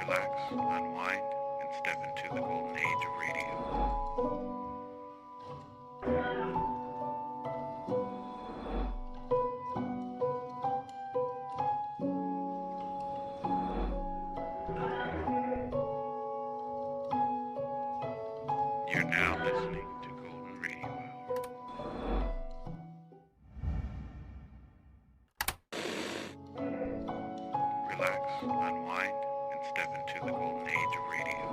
Relax, unwind, and step into the golden age of radio. You're now listening to Golden Radio Hour. Relax, unwind, and step into the golden age of radio.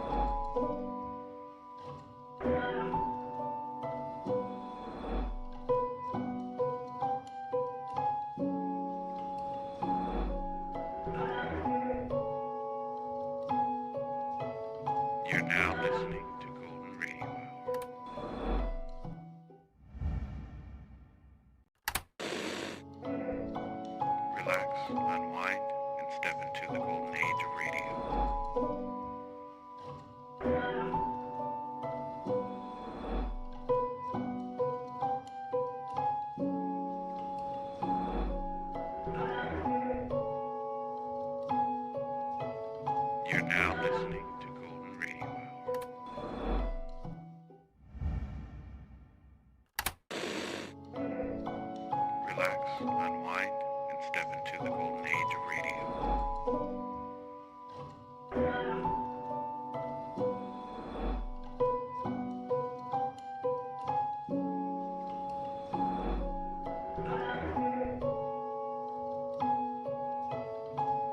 You're now listening to Golden Radio Hour. Relax, unwind, and step into the golden age of radio. You're now listening to Golden Radio Hour. Relax, unwind, and step into the golden age of radio.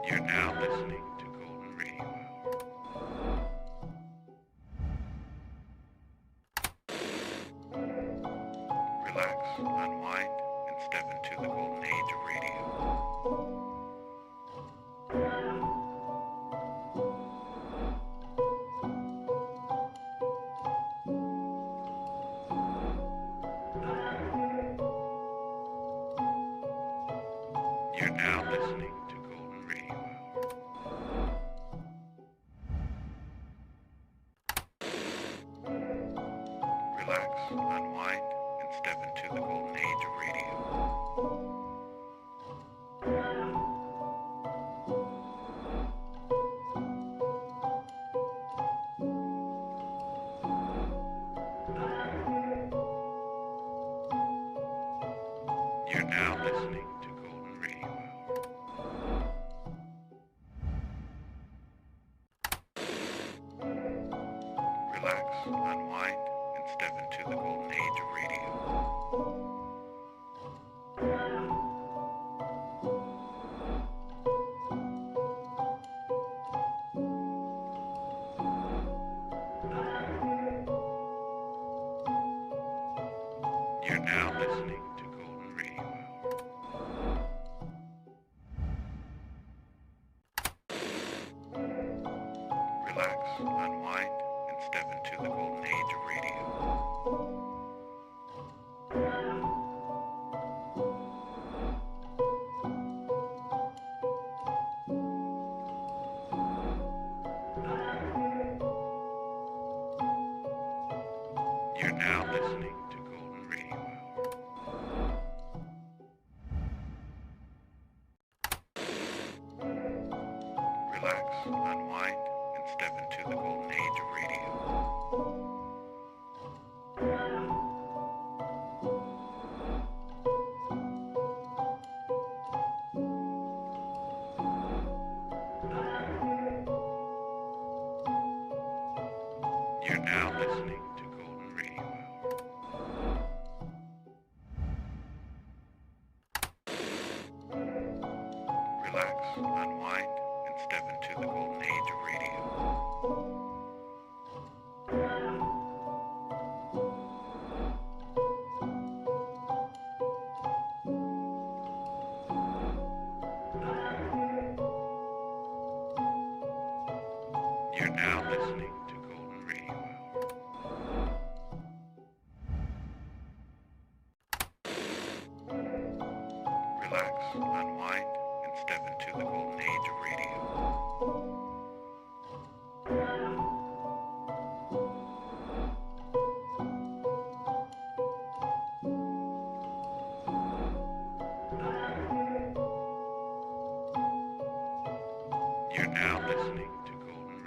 You're now listening to Golden Radio Hour. Relax, unwind, and step into the golden age of radio. You're now listening to Golden Radio Hour. Relax, unwind, and step into the golden age of radio. You're now listening to Golden Radio Hour. Relax, unwind, and step into the golden age of radio. You're now listening to Golden Radio Hour. Relax, unwind, and step into the golden age of radio. You're now listening to Golden Radio Hour. Relax, unwind, and step into the golden age of radio. You're now listening to Golden Radio Hour. Relax, unwind, and step into the golden age of radio. You're now listening to Golden Radio Hour. Relax, unwind, and step into the golden age of radio. You're now listening to Golden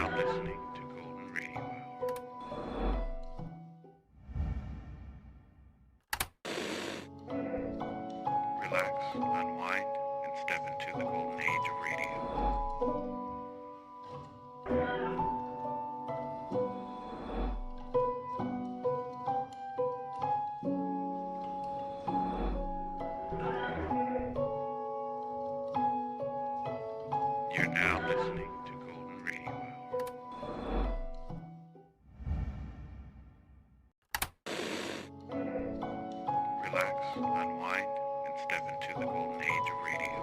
now listening to Golden Radio Hour. Relax, unwind, and step into the golden age of radio. You're now listening to Golden Radio Hour. Relax, unwind, and step into the golden age of radio.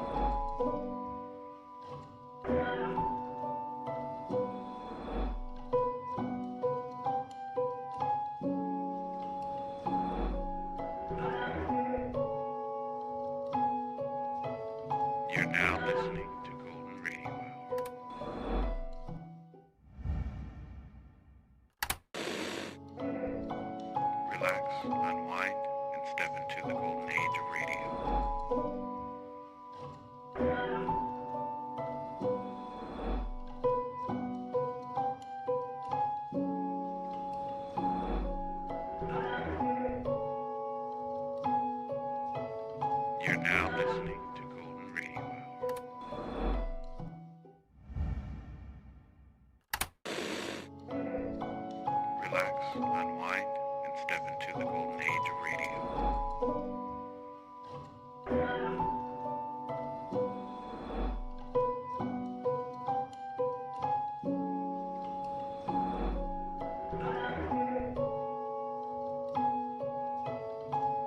You're now listening to Golden Radio Hour. Relax, unwind, and step into the golden age of radio. You're now listening to Golden Radio Hour. Relax, unwind, and step into the golden age of radio.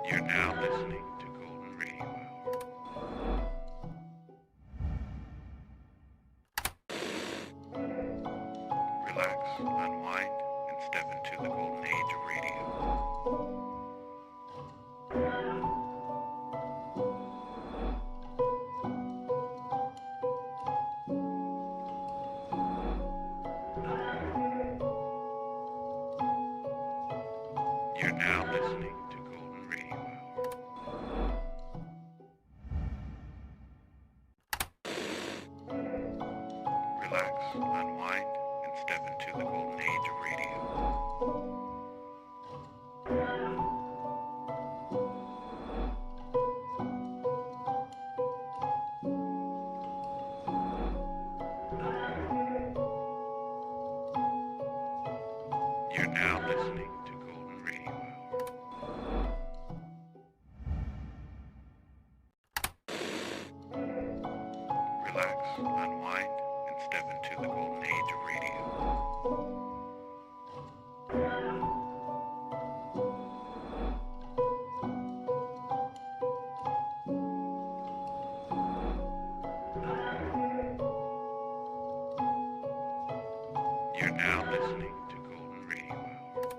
You're now listening to Golden Radio Hour. Relax, unwind, and step into the golden age of radio. You're now listening to Golden Radio Hour. Relax, unwind, and step into the golden age of radio. You're now listening to Golden Radio Hour. Relax, unwind, and step into the golden age of radio. You're now listening to Golden Radio Hour.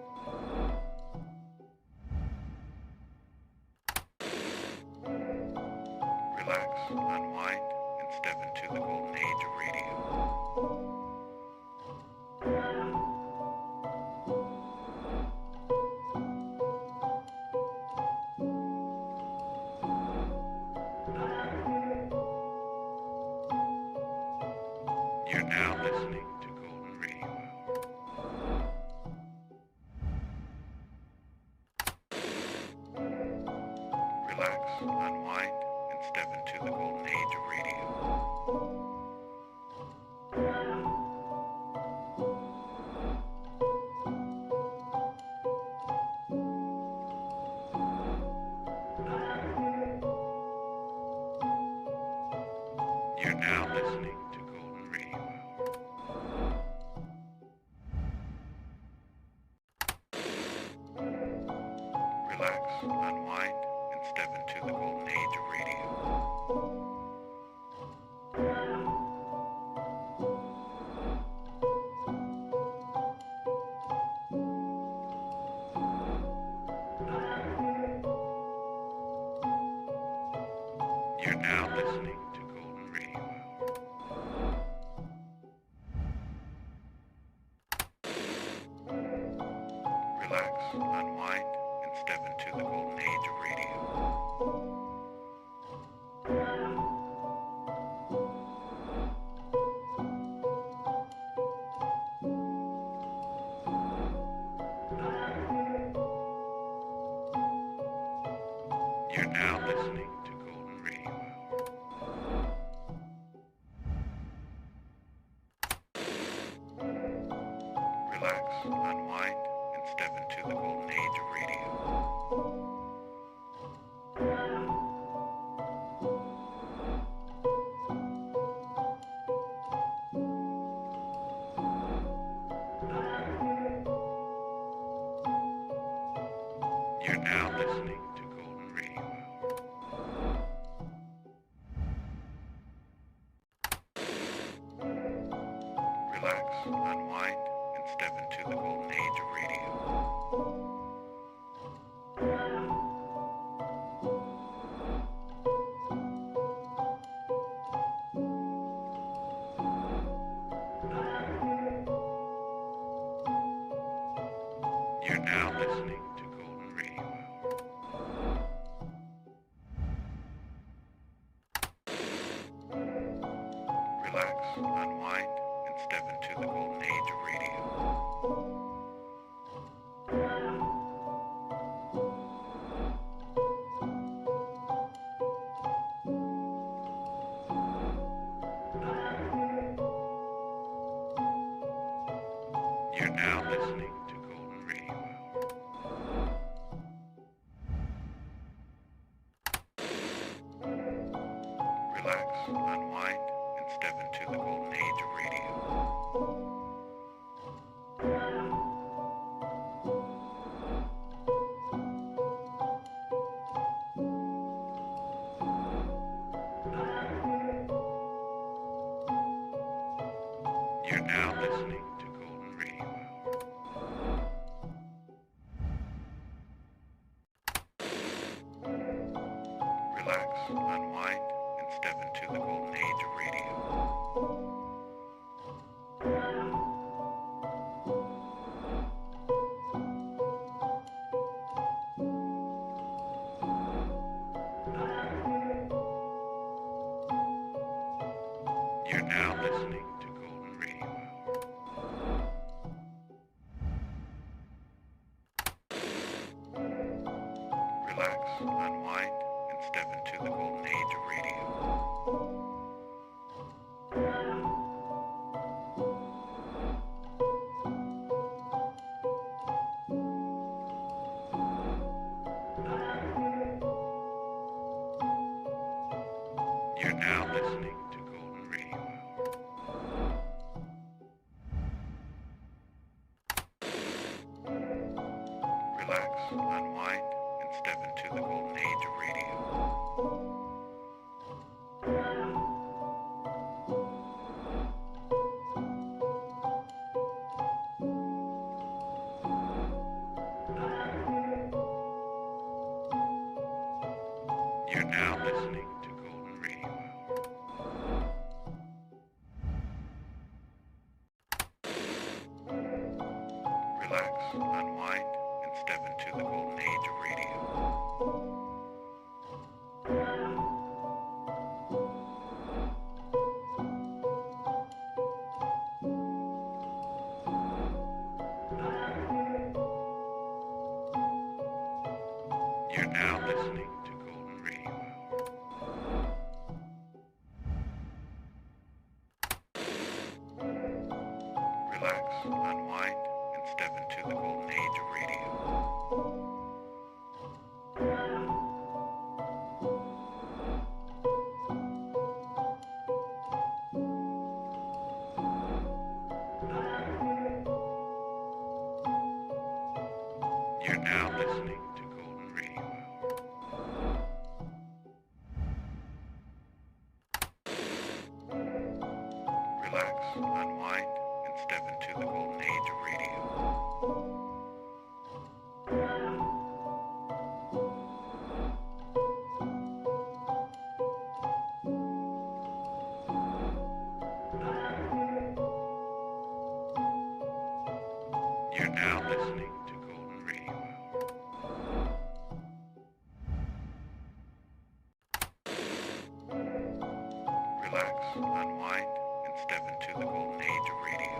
Relax, unwind, and step into the golden age of radio. You're now listening to Golden Radio Hour. Relax, unwind, and step into the golden age of radio. You're now listening to Golden Radio Hour. Relax, unwind, and step into the golden age of radio. You're now listening to Golden Radio Hour. Relax, unwind, and step into the golden age of radio. You're now listening to Golden Radio Hour. Relax, unwind, and step into the golden age of radio. You're now listening to Golden Radio Hour. Relax, unwind, and step into the golden age of radio. You're now listening to Golden Radio Hour. Relax, unwind, and step into the golden age of radio. You're now listening to Golden Radio Hour. Relax, unwind, and step into the golden age of radio. You're now listening to Golden Radio Hour. Relax, unwind, and step into the golden age of radio. You're now listening to Golden Radio Hour. Relax, unwind, and step into the golden age of radio. You're now listening to Golden Radio Hour. Relax, unwind, and step into the golden age of radio. You're now listening to Golden Radio Hour. Relax, unwind, and step into the golden age of radio. You're now listening to Golden Radio Hour. Relax, unwind, and step into the golden age of radio. You're now listening to Golden Radio Hour. Relax, unwind, and step into the golden age of radio. You're now listening to Golden Radio Hour. Relax, unwind, and step into the golden age of radio.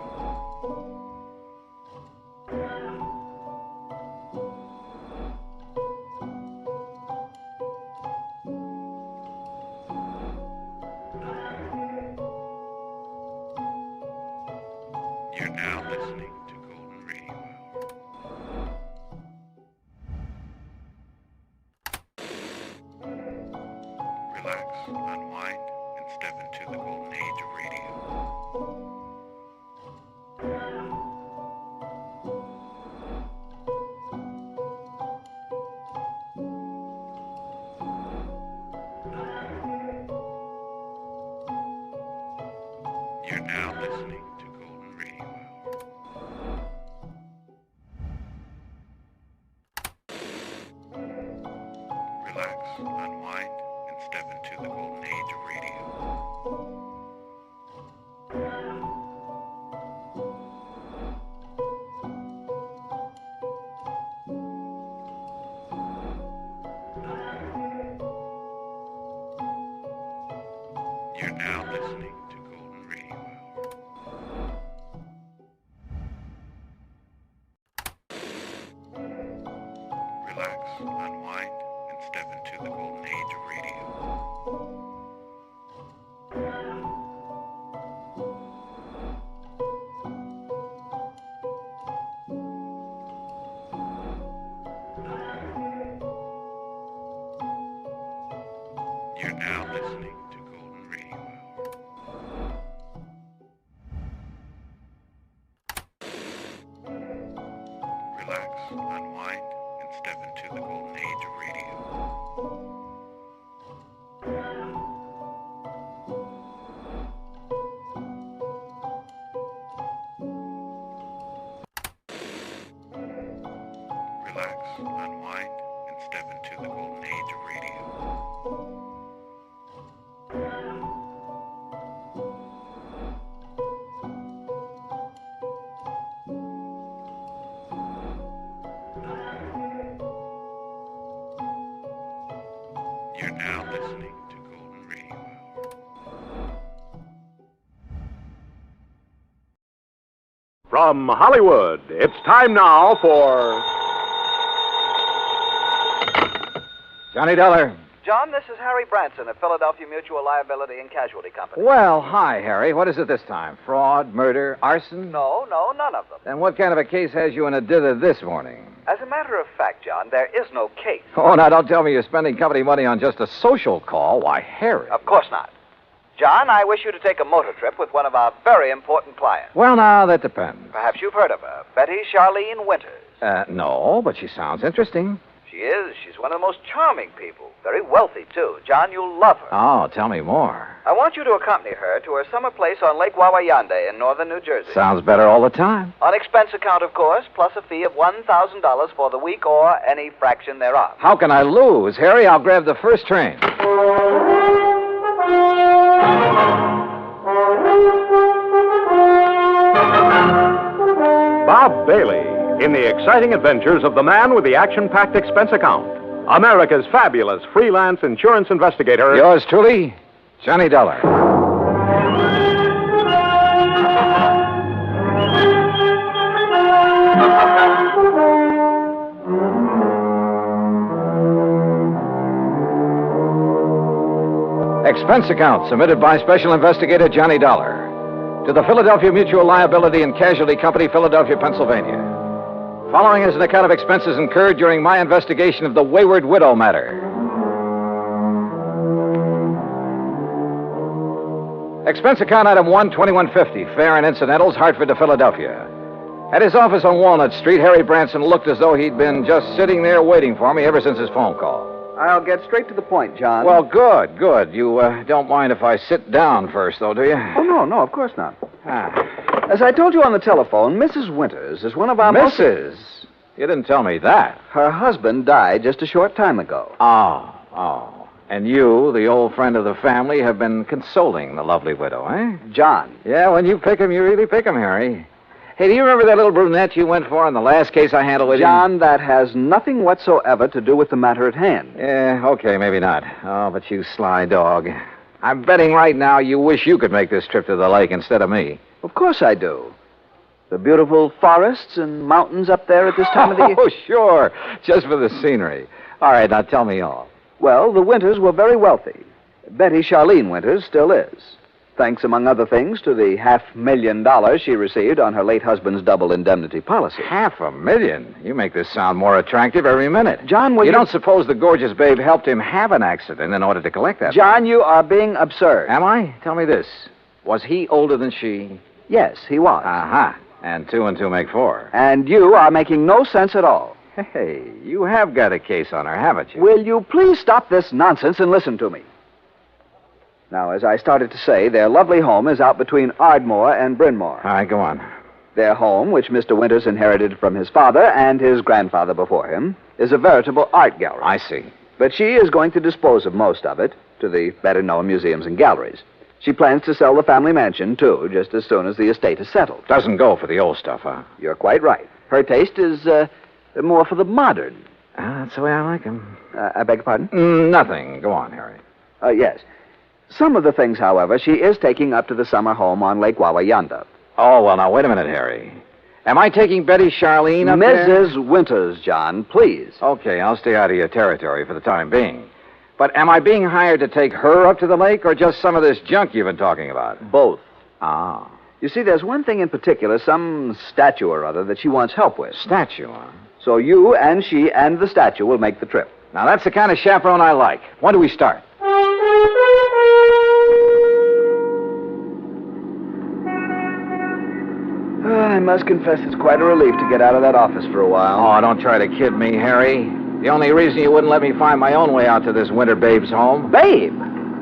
listening to Golden Radio Hour. Relax, unwind, and step into the golden age of radio. You're now listening to Golden Radio Hour. Relax, unwind, and step into the golden age of radio. You're now listening to Golden Radio Hour. Relax, unwind, and step into the golden age of radio. Relax, unwind, and step into the golden age of radio. You're now listening to Golden Radio Hour. From Hollywood, it's time now for Johnny Dollar. John, this is Harry Branson of Philadelphia Mutual Liability and Casualty Company. Well, hi, Harry. What is it this time? Fraud, murder, arson? No, none of them. Then what kind of a case has you in a dither this morning? As a matter of fact, John, there is no case. Oh, now don't tell me you're spending company money on just a social call. Why, Harry. Of course not. John, I wish you to take a motor trip with one of our very important clients. Well, now, that depends. Perhaps you've heard of her, Betty Charlene Winters. No, but she sounds interesting. She is. She's one of the most charming people. Very wealthy, too. John, you'll love her. Oh, tell me more. I want you to accompany her to her summer place on Lake Wawayanda in northern New Jersey. Sounds better all the time. On expense account, of course, plus a fee of $1,000 for the week or any fraction thereof. How can I lose? Harry, I'll grab the first train. Bob Bailey in the exciting adventures of the man with the action-packed expense account. America's fabulous freelance insurance investigator. Yours truly, Johnny Dollar. Expense account submitted by Special Investigator Johnny Dollar to the Philadelphia Mutual Liability and Casualty Company, Philadelphia, Pennsylvania. Following is an account of expenses incurred during my investigation of the Wayward widow matter. Expense account item 1, 2150, fare and incidentals, Hartford to Philadelphia. At his office on Walnut Street, Harry Branson looked as though he'd been just sitting there waiting for me ever since his phone call. I'll get straight to the point, John. Well, good. You don't mind if I sit down first, though, do you? Oh, no, of course not. Ah. As I told you on the telephone, Mrs. Winters is one of our Mrs.? You didn't tell me that. Her husband died just a short time ago. Oh. And you, the old friend of the family, have been consoling the lovely widow, eh? John. Yeah, when you pick 'em, you really pick 'em, Harry. Hey, do you remember that little brunette you went for in the last case I handled with you? John, that has nothing whatsoever to do with the matter at hand. Yeah, okay, maybe not. Oh, but you sly dog. I'm betting right now you wish you could make this trip to the lake instead of me. Of course I do. The beautiful forests and mountains up there at this time of the year. Oh, sure. Just for the scenery. All right, now tell me all. Well, the Winters were very wealthy. Betty Charlene Winters still is. Thanks, among other things, to the $500,000 she received on her late husband's double indemnity policy. $500,000? You make this sound more attractive every minute. John, you don't suppose the gorgeous babe helped him have an accident in order to collect that? John, you are being absurd. Am I? Tell me this. Was he older than she? Yes, he was. Aha. And 2 and 2 make 4. And you are making no sense at all. Hey, you have got a case on her, haven't you? Will you please stop this nonsense and listen to me? Now, as I started to say, their lovely home is out between Ardmore and Bryn Mawr. All right, go on. Their home, which Mr. Winters inherited from his father and his grandfather before him, is a veritable art gallery. I see. But she is going to dispose of most of it to the better-known museums and galleries. She plans to sell the family mansion, too, just as soon as the estate is settled. Doesn't go for the old stuff, huh? You're quite right. Her taste is more for the modern. That's the way I like 'em. I beg your pardon? Nothing. Go on, Harry. Yes. Some of the things, however, she is taking up to the summer home on Lake Wawayanda. Oh, well, now, wait a minute, Harry. Am I taking Betty Charlene up there? Mrs. Winters, John, please. Okay, I'll stay out of your territory for the time being. But am I being hired to take her up to the lake or just some of this junk you've been talking about? Both. Ah. You see, there's one thing in particular, some statue or other, that she wants help with. Statue, huh? So you and she and the statue will make the trip. Now, that's the kind of chaperone I like. When do we start? I must confess it's quite a relief to get out of that office for a while. Oh, don't try to kid me, Harry. The only reason you wouldn't let me find my own way out to this winter babe's home. Babe!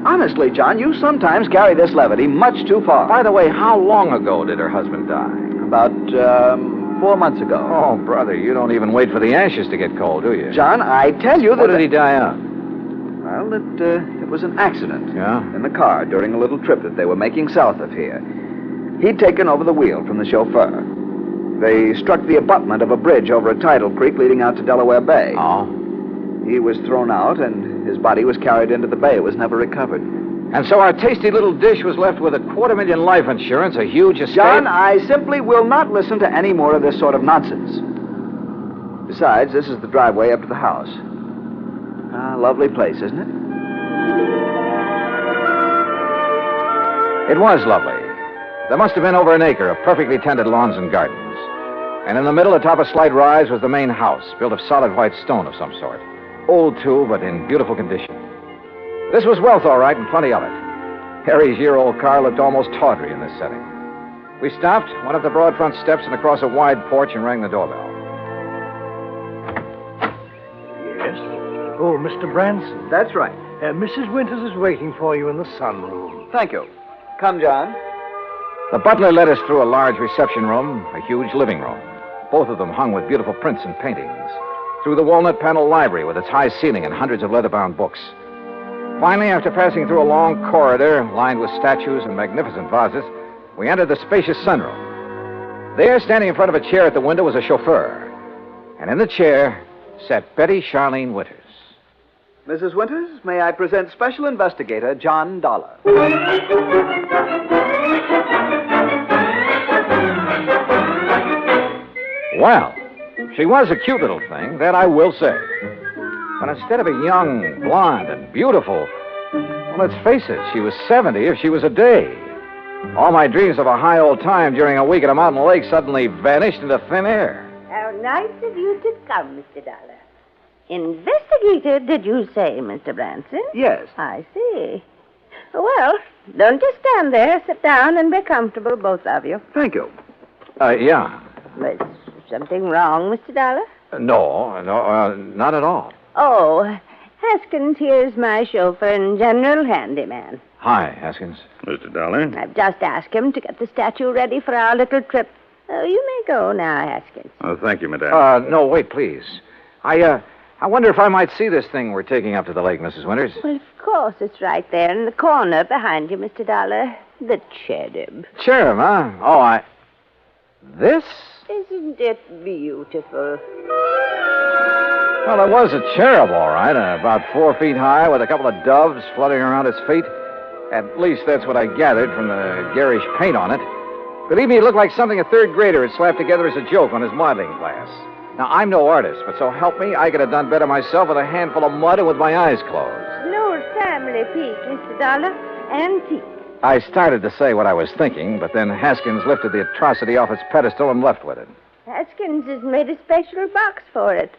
Honestly, John, you sometimes carry this levity much too far. By the way, how long ago did her husband die? About, 4 months ago. Oh, brother, you don't even wait for the ashes to get cold, do you? John, I tell you that... What did he die of? Well, it was an accident. Yeah? In the car during a little trip that they were making south of here. He'd taken over the wheel from the chauffeur. They struck the abutment of a bridge over a tidal creek leading out to Delaware Bay. Oh? He was thrown out, and his body was carried into the bay. It was never recovered. And so our tasty little dish was left with $250,000 life insurance, a huge estate... John, I simply will not listen to any more of this sort of nonsense. Besides, this is the driveway up to the house. Lovely place, isn't it? It was lovely. There must have been over an acre of perfectly tended lawns and gardens. And in the middle, atop a slight rise, was the main house, built of solid white stone of some sort. Old, too, but in beautiful condition. This was wealth, all right, and plenty of it. Harry's year-old car looked almost tawdry in this setting. We stopped, went up the broad front steps and across a wide porch and rang the doorbell. Yes? Oh, Mr. Branson. That's right. Mrs. Winters is waiting for you in the sunroom. Thank you. Come, John. The butler led us through a large reception room, a huge living room, both of them hung with beautiful prints and paintings, through the walnut-paneled library with its high ceiling and hundreds of leather-bound books. Finally, after passing through a long corridor lined with statues and magnificent vases, we entered the spacious sunroom. There, standing in front of a chair at the window, was a chauffeur. And in the chair sat Betty Charlene Winters. Mrs. Winters, may I present Special Investigator John Dollar. Well, she was a cute little thing, that I will say. But instead of a young, blonde, and beautiful, well, let's face it, she was 70 if she was a day. All my dreams of a high old time during a week at a mountain lake suddenly vanished into thin air. How nice of you to come, Mr. Dollar. Investigator, did you say, Mr. Branson? Yes. I see. Well, don't just stand there. Sit down and be comfortable, both of you. Thank you. Yeah. Is something wrong, Mr. Dollar? No, not at all. Oh, Haskins here's my chauffeur and general handyman. Hi, Haskins. Mr. Dollar? I've just asked him to get the statue ready for our little trip. You may go now, Haskins. Oh, thank you, madame. No, wait, please. I wonder if I might see this thing we're taking up to the lake, Mrs. Winters. Well, of course, it's right there in the corner behind you, Mr. Dollar. The cherub. Cherub, huh? Oh, This? Isn't it beautiful? Well, it was a cherub, all right, about 4 feet high with a couple of doves fluttering around its feet. At least that's what I gathered from the garish paint on it. Believe me, it looked like something a third grader had slapped together as a joke on his modeling class. Now, I'm no artist, but so help me, I could have done better myself with a handful of mud and with my eyes closed. An old family piece, Mr. Dollar. Antique. I started to say what I was thinking, but then Haskins lifted the atrocity off its pedestal and left with it. Haskins has made a special box for it.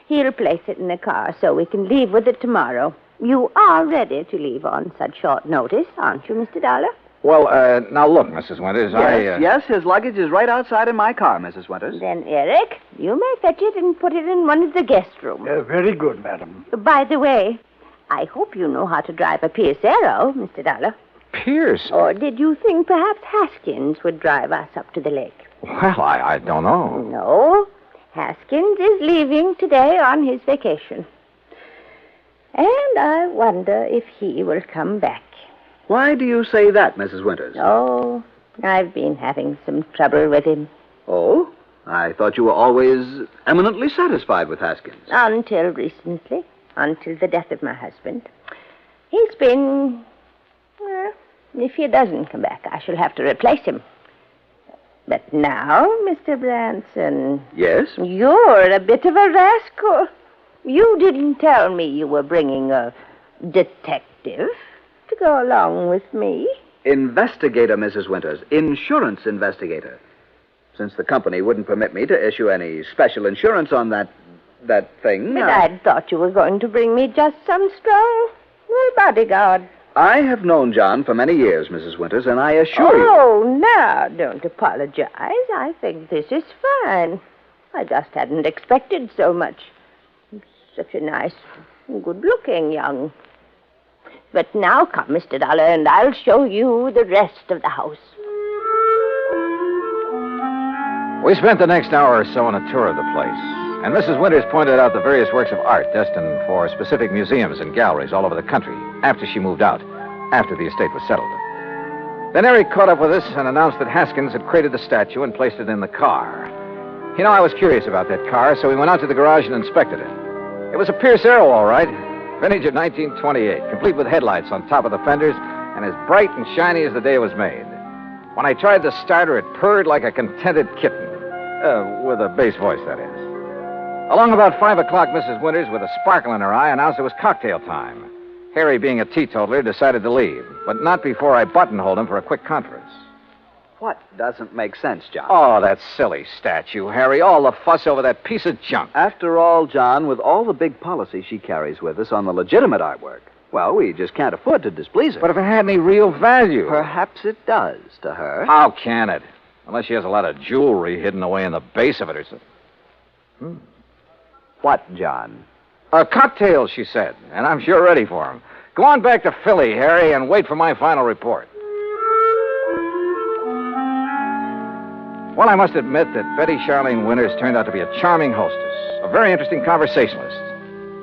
He'll place it in the car so we can leave with it tomorrow. You are ready to leave on such short notice, aren't you, Mr. Dollar? Well, now look, Mrs. Winters, Yes, his luggage is right outside in my car, Mrs. Winters. Then, Eric, you may fetch it and put it in one of the guest rooms. Very good, madam. By the way, I hope you know how to drive a Pierce Arrow, Mr. Dollar. Pierce? Or did you think perhaps Haskins would drive us up to the lake? Well, I don't know. No. Haskins is leaving today on his vacation. And I wonder if he will come back. Why do you say that, Mrs. Winters? Oh, I've been having some trouble with him. Oh? I thought you were always eminently satisfied with Haskins. Until recently. Until the death of my husband. He's been... Well, if he doesn't come back, I shall have to replace him. But now, Mr. Branson... Yes? You're a bit of a rascal. You didn't tell me you were bringing a detective to go along with me. Investigator, Mrs. Winters. Insurance investigator. Since the company wouldn't permit me to issue any special insurance on that thing... But I'd thought you were going to bring me just some strong bodyguard. I have known John for many years, Mrs. Winters, and I assure you... Oh, now, don't apologize. I think this is fine. I just hadn't expected so much. Such a nice, good-looking young... But now come, Mr. Dollar, and I'll show you the rest of the house. We spent the next hour or so on a tour of the place, and Mrs. Winters pointed out the various works of art destined for specific museums and galleries all over the country after she moved out, after the estate was settled. Then Eric caught up with us and announced that Haskins had created the statue and placed it in the car. You know, I was curious about that car, so we went out to the garage and inspected it. It was a Pierce Arrow, all right. Vintage of 1928, complete with headlights on top of the fenders and as bright and shiny as the day it was made. When I tried the starter, it purred like a contented kitten. With a bass voice, that is. Along about 5 o'clock, Mrs. Winters, with a sparkle in her eye, announced it was cocktail time. Harry, being a teetotaler, decided to leave, but not before I buttonholed him for a quick conference. What doesn't make sense, John? Oh, that silly statue, Harry. All the fuss over that piece of junk. After all, John, with all the big policy she carries with us on the legitimate artwork, well, we just can't afford to displease her. But if it had any real value... Perhaps it does to her. How can it? Unless she has a lot of jewelry hidden away in the base of it or something. What, John? Cocktails, she said, and I'm sure ready for them. Go on back to Philly, Harry, and wait for my final report. Well, I must admit that Betty Charlene Winters turned out to be a charming hostess, a very interesting conversationalist.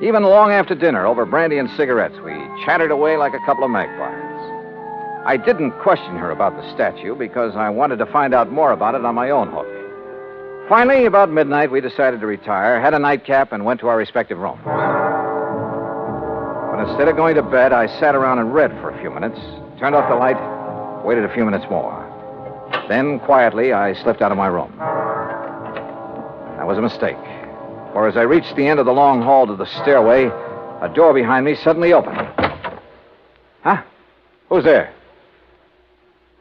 Even long after dinner, over brandy and cigarettes, we chattered away like a couple of magpies. I didn't question her about the statue because I wanted to find out more about it on my own hook. Finally, about midnight, we decided to retire, had a nightcap, and went to our respective rooms. But instead of going to bed, I sat around and read for a few minutes, turned off the light, waited a few minutes more. Then, quietly, I slipped out of my room. That was a mistake, for as I reached the end of the long hall to the stairway, a door behind me suddenly opened. Huh? Who's there?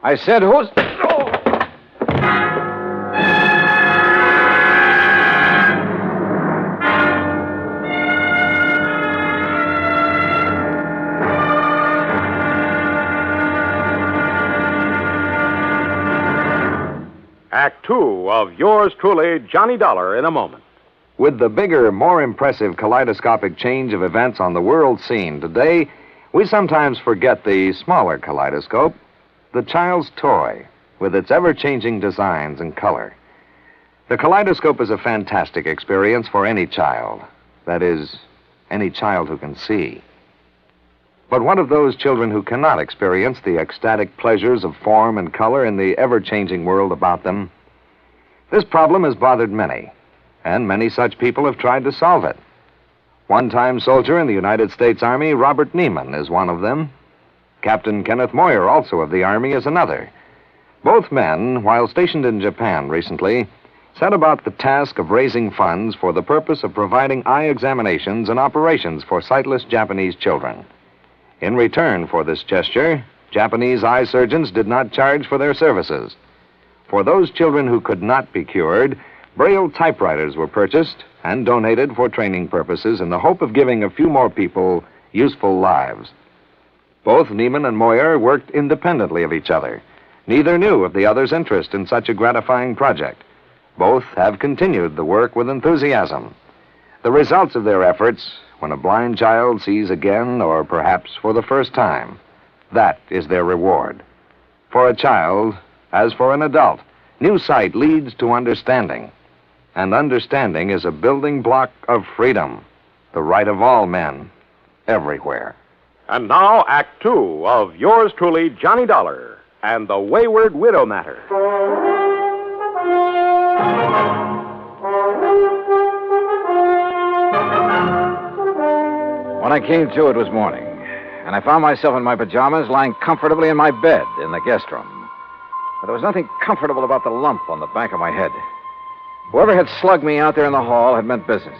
I said, who's... Oh! Act Two of yours truly, Johnny Dollar, in a moment. With the bigger, more impressive kaleidoscopic change of events on the world scene today, we sometimes forget the smaller kaleidoscope, the child's toy, with its ever-changing designs and color. The kaleidoscope is a fantastic experience for any child. That is, any child who can see. But what of those children who cannot experience the ecstatic pleasures of form and color in the ever-changing world about them? This problem has bothered many, and many such people have tried to solve it. One-time soldier in the United States Army, Robert Neiman, is one of them. Captain Kenneth Moyer, also of the Army, is another. Both men, while stationed in Japan recently, set about the task of raising funds for the purpose of providing eye examinations and operations for sightless Japanese children. In return for this gesture, Japanese eye surgeons did not charge for their services. For those children who could not be cured, Braille typewriters were purchased and donated for training purposes in the hope of giving a few more people useful lives. Both Neiman and Moyer worked independently of each other. Neither knew of the other's interest in such a gratifying project. Both have continued the work with enthusiasm. The results of their efforts, when a blind child sees again, or perhaps for the first time. That is their reward. For a child, as for an adult, new sight leads to understanding. And understanding is a building block of freedom, the right of all men, everywhere. And now, Act Two of yours truly, Johnny Dollar, and the Wayward Widow Matter. When I came to, it was morning, and I found myself in my pajamas lying comfortably in my bed in the guest room. But there was nothing comfortable about the lump on the back of my head. Whoever had slugged me out there in the hall had meant business.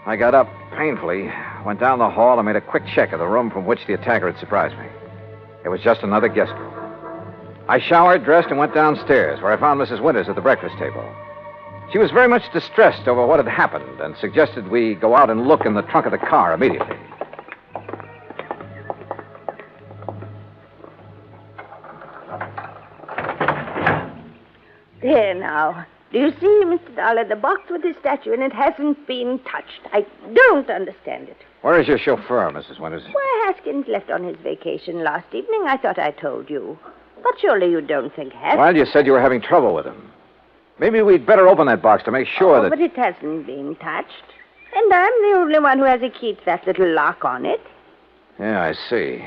I got up painfully, went down the hall, and made a quick check of the room from which the attacker had surprised me. It was just another guest room. I showered, dressed, and went downstairs, where I found Mrs. Winters at the breakfast table. She was very much distressed over what had happened and suggested we go out and look in the trunk of the car immediately. There now. Do you see, Mr. Dollar, the box with the statue in it hasn't been touched. I don't understand it. Where is your chauffeur, Mrs. Winters? Why, Haskins left on his vacation last evening. I thought I told you. But surely you don't think Haskins... Well, you said you were having trouble with him. Maybe we'd better open that box to make sure that... But it hasn't been touched. And I'm the only one who has a key to that little lock on it. Yeah, I see.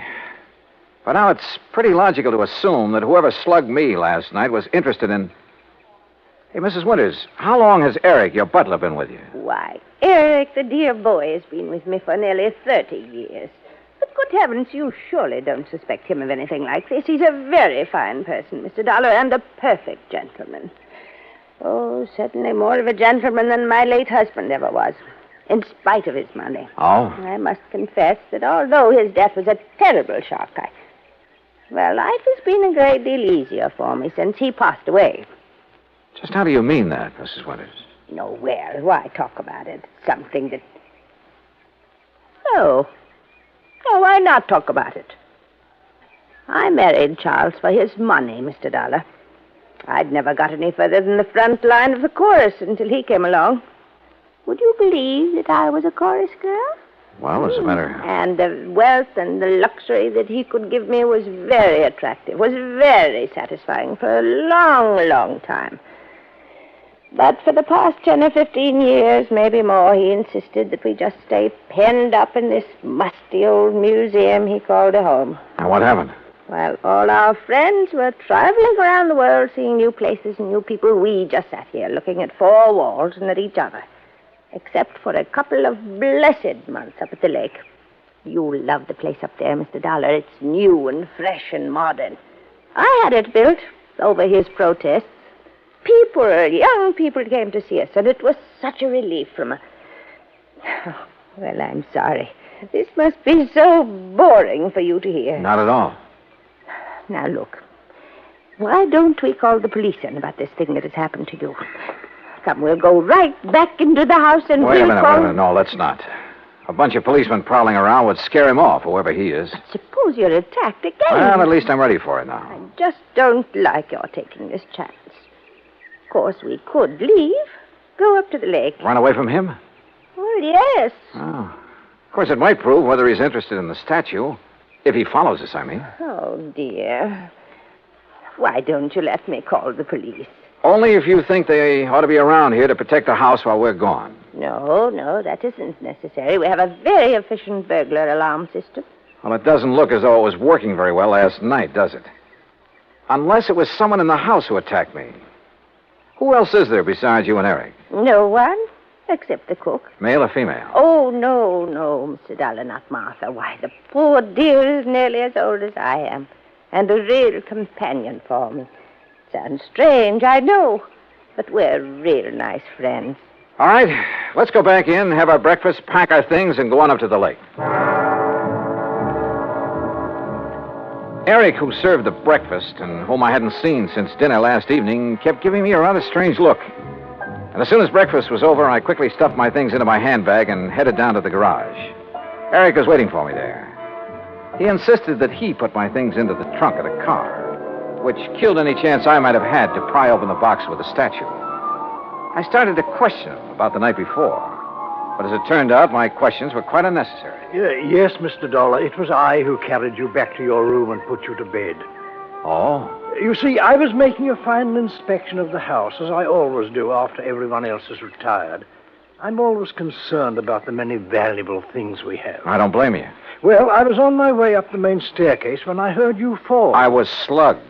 But now it's pretty logical to assume that whoever slugged me last night was interested in... Hey, Mrs. Winters, how long has Eric, your butler, been with you? Why, Eric, the dear boy, has been with me for nearly 30 years. But good heavens, you surely don't suspect him of anything like this. He's a very fine person, Mr. Dollar, and a perfect gentleman. Oh, certainly more of a gentleman than my late husband ever was, in spite of his money. Oh? I must confess that although his death was a terrible shock, life has been a great deal easier for me since he passed away. Just how do you mean that, Mrs. Winters? No, well, why talk about it? Something that... Oh, why not talk about it? I married Charles for his money, Mr. Dollar. I'd never got any further than the front line of the chorus until he came along. Would you believe that I was a chorus girl? Well, as a matter... And the wealth and the luxury that he could give me was very attractive, was very satisfying for a long, long time. But for the past 10 or 15 years, maybe more, he insisted that we just stay penned up in this musty old museum he called a home. And what happened? Well, all our friends were traveling around the world, seeing new places and new people. We just sat here looking at four walls and at each other, except for a couple of blessed months up at the lake. You'll love the place up there, Mr. Dollar. It's new and fresh and modern. I had it built over his protests. Young people came to see us, and it was such a relief from a... Oh, well, I'm sorry. This must be so boring for you to hear. Not at all. Now, look. Why don't we call the police in about this thing that has happened to you? Come, we'll go right back into the house and Wait a minute. No, call... let's not. A bunch of policemen prowling around would scare him off, whoever he is. But suppose you're attacked again. Well, at least I'm ready for it now. I just don't like your taking this chance. Of course, we could leave, go up to the lake. Run away from him? Well, yes. Oh. Of course, it might prove whether he's interested in the statue. If he follows us, I mean. Oh, dear. Why don't you let me call the police? Only if you think they ought to be around here to protect the house while we're gone. No, that isn't necessary. We have a very efficient burglar alarm system. Well, it doesn't look as though it was working very well last night, does it? Unless it was someone in the house who attacked me. Who else is there besides you and Eric? No one, except the cook. Male or female? Oh, no, Mr. Dollar, not Martha. Why, the poor dear is nearly as old as I am, and a real companion for me. Sounds strange, I know, but we're real nice friends. All right, let's go back in, have our breakfast, pack our things, and go on up to the lake. Eric, who served the breakfast and whom I hadn't seen since dinner last evening, kept giving me a rather strange look. And as soon as breakfast was over, I quickly stuffed my things into my handbag and headed down to the garage. Eric was waiting for me there. He insisted that he put my things into the trunk of the car, which killed any chance I might have had to pry open the box with the statue. I started to question him about the night before. But as it turned out, my questions were quite unnecessary. Yes, Mr. Dollar. It was I who carried you back to your room and put you to bed. Oh? You see, I was making a final inspection of the house, as I always do after everyone else has retired. I'm always concerned about the many valuable things we have. I don't blame you. Well, I was on my way up the main staircase when I heard you fall. I was slugged.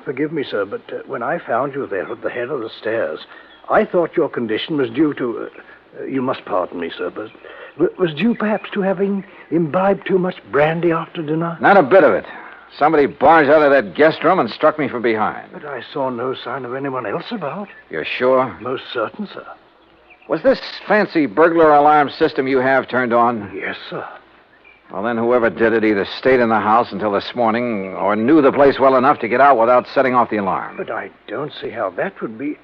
Forgive me, sir, but when I found you there at the head of the stairs, I thought your condition was due to... you must pardon me, sir, but was due perhaps to having imbibed too much brandy after dinner? Not a bit of it. Somebody barged out of that guest room and struck me from behind. But I saw no sign of anyone else about. You're sure? Most certain, sir. Was this fancy burglar alarm system you have turned on? Yes, sir. Well, then whoever did it either stayed in the house until this morning or knew the place well enough to get out without setting off the alarm. But I don't see how that would be...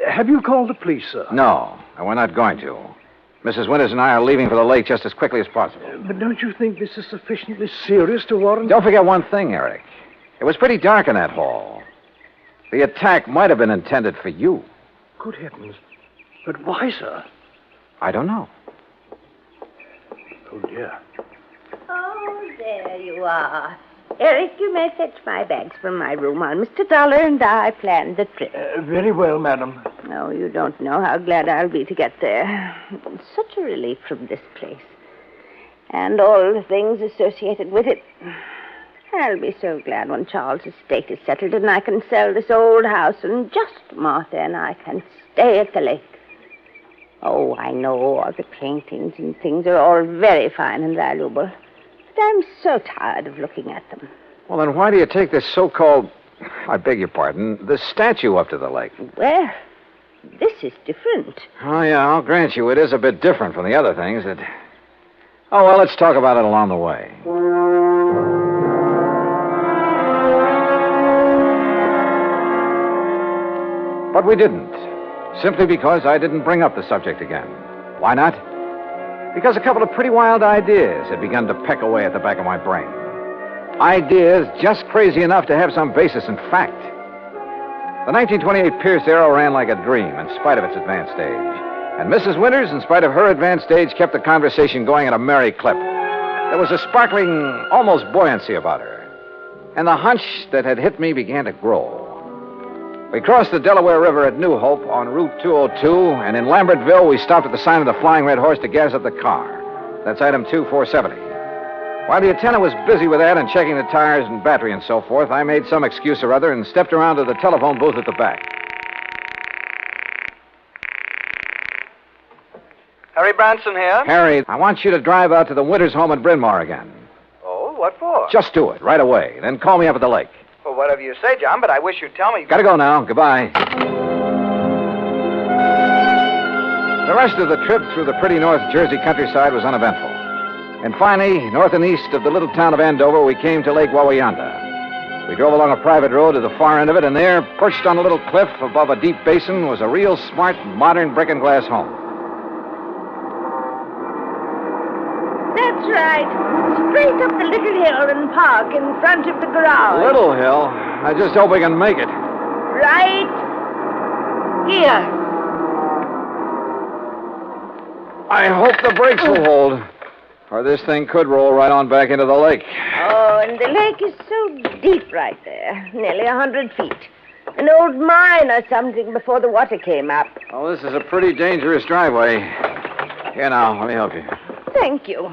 Have you called the police, sir? No, and we're not going to. Mrs. Winters and I are leaving for the lake just as quickly as possible. But don't you think this is sufficiently serious to warrant... Don't forget one thing, Eric. It was pretty dark in that hall. The attack might have been intended for you. Good heavens. But why, sir? I don't know. Oh, dear. Oh, there you are. Eric, you may fetch my bags from my room while Mr. Dollar and I planned the trip. Very well, madam. Oh, you don't know how glad I'll be to get there. It's such a relief from this place. And all the things associated with it. I'll be so glad when Charles' estate is settled and I can sell this old house and just Martha and I can stay at the lake. Oh, I know all the paintings and things are all very fine and valuable. But I'm so tired of looking at them. Well, then why do you take this so-called, I beg your pardon, this statue up to the lake? Well, this is different. Oh, yeah, I'll grant you it is a bit different from the other things that... Oh, well, let's talk about it along the way. But we didn't. Simply because I didn't bring up the subject again. Why not? Because a couple of pretty wild ideas had begun to peck away at the back of my brain. Ideas just crazy enough to have some basis in fact. The 1928 Pierce Arrow ran like a dream in spite of its advanced age. And Mrs. Winters, in spite of her advanced age, kept the conversation going at a merry clip. There was a sparkling, almost buoyancy about her. And the hunch that had hit me began to grow. We crossed the Delaware River at New Hope on Route 202, and in Lambertville, we stopped at the sign of the Flying Red Horse to gas up the car. That's item 2470. While the attendant was busy with that and checking the tires and battery and so forth, I made some excuse or other and stepped around to the telephone booth at the back. Harry Branson here. Harry, I want you to drive out to the Winters home at Bryn Mawr again. Oh, what for? Just do it, right away. Then call me up at the lake. Well, whatever you say, John, but I wish you'd tell me... Gotta go now. Goodbye. The rest of the trip through the pretty North Jersey countryside was uneventful. And finally, north and east of the little town of Andover, we came to Lake Wawayanda. We drove along a private road to the far end of it, and there, perched on a little cliff above a deep basin, was a real smart, modern brick and glass home. That's right. Straight up the little hill and park in front of the garage. Little hill? I just hope we can make it. Right here. I hope the brakes will hold, or this thing could roll right on back into the lake. Oh, and the lake is so deep right there. Nearly 100 feet. An old mine or something before the water came up. Oh, this is a pretty dangerous driveway. Here now, let me help you. Thank you.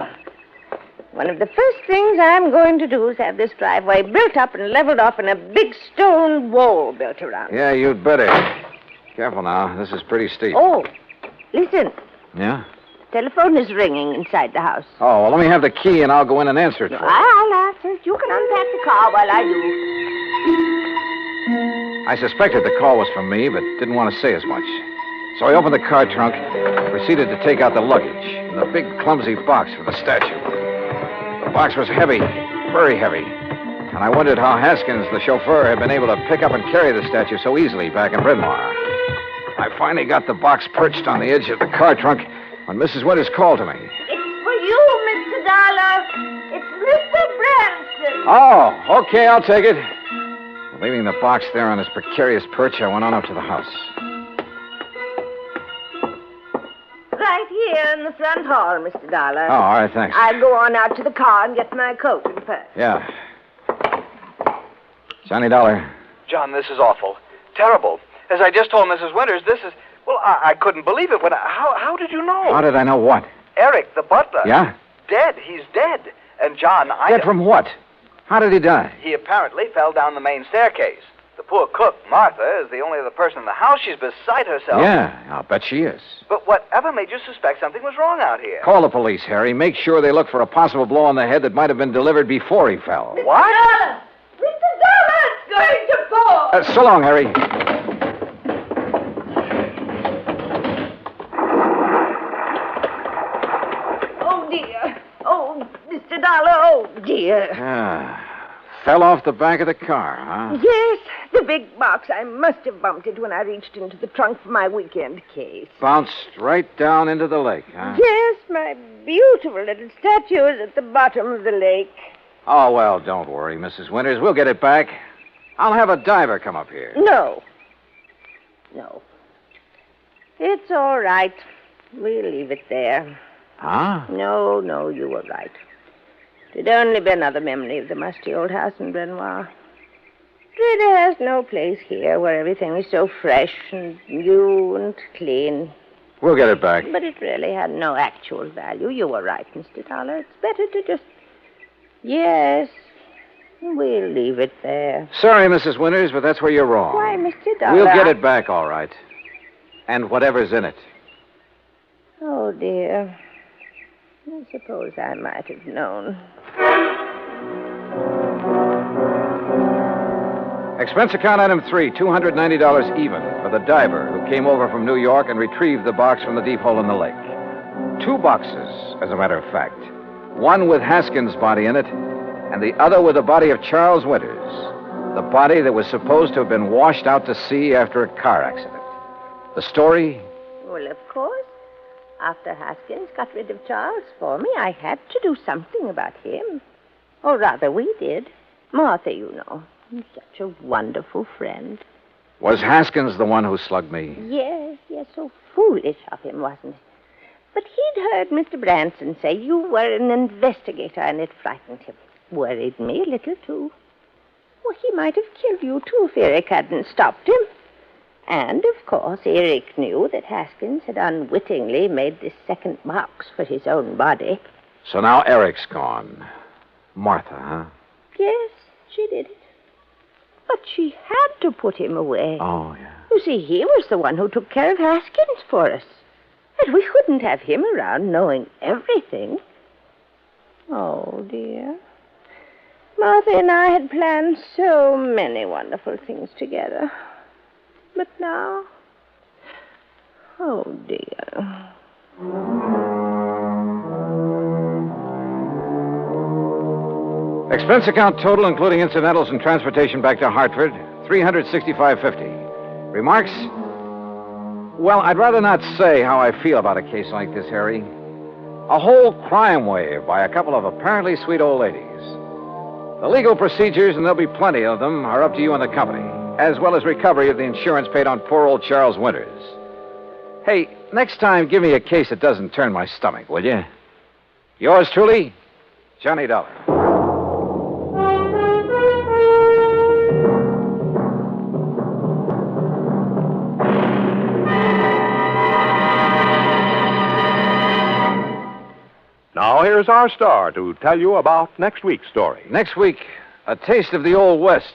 One of the first things I'm going to do is have this driveway built up and leveled off and a big stone wall built around it. Yeah, you'd better. Careful now. This is pretty steep. Oh, listen. Yeah? Telephone is ringing inside the house. Oh, well, let me have the key and I'll go in and answer it for you. I'll answer it. You can unpack the car while I do. I suspected the call was from me, but didn't want to say as much. So I opened the car trunk, proceeded to take out the luggage and the big, clumsy box for the statue. The box was heavy, very heavy, and I wondered how Haskins, the chauffeur, had been able to pick up and carry the statue so easily back in Bryn Mawr. I finally got the box perched on the edge of the car trunk when Mrs. Winters called to me. It's for you, Mr. Dollar. It's Mr. Branson. Oh, okay, I'll take it. Leaving the box there on his precarious perch, I went on up to the house. right here in the front hall, Mr. Dollar. Oh, all right, thanks. I'll go on out to the car and get my coat and purse. Yeah. Johnny Dollar. John, this is awful. Terrible. As I just told Mrs. Winters, this is... Well, I couldn't believe it. How did you know? How did I know what? Eric, the butler. Yeah? Dead. He's dead. And John, Dead from what? How did he die? He apparently fell down the main staircase. The poor cook, Martha, is the only other person in the house. She's beside herself. Yeah, I'll bet she is. But whatever made you suspect something was wrong out here? Call the police, Harry. Make sure they look for a possible blow on the head that might have been delivered before he fell. What? Dollar! Mr. Dollar, it's going to fall! So long, Harry. Oh, dear. Oh, Mr. Dollar, oh, dear. Fell off the back of the car, huh? Yes, the big box. I must have bumped it when I reached into the trunk for my weekend case. Bounced right down into the lake, huh? Yes, my beautiful little statue is at the bottom of the lake. Oh, well, don't worry, Mrs. Winters. We'll get it back. I'll have a diver come up here. No. It's all right. We'll leave it there. Huh? No, you were right. It'd only be another memory of the musty old house in Brenoir. It really has no place here where everything is so fresh and new and clean. We'll get it back. But it really had no actual value. You were right, Mr. Dollar. It's better to just... Yes, we'll leave it there. Sorry, Mrs. Winters, but that's where you're wrong. Why, Mr. Dollar... We'll get it back, all right. And whatever's in it. Oh, dear. I suppose I might have known. Expense account item 3, $290 even for the diver who came over from New York and retrieved the box from the deep hole in the lake. 2 boxes, as a matter of fact. One with Haskins' body in it, and the other with the body of Charles Winters, the body that was supposed to have been washed out to sea after a car accident. The story? Well, of course. After Haskins got rid of Charles for me, I had to do something about him. Or rather, we did. Martha, you know. Such a wonderful friend. Was Haskins the one who slugged me? Yes, so foolish of him, wasn't it? But he'd heard Mr. Branson say you were an investigator, and it frightened him. Worried me a little, too. Well, he might have killed you, too, if Eric hadn't stopped him. And, of course, Eric knew that Haskins had unwittingly made this second box for his own body. So now Eric's gone. Martha, huh? Yes, she did it. But she had to put him away. Oh, yeah. You see, he was the one who took care of Haskins for us. And we couldn't have him around knowing everything. Oh, dear. Martha and I had planned so many wonderful things together. But now... Oh, dear. Expense account total, including incidentals and transportation back to Hartford, $365.50. Remarks? Well, I'd rather not say how I feel about a case like this, Harry. A whole crime wave by a couple of apparently sweet old ladies. The legal procedures, and there'll be plenty of them, are up to you and the company, as well as recovery of the insurance paid on poor old Charles Winters. Hey, next time, give me a case that doesn't turn my stomach, will you? Yours truly, Johnny Dollar. Now, here's our star to tell you about next week's story. Next week, a taste of the Old West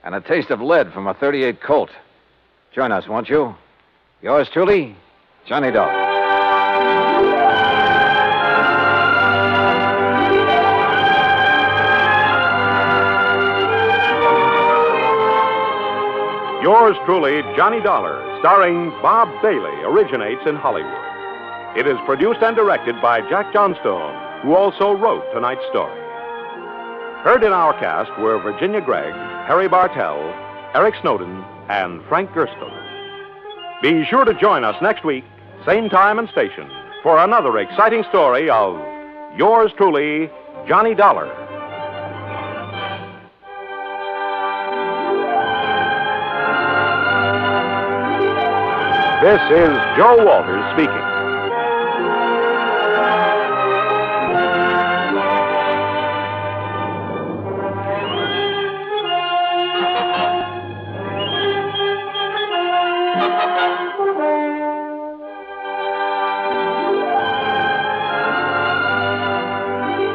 and a taste of lead from a .38 Colt. Join us, won't you? Yours truly, Johnny Dollar. Yours truly, Johnny Dollar, starring Bob Bailey, originates in Hollywood. It is produced and directed by Jack Johnstone, who also wrote tonight's story. Heard in our cast were Virginia Gregg, Harry Bartell, Eric Snowden, and Frank Gerstner. Be sure to join us next week, same time and station, for another exciting story of Yours truly, Johnny Dollar. This is Joe Walters speaking.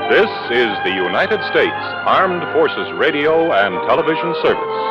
This is the United States Armed Forces Radio and Television Service.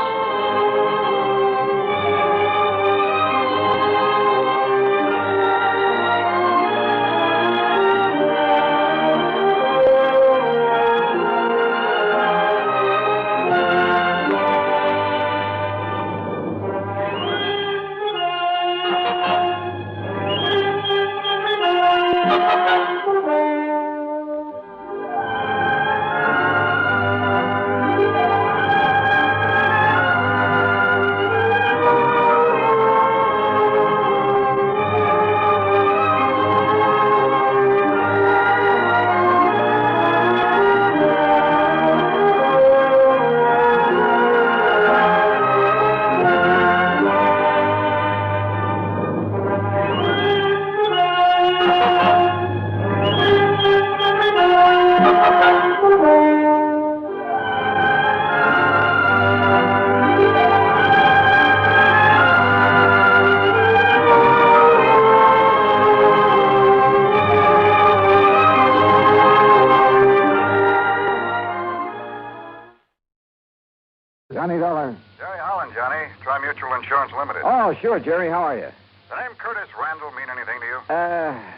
Johnny Dollar. Jerry Holland, Johnny. Tri-Mutual Insurance Limited. Oh, sure, Jerry. How are you? The name Curtis Randall mean anything to you?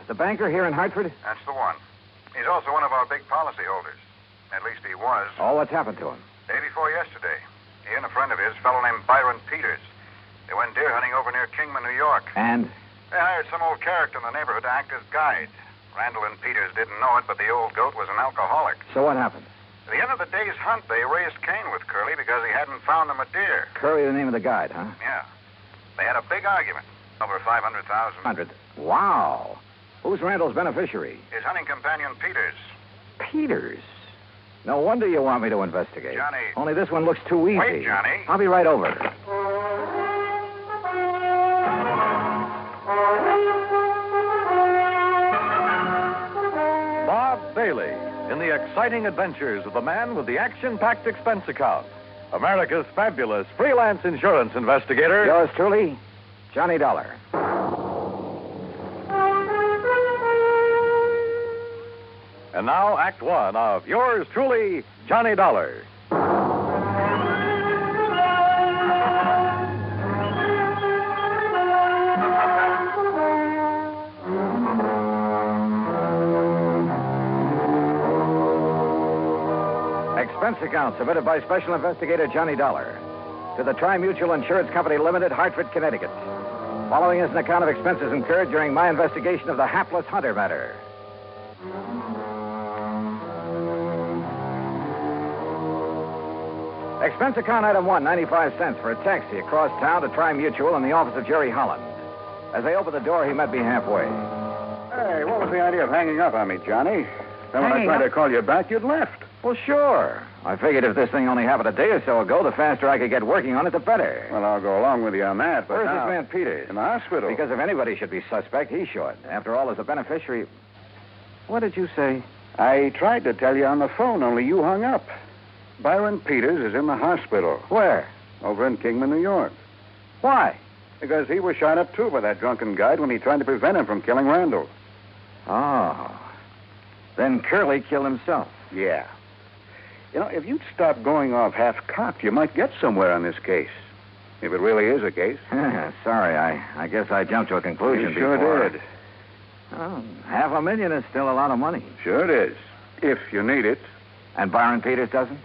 The banker here in Hartford? That's the one. He's also one of our big policy holders. At least he was. Oh, what's happened to him? Day before yesterday. He and a friend of his, a fellow named Byron Peters. They went deer hunting over near Kingman, New York. And? They hired some old character in the neighborhood to act as guide. Randall and Peters didn't know it, but the old goat was an alcoholic. So what happened? At the end of the day's hunt, they raised Cain with Curly because he hadn't found them a deer. Curly, the name of the guide, huh? Yeah. They had a big argument. Over 500,000. 100. Wow. Who's Randall's beneficiary? His hunting companion, Peters. Peters. No wonder you want me to investigate. Johnny. Only this one looks too easy. Wait, Johnny. I'll be right over. Bob Bailey in the exciting adventures of the man with the action-packed expense account. America's fabulous freelance insurance investigator. Yours truly, Johnny Dollar. And now, Act One of yours truly, Johnny Dollar. Expense account submitted by Special Investigator Johnny Dollar to the Tri-Mutual Insurance Company Limited, Hartford, Connecticut. Following is an account of expenses incurred during my investigation of the Hapless Hunter matter. Expense account item 1, 95 cents for a taxi across town to Tri-Mutual in the office of Jerry Holland. As I opened the door, he met me halfway. Hey, what was the idea of hanging up on me, Johnny? Then when I tried to call you back, you'd left. Well, sure. I figured if this thing only happened a day or so ago, the faster I could get working on it, the better. Well, I'll go along with you on that, but Where's now... this man Peters? In the hospital. Because if anybody should be suspect, he should. After all, as a beneficiary... What did you say? I tried to tell you on the phone, only you hung up. Byron Peters is in the hospital. Where? Over in Kingman, New York. Why? Because he was shot up, too, by that drunken guide when he tried to prevent him from killing Randall. Oh. Then Curly killed himself. Yeah. You know, if you'd stop going off half-cocked, you might get somewhere on this case. If it really is a case. Sorry, I guess I jumped to a conclusion You sure before. did. Well, $500,000 is still a lot of money. Sure it is. If you need it. And Byron Peters doesn't?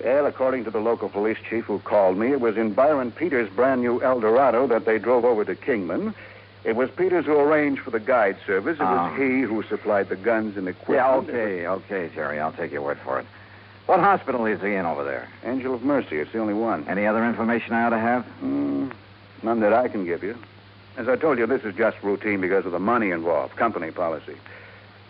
Well, according to the local police chief who called me, it was in Byron Peters' brand new Eldorado that they drove over to Kingman. It was Peters who arranged for the guide service. It was he who supplied the guns and equipment. Yeah, okay, Jerry. I'll take your word for it. What hospital is he in over there? Angel of Mercy. It's the only one. Any other information I ought to have? None that I can give you. As I told you, this is just routine because of the money involved, company policy.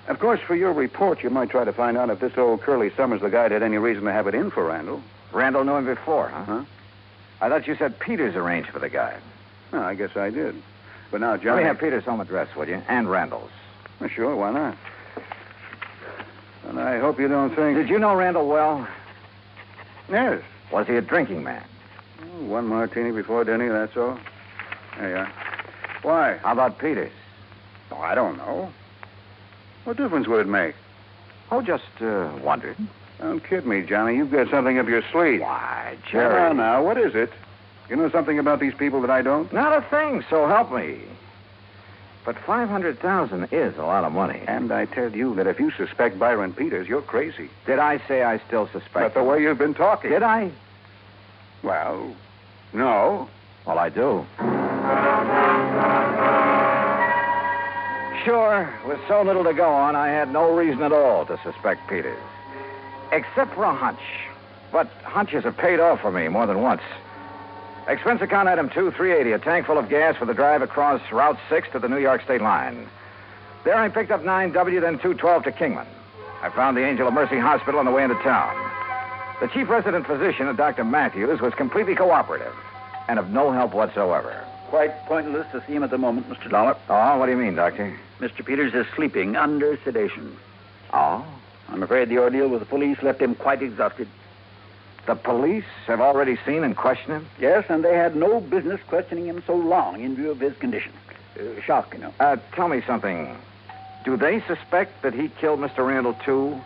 Of course, for your report, you might try to find out if this old Curly Summers, the guide, had any reason to have it in for Randall. Randall knew him before, huh? Huh? I thought you said Peters arranged for the guy. Well, I guess I did. But now, Let Johnny... me have Peters' home address, will you? And Randall's. Well, sure, why not? And I hope you don't think... Did you know Randall well? Yes. Was he a drinking man? One martini before dinner, that's all. There you are. Why? How about Peters? Oh, I don't know. What difference would it make? Oh, just wondered. Don't kid me, Johnny. You've got something up your sleeve. Why, Come Jerry. on now, what is it? You know something about these people that I don't? Not a thing, so help me. But $500,000 is a lot of money. And I tell you that if you suspect Byron Peters, you're crazy. Did I say I still suspect But the him? way you've been talking. Did I? Well, no. Well, I do. Sure, with so little to go on, I had no reason at all to suspect Peters. Except for a hunch. But hunches have paid off for me more than once. Expense account item 2, $380, a tank full of gas for the drive across Route 6 to the New York state line. There I picked up 9W, then 212 to Kingman. I found the Angel of Mercy Hospital on the way into town. The chief resident physician, Dr. Matthews, was completely cooperative and of no help whatsoever. Quite pointless to see him at the moment, Mr. Dollar. Oh, what do you mean, Doctor? Mr. Peters is sleeping under sedation. Oh? I'm afraid the ordeal with the police left him quite exhausted. The police have already seen and questioned him? Yes, and they had no business questioning him so long in view of his condition. Shock, you know. Tell me something. Do they suspect that he killed Mr. Randall, too,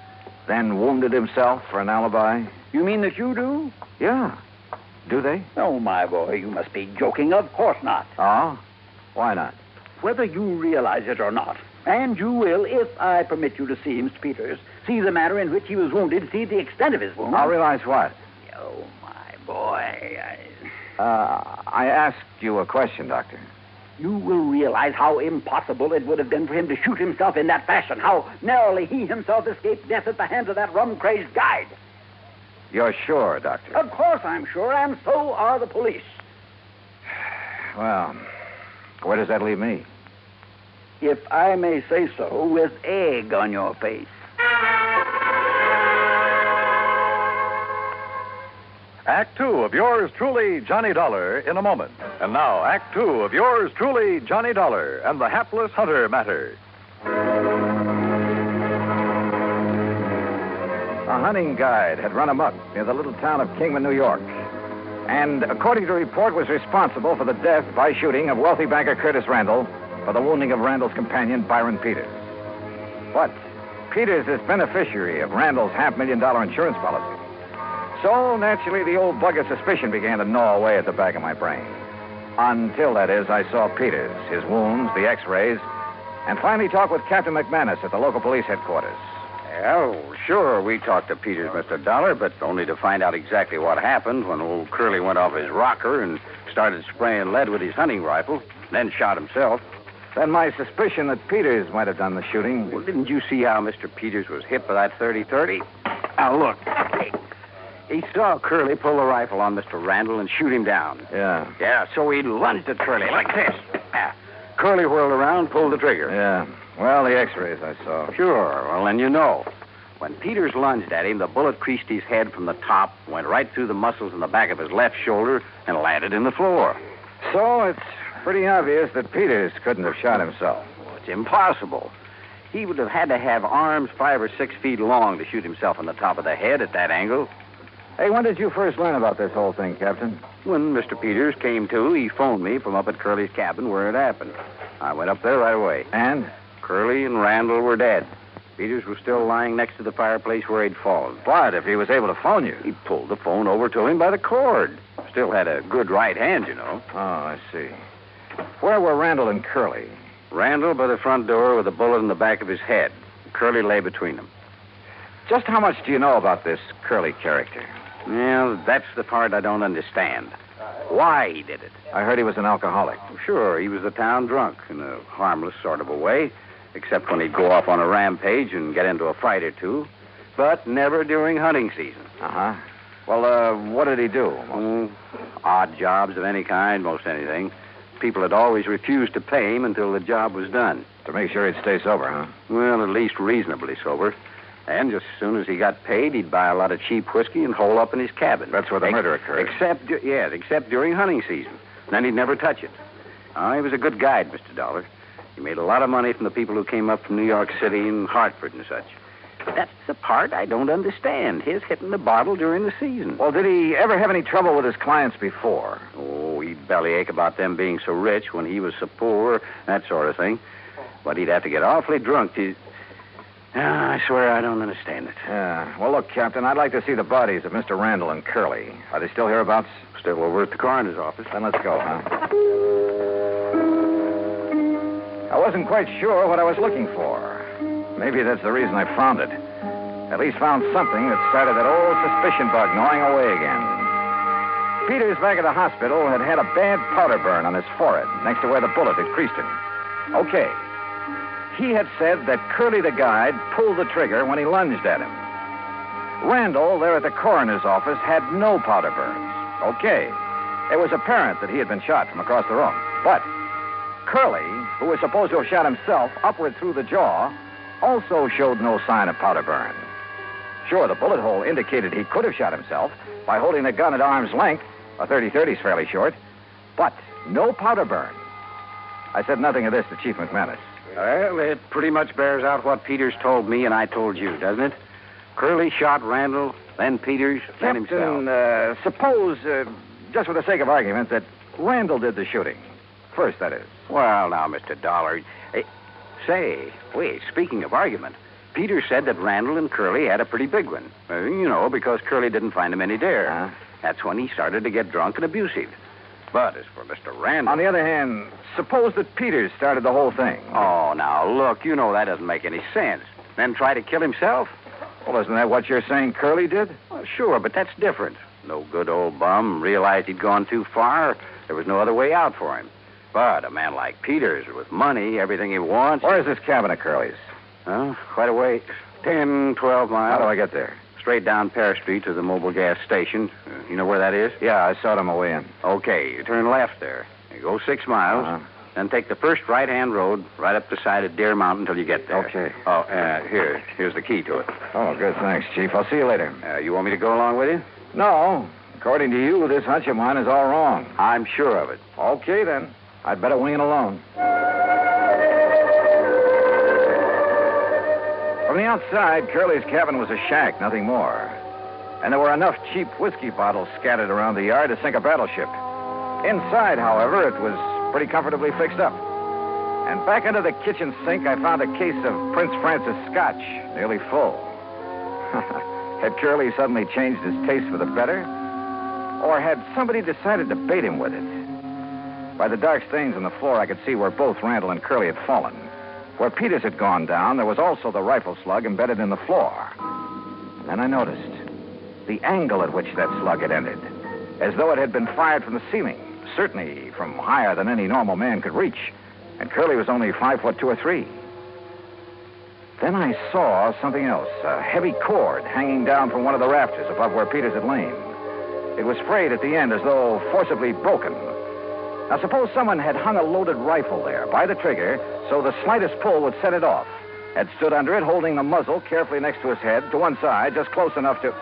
then wounded himself for an alibi? You mean that you do? Yeah. Do they? Oh, my boy, you must be joking. Of course not. Oh? Why not? Whether you realize it or not, and you will, if I permit you to see Mr. Peters, see the manner in which he was wounded, see the extent of his wound. I'll realize what? Oh, my boy. I asked you a question, Doctor. You will realize how impossible it would have been for him to shoot himself in that fashion, how narrowly he himself escaped death at the hands of that rum-crazed guide. You're sure, Doctor? Of course I'm sure, and so are the police. Well, where does that leave me? If I may say so, with egg on your face. Act 2 of yours truly, Johnny Dollar, in a moment. And now, Act 2 of yours truly, Johnny Dollar, and the Hapless Hunter Matter. A hunting guide had run amok near the little town of Kingman, New York, and, according to report, was responsible for the death by shooting of wealthy banker Curtis Randall for the wounding of Randall's companion, Byron Peters. But Peters is beneficiary of Randall's $500,000 insurance policy. So, naturally, the old bug of suspicion began to gnaw away at the back of my brain. Until, that is, I saw Peters, his wounds, the x-rays, and finally talked with Captain McManus at the local police headquarters. Well, sure, we talked to Peters, Mr. Dollar, but only to find out exactly what happened when old Curly went off his rocker and started spraying lead with his hunting rifle, then shot himself. Then my suspicion that Peters might have done the shooting. Well, didn't you see how Mr. Peters was hit by that 30-30? Now, look. He saw Curly pull the rifle on Mr. Randall and shoot him down. Yeah. Yeah, so he lunged at Curly like this. Curly whirled around, pulled the trigger. Yeah. Well, the x-rays I saw. Sure. Well, then you know. When Peters lunged at him, the bullet creased his head from the top, went right through the muscles in the back of his left shoulder, and landed in the floor. So it's pretty obvious that Peters couldn't have shot himself. Well, it's impossible. He would have had to have arms 5 or 6 feet long to shoot himself in the top of the head at that angle. Hey, when did you first learn about this whole thing, Captain? When Mr. Peters came to, he phoned me from up at Curly's cabin where it happened. I went up there right away. And? Curly and Randall were dead. Peters was still lying next to the fireplace where he'd fallen. What, if he was able to phone you? He pulled the phone over to him by the cord. Still had a good right hand, you know. Oh, I see. Where were Randall and Curly? Randall by the front door with a bullet in the back of his head. Curly lay between them. Just how much do you know about this Curly character? Well, that's the part I don't understand. Why he did it. I heard he was an alcoholic. Sure, he was a town drunk in a harmless sort of a way, except when he'd go off on a rampage and get into a fight or two, but never during hunting season. Uh-huh. Well, what did he do? Odd jobs of any kind, most anything. People had always refused to pay him until the job was done. To make sure he'd stay sober, huh? Well, at least reasonably sober. And just as soon as he got paid, he'd buy a lot of cheap whiskey and hole up in his cabin. That's where the murder occurred. Except during hunting season. Then he'd never touch it. He was a good guide, Mr. Dollar. He made a lot of money from the people who came up from New York City and Hartford and such. That's the part I don't understand, his hitting the bottle during the season. Well, did he ever have any trouble with his clients before? Oh, he'd bellyache about them being so rich when he was so poor, that sort of thing. But he'd have to get awfully drunk to... I swear I don't understand it. Yeah. Well, look, Captain, I'd like to see the bodies of Mr. Randall and Curly. Are they still hereabouts? Still over at the coroner's office. Then let's go, huh? I wasn't quite sure what I was looking for. Maybe that's the reason I found it. At least found something that started that old suspicion bug gnawing away again. Peters, back at the hospital, had had a bad powder burn on his forehead, next to where the bullet had creased him. Okay. He had said that Curly the guide pulled the trigger when he lunged at him. Randall, there at the coroner's office, had no powder burns. Okay. It was apparent that he had been shot from across the room. But Curly, who was supposed to have shot himself upward through the jaw, also showed no sign of powder burn. Sure, the bullet hole indicated he could have shot himself by holding the gun at arm's length. A 30-30's fairly short. But no powder burn. I said nothing of this to Chief McManus. Well, it pretty much bears out what Peters told me and I told you, doesn't it? Curly shot Randall, then Peters, then himself. Captain, suppose, just for the sake of argument, that Randall did the shooting. First, that is. Well, now, Mr. Dollar. Say, wait, speaking of argument, Peters said that Randall and Curly had a pretty big one. Because Curly didn't find him any dare. That's when he started to get drunk and abusive. But as for Mr. Randall... On the other hand, suppose that Peters started the whole thing. Oh, now, look, that doesn't make any sense. Then try to kill himself? Well, isn't that what you're saying Curly did? Well, sure, but that's different. No good old bum realized he'd gone too far. There was no other way out for him. But a man like Peters, with money, everything he wants... Where's this cabin of Curly's? Quite a way. 10, 12 miles. How do I get there? Straight down Paris Street to the mobile gas station. You know where that is? Yeah, I saw it on my way in. Okay, you turn left there. You go 6 miles, then take the first right-hand road right up the side of Deer Mountain until you get there. Okay. Oh, here's the key to it. Oh, good, thanks, Chief. I'll see you later. You want me to go along with you? No. According to you, this hunch of mine is all wrong. I'm sure of it. Okay, then. I'd better wing it alone. From the outside, Curly's cabin was a shack, nothing more. And there were enough cheap whiskey bottles scattered around the yard to sink a battleship. Inside, however, it was pretty comfortably fixed up. And back under the kitchen sink, I found a case of Prince Francis Scotch, nearly full. Had Curly suddenly changed his taste for the better? Or had somebody decided to bait him with it? By the dark stains on the floor, I could see where both Randall and Curly had fallen. Where Peters had gone down, there was also the rifle slug embedded in the floor. And then I noticed the angle at which that slug had ended, as though it had been fired from the ceiling, certainly from higher than any normal man could reach. And Curly was only 5 foot 2 or 3. Then I saw something else, a heavy cord hanging down from one of the rafters above where Peters had lain. It was frayed at the end as though forcibly broken. Now, suppose someone had hung a loaded rifle there by the trigger so the slightest pull would set it off, had stood under it holding the muzzle carefully next to his head to one side, just close enough to...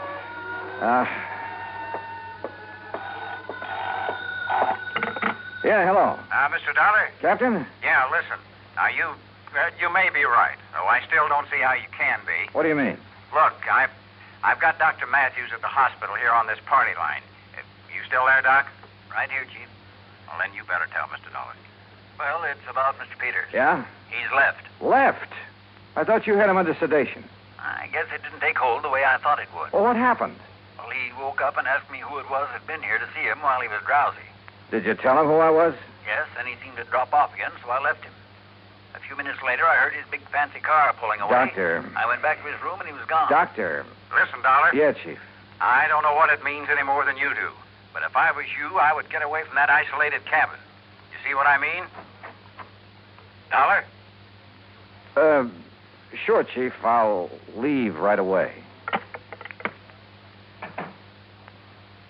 Yeah, hello. Mr. Dollar? Captain? Yeah, listen. Now, you may be right, though I still don't see how you can be. What do you mean? Look, I've got Dr. Matthews at the hospital here on this party line. You still there, Doc? Right here, Chief. Well, then you better tell Mr. Dollar. Well, it's about Mr. Peters. Yeah? He's left. Left? I thought you had him under sedation. I guess it didn't take hold the way I thought it would. Well, what happened? Well, he woke up and asked me who it was that'd been here to see him while he was drowsy. Did you tell him who I was? Yes, then he seemed to drop off again, so I left him. A few minutes later, I heard his big fancy car pulling away. Doctor. I went back to his room and he was gone. Doctor. Listen, Dollar. Yeah, Chief. I don't know what it means any more than you do. But if I was you, I would get away from that isolated cabin. You see what I mean? Dollar? Sure, Chief. I'll leave right away.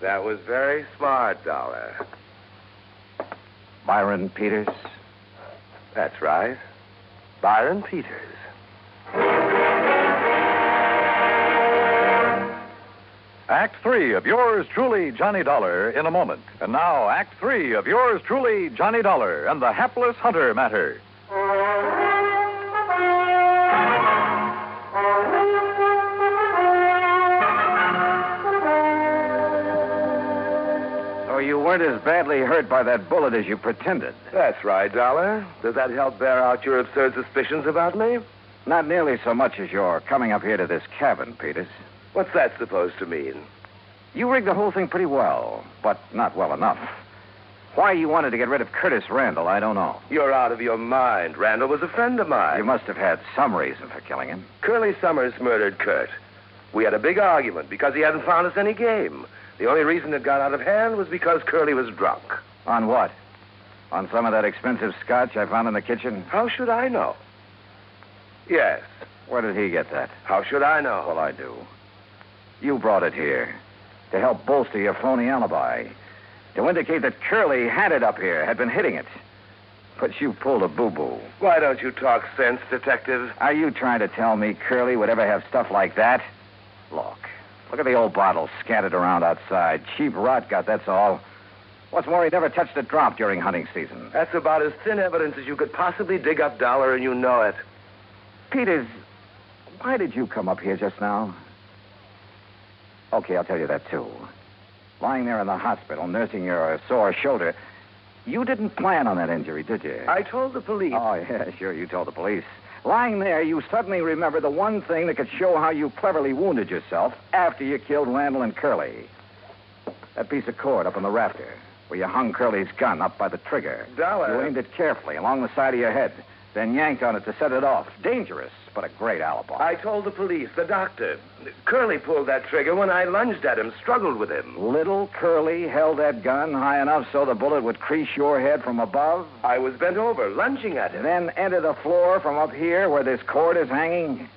That was very smart, Dollar. Byron Peters? That's right. Byron Peters. Act 3 of yours truly, Johnny Dollar, in a moment. And now, Act 3 of yours truly, Johnny Dollar, and the Hapless Hunter Matter. So you weren't as badly hurt by that bullet as you pretended. That's right, Dollar. Does that help bear out your absurd suspicions about me? Not nearly so much as your coming up here to this cabin, Peters. What's that supposed to mean? You rigged the whole thing pretty well, but not well enough. Why you wanted to get rid of Curtis Randall, I don't know. You're out of your mind. Randall was a friend of mine. You must have had some reason for killing him. Curly Summers murdered Kurt. We had a big argument because he hadn't found us any game. The only reason it got out of hand was because Curly was drunk. On what? On some of that expensive scotch I found in the kitchen? How should I know? Yes. Where did he get that? How should I know? Well, I do. You brought it here to help bolster your phony alibi, to indicate that Curly had it up here, had been hitting it. But you pulled a boo-boo. Why don't you talk sense, Detective? Are you trying to tell me Curly would ever have stuff like that? Look at the old bottles scattered around outside. Cheap rot gut, that's all. What's more, he never touched a drop during hunting season. That's about as thin evidence as you could possibly dig up, Dollar, and you know it. Peters, why did you come up here just now? Okay, I'll tell you that, too. Lying there in the hospital, nursing your sore shoulder, you didn't plan on that injury, did you? I told the police. Oh, yeah, sure, you told the police. Lying there, you suddenly remember the one thing that could show how you cleverly wounded yourself after you killed Randall and Curly. That piece of cord up on the rafter, where you hung Curly's gun up by the trigger. Dollar. You aimed it carefully along the side of your head, then yanked on it to set it off. Dangerous, but a great alibi. I told the police, the doctor. Curly pulled that trigger when I lunged at him, struggled with him. Little Curly held that gun high enough so the bullet would crease your head from above? I was bent over, lunging at him. Then enter the floor from up here where this cord is hanging?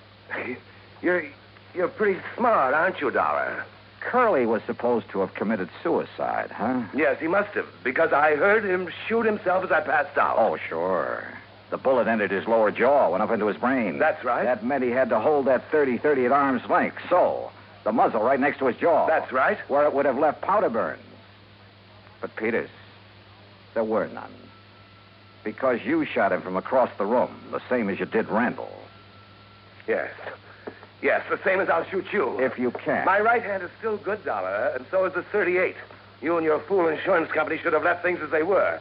You're pretty smart, aren't you, Dollar? Curly was supposed to have committed suicide, huh? Yes, he must have, because I heard him shoot himself as I passed out. Oh, sure. The bullet entered his lower jaw, went up into his brain. That's right. That meant he had to hold that 30-30 at arm's length, so the muzzle right next to his jaw. That's right. Where it would have left powder burns. But, Peters, there were none. Because you shot him from across the room, the same as you did Randall. Yes. Yes, the same as I'll shoot you. If you can. My right hand is still good, Dollar, and so is the 38. You and your fool insurance company should have left things as they were.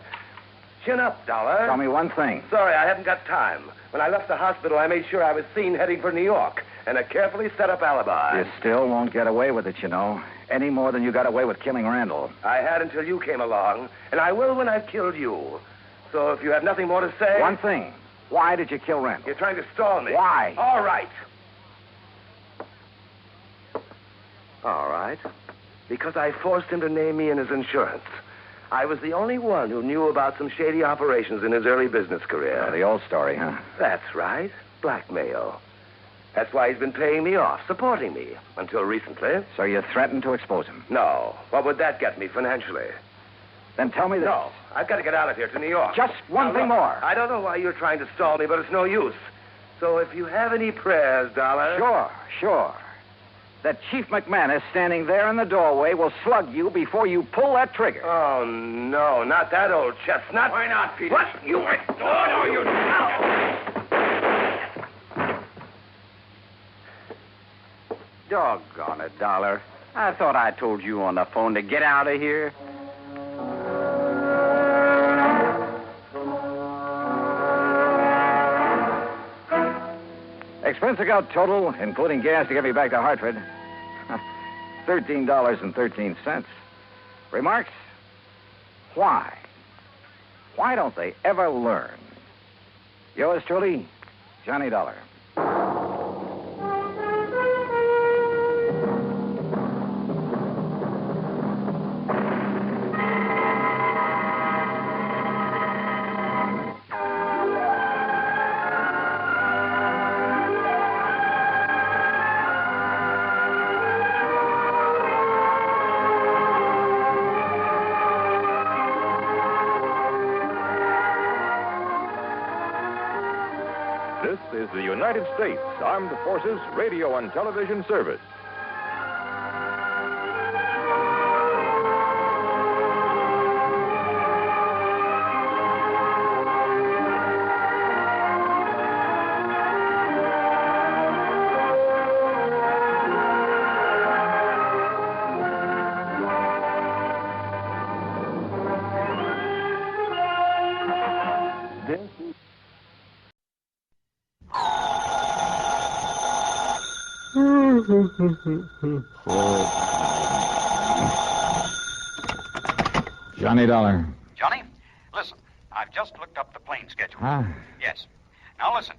Chin up, Dollar. Tell me one thing. Sorry, I haven't got time. When I left the hospital, I made sure I was seen heading for New York, and a carefully set up alibi. You still won't get away with it, you know. Any more than you got away with killing Randall. I had until you came along, and I will when I've killed you. So if you have nothing more to say... One thing. Why did you kill Randall? You're trying to stall me. Why? All right. All right. Because I forced him to name me in his insurance. I was the only one who knew about some shady operations in his early business career. The old story, huh? That's right. Blackmail. That's why he's been paying me off, supporting me, until recently. So you threatened to expose him? No. What would that get me financially? Then tell me this. No. I've got to get out of here to New York. Just one thing more. I don't know why you're trying to stall me, but it's no use. So if you have any prayers, Dollar... Sure. That Chief McManus standing there in the doorway will slug you before you pull that trigger. Oh, no, not that old chestnut. Why not, Peter? What? You... No, you... Doggone it, Dollar. I thought I told you on the phone to get out of here. Expense account total, including gas to get me back to Hartford, $13.13. Remarks? Why? Why don't they ever learn? Yours truly, Johnny Dollar. This is the United States Armed Forces Radio and Television Service. Johnny Dollar. Johnny, listen. I've just looked up the plane schedule. Huh? Yes. Now listen.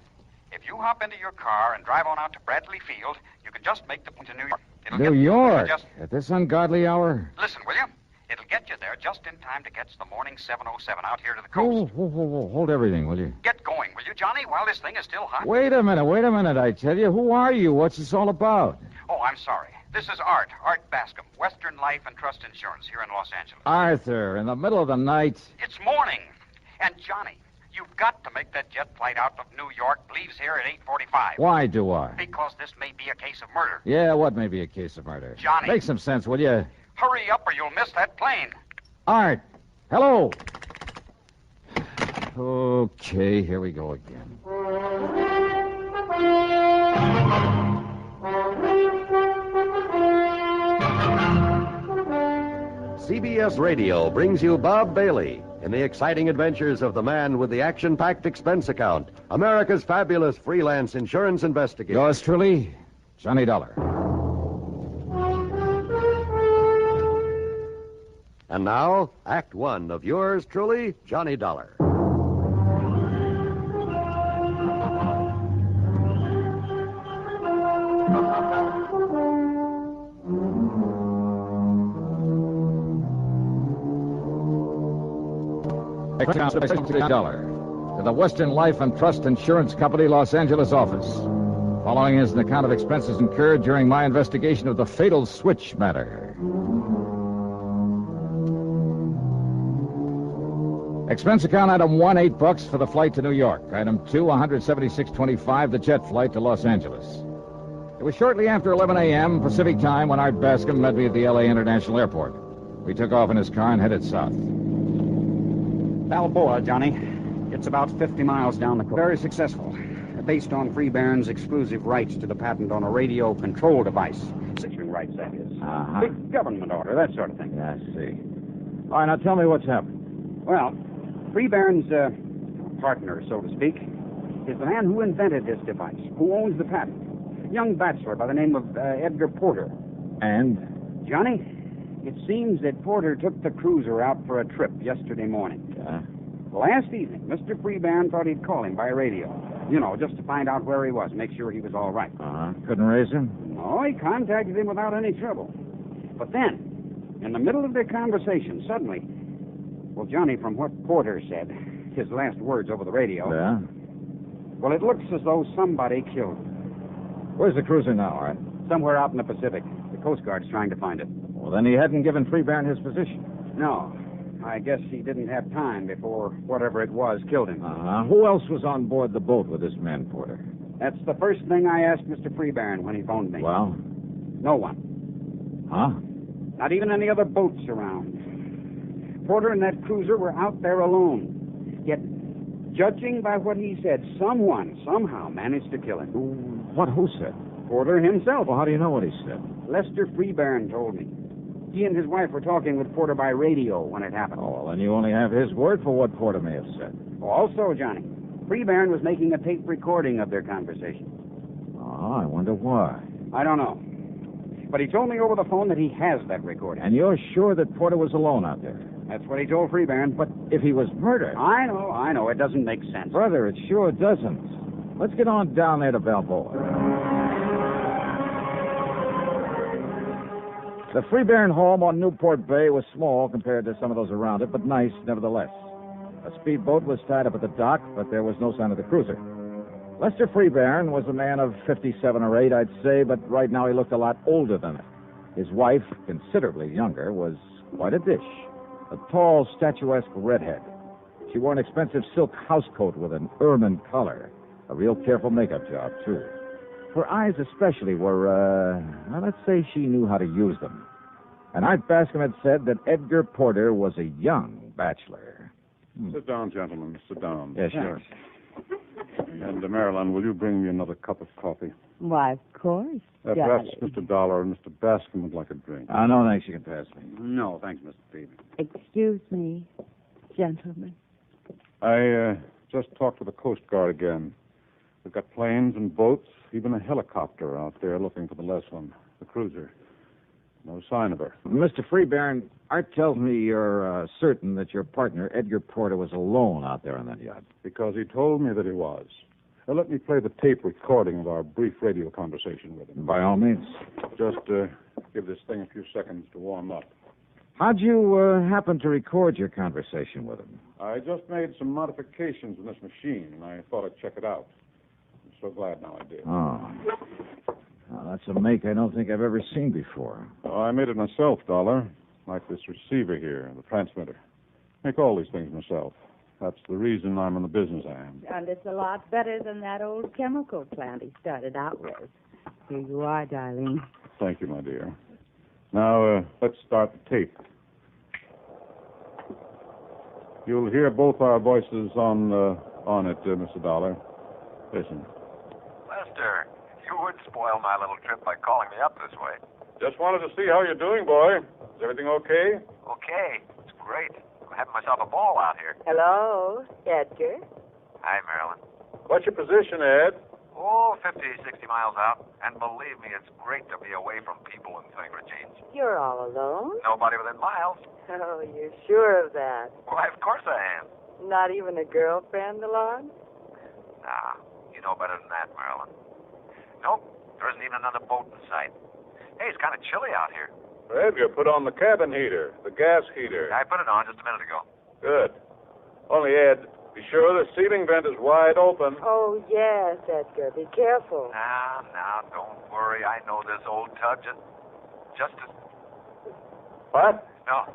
If you hop into your car and drive on out to Bradley Field, you can just make the plane to New York. New York? At this ungodly hour? Listen, will you? It'll get you there just in time to catch the morning 707 out here to the coast. Hold everything, will you? Get going, will you, Johnny, while this thing is still hot? Wait a minute, I tell you. Who are you? What's this all about? Oh, I'm sorry. This is Art Bascom, Western Life and Trust Insurance here in Los Angeles. Arthur, in the middle of the night. It's morning. And, Johnny, you've got to make that jet flight out of New York. Leaves here at 8:45. Why do I? Because this may be a case of murder. Yeah, what may be a case of murder? Johnny. Make some sense, will you? Hurry up or you'll miss that plane. Art, hello. Okay, here we go again. CBS Radio brings you Bob Bailey in the exciting adventures of the man with the action-packed expense account, America's fabulous freelance insurance investigator. Yours truly, Johnny Dollar. And now, Act One of yours truly, Johnny Dollar. Dollar to the Western Life and Trust Insurance Company, Los Angeles office. Following is an account of expenses incurred during my investigation of the fatal switch matter. Expense account item 1, $8 for the flight to New York. Item 2, $176.25, the jet flight to Los Angeles. It was shortly after 11 a.m. Pacific time when Art Bascom met me at the L.A. International Airport. We took off in his car and headed south. Balboa, Johnny. It's about 50 miles down the coast. Very successful. Based on Freebairn's exclusive rights to the patent on a radio control device. Securing rights, that is. Uh-huh. Big government order, that sort of thing. Yeah, I see. All right, now tell me what's happened. Well, Freebairn's partner, so to speak, is the man who invented this device, who owns the patent. Young bachelor by the name of Edgar Porter. And? Johnny, it seems that Porter took the cruiser out for a trip yesterday morning. Yeah? Last evening, Mr. Freebairn thought he'd call him by radio. You know, just to find out where he was, make sure he was all right. Uh-huh. Couldn't raise him? No, he contacted him without any trouble. But then, in the middle of their conversation, suddenly... Well, Johnny, from what Porter said, his last words over the radio... Yeah? Well, it looks as though somebody killed him. Where's the cruiser now, Art? Somewhere out in the Pacific. The Coast Guard's trying to find it. Well, then he hadn't given Freebairn his position. No. I guess he didn't have time before whatever it was killed him. Uh-huh. Who else was on board the boat with this man, Porter? That's the first thing I asked Mr. Freebairn when he phoned me. Well? No one. Huh? Not even any other boats around. Porter and that cruiser were out there alone. Yet, judging by what he said, someone somehow managed to kill him. Who said? Porter himself. Well, how do you know what he said? Lester Freebairn told me. He and his wife were talking with Porter by radio when it happened. Oh, well, then you only have his word for what Porter may have said. Also, Johnny, Freebairn was making a tape recording of their conversation. Oh, I wonder why. I don't know. But he told me over the phone that he has that recording. And you're sure that Porter was alone out there? That's what he told Freebairn. But if he was murdered... I know. It doesn't make sense. Brother, it sure doesn't. Let's get on down there to Balboa. The Freebairn home on Newport Bay was small compared to some of those around it, but nice nevertheless. A speedboat was tied up at the dock, but there was no sign of the cruiser. Lester Freebairn was a man of 57 or 8, I'd say, but right now he looked a lot older than it. His wife, considerably younger, was quite a dish. A tall, statuesque redhead. She wore an expensive silk housecoat with an ermine collar. A real careful makeup job, too. Her eyes especially were, well, let's say she knew how to use them. And Art Bascom had said that Edgar Porter was a young bachelor. Sit down, gentlemen. Sit down. Yes, sure. And, Marilyn, will you bring me another cup of coffee? Why, of course. Perhaps Mr. Dollar and Mr. Bascom would like a drink. No, thanks. You can pass me. No, thanks, Mr. Peavy. Excuse me, gentlemen. I just talked to the Coast Guard again. They've got planes and boats, even a helicopter out there looking for the less one, the cruiser. No sign of her. Mr. Freebairn, Art tells me you're certain that your partner, Edgar Porter, was alone out there on that yacht. Because he told me that he was. Now, let me play the tape recording of our brief radio conversation with him. By all means. Just give this thing a few seconds to warm up. How'd you happen to record your conversation with him? I just made some modifications in this machine, and I thought I'd check it out. I'm so glad now I did. Oh. Now, that's a make I don't think I've ever seen before. Oh, I made it myself, Dollar. Like this receiver here, the transmitter. Make all these things myself. That's the reason I'm in the business I am. And it's a lot better than that old chemical plant he started out with. Here you are, darling. Thank you, my dear. Now, let's start the tape. You'll hear both our voices on it, Mr. Dollar. Listen. Lester, you would spoil my little trip by calling me up this way. Just wanted to see how you're doing, boy. Is everything okay? Okay, it's great. I'm having myself a ball out here. Hello, Edgar. Hi, Marilyn. What's your position, Ed? Oh, 50, 60 miles out. And believe me, it's great to be away from people and thing, Regine. You're all alone? Nobody within miles. Oh, you're sure of that? Why, of course I am. Not even a girlfriend along? Nah, you know better than that, Marilyn. Nope, there isn't even another boat in sight. Hey, it's kind of chilly out here. Edgar, put on the cabin heater, the gas heater. I put it on just a minute ago. Good. Only, Ed, be sure the ceiling vent is wide open. Oh, yes, Edgar. Be careful. Now, don't worry. I know this old tub just as... What? No.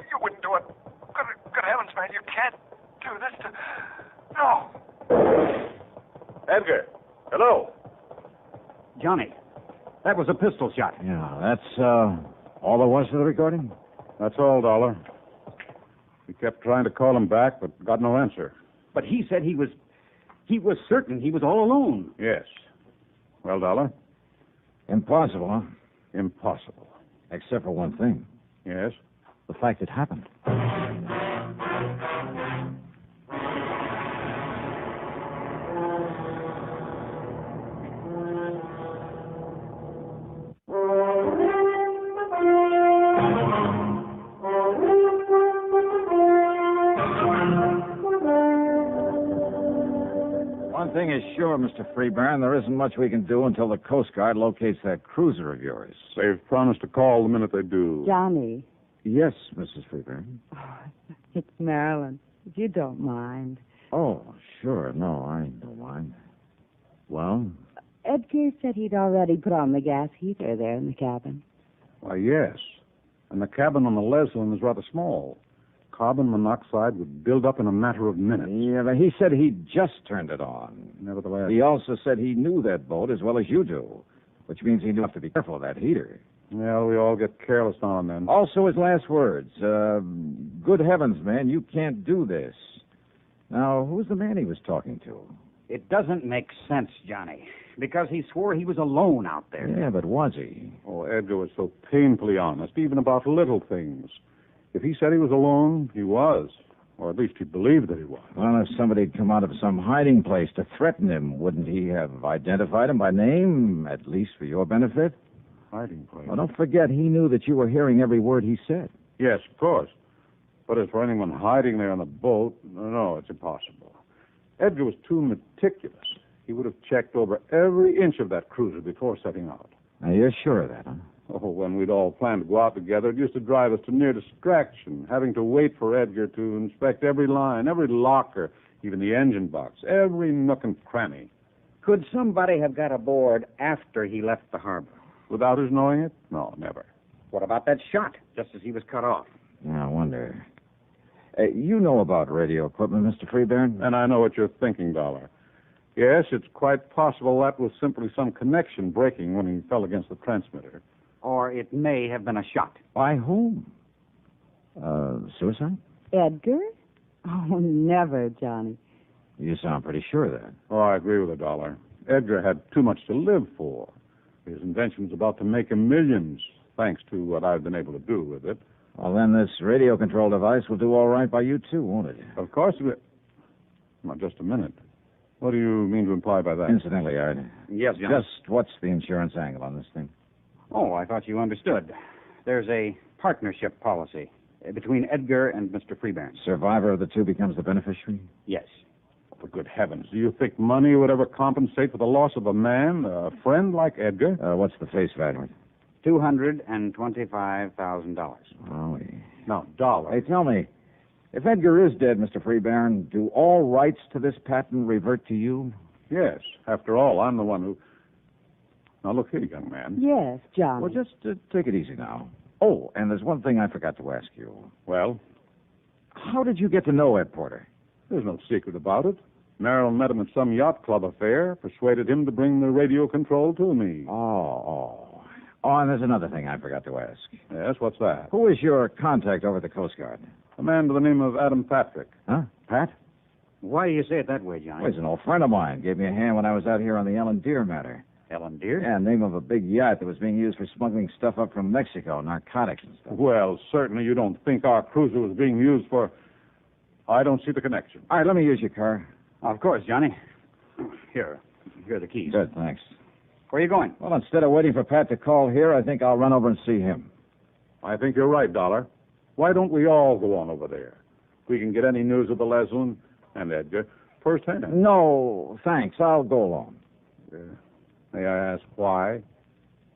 You wouldn't do it. Good heavens, man, you can't do this to... No. Edgar, hello. Johnny, that was a pistol shot. Yeah, that's all there was to the recording? That's all, Dollar. We kept trying to call him back, but got no answer. But he said he was certain he was all alone. Yes. Well, Dollar? Impossible, huh? Impossible. Except for one thing. Yes? The fact it happened. One thing is sure, Mr. Freebairn, there isn't much we can do until the Coast Guard locates that cruiser of yours. They've promised to call the minute they do. Johnny. Yes, Mrs. Freebairn. Oh, it's Marilyn. If you don't mind. Oh, sure. No, I don't mind. Well? Edgar said he'd already put on the gas heater there in the cabin. Why, yes. And the cabin on the Leslin is rather small. Carbon monoxide would build up in a matter of minutes. Yeah, but he said he'd just turned it on. Nevertheless... He also said he knew that boat as well as you do, which means he knew have to be careful of that heater. Well, we all get careless now and then. Also his last words. Good heavens, man, you can't do this. Now, who's the man he was talking to? It doesn't make sense, Johnny, because he swore he was alone out there. Yeah, but was he? Oh, Edgar was so painfully honest, even about little things. If he said he was alone, he was. Or at least he believed that he was. Well, if somebody had come out of some hiding place to threaten him, wouldn't he have identified him by name, at least for your benefit? Hiding place? Well, don't forget, he knew that you were hearing every word he said. Yes, of course. But as for anyone hiding there on the boat, no, it's impossible. Edgar was too meticulous. He would have checked over every inch of that cruiser before setting out. Now, you're sure of that, huh? Oh, when we'd all planned to go out together, it used to drive us to near distraction, having to wait for Edgar to inspect every line, every locker, even the engine box, every nook and cranny. Could somebody have got aboard after he left the harbor? Without his knowing it? No, never. What about that shot, just as he was cut off? I wonder. You know about radio equipment, Mr. Freebairn? And I know what you're thinking, Dollar. Yes, it's quite possible that was simply some connection breaking when he fell against the transmitter. Or it may have been a shot. By whom? Suicide? Edgar? Oh, never, Johnny. You sound pretty sure of that. Oh, I agree with the Dollar. Edgar had too much to live for. His invention's about to make him millions, thanks to what I've been able to do with it. Well, then this radio control device will do all right by you, too, won't it? Of course. Now, just a minute. What do you mean to imply by that? Incidentally, Art. Yes, John. Just what's the insurance angle on this thing? Oh, I thought you understood. There's a partnership policy between Edgar and Mr. Freeburn. Survivor of the two becomes the beneficiary? Yes. For good heavens, do you think money would ever compensate for the loss of a man, a friend like Edgar? What's the face value? $225,000. Oh, No, dollar. Hey, tell me, if Edgar is dead, Mr. Freeburn, do all rights to this patent revert to you? Yes. After all, I'm the one who... Now, look here, young man. Yes, Johnny. Well, just take it easy now. Oh, and there's one thing I forgot to ask you. Well? How did you get to know Ed Porter? There's no secret about it. Merrill met him at some yacht club affair, persuaded him to bring the radio control to me. Oh, and there's another thing I forgot to ask. Yes, what's that? Who is your contact over at the Coast Guard? A man by the name of Adam Patrick. Huh? Pat? Why do you say it that way, Johnny? Well, he's an old friend of mine. Gave me a hand when I was out here on the Ellen Deer matter. Ellen Deer? Yeah, name of a big yacht that was being used for smuggling stuff up from Mexico, narcotics and stuff. Well, certainly you don't think our cruiser was being used for... I don't see the connection. All right, let me use your car. Of course, Johnny. Here are the keys. Good, thanks. Where are you going? Well, instead of waiting for Pat to call here, I think I'll run over and see him. I think you're right, Dollar. Why don't we all go on over there? We can get any news of the Leslin and Edgar firsthand. No, thanks. I'll go alone. May I ask why?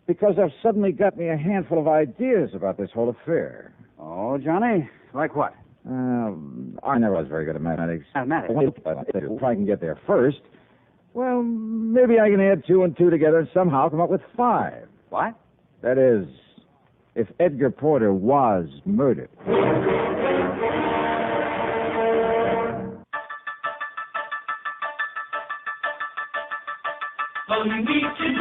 Because I've suddenly got me a handful of ideas about this whole affair. Oh, Johnny? Like what? I never was very good at mathematics. Mathematics? If I can get there first, well, maybe I can add 2 and 2 together and somehow come up with 5. What? That is, if Edgar Porter was murdered. All you need to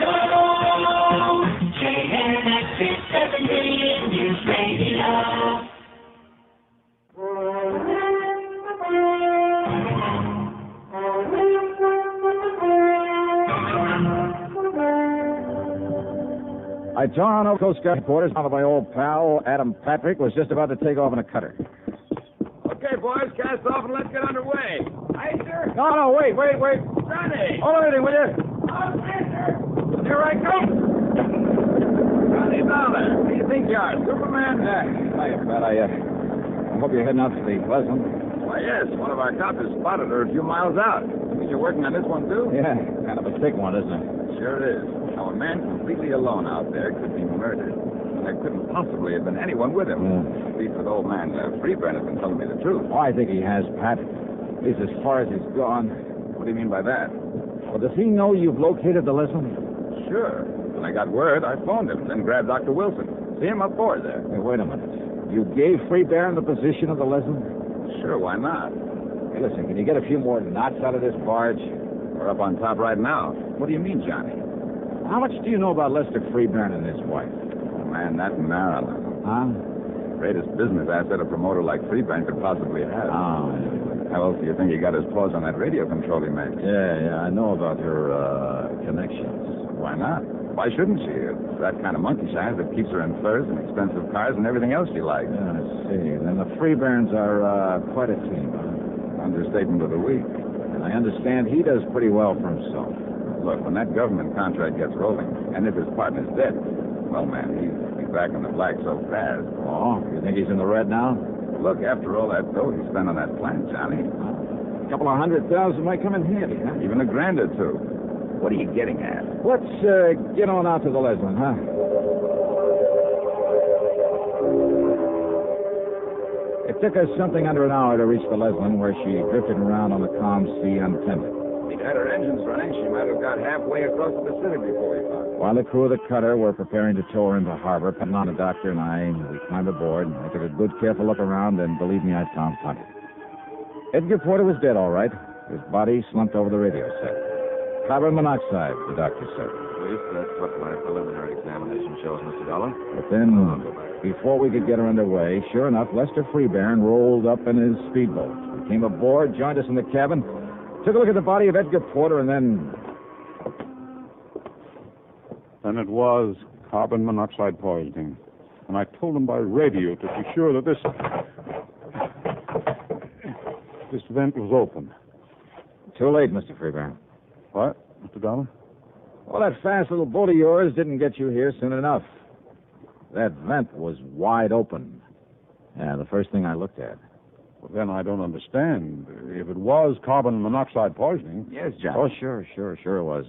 know, KNX is 7 million News Radio. I tore on over Coast Guard quarters. Found my old pal, Adam Patrick, was just about to take off in a cutter. Okay, boys, cast off and let's get underway. Aye, sir. No, wait. Johnny! Hold everything, will you? Here I come. Johnny Dollar. Who do you think you are, Superman? Hiya, Pat. I hope you're heading out to the Leslin. Why, yes. One of our cops spotted her a few miles out. Think you're working on this one, too? Yeah, kind of a thick one, isn't it? Sure it is. Now, a man completely alone out there could be murdered. And there couldn't possibly have been anyone with him. At least with old man Freeburn has been telling me the truth. Oh, I think he has, Pat. At least as far as he's gone. What do you mean by that? Well, does he know you've located the Leslin? Sure. When I got word, I phoned him, then grabbed Dr. Wilson. See him up forward there. Hey, wait a minute. You gave Freeburn the position of the Leslin? Sure, why not? Hey, listen, can you get a few more knots out of this barge? We're up on top right now. What do you mean, Johnny? How much do you know about Lester Freeburn and his wife? Oh, man, that's Maryland. Huh? Greatest business asset a promoter like Freeburn could possibly have. Oh, How else do you think he got his paws on that radio control he makes? Yeah, I know about her connections. Why not? Why shouldn't she? It's that kind of monkey shines that keeps her in furs and expensive cars and everything else she likes. Yeah, I see. Then the Freeburns are quite a team, huh? Understatement of the week. And I understand he does pretty well for himself. Look, when that government contract gets rolling, and if his partner's dead, well, man, he'll be back in the black so fast. Oh, you think he's in the red now? Look, after all that dough he spent on that plant, Johnny. A couple of $100,000 might come in handy, huh? Even $1,000 or two. What are you getting at? Let's get on out to the Leslin, huh? It took us something under an hour to reach the Leslin, where she drifted around on the calm sea untended. If she'd had her engines running, she might have got halfway across the Pacific before we found her. While the crew of the cutter were preparing to tow her into harbor, Pennon, the doctor, and we climbed aboard. I took a good, careful look around, and believe me, I found plenty. Edgar Porter was dead, all right. His body slumped over the radio set. Carbon monoxide, the doctor said. At least that's what my preliminary examination shows, Mr. Dollar. But then, before we could get her underway, sure enough, Lester Freeburn rolled up in his speedboat. He came aboard, joined us in the cabin, took a look at the body of Edgar Porter, and then... Then it was carbon monoxide poisoning. And I told him by radio to be sure that this vent was open. Too late, Mr. Freeburn. What, Mr. Dollar? Well, that fast little boat of yours didn't get you here soon enough. That vent was wide open. Yeah, the first thing I looked at. Well, then I don't understand. If it was carbon monoxide poisoning... Yes, John. Oh, sure it was.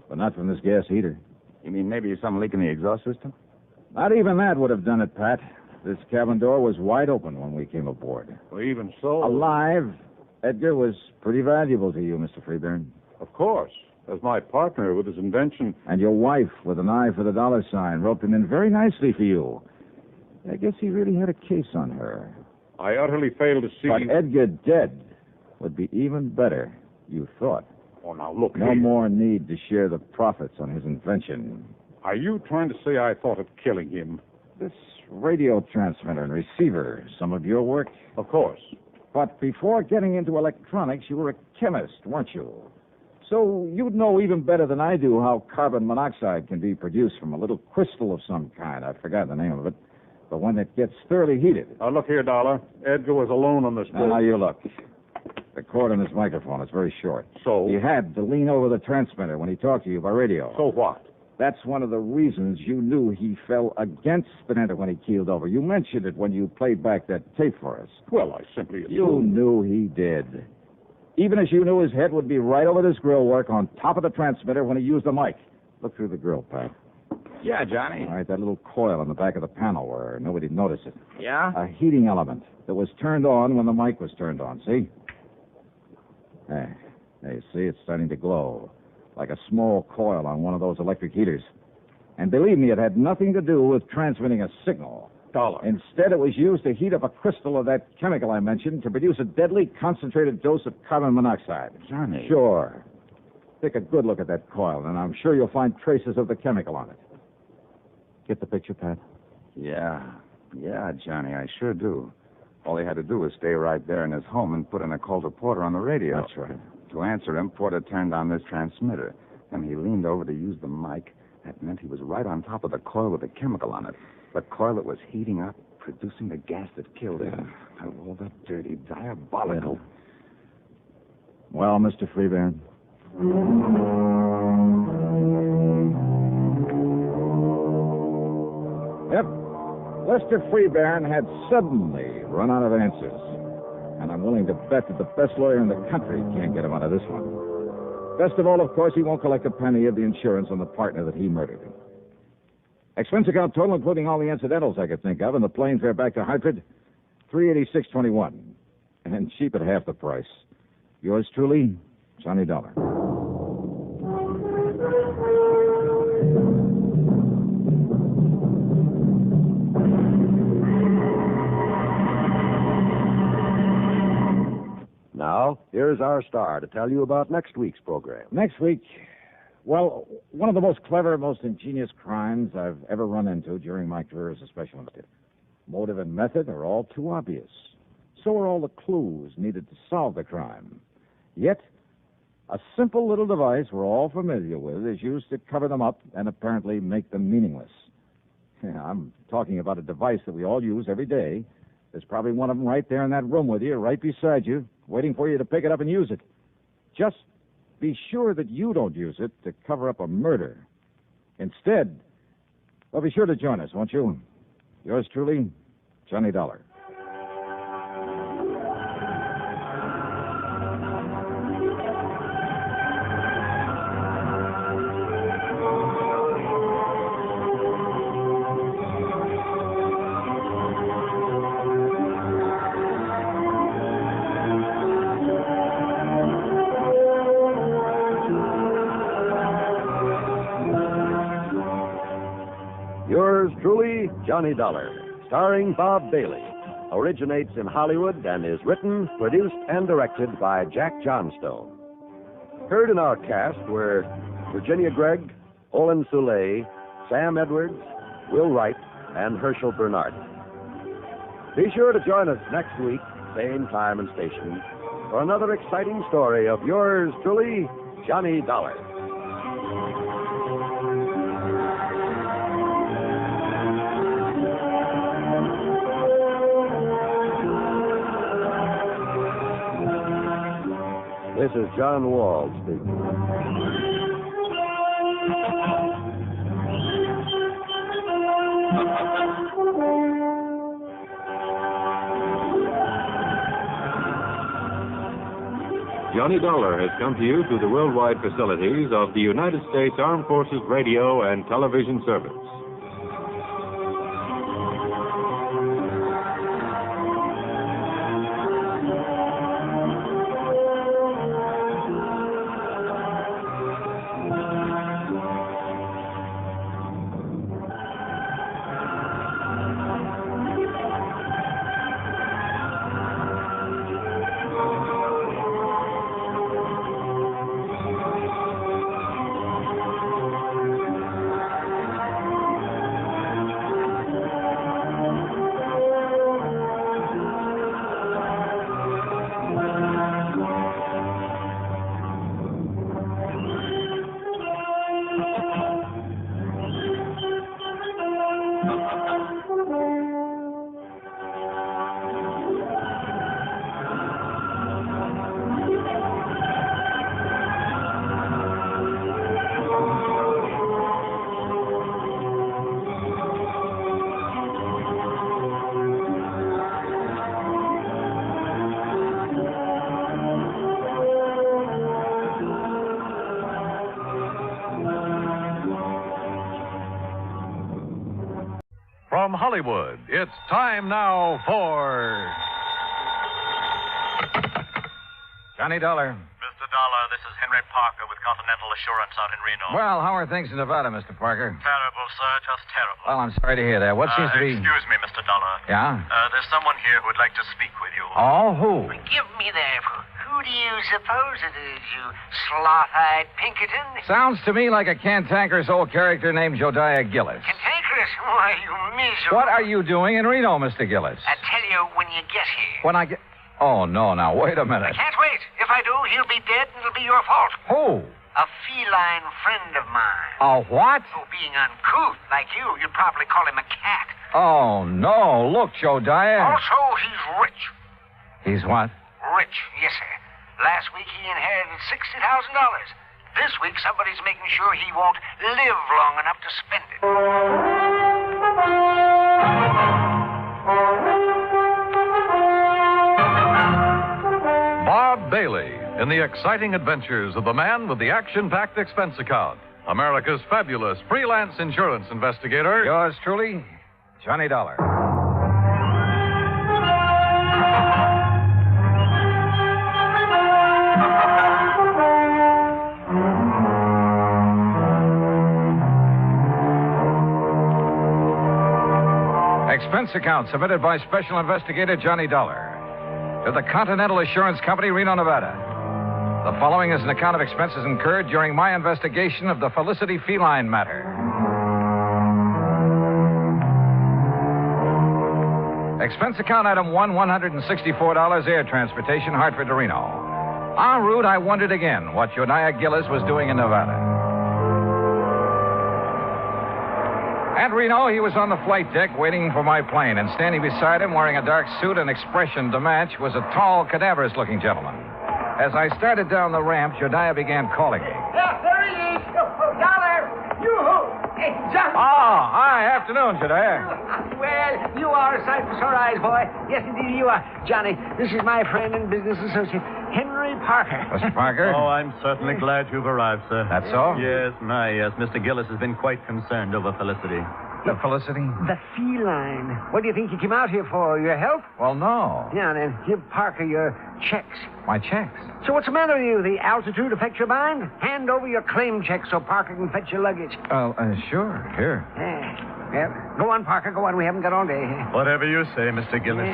But not from this gas heater. You mean maybe some leak in the exhaust system? Not even that would have done it, Pat. This cabin door was wide open when we came aboard. Well, even so... Alive, Edgar was pretty valuable to you, Mr. Freeburn. Of course. As my partner with his invention... And your wife, with an eye for the dollar sign, roped him in very nicely for you. I guess he really had a case on her. I utterly failed to see... But Edgar dead would be even better, you thought. Oh, now, look No here. more need to share the profits on his invention. Are you trying to say I thought of killing him? This radio transmitter and receiver, some of your work? Of course. But before getting into electronics, you were a chemist, weren't you? So you'd know even better than I do how carbon monoxide can be produced from a little crystal of some kind. I forgot the name of it. But when it gets thoroughly heated... Look here, Dollar. Edgar was alone on this boat. Now you look. The cord on his microphone is very short. So? He had to lean over the transmitter when he talked to you by radio. So what? That's one of the reasons you knew he fell against Spinetta when he keeled over. You mentioned it when you played back that tape for us. Well, I simply assumed... You knew he did. Even as you knew his head would be right over this grill work on top of the transmitter when he used the mic. Look through the grill, Pat. Yeah, Johnny. All right, that little coil on the back of the panel where nobody'd notice it. Yeah? A heating element that was turned on when the mic was turned on, see? There, you see, it's starting to glow, like a small coil on one of those electric heaters. And believe me, it had nothing to do with transmitting a signal. Dollar. Instead, it was used to heat up a crystal of that chemical I mentioned to produce a deadly concentrated dose of carbon monoxide. Johnny. Sure. Take a good look at that coil, and I'm sure you'll find traces of the chemical on it. Get the picture, Pat? Yeah, Johnny, I sure do. All he had to do was stay right there in his home and put in a call to Porter on the radio. That's right. To answer him, Porter turned on this transmitter, and he leaned over to use the mic. That meant he was right on top of the coil with the chemical on it. The coil that was heating up, producing the gas that killed him. Oh, that dirty, diabolical. Well, Mr. Freeburn. Yep. Lester Freeburn had suddenly run out of answers. And I'm willing to bet that the best lawyer in the country can't get him out of this one. Best of all, of course, he won't collect a penny of the insurance on the partner that he murdered. Expense account total, including all the incidentals I could think of, and the plane fare back to Hartford, $386.21. And cheap at half the price. Yours truly, Johnny Dollar. Now, here's our star to tell you about next week's program. Next week, well, one of the most clever, most ingenious crimes I've ever run into during my career as a special investigator. Motive and method are all too obvious. So are all the clues needed to solve the crime. Yet, a simple little device we're all familiar with is used to cover them up and apparently make them meaningless. Yeah, I'm talking about a device that we all use every day. There's probably one of them right there in that room with you, right beside you, waiting for you to pick it up and use it. Just be sure that you don't use it to cover up a murder. Instead, well, be sure to join us, won't you? Yours truly, Johnny Dollar. Yours truly, Johnny Dollar, starring Bob Bailey, originates in Hollywood and is written, produced, and directed by Jack Johnstone. Heard in our cast were Virginia Gregg, Olin Soule, Sam Edwards, Will Wright, and Herschel Bernard. Be sure to join us next week, same time and station, for another exciting story of yours truly, Johnny Dollar. This is John Wall speaking. Johnny Dollar has come to you through the worldwide facilities of the United States Armed Forces Radio and Television Service. From Hollywood, it's time now for Johnny Dollar. Mr. Dollar, this is Henry Parker with Continental Assurance out in Reno. Well, how are things in Nevada, Mr. Parker? Terrible, sir, just terrible. Well, I'm sorry to hear that. What seems to be... Excuse me, Mr. Dollar. Yeah? There's someone here who would like to speak with you. Oh, who? Give me there. Who do you suppose it is, you sloth-eyed Pinkerton? Sounds to me like a cantankerous old character named Josiah Gillis. Cantankerous? Why, you miserable... What are you doing in Reno, Mr. Gillis? I tell you when you get here. When I get... Oh, no, now, wait a minute. I can't wait. If I do, he'll be dead and it'll be your fault. Who? A feline friend of mine. A what? Oh, being uncouth like you'd probably call him a cat. Oh, no. Look, Josiah. Also, he's rich. He's what? Rich, yes, sir. Last week he inherited $60,000. This week somebody's making sure he won't live long enough to spend it. Bob Bailey in the exciting adventures of the man with the action-packed expense account, America's fabulous freelance insurance investigator. Yours truly, Johnny Dollar. Expense account submitted by Special Investigator Johnny Dollar to the Continental Assurance Company, Reno, Nevada. The following is an account of expenses incurred during my investigation of the Felicity Feline Matter. Expense account item 1, $164 air transportation, Hartford to Reno. En route, I wondered again what Josiah Gillis was doing in Nevada. At Reno, he was on the flight deck waiting for my plane, and standing beside him, wearing a dark suit and expression to match, was a tall, cadaverous-looking gentleman. As I started down the ramp, Josiah began calling me. Yeah, there he is. Dollar. Yoo-hoo. Hey, John. Oh, hi. Afternoon, Josiah. Well, you are a sight for sore eyes, boy. Yes, indeed, you are. Johnny, this is my friend and business associate, Henry Parker. Mr. Parker? Oh, I'm certainly glad you've arrived, sir. That's so? Yes, yes. Mr. Gillis has been quite concerned over Felicity. The Felicity? The feline. What do you think you came out here for? Your health? Well, no. Yeah, then give Parker your checks. My checks? So what's the matter with you? The altitude affect your mind? Hand over your claim check so Parker can fetch your luggage. Sure. Here. Yeah. Go on, Parker. Go on. We haven't got all day. Whatever you say, Mr. Gillis.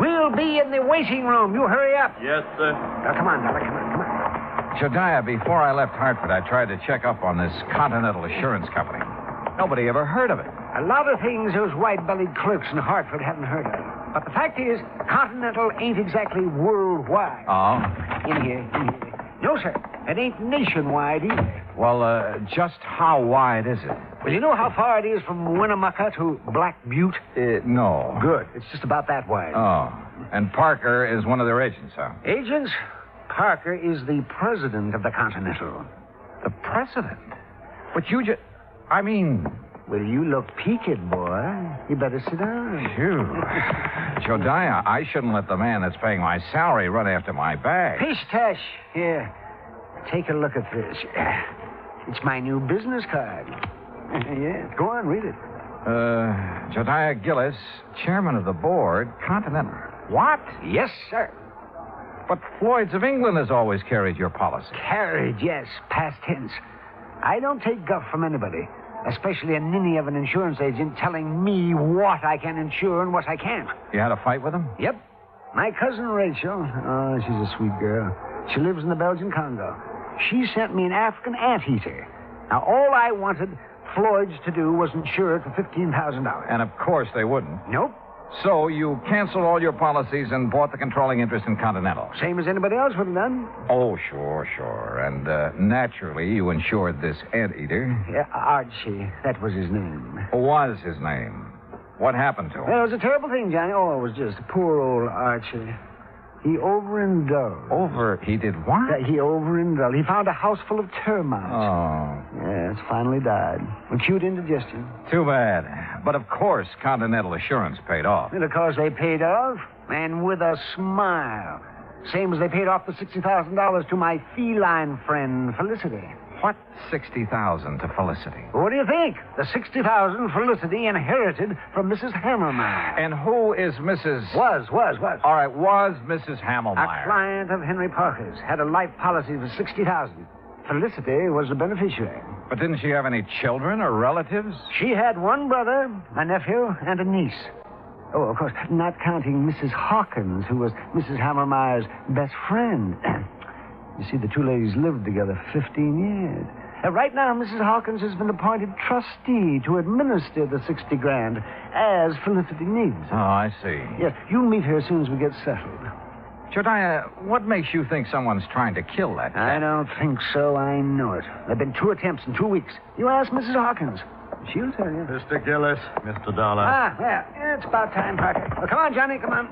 We'll be in the waiting room. You hurry up. Yes, sir. Now, come on, Dollar. Come on. Josiah, before I left Hartford, I tried to check up on this Continental Assurance Company. Nobody ever heard of it. A lot of things those white-bellied clerks in Hartford haven't heard of. But the fact is, Continental ain't exactly worldwide. Oh? In here. No, sir. It ain't nationwide either. Well, just how wide is it? Well, you know how far it is from Winnemucca to Black Butte? No. Good. It's just about that wide. Oh. And Parker is one of their agents, huh? Agents? Parker is the president of the Continental. The president? But you just... I mean... Well, you look peaked, boy. You better sit down. Phew. Jodiah, I shouldn't let the man that's paying my salary run after my bag. Pish-tash. Here, take a look at this. It's my new business card. Yeah, go on, read it. Jodiah Gillis, chairman of the board, Continental. What? Yes, sir. But Floyd's of England has always carried your policy. Carried, yes, past tense. I don't take guff from anybody, especially a ninny of an insurance agent telling me what I can insure and what I can't. You had a fight with him? Yep. My cousin Rachel, oh, she's a sweet girl. She lives in the Belgian Congo. She sent me an African anteater. Now, all I wanted Floyd's to do was insure it for $15,000. And of course they wouldn't. Nope. So you canceled all your policies and bought the controlling interest in Continental. Same as anybody else would have done. Oh, sure. And naturally, you insured this anteater. Yeah, Archie. That was his name. Was his name. What happened to him? Well, it was a terrible thing, Johnny. Oh, it was just poor old Archie. He overindulged. He did what? Yeah, he overindulged. He found a house full of termites. Oh. Yes, finally died. Acute indigestion. Too bad. But of course, Continental Assurance paid off. And of course they paid off, and with a smile. Same as they paid off the $60,000 to my feline friend, Felicity. What $60,000 to Felicity? What do you think? The $60,000 Felicity inherited from Mrs. Hammermeyer. And who is Mrs... Was. All right, was Mrs. Hammermeyer. A client of Henry Parker's. Had a life policy for $60,000. Felicity was the beneficiary. But didn't she have any children or relatives? She had one brother, a nephew, and a niece. Oh, of course, not counting Mrs. Hawkins, who was Mrs. Hammermeyer's best friend. You see, the two ladies lived together 15 years. Right now, Mrs. Hawkins has been appointed trustee to administer the $60,000 as Felicity needs. Oh, I see. Yes, you'll meet her as soon as we get settled. Jodiah, what makes you think someone's trying to kill that cat? I don't think so. I know it. There have been 2 attempts in 2 weeks. You ask Mrs. Hawkins. She'll tell you. Mr. Gillis. Mr. Dollar. Yeah, it's about time, Parker. Well, come on, Johnny, come on.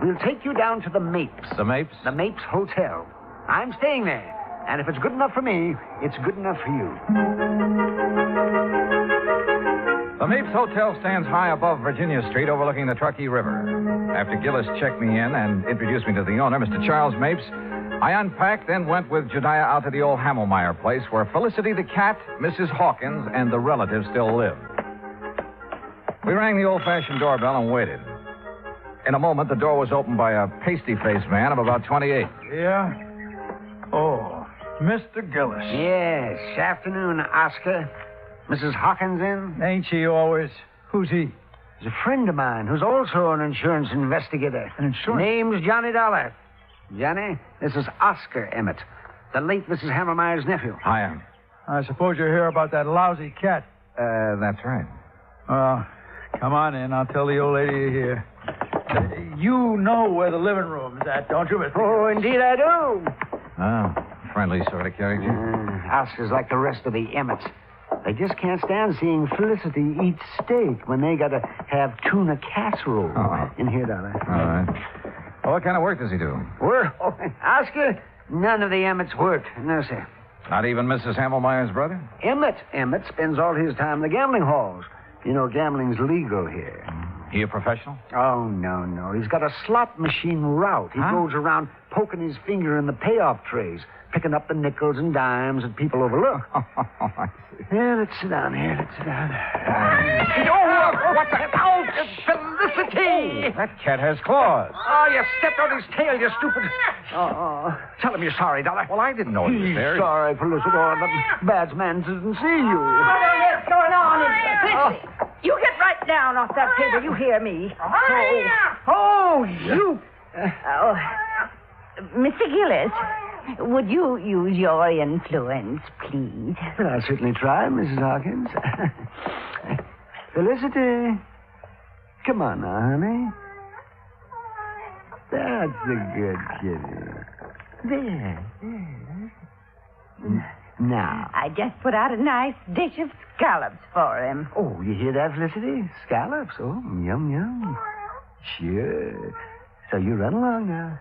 We'll take you down to the Mapes. The Mapes? The Mapes Hotel. I'm staying there. And if it's good enough for me, it's good enough for you. The Mapes Hotel stands high above Virginia Street overlooking the Truckee River. After Gillis checked me in and introduced me to the owner, Mr. Charles Mapes, I unpacked, then went with Jodiah out to the old Hammelmeyer place where Felicity the cat, Mrs. Hawkins, and the relatives still lived. We rang the old-fashioned doorbell and waited. In a moment, the door was opened by a pasty-faced man of about 28. Yeah? Oh, Mr. Gillis. Yes, afternoon, Oscar. Mrs. Hawkins in? Ain't she always? Who's he? He's a friend of mine who's also an insurance investigator. An insurance? Name's Johnny Dollar. Johnny, this is Oscar Emmett, the late Mrs. Hammermeyer's nephew. Hiya. I suppose you're here about that lousy cat. That's right. Come on in. I'll tell the old lady you're here. You know where the living room is at, don't you, Mr. Oh, indeed I do. Oh, friendly sort of character. Oscar's like the rest of the Emmets. They just can't stand seeing Felicity eat steak when they got to have tuna casserole. In here, Dollar. All right. Well, what kind of work does he do? Work? Oh, Oscar, none of the Emmets worked. No, sir. Not even Mrs. Hammelmeyer's brother? Emmett spends all his time in the gambling halls. You know, gambling's legal here. He a professional? Oh, no. He's got a slot machine route. He goes around poking his finger in the payoff trays, picking up the nickels and dimes that people overlook. I see. Yeah, let's sit down here. Oh, what the hell? It's Felicity! That cat has claws. Oh, you stepped on his tail, you stupid. Tell him you're sorry, Dollar. Well, I didn't know he was there. Sorry, Felicity. The bad man didn't see you. What's going on in here? Felicity, you get right down off that table. You hear me. You. Mr. Gillis, would you use your influence, please? Well, I'll certainly try, Mrs. Hawkins. Felicity. Come on now, honey. That's a good kitty. There. Now. I just put out a nice dish of scallops for him. Oh, you hear that, Felicity? Scallops. Oh, yum. Sure. So you run along now.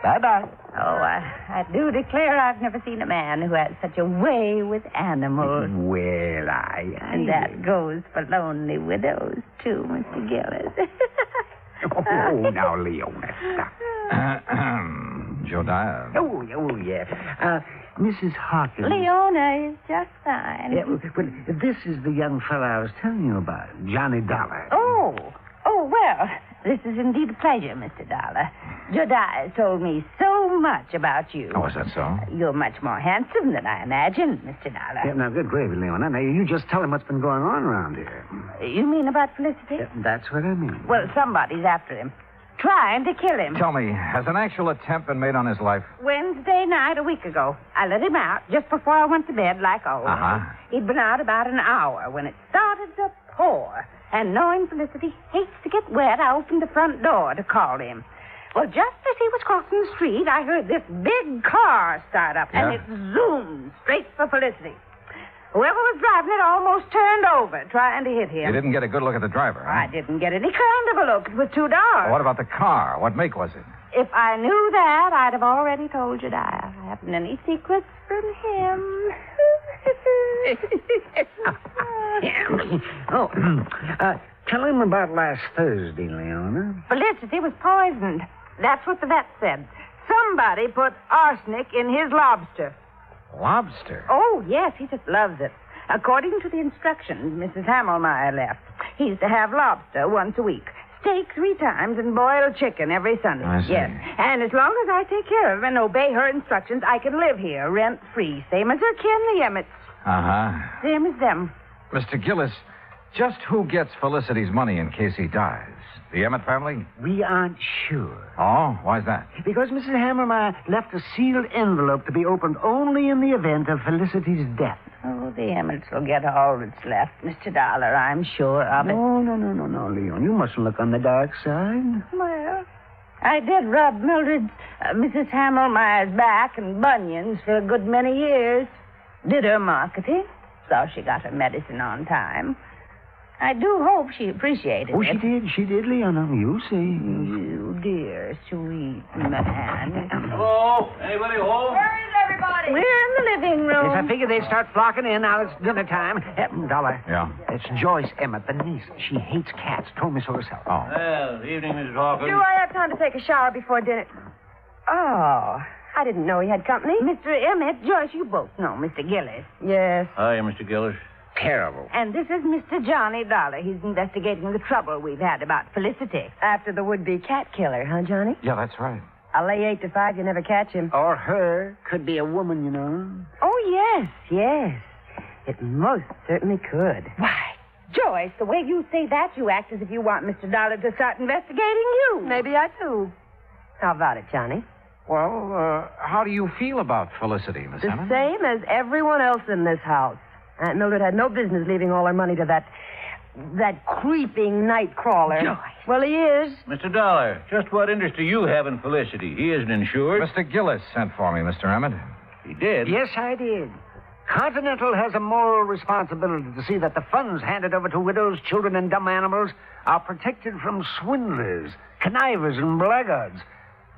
Bye-bye. Oh, I do declare I've never seen a man who has such a way with animals. Well, And that goes for lonely widows, too, Mr. Gillis. Oh, now, Leona, stop. Josiah. Oh, yeah. Mrs. Hawkins. Leona is just fine. Yeah, well, this is the young fellow I was telling you about, Johnny Dollar. Oh, well, this is indeed a pleasure, Mr. Dollar. Josiah told me so much about you. Oh, is that so? You're much more handsome than I imagined, Mr. Dollar. Yeah, now, good gravy, Leona. Now, you just tell him what's been going on around here. You mean about Felicity? That's what I mean. Well, somebody's after him. Trying to kill him. Tell me, has an actual attempt been made on his life? Wednesday night a week ago. I let him out just before I went to bed like always. Uh-huh. He'd been out about an hour when it started to pour. And knowing Felicity hates to get wet, I opened the front door to call him. Well, just as he was crossing the street, I heard this big car start up, and it zoomed straight for Felicity. Whoever was driving it almost turned over, trying to hit him. You didn't get a good look at the driver, huh? I didn't get any kind of a look. It was too dark. What about the car? What make was it? If I knew that, I'd have already told you that. I haven't any secrets from him. Tell him about last Thursday, Leona. Felicity was poisoned. That's what the vet said. Somebody put arsenic in his lobster. Lobster? Oh, yes, he just loves it. According to the instructions Mrs. Hammelmeyer left, he's to have lobster once a week, steak 3 times, and boiled chicken every Sunday. I see. Yes, and as long as I take care of him and obey her instructions, I can live here rent-free, same as her kin, the Emmets. Uh-huh. Same as them. Mr. Gillis, just who gets Felicity's money in case he dies? The Emmett family? We aren't sure. Oh, why's that? Because Mrs. Hammermeyer left a sealed envelope to be opened only in the event of Felicity's death. Oh, the Emmets will get all that's left, Mr. Dollar, I'm sure of it. No, Leon. You mustn't look on the dark side. Well, I did rub Mildred's, Mrs. Hammelmeyer's back and bunions for a good many years. Did her marketing. So she got her medicine on time. I do hope she appreciated Oh, it. she did, Leona. You see. You dear, sweet man. Hello? Anybody home? Where is everybody? We're in the living room. Yes, I figured they'd start flocking in. Now it's dinner time. Dollar. Yeah? It's Joyce Emmett, the niece. She hates cats. Told me so herself. Oh. Well, evening, Mrs. Hawkins. Do I have time to take a shower before dinner? Oh, I didn't know he had company. Mr. Emmett, Joyce, you both know Mr. Gillis. Yes. Hi, Mr. Gillis. Terrible. And this is Mr. Johnny Dollar. He's investigating the trouble we've had about Felicity. After the would-be cat killer, huh, Johnny? Yeah, that's right. I'll lay 8 to 5 you never catch him. Or her. Could be a woman, you know. Oh, yes. It most certainly could. Why, Joyce, the way you say that, you act as if you want Mr. Dollar to start investigating you. Maybe I do. How about it, Johnny? Well, how do you feel about Felicity, Miss The Emmett? same as everyone else in this house. Aunt Mildred had no business leaving all her money to that creeping night crawler. Joyce. Well, he is. Mr. Dollar, just what interest do you have in Felicity? He isn't insured. Mr. Gillis sent for me, Mr. Emmett. He did? Yes, I did. Continental has a moral responsibility to see that the funds handed over to widows, children, and dumb animals are protected from swindlers, connivers, and blackguards,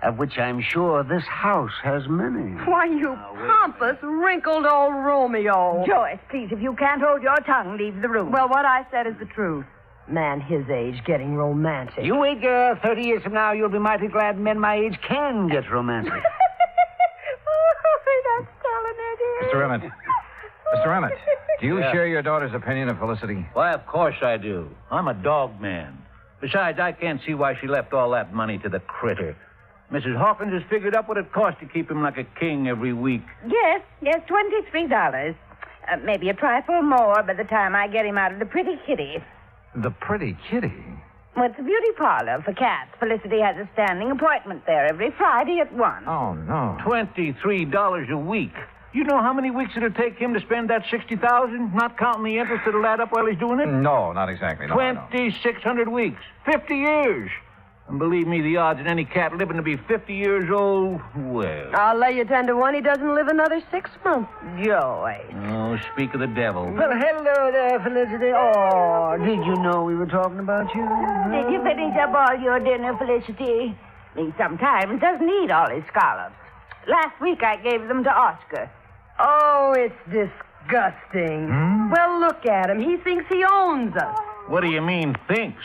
of which I'm sure this house has many. Why, you pompous, wrinkled old Romeo. Joyce, please, if you can't hold your tongue, leave the room. Well, what I said is the truth. Man his age getting romantic. You wait, girl. 30 years from now, you'll be mighty glad men my age can get romantic. That's telling it. Mr. Emmett. Mr. Emmett, do you share your daughter's opinion of Felicity? Why, of course I do. I'm a dog man. Besides, I can't see why she left all that money to the critter. Mrs. Hawkins has figured up what it costs to keep him like a king every week. Yes, $23. Maybe a trifle more by the time I get him out of the pretty kitty. The pretty kitty? Well, it's a beauty parlor for cats. Felicity has a standing appointment there every Friday at 1. Oh, no. $23 a week. You know how many weeks it'll take him to spend that $60,000, not counting the interest that'll add up while he's doing it? No, not exactly. No, 2,600 weeks. 50 years. And believe me, the odds of any cat living to be 50 years old, well. I'll lay you 10 to 1 he doesn't live another 6 months. Joyce. Oh, speak of the devil. Well, hello there, Felicity. Oh, did you know we were talking about you? Did you finish up all your dinner, Felicity? He sometimes doesn't eat all his scallops. Last week I gave them to Oscar. Oh, it's disgusting. Well, look at him. He thinks he owns us. What do you mean, thinks?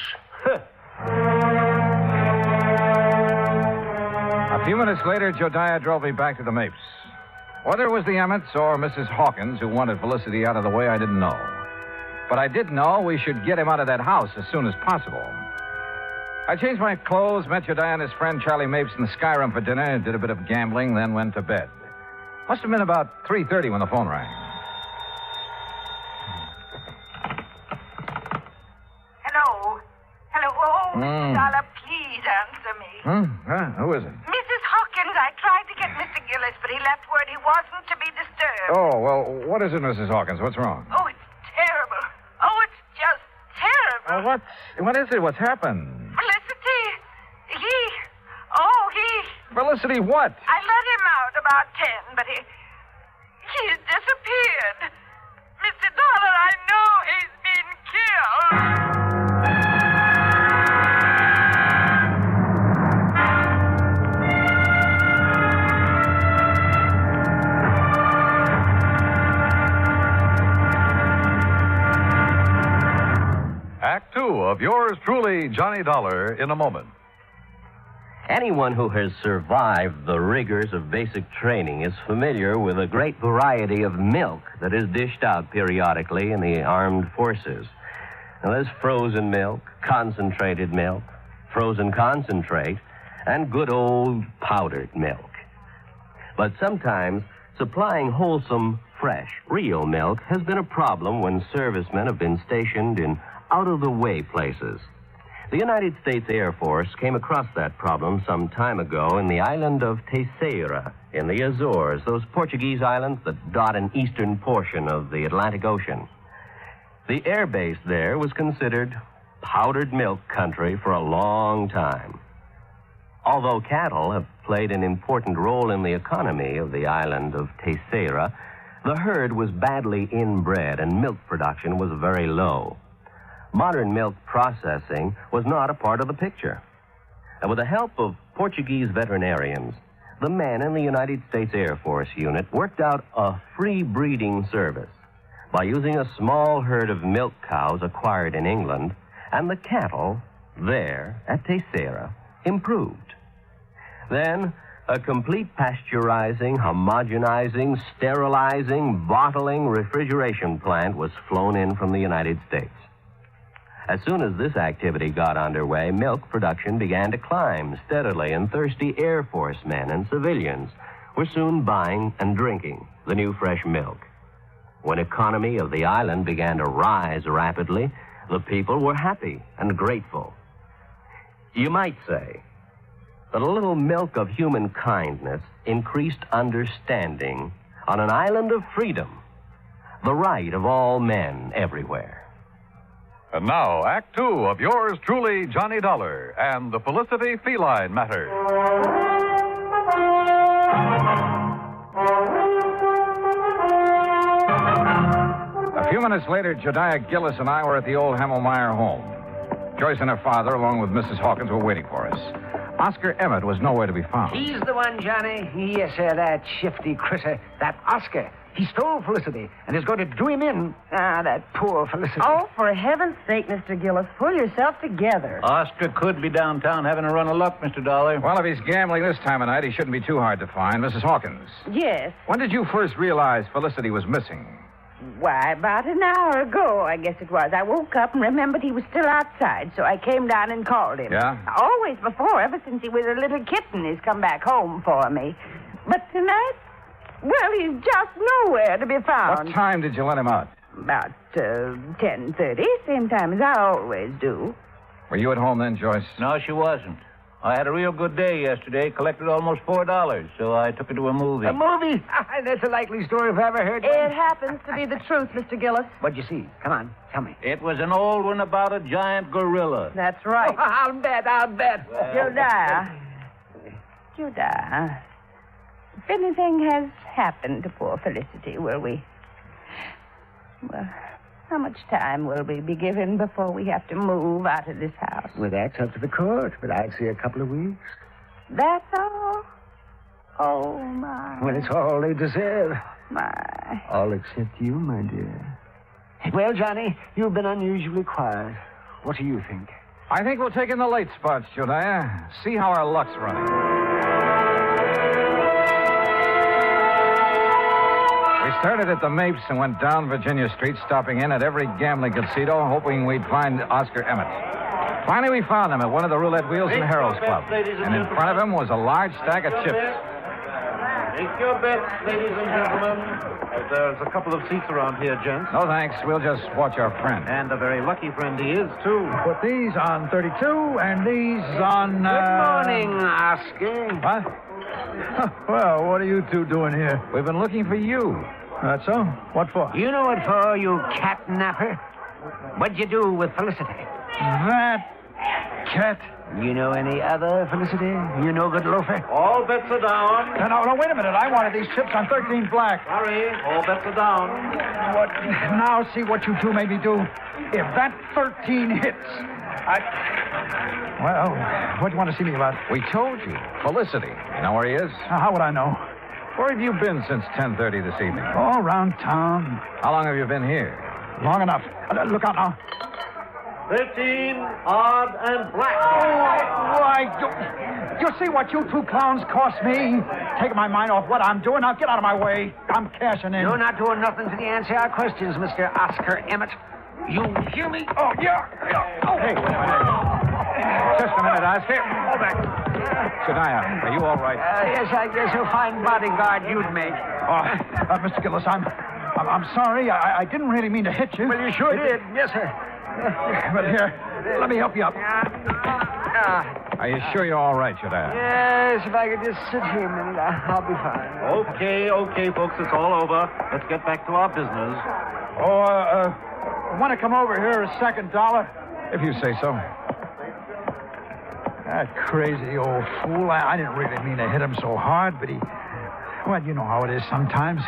A few minutes later, Jodiah drove me back to the Mapes. Whether it was the Emmets or Mrs. Hawkins who wanted Felicity out of the way, I didn't know. But I did know we should get him out of that house as soon as possible. I changed my clothes, met Jodiah and his friend Charlie Mapes in the Sky Room for dinner, did a bit of gambling, then went to bed. Must have been about 3:30 when the phone rang. Hello? Oh, Mr. Dollar, please answer me. Who is it? Mrs. Hawkins, I tried to get Mr. Gillis, but he left word he wasn't to be disturbed. Oh, well, what is it, Mrs. Hawkins? What's wrong? Oh, it's terrible. Oh, it's just terrible. What is it? What's happened? Felicity, he... Felicity, what? I let him out about 10, but he's disappeared. Mr. Dollar, I know he's been killed. Act Two of yours truly, Johnny Dollar, in a moment. Anyone who has survived the rigors of basic training is familiar with a great variety of milk that is dished out periodically in the armed forces. Now, there's frozen milk, concentrated milk, frozen concentrate, and good old powdered milk. But sometimes supplying wholesome, fresh, real milk has been a problem when servicemen have been stationed in out-of-the-way places. The United States Air Force came across that problem some time ago in the island of Terceira in the Azores, those Portuguese islands that dot an eastern portion of the Atlantic Ocean. The air base there was considered powdered milk country for a long time. Although cattle have played an important role in the economy of the island of Terceira, the herd was badly inbred and milk production was very low. Modern milk processing was not a part of the picture. And with the help of Portuguese veterinarians, the men in the United States Air Force unit worked out a free breeding service by using a small herd of milk cows acquired in England, and the cattle there at Terceira improved. Then a complete pasteurizing, homogenizing, sterilizing, bottling, refrigeration plant was flown in from the United States. As soon as this activity got underway, milk production began to climb steadily, and thirsty Air Force men and civilians were soon buying and drinking the new fresh milk. When economy of the island began to rise rapidly, the people were happy and grateful. You might say that a little milk of human kindness increased understanding on an island of freedom, the right of all men everywhere. And now, Act Two of yours truly, Johnny Dollar, and the Felicity Feline Matter. A few minutes later, Jodiah Gillis and I were at the old Hammelmeyer home. Joyce and her father, along with Mrs. Hawkins, were waiting for us. Oscar Emmett was nowhere to be found. He's the one, Johnny. Yes, sir, that shifty critter, that Oscar. He stole Felicity and is going to do him in. Ah, that poor Felicity. Oh, for heaven's sake, Mr. Gillis, pull yourself together. Oscar could be downtown having a run of luck, Mr. Dollar. Well, if he's gambling this time of night, he shouldn't be too hard to find. Mrs. Hawkins. Yes. When did you first realize Felicity was missing? Why, about an hour ago, I guess it was. I woke up and remembered he was still outside, so I came down and called him. Yeah? Always before, ever since he was a little kitten, he's come back home for me. But tonight, well, he's just nowhere to be found. What time did you let him out? About 10:30, same time as I always do. Were you at home then, Joyce? No, she wasn't. I had a real good day yesterday, collected almost $4, so I took her to a movie. A movie? That's a likely story if I ever heard one. It happens to be the truth, Mr. Gillis. What'd you see? Come on, tell me. It was an old one about a giant gorilla. That's right. Oh, I'll bet. Jodiah, if anything has happened to poor Felicity, will we... Well, how much time will we be given before we have to move out of this house? Well, that's up to the court, but I'd say a couple of weeks. That's all? Oh, my. Well, it's all they deserve. My. All except you, my dear. Well, Johnny, you've been unusually quiet. What do you think? I think we'll take in the late spots, Jodiah. See how our luck's running. We started at the Mapes and went down Virginia Street, stopping in at every gambling casino, hoping we'd find Oscar Emmett. Finally, we found him at one of the roulette wheels in Harold's Club. And in front of him was a large stack of chips. Take your bets, ladies and gentlemen. There's a couple of seats around here, gents. No, thanks. We'll just watch our friend. And a very lucky friend he is, too. Put these on 32 and these on... Good morning, Oscar. What? Well, what are you two doing here? We've been looking for you. That's so? What for? You know what for, you catnapper? What'd you do with Felicity? That cat. You know any other Felicity? You no good loafer? All bets are down. No, wait a minute. I wanted these chips on 13 black. Sorry, all bets are down. What? Now see what you two made me do. If that 13 hits, Well, what do you want to see me about? We told you. Felicity. You know where he is? How would I know? Where have you been since 10:30 this evening? All around town. How long have you been here? Long enough. Look out now. 13, odd, and black. Oh, why, you see what you two clowns cost me? Taking my mind off what I'm doing. Now get out of my way. I'm cashing in. You're not doing nothing till you answer our questions, Mr. Oscar Emmett. You hear me? Oh, yeah. Oh. Hey, just a minute, Oscar. Hold back. Jediah, are you all right? Yes, I guess a fine bodyguard you'd make. Mr. Gillis, I'm sorry. I didn't really mean to hit you. Well, you sure did. Yes, sir. But here, let me help you up. Are you sure you're all right, Jediah? Yes, if I could just sit here a minute, I'll be fine. Okay, folks, it's all over. Let's get back to our business. Want to come over here a second, Dollar? If you say so. That crazy old fool. I didn't really mean to hit him so hard, but well, you know how it is sometimes.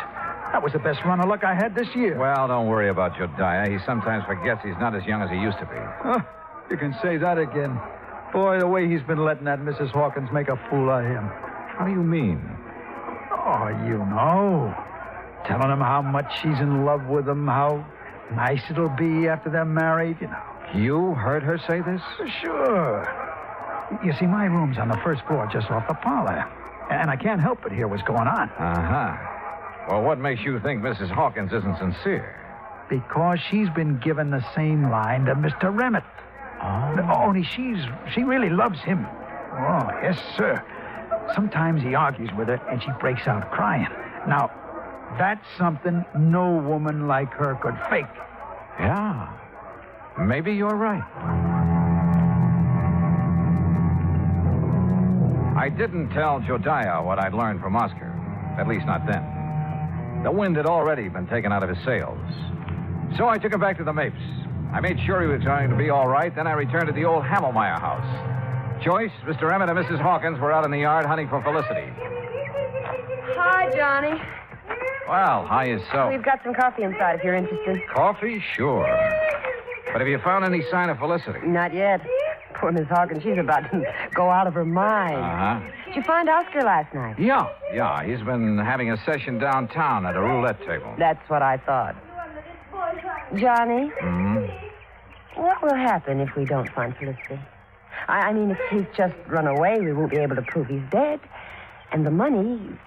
That was the best run of luck I had this year. Well, don't worry about Jediah. He sometimes forgets he's not as young as he used to be. You can say that again. Boy, the way he's been letting that Mrs. Hawkins make a fool of him. How do you mean? Oh, you know. Telling him how much she's in love with him, how nice it'll be after they're married, you know. You heard her say this? Sure. You see, my room's on the first floor just off the parlor. And I can't help but hear what's going on. Uh-huh. Well, what makes you think Mrs. Hawkins isn't sincere? Because she's been given the same line to Mr. Emmett. Oh. Only she really loves him. Oh, yes, sir. Sometimes he argues with her, and she breaks out crying. Now, that's something no woman like her could fake. Yeah. Maybe you're right. I didn't tell Jediah what I'd learned from Oscar. At least not then. The wind had already been taken out of his sails. So I took him back to the Mapes. I made sure he was going to be all right. Then I returned to the old Hamelmeyer house. Joyce, Mr. Emmett, and Mrs. Hawkins were out in the yard hunting for Felicity. Hi, Johnny. Well, how is so? We've got some coffee inside if you're interested. Coffee? Sure. But have you found any sign of Felicity? Not yet. Poor Miss Hawkins, she's about to go out of her mind. Uh-huh. Did you find Oscar last night? Yeah. He's been having a session downtown at a roulette table. That's what I thought. Johnny? What will happen if we don't find Felicity? I mean, if he's just run away, we won't be able to prove he's dead. And the money...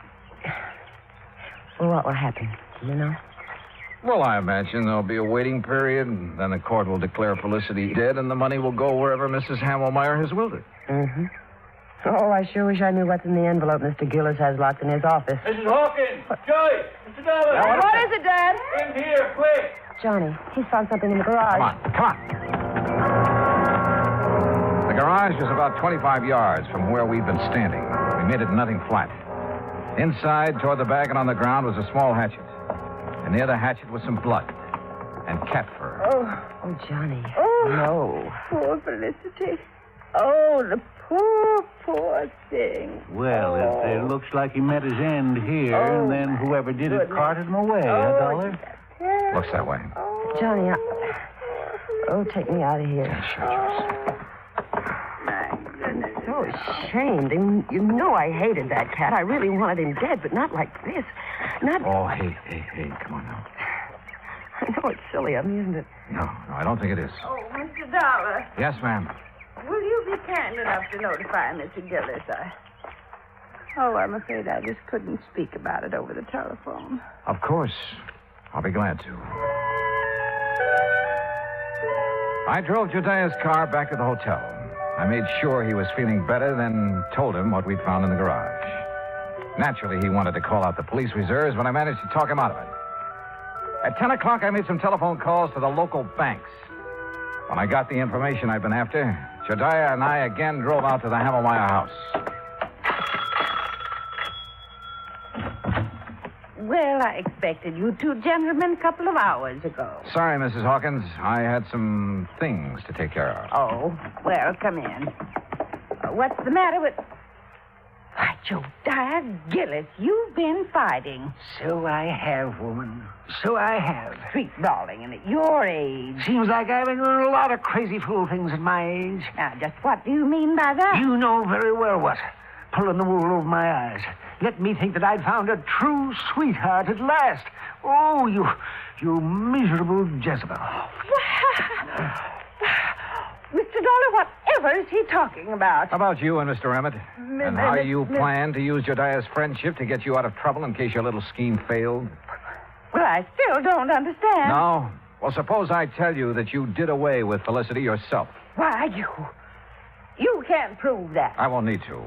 Well, what will happen? Do you know? Well, I imagine there'll be a waiting period, and then the court will declare Felicity dead, and the money will go wherever Mrs. Hamelmeyer has willed it. Mm-hmm. Oh, I sure wish I knew what's in the envelope Mr. Gillis has locked in his office. Mrs. Hawkins! Joyce! Mr. Dollar! What is it, Dad? In here, quick! Johnny, he's found something in the garage. Come on. The garage was about 25 yards from where we'd been standing. We made it nothing flat. Inside, toward the back and on the ground, was a small hatchet. And near the hatchet was some blood and cat fur. Oh, Johnny. Oh, no. Poor Felicity. Oh, the poor thing. Well, it looks like he met his end here, and then whoever did it carted him away, Dollar? Looks that way. Johnny, take me out of here. Yeah, sure, Joyce. My goodness. so ashamed. And you know I hated that cat. I really wanted him dead, but not like this. Not... Oh, hey, come on now. I know it's silly of me, isn't it? No, I don't think it is. Oh, Mr. Dollar, Yes, ma'am. will you be kind enough to notify Mr. Gillis? Oh, I'm afraid I just couldn't speak about it over the telephone. Of course. I'll be glad to. I drove Jediah's car back to the hotel. I made sure he was feeling better, then told him what we'd found in the garage. Naturally, he wanted to call out the police reserves, but I managed to talk him out of it. At 10 o'clock, I made some telephone calls to the local banks. When I got the information I'd been after, Jediah and I again drove out to the Hamelmeyer house. Well, I expected you two gentlemen a couple of hours ago. Sorry, Mrs. Hawkins. I had some things to take care of. Oh, well, come in. What's the matter with... Why, Jediah Gillis, you've been fighting. So I have, woman. So I have. Street brawling, and at your age. Seems like I've been doing a lot of crazy fool things at my age. Now, just what do you mean by that? You know very well what. Pulling the wool over my eyes. Let me think that I'd found a true sweetheart at last. Oh, you miserable Jezebel. Mr. Dollar, whatever is he talking about? About you and Mr. Emmett. And how you plan to use Jediah's friendship to get you out of trouble in case your little scheme failed. Well, I still don't understand. No? Well, suppose I tell you that you did away with Felicity yourself. Why, you can't prove that. I won't need to.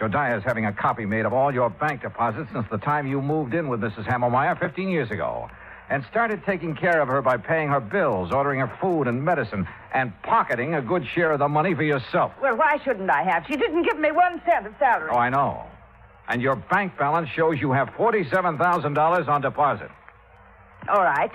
Jediah's having a copy made of all your bank deposits since the time you moved in with Mrs. Hamelmeyer 15 years ago. And started taking care of her by paying her bills, ordering her food and medicine, and pocketing a good share of the money for yourself. Well, why shouldn't I have? She didn't give me 1 cent of salary. Oh, I know. And your bank balance shows you have $47,000 on deposit. All right.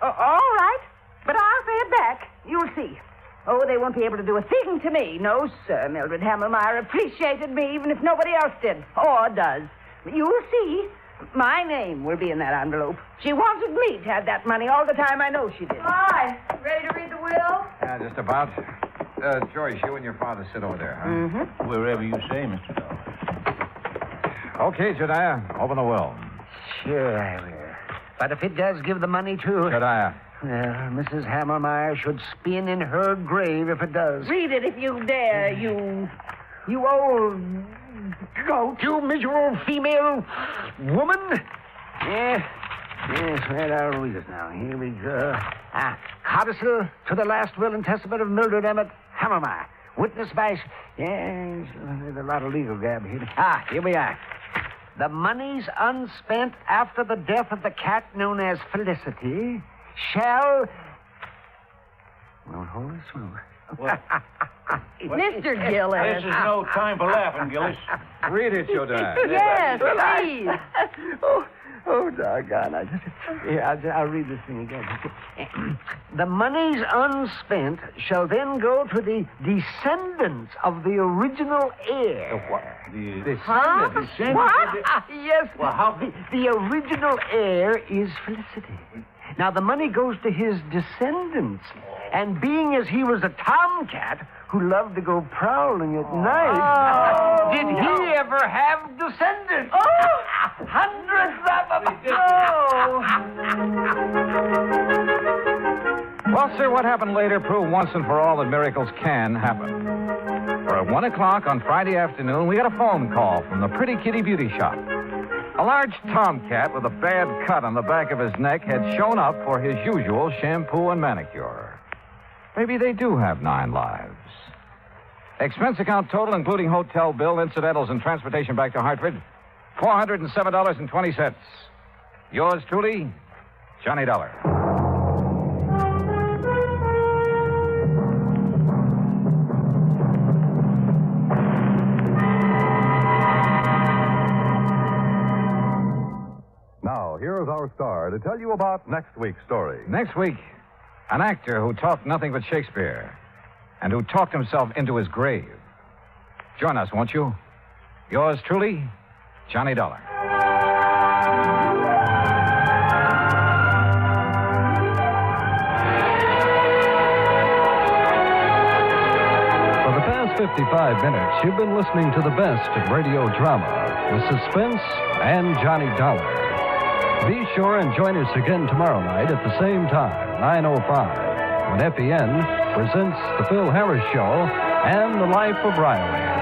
All right. But I'll pay it back. You'll see. Oh, they won't be able to do a thing to me. No, sir. Mildred Hamelmeyer appreciated me even if nobody else did. Or does. You'll see. My name will be in that envelope. She wanted me to have that money all the time. I know she did. Hi. Ready to read the will? Yeah, just about. Joyce, you and your father sit over there, huh? Mm-hmm. Wherever you say, Mr. Dollar. Okay, Jediah, open the will. Sure I will. But if it does give the money to... Jediah. Well, Mrs. Hamelmeyer should spin in her grave if it does. Read it if you dare, you old goat. You miserable female woman. Yes, right, I'll read it now. Here we go. Codicil to the last will and testament of Mildred Emmett Hamelmeyer. Witnessed by... Yes, there's a lot of legal gab here. Here we are. The monies unspent after the death of the cat known as Felicity shall... Well, hold it smooth. Mr. Gillis. This is no time for laughing, Gillis. Read it, Jediah. Yes, please. Oh, doggone. I'll read this thing again. The monies unspent shall then go to the descendants of the original heir. The what? Descendants? What? Yes. Well, how? The original heir is Felicity. Now, the money goes to his descendants. And being as he was a tomcat who loved to go prowling at night, did he ever have descendants? Oh! Hundreds of them. Well, sir, what happened later proved once and for all that miracles can happen. For at 1 o'clock on Friday afternoon, we got a phone call from the Pretty Kitty Beauty Shop. A large tomcat with a bad cut on the back of his neck had shown up for his usual shampoo and manicure. Maybe they do have 9 lives. Expense account total, including hotel bill, incidentals, and transportation back to Hartford, $407.20. Yours truly, Johnny Dollar. Now, here is our star to tell you about next week's story. Next week, an actor who talked nothing but Shakespeare and who talked himself into his grave. Join us, won't you? Yours truly, Johnny Dollar. For the past 55 minutes, you've been listening to the best of radio drama with suspense and Johnny Dollar. Be sure and join us again tomorrow night at the same time, 9:05, when FEN presents The Phil Harris Show and The Life of Riley.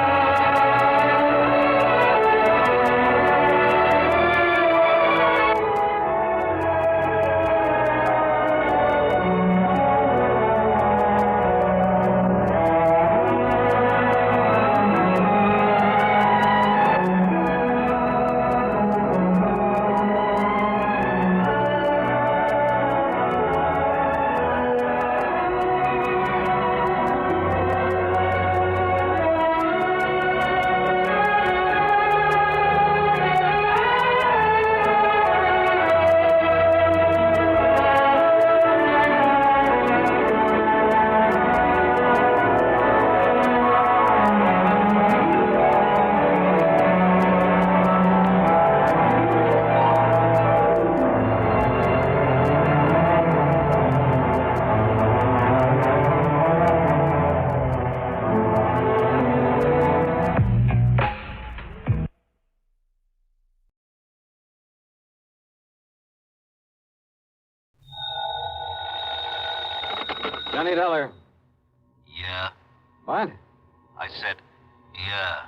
Johnny Dollar. Yeah? What? I said, yeah.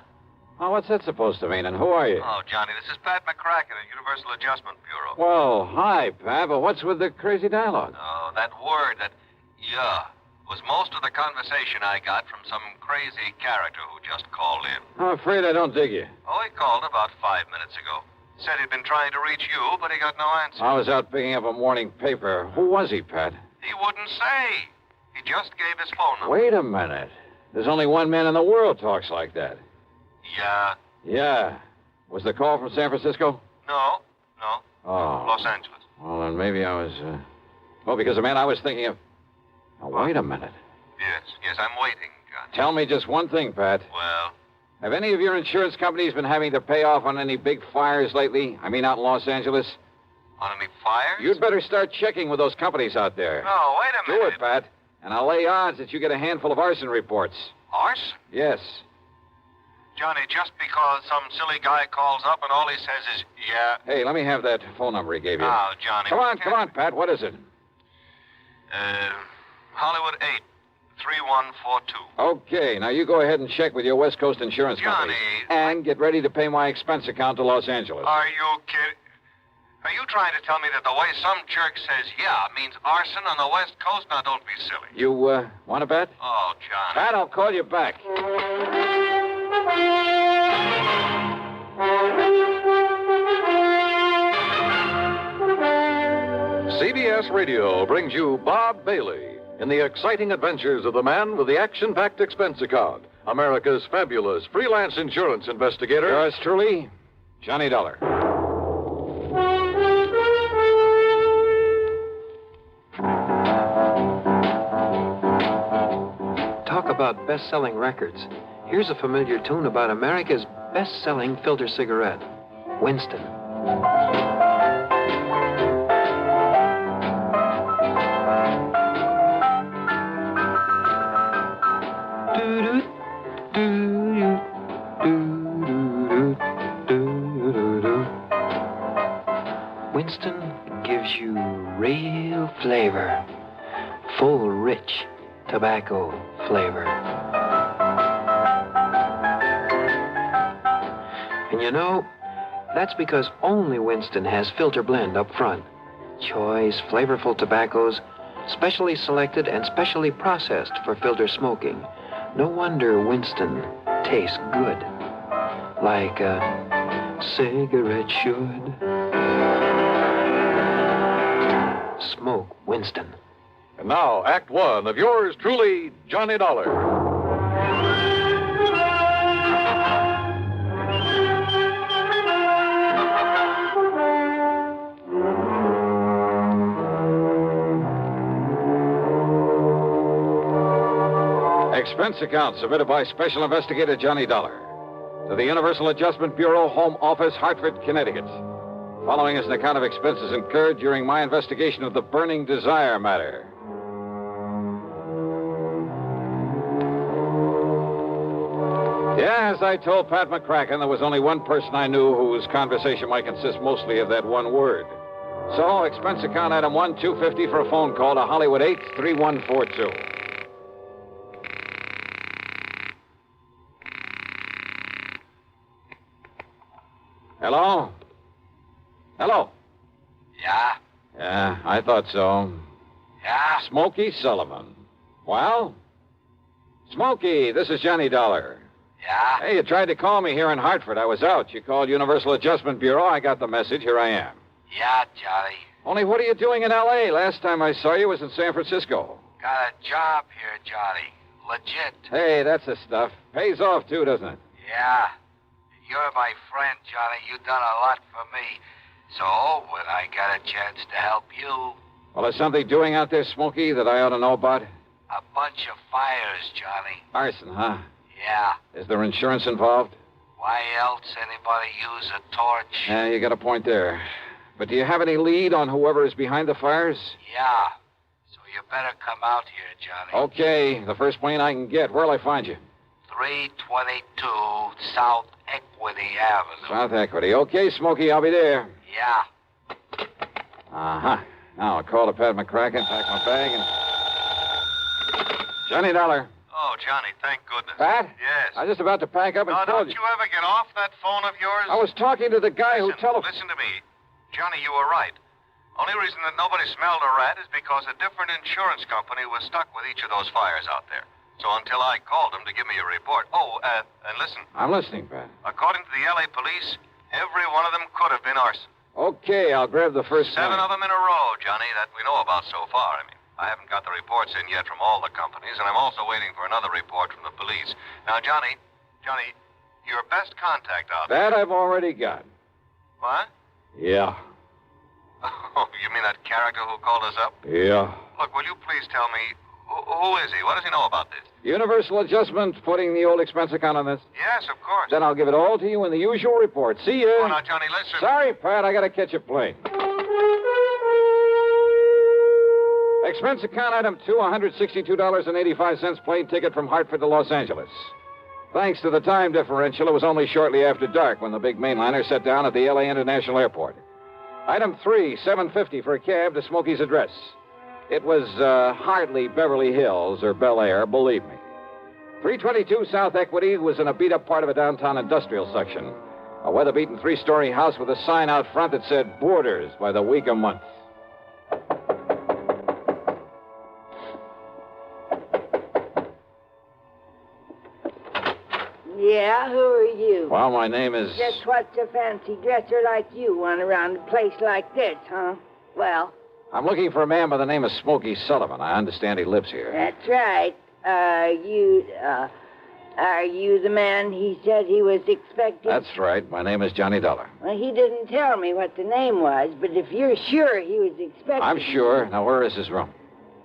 Oh, what's that supposed to mean, and who are you? Oh, Johnny, this is Pat McCracken at Universal Adjustment Bureau. Well, hi, Pat, but what's with the crazy dialogue? Oh, that word, that yeah, was most of the conversation I got from some crazy character who just called in. I'm afraid I don't dig you. Oh, he called about 5 minutes ago. Said he'd been trying to reach you, but he got no answer. I was out picking up a morning paper. Who was he, Pat? He wouldn't say. He just gave his phone number. Wait a minute. There's only one man in the world talks like that. Yeah? Yeah. Was the call from San Francisco? No. Oh. Los Angeles. Well, then maybe I was, Well, because the man I was thinking of... Now, wait a minute. Yes, I'm waiting, John. Tell me just one thing, Pat. Well? Have any of your insurance companies been having to pay off on any big fires lately? I mean, out in Los Angeles? On any fires? You'd better start checking with those companies out there. No, wait a minute. Do it, Pat. And I'll lay odds that you get a handful of arson reports. Arson? Yes. Johnny, just because some silly guy calls up and all he says is, yeah. Hey, let me have that phone number he gave you. Oh, Johnny. Come on, Pat. What is it? Hollywood 8, 3142. Okay, now you go ahead and check with your West Coast insurance company. And get ready to pay my expense account to Los Angeles. Are you kidding? Are you trying to tell me that the way some jerk says yeah means arson on the West Coast? Now, don't be silly. You, want to bet? Oh, Johnny. Pat, I'll call you back. CBS Radio brings you Bob Bailey in the exciting adventures of the man with the action-packed expense account, America's fabulous freelance insurance investigator. Yours truly, Johnny Dollar. Talk about best-selling records. Here's a familiar tune about America's best-selling filter cigarette, Winston. Winston gives you real flavor, full, rich tobacco flavor. And you know, that's because only Winston has filter blend up front. Choice, flavorful tobaccos, specially selected and specially processed for filter smoking. No wonder Winston tastes good, like a cigarette should. Smoke Winston. And now, Act One of yours truly, Johnny Dollar. Expense account submitted by Special Investigator Johnny Dollar to the Universal Adjustment Bureau, Home Office, Hartford, Connecticut. Following is an account of expenses incurred during my investigation of the Burning Desire matter. Yes, I told Pat McCracken there was only one person I knew whose conversation might consist mostly of that one word. So, expense account item 1, $250 for a phone call to Hollywood 8, 3142. Hello? Hello? Yeah? Yeah, I thought so. Yeah? Smokey Sullivan. Well? Smokey, this is Johnny Dollar. Yeah? Hey, you tried to call me here in Hartford. I was out. You called Universal Adjustment Bureau. I got the message. Here I am. Yeah, Johnny. Only what are you doing in L.A.? Last time I saw you was in San Francisco. Got a job here, Johnny. Legit. Hey, that's the stuff. Pays off, too, doesn't it? Yeah. You're my friend, Johnny. You've done a lot for me. So, when I got a chance to help you... Well, is something doing out there, Smokey, that I ought to know about? A bunch of fires, Johnny. Arson, huh? Yeah. Is there insurance involved? Why else anybody use a torch? Yeah, you got a point there. But do you have any lead on whoever is behind the fires? Yeah. So you better come out here, Johnny. Okay, the first plane I can get. Where'll I find you? 322 South Equity Avenue. South Equity. Okay, Smokey, I'll be there. Yeah. Uh-huh. Now I'll call to Pat McCracken, pack my bag, and... Johnny Dollar. Oh, Johnny, thank goodness. Pat? Yes. I was just about to pack up and Now, call don't you ever get off that phone of yours? I was talking to the guy who Listen to me. Johnny, you were right. Only reason that nobody smelled a rat is because a different insurance company was stuck with each of those fires out there. So until I called them to give me a report... Oh, and listen. I'm listening, Pat. According to the L.A. police, every one of them could have been arson. Okay, I'll grab the first 7 plane. of them in a row, Johnny, that we know about so far. I mean, I haven't got the reports in yet from all the companies, and I'm also waiting for another report from the police. Now, Johnny, your best contact out there... That I've already got. What? Yeah. Oh, you mean that character who called us up? Yeah. Look, will you please tell me, who is he? What does he know about this? Universal Adjustment putting the old expense account on this? Yes, of course. Then I'll give it all to you in the usual report. See ya. Oh, now, Johnny, listen. Sorry, Pat, I gotta catch a plane. Expense account item 2, $162.85 plane ticket from Hartford to Los Angeles. Thanks to the time differential, it was only shortly after dark when the big mainliner set down at the L.A. International Airport. Item 3, $750 for a cab to Smokey's address. It was hardly Beverly Hills or Bel Air, believe me. 322 South Equity was in a beat-up part of a downtown industrial section. A weather-beaten 3-story house with a sign out front that said Boarders by the week a month. Yeah, who are you? Well, my name is... Just what's a fancy dresser like you want around a place like this, huh? Well... I'm looking for a man by the name of Smokey Sullivan. I understand he lives here. That's right. Are you the man he said he was expecting? That's right. My name is Johnny Dollar. Well, he didn't tell me what the name was, but if you're sure he was expecting... I'm sure. Now, where is his room?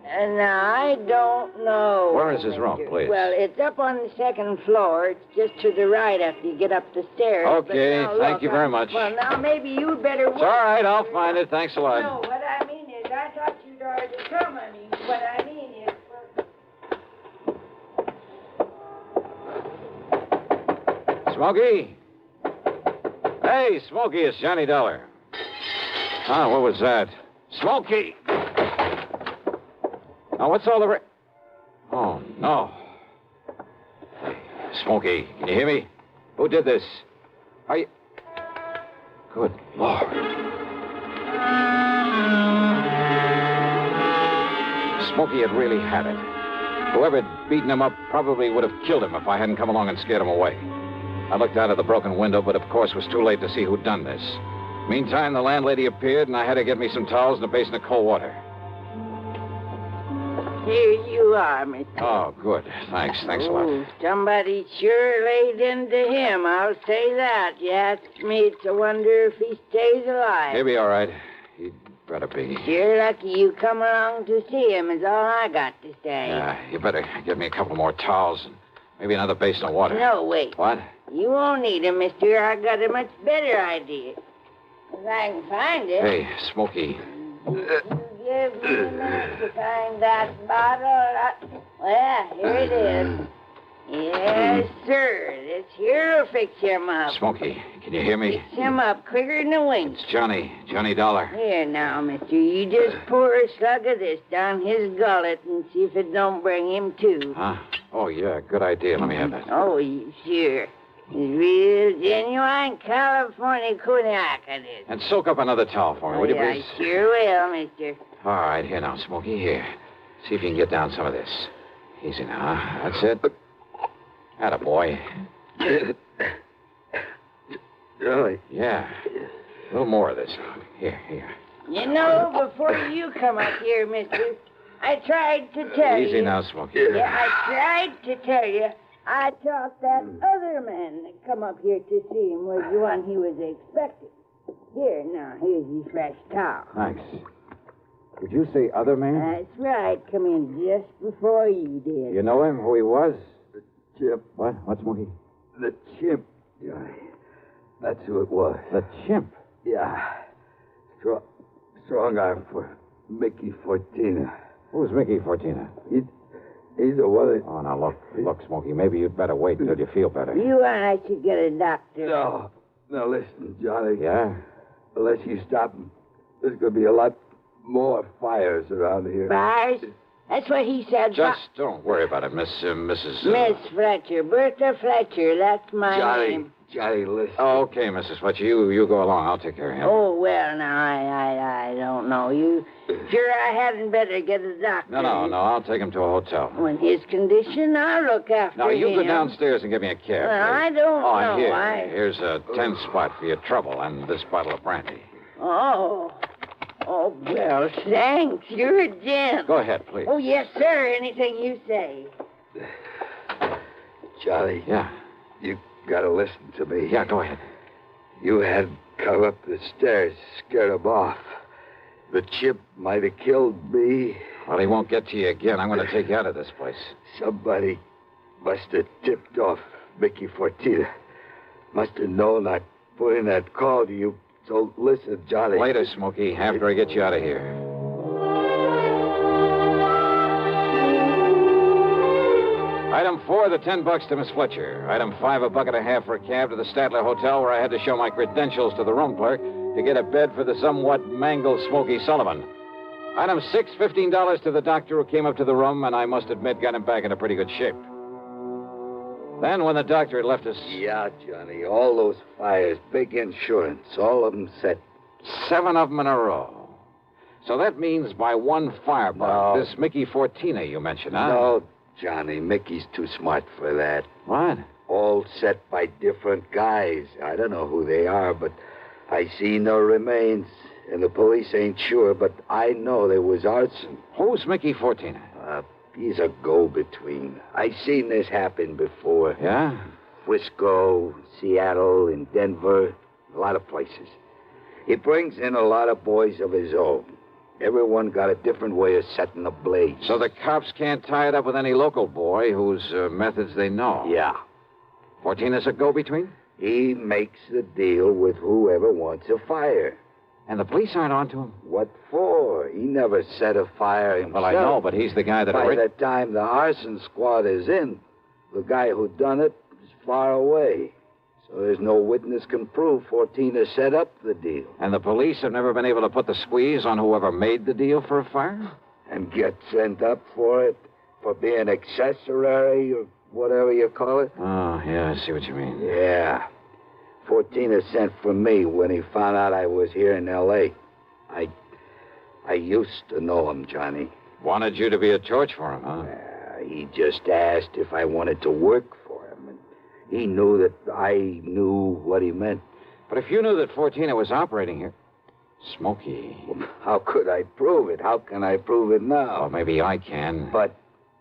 Now, I don't know. Where is his room, please? Well, it's up on the second floor. It's just to the right after you get up the stairs. Okay, But now, thank look, you very much. Well, now, maybe you'd better... It's all right. I'll find it. Thanks a lot. No, what I mean is, I thought you'd already come. I mean, what I mean is... Smokey? Hey, Smokey, it's Johnny Dollar. Ah, what was that? Smokey! Now, what's all the... Oh, no. Hey, Smokey, can you hear me? Who did this? Are you... Good Lord. Smokey had really had it. Whoever had beaten him up probably would have killed him if I hadn't come along and scared him away. I looked out of the broken window, but of course was too late to see who'd done this. Meantime, the landlady appeared, and I had to get me some towels and a basin of cold water. Here you are, Mr. Oh, good. Thanks a lot. Somebody sure laid into him, I'll say that. You ask me, it's a wonder if he stays alive. He'll be all right. He'd better be. You're lucky you come along to see him, is all I got to say. Yeah, you better get me a couple more towels and maybe another basin of water. No, wait. What? You won't need him, mister. I got a much better idea. If I can find it. Hey, Smokey. Give me a minute to find that bottle. Well, here it is. Yes, sir. This here'll fix him up. Smokey, can you hear me? Fix him up quicker than a wink. It's Johnny Dollar. Here now, mister. You just pour a slug of this down his gullet and see if it don't bring him to. Huh? Oh, yeah, good idea. Let me have that. Oh, sure. It's real genuine California cognac, it is. And soak up another towel for me, will you, please? I sure will, mister. All right, here now, Smokey, here. See if you can get down some of this. Easy now, huh? That's it. Attaboy. Really? Yeah. A little more of this. Here. You know, before you come up here, mister, I tried to tell you. Easy now, Smokey. Yeah, I tried to tell you. I thought that other man that come up here to see him was the one he was expecting. Here, now, here's your fresh towel. Thanks. Did you say other man? That's right. Come in just before you did. You know him, who he was? The chimp. What? What, Smokey? The chimp, Johnny. That's who it was. The chimp? Yeah. Strong arm for Mickey Fortina. Who's Mickey Fortina? He's the one that... Oh, now, look, Smokey, maybe you'd better wait until you feel better. You and I should get a doctor. No. Now, listen, Johnny. Yeah? Unless you stop him, there's going to be a lot more fires around here. Fires? That's what he said. Just don't worry about it, Mrs. Miss Fletcher. Bertha Fletcher. That's my name. Johnny, listen. Oh, okay, Mrs. Fletcher. You go along. I'll take care of him. Oh, well, now, I don't know. You sure I hadn't better get a doctor? No. I'll take him to a hotel. When his condition, I'll look after him. Now, you go downstairs and give me a cab. Well, I don't know. Here's a 10 spot for your trouble and this bottle of brandy. Oh, well, thanks. You're a gent. Go ahead, please. Oh, yes, sir. Anything you say. Johnny. Yeah? You gotta listen to me. Yeah, go ahead. You had come up the stairs, scared him off. The chimp might have killed me. Well, he won't get to you again. I'm going to take you out of this place. Somebody must have tipped off Mickey Fortina. Must have known I'd put in that call to you. So listen, Johnny. Later, Smokey, after I get you out of here. Item 4, the $10 to Miss Fletcher. Item 5, $1.50 for a cab to the Statler Hotel, where I had to show my credentials to the room clerk to get a bed for the somewhat mangled Smokey Sullivan. Item 6, $15 to the doctor who came up to the room, and I must admit got him back into pretty good shape. Then, when the doctor had left us... Yeah, Johnny, all those fires, big insurance, all of them set. 7 of them in a row. So that means by one firebug, this Mickey Fortina you mentioned, huh? No, Johnny, Mickey's too smart for that. What? All set by different guys. I don't know who they are, but I see no remains. And the police ain't sure, but I know there was arson. Who's Mickey Fortina? He's a go-between. I seen this happen before. Yeah? Frisco, Seattle, and Denver, a lot of places. He brings in a lot of boys of his own. Everyone got a different way of setting a blaze. So the cops can't tie it up with any local boy whose methods they know? Yeah. Fortina's a go-between? He makes the deal with whoever wants a fire. And the police aren't onto him? What for? He never set a fire himself. Well, I know, but he's the guy that... By the time the arson squad is in, the guy who done it is far away. So there's no witness can prove Fortina set up the deal. And the police have never been able to put the squeeze on whoever made the deal for a fire? And get sent up for it? For being accessory or whatever you call it? Oh, yeah, I see what you mean. Yeah. Fortina sent for me when he found out I was here in L.A. I used to know him, Johnny. Wanted you to be a torch for him, huh? He just asked if I wanted to work for him. And he knew that I knew what he meant. But if you knew that Fortina was operating here... Smokey... How could I prove it? How can I prove it now? Well, maybe I can. But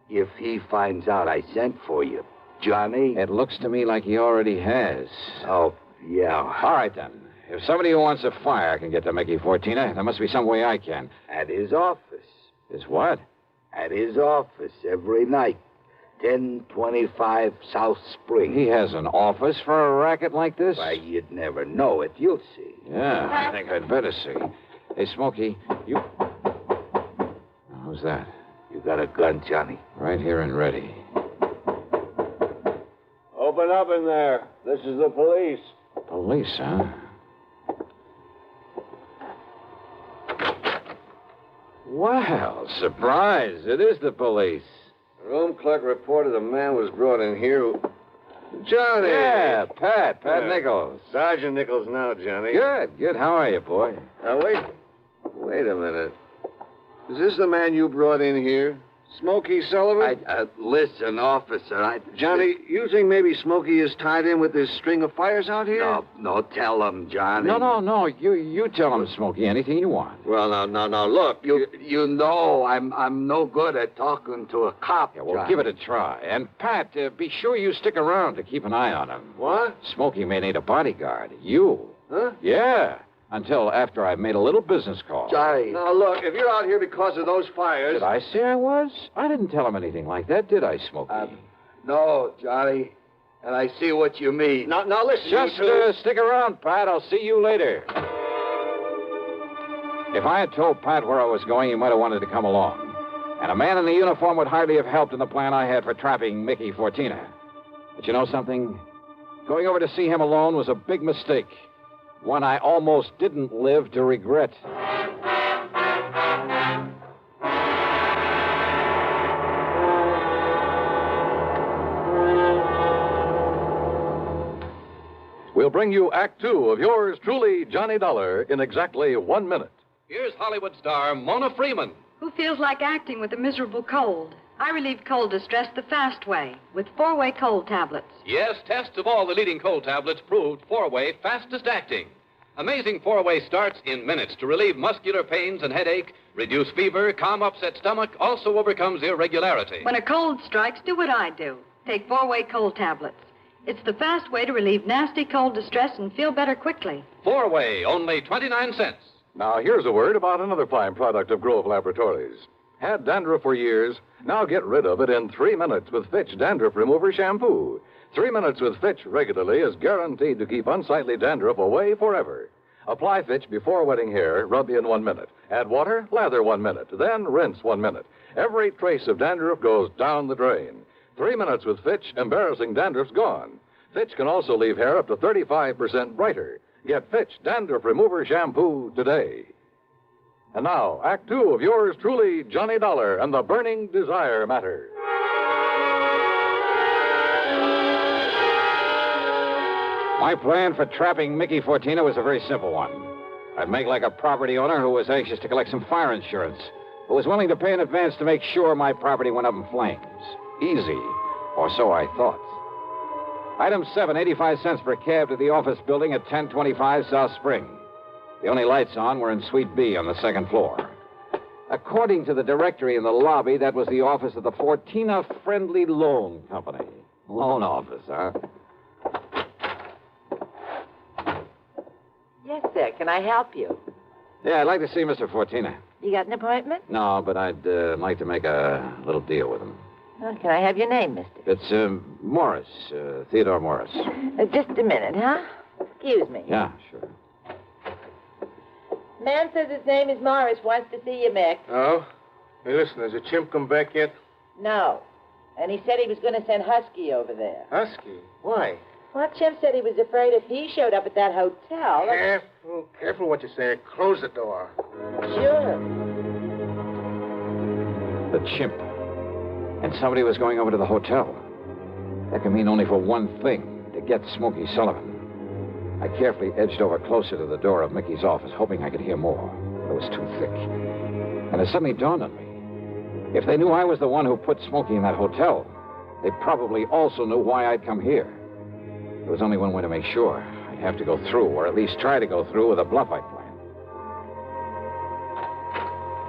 if he finds out I sent for you, Johnny... It looks to me like he already has. Oh, yeah. All right, then. If somebody who wants a fire can get to Mickey Fortina, there must be some way I can. At his office. His what? At his office every night. 1025 South Spring. He has an office for a racket like this? Why, you'd never know it. You'll see. Yeah, I think I'd better see. Hey, Smokey, you... Who's that? You got a gun, Johnny? Right here and ready. Open up in there. This is the police. Police, huh? Well, surprise. It is the police. The room clerk reported a man was brought in here who... Johnny! Yeah, Pat Nichols. Sergeant Nichols now, Johnny. Good. How are you, boy? Now, wait a minute. Is this the man you brought in here? Smokey Sullivan? Listen, officer, Johnny, you think maybe Smokey is tied in with this string of fires out here? No, tell him, Johnny. No. You tell him, Smokey, anything you want. Well, no. Look, you know I'm no good at talking to a cop. Yeah, well, Johnny. give it a try. And, Pat, be sure you stick around to keep an eye on him. What? Smokey may need a bodyguard. You. Huh? Yeah. Until after I've made a little business call. Johnny. Now, look, if you're out here because of those fires... Did I say I was? I didn't tell him anything like that, did I, Smokey? No, Johnny. And I see what you mean. Now listen, Just you two. stick around, Pat. I'll see you later. If I had told Pat where I was going, he might have wanted to come along. And a man in the uniform would hardly have helped in the plan I had for trapping Mickey Fortina. But you know something? Going over to see him alone was a big mistake. One I almost didn't live to regret. We'll bring you Act Two of yours truly, Johnny Dollar, in exactly 1 minute. Here's Hollywood star Mona Freeman. Who feels like acting with a miserable cold? I relieve cold distress the fast way with 4-way cold tablets. Yes, tests of all the leading cold tablets proved 4-way fastest acting. Amazing 4-way starts in minutes to relieve muscular pains and headache, reduce fever, calm upset stomach, also overcomes irregularity. When a cold strikes, do what I do. Take 4-way cold tablets. It's the fast way to relieve nasty cold distress and feel better quickly. 4-way, only 29 cents. Now, here's a word about another fine product of Grove Laboratories. Had dandruff for years? Now get rid of it in 3 minutes with Fitch Dandruff Remover Shampoo. 3 minutes with Fitch regularly is guaranteed to keep unsightly dandruff away forever. Apply Fitch before wetting hair, rub in 1 minute. Add water, lather 1 minute, then rinse 1 minute. Every trace of dandruff goes down the drain. 3 minutes with Fitch, embarrassing dandruff's gone. Fitch can also leave hair up to 35% brighter. Get Fitch Dandruff Remover Shampoo today. And now, Act Two of yours truly, Johnny Dollar and the Burning Desire Matter. My plan for trapping Mickey Fortina was a very simple one. I'd make like a property owner who was anxious to collect some fire insurance, who was willing to pay in advance to make sure my property went up in flames. Easy, or so I thought. Item 7, 85 cents per cab to the office building at 1025 South Spring. The only lights on were in Suite B on the second floor. According to the directory in the lobby, that was the office of the Fortina Friendly Loan Company. Loan office, huh? Yes, sir. Can I help you? Yeah, I'd like to see Mr. Fortina. You got an appointment? No, but I'd like to make a little deal with him. Well, can I have your name, mister? It's Morris, Theodore Morris. Just a minute, huh? Excuse me. Yeah, sure. Man says his name is Morris, wants to see you, Mick. Oh? Hey, listen, has the chimp come back yet? No. And he said he was going to send Husky over there. Husky? Why? Well, Chimp said he was afraid if he showed up at that hotel... Careful what you say. Close the door. Sure. The chimp. And somebody was going over to the hotel. That can mean only for one thing, to get Smokey Sullivan. I carefully edged over closer to the door of Mickey's office, hoping I could hear more. It was too thick. And it suddenly dawned on me. If they knew I was the one who put Smokey in that hotel, they probably also knew why I'd come here. There was only one way to make sure. I'd have to go through, or at least try to go through with a bluff I'd planned.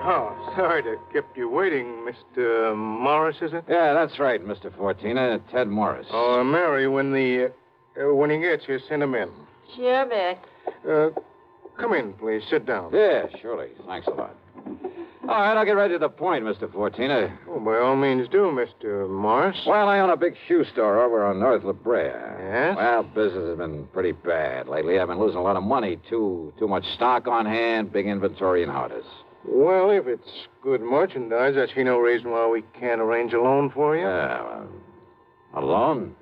Oh, sorry to keep you waiting, Mr. Morris, is it? Yeah, that's right, Mr. Fortina. Ted Morris. Oh, Mary, when he gets here, send him in. Sure, Mick. Come in, please. Sit down. Yeah, surely. Thanks a lot. All right, I'll get right to the point, Mr. Fortina. Oh, by all means do, Mr. Morris. Well, I own a big shoe store over on North La Brea. Yes? Well, business has been pretty bad lately. I've been losing a lot of money. Too much stock on hand, big inventory, and how it is. Well, if it's good merchandise, I see no reason why we can't arrange a loan for you. Yeah, a loan?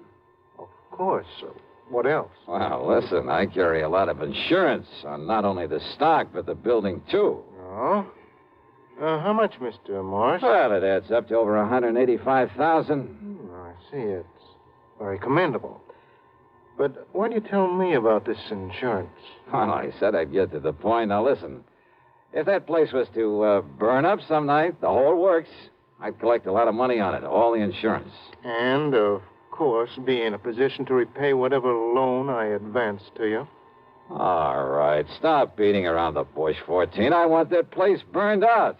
Of course. What else? Well, listen, I carry a lot of insurance on not only the stock, but the building, too. Oh? How much, Mr. Morris? Well, it adds up to over $185,000. I see. It's very commendable. But why do you tell me about this insurance? Well, I said I'd get to the point. Now, listen. If that place was to burn up some night, the whole works, I'd collect a lot of money on it, all the insurance. And, of course, be in a position to repay whatever loan I advanced to you. All right. Stop beating around the bush, 14. I want that place burned out.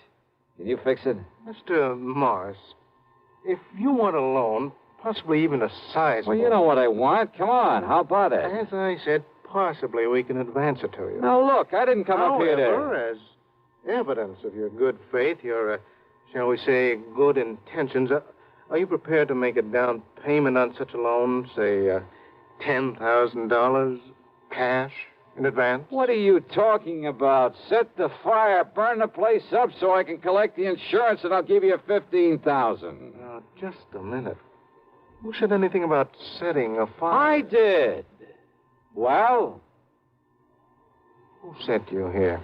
Can you fix it? Mr. Morris, if you want a loan, possibly even a sizable... Well, you know what I want. Come on. How about it? As I said, possibly we can advance it to you. Now, look, I didn't come up here to... However, as evidence of your good faith, your, shall we say, good intentions, are you prepared to make a down payment on such a loan, say, $10,000 cash in advance? What are you talking about? Set the fire, burn the place up so I can collect the insurance, and I'll give you $15,000. Now, just a minute. Who said anything about setting a fire? I did. Well? Who sent you here?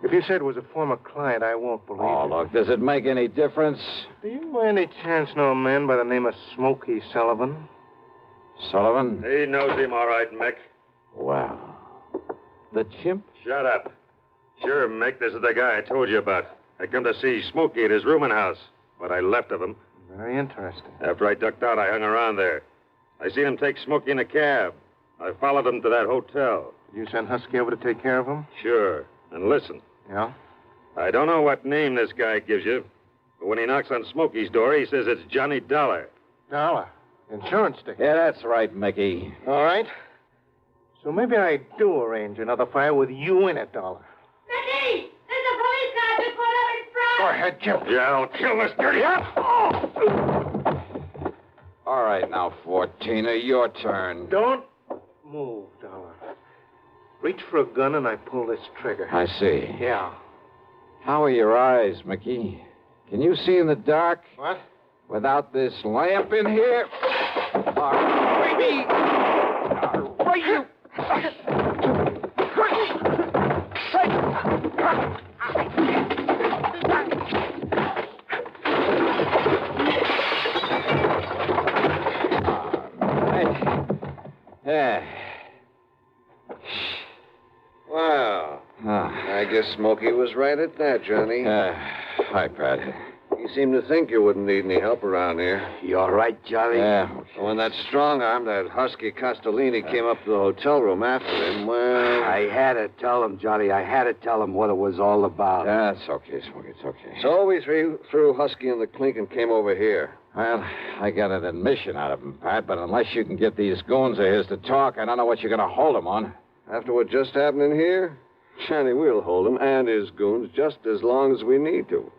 If you said it was a former client, I won't believe it. Oh, look, does it make any difference? Do you by any chance know a man by the name of Smokey Sullivan? Sullivan? He knows him all right, Mick. Well, the chimp? Shut up. Sure, Mick, this is the guy I told you about. I come to see Smokey at his rooming house. What I left of him. Very interesting. After I ducked out, I hung around there. I seen him take Smokey in a cab. I followed him to that hotel. Did you send Husky over to take care of him? Sure. And listen. Yeah? I don't know what name this guy gives you, but when he knocks on Smokey's door, he says it's Johnny Dollar. Dollar? Insurance ticket? Yeah, that's right, Mickey. All right. So maybe I do arrange another fire with you in it, Dollar. Mickey! There's a police car just pulled up in front! Go ahead, Jim. Yeah, I'll kill this dirty All right, now, 14er, your turn. Don't move, Dollar. Reach for a gun and I pull this trigger. I see. Yeah. How are your eyes, Mickey? Can you see in the dark? What? Without this lamp in here? All right, baby! All right, you! Yeah. Wow. I guess Smokey was right at that, Johnny. Hi, Pat. You seem to think you wouldn't need any help around here. You all right, Johnny? Yeah. When that strong arm, that husky Castellini, came up to the hotel room after him, well... I had to tell him, Johnny. I had to tell him what it was all about. That's okay, Smokey. It's okay. So we threw Husky in the clink and came over here. Well, I got an admission out of him, Pat, but unless you can get these goons of his to talk, I don't know what you're going to hold them on. After what just happened in here, Johnny, we'll hold him and his goons just as long as we need to.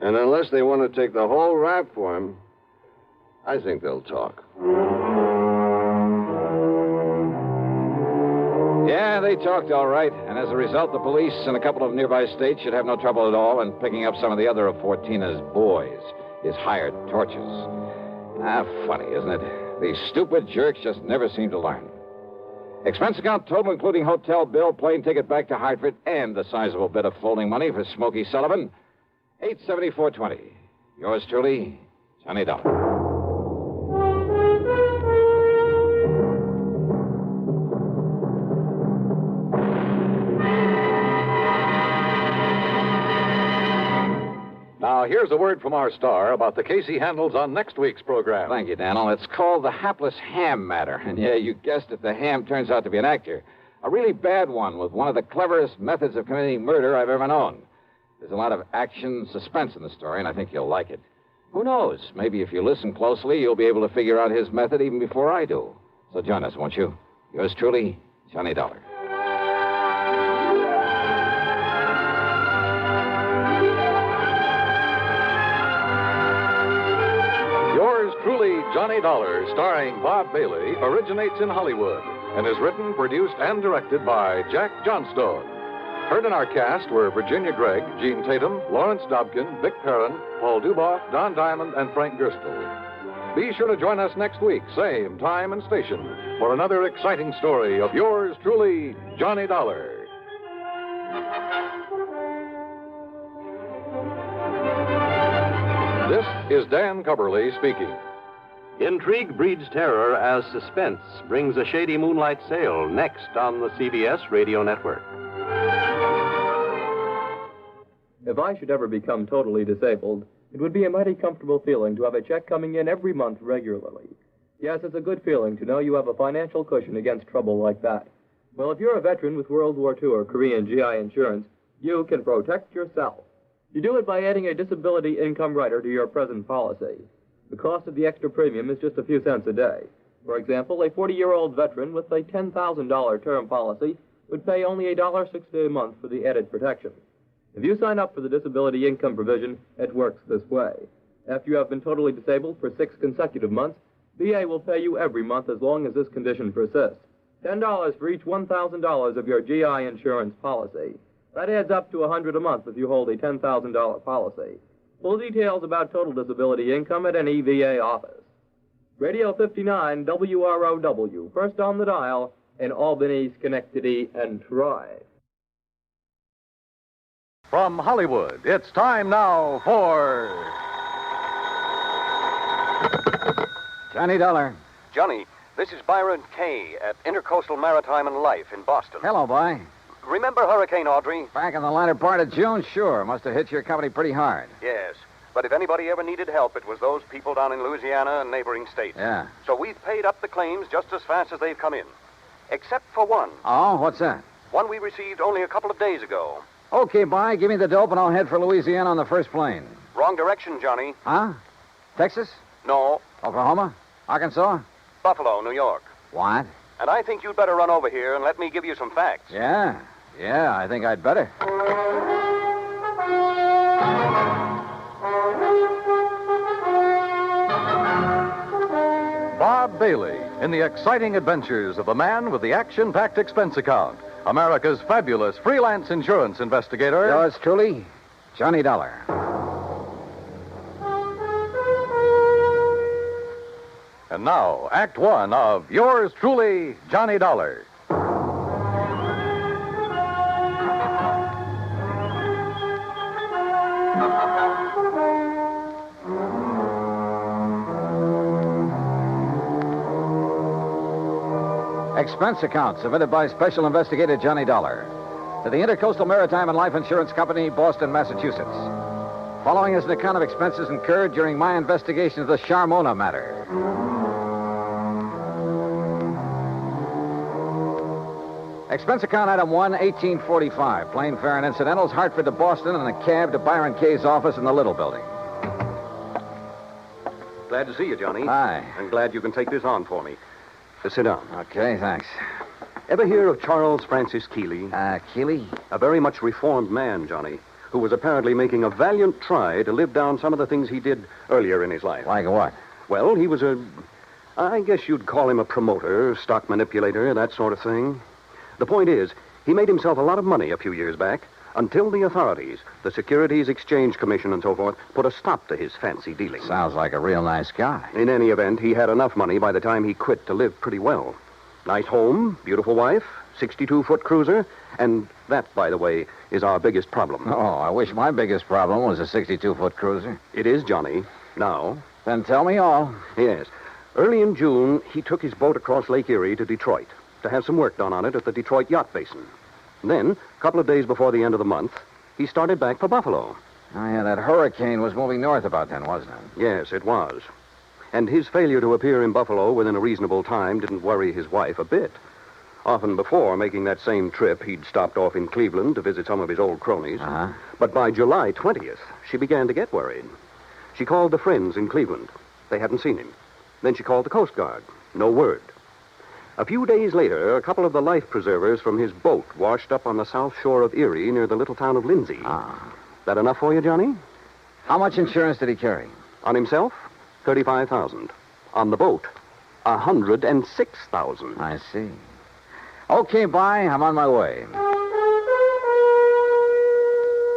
And unless they want to take the whole rap for him, I think they'll talk. Yeah, they talked all right. And as a result, the police in a couple of nearby states should have no trouble at all in picking up some of the other of Fortina's boys, his hired torches. Funny, isn't it? These stupid jerks just never seem to learn. Expense account total, including hotel bill, plane ticket back to Hartford, and the sizable bit of folding money for Smokey Sullivan, $874.20. Yours truly, Johnny Dollar. Now, here's a word from our star about the case he handles on next week's program. Thank you, Daniel. It's called the Hapless Ham Matter. And yeah, you guessed it, the ham turns out to be an actor. A really bad one with one of the cleverest methods of committing murder I've ever known. There's a lot of action, suspense in the story, and I think you'll like it. Who knows? Maybe if you listen closely, you'll be able to figure out his method even before I do. So join us, won't you? Yours truly, Johnny Dollar. Yours truly, Johnny Dollar, starring Bob Bailey, originates in Hollywood and is written, produced, and directed by Jack Johnstone. Heard in our cast were Virginia Gregg, Gene Tatum, Lawrence Dobkin, Vic Perrin, Paul Duboff, Don Diamond, and Frank Gerstle. Be sure to join us next week, same time and station, for another exciting story of yours truly, Johnny Dollar. This is Dan Coverly speaking. Intrigue breeds terror as suspense brings a shady moonlight sail next on the CBS Radio Network. If I should ever become totally disabled, it would be a mighty comfortable feeling to have a check coming in every month regularly. Yes, it's a good feeling to know you have a financial cushion against trouble like that. Well, if you're a veteran with World War II or Korean GI insurance, you can protect yourself. You do it by adding a disability income rider to your present policy. The cost of the extra premium is just a few cents a day. For example, a 40-year-old veteran with a $10,000 term policy would pay only $1.60 a month for the added protection. If you sign up for the disability income provision, it works this way. After you have been totally disabled for 6 consecutive months, VA will pay you every month as long as this condition persists. $10 for each $1,000 of your GI insurance policy. That adds up to $100 a month if you hold a $10,000 policy. Full details about total disability income at any VA office. Radio 59 WROW, first on the dial in Albany, Schenectady, and Troy. From Hollywood, it's time now for... Johnny Dollar. Johnny, this is Byron Kay at Intercoastal Maritime and Life in Boston. Hello, boy. Remember Hurricane Audrey? Back in the latter part of June, sure. Must have hit your company pretty hard. Yes. But if anybody ever needed help, it was those people down in Louisiana and neighboring states. Yeah. So we've paid up the claims just as fast as they've come in. Except for one. Oh, what's that? One we received only a couple of days ago. Okay, bye. Give me the dope and I'll head for Louisiana on the first plane. Wrong direction, Johnny. Huh? Texas? No. Oklahoma? Arkansas? Buffalo, New York. What? And I think you'd better run over here and let me give you some facts. Yeah, I think I'd better. Bob Bailey in the exciting adventures of the man with the action-packed expense account. America's fabulous freelance insurance investigator. Yours truly, Johnny Dollar. And now, Act One of yours truly, Johnny Dollar. Expense account submitted by Special Investigator Johnny Dollar to the Intercoastal Maritime and Life Insurance Company, Boston, Massachusetts. Following is an account of expenses incurred during my investigation of the Charmona Matter. Expense account item 1, 1845. Plane fare and incidentals, Hartford to Boston, and a cab to Byron Kay's office in the Little Building. Glad to see you, Johnny. Hi. I'm glad you can take this on for me. Sit down. Okay, thanks. Ever hear of Charles Francis Keeley? Keeley? A very much reformed man, Johnny, who was apparently making a valiant try to live down some of the things he did earlier in his life. Like what? Well, he was I guess you'd call him a promoter, stock manipulator, that sort of thing. The point is, he made himself a lot of money a few years back until the authorities, the Securities Exchange Commission and so forth, put a stop to his fancy dealing. Sounds like a real nice guy. In any event, he had enough money by the time he quit to live pretty well. Nice home, beautiful wife, 62-foot cruiser, and that, by the way, is our biggest problem. Oh, I wish my biggest problem was a 62-foot cruiser. It is, Johnny. Now. Then tell me all. Yes. Early in June, he took his boat across Lake Erie to Detroit to have some work done on it at the Detroit Yacht Basin. Then, a couple of days before the end of the month, he started back for Buffalo. Oh, yeah, that hurricane was moving north about then, wasn't it? Yes, it was. And his failure to appear in Buffalo within a reasonable time didn't worry his wife a bit. Often before making that same trip, he'd stopped off in Cleveland to visit some of his old cronies. Uh-huh. But by July 20th, she began to get worried. She called the friends in Cleveland. They hadn't seen him. Then she called the Coast Guard. No word. A few days later, a couple of the life preservers from his boat washed up on the south shore of Erie near the little town of Lindsay. That enough for you, Johnny? How much insurance did he carry? On himself, $35,000. On the boat, $106,000. I see. Okay, bye. I'm on my way.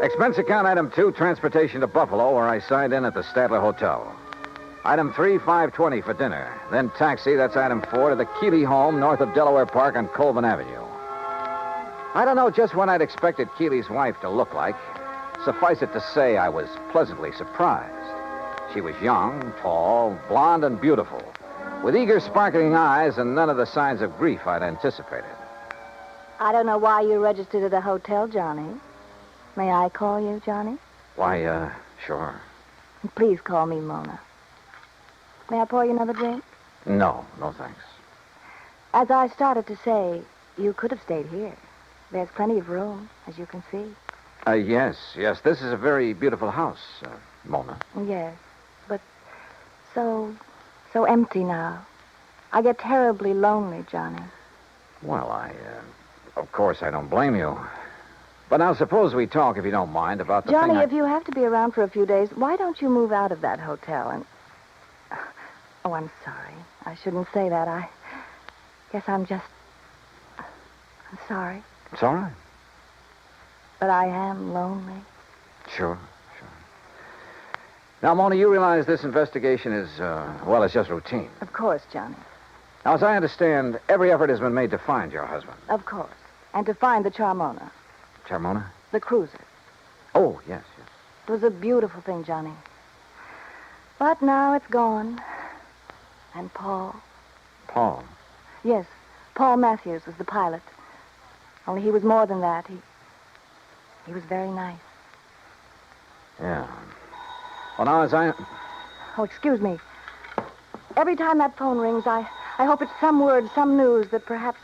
Expense account item 2, transportation to Buffalo, where I signed in at the Statler Hotel. Item 3, $5.20 for dinner. Then taxi, that's item 4, to the Keeley home north of Delaware Park on Colvin Avenue. I don't know just what I'd expected Keeley's wife to look like. Suffice it to say, I was pleasantly surprised. She was young, tall, blonde, and beautiful, with eager, sparkling eyes and none of the signs of grief I'd anticipated. I don't know why you registered at a hotel, Johnny. May I call you, Johnny? Why, sure. Please call me Mona. May I pour you another drink? No, thanks. As I started to say, you could have stayed here. There's plenty of room, as you can see. Yes. This is a very beautiful house, Mona. Yes, but so empty now. I get terribly lonely, Johnny. Well, of course, I don't blame you. But now suppose we talk, if you don't mind, about the Johnny, thing if you have to be around for a few days, why don't you move out of that hotel and... Oh, I'm sorry. I shouldn't say that. I guess I'm sorry. It's all right. But I am lonely. Sure. Now, Mona, you realize this investigation is, it's just routine. Of course, Johnny. Now, as I understand, every effort has been made to find your husband. Of course. And to find the Charmona. Charmona? The cruiser. Oh, yes. It was a beautiful thing, Johnny. But now it's gone. And Paul. Paul? Yes. Paul Matthews was the pilot. Only he was more than that. He was very nice. Yeah. Well, now, as I... Oh, excuse me. Every time that phone rings, I hope it's some word, some news that perhaps...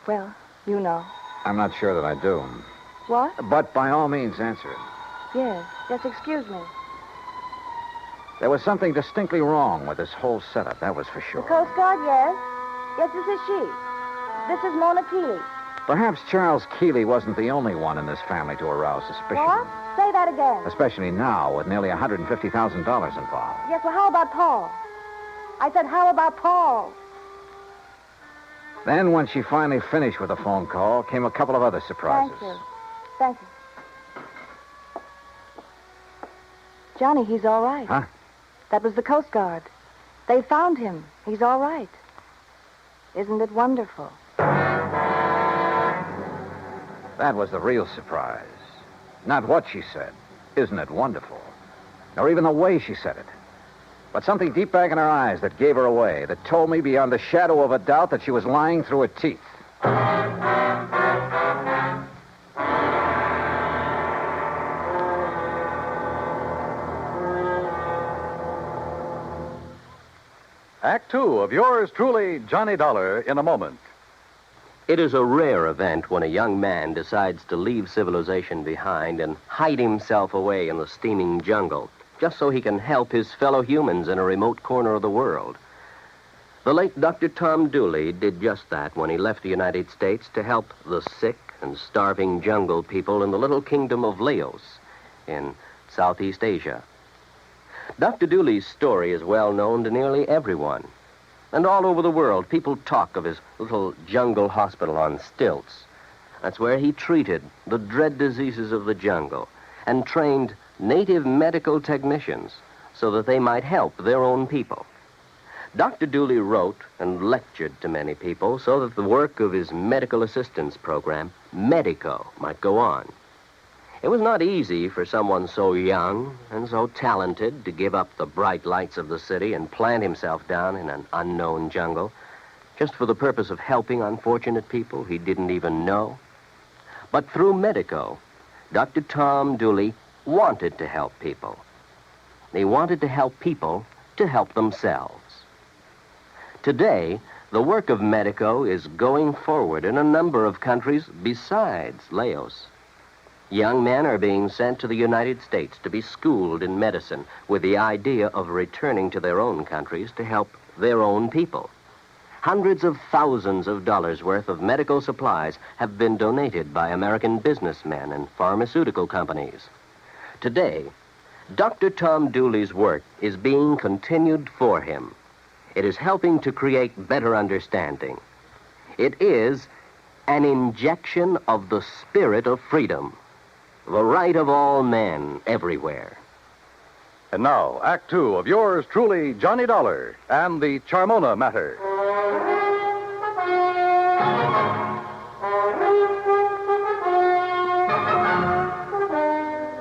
Well, you know. I'm not sure that I do. What? But by all means, answer it. Yes, excuse me. There was something distinctly wrong with this whole setup, that was for sure. The Coast Guard, yes. Yes, this is she. This is Mona Keeley. Perhaps Charles Keeley wasn't the only one in this family to arouse suspicion. What? Say that again. Especially now, with nearly $150,000 involved. Yes, well, how about Paul? I said, how about Paul? Then, when she finally finished with the phone call, came a couple of other surprises. Thank you. Johnny, he's all right. Huh? That was the Coast Guard. They found him. He's all right. Isn't it wonderful? That was the real surprise. Not what she said. Isn't it wonderful? Nor even the way she said it. But something deep back in her eyes that gave her away, that told me beyond the shadow of a doubt that she was lying through her teeth. Act 2 of yours truly, Johnny Dollar, in a moment. It is a rare event when a young man decides to leave civilization behind and hide himself away in the steaming jungle, just so he can help his fellow humans in a remote corner of the world. The late Dr. Tom Dooley did just that when he left the United States to help the sick and starving jungle people in the little kingdom of Laos in Southeast Asia. Dr. Dooley's story is well known to nearly everyone. And all over the world, people talk of his little jungle hospital on stilts. That's where he treated the dread diseases of the jungle and trained native medical technicians so that they might help their own people. Dr. Dooley wrote and lectured to many people so that the work of his medical assistance program, Medico, might go on. It was not easy for someone so young and so talented to give up the bright lights of the city and plant himself down in an unknown jungle just for the purpose of helping unfortunate people he didn't even know. But through Medico, Dr. Tom Dooley wanted to help people. He wanted to help people to help themselves. Today, the work of Medico is going forward in a number of countries besides Laos. Young men are being sent to the United States to be schooled in medicine with the idea of returning to their own countries to help their own people. Hundreds of thousands of dollars worth of medical supplies have been donated by American businessmen and pharmaceutical companies. Today, Dr. Tom Dooley's work is being continued for him. It is helping to create better understanding. It is an injection of the spirit of freedom. The right of all men everywhere. And now, Act Two of yours truly, Johnny Dollar and the Charmona Matter.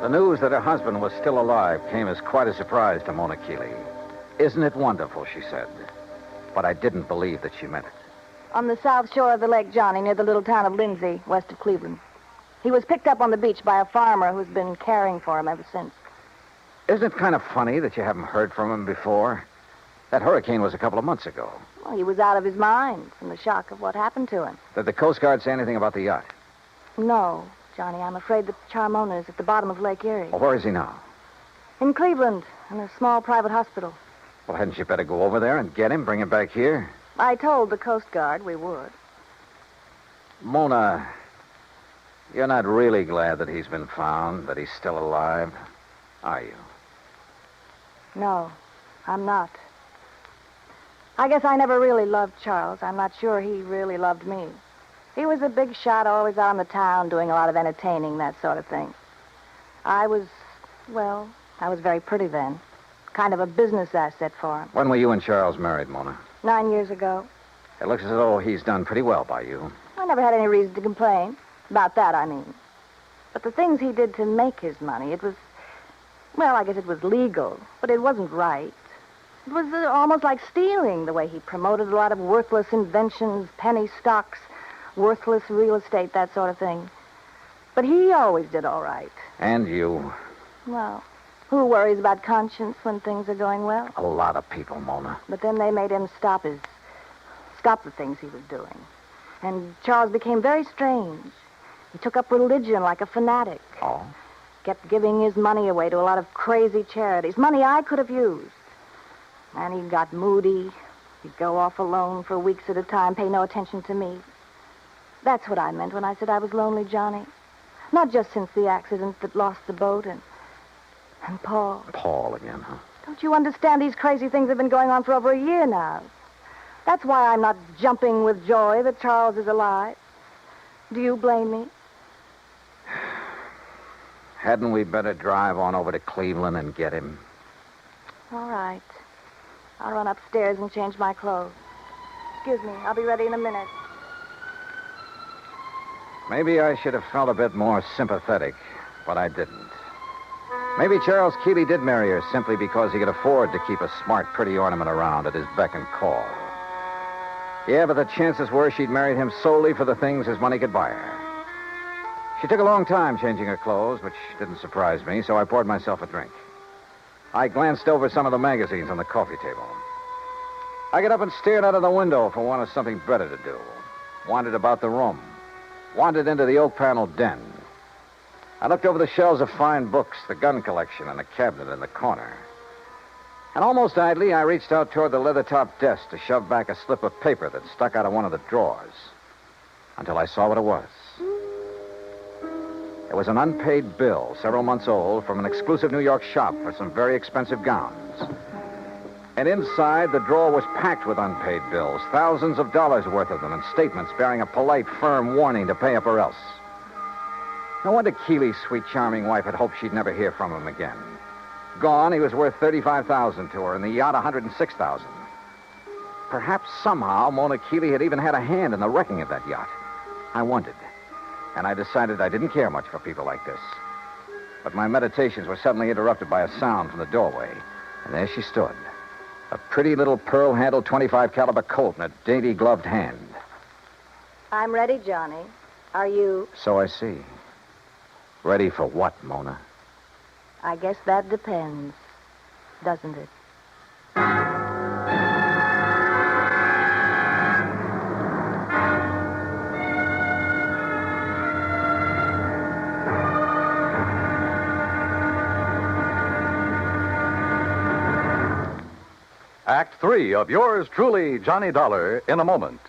The news that her husband was still alive came as quite a surprise to Mona Keeley. Isn't it wonderful, she said. But I didn't believe that she meant it. On the south shore of the lake, Johnny, near the little town of Lindsay, west of Cleveland. He was picked up on the beach by a farmer who's been caring for him ever since. Isn't it kind of funny that you haven't heard from him before? That hurricane was a couple of months ago. Well, he was out of his mind from the shock of what happened to him. Did the Coast Guard say anything about the yacht? No, Johnny, I'm afraid that Charmona is at the bottom of Lake Erie. Well, where is he now? In Cleveland, in a small private hospital. Well, hadn't you better go over there and get him, bring him back here? I told the Coast Guard we would. Mona, you're not really glad that he's been found, that he's still alive, are you? No, I'm not. I guess I never really loved Charles. I'm not sure he really loved me. He was a big shot, always out in the town, doing a lot of entertaining, that sort of thing. I was very pretty then. Kind of a business asset for him. When were you and Charles married, Mona? 9 years ago. It looks as though he's done pretty well by you. I never had any reason to complain. About that, I mean. But the things he did to make his money, it was... Well, I guess it was legal, but it wasn't right. It was almost like stealing, the way he promoted a lot of worthless inventions, penny stocks, worthless real estate, that sort of thing. But he always did all right. And you. Well, who worries about conscience when things are going well? A lot of people, Mona. But then they made him stop the things he was doing. And Charles became very strange. He took up religion like a fanatic. Oh? Kept giving his money away to a lot of crazy charities, money I could have used. And he got moody. He'd go off alone for weeks at a time, pay no attention to me. That's what I meant when I said I was lonely, Johnny. Not just since the accident that lost the boat and Paul. Paul again, huh? Don't you understand? These crazy things have been going on for over a year now. That's why I'm not jumping with joy that Charles is alive. Do you blame me? Hadn't we better drive on over to Cleveland and get him? All right. I'll run upstairs and change my clothes. Excuse me, I'll be ready in a minute. Maybe I should have felt a bit more sympathetic, but I didn't. Maybe Charles Keeley did marry her simply because he could afford to keep a smart, pretty ornament around at his beck and call. Yeah, but the chances were she'd married him solely for the things his money could buy her. She took a long time changing her clothes, which didn't surprise me, so I poured myself a drink. I glanced over some of the magazines on the coffee table. I got up and stared out of the window for want of something better to do. Wandered about the room. Wandered into the oak-paneled den. I looked over the shelves of fine books, the gun collection, and the cabinet in the corner. And almost idly, I reached out toward the leather-topped desk to shove back a slip of paper that stuck out of one of the drawers. Until I saw what it was. It was an unpaid bill, several months old, from an exclusive New York shop for some very expensive gowns. And inside, the drawer was packed with unpaid bills, thousands of dollars worth of them, and statements bearing a polite, firm warning to pay up or else. No wonder Keeley's sweet, charming wife had hoped she'd never hear from him again. Gone, he was worth $35,000 to her, and the yacht $106,000. Perhaps somehow Mona Keeley had even had a hand in the wrecking of that yacht. I wondered. And I decided I didn't care much for people like this. But my meditations were suddenly interrupted by a sound from the doorway. And there she stood. A pretty little pearl-handled .25 caliber Colt in a dainty gloved hand. I'm ready, Johnny. Are you? So I see. Ready for what, Mona? I guess that depends, doesn't it? Act Three of yours truly, Johnny Dollar, in a moment.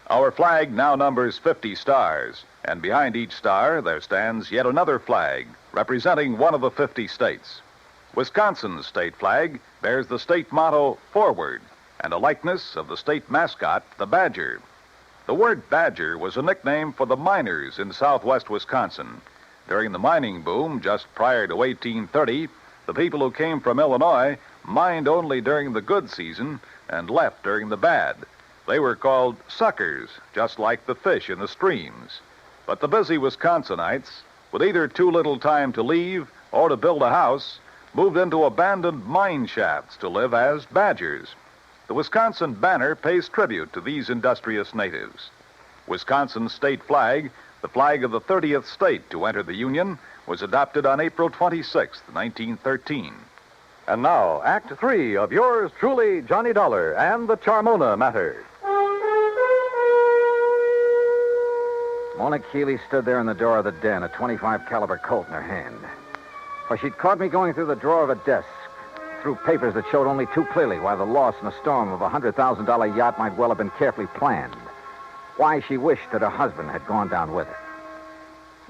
Our flag now numbers 50 stars, and behind each star there stands yet another flag representing one of the 50 states. Wisconsin's state flag bears the state motto, Forward, and a likeness of the state mascot, the badger. The word badger was a nickname for the miners in southwest Wisconsin. During the mining boom just prior to 1830, The people who came from Illinois mined only during the good season and left during the bad. They were called suckers, just like the fish in the streams. But the busy Wisconsinites, with either too little time to leave or to build a house, moved into abandoned mine shafts to live as badgers. The Wisconsin banner pays tribute to these industrious natives. Wisconsin's state flag, the flag of the 30th state to enter the Union, was adopted on April 26, 1913. And now, Act 3 of yours truly, Johnny Dollar and the Charmona Matter. Mona Keeley stood there in the door of the den, a .25 caliber Colt in her hand. For she'd caught me going through the drawer of a desk, through papers that showed only too clearly why the loss in a storm of a $100,000 yacht might well have been carefully planned. Why she wished that her husband had gone down with her.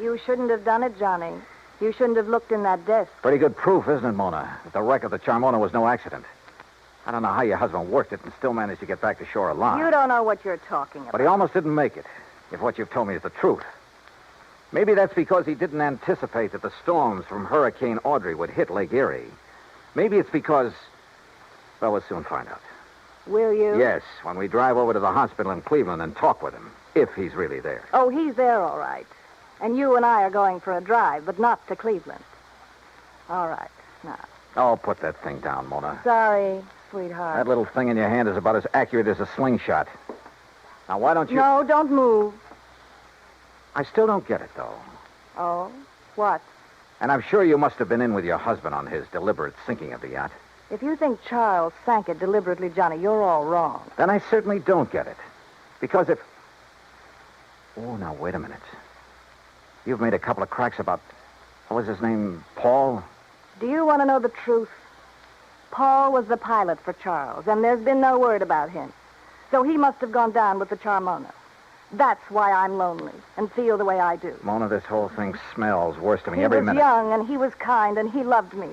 You shouldn't have done it, Johnny. You shouldn't have looked in that desk. Pretty good proof, isn't it, Mona, that the wreck of the Charmona was no accident. I don't know how your husband worked it and still managed to get back to shore alive. You don't know what you're talking about. But he almost didn't make it, if what you've told me is the truth. Maybe that's because he didn't anticipate that the storms from Hurricane Audrey would hit Lake Erie. Maybe it's because... Well, we'll soon find out. Will you? Yes, when we drive over to the hospital in Cleveland and talk with him, if he's really there. Oh, he's there, all right. And you and I are going for a drive, but not to Cleveland. All right, now. Oh, put that thing down, Mona. Sorry, sweetheart. That little thing in your hand is about as accurate as a slingshot. Now, why don't you... No, don't move. I still don't get it, though. Oh? What? And I'm sure you must have been in with your husband on his deliberate sinking of the yacht. If you think Charles sank it deliberately, Johnny, you're all wrong. Then I certainly don't get it. Because if... Oh, now, wait a minute. You've made a couple of cracks about... What was his name? Paul? Do you want to know the truth? Paul was the pilot for Charles, and there's been no word about him. So he must have gone down with the Charmona. That's why I'm lonely and feel the way I do. Mona, this whole thing smells worse to me every minute. He was young, and he was kind, and he loved me.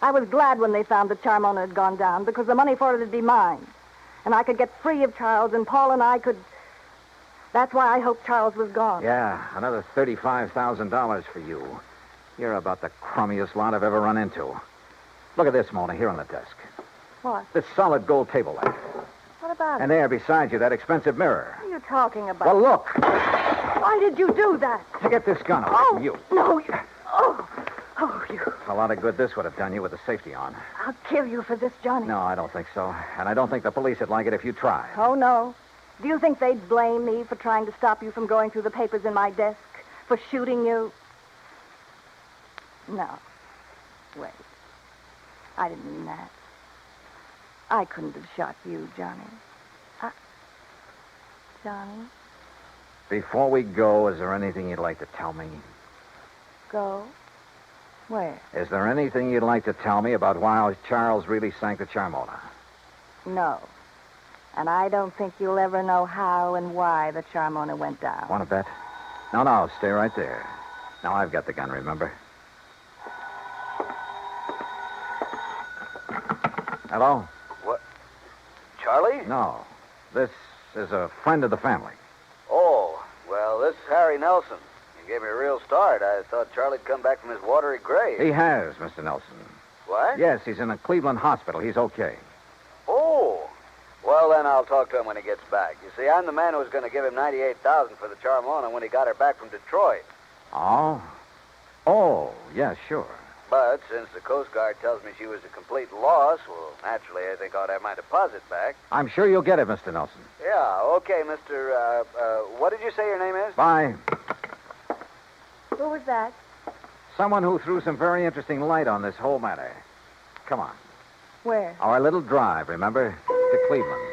I was glad when they found the Charmona had gone down, because the money for it would be mine. And I could get free of Charles, and Paul and I could... That's why I hoped Charles was gone. Yeah, another $35,000 for you. You're about the crummiest lot I've ever run into. Look at this, Mona, here on the desk. What? This solid gold table lamp. What about And there, beside you, that expensive mirror. What are you talking about? Well, look. Why did you do that? To get this gun away from you. No, you... Oh, you... A lot of good this would have done you with the safety on. I'll kill you for this, Johnny. No, I don't think so. And I don't think the police would like it if you tried. Oh, no. Do you think they'd blame me for trying to stop you from going through the papers in my desk? For shooting you? No. Wait. I didn't mean that. I couldn't have shot you, Johnny. Johnny? Before we go, is there anything you'd like to tell me? Go? Where? Is there anything you'd like to tell me about why Charles really sank the Charmona? No. And I don't think you'll ever know how and why the Charmona went down. Want to bet? No, stay right there. Now I've got the gun, remember? Hello? What? Charlie? No. This is a friend of the family. Oh, well, this is Harry Nelson. You gave me a real start. I thought Charlie'd come back from his watery grave. He has, Mr. Nelson. What? Yes, he's in a Cleveland hospital. He's okay. Oh. Well, then I'll talk to him when he gets back. You see, I'm the man who was going to give him $98,000 for the Charmona when he got her back from Detroit. Oh? Oh, yeah, sure. But since the Coast Guard tells me she was a complete loss, well, naturally, I think I ought to have my deposit back. I'm sure you'll get it, Mr. Nelson. Yeah, okay, Mr. What did you say your name is? Bye. Who was that? Someone who threw some very interesting light on this whole matter. Come on. Where? Our little drive, remember? To Cleveland.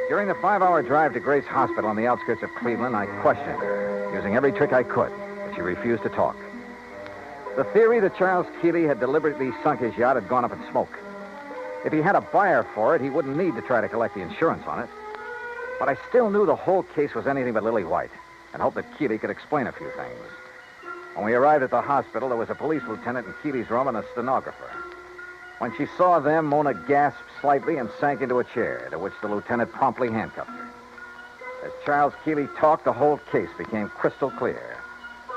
During the 5-hour drive to Grace Hospital on the outskirts of Cleveland, I questioned her, using every trick I could, but she refused to talk. The theory that Charles Keeley had deliberately sunk his yacht had gone up in smoke. If he had a buyer for it, he wouldn't need to try to collect the insurance on it. But I still knew the whole case was anything but lily white, and hoped that Keeley could explain a few things. When we arrived at the hospital, there was a police lieutenant in Keeley's room and a stenographer. When she saw them, Mona gasped slightly and sank into a chair, to which the lieutenant promptly handcuffed her. As Charles Keeley talked, the whole case became crystal clear.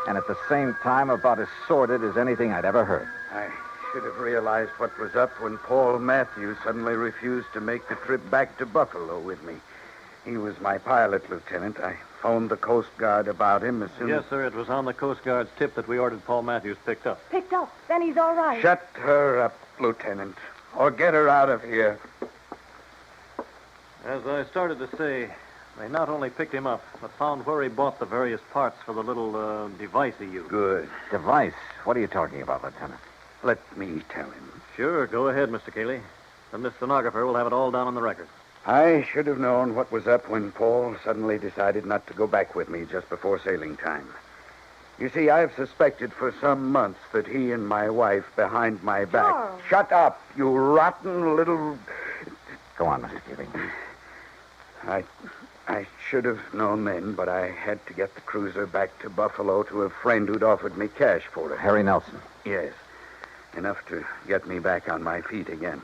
and at the same time about as sordid as anything I'd ever heard. I should have realized what was up when Paul Matthews suddenly refused to make the trip back to Buffalo with me. He was my pilot, Lieutenant. I phoned the Coast Guard about him as soon as... Yes, sir. It was on the Coast Guard's tip that we ordered Paul Matthews picked up. Picked up. Then he's all right. Shut her up, Lieutenant, or get her out of here. As I started to say, they not only picked him up, but found where he bought the various parts for the little device he used. Good. Device? What are you talking about, Lieutenant? Let me tell him. Sure, go ahead, Mr. Cayley. Then this stenographer will have it all down on the record. I should have known what was up when Paul suddenly decided not to go back with me just before sailing time. You see, I've suspected for some months that he and my wife behind my back... Charles. Shut up, you rotten little... Go on, Mr. Keeley. I should have known then, but I had to get the cruiser back to Buffalo to a friend who'd offered me cash for it. Harry Nelson. Yes. Enough to get me back on my feet again.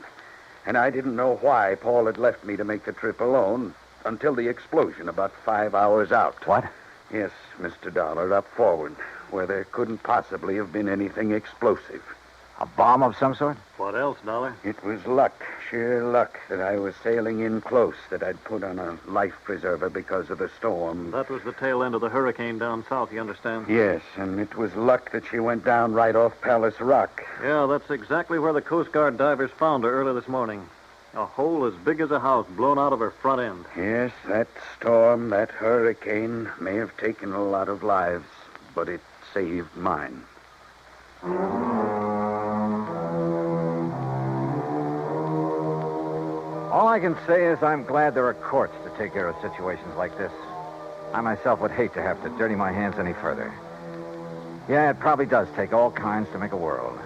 And I didn't know why Paul had left me to make the trip alone until the explosion about 5 hours out. What? Yes, Mr. Dollar, up forward, where there couldn't possibly have been anything explosive. A bomb of some sort? What else, Dollar? It was luck, sheer luck, that I was sailing in close, that I'd put on a life preserver because of the storm. That was the tail end of the hurricane down south, you understand? Yes, and it was luck that she went down right off Palace Rock. Yeah, that's exactly where the Coast Guard divers found her early this morning. A hole as big as a house blown out of her front end. Yes, that storm, that hurricane may have taken a lot of lives, but it saved mine. All I can say is I'm glad there are courts to take care of situations like this. I myself would hate to have to dirty my hands any further. Yeah, it probably does take all kinds to make a world.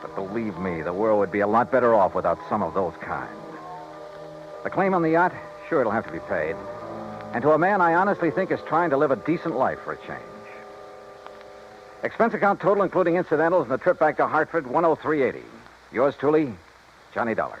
But believe me, the world would be a lot better off without some of those kinds. The claim on the yacht, sure, it'll have to be paid. And to a man I honestly think is trying to live a decent life for a change. Expense account total, including incidentals, and the trip back to Hartford, $103.80. Yours truly, Johnny Dollar.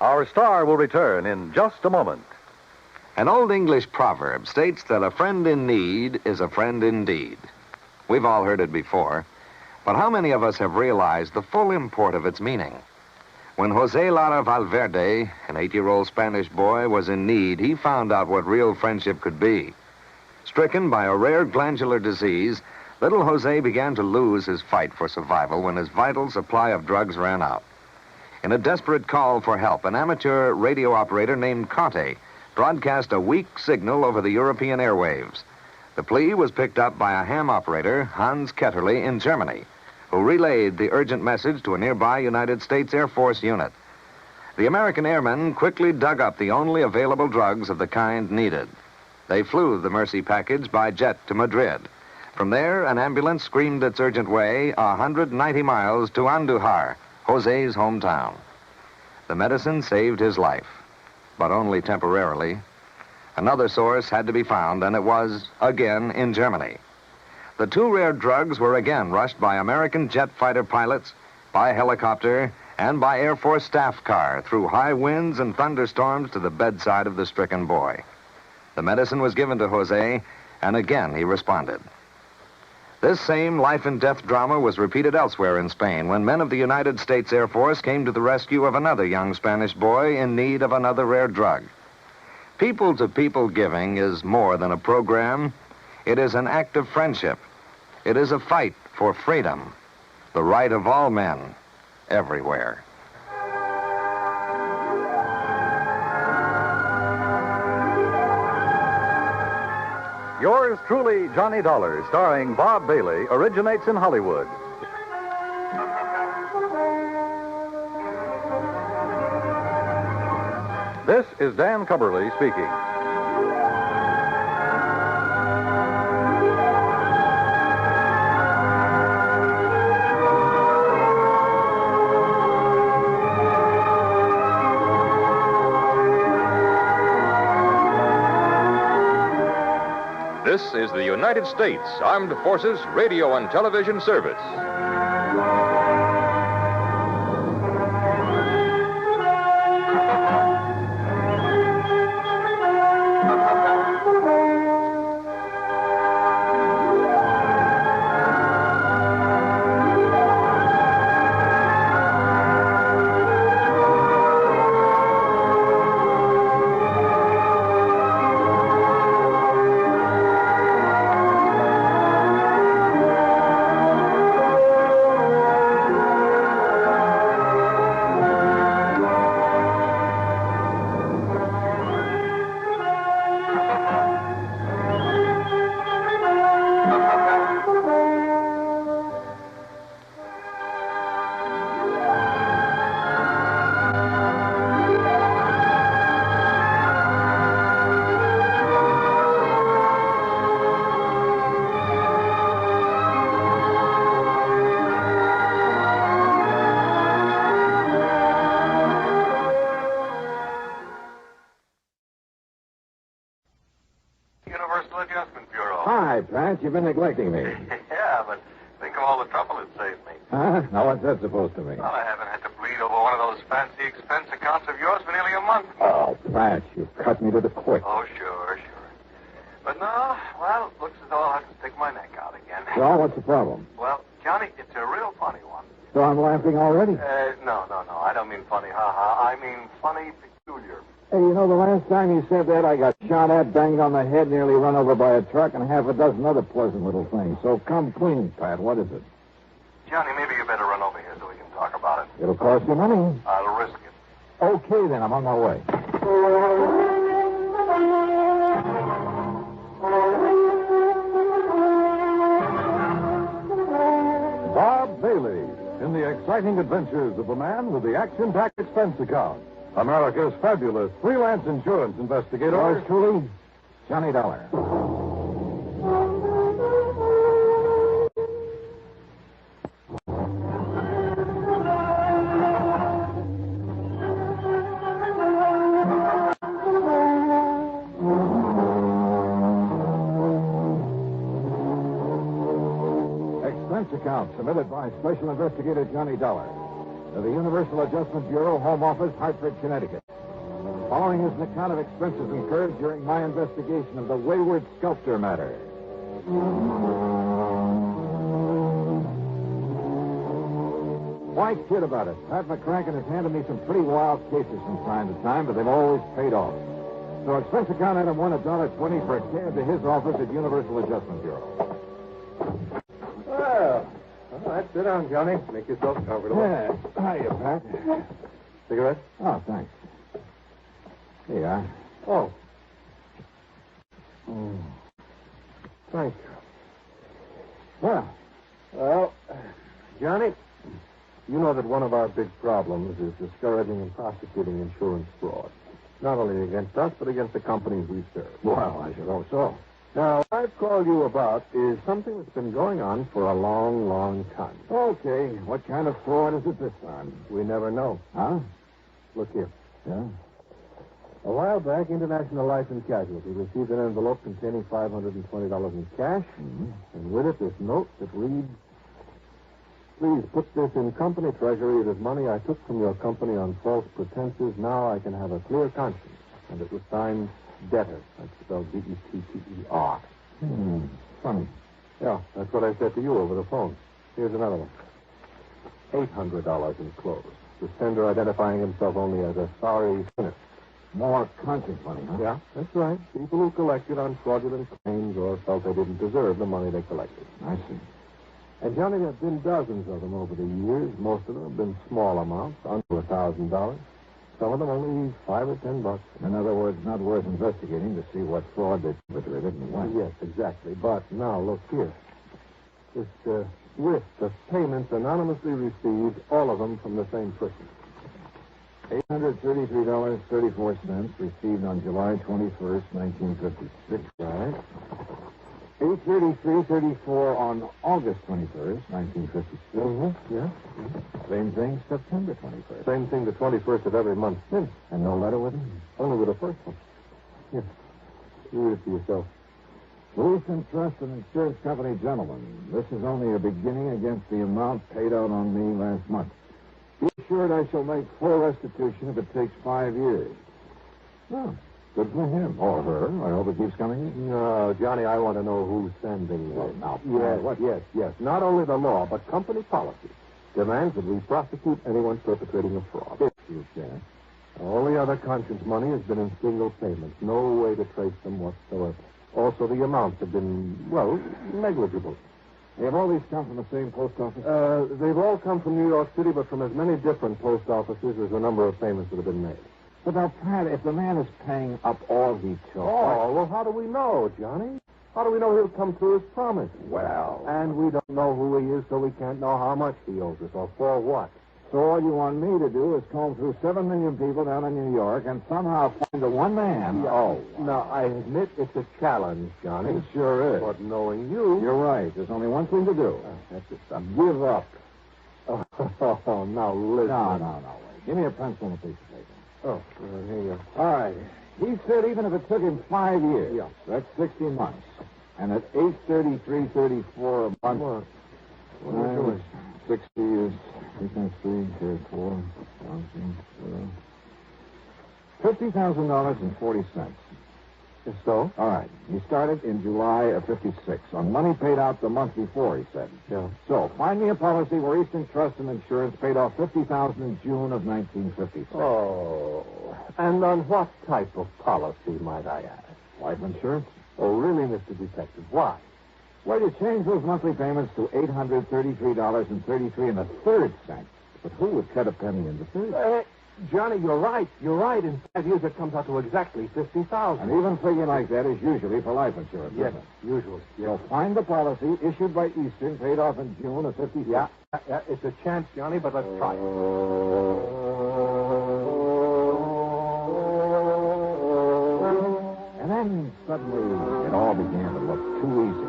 Our star will return in just a moment. An old English proverb states that a friend in need is a friend indeed. We've all heard it before, but how many of us have realized the full import of its meaning? When Jose Lara Valverde, an 8-year-old Spanish boy, was in need, he found out what real friendship could be. Stricken by a rare glandular disease, little Jose began to lose his fight for survival when his vital supply of drugs ran out. In a desperate call for help, an amateur radio operator named Conte broadcast a weak signal over the European airwaves. The plea was picked up by a ham operator, Hans Ketterle, in Germany, who relayed the urgent message to a nearby United States Air Force unit. The American airmen quickly dug up the only available drugs of the kind needed. They flew the Mercy package by jet to Madrid. From there, an ambulance screamed its urgent way 190 miles to Andújar, Jose's hometown. The medicine saved his life, but only temporarily. Another source had to be found, and it was, again, in Germany. The two rare drugs were again rushed by American jet fighter pilots, by helicopter, and by Air Force staff car through high winds and thunderstorms to the bedside of the stricken boy. The medicine was given to Jose, and again he responded. This same life-and-death drama was repeated elsewhere in Spain when men of the United States Air Force came to the rescue of another young Spanish boy in need of another rare drug. People-to-people giving is more than a program. It is an act of friendship. It is a fight for freedom, the right of all men, everywhere. Yours truly, Johnny Dollar, starring Bob Bailey, originates in Hollywood. This is Dan Cumberly speaking. This is the United States Armed Forces Radio and Television Service. you've been neglecting me. Yeah, but think of all the trouble it saved me. Huh? Now, what's that supposed to mean? Well, I haven't had to bleed over one of those fancy expense accounts of yours for nearly a month. Oh, Pat, you've cut me to the quick. Oh, sure. But no, well, looks as though I'll have to stick my neck out again. So, what's the problem? Well, Johnny, it's a real funny one. So I'm laughing already? No. I don't mean funny, ha-ha. I mean funny, peculiar. Hey, you know, the last time you said that, I got shot at, banged on the head, nearly run over by a truck, and half a dozen other pleasant little things. So come clean, Pat. What is it? Johnny, maybe you better run over here so we can talk about it. It'll cost you money. I'll risk it. Okay, then. I'm on my way. Bob Bailey, in the exciting adventures of a man with the action-packed expense account. America's fabulous freelance insurance investigator. Yours truly, Johnny Dollar. Expense account submitted by Special Investigator Johnny Dollar to the Universal Adjustment Bureau, Home Office, Hartford, Connecticut. Following is an account of expenses incurred during my investigation of the Wayward Sculptor matter. Why kid about it? Pat McCracken has handed me some pretty wild cases from time to time, but they've always paid off. So expense account item one, $1.20 for a cab to his office at Universal Adjustment Bureau. Well, all right, sit down, Johnny. Make yourself comfortable. Yeah. Hiya, Pat. Cigarette? Oh, thanks. Here you are. Oh. Thank you. Well, Johnny, you know that one of our big problems is discouraging and prosecuting insurance fraud. Not only against us, but against the companies we serve. Well, I should hope so. Now, what I've called you about is something that's been going on for a long, long time. Okay. What kind of fraud is it this time? We never know. Huh? Look here. Yeah? A while back, International Life and Casualty received an envelope containing $520 in cash, and with it this note that reads, "Please put this in company treasury. It is money I took from your company on false pretenses. Now I can have a clear conscience." And it was signed Debtor. That's spelled D-E-T-T-E-R. Funny. Yeah, that's what I said to you over the phone. Here's another one. $800 enclosed. The sender identifying himself only as a sorry sinner. More conscience money, huh? Yeah, that's right. People who collected on fraudulent claims or felt they didn't deserve the money they collected. I see. And, Johnny, there have been dozens of them over the years. Most of them have been small amounts, under $1,000. Some of them only $5 or $10. In other words, not worth investigating to see what fraud they perpetrated and when. Yes, exactly. But now, look here. This list of payments anonymously received, all of them from the same person. $833.34 received on July 21st, 1956. Right. $833.34 on August 21st, 1956. Yeah. Same thing, September 21st. Same thing the 21st of every month since. And no letter with him? Only with the first one. Here. You read it to yourself. Gruesome Trust and Insurance Company, gentlemen. This is only a beginning against the amount paid out on me last month. Be assured I shall make full restitution if it takes 5 years. Oh, good for him. Or her. I hope it keeps coming in. No, Johnny, I want to know who's sending this. Now, Yes. Not only the law, but company policy demands that we prosecute anyone perpetrating a fraud. If you can. All the other conscience money has been in single payments. No way to trace them whatsoever. Also, the amounts have been, well, negligible. Have all these come from the same post office? They've all come from New York City, but from as many different post offices as the number of payments that have been made. But now, Pat, if the man is paying up all he took... Oh, well, how do we know, Johnny? How do we know he'll come through his promise? Well... And we don't know who he is, so we can't know how much he owes us or for what. So all you want me to do is comb through 7 million people down in New York and somehow find the one man... Yeah. Oh. Now, I admit it's a challenge, Johnny. It sure is. But knowing you... You're right. There's only one thing to do. That's it. Give up. Oh, now listen. No. Wait. Give me a pencil and a piece of paper. Oh, here you go. All right. He said even if it took him 5 years, that's 60 months. And at $833.34 a month. What 60 is 3 times 4. $50,000.40. So? All right. He started in July of 56 on money paid out the month before, he said. Yeah. So, find me a policy where Eastern Trust and Insurance paid off $50,000 in June of 1956. Oh. And on what type of policy, might I ask? Life insurance? Oh, really, Mr. Detective? Why? Well, you change those monthly payments to $833.33 cents. But who would cut a penny in the third? Johnny, you're right. You're right. In 5 years, it comes out to exactly $50,000. And even a figure like that is usually for life insurance, Yes, isn't it? usually. Yes. So find the policy issued by Eastern, paid off in June of 56. Yeah, it's a chance, Johnny, but let's try it. And then suddenly it all began to look too easy.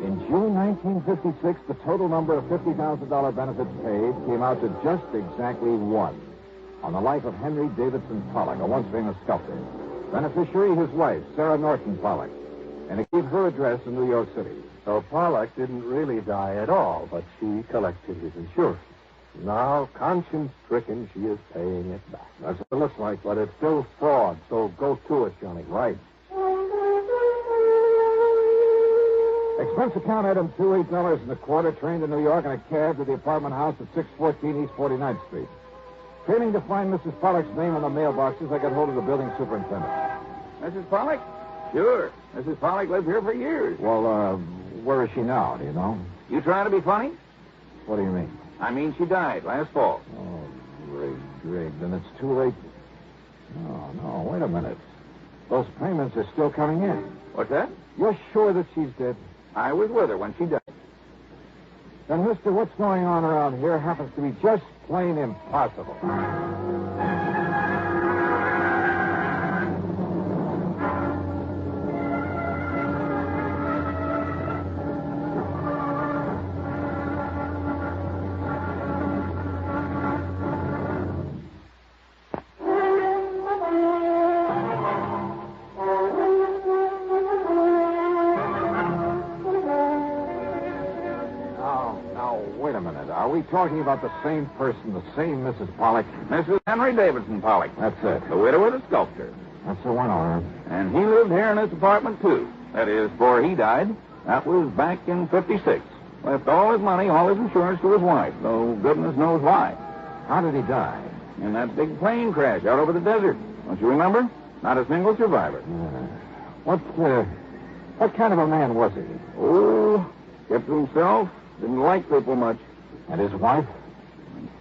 In June 1956, the total number of $50,000 benefits paid came out to just exactly one. On the life of Henry Davidson Pollock, a once famous sculptor. Beneficiary, his wife, Sarah Norton Pollock. And it gave her address in New York City. So Pollock didn't really die at all, but she collected his insurance. Now, conscience-stricken, she is paying it back. That's what it looks like. But it's still fraud, so go to it, Johnny. Right. Expense account item $8.25, train to New York in a cab to the apartment house at 614 East 49th Street. Failing to find Mrs. Pollock's name on the mailboxes, I got hold of the building superintendent. Mrs. Pollock? Sure. Mrs. Pollock lived here for years. Well, where is she now, do you know? You trying to be funny? What do you mean? I mean, she died last fall. Oh, Greg, then it's too late. No, wait a minute. Those payments are still coming in. What's that? You're sure that she's dead? I was with her when she died. Then, mister, what's going on around here happens to be just plain impossible. Wait a minute. Are we talking about the same person, the same Mrs. Pollock? Mrs. Henry Davidson Pollock. That's it. The widow of the sculptor. That's the one, all right. And he lived here in this apartment, too. That is, before he died. That was back in 56. Left all his money, all his insurance to his wife, though goodness knows why. How did he die? In that big plane crash out over the desert. Don't you remember? Not a single survivor. What kind of a man was he? Oh, kept to himself. Didn't like people much. And his wife?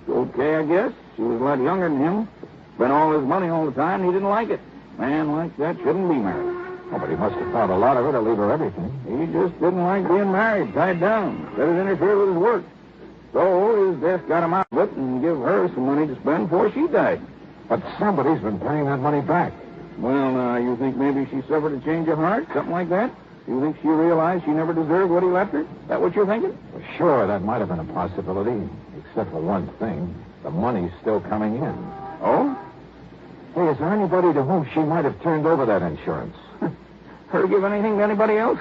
Okay, I guess. She was a lot younger than him. Spent all his money all the time, and he didn't like it. Man like that shouldn't be married. Oh, but he must have found a lot of her to leave her everything. He just didn't like being married, tied down. Let it interfere with his work. So his death got him out of it and give her some money to spend before she died. But somebody's been paying that money back. Well, now, you think maybe she suffered a change of heart? Something like that? You think she realized she never deserved what he left her? Is that what you're thinking? Well, sure, that might have been a possibility. Except for one thing. The money's still coming in. Oh? Hey, is there anybody to whom she might have turned over that insurance? Her give anything to anybody else?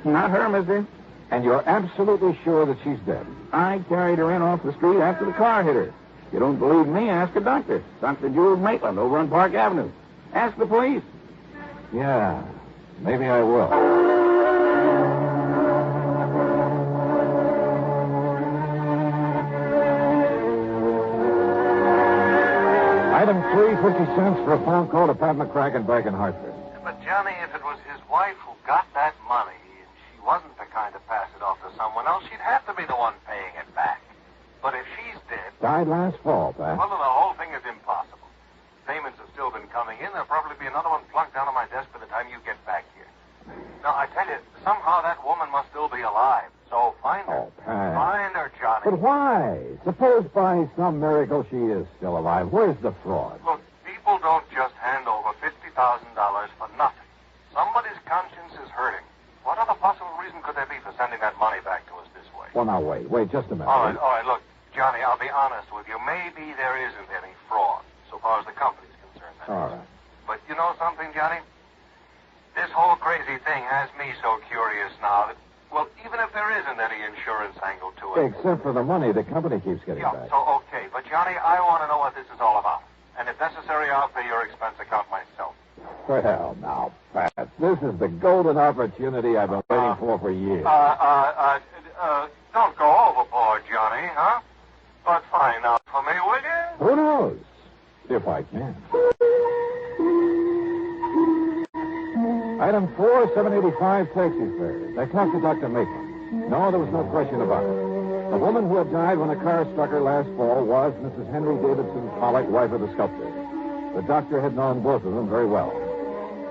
Not her, mister. And you're absolutely sure that she's dead? I carried her in off the street after the car hit her. If you don't believe me, ask a doctor. Dr. Jules Maitland over on Park Avenue. Ask the police. Yeah, maybe I will. Item 3, 50 cents for a phone call to Pat McCracken back in Hartford. But, Johnny, if it was his wife who got that money and she wasn't the kind to pass it off to someone else, she'd have to be the one paying it back. But if she's dead... Died last fall, Pat. Well, then the whole thing is impossible. Payments have still been coming in. There'll probably be another one plunked down on my desk by the time you get back here. Now, I tell you, somehow that woman must still be alive. So find her. Oh, Pat. Find her, Johnny. But why? Suppose by some miracle she is still alive. Where's the fraud? Look, people don't just hand over $50,000 for nothing. Somebody's conscience is hurting. What other possible reason could there be for sending that money back to us this way? Well, now, wait just a minute. All right, look, Johnny, I'll be honest with you. Maybe there isn't any fraud, so far as the company's concerned. All right. But you know something, Johnny? This whole crazy thing has me so Except for the money the company keeps getting back. So, okay. But, Johnny, I want to know what this is all about. And if necessary, I'll pay your expense account myself. Well, now, Pat, this is the golden opportunity I've been waiting for years. Don't go overboard, Johnny, huh? But find out for me, will you? Who knows? If I can. Item 4, 785 taxi fares. I talked to Dr. Maitland. No, there was no question about it. The woman who had died when a car struck her last fall was Mrs. Henry Davidson Pollock, wife of the sculptor. The doctor had known both of them very well.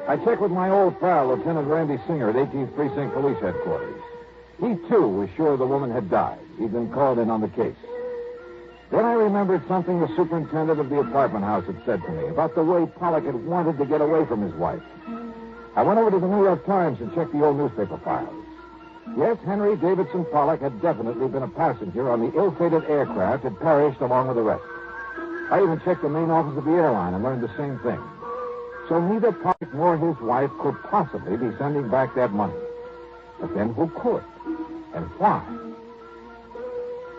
I checked with my old pal, Lieutenant Randy Singer, at 18th Precinct Police Headquarters. He, too, was sure the woman had died. He'd been called in on the case. Then I remembered something the superintendent of the apartment house had said to me about the way Pollock had wanted to get away from his wife. I went over to the New York Times and checked the old newspaper files. Yes, Henry Davidson Pollock had definitely been a passenger on the ill-fated aircraft had perished along with the rest. I even checked the main office of the airline and learned the same thing. So neither Pollock nor his wife could possibly be sending back that money. But then who could? And why?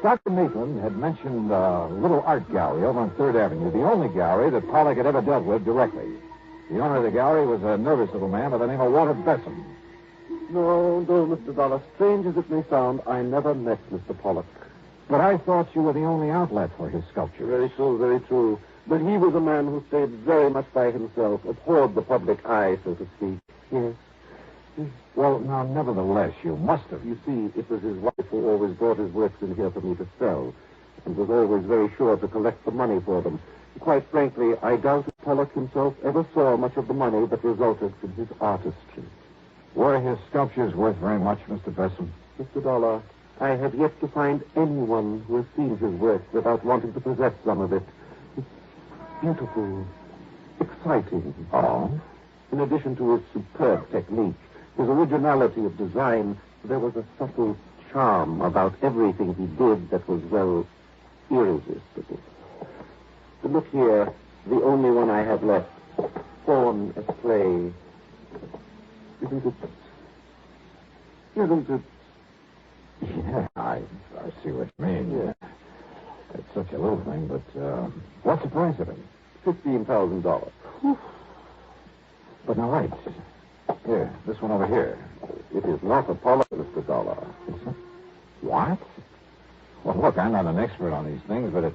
Dr. Maitland had mentioned a little art gallery over on 3rd Avenue, the only gallery that Pollock had ever dealt with directly. The owner of the gallery was a nervous little man by the name of Walter Bessem. No, Mr. Dollar. Strange as it may sound, I never met Mr. Pollock. But I thought you were the only outlet for his sculpture. Very true, very true. But he was a man who stayed very much by himself, abhorred the public eye, so to speak. Yes. Well, now, nevertheless, you must have. You see, it was his wife who always brought his works in here for me to sell, and was always very sure to collect the money for them. Quite frankly, I doubt if Pollock himself ever saw much of the money that resulted from his artistry. Were his sculptures worth very much, Mr. Bessem? Mr. Dollar, I have yet to find anyone who has seen his work without wanting to possess some of it. It's beautiful, exciting. Oh? In addition to his superb technique, his originality of design, there was a subtle charm about everything he did that was, well, irresistible. But look here, the only one I have left, Fawn at Play. Isn't it? Yeah, I see what you mean. Yeah. It's such a little thing, but what's the price of it? $15,000. But now, wait. Here, this one over here. It is not a Pollock, Mr. Dollar. What? Well, look, I'm not an expert on these things, but it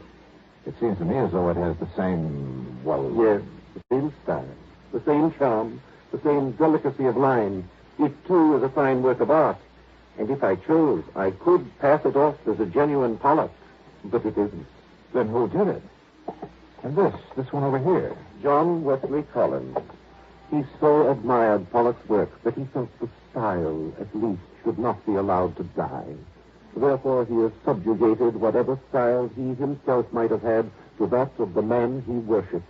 seems to me as though it has the same, well... Yes, the same style, the same charm, the same delicacy of line. It, too, is a fine work of art. And if I chose, I could pass it off as a genuine Pollock. But it isn't. Then who did it? And this one over here. John Wesley Collins. He so admired Pollock's work that he felt the style, at least, should not be allowed to die. Therefore, he has subjugated whatever style he himself might have had to that of the man he worshipped.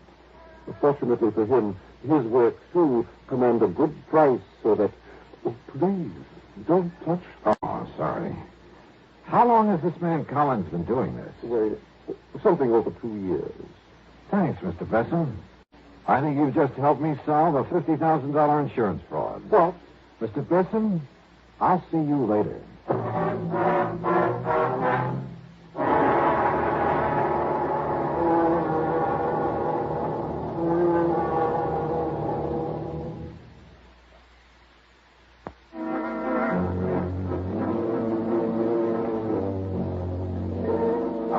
Fortunately for him, his works, too, command a good price so that... Oh, please, don't touch... Oh, sorry. How long has this man Collins been doing this? Well, something over 2 years. Thanks, Mr. Bessem. I think you've just helped me solve a $50,000 insurance fraud. What? Mr. Bessem, I'll see you later. I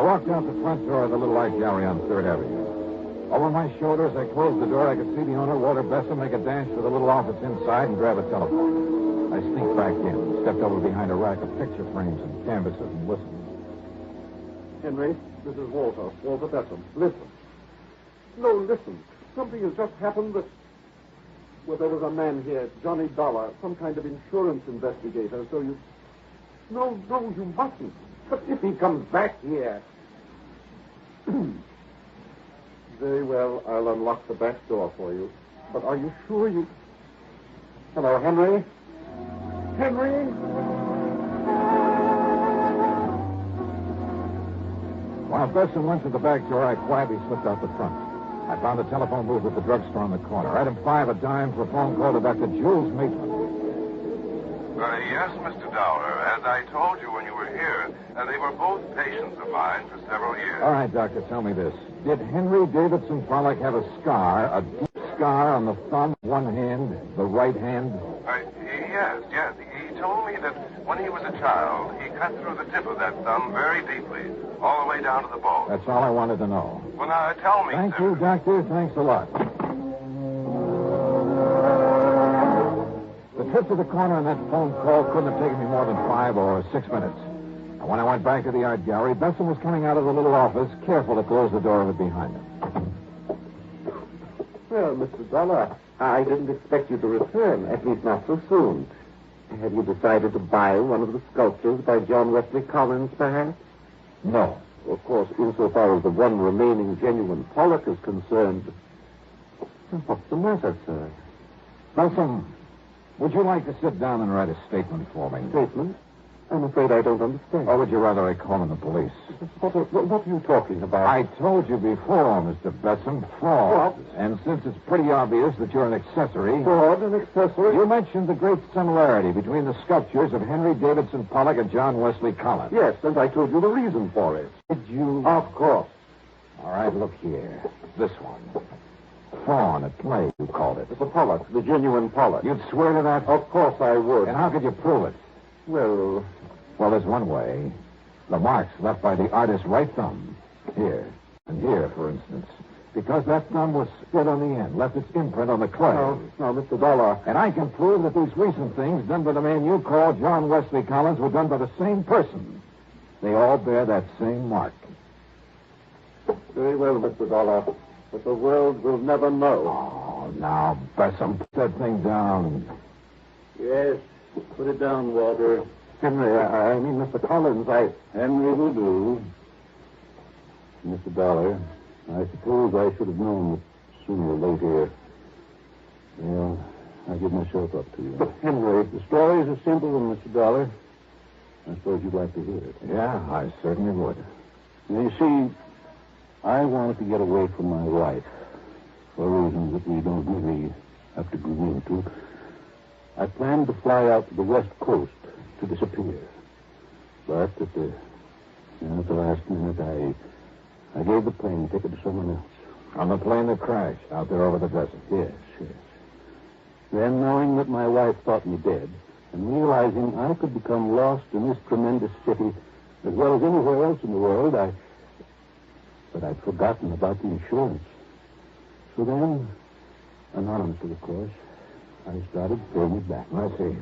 walked out the front door of the little art gallery on 3rd Avenue. Over my shoulder, as I closed the door, I could see the owner, Walter Bessem, make a dash for the little office inside and grab a telephone. I sneaked back in, stepped over behind a rack of picture frames and canvases and listened. Henry, this is Walter Bessem. Listen. No, listen. Something has just happened that... Well, there was a man here, Johnny Dollar, some kind of insurance investigator, so you... No, you mustn't. But if he comes back here... Very well, I'll unlock the back door for you. But are you sure you... Hello, Henry? Henry? While Bessem went to the back door, I quietly slipped out the front. I found a telephone booth at the drugstore on the corner. Item 5, a dime for a phone call to Dr. Jules Maitland. Yes, Mr. Dollar. As I told you when you were here, they were both patients of mine for several years. All right, Doctor, tell me this. Did Henry Davidson Pollock have a scar, a deep scar on the thumb of one hand, the right hand? Yes. He told me that when he was a child, he cut through the tip of that thumb very deeply, all the way down to the bone. That's all I wanted to know. Well, now, tell me, Thank sir. you, Doctor. Thanks a lot. The trip to the corner on that phone call couldn't have taken me more than 5 or 6 minutes. And when I went back to the art gallery, Besson was coming out of the little office, careful to close the door of it behind him. Well, Mr. Dollar, I didn't expect you to return, at least not so soon. Have you decided to buy one of the sculptures by John Wesley Collins, perhaps? No. Of course, insofar as the one remaining genuine Pollock is concerned. What's the matter, sir? Besson, would you like to sit down and write a statement for me? Statement? I'm afraid I don't understand. Or would you rather I call in the police? What are you talking about? I told you before, Mr. Besson, fraud. What? And since it's pretty obvious that you're an accessory... Fraud, an accessory? You mentioned the great similarity between the sculptures of Henry Davidson Pollock and John Wesley Collins. Yes, and I told you the reason for it. Did you? Of course. All right, look here. This one. Fawn at play, you called it. It's a Pollock, the genuine Pollock. You'd swear to that? Of course I would. And how could you prove it? Well, there's one way. The marks left by the artist's right thumb. Here. And here, for instance. Because that thumb was split on the end, left its imprint on the clay. No, Mr. Dollar. And I can prove that these recent things done by the man you call John Wesley Collins were done by the same person. They all bear that same mark. Very well, Mr. Dollar. But the world will never know. Oh, now, Besson, put that thing down. Yes, put it down, Walter. Henry, I mean, Mr. Collins, Henry will do. Mr. Dollar, I suppose I should have known that sooner or later. Well, I give myself up to you. But, Henry, the story is a simple one, Mr. Dollar. I suppose you'd like to hear it. Yeah, I certainly would. Now, you see, I wanted to get away from my wife for reasons that we don't really have to go into. I planned to fly out to the West Coast to disappear. But at the last minute, I gave the plane ticket to someone else. On the plane that crashed out there over the desert? Yes. Then, knowing that my wife thought me dead, and realizing I could become lost in this tremendous city as well as anywhere else in the world, But I'd forgotten about the insurance. So then, anonymously, of course, I started paying it back. I see.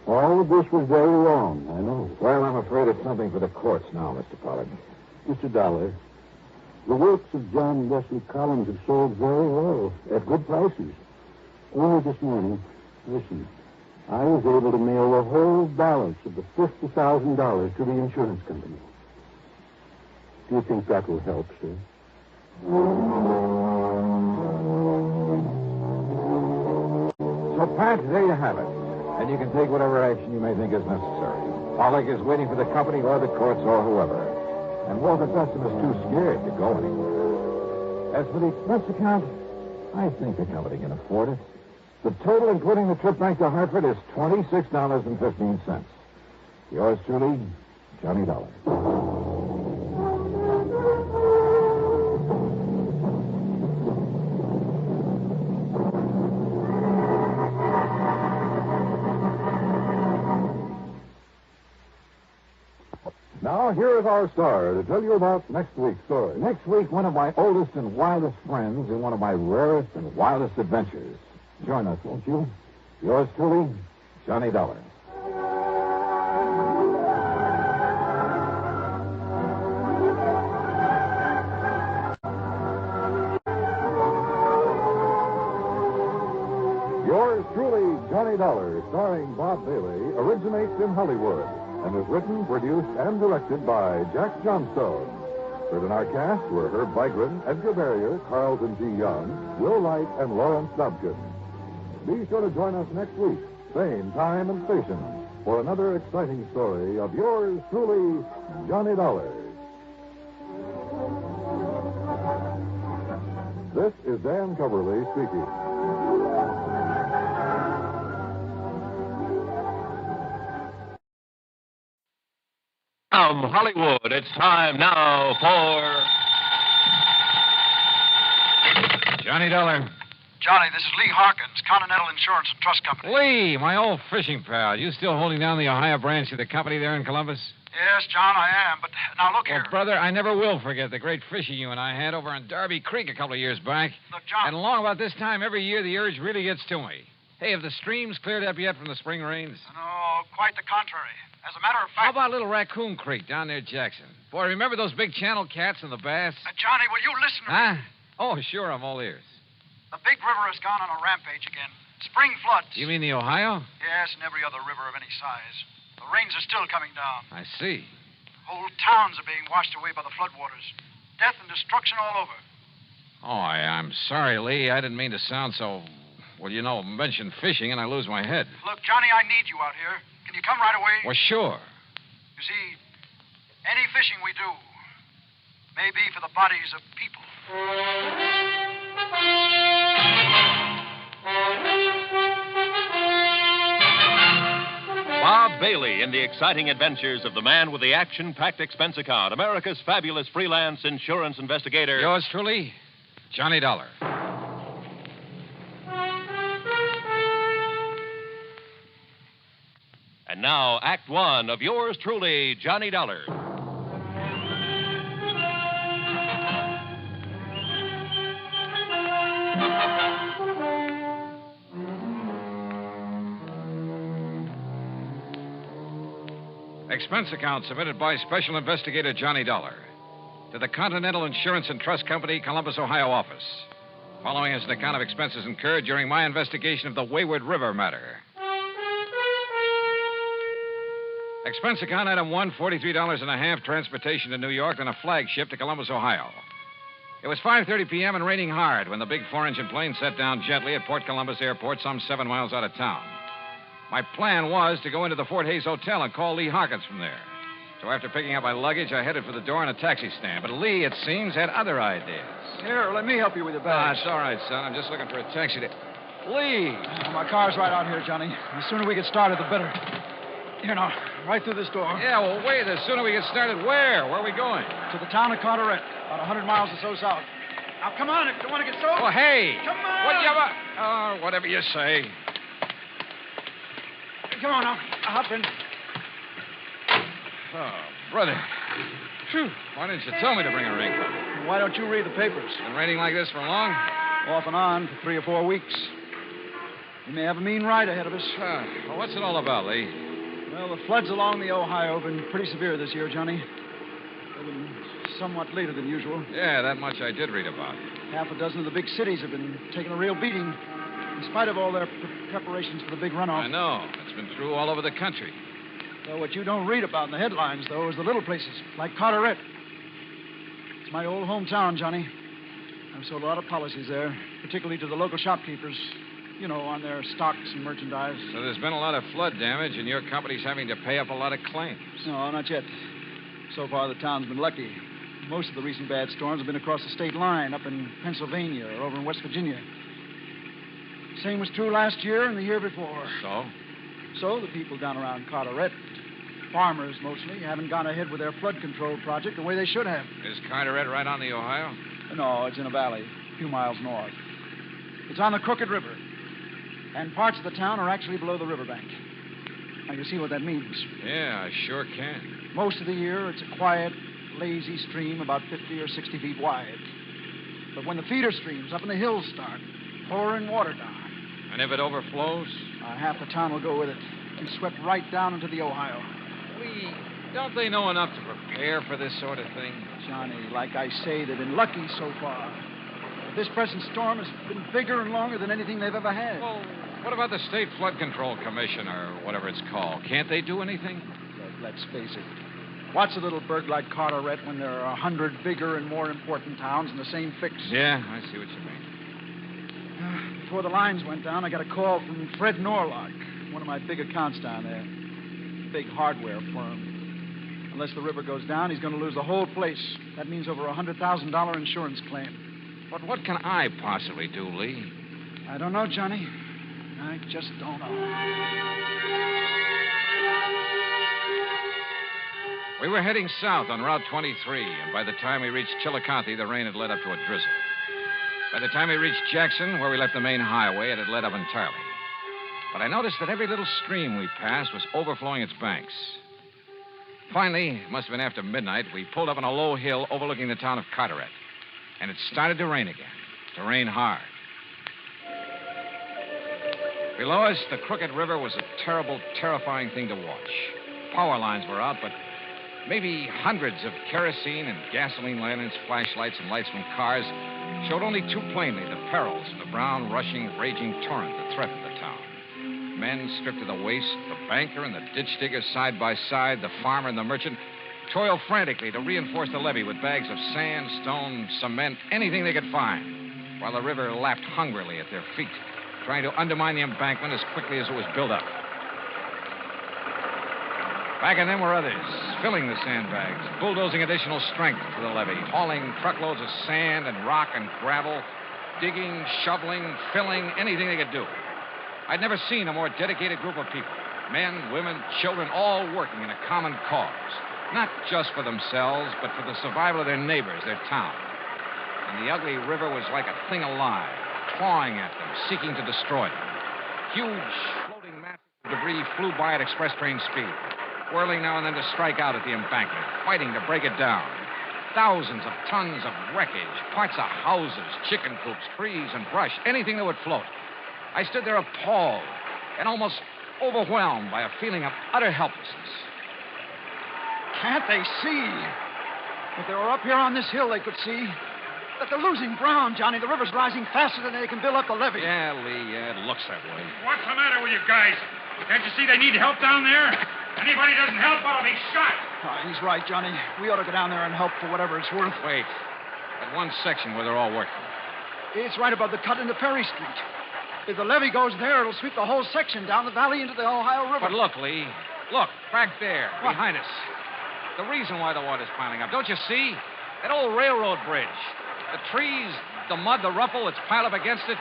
All of this was very wrong, I know. Well, I'm afraid it's something for the courts now, Mr. Pollock. Mr. Dollar, the works of John Wesley Collins have sold very well, at good prices. Only this morning, listen, I was able to mail the whole balance of the $50,000 to the insurance company. Do you think that will help, sir? So, Pat, there you have it. And you can take whatever action you may think is necessary. Pollock is waiting for the company or the courts or whoever. And Walter Besson is too scared to go anywhere. As for the expense account, I think the company can afford it. The total, including the trip back to Hartford, is $26.15. Yours truly, Johnny Dollar. Now, here is our star to tell you about next week's story. Next week, one of my oldest and wildest friends in one of my rarest and wildest adventures. Join us, won't you? Yours truly, Johnny Dollar. Yours truly, Johnny Dollar, starring Bob Bailey, originates in Hollywood and is written, produced, and directed by Jack Johnstone. Heard in our cast were Herb Vigran, Edgar Barrier, Carlton G. Young, Will Wright, and Lawrence Dobkin. Be sure to join us next week, same time and station, for another exciting story of yours truly, Johnny Dollar. This is Dan Coverly speaking. From Hollywood, it's time now for... Johnny Dollar. Johnny, this is Lee Harkins, Continental Insurance and Trust Company. Lee, my old fishing pal. You still holding down the Ohio branch of the company there in Columbus? Yes, John, I am. But now look here. Well, brother, I never will forget the great fishing you and I had over on Darby Creek a couple of years back. Look, John. And along about this time every year, the urge really gets to me. Hey, have the streams cleared up yet from the spring rains? No, quite the contrary. As a matter of fact... How about Little Raccoon Creek down near Jackson? Boy, remember those big channel cats and the bass? Johnny, will you listen to me? Huh? Oh, sure, I'm all ears. The big river has gone on a rampage again. Spring floods. You mean the Ohio? Yes, and every other river of any size. The rains are still coming down. I see. Whole towns are being washed away by the floodwaters. Death and destruction all over. Oh, I'm sorry, Lee. I didn't mean to sound so... Well, you know, mention fishing and I lose my head. Look, Johnny, I need you out here. Can you come right away? Well, sure. You see, any fishing we do may be for the bodies of people. Bob Bailey in the exciting adventures of the man with the action-packed expense account, America's fabulous freelance insurance investigator. Yours truly, Johnny Dollar. And now, Act One of yours truly, Johnny Dollar. Expense account submitted by Special Investigator Johnny Dollar to the Continental Insurance and Trust Company, Columbus, Ohio office. Following is an account of expenses incurred during my investigation of the Wayward River matter. Expense account item 1, $43.50, transportation to New York, then a flagship to Columbus, Ohio. It was 5:30 p.m. and raining hard when the big four-engine plane set down gently at Port Columbus Airport, some 7 miles out of town. My plan was to go into the Fort Hayes Hotel and call Lee Harkins from there. So after picking up my luggage, I headed for the door in a taxi stand. But Lee, it seems, had other ideas. Here, let me help you with your bags. It's all right, son. I'm just looking for a taxi to... Lee! My car's right out here, Johnny. The sooner we get started, the better. Here now, right through this door. Yeah, well, wait. The sooner we get started, where? Where are we going? To the town of Carteret, about 100 miles or so south. Now, come on, if you want to get soaked. Oh, hey! Come on! Whatever you say. Come on now, hop in. Oh, brother. Phew. Why didn't you tell me to bring a raincoat? Why don't you read the papers? Been raining like this for long? Off and on for 3 or 4 weeks. We may have a mean ride ahead of us. Well, what's it all about, Lee? Well, the floods along the Ohio have been pretty severe this year, Johnny. They've been somewhat later than usual. Yeah, that much I did read about. Half a dozen of the big cities have been taking a real beating, in spite of all their preparations for the big runoff. I know. It's been through all over the country. Well, what you don't read about in the headlines, though, is the little places, like Carteret. It's my old hometown, Johnny. I've sold a lot of policies there, particularly to the local shopkeepers, you know, on their stocks and merchandise. So there's been a lot of flood damage, and your company's having to pay up a lot of claims. No, not yet. So far, the town's been lucky. Most of the recent bad storms have been across the state line, up in Pennsylvania or over in West Virginia. Same was true last year and the year before. So? So the people down around Carteret, farmers mostly, haven't gone ahead with their flood control project the way they should have. Is Carteret right on the Ohio? No, it's in a valley, a few miles north. It's on the Crooked River, and parts of the town are actually below the riverbank. Now, you see what that means? Yeah, I sure can. Most of the year, it's a quiet, lazy stream about 50 or 60 feet wide. But when the feeder streams up in the hills start pouring water down... And if it overflows? Half the town will go with it and swept right down into the Ohio. Lee, don't they know enough to prepare for this sort of thing? Johnny, like I say, they've been lucky so far. This present storm has been bigger and longer than anything they've ever had. Well, what about the State Flood Control Commission, or whatever it's called? Can't they do anything? Let's face it. What's a little burg like Carteret when there are 100 bigger and more important towns in the same fix? Yeah, I see what you mean. Before the lines went down, I got a call from Fred Norlock, one of my big accounts down there. Big hardware firm. Unless the river goes down, he's going to lose the whole place. That means over a $100,000 insurance claim. But what can I possibly do, Lee? I don't know, Johnny. I just don't know. We were heading south on Route 23, and by the time we reached Chillicothe, the rain had led up to a drizzle. By the time we reached Jackson, where we left the main highway, it had led up entirely. But I noticed that every little stream we passed was overflowing its banks. Finally, it must have been after midnight, we pulled up on a low hill overlooking the town of Carteret. And it started to rain again, to rain hard. Below us, the crooked river was a terrible, terrifying thing to watch. Power lines were out, but maybe hundreds of kerosene and gasoline lanterns, flashlights, and lights from cars showed only too plainly the perils of the brown, rushing, raging torrent that threatened the town. Men stripped to the waist, the banker and the ditch digger side by side, the farmer and the merchant, toiled frantically to reinforce the levee with bags of sand, stone, cement, anything they could find, while the river lapped hungrily at their feet, trying to undermine the embankment as quickly as it was built up. Back of them were others, filling the sandbags, bulldozing additional strength to the levee, hauling truckloads of sand and rock and gravel, digging, shoveling, filling, anything they could do. I'd never seen a more dedicated group of people, men, women, children, all working in a common cause, not just for themselves, but for the survival of their neighbors, their town. And the ugly river was like a thing alive, clawing at them, seeking to destroy them. Huge, floating masses of debris flew by at express train speed, whirling now and then to strike out at the embankment, fighting to break it down. Thousands of tons of wreckage, parts of houses, chicken coops, trees, and brush, anything that would float. I stood there appalled and almost overwhelmed by a feeling of utter helplessness. Can't they see? If they were up here on this hill, they could see that they're losing ground, Johnny. The river's rising faster than they can build up the levee. Yeah, Lee, yeah, it looks that way. What's the matter with you guys? Can't you see they need help down there? Anybody doesn't help, I'll be shot. Oh, he's right, Johnny. We ought to go down there and help for whatever it's worth. Wait. That one section where they're all working. It's right above the cut into Perry Street. If the levee goes there, it'll sweep the whole section down the valley into the Ohio River. But look, Lee. Look, back there, behind us. The reason why the water's piling up, don't you see? That old railroad bridge. The trees, the mud, the ruffle that's piled up against it.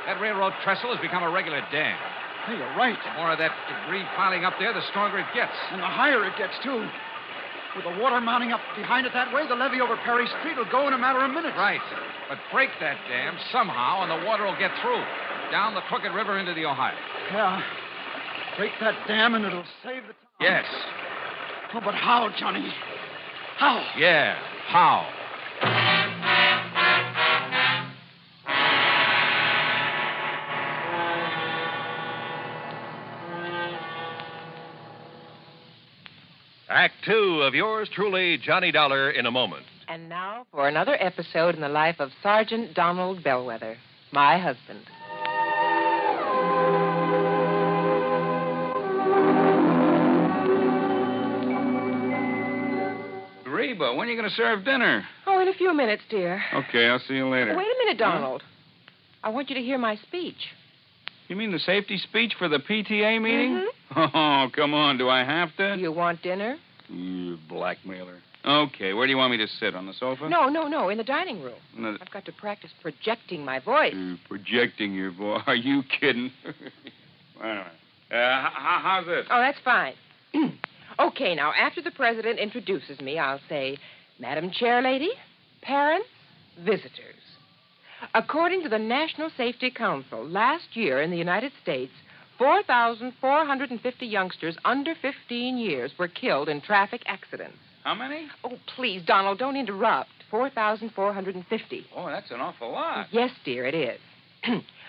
That railroad trestle has become a regular dam. Hey, you're right. The more of that debris piling up there, the stronger it gets. And the higher it gets, too. With the water mounting up behind it that way, the levee over Perry Street will go in a matter of minutes. Right. But break that dam somehow, and the water will get through. Down the crooked river into the Ohio. Yeah. Break that dam, and it'll save the town. Yes. Oh, but how, Johnny? How? Yeah, how? Act 2 of yours truly, Johnny Dollar, in a moment. And now for another episode in the life of Sergeant Donald Bellwether, my husband. Reba, when are you going to serve dinner? Oh, in a few minutes, dear. Okay, I'll see you later. Wait a minute, Donald. I want you to hear my speech. You mean the safety speech for the PTA meeting? Mm-hmm. Oh, come on. Do I have to? You want dinner? You blackmailer. Okay, where do you want me to sit? On the sofa? No, in the dining room. No. I've got to practice projecting my voice. Projecting your voice. Are you kidding? Anyway, how's this? Oh, that's fine. Okay, now, after the president introduces me, I'll say, Madam Chairlady, parents, visitors. According to the National Safety Council, last year in the United States, 4,450 youngsters under 15 years were killed in traffic accidents. How many? Oh, please, Donald, don't interrupt. 4,450. Oh, that's an awful lot. Yes, dear, it is.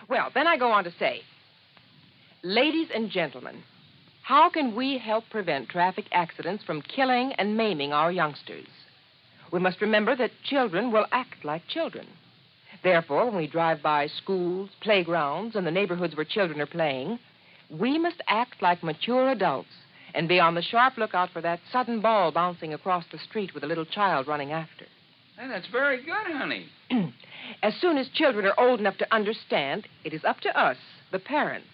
Well, then I go on to say, ladies and gentlemen, how can we help prevent traffic accidents from killing and maiming our youngsters? We must remember that children will act like children. Therefore, when we drive by schools, playgrounds, and the neighborhoods where children are playing, we must act like mature adults and be on the sharp lookout for that sudden ball bouncing across the street with a little child running after. Hey, that's very good, honey. As soon as children are old enough to understand, it is up to us, the parents,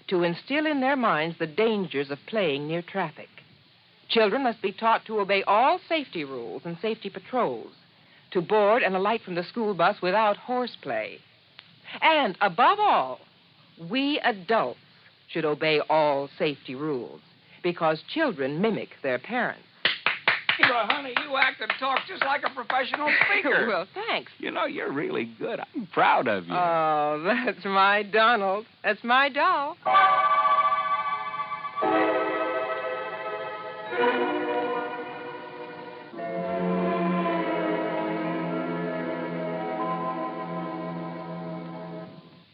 to instill in their minds the dangers of playing near traffic. Children must be taught to obey all safety rules and safety patrols, to board and alight from the school bus without horseplay. And, above all, we adults should obey all safety rules, because children mimic their parents. honey, you act and talk just like a professional speaker. Well, thanks. You know, you're really good. I'm proud of you. Oh, that's my Donald. That's my doll.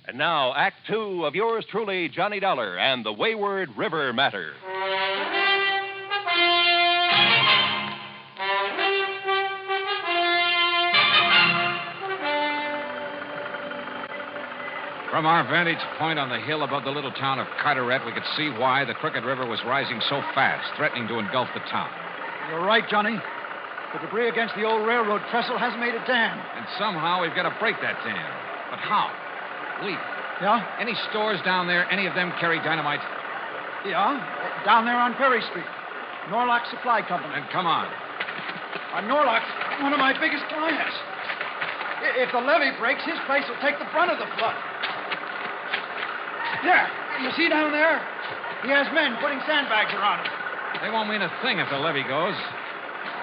And now, Act Two of yours truly, Johnny Dollar and the Wayward River Matter. From our vantage point on the hill above the little town of Carteret, we could see why the Crooked River was rising so fast, threatening to engulf the town. You're right, Johnny. The debris against the old railroad trestle has made a dam. And somehow we've got to break that dam. But how? Lee. Yeah? Any stores down there, any of them carry dynamite? Yeah, down there on Perry Street. Norlock Supply Company. Then come on. Norlock's one of my biggest clients. If the levee breaks, his place will take the brunt of the flood. There, you see down there? He has men putting sandbags around it. They won't mean a thing if the levee goes.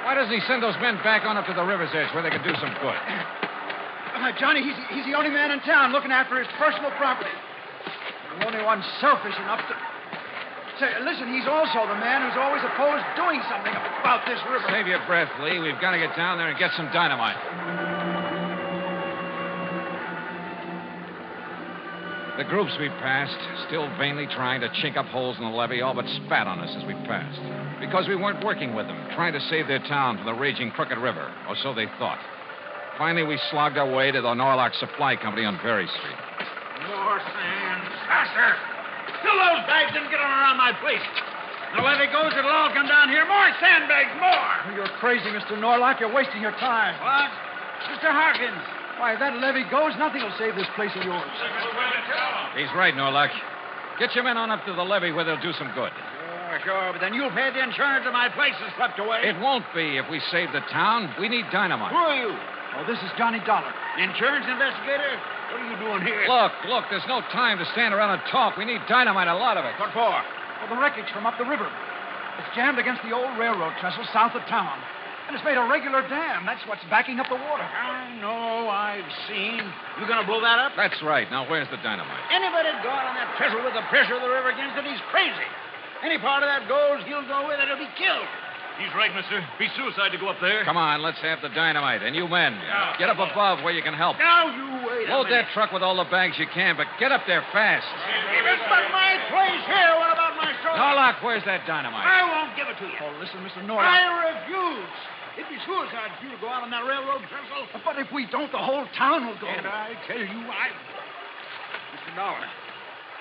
Why doesn't he send those men back on up to the river's edge where they can do some good? Johnny, he's the only man in town looking after his personal property. The only one selfish enough to... Say, listen, he's also the man who's always opposed doing something about this river. Save your breath, Lee. We've got to get down there and get some dynamite. The groups we passed, still vainly trying to chink up holes in the levee, all but spat on us as we passed. Because we weren't working with them, trying to save their town from the raging Crooked River, or so they thought. Finally, we slogged our way to the Norlock Supply Company on Berry Street. More sand. Faster! Fill those bags and get them around my place. The levee goes, it'll all come down here. More sandbags, more! You're crazy, Mr. Norlock. You're wasting your time. What? Mr. Harkins. Why, if that levee goes, nothing will save this place of yours. He's right, Norlock. Get your men on up to the levee where they'll do some good. Sure, but then you'll pay the insurance of my place is swept away. It won't be if we save the town. We need dynamite. Who are you? Oh, this is Johnny Dollar. Insurance investigator? What are you doing here? Look, there's no time to stand around and talk. We need dynamite, a lot of it. What for? For the wreckage from up the river. It's jammed against the old railroad trestle south of town. And it's made a regular dam. That's what's backing up the water. I know, I've seen. You gonna blow that up? That's right. Now, where's the dynamite? Anybody go out on that trestle with the pressure of the river against it, he's crazy. Any part of that goes, he'll go with it, he'll be killed. He's right, mister. Be suicide to go up there. Come on, let's have the dynamite. And you men, get up above where you can help. Now, you wait Load that truck with all the bags you can, but get up there fast. If it's but my place here, what about my soldiers? Norlock, where's that dynamite? I won't give it to you. Oh, listen, Mr. Norlock. I refuse. It'd be suicide for you to go out on that railroad trestle. But if we don't, the whole town will go. And I tell you, Mr. Dollar,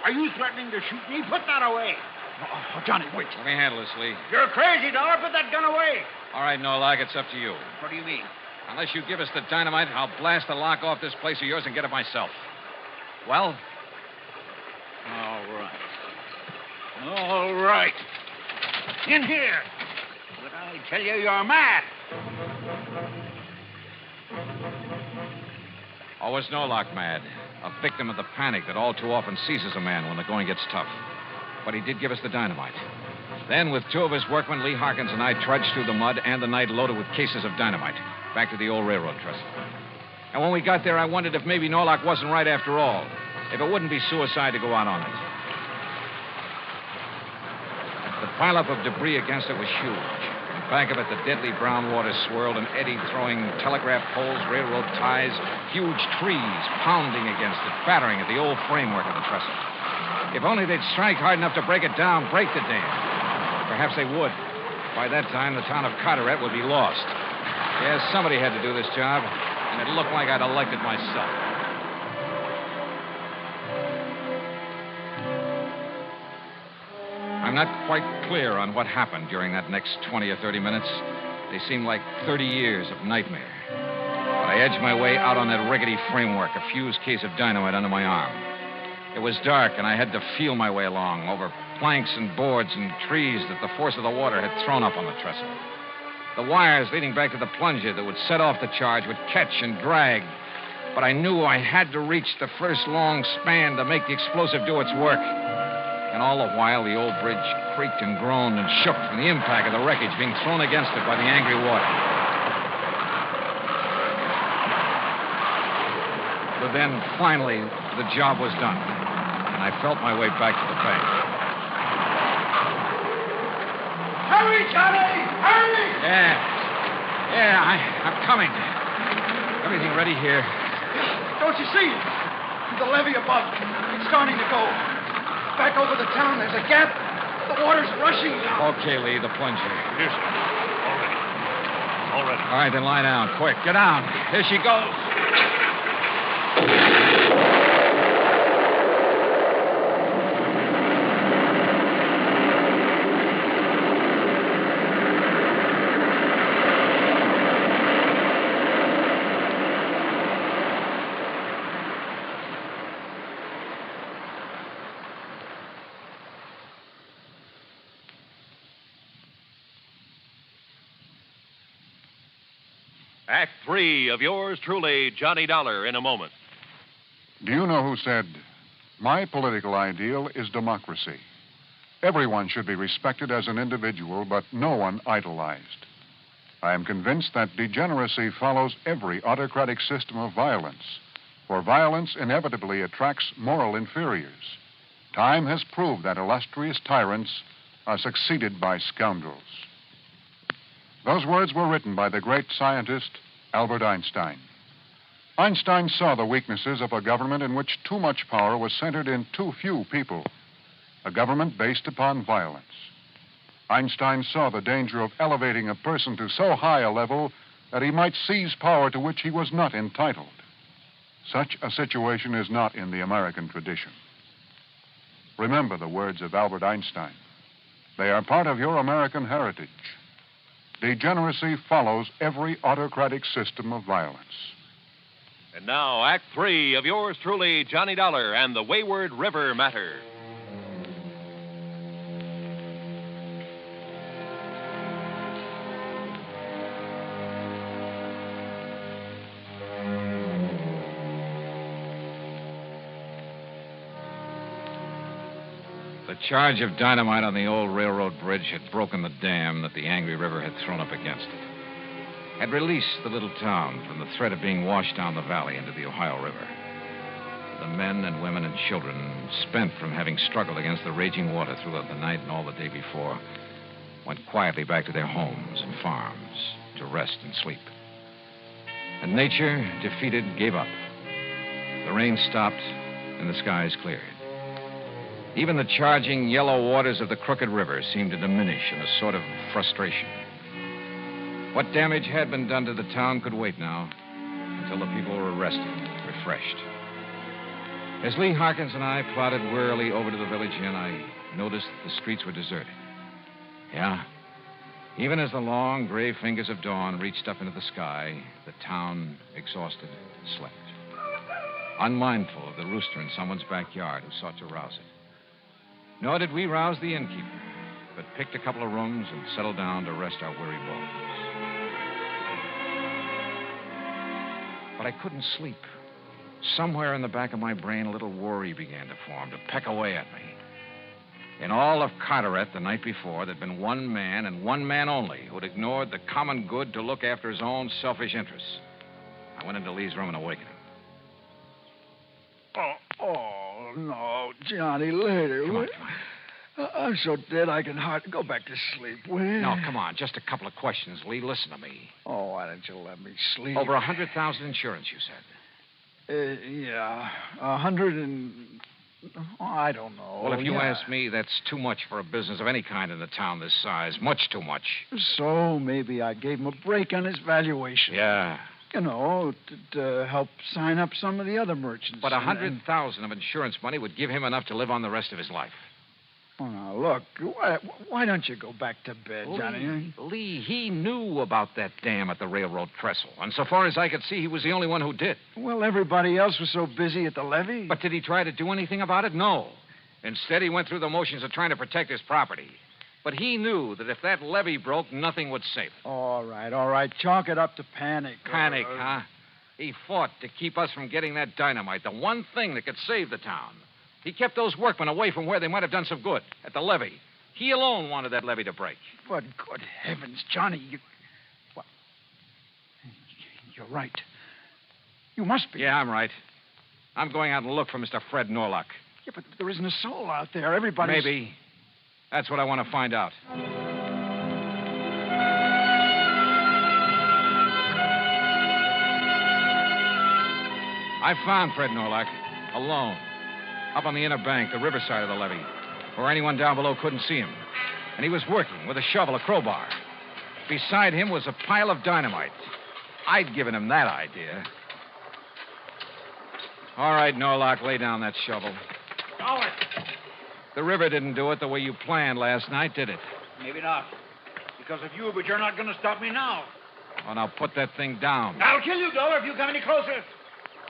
are you threatening to shoot me? Put that away. Oh, Johnny, wait. Let me handle this, Lee. You're crazy, Dollar. Put that gun away. All right, Norlock, it's up to you. What do you mean? Unless you give us the dynamite, I'll blast the lock off this place of yours and get it myself. Well? All right. All right. In here. But I tell you, you're mad. Oh, was Norlock mad? A victim of the panic that all too often seizes a man when the going gets tough. But he did give us the dynamite. Then, with two of his workmen, Lee Harkins and I trudged through the mud and the night loaded with cases of dynamite back to the old railroad trestle. And when we got there, I wondered if maybe Norlock wasn't right after all. If it wouldn't be suicide to go out on it. The pileup of debris against it was huge. In back of it, the deadly brown water swirled and eddied, throwing telegraph poles, railroad ties, huge trees pounding against it, battering at the old framework of the trestle. If only they'd strike hard enough to break it down, break the dam. Perhaps they would. By that time, the town of Carteret would be lost. Yes, somebody had to do this job, and it looked like I'd elected myself. I'm not quite clear on what happened during that next 20 or 30 minutes. They seemed like 30 years of nightmare. But I edged my way out on that rickety framework, a fused case of dynamite under my arm. It was dark, and I had to feel my way along over planks and boards and trees that the force of the water had thrown up on the trestle. The wires leading back to the plunger that would set off the charge would catch and drag. But I knew I had to reach the first long span to make the explosive do its work. And all the while, the old bridge creaked and groaned and shook from the impact of the wreckage being thrown against it by the angry water. But then, finally, the job was done, and I felt my way back to the bank. Hurry, Johnny! Hurry! Yeah, I'm coming. Everything ready here. Don't you see? The levee above. It's starting to go. Back over the town, there's a gap. The water's rushing now. Okay, Lee, the plunger. Here, sir. All ready. All right, then lie down. Quick, get down. Here she goes. Act 3 of yours truly, Johnny Dollar, in a moment. Do you know who said, "My political ideal is democracy. Everyone should be respected as an individual, but no one idolized." I am convinced that degeneracy follows every autocratic system of violence, for violence inevitably attracts moral inferiors. Time has proved that illustrious tyrants are succeeded by scoundrels. Those words were written by the great scientist Albert Einstein. Einstein saw the weaknesses of a government in which too much power was centered in too few people, a government based upon violence. Einstein saw the danger of elevating a person to so high a level that he might seize power to which he was not entitled. Such a situation is not in the American tradition. Remember the words of Albert Einstein. They are part of your American heritage. Degeneracy follows every autocratic system of violence. And now, Act 3 of yours truly, Johnny Dollar and the Wayward River Matter. The charge of dynamite on the old railroad bridge had broken the dam that the angry river had thrown up against it. Had released the little town from the threat of being washed down the valley into the Ohio River. The men and women and children, spent from having struggled against the raging water throughout the night and all the day before, went quietly back to their homes and farms to rest and sleep. And nature, defeated, gave up. The rain stopped and the skies cleared. Even the charging yellow waters of the crooked river seemed to diminish in a sort of frustration. What damage had been done to the town could wait now until the people were rested, refreshed. As Lee Harkins and I plodded wearily over to the village inn, I noticed that the streets were deserted. Yeah, even as the long gray fingers of dawn reached up into the sky, the town, exhausted, slept. Unmindful of the rooster in someone's backyard who sought to rouse it. Nor did we rouse the innkeeper, but picked a couple of rooms and settled down to rest our weary bones. But I couldn't sleep. Somewhere in the back of my brain, a little worry began to form, to peck away at me. In all of Carteret the night before, there'd been one man and one man only who'd ignored the common good to look after his own selfish interests. I went into Lee's room and awakened him. Oh, no, Johnny, later. Come on. I'm so dead I can hardly go back to sleep. Will you? No, come on. Just a couple of questions, Lee. Listen to me. Oh, why don't you let me sleep? Over 100,000 insurance, you said. Yeah, 100 and... Oh, I don't know. Well, if you ask me, that's too much for a business of any kind in a town this size. Much too much. So maybe I gave him a break on his valuation. Yeah. You know, to help sign up some of the other merchants. But 100,000 of insurance money would give him enough to live on the rest of his life. Oh, now, look, why don't you go back to bed, Johnny? Lee, he knew about that dam at the railroad trestle. And so far as I could see, he was the only one who did. Well, everybody else was so busy at the levee. But did he try to do anything about it? No. Instead, he went through the motions of trying to protect his property. But he knew that if that levee broke, nothing would save it. All right. Chalk it up to panic. Panic, huh? He fought to keep us from getting that dynamite, the one thing that could save the town. He kept those workmen away from where they might have done some good, at the levee. He alone wanted that levee to break. But good heavens, Johnny, well, you're right. You must be. Yeah, I'm right. I'm going out and look for Mr. Fred Norlock. Yeah, but there isn't a soul out there. Everybody's... Maybe. That's what I want to find out. I found Fred Norlock, alone, up on the inner bank, the riverside of the levee, where anyone down below couldn't see him. And he was working with a shovel, a crowbar. Beside him was a pile of dynamite. I'd given him that idea. All right, Norlock, lay down that shovel. Go it. The river didn't do it the way you planned last night, did it? Maybe not. Because of you, but you're not going to stop me now. Oh, now put that thing down. I'll kill you, Dollar, if you come any closer.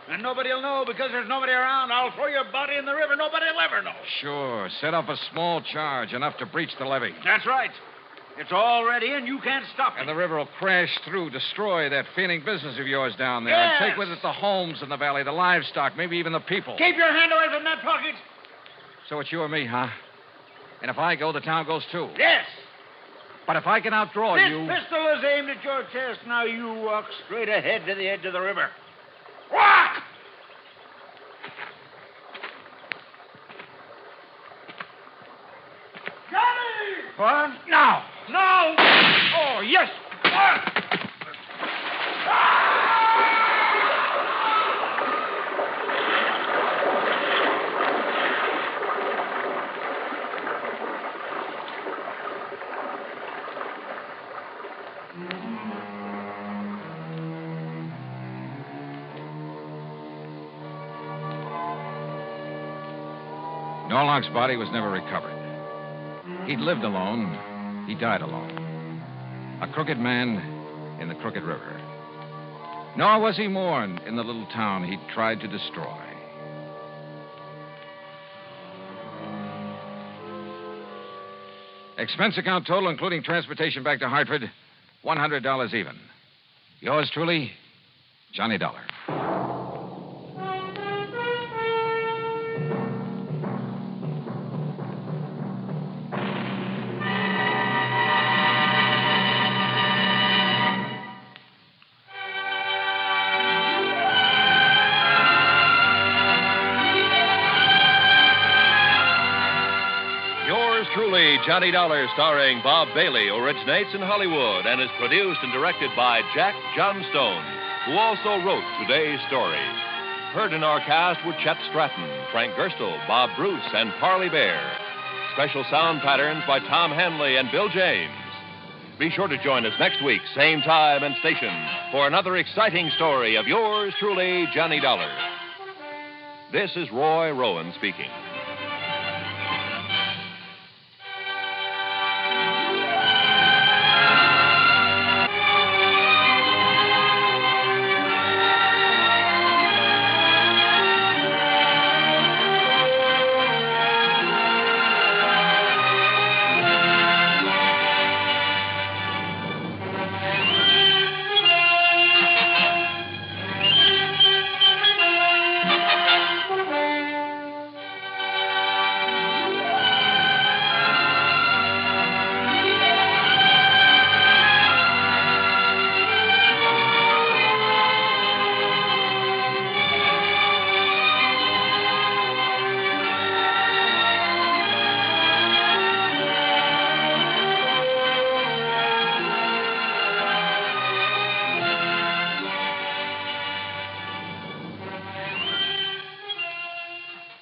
And nobody will know because there's nobody around. I'll throw your body in the river. Nobody will ever know. Sure. Set up a small charge, enough to breach the levee. That's right. It's all ready, and you can't stop it. And the river will crash through, destroy that failing business of yours down there. Yes. And take with it the homes in the valley, the livestock, maybe even the people. Keep your hand away from that pocket. So it's you or me, huh? And if I go, the town goes too. Yes. But if I can outdraw you... This pistol is aimed at your chest. Now you walk straight ahead to the edge of the river. Walk! Johnny! What? Now! No! Oh, yes! Norlock's body was never recovered. He'd lived alone. He died alone. A crooked man in the crooked river. Nor was he mourned in the little town he'd tried to destroy. Expense account total, including transportation back to Hartford, $100 even. Yours truly, Johnny Dollar. Johnny Dollar, starring Bob Bailey, originates in Hollywood and is produced and directed by Jack Johnstone, who also wrote today's story. Heard in our cast were Chet Stratton, Frank Gerstle, Bob Bruce, and Parley Bear. Special sound patterns by Tom Hanley and Bill James. Be sure to join us next week, same time and station, for another exciting story of yours truly, Johnny Dollar. This is Roy Rowan speaking.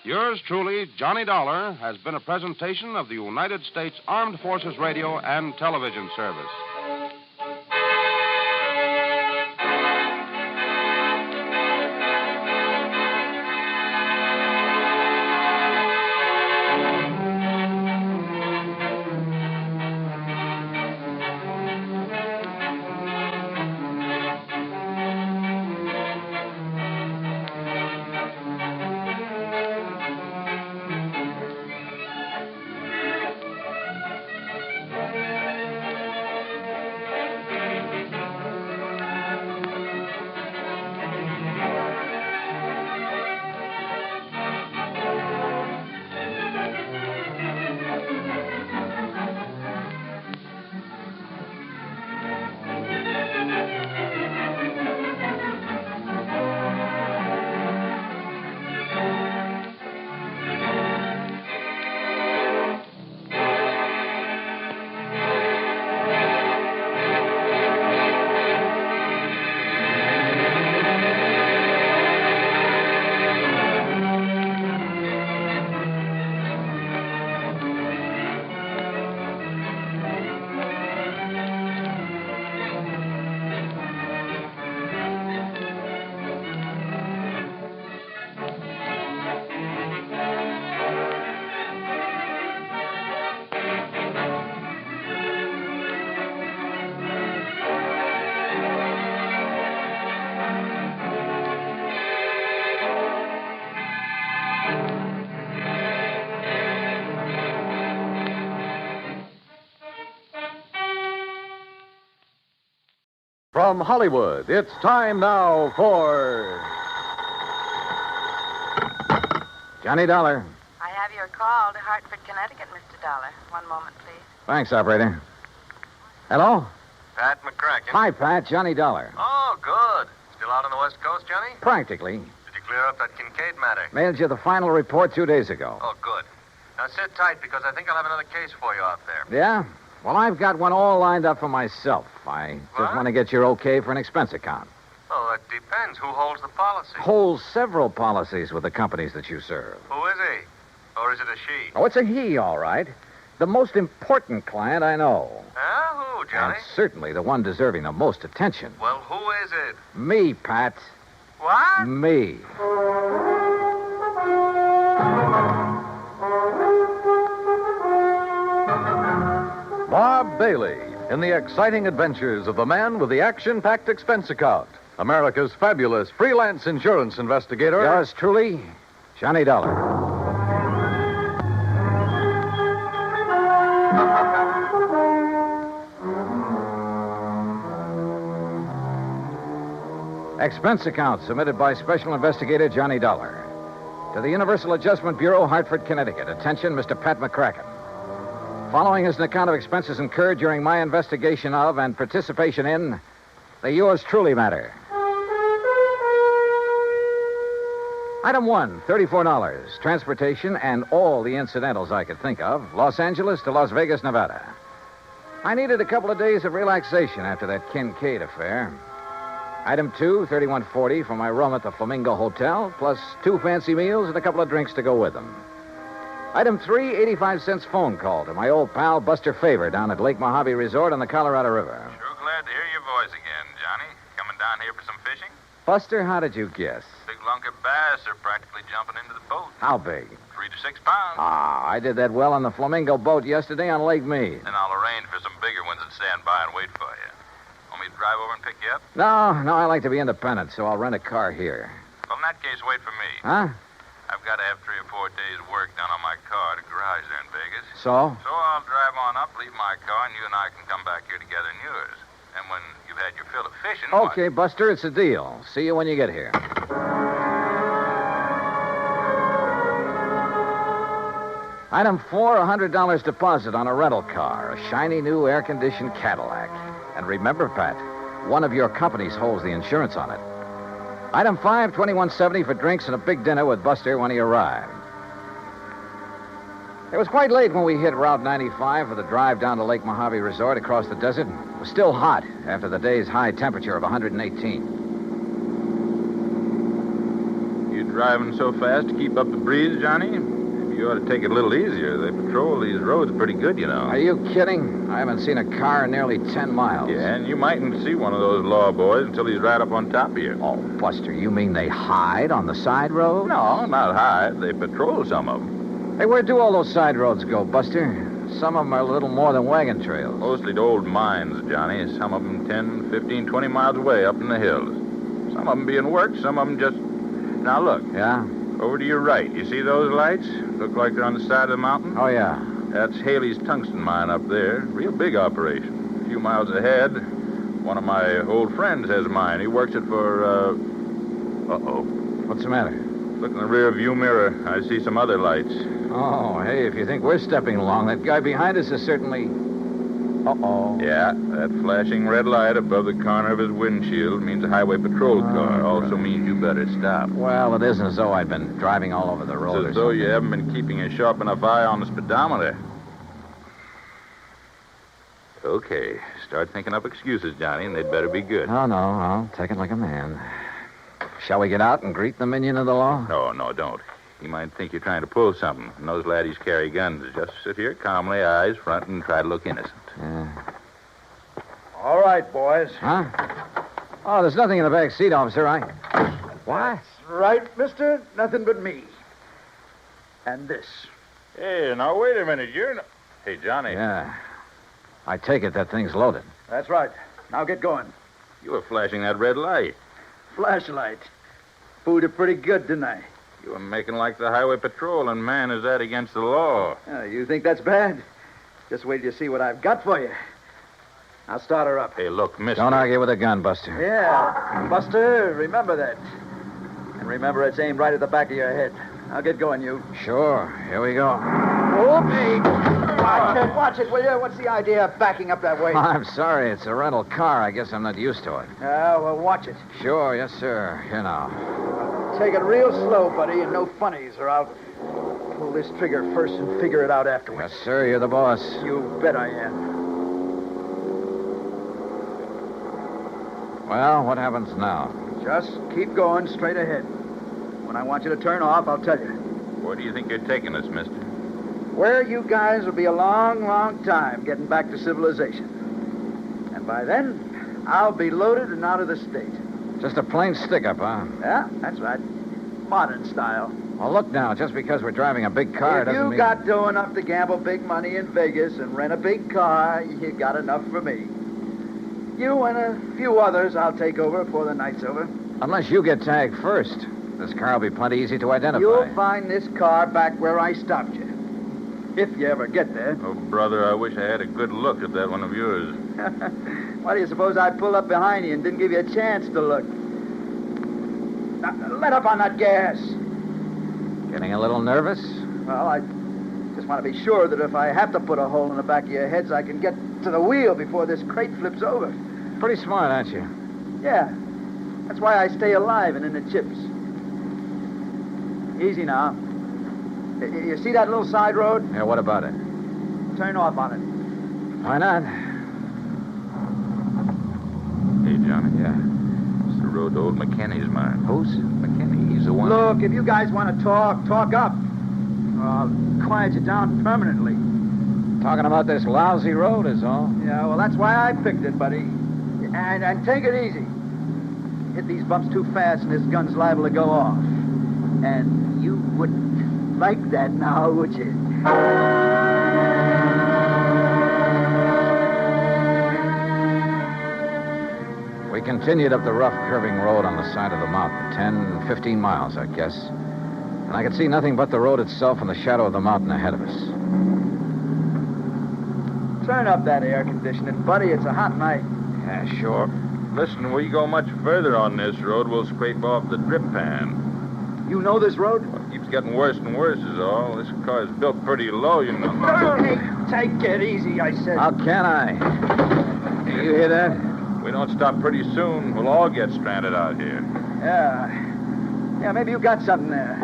Yours truly, Johnny Dollar, has been a presentation of the United States Armed Forces Radio and Television Service. From Hollywood, it's time now for... Johnny Dollar. I have your call to Hartford, Connecticut, Mr. Dollar. One moment, please. Thanks, operator. Hello? Pat McCracken. Hi, Pat. Johnny Dollar. Oh, good. Still out on the West Coast, Johnny? Practically. Did you clear up that Kincaid matter? Mailed you the final report 2 days ago. Oh, good. Now sit tight because I think I'll have another case for you out there. Yeah? Well, I've got one all lined up for myself. I just want to get your okay for an expense account. Oh, that depends. Who holds the policy? Holds several policies with the companies that you serve. Who is he? Or is it a she? Oh, it's a he, all right. The most important client I know. Who, Johnny? And certainly the one deserving the most attention. Well, who is it? Me, Pat. What? Me. Bob Bailey in the exciting adventures of the man with the action-packed expense account. America's fabulous freelance insurance investigator. Yours truly, Johnny Dollar. Expense account submitted by Special Investigator Johnny Dollar. To the Universal Adjustment Bureau, Hartford, Connecticut. Attention, Mr. Pat McCracken. Following is an account of expenses incurred during my investigation of and participation in the Yours Truly matter. Item 1, $34. Transportation and all the incidentals I could think of. Los Angeles to Las Vegas, Nevada. I needed a couple of days of relaxation after that Kincaid affair. Item 2, $31.40 for my room at the Flamingo Hotel, plus 2 fancy meals and a couple of drinks to go with them. Item 3, 85 cents phone call to my old pal Buster Favor down at Lake Mojave Resort on the Colorado River. Sure glad to hear your voice again, Johnny. Coming down here for some fishing? Buster, how did you guess? Big lunk of bass are practically jumping into the boat. How big? 3 to 6 pounds. Ah, I did that well on the Flamingo boat yesterday on Lake Mead. Then I'll arrange for some bigger ones that stand by and wait for you. Want me to drive over and pick you up? No, I like to be independent, so I'll rent a car here. Well, in that case, wait for me. Huh? I've got to have 3 or 4 days' work done on my car at a garage there in Vegas. So? So I'll drive on up, leave my car, and you and I can come back here together in yours. And when you've had your fill of fishing... Okay, Buster, it's a deal. See you when you get here. Item 4, $100 deposit on a rental car, a shiny new air-conditioned Cadillac. And remember, Pat, one of your companies holds the insurance on it. Item 5, $21.70 for drinks and a big dinner with Buster when he arrived. It was quite late when we hit Route 95 for the drive down to Lake Mojave Resort across the desert. It was still hot after the day's high temperature of 118. You driving so fast to keep up the breeze, Johnny? You ought to take it a little easier. They patrol these roads pretty good, you know. Are you kidding? I haven't seen a car in nearly 10 miles. Yeah, and you mightn't see one of those law boys until he's right up on top of you. Oh, Buster, you mean they hide on the side road? No, not hide. They patrol some of them. Hey, where do all those side roads go, Buster? Some of them are a little more than wagon trails. Mostly to old mines, Johnny. Some of them 10, 15, 20 miles away up in the hills. Some of them being worked, some of them just... Now, look. Yeah? Over to your right. You see those lights? Look like they're on the side of the mountain? Oh, yeah. That's Haley's tungsten mine up there. Real big operation. A few miles ahead, one of my old friends has a mine. He works it for, Uh-oh. What's the matter? Look in the rear view mirror. I see some other lights. Oh, hey, if you think we're stepping along, that guy behind us is certainly... Uh-oh. Yeah, that flashing red light above the corner of his windshield means a highway patrol car. Also means you better stop. Well, it isn't as though I've been driving all over the road. It's as though you haven't been keeping a sharp enough eye on the speedometer. Okay, start thinking up excuses, Johnny, and they'd better be good. Oh, no, I'll take it like a man. Shall we get out and greet the minion of the law? No, don't. He might think you're trying to pull something. And those laddies carry guns. Just sit here calmly, eyes front, and try to look innocent. Yeah. All right, boys. Huh? Oh, there's nothing in the back seat, officer. What? That's right, mister. Nothing but me. And this. Hey, now, wait a minute. You're not... Hey, Johnny. Yeah. I take it that thing's loaded. That's right. Now get going. You were flashing that red light. Flashlight. Fooled it pretty good, didn't I? You were making like the highway patrol, and man, is that against the law. You think that's bad? Just wait till you see what I've got for you. I'll start her up. Hey, look, mister. Don't argue with a gun, Buster. Yeah. Buster, remember that. And remember, it's aimed right at the back of your head. Now get going, you. Sure. Here we go. Whoopee! Watch it, will you? What's the idea of backing up that way? I'm sorry. It's a rental car. I guess I'm not used to it. Well, watch it. Sure. Yes, sir. Here now. Take it real slow, buddy, and no funnies, or I'll pull this trigger first and figure it out afterwards. Yes, sir. You're the boss. You bet I am. Well, what happens now? Just keep going straight ahead. When I want you to turn off, I'll tell you. Where do you think you're taking us, mister? Where you guys will be a long, long time getting back to civilization. And by then, I'll be loaded and out of the state. Just a plain stick-up, huh? Yeah, that's right. Modern style. Well, look now. Just because we're driving a big car If doesn't you mean... got dough enough to gamble big money in Vegas and rent a big car, you got enough for me. You and a few others I'll take over before the night's over. Unless you get tagged first. This car will be plenty easy to identify. You'll find this car back where I stopped you. If you ever get there. Oh, brother, I wish I had a good look at that one of yours. Why do you suppose I pulled up behind you and didn't give you a chance to look? Now, let up on that gas. Getting a little nervous? Well, I just want to be sure that if I have to put a hole in the back of your heads, I can get to the wheel before this crate flips over. Pretty smart, aren't you? Yeah. That's why I stay alive and in the chips. Easy now. You see that little side road? Yeah, what about it? Turn off on it. Why not? Hey, Johnny. Yeah. It's the road to old McKinney's mine. Who's? McKinney. He's the one. Look, if you guys want to talk up. I'll quiet you down permanently. Talking about this lousy road is all. Yeah, well, that's why I picked it, buddy. And take it easy. Hit these bumps too fast and this gun's liable to go off. And you wouldn't like that now, would you? We continued up the rough, curving road on the side of the mountain. 10, 15 miles, I guess. And I could see nothing but the road itself and the shadow of the mountain ahead of us. Turn up that air conditioning, buddy. It's a hot night. Yeah, sure. Listen, we go much further on this road, we'll scrape off the drip pan. You know this road? Well, it keeps getting worse and worse is all. This car's built pretty low, you know. Hey, take it easy, I said. How can I? Do you hear that? We don't stop pretty soon, we'll all get stranded out here. Yeah, maybe you got something there.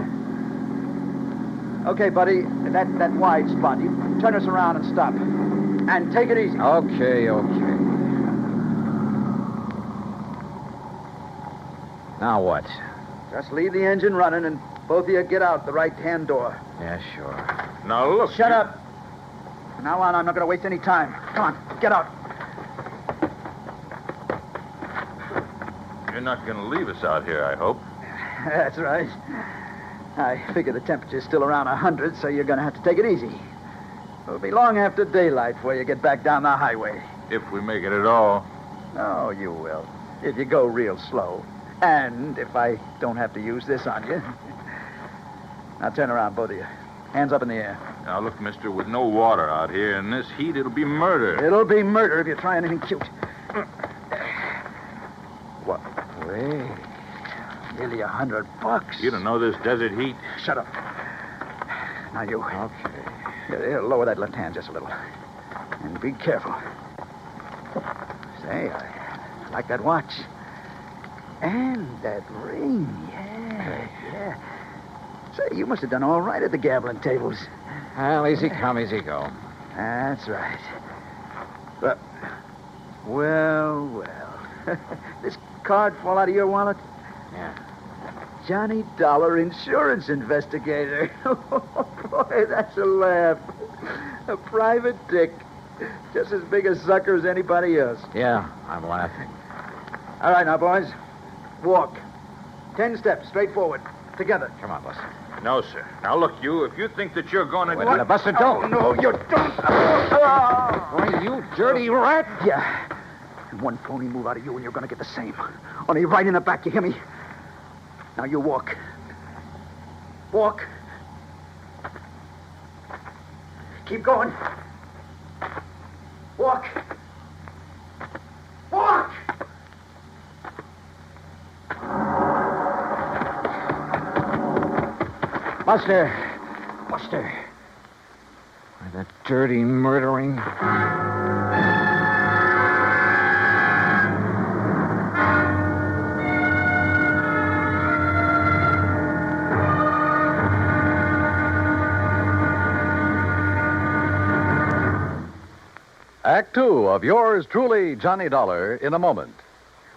Okay, buddy, that wide spot. You turn us around and stop. And take it easy. Okay. Now what? Just leave the engine running and both of you get out the right-hand door. Yeah, sure. Now, look. Shut up. From now on, I'm not going to waste any time. Come on, get out. You're not going to leave us out here, I hope. That's right. I figure the temperature's still around 100, so you're going to have to take it easy. It'll be long after daylight before you get back down the highway. If we make it at all. Oh, you will. If you go real slow. And if I don't have to use this on you. Now turn around, both of you. Hands up in the air. Now, look, mister, with no water out here in this heat, it'll be murder. It'll be murder if you try anything cute. What? Wait. Nearly $100. You don't know this desert heat. Shut up. Now you. Okay. Here, lower that left hand just a little. And be careful. Say, I like that watch. And that ring. Yeah. Say, you must have done all right at the gambling tables. Well, easy come, easy go. That's right. But, well. This card fall out of your wallet? Yeah. Johnny Dollar, insurance investigator. Oh, boy, that's a laugh. A private dick. Just as big a sucker as anybody else. Yeah, I'm laughing. All right, now, boys. Walk. 10 steps, straight forward. Together. Come on, Buster. No, sir. Now, look, you, if you think that you're going to... Wait a minute, Buster, don't. Oh, no, you don't. Why, you dirty rat. Yeah. And one phony move out of you and you're going to get the same. Only right in the back, you hear me? Now you walk. Walk. Keep going. Walk. Buster! Buster! Why, that dirty, murdering... Act Two of yours truly, Johnny Dollar, in a moment.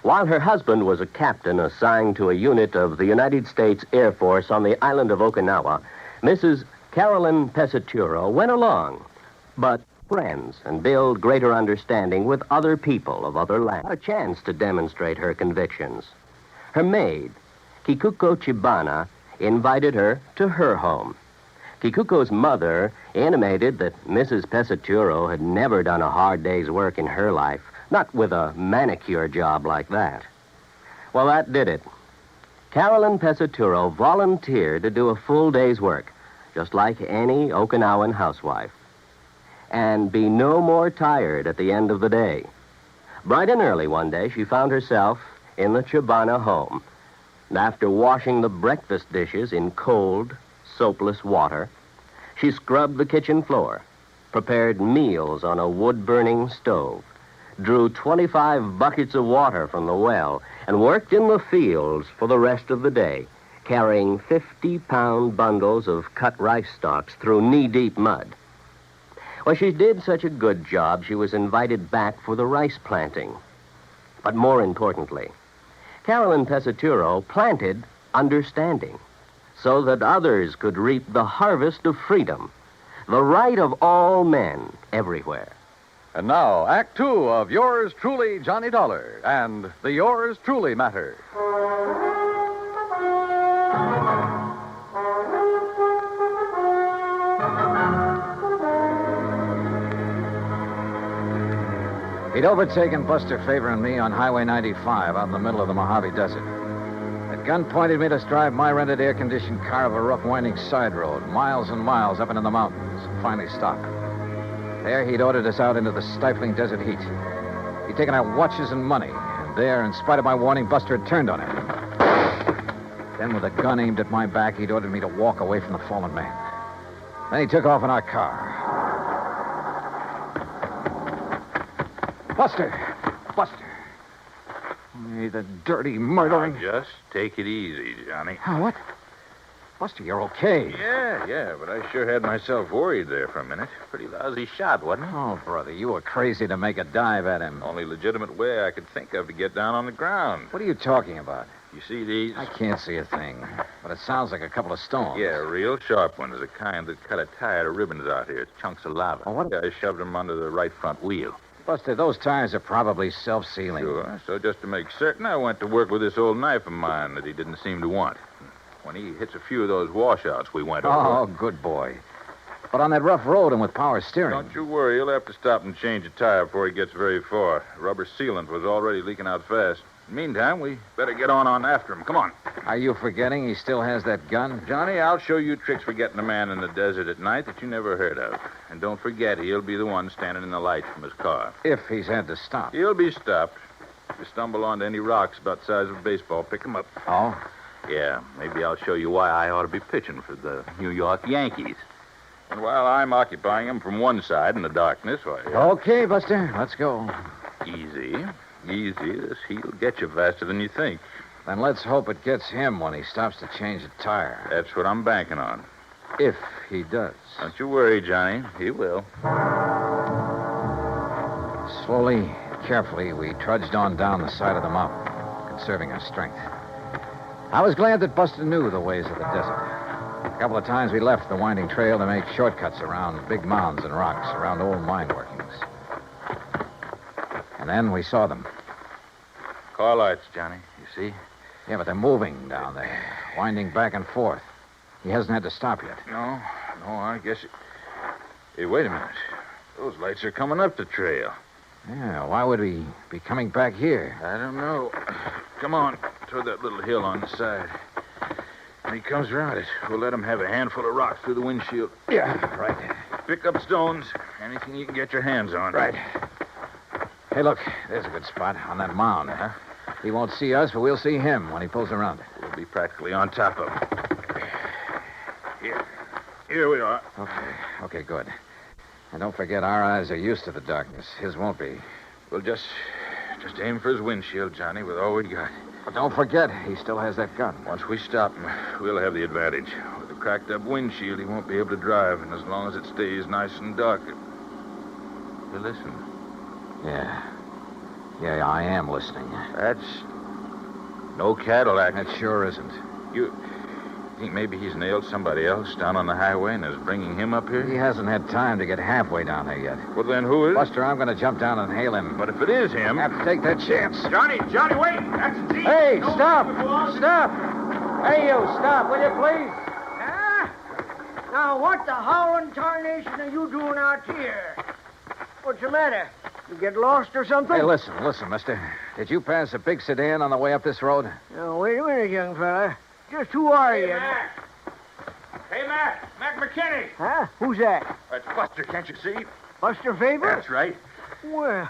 While her husband was a captain assigned to a unit of the United States Air Force on the island of Okinawa, Mrs. Carolyn Pesaturo went along, but friends and build greater understanding with other people of other lands. A chance to demonstrate her convictions. Her maid, Kikuko Chibana, invited her to her home. Kikuko's mother intimated that Mrs. Pesaturo had never done a hard day's work in her life, not with a manicure job like that. Well, that did it. Carolyn Pesaturo volunteered to do a full day's work, just like any Okinawan housewife, and be no more tired at the end of the day. Bright and early one day, she found herself in the Chibana home. And after washing the breakfast dishes in cold, soapless water, she scrubbed the kitchen floor, prepared meals on a wood-burning stove, drew 25 buckets of water from the well, and worked in the fields for the rest of the day, carrying 50-pound bundles of cut rice stalks through knee-deep mud. Well, she did such a good job, she was invited back for the rice planting. But more importantly, Carolyn Pesaturo planted understanding, so that others could reap the harvest of freedom, the right of all men everywhere. And now, Act Two of yours truly, Johnny Dollar, and the Yours Truly Matter. He'd overtaken Buster Favor and me on Highway 95 out in the middle of the Mojave Desert. That gun pointed me to drive my rented air-conditioned car of a rough, winding side road, miles and miles up into the mountains, and finally stop. There, he'd ordered us out into the stifling desert heat. He'd taken our watches and money, and there, in spite of my warning, Buster had turned on him. Then, with a gun aimed at my back, he'd ordered me to walk away from the fallen man. Then he took off in our car. Buster! Buster! Hey, the dirty murdering... Just take it easy, Johnny. Oh, what? Buster, you're okay. Yeah, but I sure had myself worried there for a minute. Pretty lousy shot, wasn't it? Oh, brother, you were crazy to make a dive at him. Only legitimate way I could think of to get down on the ground. What are you talking about? You see these? I can't see a thing, but it sounds like a couple of stones. Yeah, real sharp ones, the kind that cut a tire to ribbons out here. It's chunks of lava. Oh, what? I shoved them under the right front wheel. Buster, those tires are probably self-sealing. Sure. So just to make certain, I went to work with this old knife of mine that he didn't seem to want. When he hits a few of those washouts, we went over. Oh, good boy. But on that rough road and with power steering... Don't you worry. He'll have to stop and change a tire before he gets very far. Rubber sealant was already leaking out fast. Meantime, we better get on after him. Come on. Are you forgetting he still has that gun? Johnny, I'll show you tricks for getting a man in the desert at night that you never heard of. And don't forget, he'll be the one standing in the light from his car. If he's had to stop. He'll be stopped. If you stumble onto any rocks about the size of a baseball, pick him up. Oh? Yeah, maybe I'll show you why I ought to be pitching for the New York Yankees. And while I'm occupying him from one side in the darkness, why... Okay, Buster, let's go. Easy. This heat'll get you faster than you think. Then let's hope it gets him when he stops to change a tire. That's what I'm banking on. If he does. Don't you worry, Johnny. He will. Slowly, carefully, we trudged on down the side of the mountain, conserving our strength. I was glad that Buster knew the ways of the desert. A couple of times we left the winding trail to make shortcuts around big mounds and rocks, around old mine workings. And then we saw them. Car lights, Johnny. You see? Yeah, but they're moving down there, winding back and forth. He hasn't had to stop yet. No, I guess it... Hey, wait a minute. Those lights are coming up the trail. Yeah, why would he be coming back here? I don't know. Come on, toward that little hill on the side. When he comes around it, we'll let him have a handful of rocks through the windshield. Yeah, right. Pick up stones, anything you can get your hands on. Right. Hey, look, there's a good spot on that mound. Huh? He won't see us, but we'll see him when he pulls around. We'll be practically on top of him. Here we are. Okay, good. And don't forget, our eyes are used to the darkness. His won't be. We'll just aim for his windshield, Johnny, with all we got. But don't forget, he still has that gun. Once we stop him, we'll have the advantage. With a cracked-up windshield, he won't be able to drive, and as long as it stays nice and dark... You listen. Yeah, I am listening. That's no Cadillac. That sure isn't. You think maybe he's nailed somebody else down on the highway and is bringing him up here? He hasn't had time to get halfway down there yet. Well, then who is? Buster, I'm going to jump down and hail him. But if it is him... I have to take that chance. Johnny, wait! That's deep. Hey, stop! Hey, you, stop, will you, please? Now, what the howling tarnation are you doing out here? What's the matter? You get lost or something? Hey, listen, mister. Did you pass a big sedan on the way up this road? Now, wait a minute, young fella. Just who are you? Mac. Hey, Mac. Mac McKinney. Huh? Who's that? That's Buster, can't you see? Buster Faber? That's right. Well,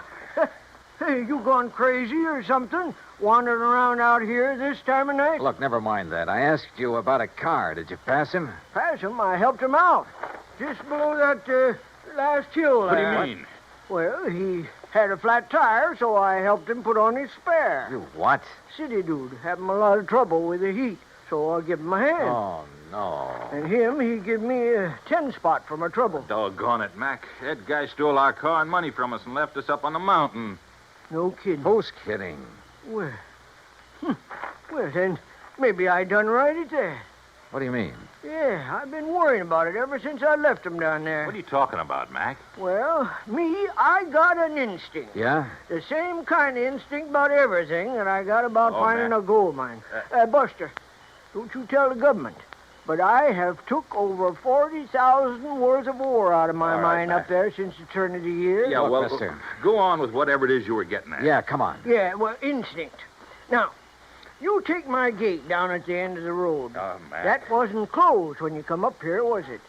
hey, you gone crazy or something? Wandering around out here this time of night? Look, never mind that. I asked you about a car. Did you pass him? Pass him? I helped him out. Just below that last hill What do there. you mean? Well, he had a flat tire, so I helped him put on his spare. You what? City dude, having a lot of trouble with the heat, so I give him a hand. Oh, no. And him, he give me a 10-spot for my trouble. Doggone it, Mac. That guy stole our car and money from us and left us up on the mountain. No kidding. Who's kidding? Well, well, then, maybe I done right at that. What do you mean? Yeah, I've been worrying about it ever since I left him down there. What are you talking about, Mac? Well, I got an instinct. Yeah? The same kind of instinct about everything that I got about finding Mac. a gold mine. Buster, don't you tell the government, but I have took over 40,000 worth of ore out of my mine up there since the turn of the year. Yeah, well, go on with whatever it is you were getting at. Yeah, come on. Yeah, well, instinct. Now, you take my gate down at the end of the road. Oh, Mac. That wasn't closed when you come up here, was it?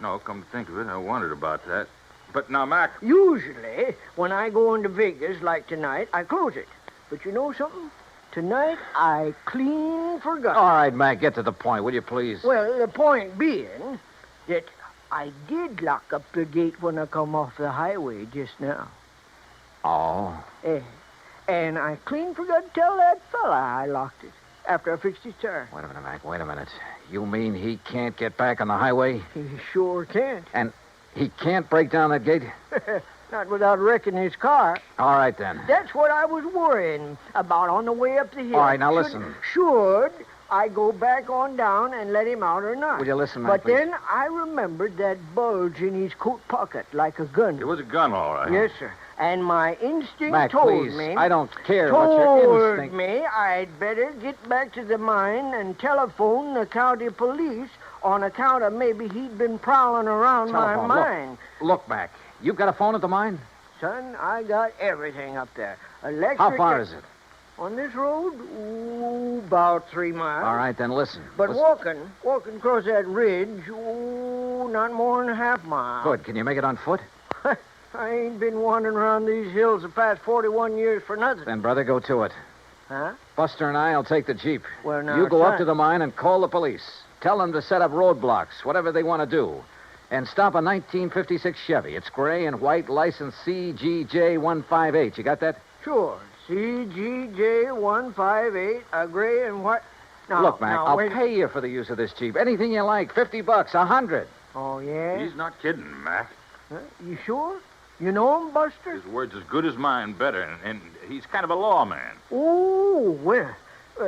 No, come to think of it, I wondered about that. But now, Mac... Usually, when I go into Vegas, like tonight, I close it. But you know something? Tonight, I clean forgot. All right, Mac, get to the point, will you please? Well, the point being that I did lock up the gate when I come off the highway just now. Oh? And I clean forgot to tell that fella I locked it after I fixed his tire. Wait a minute, Mac, wait a minute. You mean he can't get back on the highway? He sure can't. And he can't break down that gate? Not without wrecking his car. All right, then. That's what I was worrying about on the way up the hill. All right, now listen. Should I go back on down and let him out or not? Will you listen, Mac, But please? then I remembered that bulge in his coat pocket, like a gun. It was a gun, all right. Yes, sir. And my instinct Mac, told please, me... I don't care what your instinct... me I'd better get back to the mine and telephone the county police on account of maybe he'd been prowling around Telephone. my mine. Look, Mac, you got a phone at the mine? Son, I got everything up there. Electric... How far is it? On this road? About 3 miles. All right, then listen. But Listen. walking across that ridge, not more than a half mile. Good. Can you make it on foot? I ain't been wandering around these hills the past 41 years for nothing. Then, brother, go to it. Huh? Buster and I will take the Jeep. Well, now, you go up son. to the mine and call the police. Tell them to set up roadblocks, whatever they want to do. And stop a 1956 Chevy. It's gray and white, license CGJ158. You got that? Sure. CGJ158, a gray and white... Now, Look, Mac, I'll wait. pay you for the use of this Jeep. Anything you like. $50, $100. Oh, yeah? He's not kidding, Mac. Huh? You sure? You know him, Buster? His word's as good as mine, better, and he's kind of a lawman. Oh, well,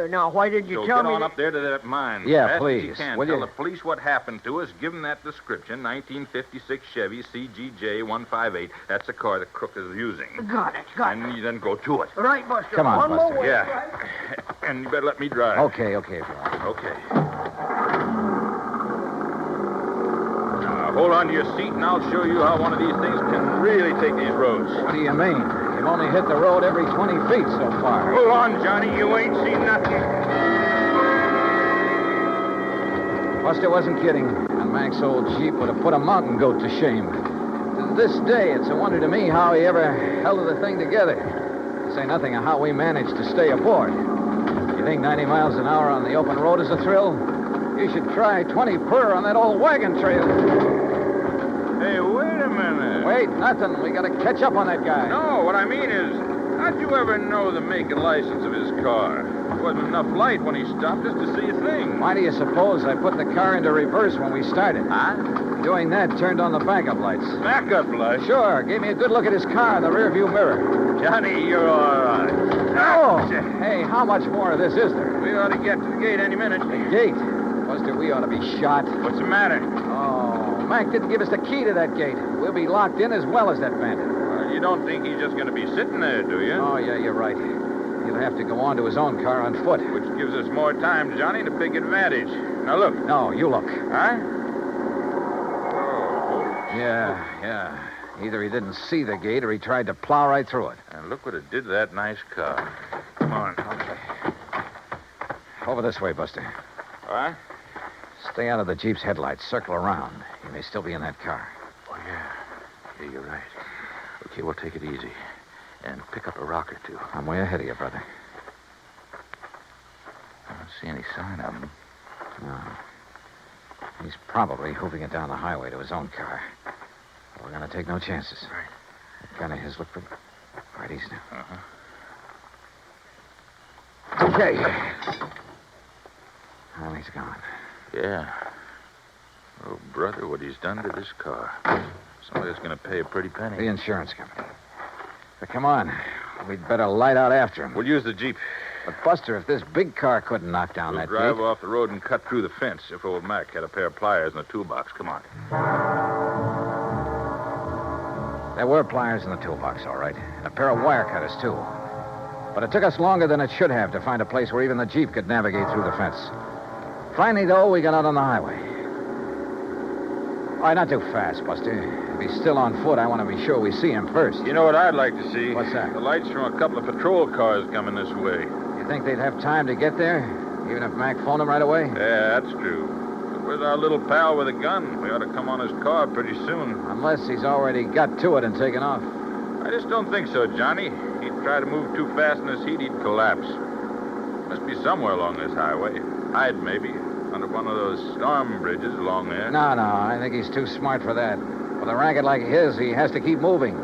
now, why did you So tell get me... on up there to that mine. Yeah, Fast as please. you can. Will Tell you? the police what happened to us. Give them that description, 1956 Chevy CGJ158. That's the car the crook is using. Got it. And you then go to it. Right, Buster. Come on, One Buster. more way. Yeah. Right? And you better let me drive. Okay, if you want. Okay. Now, hold on to your seat, and I'll show you how one of these things can really take these roads. What do you mean? You've only hit the road every 20 feet so far. Hold on, Johnny. You ain't seen nothing. Buster wasn't kidding. And Mac's old Jeep would have put a mountain goat to shame. To this day, it's a wonder to me how he ever held the thing together. To say nothing of how we managed to stay aboard. You think 90 miles an hour on the open road is a thrill? You should try 20 per on that old wagon trail. Hey, wait a minute. Wait, nothing. We got to catch up on that guy. No, what I mean is, how'd you ever know the make and license of his car? There wasn't enough light when he stopped us to see a thing. Why do you suppose I put the car into reverse when we started? Huh? Doing that turned on the backup lights. Backup lights? Sure. Gave me a good look at his car in the rearview mirror. Johnny, you're all right. Oh! Hey, how much more of this is there? We ought to get to the gate any minute. The gate? Buster, we ought to be shot. What's the matter? Oh, Mac didn't give us the key to that gate. We'll be locked in as well as that bandit. Well, you don't think he's just going to be sitting there, do you? Oh, yeah, you're right. He'll have to go on to his own car on foot. Which gives us more time, Johnny, to take advantage. Now, look. No, you look. Huh? Yeah. Either he didn't see the gate or he tried to plow right through it. And look what it did to that nice car. Come on. Okay. Over this way, Buster. All right? Stay out of the Jeep's headlights. Circle around. He may still be in that car. Oh, yeah. Yeah, you're right. Okay, we'll take it easy. And pick up a rock or two. I'm way ahead of you, brother. I don't see any sign of him. No. He's probably hoofing it down the highway to his own car. We're going to take no chances. Right. That gun of his looked pretty... All right, easy now. Uh-huh. Okay. Well, he's gone. Yeah. Oh, brother, what he's done to this car. Somebody's going to pay a pretty penny. The insurance company. But come on. We'd better light out after him. We'll use the Jeep. But, Buster, if this big car couldn't knock down We'll that drive gate... off the road and cut through the fence if old Mac had a pair of pliers in the toolbox. Come on. There were pliers in the toolbox, all right. And a pair of wire cutters, too. But it took us longer than it should have to find a place where even the Jeep could navigate through the fence. Finally, though, we got out on the highway. All right, not too fast, Buster. If he's still on foot, I want to be sure we see him first. You know what I'd like to see? What's that? The lights from a couple of patrol cars coming this way. You think they'd have time to get there? Even if Mac phoned him right away? Yeah, that's true. But where's our little pal with a gun? We ought to come on his car pretty soon. Unless he's already got to it and taken off. I just don't think so, Johnny. He'd try to move too fast in this heat, he'd collapse. Must be somewhere along this highway. Hide, maybe. Under one of those storm bridges along there. No, I think he's too smart for that. With a racket like his, he has to keep moving.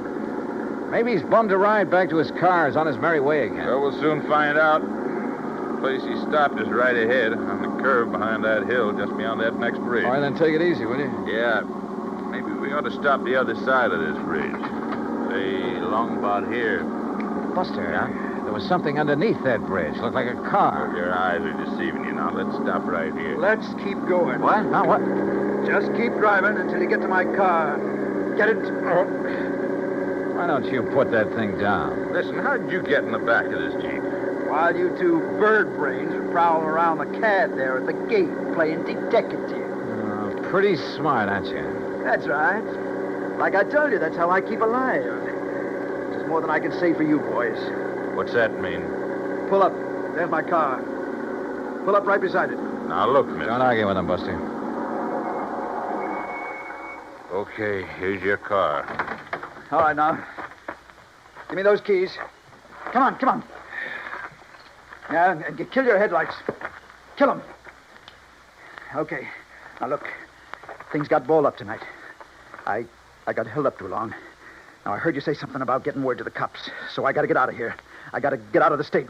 Maybe he's bummed a ride back to his car. Is on his merry way again. So we'll soon find out. The place he stopped is right ahead, on the curve behind that hill, just beyond that next bridge. All right, then take it easy, will you? Yeah. Maybe we ought to stop the other side of this bridge. Say, along about here. Buster, there was something underneath that bridge. Looked like a car. Your eyes are deceiving you now. Let's stop right here. Let's keep going. What? Now what? Just keep driving until you get to my car. Get it? Why don't you put that thing down? Listen, how'd you get in the back of this Jeep? While you two bird brains are prowling around the cad there at the gate playing detective. Pretty smart, aren't you? That's right. Like I told you, that's how I keep alive. Which is more than I can say for you boys. What's that mean? Pull up. There's my car. Pull up right beside it. Now, look, mister. Don't argue with him, Buster. Okay, here's your car. All right, now. Give me those keys. Come on. Yeah, and kill your headlights. Kill them. Okay. Now, look. Things got balled up tonight. I got held up too long. Now, I heard you say something about getting word to the cops, so I got to get out of here. I got to get out of the state.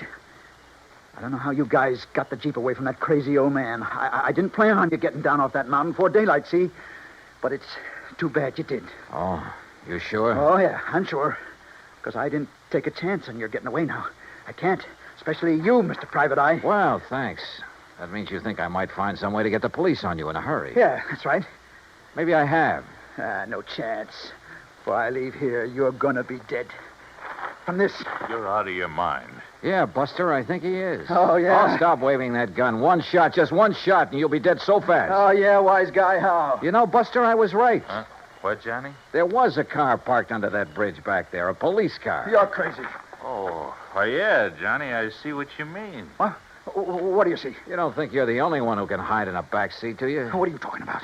I don't know how you guys got the Jeep away from that crazy old man. I didn't plan on you getting down off that mountain before daylight, see? But it's too bad you did. Oh, you sure? Oh, yeah, I'm sure. Because I didn't take a chance on your getting away now. I can't. Especially you, Mr. Private Eye. Well, thanks. That means you think I might find some way to get the police on you in a hurry. Yeah, that's right. Maybe I have. No chance. Before I leave here, you're gonna be dead. From this. You're out of your mind. Yeah, Buster, I think he is. Oh, yeah? Oh, stop waving that gun. One shot, just one shot, and you'll be dead so fast. Oh, yeah, wise guy, how? You know, Buster, I was right. Huh? What, Johnny? There was a car parked under that bridge back there, a police car. You're crazy. Oh, yeah, Johnny, I see what you mean. What? What do you see? You don't think you're the only one who can hide in a back seat, do you? What are you talking about?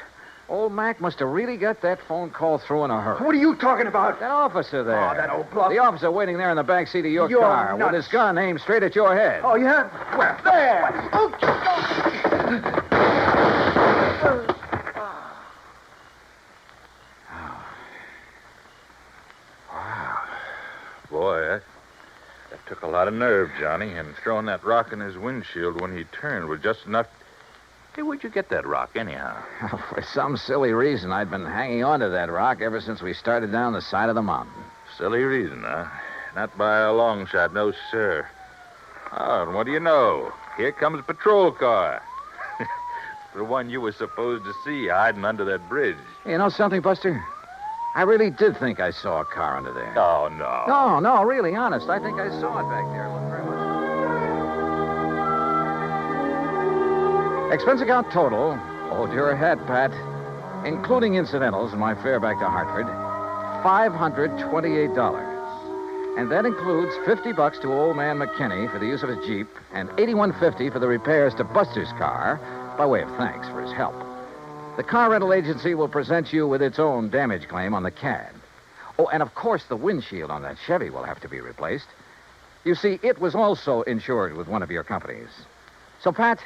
Old Mac must have really got that phone call through in a hurry. What are you talking about? That officer there. Oh, that old bluff. The officer waiting there in the back seat of your You're car nuts. with his gun aimed straight at your head. Oh, yeah? Where? There! Oh, lot of nerve, Johnny, and throwing that rock in his windshield when he turned was just enough. Hey, where'd you get that rock, anyhow? For some silly reason, I'd been hanging on to that rock ever since we started down the side of the mountain. Silly reason, huh? Not by a long shot, no, sir. Oh, and what do you know? Here comes a patrol car. The one you were supposed to see hiding under that bridge. You know something, Buster? I really did think I saw a car under there. Oh, no. No, really, honest. I think I saw it back there. Look very much. Expense account total, hold your head, Pat, including incidentals and my fare back to Hartford, $528. And that includes $50 to old man McKinney for the use of his Jeep and $81.50 for the repairs to Buster's car by way of thanks for his help. The car rental agency will present you with its own damage claim on the CAD. Oh, and of course the windshield on that Chevy will have to be replaced. You see, it was also insured with one of your companies. So, Pat,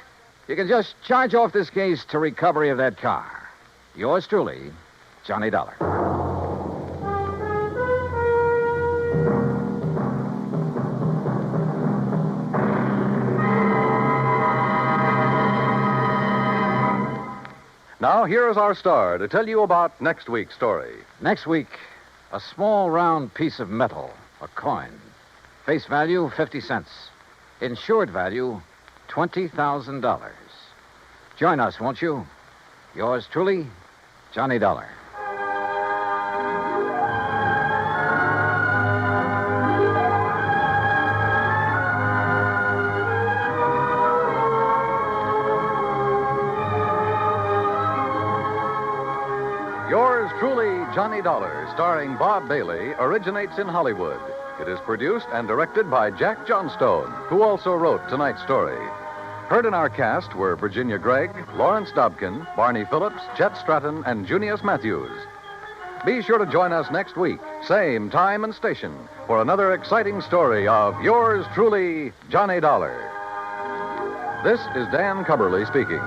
you can just charge off this case to recovery of that car. Yours truly, Johnny Dollar. Now, here is our star to tell you about next week's story. Next week, a small round piece of metal, a coin. Face value, 50 cents. Insured value, $20,000. Join us, won't you? Yours truly, Johnny Dollar. Yours truly, Johnny Dollar, starring Bob Bailey, originates in Hollywood. It is produced and directed by Jack Johnstone, who also wrote tonight's story. Heard in our cast were Virginia Gregg, Lawrence Dobkin, Barney Phillips, Chet Stratton, and Junius Matthews. Be sure to join us next week, same time and station, for another exciting story of yours truly, Johnny Dollar. This is Dan Cubberly speaking.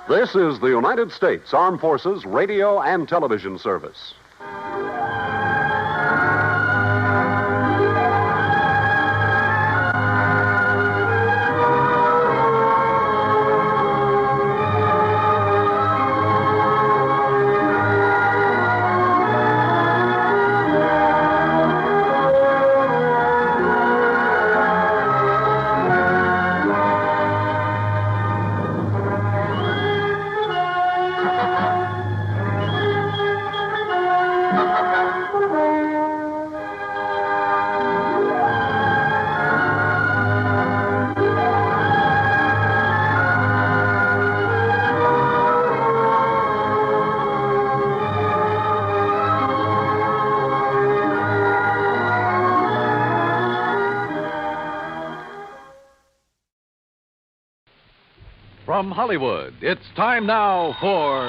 This is the United States Armed Forces Radio and Television Service. From Hollywood, it's time now for...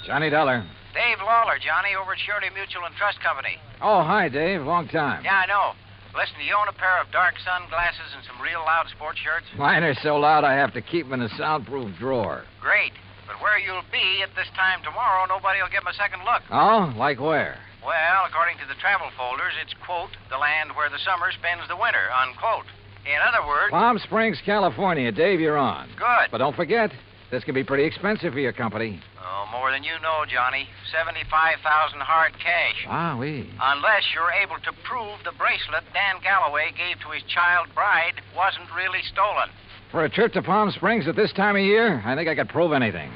Johnny Dollar. Dave Lawler, Johnny, over at Surety Mutual and Trust Company. Oh, hi, Dave. Long time. Yeah, I know. Listen, do you own a pair of dark sunglasses and some real loud sports shirts? Mine are so loud I have to keep them in a soundproof drawer. Great. But where you'll be at this time tomorrow, nobody will get my second look. Oh? Like where? Well, according to the travel folders, it's, quote, the land where the summer spends the winter, unquote. In other words... Palm Springs, California. Dave, you're on. Good. But don't forget, this can be pretty expensive for your company. Oh, more than you know, Johnny. $75,000 hard cash. Ah-wee. Unless you're able to prove the bracelet Dan Galloway gave to his child bride wasn't really stolen. For a trip to Palm Springs at this time of year, I think I could prove anything.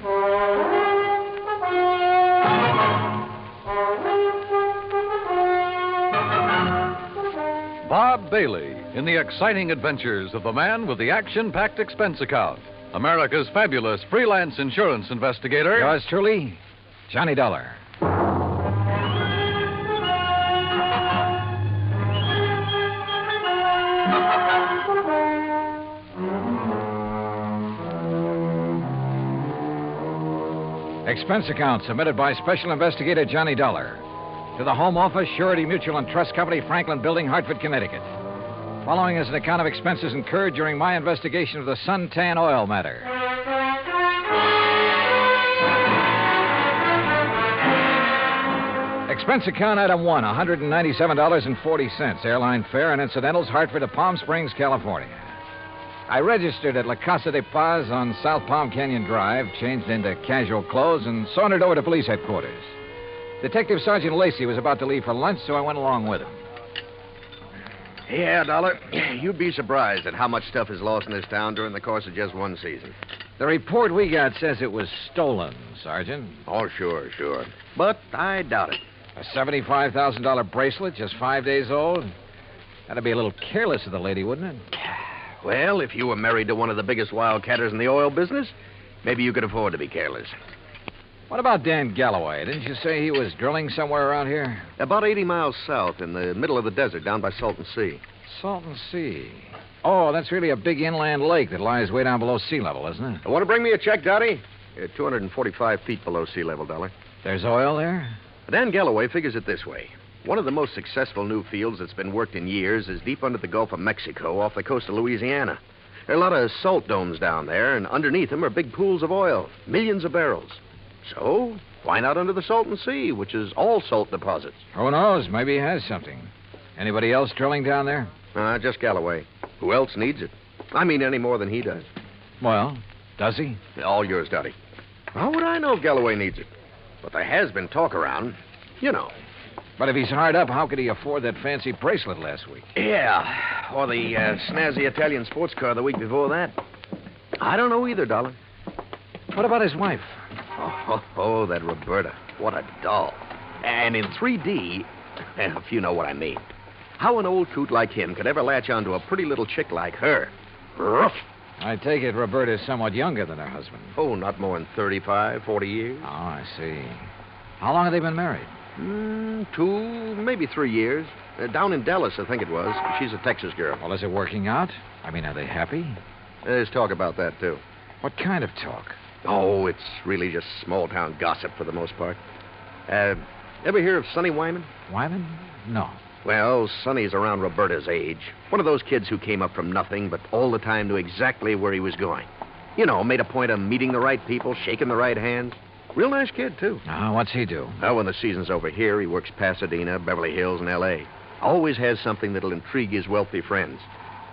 Bob Bailey in the exciting adventures of the man with the action-packed expense account. America's fabulous freelance insurance investigator. Yours truly, Johnny Dollar. Expense account submitted by Special Investigator Johnny Dollar to the Home Office, Surety Mutual and Trust Company, Franklin Building, Hartford, Connecticut. Following is an account of expenses incurred during my investigation of the Suntan Oil Matter. Expense account item 1, $197.40. Airline fare and incidentals, Hartford to Palm Springs, California. I registered at La Casa de Paz on South Palm Canyon Drive, changed into casual clothes, and sauntered over to police headquarters. Detective Sergeant Lacey was about to leave for lunch, so I went along with him. Yeah, Dollar. You'd be surprised at how much stuff is lost in this town during the course of just one season. The report we got says it was stolen, Sergeant. Oh, sure. But I doubt it. A $75,000 bracelet, just 5 days old? That'd be a little careless of the lady, wouldn't it? Well, if you were married to one of the biggest wildcatters in the oil business, maybe you could afford to be careless. What about Dan Galloway? Didn't you say he was drilling somewhere around here? About 80 miles south, in the middle of the desert, down by Salton Sea. Salton Sea. Oh, that's really a big inland lake that lies way down below sea level, isn't it? Want to bring me a check, Dottie? 245 feet below sea level, Dollar. There's oil there? Dan Galloway figures it this way. One of the most successful new fields that's been worked in years is deep under the Gulf of Mexico off the coast of Louisiana. There are a lot of salt domes down there, and underneath them are big pools of oil, millions of barrels. So, why not under the Salton Sea, which is all salt deposits? Who knows? Maybe he has something. Anybody else drilling down there? Just Galloway. Who else needs it? I mean, any more than he does. Well, does he? All yours, Dottie. How would I know if Galloway needs it? But there has been talk around. You know. But if he's hard up, how could he afford that fancy bracelet last week? Yeah, or the snazzy Italian sports car the week before that. I don't know either, Dollar. What about his wife? Oh, that Roberta. What a doll. And in 3D, if you know what I mean. How an old coot like him could ever latch onto a pretty little chick like her? Ruff. I take it Roberta's somewhat younger than her husband. Oh, not more than 35, 40 years. Oh, I see. How long have they been married? 2, maybe 3 years. Down in Dallas, I think it was. She's a Texas girl. Well, is it working out? I mean, are they happy? There's talk about that, too. What kind of talk? Oh, it's really just small-town gossip for the most part. Ever hear of Sonny Wyman? Wyman? No. Well, Sonny's around Roberta's age. One of those kids who came up from nothing, but all the time knew exactly where he was going. You know, made a point of meeting the right people, shaking the right hands. Real nice kid, too. What's he do? Well, when the season's over here, he works Pasadena, Beverly Hills, and L.A. Always has something that'll intrigue his wealthy friends.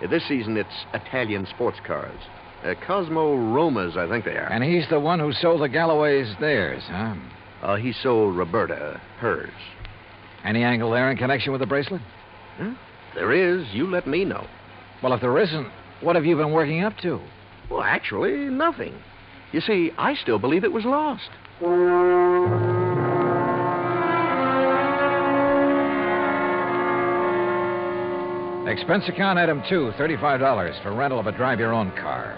This season, it's Italian sports cars. Cosmo Romas, I think they are. And he's the one who sold the Galloways theirs, huh? He sold Roberta hers. Any angle there in connection with the bracelet? There is. You let me know. Well, if there isn't, what have you been working up to? Well, actually, nothing. You see, I still believe it was lost. Expense account item 2, $35 for rental of a drive-your-own car.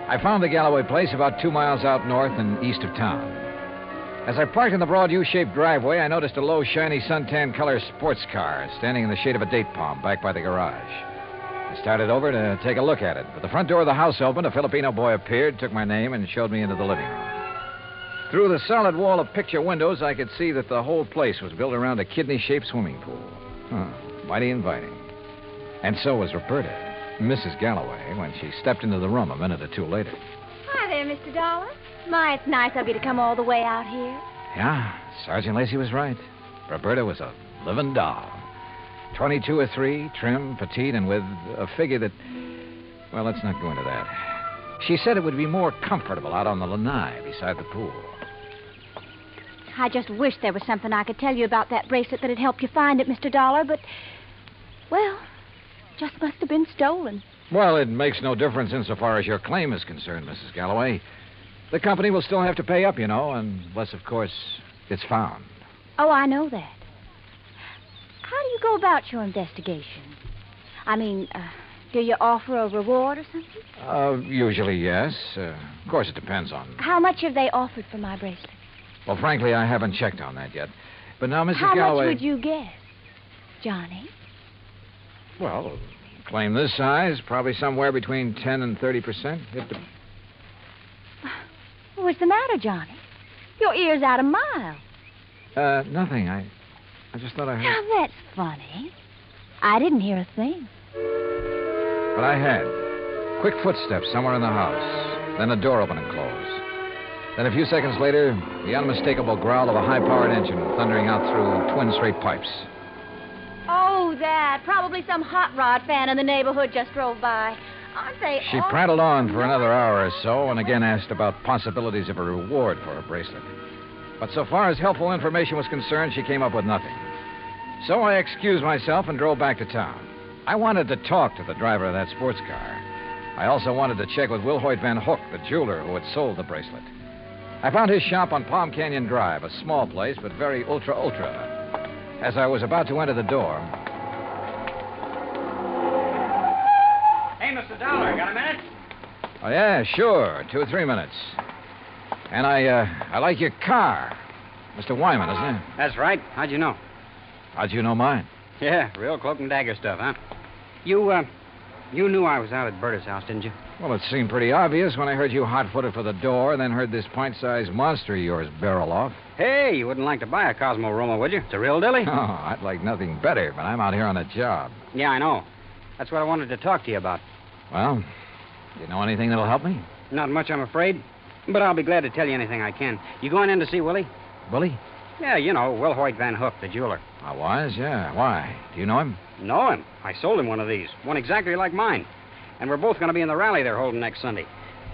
I found the Galloway place about 2 miles out north and east of town. As I parked in the broad U-shaped driveway, I noticed a low, shiny suntan color sports car standing in the shade of a date palm back by the garage. I started over to take a look at it, but the front door of the house opened, a Filipino boy appeared, took my name, and showed me into the living room. Through the solid wall of picture windows, I could see that the whole place was built around a kidney-shaped swimming pool. Mighty inviting. And so was Roberta, Mrs. Galloway, when she stepped into the room a minute or two later. Hi there, Mr. Dollar. My, it's nice of you to come all the way out here. Yeah, Sergeant Lacey was right. Roberta was a living doll. 22 or 3, trim, petite, and with a figure that... Well, let's not go into that. She said it would be more comfortable out on the lanai beside the pool. I just wish there was something I could tell you about that bracelet that'd help you find it, Mr. Dollar, but... Well, just must have been stolen. Well, it makes no difference insofar as your claim is concerned, Mrs. Galloway. The company will still have to pay up, you know, unless, of course, it's found. Oh, I know that. How do you go about your investigation? I mean, do you offer a reward or something? Usually, yes. Of course, it depends on... How much have they offered for my bracelet? Well, frankly, I haven't checked on that yet. But now, Mrs. How Galloway... much would you guess, Johnny? Well, claim this size, probably somewhere between 10 and 30%. What's the matter, Johnny? Your ear's out a mile. Nothing. I just thought I heard... Now, that's funny. I didn't hear a thing. But I had. Quick footsteps somewhere in the house. Then the door opened and closed. Then a few seconds later, the unmistakable growl of a high-powered engine thundering out through twin straight pipes. Oh, that. Probably some hot rod fan in the neighborhood just drove by. Aren't they She prattled on for another hour or so and again asked about possibilities of a reward for her bracelet. But so far as helpful information was concerned, she came up with nothing. So I excused myself and drove back to town. I wanted to talk to the driver of that sports car. I also wanted to check with Wilhoit Van Hook, the jeweler who had sold the bracelet. I found his shop on Palm Canyon Drive, a small place, but very ultra. As I was about to enter the door... Hey, Mr. Dollar, got a minute? Oh, yeah, sure. 2 or 3 minutes. And I like your car. Mr. Wyman, isn't it? That's right. How'd you know? How'd you know mine? Yeah, real cloak and dagger stuff, huh? You knew I was out at Berta's house, didn't you? Well, it seemed pretty obvious when I heard you hot-footed for the door and then heard this pint-sized monster of yours barrel off. Hey, you wouldn't like to buy a Cosmo Roma, would you? It's a real dilly. Oh, I'd like nothing better, but I'm out here on a job. Yeah, I know. That's what I wanted to talk to you about. Well, do you know anything that'll help me? Not much, I'm afraid. But I'll be glad to tell you anything I can. You going in to see Willie? Willie? Yeah, you know, Wilhoit Van Hook, the jeweler. I was, yeah. Why? Do you know him? Know him. I sold him one of these. One exactly like mine. And we're both going to be in the rally they're holding next Sunday.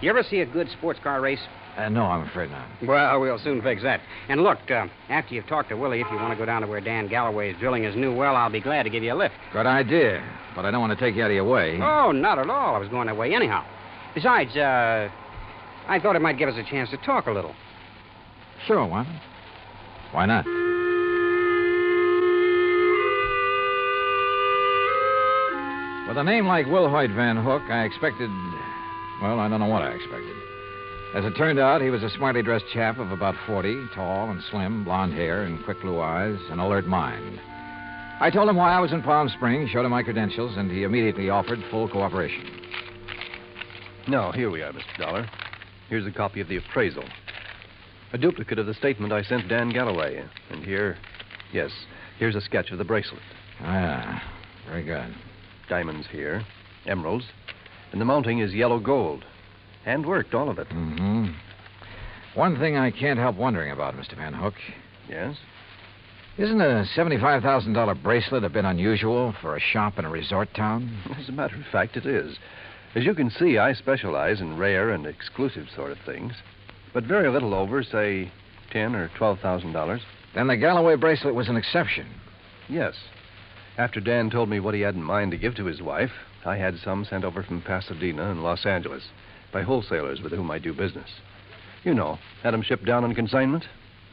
You ever see a good sports car race? No, I'm afraid not. Well, we'll soon fix that. And look, after you've talked to Willie, if you want to go down to where Dan Galloway is drilling his new well, I'll be glad to give you a lift. Good idea. But I don't want to take you out of your way. Oh, not at all. I was going that way anyhow. Besides, I thought it might give us a chance to talk a little. Sure, Wyman. Why not? With a name like Wilhoit Van Hook, I expected... Well, I don't know what I expected. As it turned out, he was a smartly dressed chap of about 40, tall and slim, blonde hair and quick blue eyes, an alert mind. I told him why I was in Palm Springs, showed him my credentials, and he immediately offered full cooperation. Now, here we are, Mr. Dollar. Here's a copy of the appraisal. A duplicate of the statement I sent Dan Galloway. And here's a sketch of the bracelet. Ah, very good. Diamonds here, emeralds, and the mounting is yellow gold. Hand-worked, all of it. Mm-hmm. One thing I can't help wondering about, Mr. Van Hook. Yes? Isn't a $75,000 bracelet a bit unusual for a shop in a resort town? As a matter of fact, it is. As you can see, I specialize in rare and exclusive sort of things. But very little over, say, $10,000 or $12,000. Then the Galloway bracelet was an exception. Yes. After Dan told me what he had in mind to give to his wife, I had some sent over from Pasadena and Los Angeles by wholesalers with whom I do business. You know, had them shipped down on consignment.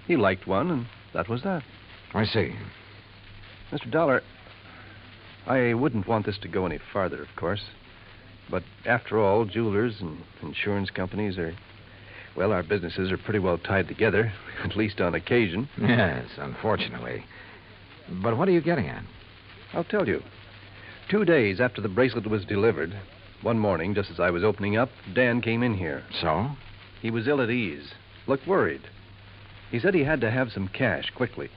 He liked one, and that was that. I see. Mr. Dollar, I wouldn't want this to go any farther, of course. But after all, jewelers and insurance companies are... Well, our businesses are pretty well tied together, at least on occasion. Yes, unfortunately. But what are you getting at? I'll tell you. 2 days after the bracelet was delivered, one morning, just as I was opening up, Dan came in here. So? He was ill at ease, looked worried. He said he had to have some cash quickly.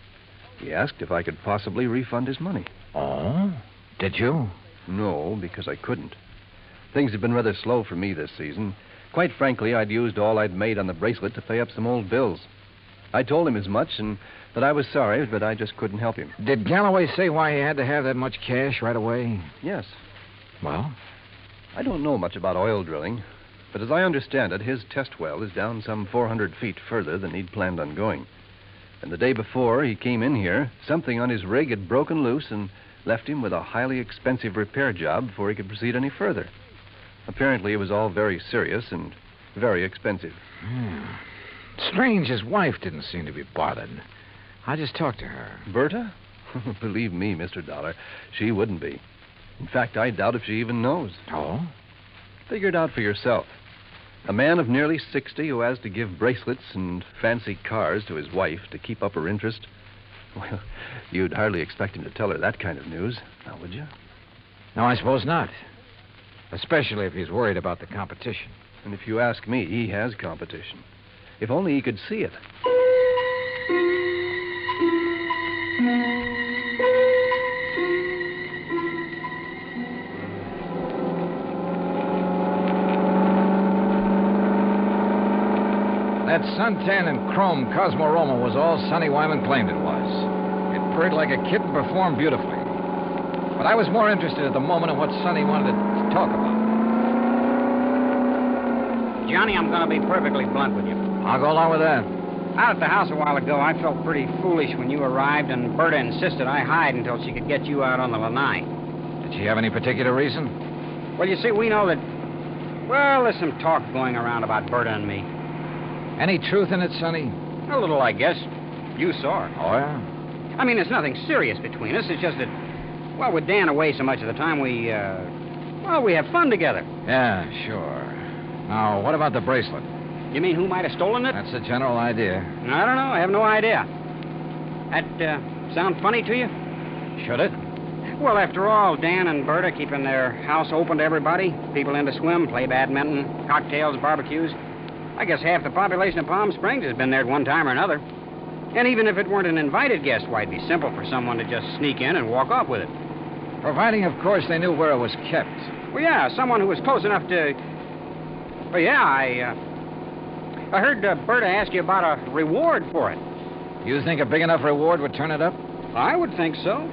He asked if I could possibly refund his money. Oh? Did you? No, because I couldn't. Things have been rather slow for me this season. Quite frankly, I'd used all I'd made on the bracelet to pay up some old bills. I told him as much and that I was sorry, but I just couldn't help him. Did Galloway say why he had to have that much cash right away? Yes. Well? I don't know much about oil drilling, but as I understand it, his test well is down some 400 feet further than he'd planned on going. And the day before he came in here, something on his rig had broken loose and left him with a highly expensive repair job before he could proceed any further. Apparently, it was all very serious and very expensive. Strange his wife didn't seem to be bothered. I just talked to her. Berta? Believe me, Mr. Dollar, she wouldn't be. In fact, I doubt if she even knows. Oh? Figure it out for yourself. A man of nearly 60 who has to give bracelets and fancy cars to his wife to keep up her interest. Well, you'd hardly expect him to tell her that kind of news, now would you? No, I suppose not. Especially if he's worried about the competition. And if you ask me, he has competition. If only he could see it. suntan and chrome Cosmorama was all Sonny Wyman claimed it was. It purred like a kitten, performed beautifully. But I was more interested at the moment in what Sonny wanted to talk about. Johnny, I'm going to be perfectly blunt with you. I'll go along with that. Out at the house a while ago, I felt pretty foolish when you arrived, and Berta insisted I hide until she could get you out on the lanai. Did she have any particular reason? Well, you see, we know that... Well, there's some talk going around about Berta and me. Any truth in it, Sonny? A little, I guess. You saw it. Oh, yeah? I mean, there's nothing serious between us. It's just that, well, with Dan away so much of the time, we have fun together. Yeah, sure. Now, what about the bracelet? You mean who might have stolen it? That's the general idea. I don't know. I have no idea. That sound funny to you? Should it? Well, after all, Dan and Berta keeping their house open to everybody. People in to swim, play badminton, cocktails, barbecues. I guess half the population of Palm Springs has been there at one time or another. And even if it weren't an invited guest, why, it'd be simple for someone to just sneak in and walk off with it. Providing, of course, they knew where it was kept. Well, yeah, someone who was close enough to... Well, yeah, I heard Berta ask you about a reward for it. You think a big enough reward would turn it up? I would think so.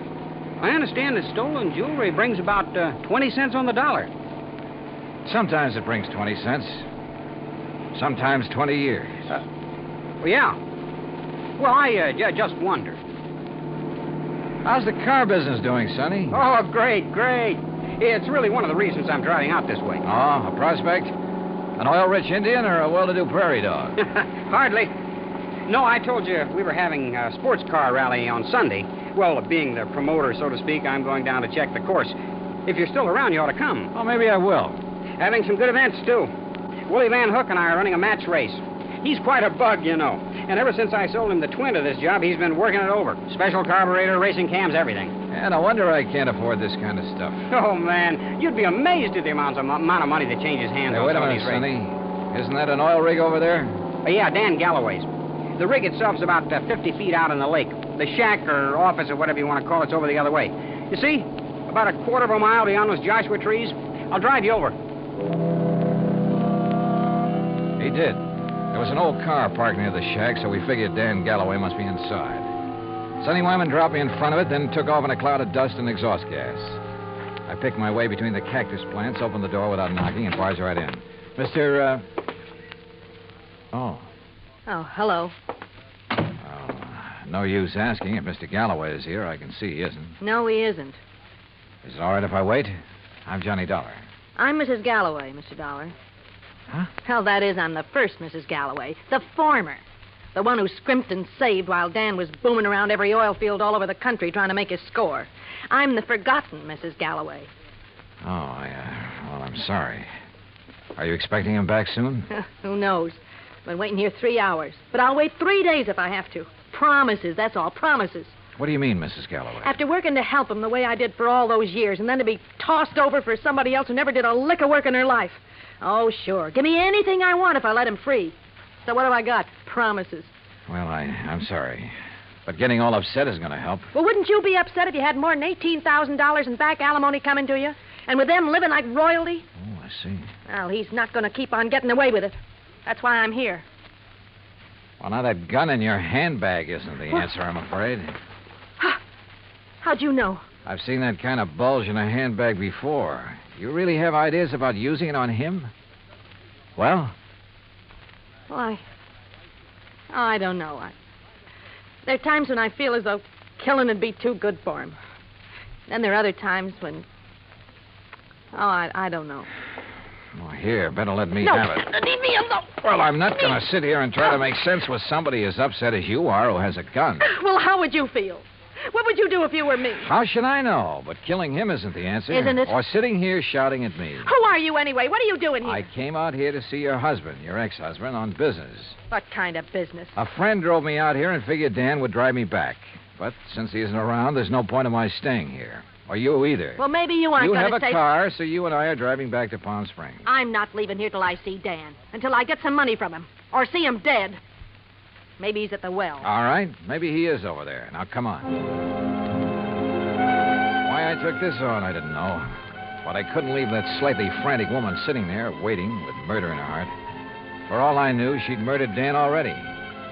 I understand that stolen jewelry brings about 20 cents on the dollar. Sometimes it brings 20 cents. Sometimes 20 years. Well, yeah. Well, I just wondered. How's the car business doing, Sonny? Oh, great. It's really one of the reasons I'm driving out this way. Oh, a prospect? An oil-rich Indian or a well-to-do prairie dog? Hardly. No, I told you we were having a sports car rally on Sunday. Well, being the promoter, so to speak, I'm going down to check the course. If you're still around, you ought to come. Oh, maybe I will. Having some good events, too. Willie Van Hook and I are running a match race. He's quite a bug, you know. And ever since I sold him the twin to this job, he's been working it over. Special carburetor, racing cams, everything. And no wonder I can't afford this kind of stuff. Oh, man. You'd be amazed at the amount of money that changes hands on wait a some of minute, these races. Sonny. Isn't that an oil rig over there? Yeah, Dan Galloway's. The rig itself's about 50 feet out in the lake. The shack or office or whatever you want to call it's over the other way. You see? About a quarter of a mile beyond those Joshua trees. I'll drive you over. He did. There was an old car parked near the shack, so we figured Dan Galloway must be inside. Sonny Wyman dropped me in front of it, then took off in a cloud of dust and exhaust gas. I picked my way between the cactus plants, opened the door without knocking, and barged right in. Mr. Oh, hello. No use asking if Mr. Galloway is here. I can see he isn't. No, he isn't. Is it all right if I wait? I'm Johnny Dollar. I'm Mrs. Galloway, Mr. Dollar. Huh? Hell, that is, I'm the first Mrs. Galloway. The former. The one who scrimped and saved while Dan was booming around every oil field all over the country trying to make his score. I'm the forgotten Mrs. Galloway. Oh, well, I'm sorry. Are you expecting him back soon? Who knows? Been waiting here 3 hours. But I'll wait 3 days if I have to. Promises, that's all, promises. What do you mean, Mrs. Galloway? After working to help him the way I did for all those years, and then to be tossed over for somebody else who never did a lick of work in her life. Oh, sure. Give me anything I want if I let him free. So what have I got? Promises. Well, I'm sorry. But getting all upset is going to help. Well, wouldn't you be upset if you had more than $18,000 in back alimony coming to you? And with them living like royalty? Oh, I see. Well, he's not going to keep on getting away with it. That's why I'm here. Well, now that gun in your handbag isn't the answer, I'm afraid. How'd you know? I've seen that kind of bulge in a handbag before. You really have ideas about using it on him? Well? Well, I don't know. There are times when I feel as though killing would be too good for him. Then there are other times when... I don't know. Well, here, better let me No, have it. leave me alone. Well, I'm not going to sit here and try to make sense with somebody as upset as you are who has a gun. Well, how would you feel? What would you do if you were me? How should I know? But killing him isn't the answer. Isn't it? Or sitting here shouting at me. Who are you anyway? What are you doing here? I came out here to see your husband, your ex-husband, on business. What kind of business? A friend drove me out here and figured Dan would drive me back. But since he isn't around, there's no point in my staying here. Or you either. Well, maybe you aren't You going have to a car, so you and I are driving back to Palm Springs. I'm not leaving here till I see Dan. Until I get some money from him. Or see him dead. Maybe he's at the well. All right. Maybe he is over there. Now, come on. Why I took this on, I didn't know. But I couldn't leave that slightly frantic woman sitting there, waiting, with murder in her heart. For all I knew, she'd murdered Dan already.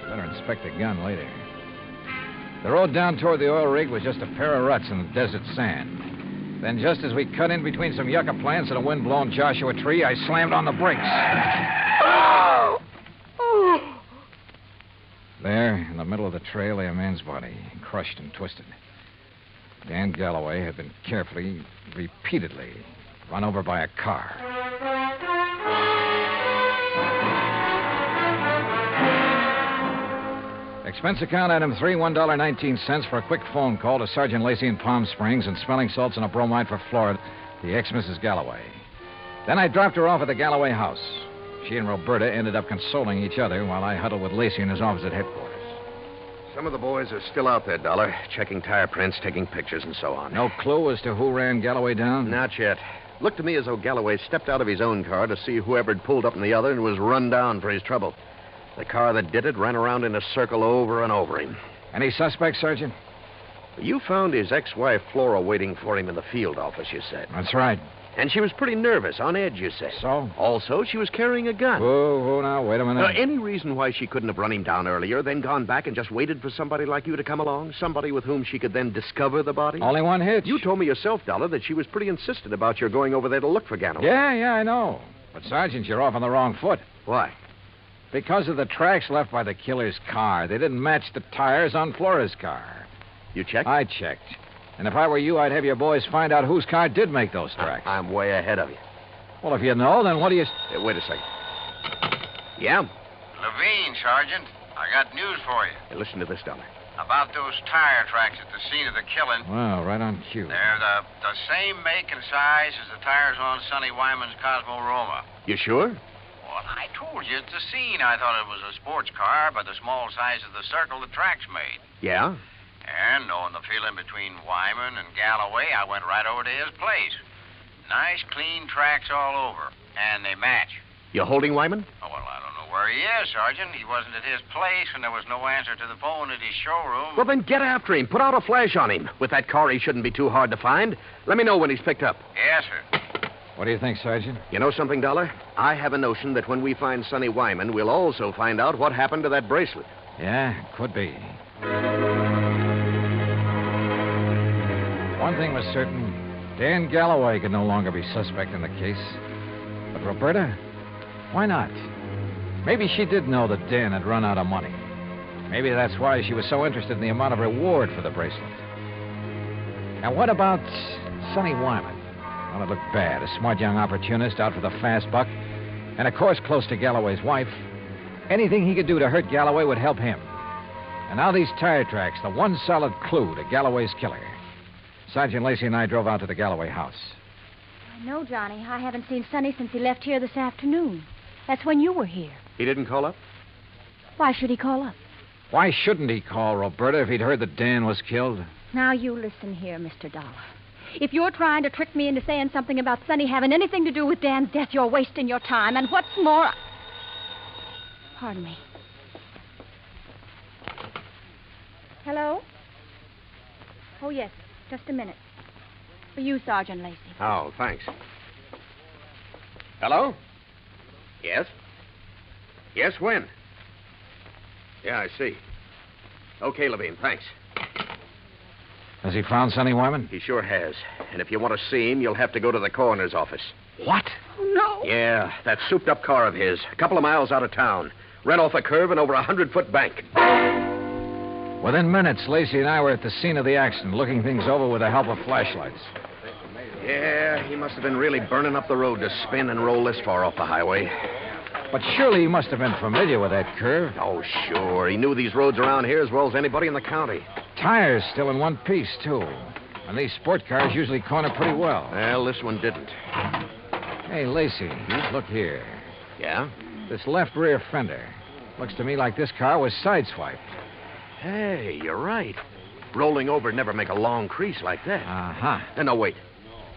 Better inspect the gun later. The road down toward the oil rig was just a pair of ruts in the desert sand. Then, just as we cut in between some yucca plants and a wind-blown Joshua tree, I slammed on the brakes. There, in the middle of the trail, lay a man's body, crushed and twisted. Dan Galloway had been carefully, repeatedly, run over by a car. Expense account item 3, $1.19 for a quick phone call to Sergeant Lacey in Palm Springs and smelling salts and a bromide for Florida, the ex-Mrs. Galloway. Then I dropped her off at the Galloway house. She and Roberta ended up consoling each other while I huddled with Lacey in his office at headquarters. Some of the boys are still out there, Dollar, checking tire prints, taking pictures, and so on. No clue as to who ran Galloway down? Not yet. Looked to me as though Galloway stepped out of his own car to see whoever had pulled up in the other and was run down for his trouble. The car that did it ran around in a circle over and over him. Any suspects, Sergeant? You found his ex-wife, Flora, waiting for him in the field office, you said. That's right. And she was pretty nervous, on edge, you said. So? Also, she was carrying a gun. Whoa, now, wait a minute. Any reason why she couldn't have run him down earlier, then gone back and just waited for somebody like you to come along? Somebody with whom she could then discover the body? Only one hitch. You told me yourself, Dollar, that she was pretty insistent about your going over there to look for Galloway. Yeah, I know. But, Sergeant, you're off on the wrong foot. Why? Because of the tracks left by the killer's car. They didn't match the tires on Flora's car. You checked? I checked. And if I were you, I'd have your boys find out whose car did make those tracks. I'm way ahead of you. Well, if you know, then what do you... Wait a second. Yeah? Levine, Sergeant. I got news for you. Hey, listen to this, Dollar. About those tire tracks at the scene of the killing. Well, right on cue. They're the same make and size as the tires on Sonny Wyman's Cosmo Roma. You sure? Well, I told you at the scene I thought it was a sports car by the small size of the circle the tracks made. Yeah? And knowing the feeling between Wyman and Galloway, I went right over to his place. Nice, clean tracks all over. And they match. You holding Wyman? Oh, well, I don't know where he is, Sergeant. He wasn't at his place, and there was no answer to the phone at his showroom. Well, then get after him. Put out a flash on him. With that car, he shouldn't be too hard to find. Let me know when he's picked up. Yes, sir. What do you think, Sergeant? You know something, Dollar? I have a notion that when we find Sonny Wyman, we'll also find out what happened to that bracelet. Yeah, could be. One thing was certain. Dan Galloway could no longer be suspect in the case. But Roberta? Why not? Maybe she did know that Dan had run out of money. Maybe that's why she was so interested in the amount of reward for the bracelet. Now, what about Sonny Wyman? Well, it looked bad. A smart young opportunist out for the fast buck. And, of course, close to Galloway's wife. Anything he could do to hurt Galloway would help him. And now these tire tracks, the one solid clue to Galloway's killer. Sergeant Lacey and I drove out to the Galloway house. I know, Johnny. I haven't seen Sonny since he left here this afternoon. That's when you were here. He didn't call up? Why should he call up? Why shouldn't he call, Roberta, if he'd heard that Dan was killed? Now, you listen here, Mr. Dollar. If you're trying to trick me into saying something about Sonny having anything to do with Dan's death, you're wasting your time. And what's more... Pardon me. Hello? Oh, yes. Just a minute. For you, Sergeant Lacey. Oh, thanks. Hello? Yes? Yes, when? Yeah, I see. Okay, Levine, thanks. Has he found Sonny Wyman? He sure has. And if you want to see him, you'll have to go to the coroner's office. What? Oh, no. Yeah, that souped-up car of his. A couple of miles out of town. Ran off a curve and over a 100-foot bank. Within minutes, Lacey and I were at the scene of the accident, looking things over with the help of flashlights. Yeah, he must have been really burning up the road to spin and roll this far off the highway. But surely he must have been familiar with that curve. Oh, sure. He knew these roads around here as well as anybody in the county. Tires still in one piece, too. And these sport cars usually corner pretty well. Well, this one didn't. Hey, Lacey, look here. Yeah? This left rear fender. Looks to me like this car was sideswiped. Hey, you're right. Rolling over never make a long crease like that. Uh-huh. No, wait.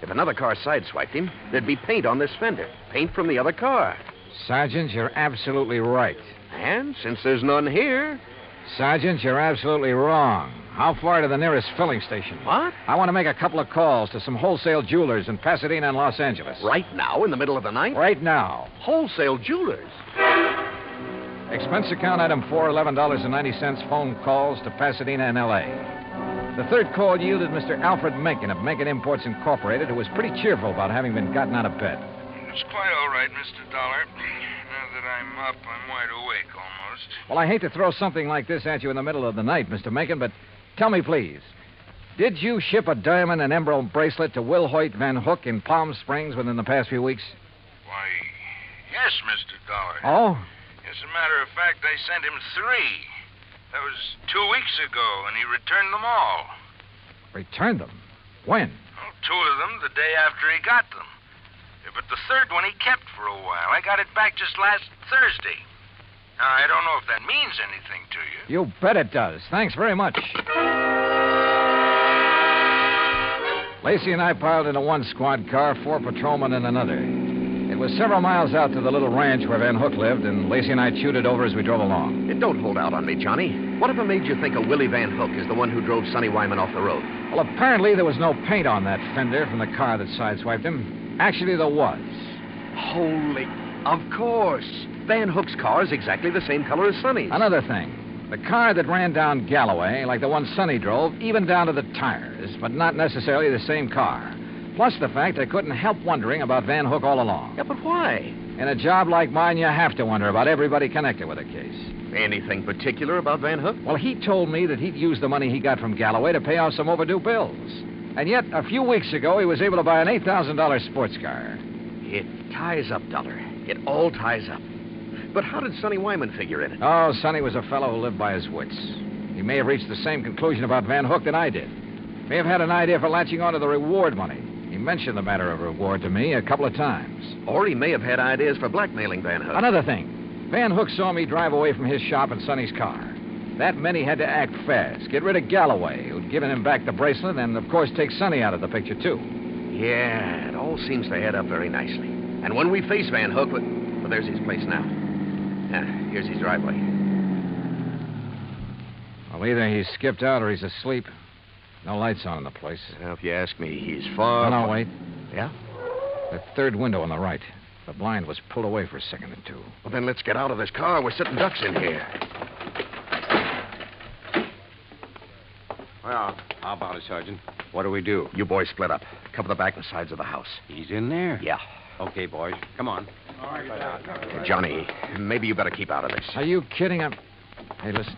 If another car sideswiped him, there'd be paint on this fender. Paint from the other car. Sergeant, you're absolutely right. And since there's none here... Sergeant, you're absolutely wrong. How far to the nearest filling station? What? I want to make a couple of calls to some wholesale jewelers in Pasadena and Los Angeles. Right now, in the middle of the night? Right now. Wholesale jewelers? Expense account item 4, $11.90 phone calls to Pasadena and L.A. The third call yielded Mr. Alfred Mencken of Mencken Imports Incorporated, who was pretty cheerful about having been gotten out of bed. It's quite all right, Mr. Dollar. Now that I'm up, I'm wide awake almost. Well, I hate to throw something like this at you in the middle of the night, Mr. Mencken, but tell me, please, did you ship a diamond and emerald bracelet to Will Hoyt Van Hook in Palm Springs within the past few weeks? Why, yes, Mr. Dollar. Oh? As a matter of fact, I sent him 3. That was 2 weeks ago, and he returned them all. Returned them? When? Well, 2 of them the day after he got them. Yeah, but the third one he kept for a while. I got it back just last Thursday. Now, I don't know if that means anything to you. You bet it does. Thanks very much. Lacey and I piled into one squad car, 4 patrolmen in another. It was several miles out to the little ranch where Van Hook lived, and Lacey and I chewed it over as we drove along. Don't hold out on me, Johnny. Whatever made you think of Willie Van Hook is the one who drove Sonny Wyman off the road? Well, apparently there was no paint on that fender from the car that sideswiped him. Actually, there was. Holy... Of course. Van Hook's car is exactly the same color as Sonny's. Another thing. The car that ran down Galloway, like the one Sonny drove, even down to the tires, but not necessarily the same car. Plus the fact I couldn't help wondering about Van Hook all along. Yeah, but why? In a job like mine, you have to wonder about everybody connected with a case. Anything particular about Van Hook? Well, he told me that he'd used the money he got from Galloway to pay off some overdue bills. And yet, a few weeks ago, he was able to buy an $8,000 sports car. It ties up, Dollar. It all ties up. But how did Sonny Wyman figure in it? Oh, Sonny was a fellow who lived by his wits. He may have reached the same conclusion about Van Hook that I did. May have had an idea for latching onto the reward money. He mentioned the matter of reward to me a couple of times. Or he may have had ideas for blackmailing Van Hook. Another thing. Van Hook saw me drive away from his shop in Sonny's car. That meant he had to act fast, get rid of Galloway, who'd given him back the bracelet, and, of course, take Sonny out of the picture, too. Yeah, it all seems to add up very nicely. And when we face Van Hook, well, there's his place now. Here's his driveway. Well, either he's skipped out or he's asleep. No lights on in the place. Well, if you ask me, he's far... No, wait. Yeah? The third window on the right. The blind was pulled away for a second or two. Well, then let's get out of this car. We're sitting ducks in here. Well, how about it, Sergeant? What do we do? You boys split up. Cover the back and sides of the house. He's in there? Yeah. Okay, boys. Come on. Johnny, maybe you better keep out of this. Are you kidding? Hey, listen.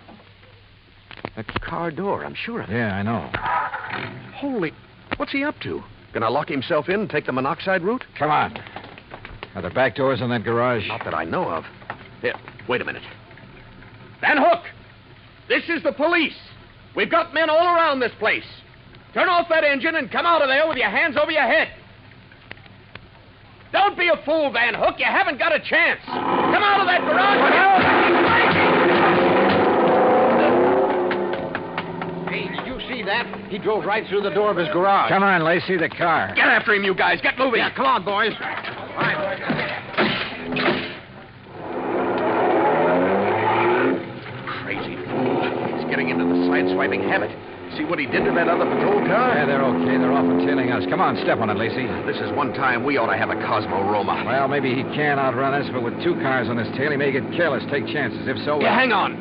A car door, I'm sure of it. Yeah, I know. Holy... What's he up to? Gonna lock himself in and take the monoxide route? Come on. Are there back doors in that garage? Not that I know of. Here, wait a minute. Van Hook! This is the police. We've got men all around this place. Turn off that engine and come out of there with your hands over your head. Don't be a fool, Van Hook. You haven't got a chance. Come out of that garage. Hey, did you see that? He drove right through the door of his garage. Come on, Lacey, the car. Get after him, you guys. Get moving. Yeah, come on, boys. Crazy fool. He's getting into the sideswiping habit. See what he did to that other patrol car? Yeah, they're okay. They're off and tailing us. Come on, step on it, Lacey. This is one time we ought to have a Cosmo Roma. Well, maybe he can outrun us, but with 2 cars on his tail, he may get careless, take chances. If so... Yeah, hang on.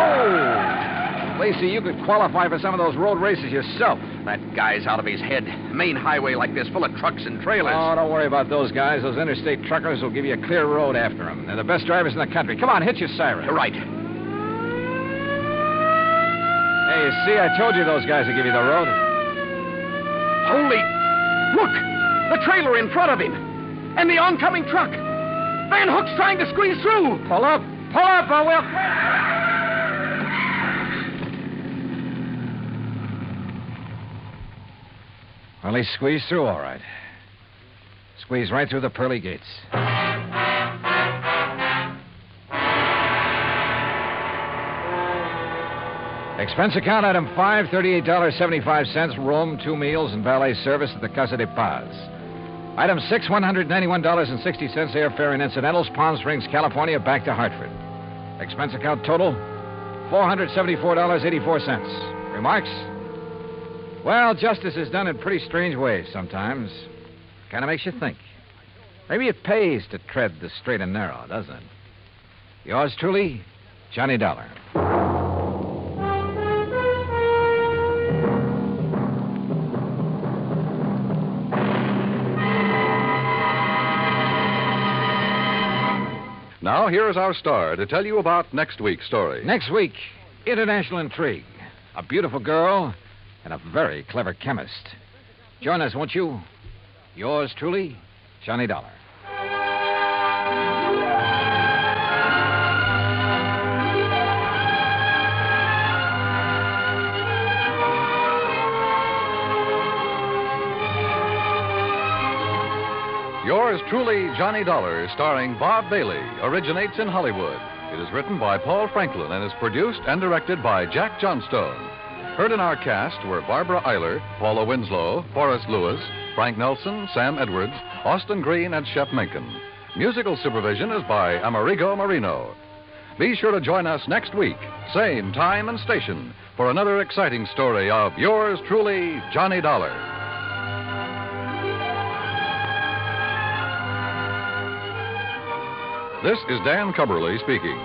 Oh! Lacey, you could qualify for some of those road races yourself. That guy's out of his head. Main highway like this, full of trucks and trailers. Oh, don't worry about those guys. Those interstate truckers will give you a clear road after them. They're the best drivers in the country. Come on, hit your siren. You're right. Hey, you see, I told you those guys would give you the road. Holy... Look! The trailer in front of him. And the oncoming truck. Van Hook's trying to squeeze through. Pull up. Pull up, or we'll... Well, he squeezed through all right. Squeezed right through the pearly gates. Expense account item 5, $38.75, room, 2 meals, and valet service at the Casa de Paz. Item 6, $191.60, airfare and incidentals, Palm Springs, California, back to Hartford. Expense account total, $474.84. Remarks? Well, justice is done in pretty strange ways sometimes. Kind of makes you think. Maybe it pays to tread the straight and narrow, doesn't it? Yours truly, Johnny Dollar. Now, here is our star to tell you about next week's story. Next week, international intrigue. A beautiful girl and a very clever chemist. Join us, won't you? Yours truly, Johnny Dollar. Yours truly, Johnny Dollar, starring Bob Bailey, originates in Hollywood. It is written by Paul Franklin and is produced and directed by Jack Johnstone. Heard in our cast were Barbara Eiler, Paula Winslow, Forrest Lewis, Frank Nelson, Sam Edwards, Austin Green, and Shep Menken. Musical supervision is by Amerigo Marino. Be sure to join us next week, same time and station, for another exciting story of yours truly, Johnny Dollar. This is Dan Cubberly speaking.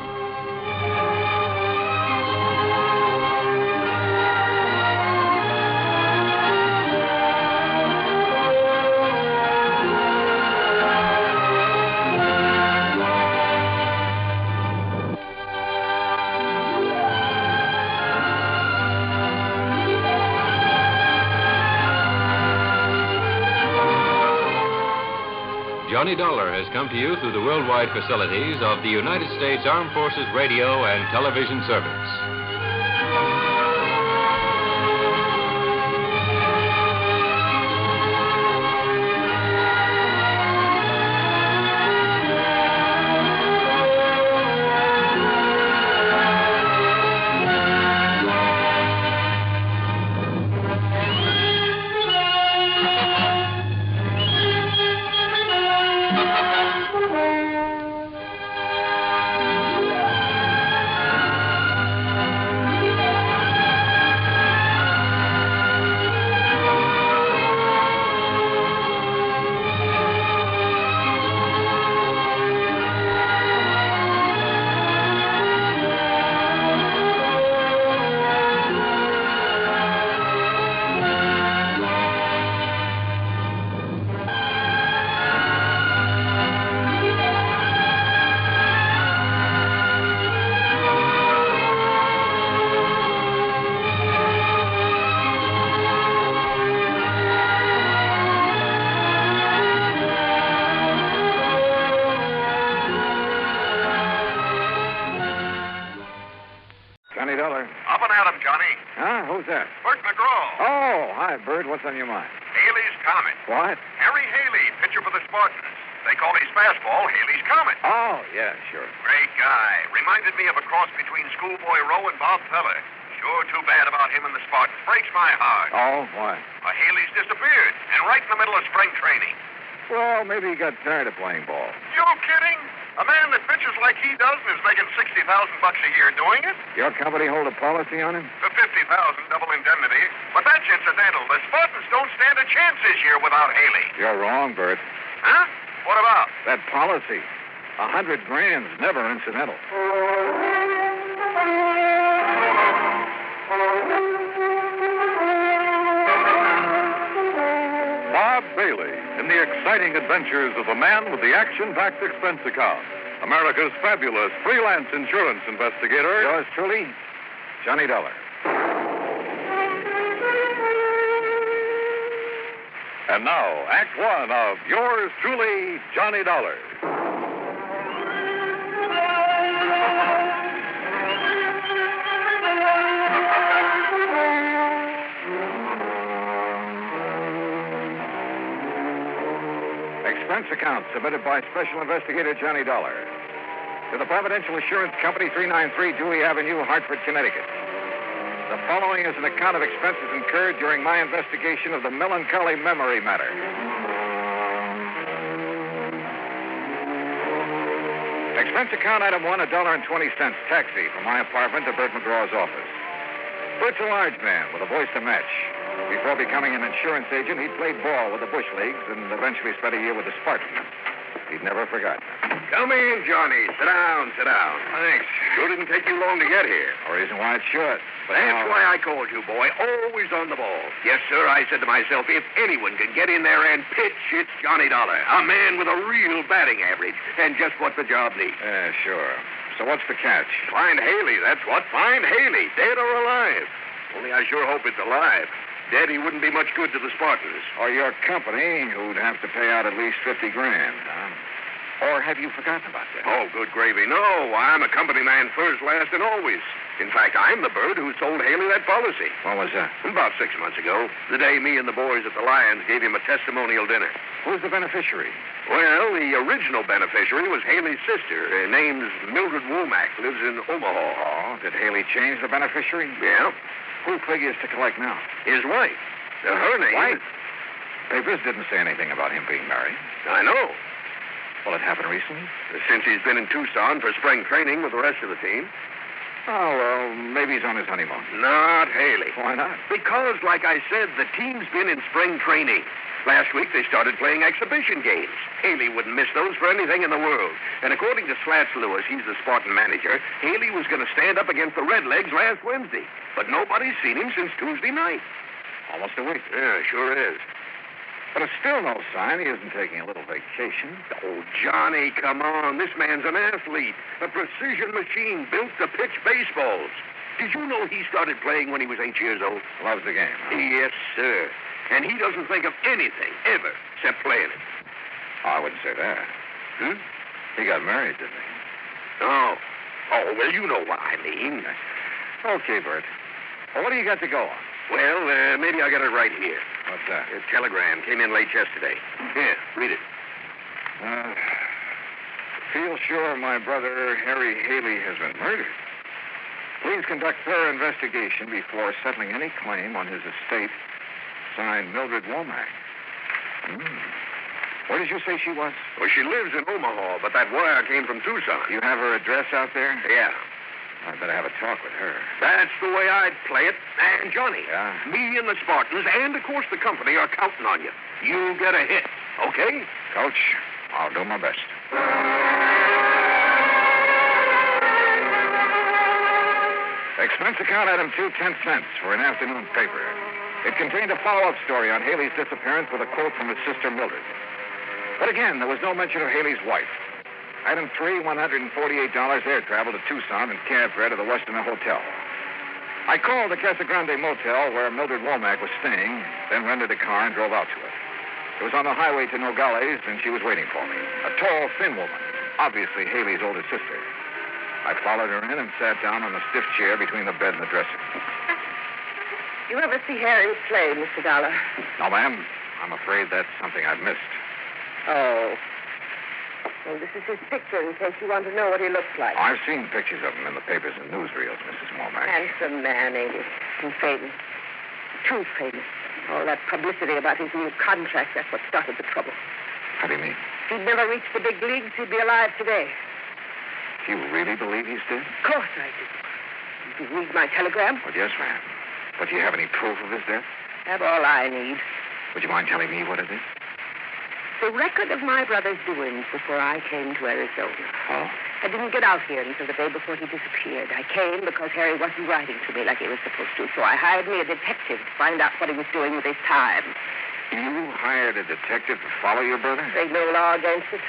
Johnny Dollar has come to you through the worldwide facilities of the United States Armed Forces Radio and Television Service. Johnny Dollar. Up and at 'em, Johnny. Huh? Who's that? Bert McGraw. Oh, hi, Bert. What's on your mind? Haley's Comet. What? Harry Haley, pitcher for the Spartans. They call his fastball Haley's Comet. Oh, yeah, sure. Great guy. Reminded me of a cross between Schoolboy Rowe and Bob Feller. Sure too bad about him and the Spartans. Breaks my heart. Oh, why? Haley's disappeared, and right in the middle of spring training. Well, maybe he got tired of playing ball. You kidding? A man that pitches like he does and is making $60,000 a year doing it? Your company hold a policy on him? For $50,000 double indemnity. But that's incidental. The Spartans don't stand a chance this year without Haley. You're wrong, Bert. Huh? What about? That policy. $100,000's never incidental. Bob Bailey in the exciting adventures of the man with the action-packed expense account. America's fabulous freelance insurance investigator. Yours truly, Johnny Dollar. And now, Act One of yours truly, Johnny Dollar. Expense account submitted by Special Investigator Johnny Dollar to the Providential Insurance Company, 393 Dewey Avenue, Hartford, Connecticut. The following is an account of expenses incurred during my investigation of the Melancholy memory matter. Expense account item 1, $1.20, taxi from my apartment to Bert McGraw's office. Bert's a large man with a voice to match. Before becoming an insurance agent, he played ball with the Bush Leagues and eventually spent a year with the Spartans. He'd never forgotten it. Come in, Johnny. Sit down, sit down. Thanks. Sure didn't take you long to get here. No reason why it should. But That's why I called you, boy. Always on the ball. Yes, sir, I said to myself, if anyone can get in there and pitch, it's Johnny Dollar. A man with a real batting average. And just what the job needs. Yeah, sure. So what's the catch? Find Haley, that's what. Find Haley, dead or alive. Only I sure hope it's alive. Dead, he wouldn't be much good to the Spartans. Or your company, who'd have to pay out at least $50,000, huh? Or have you forgotten about that? Oh, good gravy. No, I'm a company man first, last, and always. In fact, I'm the bird who sold Haley that policy. When was that? About 6 months ago. The day me and the boys at the Lions gave him a testimonial dinner. Who's the beneficiary? Well, the original beneficiary was Haley's sister. Her name's Mildred Womack. Lives in Omaha. Oh, did Haley change the beneficiary? Yeah. Who figures to collect now? His wife. Her name... Wife? Papers didn't say anything about him being married. I know. Well, it happened recently? Since he's been in Tucson for spring training with the rest of the team. Oh, well, maybe he's on his honeymoon. Not Haley. Why not? Because, like I said, the team's been in spring training. Last week, they started playing exhibition games. Haley wouldn't miss those for anything in the world. And according to Slats Lewis, he's the Spartan manager, Haley was going to stand up against the Redlegs last Wednesday. But nobody's seen him since Tuesday night. Almost a week. Yeah, sure is. But it's still no sign he isn't taking a little vacation. Oh, Johnny, come on. This man's an athlete. A precision machine built to pitch baseballs. Did you know he started playing when he was 8 years old? Loves the game, huh? Yes, sir. And he doesn't think of anything, ever, except playing it. Oh, I wouldn't say that. Hmm? He got married, didn't he? Oh. Oh, well, you know what I mean. Okay, Bert. Well, what do you got to go on? Well, maybe I got it right here. What's that? A telegram came in late yesterday. Here, read it. Feel sure my brother Harry Haley has been murdered. Please conduct thorough investigation before settling any claim on his estate. Signed, Mildred Womack. Where did you say she was? Well, she lives in Omaha, but that wire came from Tucson. You have her address out there? Yeah. I'd better have a talk with her. That's the way I'd play it. And, Johnny, Yeah? me and the Spartans, and, of course, the company are counting on you. You get a hit, okay? Coach, I'll do my best. Expense account item 2, 10 cents for an afternoon paper. It contained a follow-up story on Haley's disappearance with a quote from his sister Mildred. But again, there was no mention of Haley's wife. Item 3, $148 air travel to Tucson and cab fare to the Westerner Hotel. I called the Casa Grande Motel where Mildred Womack was staying, then rented a car and drove out to it. It was on the highway to Nogales, and she was waiting for me. A tall, thin woman, obviously Haley's older sister. I followed her in and sat down on a stiff chair between the bed and the dresser. You ever see Harry play, Mr. Dollar? No, ma'am. I'm afraid that's something I've missed. Oh. Well, this is his picture in case you want to know what he looks like. I've seen pictures of him in the papers and newsreels, Mrs. Womack. Handsome man, ain't he? And famous. Too famous. All that publicity about his new contract, that's what started the trouble. How do you mean? If he'd never reached the big leagues, he'd be alive today. Do you really believe he's dead? Of course I do. Did you read my telegram? Well, yes, ma'am. But do you have any proof of his death? Have all I need. Would you mind telling me what it is? The record of my brother's doings before I came to Arizona. Oh? I didn't get out here until the day before he disappeared. I came because Harry wasn't writing to me like he was supposed to, so I hired me a detective to find out what he was doing with his time. You hired a detective to follow your brother? Ain't no law against it.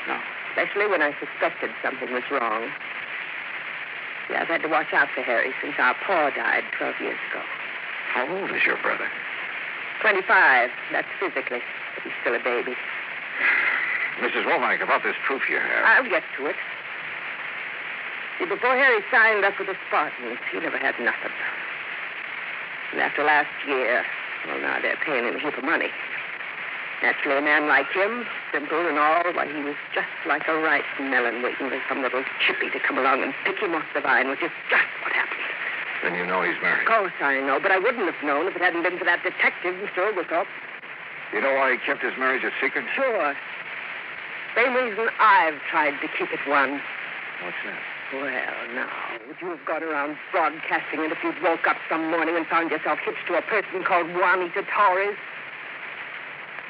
No. Especially when I suspected something was wrong. See, I've had to watch out for Harry since our pa died 12 years ago. How old is your brother? 25. That's physically. But he's still a baby. Mrs. Womack, about this proof you have. I'll get to it. See, before Harry signed up with the Spartans, he never had nothing. And after last year, well, now they're paying him a heap of money. Naturally, a man like him, simple and all, why, he was just like a ripe melon waiting for some little chippy to come along and pick him off the vine, which is just what happened. Then you know he's married. Of course I know, but I wouldn't have known if it hadn't been for that detective, Mr. Oglethorpe. You know why he kept his marriage a secret? Sure. Same reason I've tried to keep it one. What's that? Well, now, would you have gone around broadcasting it if you'd woke up some morning and found yourself hitched to a person called Juanita Torres?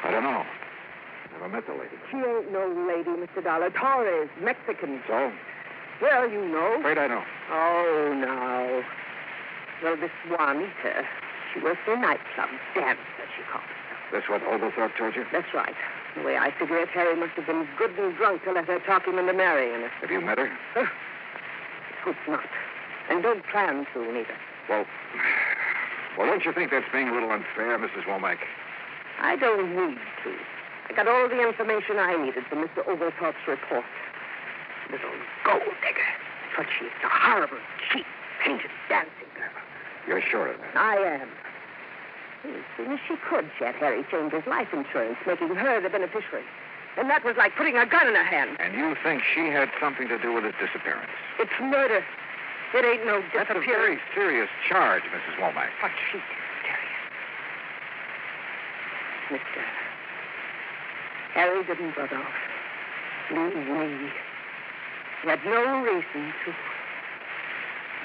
I don't know. Never met the lady. She ain't no lady, Mr. Dollar. Torres, Mexican. So? Well, you know. Afraid I know. Oh, no. Well, this Juanita, she works in a nightclub. Dancer, she calls herself. That's what Oglethorpe told you? That's right. The way I figure it, Harry must have been good and drunk to let her talk him into marrying her. Have you met her? Hope not. And don't plan to, neither. Well, don't you think that's being a little unfair, Mrs. Womack? I don't need to. I got all the information I needed from Mr. Oglethorpe's report. Little gold digger. But she's a horrible, cheap, painted dancing girl. You're sure of that? I am. As soon as she could, she had Harry change his life insurance, making her the beneficiary. And that was like putting a gun in her hand. And you think she had something to do with his disappearance? It's murder. It ain't no disappearance. That's a very serious charge, Mrs. Womack. But she's serious. Mister, Harry didn't run off. Leave me. He had no reason to.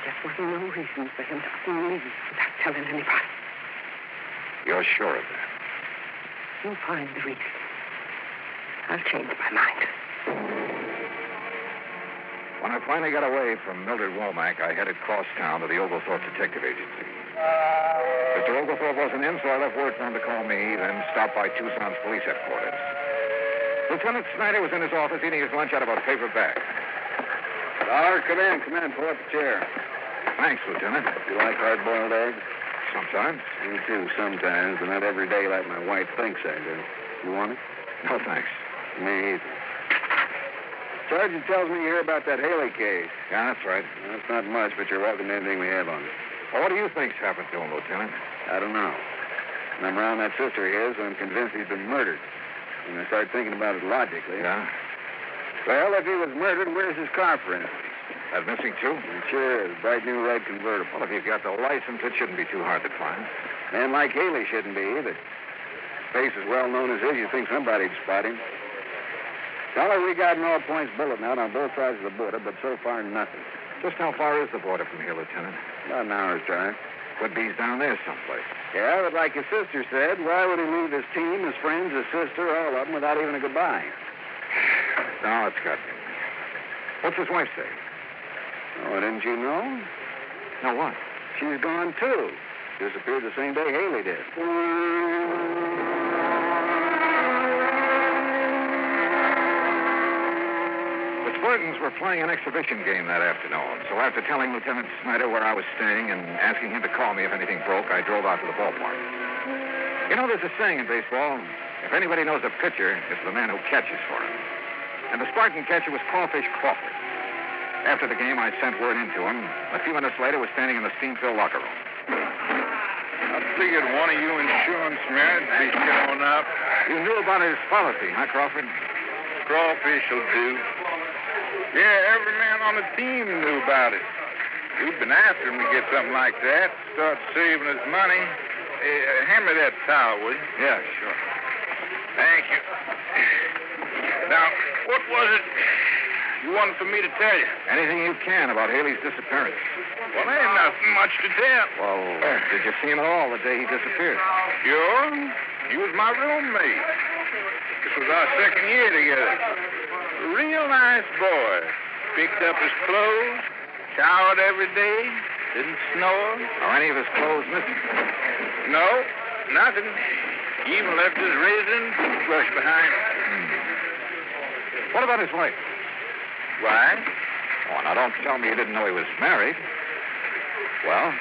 There just wasn't no reason for him to leave without telling anybody. You're sure of that? You'll find the reason. I'll change my mind. When I finally got away from Mildred Womack, I headed cross town to the Oglethorpe Detective Agency. Mr. Oglethorpe wasn't in, so I left word for him to call me, then stopped by Tucson's police headquarters. Lieutenant Snyder was in his office eating his lunch out of a paper bag. Dollar, come in. Pull up a chair. Thanks, Lieutenant. You like hard-boiled eggs? Sometimes. Me too, sometimes, but not every day like my wife thinks I do. You want it? No, thanks. Me either. Sergeant tells me you hear about that Haley case. Yeah, that's right. Well, that's not much, but you're welcome to anything we have on it. Well, what do you think's happened to him, Lieutenant? I don't know. When I'm around that sister of his, I'm convinced he's been murdered. When I start thinking about it logically. Yeah? Well, if he was murdered, where's his car, for instance? That missing, too? It sure is. Bright new red convertible. Well, if you've got the license, it shouldn't be too hard to find. Man like Haley shouldn't be either. Face as well known as his, you'd think somebody'd spot him. Dollar, we got an all-points bulletin out on both sides of the border, but so far, nothing. Just how far is the border from here, Lieutenant? About an hour's drive. Could be he's down there someplace. Yeah, but like his sister said, why would he leave his team, his friends, his sister, all of them, without even a goodbye? No, it's got me. What's his wife say? Oh, didn't you know? No, what? She's gone, too. Disappeared the same day Haley did. The Spartans were playing an exhibition game that afternoon, so after telling Lieutenant Snyder where I was staying and asking him to call me if anything broke, I drove out to the ballpark. You know, there's a saying in baseball, if anybody knows a pitcher, it's the man who catches for him. And the Spartan catcher was Crawfish Crawford. After the game, I sent word into him. A few minutes later, was standing in the steam-filled locker room. I figured one of you insurance men would be showing up. You knew about his policy, huh, Crawford? Crawfish will do. Yeah, every man on the team knew about it. We've been after him to get something like that. Start saving his money. Hand me that towel, will you? Yeah, sure. Thank you. Now, what was it you wanted for me to tell you? Anything you can about Haley's disappearance. Well, there ain't nothing much to tell. Well, did you see him at all the day he disappeared? Sure. He was my roommate. This was our second year together. A real nice boy. Picked up his clothes, showered every day, didn't snore. Are any of his clothes missing? No, nothing. He even left his razor and toothbrush behind him. What about his wife? Why? Oh, now don't tell me you didn't know he was married. Well?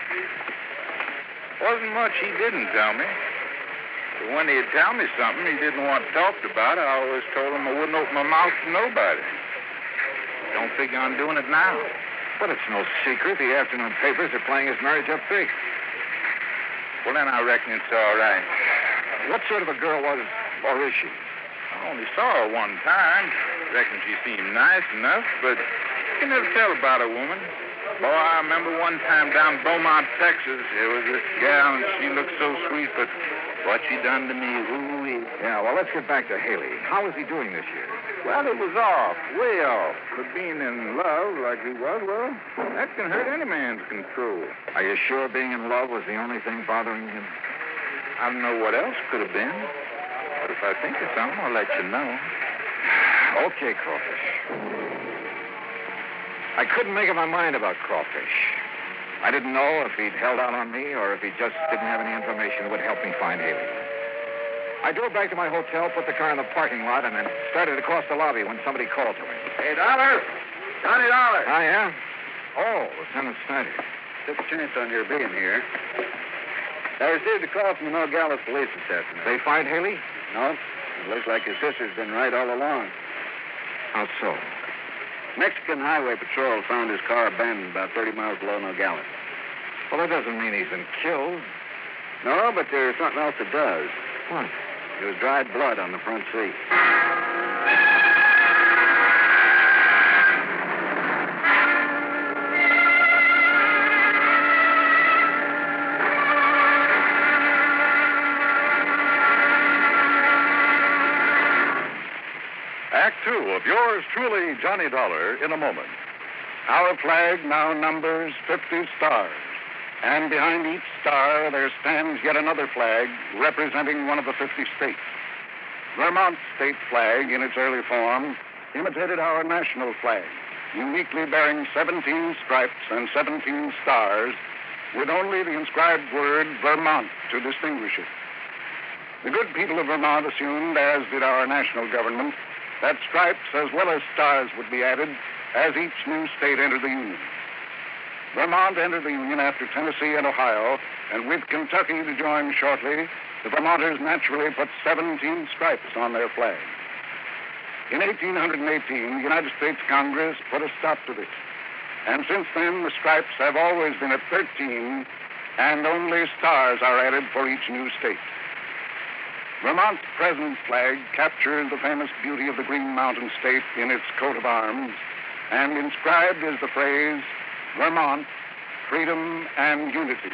Wasn't much he didn't tell me. But when he'd tell me something he didn't want talked about, I always told him I wouldn't open my mouth to nobody. Don't figure on doing it now. But it's no secret. The afternoon papers are playing his marriage up big. Well, then I reckon it's all right. What sort of a girl was, or is she? I only saw her one time. Reckon she seemed nice enough, but you can never tell about a woman. Boy, I remember one time down Beaumont, Texas, there was this gal, and she looked so sweet, but what she done to me, ooh-wee. Yeah, well, let's get back to Haley. How is he doing this year? Well, he was off, way off. But being in love like he was, well, that can hurt any man's control. Are you sure being in love was the only thing bothering him? I don't know what else could have been. But as If I think of something, I'll let you know. Okay, Crawfish. I couldn't make up my mind about Crawfish. I didn't know if he'd held out on me or if he just didn't have any information that would help me find Haley. I drove back to my hotel, put the car in the parking lot, and then started across the lobby when somebody called to me. Hey, Dollar! Johnny Dollar! Oh, yeah? Oh, Lieutenant Snyder. Took a chance on your being here. I received a call from the Nogales police this afternoon. They find Haley? No. It looks like his sister's been right all along. How so? Mexican Highway Patrol found his car abandoned about 30 miles below Nogales. Well, that doesn't mean he's been killed. No, but there's something else that does. What? There was dried blood on the front seat. Act two of yours truly, Johnny Dollar, in a moment. Our flag now numbers 50 stars. And behind each star, there stands yet another flag representing one of the 50 states. Vermont's state flag, in its early form, imitated our national flag, uniquely bearing 17 stripes and 17 stars, with only the inscribed word Vermont to distinguish it. The good people of Vermont assumed, as did our national government, that stripes as well as stars would be added as each new state entered the Union. Vermont entered the Union after Tennessee and Ohio, and with Kentucky to join shortly, the Vermonters naturally put 17 stripes on their flag. In 1818, the United States Congress put a stop to this. And since then, the stripes have always been at 13, and only stars are added for each new state. Vermont's present flag captures the famous beauty of the Green Mountain State in its coat of arms, and inscribed is the phrase, Vermont, freedom and unity.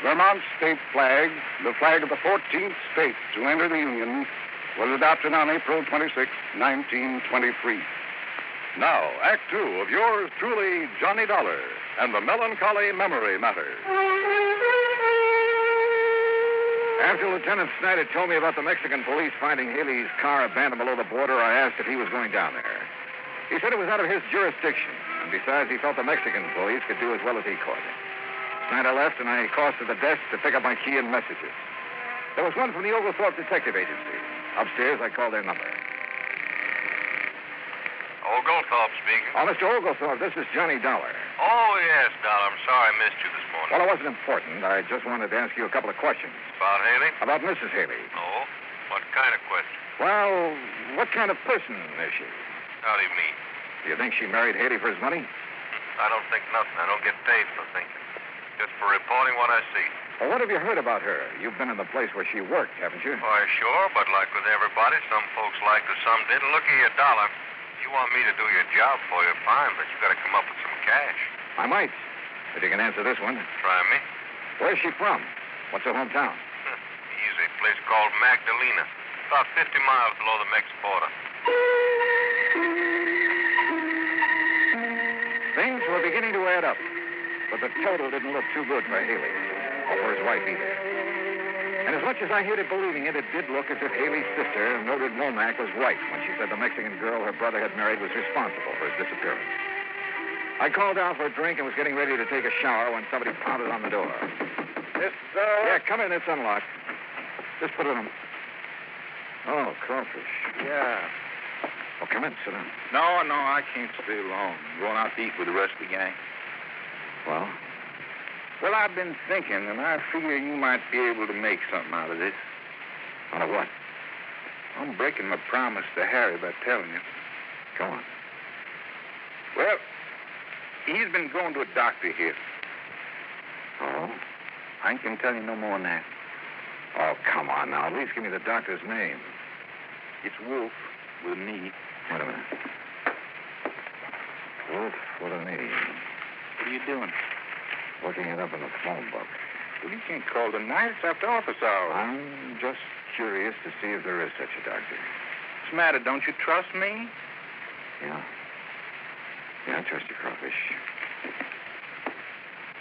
Vermont's state flag, the flag of the 14th state to enter the Union, was adopted on April 26, 1923. Now, Act two of yours truly, Johnny Dollar, and the Melancholy Memory Matter. After Lieutenant Snyder told me about the Mexican police finding Haley's car abandoned below the border, I asked if he was going down there. He said it was out of his jurisdiction, and besides, he felt the Mexican police could do as well as he could. Snyder left, and I crossed to the desk to pick up my key and messages. There was one from the Oglethorpe Detective Agency. Upstairs, I called their number. Oglethorpe speaking. Oh, Mr. Oglethorpe, this is Johnny Dollar. Oh, yes, Dollar. I'm sorry I missed you this morning. Well, it wasn't important. I just wanted to ask you a couple of questions. About Haley? About Mrs. Haley. Oh? What kind of question? Well, what kind of person is she? How do you mean? Do you think she married Haley for his money? I don't think nothing. I don't get paid for thinking. Just for reporting what I see. Well, what have you heard about her? You've been in the place where she worked, haven't you? Why, sure, but like with everybody, some folks liked her, some didn't. Look here, Dollar. You want me to do your job for you, fine, but you got to come up with some cash. I might, if you can answer this one. Try me. Where's she from? What's her hometown? Easy. A place called Magdalena. About 50 miles below the Mex border. Things were beginning to add up, but the total didn't look too good for Haley, or for his wife either. And as much as I hated believing it, it did look as if Haley's sister, Mildred Womack, was right when she said the Mexican girl her brother had married was responsible for his disappearance. I called down for a drink and was getting ready to take a shower when somebody pounded on the door. Yeah, come in. It's unlocked. Just put it on. Oh, crawfish. Yeah. Oh, come in. Sit down. No, I can't stay long. I'm going out to eat with the rest of the gang. Well? Well, I've been thinking, and I figure you might be able to make something out of this. Out of what? I'm breaking my promise to Harry by telling you. Go on. Well, he's been going to a doctor here. Oh? I ain't gonna tell you no more than that. Oh, come on now. At least give me the doctor's name. It's Wolf with an E. Wait a minute. Wolf with an E. What are you doing? Looking it up in the phone book. Well, you can't call tonight. It's after office hours. I'm just curious to see if there is such a doctor. What's the matter? Don't you trust me? Yeah. Yeah, I trust you, crawfish.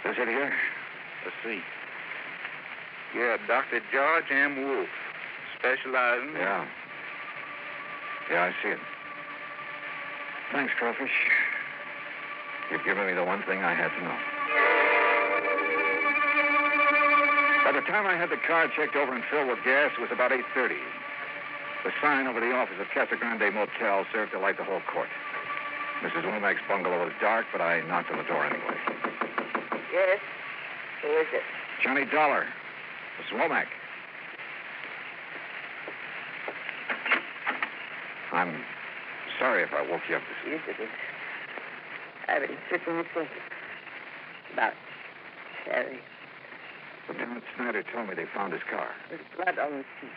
Is it here? Let's see. Yeah, Dr. George M. Wolf, specializing. Yeah. Yeah, I see it. Thanks, Crawfish. You've given me the one thing I had to know. By the time I had the car checked over and filled with gas, it was about 8:30. The sign over the office of Casa Grande Motel served to light the whole court. Mrs. Womack's bungalow was dark, but I knocked on the door anyway. Yes? Who is it? Johnny Dollar. Mrs. Womack. I'm sorry if I woke you up this You didn't. I've been sitting and thinking about Harry. Lieutenant Snyder told me they found his car. There's blood on the seat.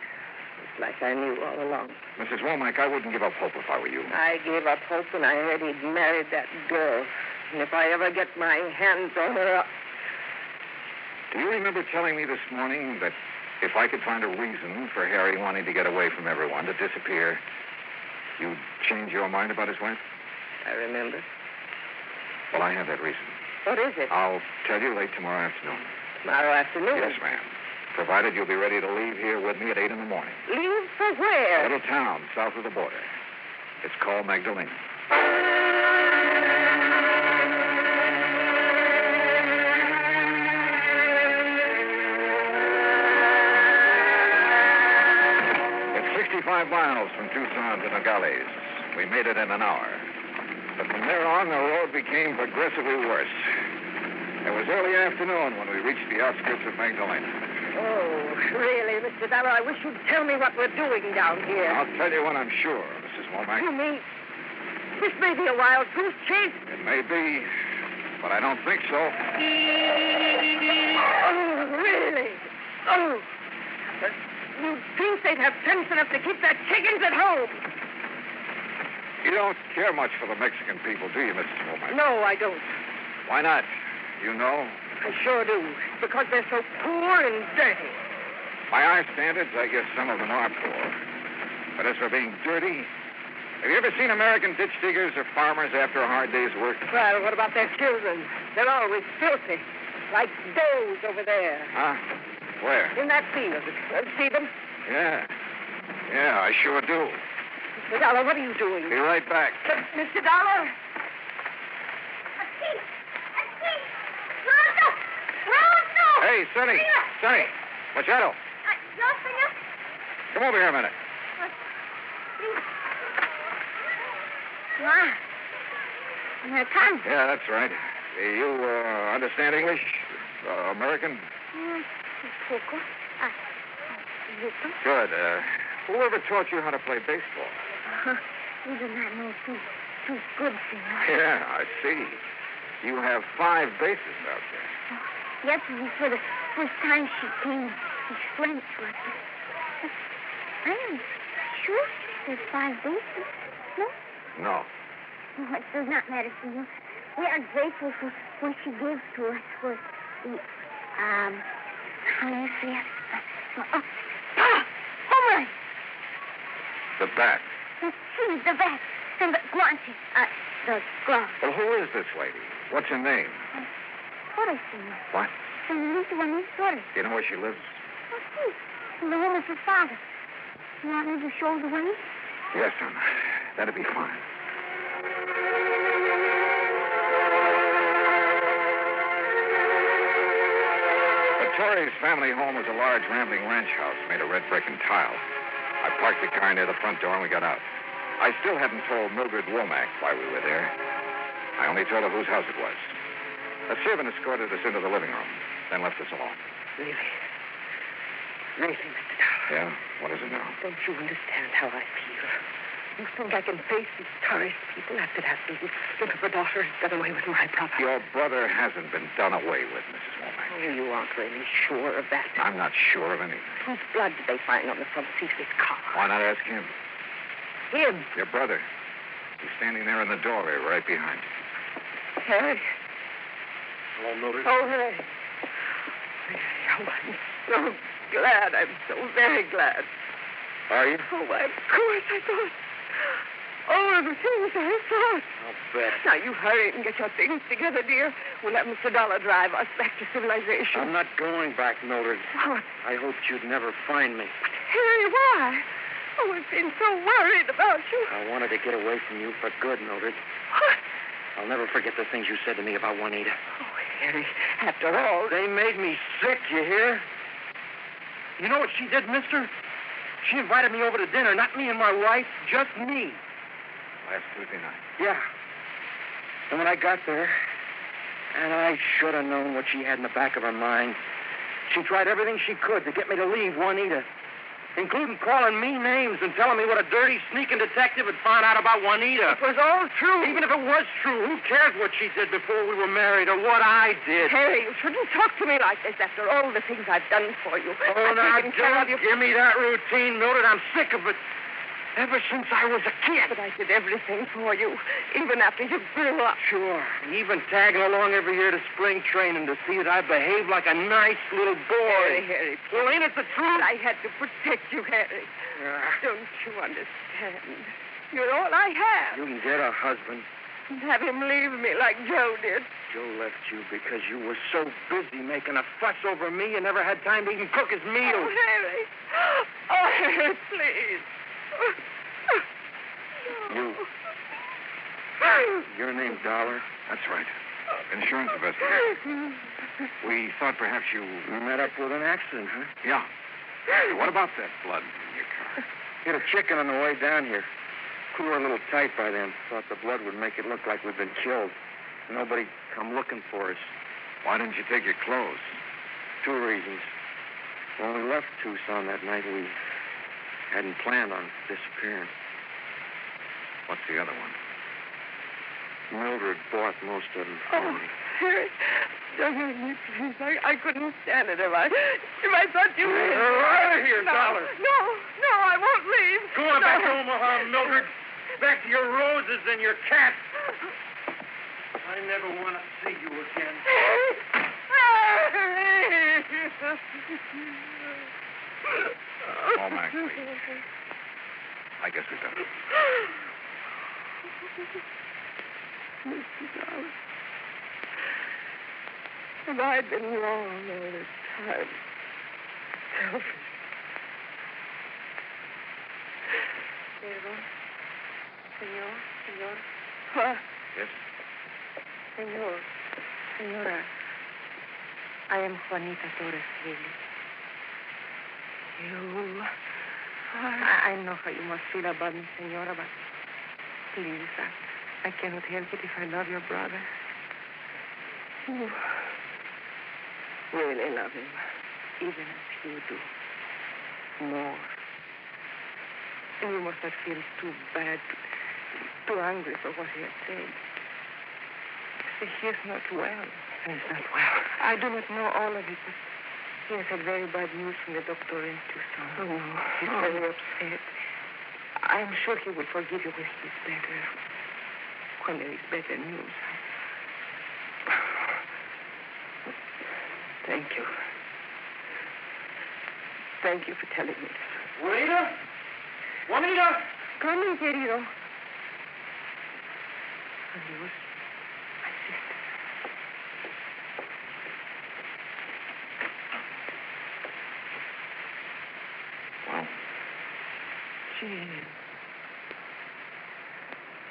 It's like I knew all along. Mrs. Womack, I wouldn't give up hope if I were you. I gave up hope when I heard he'd married that girl. And if I ever get my hands on her, Do you remember telling me this morning that if I could find a reason for Harry wanting to get away from everyone, to disappear, you'd change your mind about his wife? I remember. Well, I have that reason. What is it? I'll tell you late tomorrow afternoon. Tomorrow afternoon? Yes, ma'am. Provided you'll be ready to leave here with me at 8 in the morning. Leave for A where? little town south of the border. It's called Magdalena. It's 65 miles from Tucson to Nogales. We made it in an hour. But from there on, the road became progressively worse. It was early afternoon when we reached the outskirts of Magdalena. Oh, really, Mr. Dollar, I wish you'd tell me what we're doing down here. I'll tell you when I'm sure, Mrs. Womack. You mean this may be a wild goose chase? It may be, but I don't think so. Oh, really? Oh. You'd think they'd have sense enough to keep their chickens at home. You don't care much for the Mexican people, do you, Mrs. Womack? No, I don't. Why not? You know? I sure do. Because they're so poor and dirty. By our standards, I guess some of them are poor. But as for being dirty, have you ever seen American ditch diggers or farmers after a hard day's work? Well, what about their children? They're always filthy. Like those over there. Huh? Where? In that field. See them? Yeah. Yeah, I sure do. Mr. Dollar, what are you doing? Be right back. Mr. Dollar? Hey, Sonny. Sonny. Machado. Come over here a minute. American. Yeah, that's right. You understand English? American? Poco. Good. Whoever taught you how to play baseball? We do not know too good, senor. Yeah, I see. You have 5 bases out there. Yesterday, for the first time, she came to explain to us. I am sure there's 5 bases. No? No. Oh, it does not matter, senor. We are grateful for what she gives to us for the, how do I say it? Home run! The bat. The bat. And the guante. The glove. Well, who is this lady? What's her name? Torres, senor. What? Senorita Juanita Torres. Do you know where she lives? Oh, see. In the home of her father. You want me to show the way? Yes, son. That'd be fine. The Torres family home was a large, rambling ranch house made of red brick and tile. I parked the car near the front door and we got out. I still hadn't told Mildred Womack why we were there. I only told her whose house it was. A servant escorted us into the living room, then left us alone. Really? Really, Mr. Dollar? Yeah? What is it now? Don't you understand how I feel? You think I can face these Torres people after that little slip of a daughter has got away with my brother? Your brother hasn't been done away with, Mrs. Womack. Oh, you aren't really sure of that. I'm not sure of anything. Whose blood did they find on the front seat of his car? Why not ask him? Him? Your brother. He's standing there in the doorway right behind you. Harry. Hello, Mildred. Oh, Harry. Oh, I'm so glad. I'm so very glad. Are you? Oh, why, of course, I thought. Oh, the things I thought. I'll bet. Now, you hurry and get your things together, dear. We'll have Mr. Dollar drive us back to civilization. I'm not going back, Mildred. What? I hoped you'd never find me. Harry, why? Oh, I've been so worried about you. I wanted to get away from you for good, Mildred. What? I'll never forget the things you said to me about Juanita. Oh, Harry, after all... They made me sick, you hear? You know what she did, mister? She invited me over to dinner, not me and my wife, just me. Last Tuesday night. Yeah. And when I got there, and I should have known what she had in the back of her mind, she tried everything she could to get me to leave Juanita, including calling me names and telling me what a dirty, sneaking detective had found out about Juanita. It was all true. Even if it was true, who cares what she did before we were married or what I did? Harry, you shouldn't talk to me like this after all the things I've done for you. Oh, now, don't give me that routine, Mildred. I'm sick of it. Ever since I was a kid. But I did everything for you, even after you grew up. Sure. Even tagging along every year to spring training to see that I behaved like a nice little boy. Harry. Well, ain't it the truth? I had to protect you, Harry. Don't you understand? You're all I have. You can get a husband. And have him leave me like Joe did. Joe left you because you were so busy making a fuss over me you never had time to even cook his meals. Oh, Harry. Oh, Harry, please. Your name's Dollar? That's right. Insurance investigator. We thought perhaps you... met up with an accident, huh? Yeah. What about that blood in your car? Hit a chicken on the way down here. We were a little tight by then. Thought the blood would make it look like we'd been killed. Nobody come looking for us. Why didn't you take your clothes? 2 reasons. When we left Tucson that night, we hadn't planned on disappearing. What's the other one? Mildred bought most of them for me. Harry, don't hurt me, please. I couldn't stand it if I thought you... You're out of here, Dollar. No, I won't leave. Go on back to Omaha, Mildred. Back to your roses and your cat. I never want to see you again. Oh, Max, please. I guess we better. Mr. Dollar, have I been wrong all this time? Selfish. Senor. What? Yes? Senora, I am Juanita Torres Haley. You... I know how you must feel about me, Senora, but please, I cannot help it if I love your brother. You really love him, even as you do. More. And you must not feel too bad, too angry for what he had said. See, he is not well. He's not well. I do not know all of it, but he has had very bad news from the doctor in Tucson. Oh, no. He's very upset. I am sure he will forgive you when he's better. When there is better news. Thank you. Thank you for telling me this. Juanita? Juanita! Come in, querido. Adios. My sister. Well?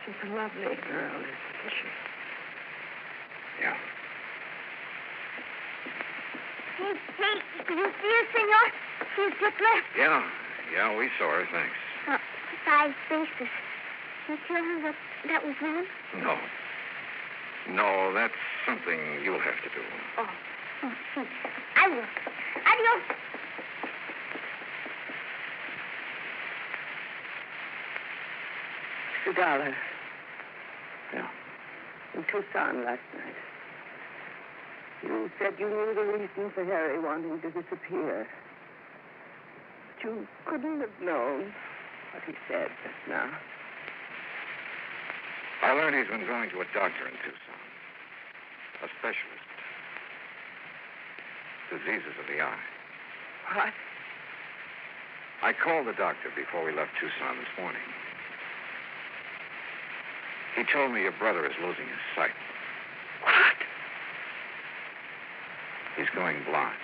She's a lovely girl, isn't she? Yeah. Hey, did you see her, senor? She's just left. Yeah, we saw her, thanks. 5 faces. You tell her that was them? No, that's something you'll have to do. Oh, see. I will. Adios. $2. Yeah. In Tucson last night. You said you knew the reason for Harry wanting to disappear. But you couldn't have known what he said just now. I learned he's been going to a doctor in Tucson. A specialist. Diseases of the eye. What? I called the doctor before we left Tucson this morning. He told me your brother is losing his sight. What? He's going blind.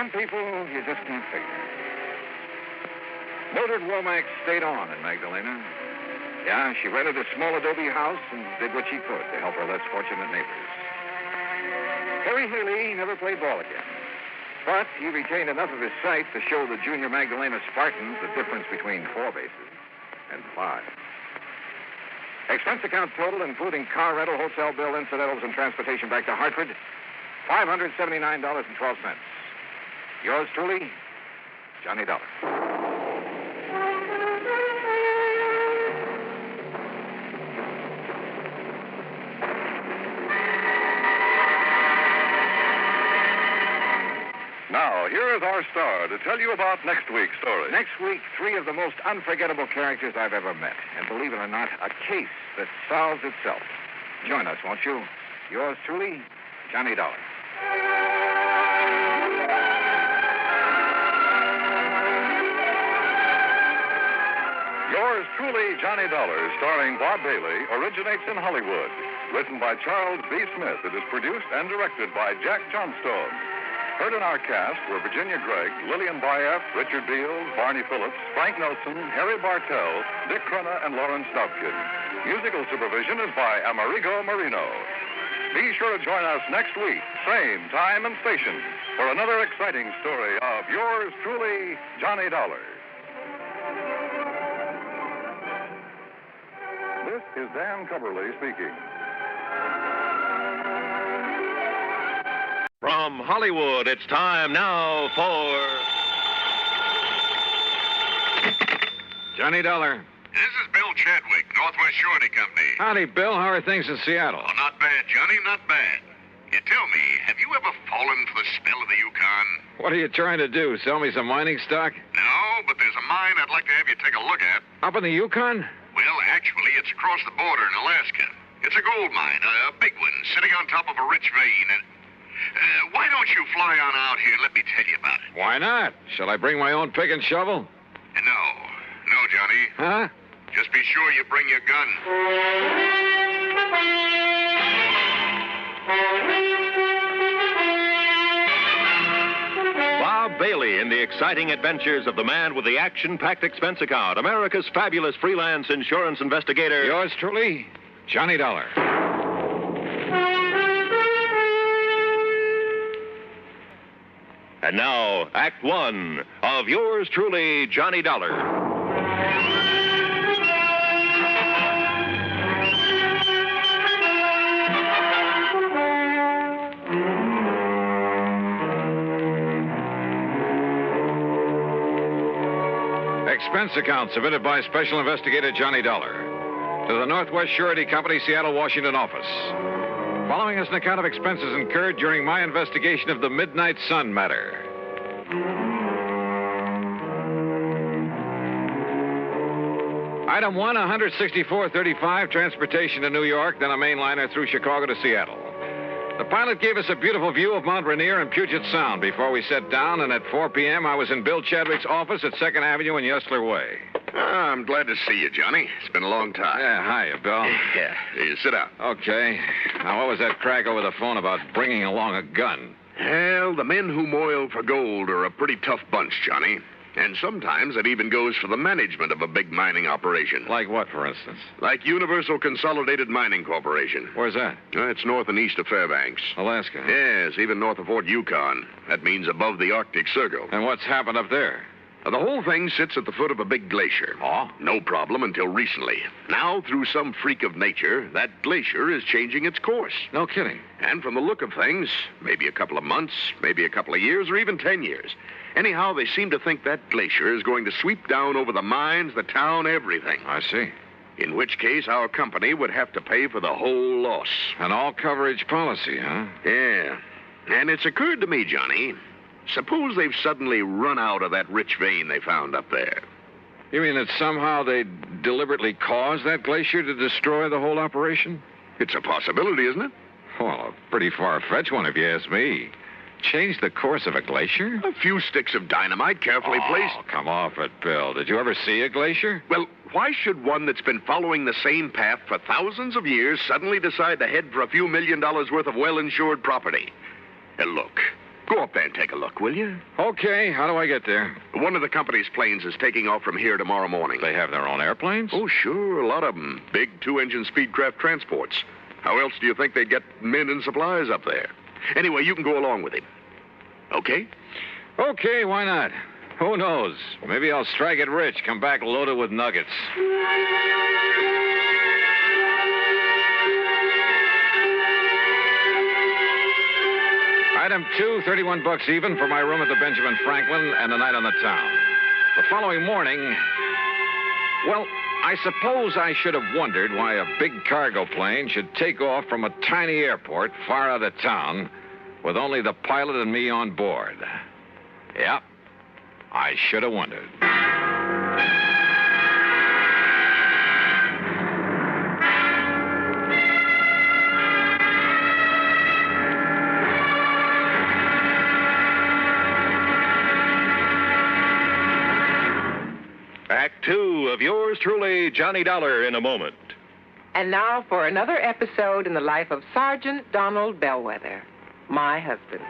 some people you just can't figure. Mildred Womack stayed on in Magdalena. Yeah, she rented a small adobe house and did what she could to help her less fortunate neighbors. Harry Haley never played ball again. But he retained enough of his sight to show the junior Magdalena Spartans the difference between 4 bases and 5. Expense account total, including car rental, hotel bill, incidentals, and transportation back to Hartford, $579.12. Yours truly, Johnny Dollar. Now, here is our star to tell you about next week's story. Next week, 3 of the most unforgettable characters I've ever met. And believe it or not, a case that solves itself. Join us, won't you? Yours truly, Johnny Dollar. Yours truly, Johnny Dollar, starring Bob Bailey, originates in Hollywood. Written by Charles B. Smith, it is produced and directed by Jack Johnstone. Heard in our cast were Virginia Gregg, Lillian Bayef, Richard Beals, Barney Phillips, Frank Nelson, Harry Bartell, Dick Crenna, and Lawrence Dobkin. Musical supervision is by Amerigo Marino. Be sure to join us next week, same time and station, for another exciting story of yours truly, Johnny Dollar. This is Dan Cubberly speaking. From Hollywood, it's time now for Johnny Dollar. This is Bill Chadwick, Northwest Surety Company. Howdy, Bill. How are things in Seattle? Oh, not bad, Johnny, not bad. Tell me, have you ever fallen for the spell of the Yukon? What are you trying to do? Sell me some mining stock? No, but there's a mine I'd like to have you take a look at. Up in the Yukon? Well, actually, it's across the border in Alaska. It's a gold mine, a big one, sitting on top of a rich vein. And why don't you fly on out here and let me tell you about it? Why not? Shall I bring my own pick and shovel? No, Johnny. Huh? Just be sure you bring your gun. Bob Bailey in the exciting adventures of the man with the action-packed expense account, America's fabulous freelance insurance investigator. Yours truly, Johnny Dollar. And now, Act One of yours truly, Johnny Dollar. Expense account submitted by Special Investigator Johnny Dollar to the Northwest Surety Company, Seattle, Washington office. Following is an account of expenses incurred during my investigation of the Midnite Sun Matter. Item 1, $164.35, transportation to New York, then a mainliner through Chicago to Seattle. The pilot gave us a beautiful view of Mount Rainier and Puget Sound before we sat down, and at 4 p.m. I was in Bill Chadwick's office at 2nd Avenue and Yesler Way. I'm glad to see you, Johnny. It's been a long time. Yeah, hiya, Bill. Yeah, here, sit down. Okay. Now, what was that crack over the phone about bringing along a gun? Well, the men who moil for gold are a pretty tough bunch, Johnny. And sometimes it even goes for the management of a big mining operation. Like what, for instance? Like Universal Consolidated Mining Corporation. Where's that? It's north and east of Fairbanks. Alaska? Huh? Yes, even north of Fort Yukon. That means above the Arctic Circle. And what's happened up there? The whole thing sits at the foot of a big glacier. Oh? No problem until recently. Now, through some freak of nature, that glacier is changing its course. No kidding. And from the look of things, maybe a couple of months, maybe a couple of years, or even 10 years. Anyhow, they seem to think that glacier is going to sweep down over the mines, the town, everything. I see. In which case, our company would have to pay for the whole loss. An all-coverage policy, huh? Yeah. And it's occurred to me, Johnny, suppose they've suddenly run out of that rich vein they found up there. You mean that somehow they deliberately caused that glacier to destroy the whole operation? It's a possibility, isn't it? Well, a pretty far-fetched one, if you ask me. Change the course of a glacier? A few sticks of dynamite carefully placed. Oh, come off it, Bill. Did you ever see a glacier? Well, why should one that's been following the same path for thousands of years suddenly decide to head for a few $1 million worth of well-insured property? Look, Go up there and take a look, will you? Okay, how do I get there? One of the company's planes is taking off from here tomorrow morning. They have their own airplanes? Oh, sure, a lot of them. Big two-engine speedcraft transports. How else do you think they'd get men and supplies up there? Anyway, you can go along with him. Okay? Okay, why not? Who knows? Maybe I'll strike it rich, come back loaded with nuggets. Item 2, $31 even for my room at the Benjamin Franklin and a night on the town. The following morning, well, I suppose I should have wondered why a big cargo plane should take off from a tiny airport far out of town with only the pilot and me on board. Yep, I should have wondered. Act 2 of yours truly, Johnny Dollar, in a moment. And now for another episode in the life of Sergeant Donald Bellwether, my husband.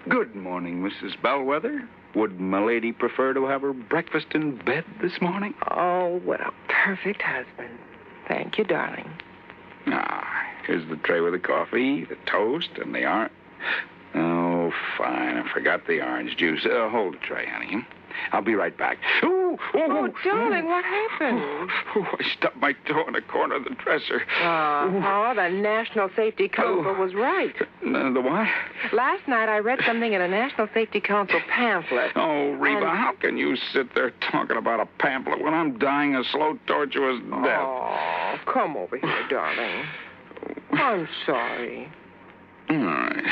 Good morning, Mrs. Bellwether. Would milady prefer to have her breakfast in bed this morning? Oh, what a perfect husband. Thank you, darling. Ah, here's the tray with the coffee, the toast, and the orange. Oh, fine. I forgot the orange juice. Hold the tray, honey. I'll be right back. Oh, darling, what happened? I stubbed my toe in the corner of the dresser. The National Safety Council was right. The what? Last night I read something in a National Safety Council pamphlet. Oh, Reba, how can you sit there talking about a pamphlet when I'm dying a slow, tortuous death? Oh, come over here, darling. I'm sorry. All right.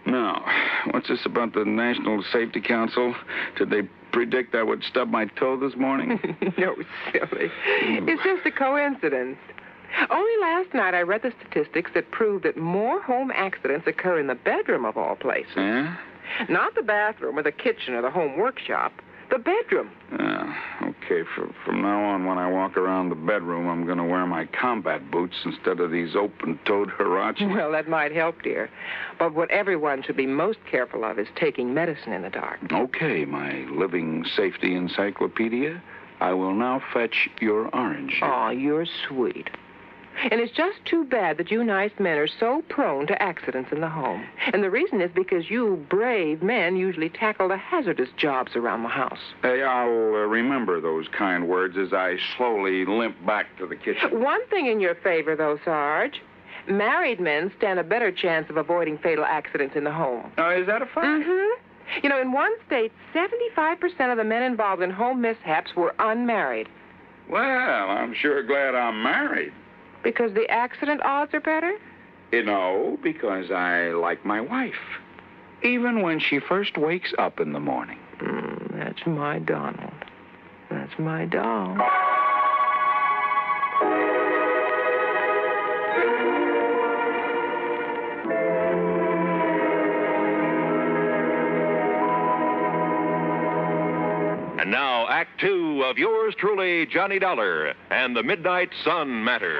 Now, what's this about the National Safety Council? Did they predict I would stub my toe this morning? No, silly. It's just a coincidence. Only last night I read the statistics that prove that more home accidents occur in the bedroom of all places. Yeah? Not the bathroom or the kitchen or the home workshop. The bedroom. Okay, from now on, when I walk around the bedroom, I'm going to wear my combat boots instead of these open-toed huaraches. Well, that might help, dear. But what everyone should be most careful of is taking medicine in the dark. Okay, my living safety encyclopedia. I will now fetch your orange juice. Oh, you're sweet. And it's just too bad that you nice men are so prone to accidents in the home. And the reason is because you brave men usually tackle the hazardous jobs around the house. Hey, I'll remember those kind words as I slowly limp back to the kitchen. One thing in your favor, though, Sarge. Married men stand a better chance of avoiding fatal accidents in the home. Is that a fact? Mm-hmm. You know, in one state, 75% of the men involved in home mishaps were unmarried. Well, I'm sure glad I'm married. Because the accident odds are better? No, because I like my wife. Even when she first wakes up in the morning. That's my Donald. That's my doll. And now, Act 2 of yours truly, Johnny Dollar, and the Midnite Sun Matter.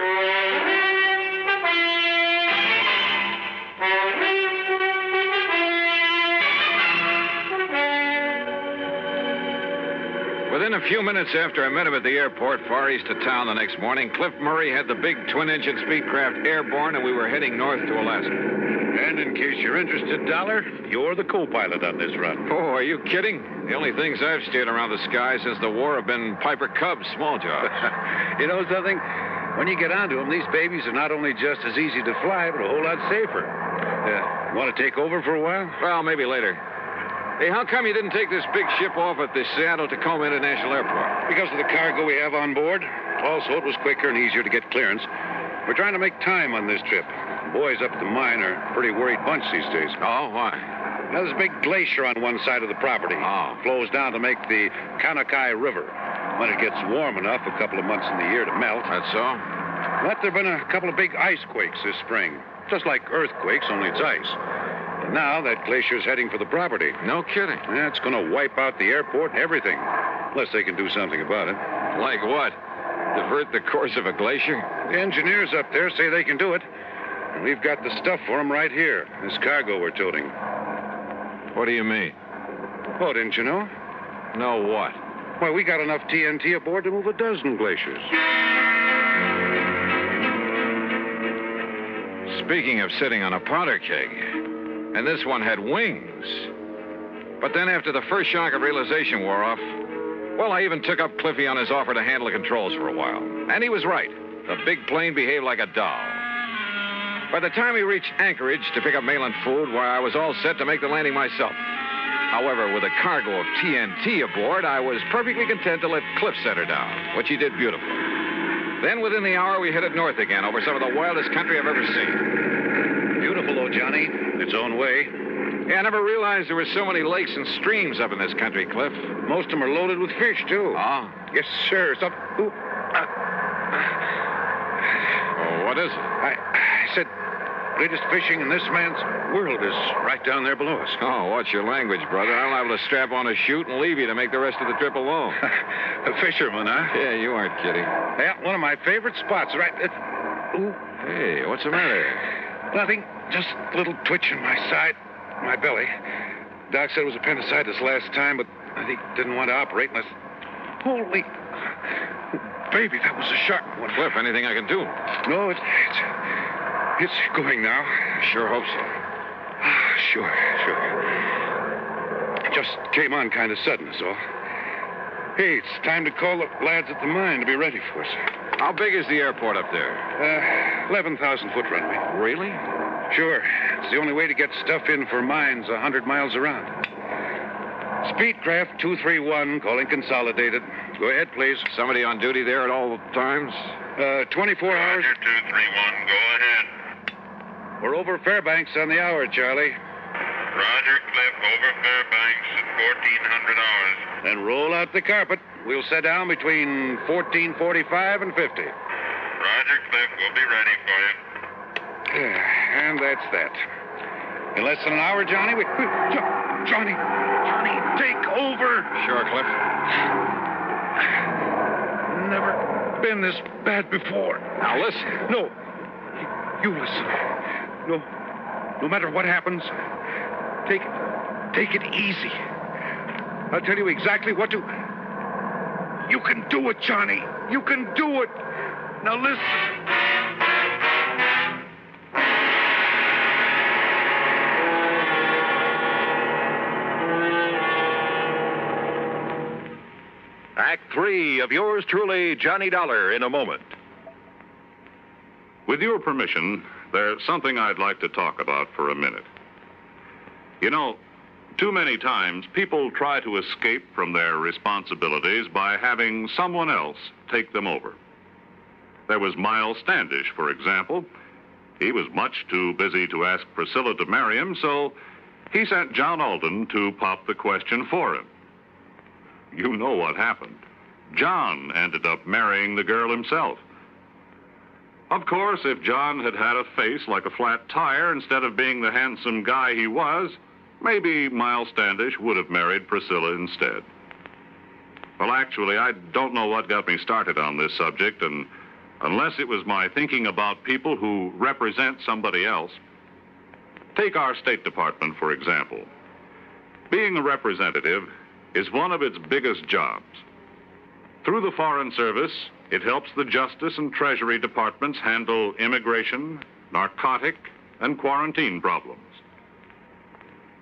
Within a few minutes after I met him at the airport far east of town the next morning, Cliff Murray had the big twin-engine Speedcraft airborne, and we were heading north to Alaska. And in case you're interested, Dollar, you're the co-pilot on this run. Oh, are you kidding? The only things I've steered around the sky since the war have been Piper Cubs, small jobs. You know something? When you get onto them, these babies are not only just as easy to fly, but a whole lot safer. Want to take over for a while? Well, maybe later. Hey, how come you didn't take this big ship off at the Seattle-Tacoma International Airport? Because of the cargo we have on board. Also, it was quicker and easier to get clearance. We're trying to make time on this trip. The boys up at the mine are a pretty worried bunch these days. Oh, why? Now, there's a big glacier on one side of the property. Oh. It flows down to make the Kanakai River. When it gets warm enough a couple of months in the year to melt. That's so? But there have been a couple of big ice quakes this spring. Just like earthquakes, only it's ice. And now that glacier's heading for the property. No kidding. Yeah, it's going to wipe out the airport and everything. Unless they can do something about it. Like what? Divert the course of a glacier? The engineers up there say they can do it. And we've got the stuff for them right here. This cargo we're toting. What do you mean? Oh, didn't you know? No what? Why, we got enough TNT aboard to move a dozen glaciers. Speaking of sitting on a powder keg, and this one had wings. But then after the first shock of realization wore off, well, I even took up Cliffy on his offer to handle the controls for a while. And he was right. The big plane behaved like a doll. By the time we reached Anchorage to pick up mail and food, why, I was all set to make the landing myself. However, with a cargo of TNT aboard, I was perfectly content to let Cliff set her down, which he did beautifully. Then, within the hour, we headed north again over some of the wildest country I've ever seen. Beautiful, though, Johnny. Its own way. Yeah, I never realized there were so many lakes and streams up in this country, Cliff. Most of them are loaded with fish, too. Ah? Yes, sir. Oh, what is it? I said, greatest fishing in this man's world is right down there below us. Oh, what's your language, brother? I'm liable to strap on a chute and leave you to make the rest of the trip alone. A fisherman, huh? Yeah, you aren't kidding. Yeah, one of my favorite spots, right? Ooh. Hey, what's the matter? Nothing. Just a little twitch in my side, my belly. Doc said it was appendicitis last time, but I think didn't want to operate unless... Holy... Baby, that was a sharp one. Cliff, anything I can do? No, it's going now. Sure hope so. Sure. Just came on kind of sudden, is all. Hey, it's time to call the lads at the mine to be ready for us. How big is the airport up there? 11,000-foot runway. Really? Sure. It's the only way to get stuff in for mines 100 miles around. Speedcraft 231, calling consolidated. Go ahead, please. Somebody on duty there at all times? 24 hours. Roger, 231, go ahead. We're over Fairbanks on the hour, Charlie. Roger, Cliff, over Fairbanks at 1400 hours. Then roll out the carpet. We'll set down between 14:45 and 50. Roger, Cliff, we'll be ready for you. And that's that. In less than an hour, Johnny, Johnny, take over. Sure, Cliff. Never been this bad before. Now, listen. No. You listen. No matter what happens, take it easy. I'll tell you exactly what to... You can do it, Johnny. You can do it. Now, listen. Act 3 of yours truly, Johnny Dollar, in a moment. With your permission, there's something I'd like to talk about for a minute. You know, too many times people try to escape from their responsibilities by having someone else take them over. There was Miles Standish, for example. He was much too busy to ask Priscilla to marry him, so he sent John Alden to pop the question for him. You know what happened. John ended up marrying the girl himself. Of course, if John had had a face like a flat tire instead of being the handsome guy he was, maybe Miles Standish would have married Priscilla instead. Well, actually, I don't know what got me started on this subject, and unless it was my thinking about people who represent somebody else. Take our State Department, for example. Being a representative is one of its biggest jobs. Through the Foreign Service, it helps the Justice and Treasury Departments handle immigration, narcotic, and quarantine problems.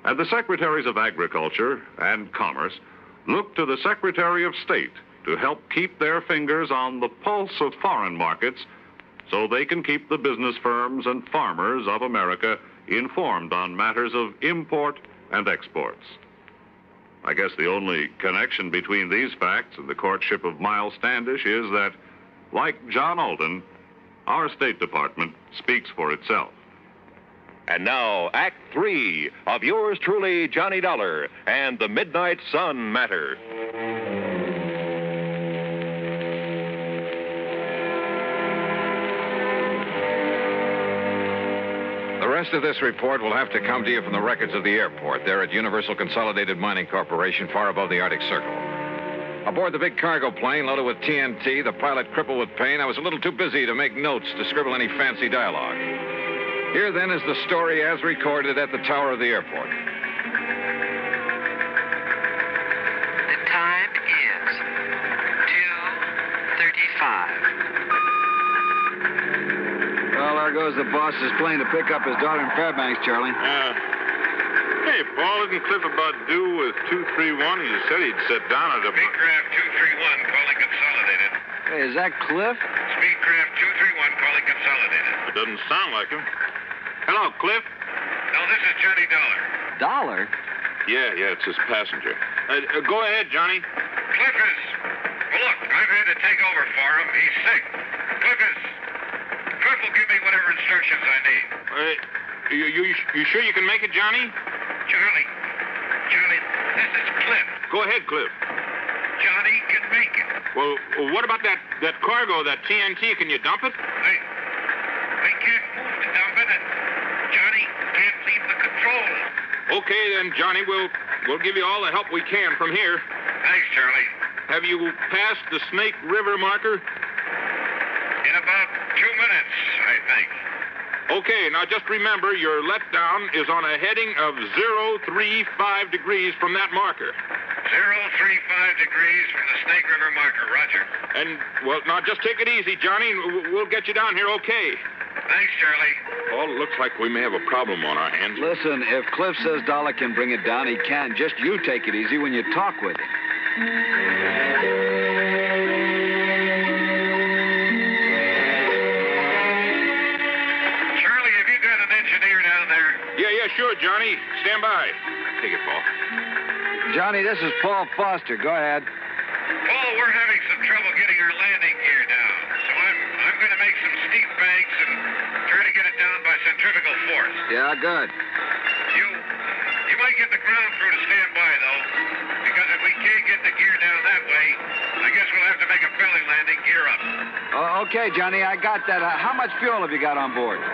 And the Secretaries of Agriculture and Commerce look to the Secretary of State to help keep their fingers on the pulse of foreign markets so they can keep the business firms and farmers of America informed on matters of import and exports. I guess the only connection between these facts and the courtship of Miles Standish is that, like John Alden, our State Department speaks for itself. And now, Act 3 of yours truly, Johnny Dollar, and the Midnite Sun Matter. The rest of this report will have to come to you from the records of the airport there at Universal Consolidated Mining Corporation, far above the Arctic Circle. Aboard the big cargo plane loaded with TNT, the pilot crippled with pain, I was a little too busy to make notes to scribble any fancy dialogue. Here, then, is the story as recorded at the tower of the airport. The time is 2:35. Well, there goes the boss's plane to pick up his daughter in Fairbanks, Charlie. Hey, Paul, isn't Cliff about due with 231? He said he'd sit down at a... Speedcraft 231 calling consolidated. Hey, is that Cliff? Speedcraft 231 calling consolidated. It doesn't sound like him. Hello, Cliff? No, this is Johnny Dollar. Dollar? Yeah, it's his passenger. Go ahead, Johnny. Cliff is... Well, look, I've had to take over for him. He's sick. Cliff will give me whatever instructions I need. You sure you can make it, Johnny? Johnny, this is Cliff. Go ahead, Cliff. Johnny can make it. Well, what about that cargo, that TNT? Can you dump it? They can't move to dump it, and Johnny can't leave the control. Okay, then, Johnny, we'll give you all the help we can from here. Thanks, Charlie. Have you passed the Snake River marker? In about 2 minutes, I think. Okay, now just remember your letdown is on a heading of 035 degrees from that marker. 035 degrees from the Snake River marker, Roger. And, well, now just take it easy, Johnny. We'll get you down here okay. Thanks, Charlie. Well, it looks like we may have a problem on our hands. Listen, if Cliff says Dollar can bring it down, he can. Just you take it easy when you talk with him. Yeah, sure, Johnny. Stand by. Take it, Paul. Johnny, this is Paul Foster. Go ahead. Paul, we're having some trouble getting our landing gear down. So I'm going to make some steep banks and try to get it down by centrifugal force. Yeah, good. You might get the ground crew to stand by, though. Because if we can't get the gear down that way, I guess we'll have to make a belly landing gear up. Okay, Johnny, I got that. How much fuel have you got on board?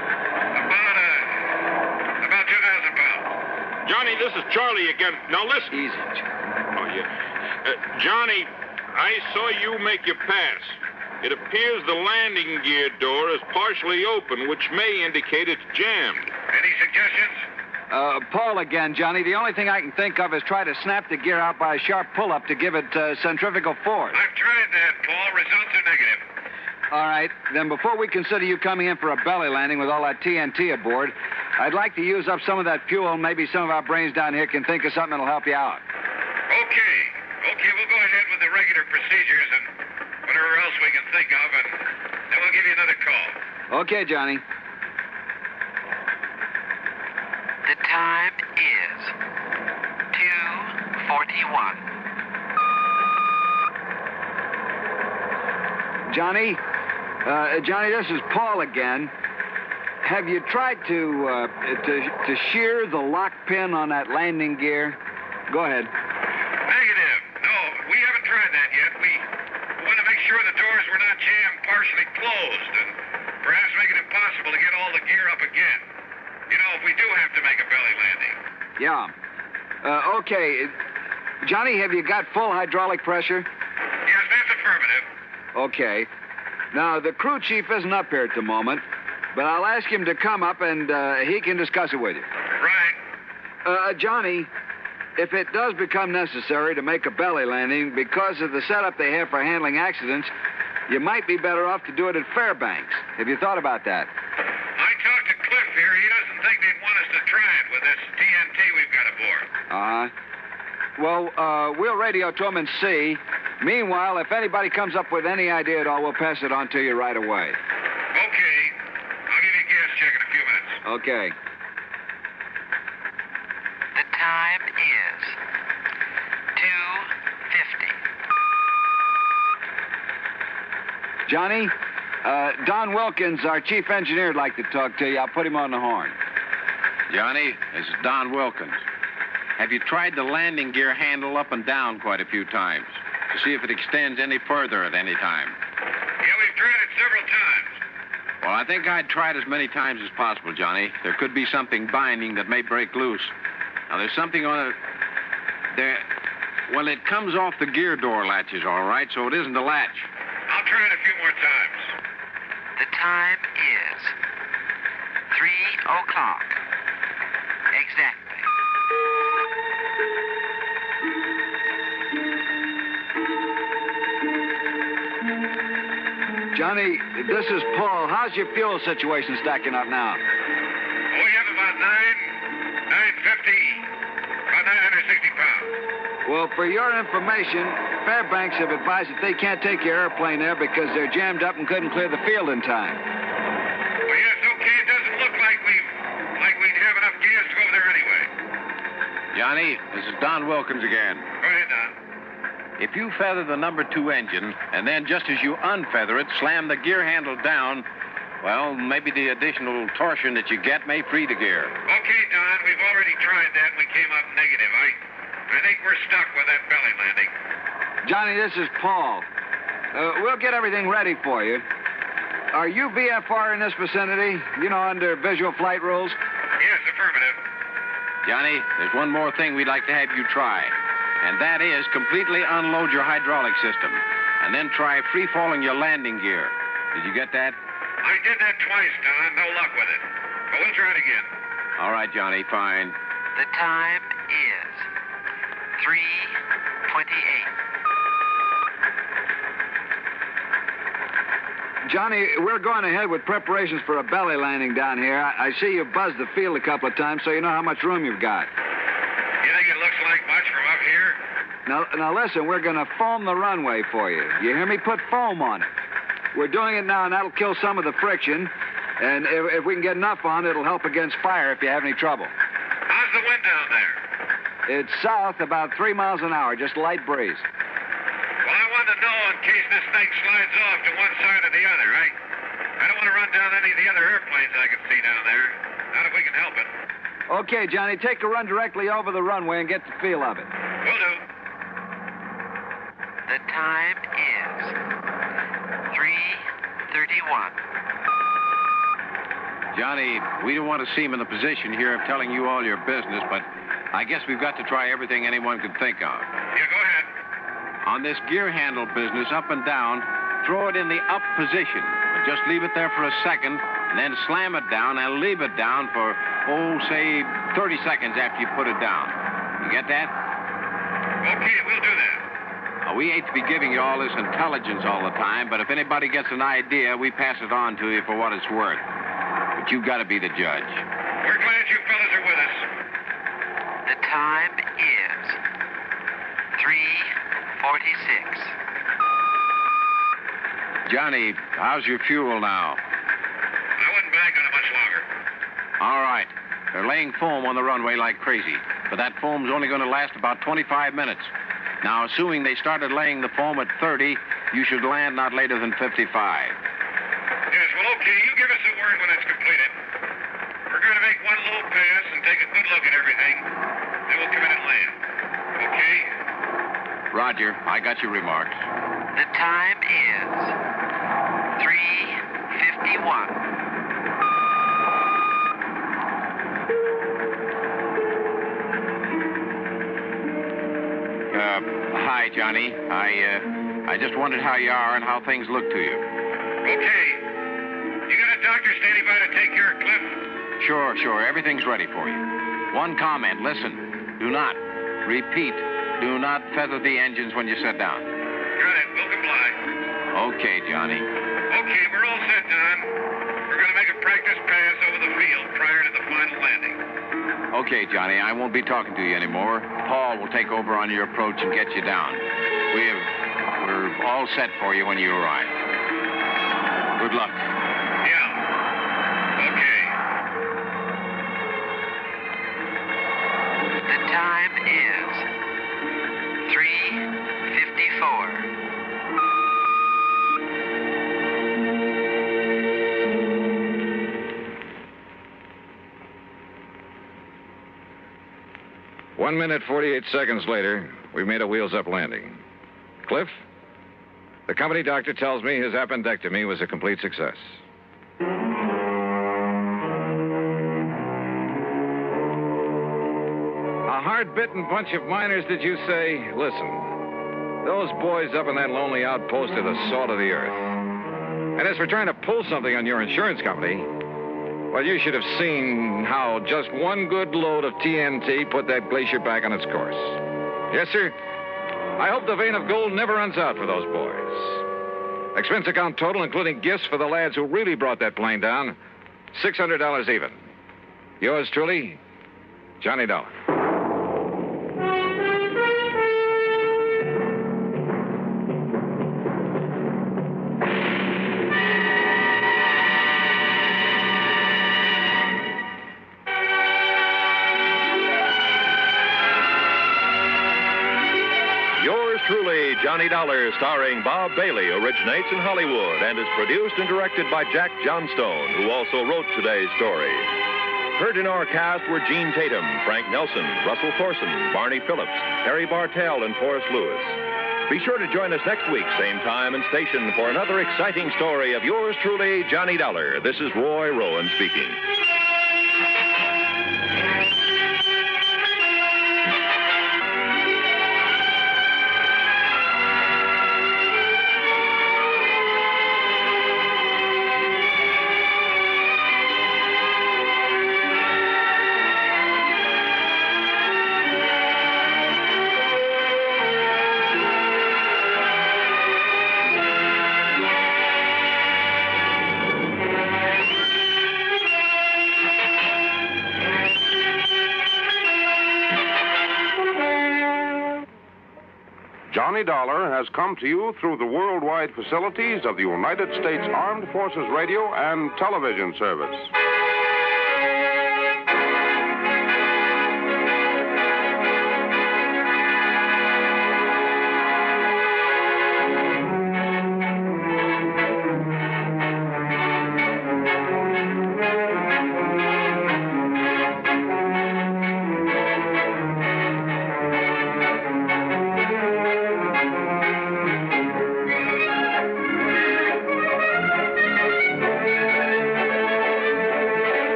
About 2,000 pounds. Johnny, this is Charlie again. Now listen. Easy. Oh, yeah. Johnny, I saw you make your pass. It appears the landing gear door is partially open, which may indicate it's jammed. Any suggestions? Paul again, Johnny. The only thing I can think of is try to snap the gear out by a sharp pull-up to give it centrifugal force. I've tried that, Paul. Results are negative. All right. Then before we consider you coming in for a belly landing with all that TNT aboard, I'd like to use up some of that fuel. Maybe some of our brains down here can think of something that'll help you out. Okay, we'll go ahead with the regular procedures and whatever else we can think of, and then we'll give you another call. Okay, Johnny. The time is 2:41. Johnny, this is Paul again. Have you tried to shear the lock pin on that landing gear? Go ahead. Negative. No, we haven't tried that yet. We want to make sure the doors were not jammed partially closed and perhaps make it impossible to get all the gear up again. You know, if we do have to make a belly landing. Yeah. Okay. Johnny, have you got full hydraulic pressure? Yes, that's affirmative. Okay. Now, the crew chief isn't up here at the moment, but I'll ask him to come up and he can discuss it with you. Right. Johnny, if it does become necessary to make a belly landing because of the setup they have for handling accidents, you might be better off to do it at Fairbanks. Have you thought about that? I talked to Cliff here. He doesn't think they'd want us to try it with this TNT we've got aboard. Well, we'll radio to him and see. Meanwhile, if anybody comes up with any idea at all, we'll pass it on to you right away. Okay. I'll give you a gas check in a few minutes. Okay. The time is 2:50. Johnny, Don Wilkins, our chief engineer, would like to talk to you. I'll put him on the horn. Johnny, this is Don Wilkins. Have you tried the landing gear handle up and down quite a few times to see if it extends any further at any time? Yeah, we've tried it several times. Well, I think I'd try it as many times as possible, Johnny. There could be something binding that may break loose. Now, there's something on it. Well, it comes off the gear door latches, all right, so it isn't a latch. I'll try it a few more times. The time is 3 o'clock. Exactly. Johnny, this is Paul. How's your fuel situation stacking up now? Oh, we have about 950, about 960 pounds. Well, for your information, Fairbanks have advised that they can't take your airplane there because they're jammed up and couldn't clear the field in time. Well, yes, okay. It doesn't look like we'd have enough gas to go over there anyway. Johnny, this is Don Wilkins again. Go ahead, Don. If you feather the number 2 engine, and then just as you unfeather it, slam the gear handle down, well, maybe the additional torsion that you get may free the gear. Okay, Don, we've already tried that and we came up negative. I think we're stuck with that belly landing. Johnny, this is Paul. We'll get everything ready for you. Are you VFR in this vicinity? You know, under visual flight rules? Yes, affirmative. Johnny, there's one more thing we'd like to have you try, and that is completely unload your hydraulic system, and then try free-falling your landing gear. Did you get that? I did that twice, Don. No luck with it. But we'll try it again. All right, Johnny, fine. The time is 3:28. Johnny, we're going ahead with preparations for a belly landing down here. I see you buzzed the field a couple of times, so you know how much room you've got. You think it looks like much from up here? Now listen, we're going to foam the runway for you. You hear me? Put foam on it. We're doing it now, and that'll kill some of the friction. And if we can get enough on, it'll help against fire if you have any trouble. How's the wind down there? It's south about 3 miles an hour, just light breeze. Well, I wanted to know in case this thing slides off to one side or the other, right? I don't want to run down any of the other airplanes I can see down there. Not if we can help it. Okay, Johnny, take a run directly over the runway and get the feel of it. Will do. The time is 3:31. Johnny, we don't want to seem in the position here of telling you all your business, but I guess we've got to try everything anyone could think of. Yeah, go ahead. On this gear handle business, up and down, throw it in the up position. But just leave it there for a second, and then slam it down and leave it down for, say 30 seconds after you put it down. You get that? Okay, we'll do that. We hate to be giving you all this intelligence all the time, but if anybody gets an idea, we pass it on to you for what it's worth. But you've got to be the judge. We're glad you fellas are with us. The time is 3:46. Johnny, how's your fuel now? I wouldn't bank on it much longer. All right. They're laying foam on the runway like crazy, but that foam's only going to last about 25 minutes. Now, assuming they started laying the foam at 30, you should land not later than 55. Yes, well, okay. You give us a word when it's completed. We're going to make one low pass and take a good look at everything. Then we'll come in and land. Okay? Roger. I got your remarks. The time is 3:51. Hi, Johnny. I just wondered how you are and how things look to you. Okay. You got a doctor standing by to take care of Cliff? Sure. Everything's ready for you. One comment. Listen. Do not, repeat, do not feather the engines when you sit down. Got it. We'll comply. Okay, Johnny. Okay, we're all set, Don. We're going to make a practice pass over the field prior to the final landing. Okay, Johnny, I won't be talking to you anymore. Paul will take over on your approach and get you down. We're all set for you when you arrive. Good luck. Yeah. Okay. The time is 3:54. One minute, 48 seconds later, we made a wheels-up landing. Cliff, the company doctor tells me his appendectomy was a complete success. A hard-bitten bunch of miners, did you say? Listen, those boys up in that lonely outpost are the salt of the earth. And as for trying to pull something on your insurance company, well, you should have seen how just one good load of TNT put that glacier back on its course. Yes, sir. I hope the vein of gold never runs out for those boys. Expense account total, including gifts for the lads who really brought that plane down, $600 even. Yours truly, Johnny Dollar. Truly, Johnny Dollar, starring Bob Bailey, originates in Hollywood and is produced and directed by Jack Johnstone, who also wrote today's story. Heard in our cast were Gene Tatum, Frank Nelson, Russell Thorson, Barney Phillips, Harry Bartell, and Forrest Lewis. Be sure to join us next week, same time and station, for another exciting story of yours truly, Johnny Dollar. This is Roy Rowan speaking. Johnny Dollar has come to you through the worldwide facilities of the United States Armed Forces Radio and Television Service.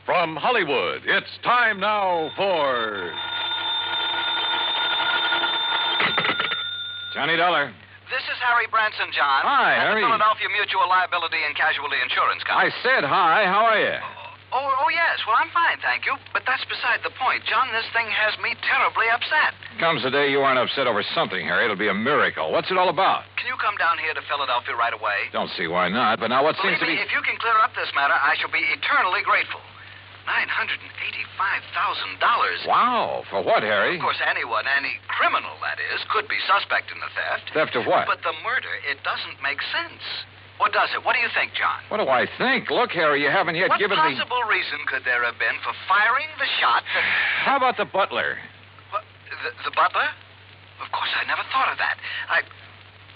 From Hollywood, it's time now for Johnny Dollar. This is Harry Branson, John. Hi, at Harry. the Philadelphia Mutual Liability and Casualty Insurance Company. I said hi. How are you? Oh, yes. Well, I'm fine, thank you. But that's beside the point. John, this thing has me terribly upset. Comes the day you aren't upset over something, Harry. It'll be a miracle. What's it all about? Can you come down here to Philadelphia right away? Don't see why not. But now what seems to be... If you can clear up this matter, I shall be eternally grateful. $985,000. Wow. For what, Harry? Of course, anyone, any criminal, that is, could be suspect in the theft. Theft of what? But the murder, it doesn't make sense. What does it? What do you think, John? What do I think? Look, Harry, you haven't yet given me... What possible reason could there have been for firing the shot that... How about the butler? What, the butler? Of course, I never thought of that.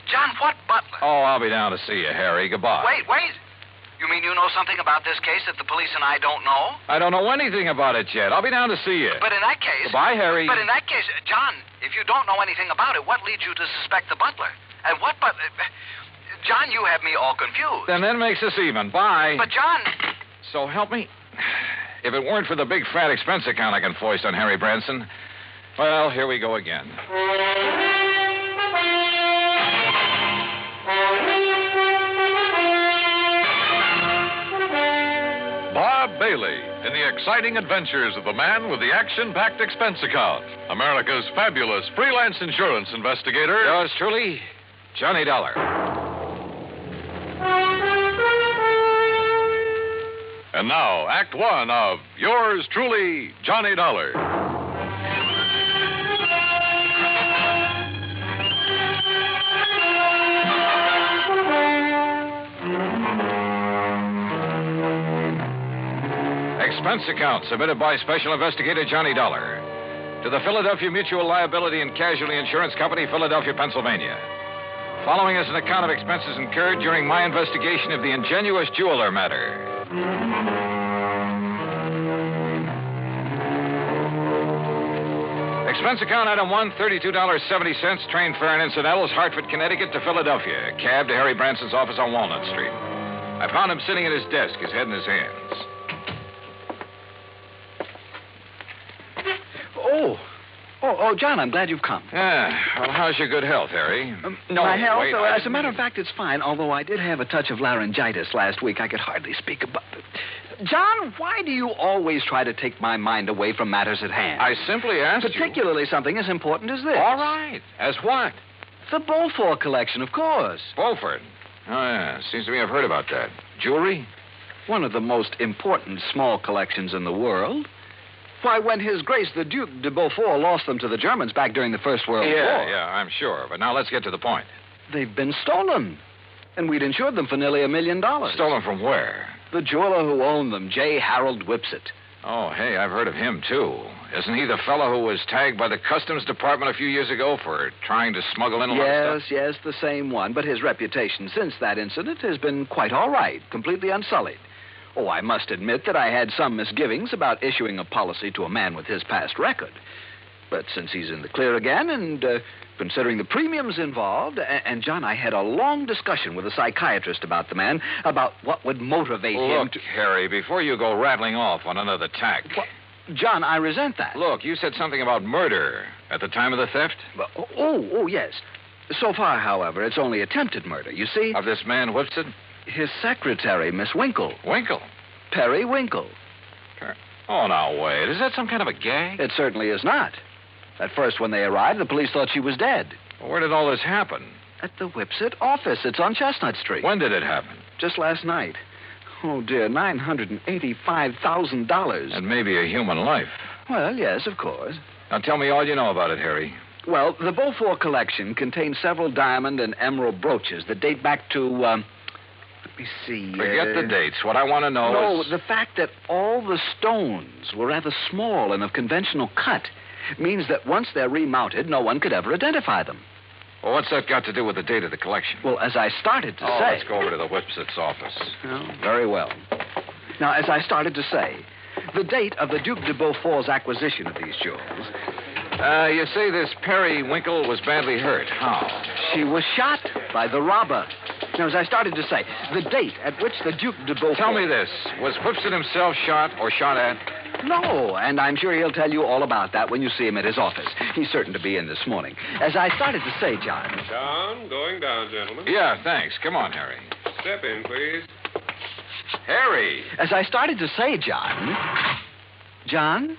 John, what butler? Oh, I'll be down to see you, Harry. Goodbye. Wait. You mean you know something about this case that the police and I don't know? I don't know anything about it yet. I'll be down to see you. But in that case... Goodbye, Harry. But in that case, John, if you don't know anything about it, what leads you to suspect the butler? And what butler... John, you have me all confused. Then that makes us even. Bye. But, John... So help me. If it weren't for the big fat expense account I can foist on Harry Branson, well, here we go again. Bob Bailey in the exciting adventures of the man with the action-packed expense account, America's fabulous freelance insurance investigator. Yours truly, Johnny Dollar. And now, Act One of Yours Truly, Johnny Dollar. Expense account submitted by Special Investigator Johnny Dollar to the Philadelphia Mutual Liability and Casualty Insurance Company, Philadelphia, Pennsylvania. Following is an account of expenses incurred during my investigation of the Ingenuous jeweler matter. Expense account item 1, $32.70, train fare and incidentals, Hartford, Connecticut to Philadelphia. Cab to Harry Branson's office on Walnut Street. I found him sitting at his desk, his head in his hands. Oh, John, I'm glad you've come. Yeah. Well, how's your good health, Harry? My health? wait, as a matter of fact, it's fine, although I did have a touch of laryngitis last week. I could hardly speak about it. John, why do you always try to take my mind away from matters at hand? I simply asked Particularly something as important as this. All right. As what? The Beaufort collection, of course. Beaufort? Oh, yeah. Seems to me I've heard about that. Jewelry? One of the most important small collections in the world. Why, when His Grace the Duke de Beaufort lost them to the Germans back during the First World War. Yeah, I'm sure. But now let's get to the point. They've been stolen. And we'd insured them for nearly $1 million. Stolen from where? The jeweler who owned them, J. Harold Whipsett. Oh, hey, I've heard of him, too. Isn't he the fellow who was tagged by the Customs Department a few years ago for trying to smuggle in a lot of stuff? Yes, the same one. But his reputation since that incident has been quite all right, completely unsullied. Oh, I must admit that I had some misgivings about issuing a policy to a man with his past record. But since he's in the clear again, and considering the premiums involved, and John, I had a long discussion with a psychiatrist about the man, about what would motivate him to... Look, Harry, before you go rattling off on another tack... Well, John, I resent that. Look, you said something about murder at the time of the theft? Oh, yes. So far, however, it's only attempted murder, you see? Of this man, Whipsett? His secretary, Miss Winkle. Winkle? Perry Winkle. Oh, now, wait. Is that some kind of a gag? It certainly is not. At first, when they arrived, the police thought she was dead. Well, where did all this happen? At the Whipsett office. It's on Chestnut Street. When did it happen? Just last night. Oh, dear, $985,000. And maybe a human life. Well, yes, of course. Now, tell me all you know about it, Harry. Well, the Beaufort collection contains several diamond and emerald brooches that date back to, let me see. Forget the dates. What I want to know is... No, the fact that all the stones were rather small and of conventional cut means that once they're remounted, no one could ever identify them. Well, what's that got to do with the date of the collection? Well, as I started to say... let's go over to the Whipsett's office. Oh, very well. Now, as I started to say, the date of the Duke de Beaufort's acquisition of these jewels... you say this Perry Winkle was badly hurt. How? She was shot by the robber. Now, as I started to say, the date at which the Duke de Beaufort... Tell me this. Was Whipsett himself shot or shot at? No, and I'm sure he'll tell you all about that when you see him at his office. He's certain to be in this morning. As I started to say, John... John, going down, gentlemen. Yeah, thanks. Come on, Harry. Step in, please. Harry! As I started to say, John... John?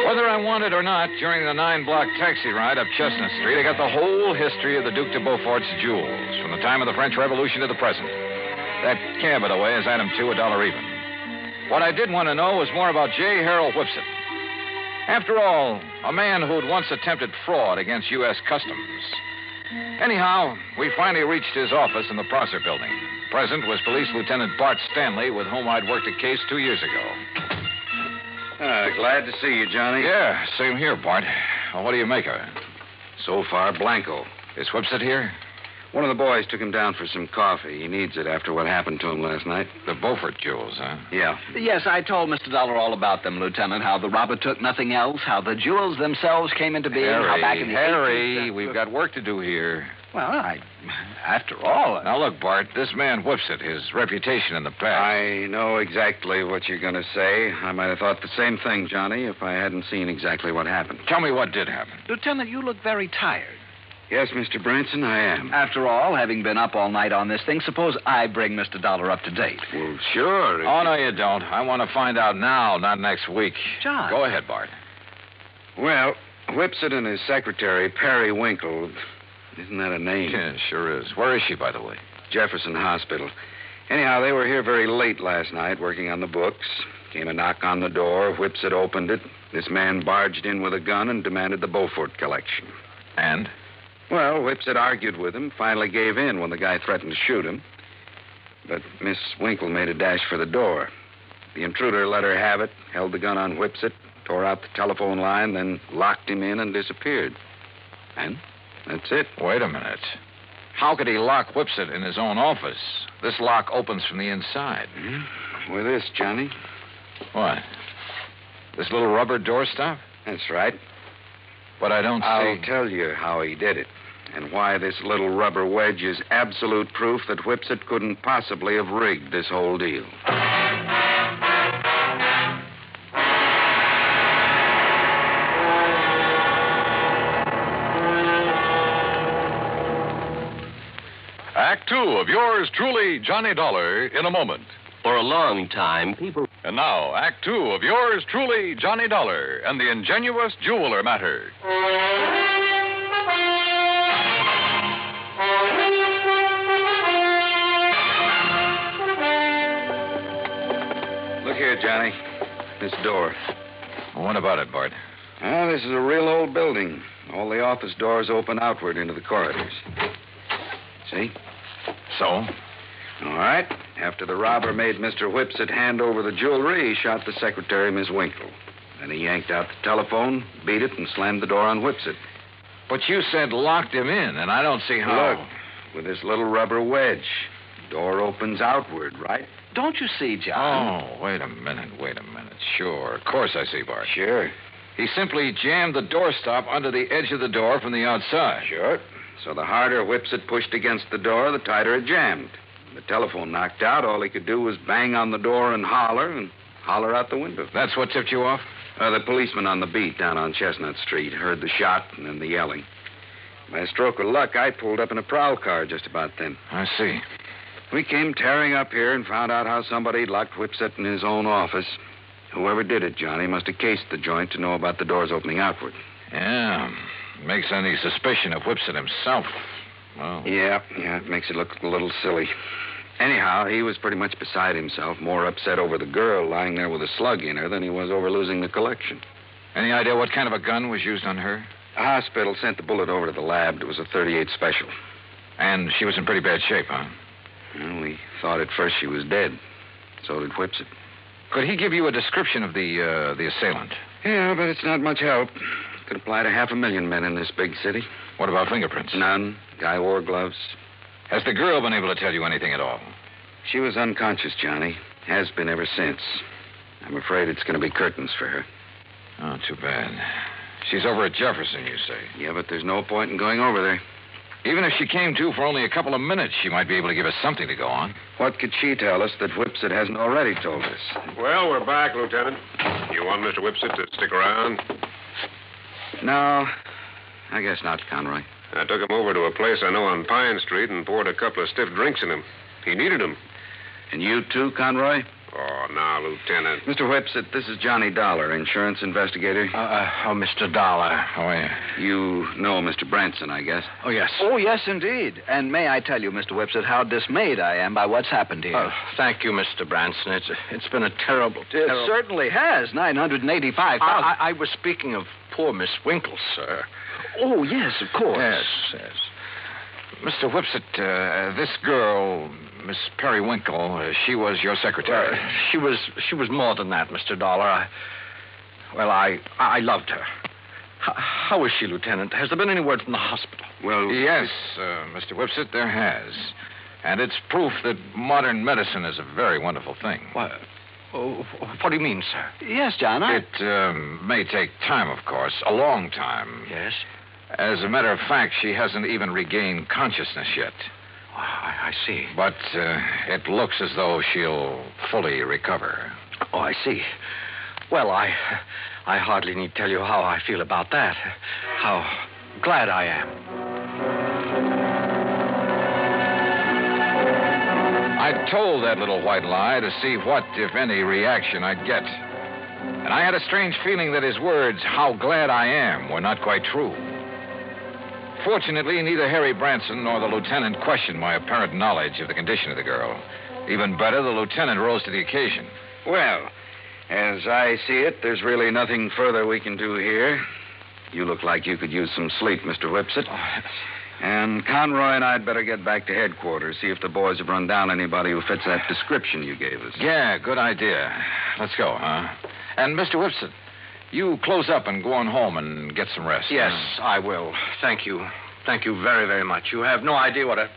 Whether I wanted or not, during the 9-block taxi ride up Chestnut Street, I got the whole history of the Duke de Beaufort's jewels, from the time of the French Revolution to the present. That cab, by the way, is item 2, $1 even. What I did want to know was more about J. Harold Whipsett. After all, a man who'd once attempted fraud against U.S. Customs. Anyhow, we finally reached his office in the Prosser Building. Present was Police Lieutenant Bart Stanley, with whom I'd worked a case 2 years ago. Glad to see you, Johnny. Yeah, same here, Bart. Well, what do you make of it? So far, blanco. Is Whipsett here? One of the boys took him down for some coffee. He needs it after what happened to him last night. The Beaufort jewels, huh? Yeah. Yes, I told Mr. Dollar all about them, Lieutenant. How the robber took nothing else, how the jewels themselves came into being, how back in the 80s... we've got work to do here. Well, after all... Now, look, Bart, this man Whipsett, his reputation in the past... I know exactly what you're going to say. I might have thought the same thing, Johnny, if I hadn't seen exactly what happened. Tell me what did happen. Lieutenant, you look very tired. Yes, Mr. Branson, I am. After all, having been up all night on this thing, suppose I bring Mr. Dollar up to date. Well, sure. Oh, no, you don't. I want to find out now, not next week. John. Go ahead, Bart. Well, Whipsett and his secretary, Perry Winkle... Isn't that a name? Yeah, sure is. Where is she, by the way? Jefferson Hospital. Anyhow, they were here very late last night working on the books. Came a knock on the door. Whipsit opened it. This man barged in with a gun and demanded the Beaufort collection. And? Well, Whipsit argued with him, finally gave in when the guy threatened to shoot him. But Miss Winkle made a dash for the door. The intruder let her have it, held the gun on Whipsit, tore out the telephone line, then locked him in and disappeared. And? That's it. Wait a minute. How could he lock Whipsit in his own office? This lock opens from the inside. With this, Johnny. What? This little rubber doorstop? That's right. But I don't see... I'll tell you how he did it, and why this little rubber wedge is absolute proof that Whipsit couldn't possibly have rigged this whole deal. Act two of yours truly, Johnny Dollar, in a moment. For a long time, people... And now, Act two of yours truly, Johnny Dollar, and the Ingenuous Jeweler Matter. Look here, Johnny. This door. What about it, Bart? Well, this is a real old building. All the office doors open outward into the corridors. See? So? All right. After the robber made Mr. Whipsit hand over the jewelry, he shot the secretary, Miss Winkle. Then he yanked out the telephone, beat it, and slammed the door on Whipsit. But you said locked him in, and I don't see how... Look, with this little rubber wedge, the door opens outward, right? Don't you see, John? Oh, wait a minute. Sure, of course I see, Bart. Sure. He simply jammed the doorstop under the edge of the door from the outside. Sure. So the harder Whipsit pushed against the door, the tighter it jammed. When the telephone knocked out, all he could do was bang on the door and holler out the window. That's what tipped you off? The policeman on the beat down on Chestnut Street heard the shot and then the yelling. By a stroke of luck, I pulled up in a prowl car just about then. I see. We came tearing up here and found out how somebody locked Whipsit in his own office. Whoever did it, Johnny, must have cased the joint to know about the doors opening outward. Yeah. Makes any suspicion of Whipsit himself. Well... Yeah, it makes it look a little silly. Anyhow, he was pretty much beside himself, more upset over the girl lying there with a slug in her than he was over losing the collection. Any idea what kind of a gun was used on her? The hospital sent the bullet over to the lab. It was a .38 special. And she was in pretty bad shape, huh? Well, we thought at first she was dead. So did Whipsit. Could he give you a description of the assailant? Yeah, but it's not much help. Could apply to 500,000 men in this big city. What about fingerprints? None. Guy wore gloves. Has the girl been able to tell you anything at all? She was unconscious, Johnny. Has been ever since. I'm afraid it's going to be curtains for her. Oh, too bad. She's over at Jefferson, you say? Yeah, but there's no point in going over there. Even if she came to for only a couple of minutes, she might be able to give us something to go on. What could she tell us that Whipsit hasn't already told us? Well, we're back, Lieutenant. You want Mr. Whipsit to stick around? No, I guess not, Conroy. I took him over to a place I know on Pine Street and poured a couple of stiff drinks in him. He needed them. And you too, Conroy? Oh, now, Lieutenant. Mr. Whipsit, this is Johnny Dollar, insurance investigator. Mr. Dollar. How are you? You know Mr. Branson, I guess. Oh, yes. Oh, yes, indeed. And may I tell you, Mr. Whipsit, how dismayed I am by what's happened here. Thank you, Mr. Branson. It's been a terrible... It certainly has. $985,000. I was speaking of poor Miss Winkle, sir. Oh, yes, of course. Yes. Mr. Whipsit, this girl, Miss Periwinkle, she was your secretary. She was more than that, Mr. Dollar. I loved her. How is she, Lieutenant? Has there been any word from the hospital? Well, yes, Mr. Whipsit, there has. And it's proof that modern medicine is a very wonderful thing. What? Oh, what do you mean, sir? Yes, John. It may take time, of course, a long time. Yes? As a matter of fact, she hasn't even regained consciousness yet. I see. But it looks as though she'll fully recover. Oh, I see. Well, I hardly need tell you how I feel about that. How glad I am. I told that little white lie to see what, if any, reaction I'd get. And I had a strange feeling that his words, how glad I am, were not quite true. Fortunately, neither Harry Branson nor the lieutenant questioned my apparent knowledge of the condition of the girl. Even better, the lieutenant rose to the occasion. Well, as I see it, there's really nothing further we can do here. You look like you could use some sleep, Mr. Whipsit. And Conroy and I'd better get back to headquarters, see if the boys have run down anybody who fits that description you gave us. Yeah, good idea. Let's go, huh? And Mr. Whipsit, you close up and go on home and get some rest. Yes, I will. Thank you. Thank you very, very much. You have no idea what a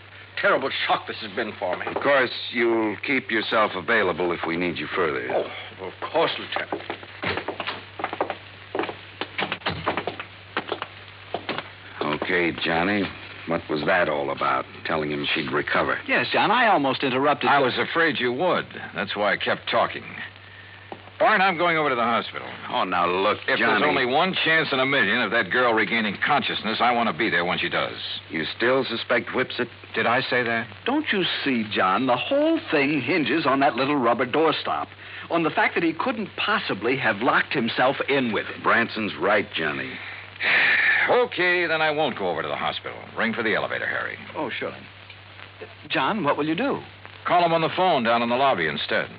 terrible shock this has been for me. Of course, you'll keep yourself available if we need you further. Oh, of course, Lieutenant. Okay, Johnny. What was that all about? Telling him she'd recover. Yes, John, I almost interrupted. I was afraid you would. That's why I kept talking. Bart, I'm going over to the hospital. Oh, now look, If Johnny. there's only one chance in a million of that girl regaining consciousness, I want to be there when she does. You still suspect Whipsit? Did I say that? Don't you see, John, the whole thing hinges on that little rubber doorstop. On the fact that he couldn't possibly have locked himself in with it. Branson's right, Johnny. Okay, then I won't go over to the hospital. Ring for the elevator, Harry. Oh, sure. John, what will you do? Call him on the phone down in the lobby instead.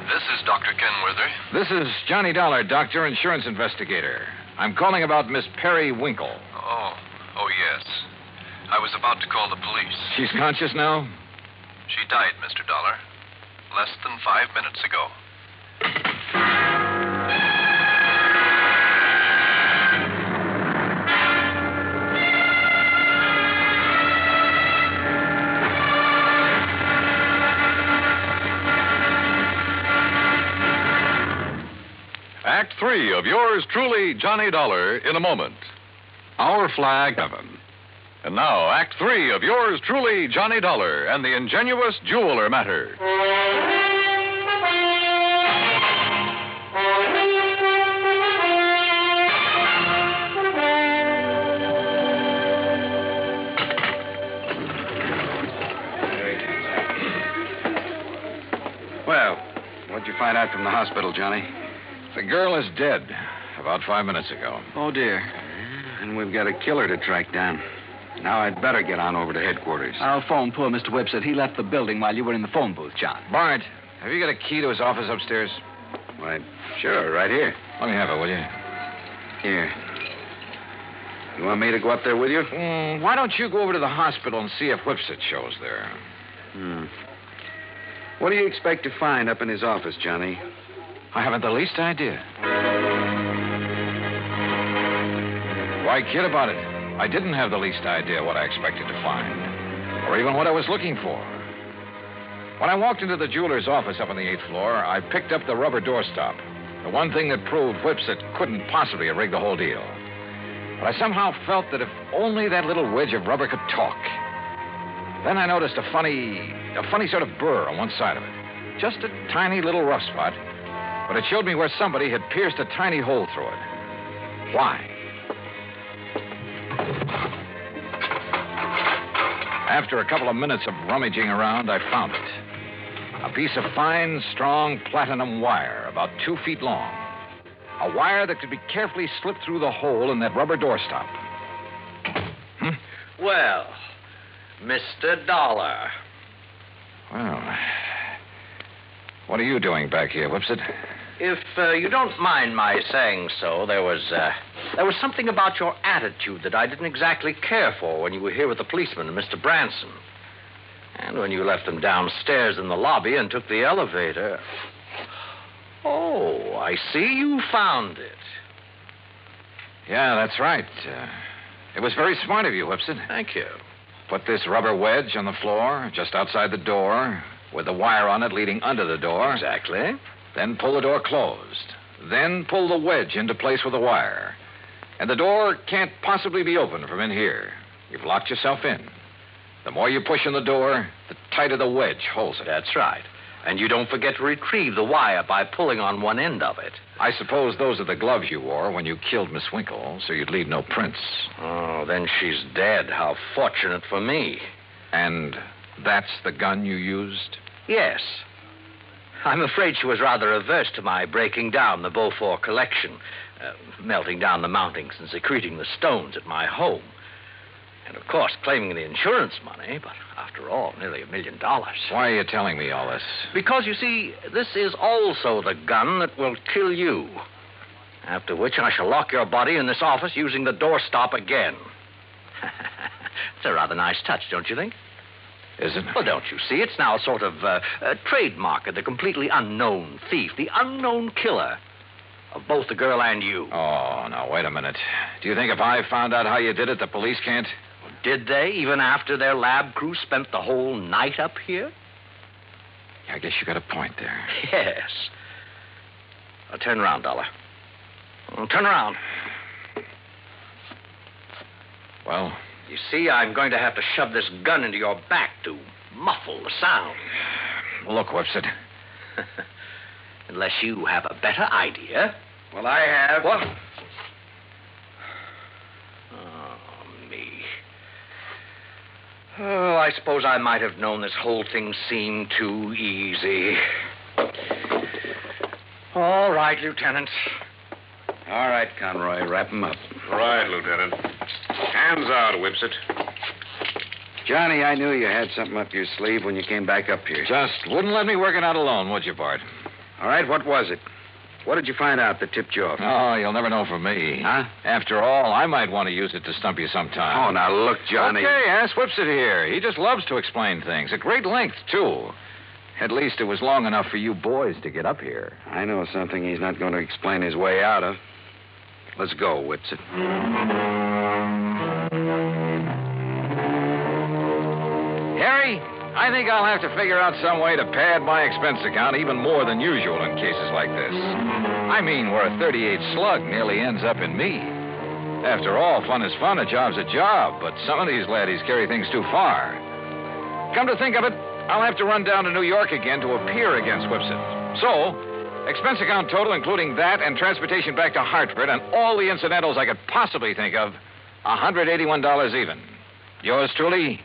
This is Dr. Kenworthy. This is Johnny Dollar, doctor, insurance investigator. I'm calling about Miss Perry Winkle. Oh, yes. I was about to call the police. She's conscious now? She died, Mr. Dollar, less than 5 minutes ago. Act 3 of yours truly, Johnny Dollar, in a moment. Our flag, heaven. And now, Act 3 of yours truly, Johnny Dollar, and the Ingenuous Jeweler Matter. Well, what'd you find out from the hospital, Johnny? The girl is dead about 5 minutes ago. Oh, dear. And we've got a killer to track down. Now I'd better get on over to headquarters. I'll phone poor Mr. Whipsit. He left the building while you were in the phone booth, John. Bart, have you got a key to his office upstairs? Why, sure, right here. Let me have it, will you? Here. You want me to go up there with you? Why don't you go over to the hospital and see if Whipsit shows there? What do you expect to find up in his office, Johnny? I haven't the least idea. Why kid about it? I didn't have the least idea what I expected to find, or even what I was looking for. When I walked into the jeweler's office up on the 8th floor, I picked up the rubber doorstop, the one thing that proved Whipsit couldn't possibly have rigged the whole deal. But I somehow felt that if only that little wedge of rubber could talk. Then I noticed a funny sort of burr on one side of it. Just a tiny little rough spot. But it showed me where somebody had pierced a tiny hole through it. Why? After a couple of minutes of rummaging around, I found it. A piece of fine, strong platinum wire, about 2 feet long. A wire that could be carefully slipped through the hole in that rubber doorstop. Well, Mr. Dollar. Well, what are you doing back here, Whipsit? If you don't mind my saying so, there was something about your attitude that I didn't exactly care for when you were here with the policeman and Mr. Branson. And when you left them downstairs in the lobby and took the elevator. Oh, I see you found it. Yeah, that's right. It was very smart of you, Whipsit. Thank you. Put this rubber wedge on the floor, just outside the door, with the wire on it leading under the door. Exactly. Then pull the door closed. Then pull the wedge into place with the wire. And the door can't possibly be opened from in here. You've locked yourself in. The more you push on the door, the tighter the wedge holds it. That's right. And you don't forget to retrieve the wire by pulling on one end of it. I suppose those are the gloves you wore when you killed Miss Winkle, so you'd leave no prints. Oh, then she's dead. How fortunate for me. And that's the gun you used? Yes. I'm afraid she was rather averse to my breaking down the Beaufort collection, melting down the mountings and secreting the stones at my home. And, of course, claiming the insurance money, but after all, nearly $1 million. Why are you telling me all this? Because, you see, this is also the gun that will kill you. After which I shall lock your body in this office using the doorstop again. It's a rather nice touch, don't you think? Is it? Well, don't you see? It's now a sort of a trademark of the completely unknown thief, the unknown killer of both the girl and you. Oh, now, wait a minute. Do you think if I found out how you did it, the police can't? Did they, even after their lab crew spent the whole night up here? I guess you got a point there. Yes. Now, turn around, Dollar. Turn around. Well? You see, I'm going to have to shove this gun into your back to muffle the sound. Look, Whipsit. Unless you have a better idea. Well, I have. What? Oh, me. Oh, I suppose I might have known this whole thing seemed too easy. All right, Lieutenant. All right, Conroy, wrap him up. Right, Lieutenant. Hands out, Whipsit. Johnny, I knew you had something up your sleeve when you came back up here. Just wouldn't let me work it out alone, would you, Bart? All right, what was it? What did you find out that tipped you off? Oh, you'll never know from me. Huh? After all, I might want to use it to stump you sometime. Oh, now look, Johnny. Okay, ask Whipsit here. He just loves to explain things. At great length, too. At least it was long enough for you boys to get up here. I know something he's not going to explain his way out of. Let's go, Whipsit. Harry, I think I'll have to figure out some way to pad my expense account even more than usual in cases like this. I mean, where a 38 slug nearly ends up in me. After all, fun is fun, a job's a job, but some of these laddies carry things too far. Come to think of it, I'll have to run down to New York again to appear against Whipsit. So, expense account total, including that and transportation back to Hartford and all the incidentals I could possibly think of, $181 even. Yours truly,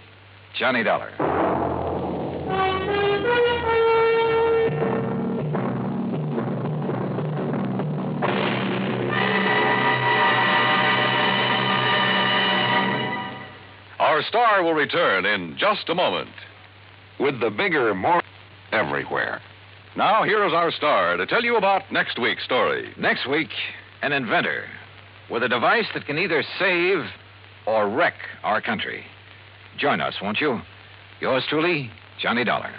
Johnny Dollar. Our star will return in just a moment with the bigger, more everywhere. Now, here is our star to tell you about next week's story. Next week, an inventor with a device that can either save or wreck our country. Join us, won't you? Yours truly, Johnny Dollar.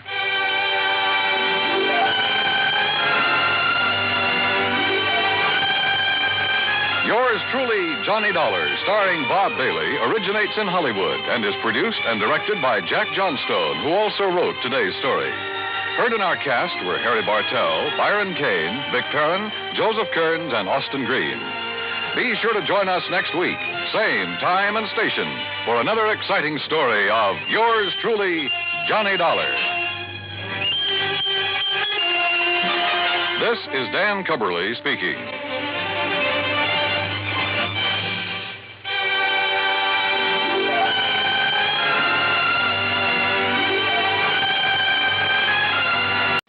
Yours truly, Johnny Dollar, starring Bob Bailey, originates in Hollywood and is produced and directed by Jack Johnstone, who also wrote today's story. Heard in our cast were Harry Bartell, Byron Kane, Vic Perrin, Joseph Kearns, and Austin Green. Be sure to join us next week, same time and station, for another exciting story of yours truly, Johnny Dollar. This is Dan Cubberly speaking.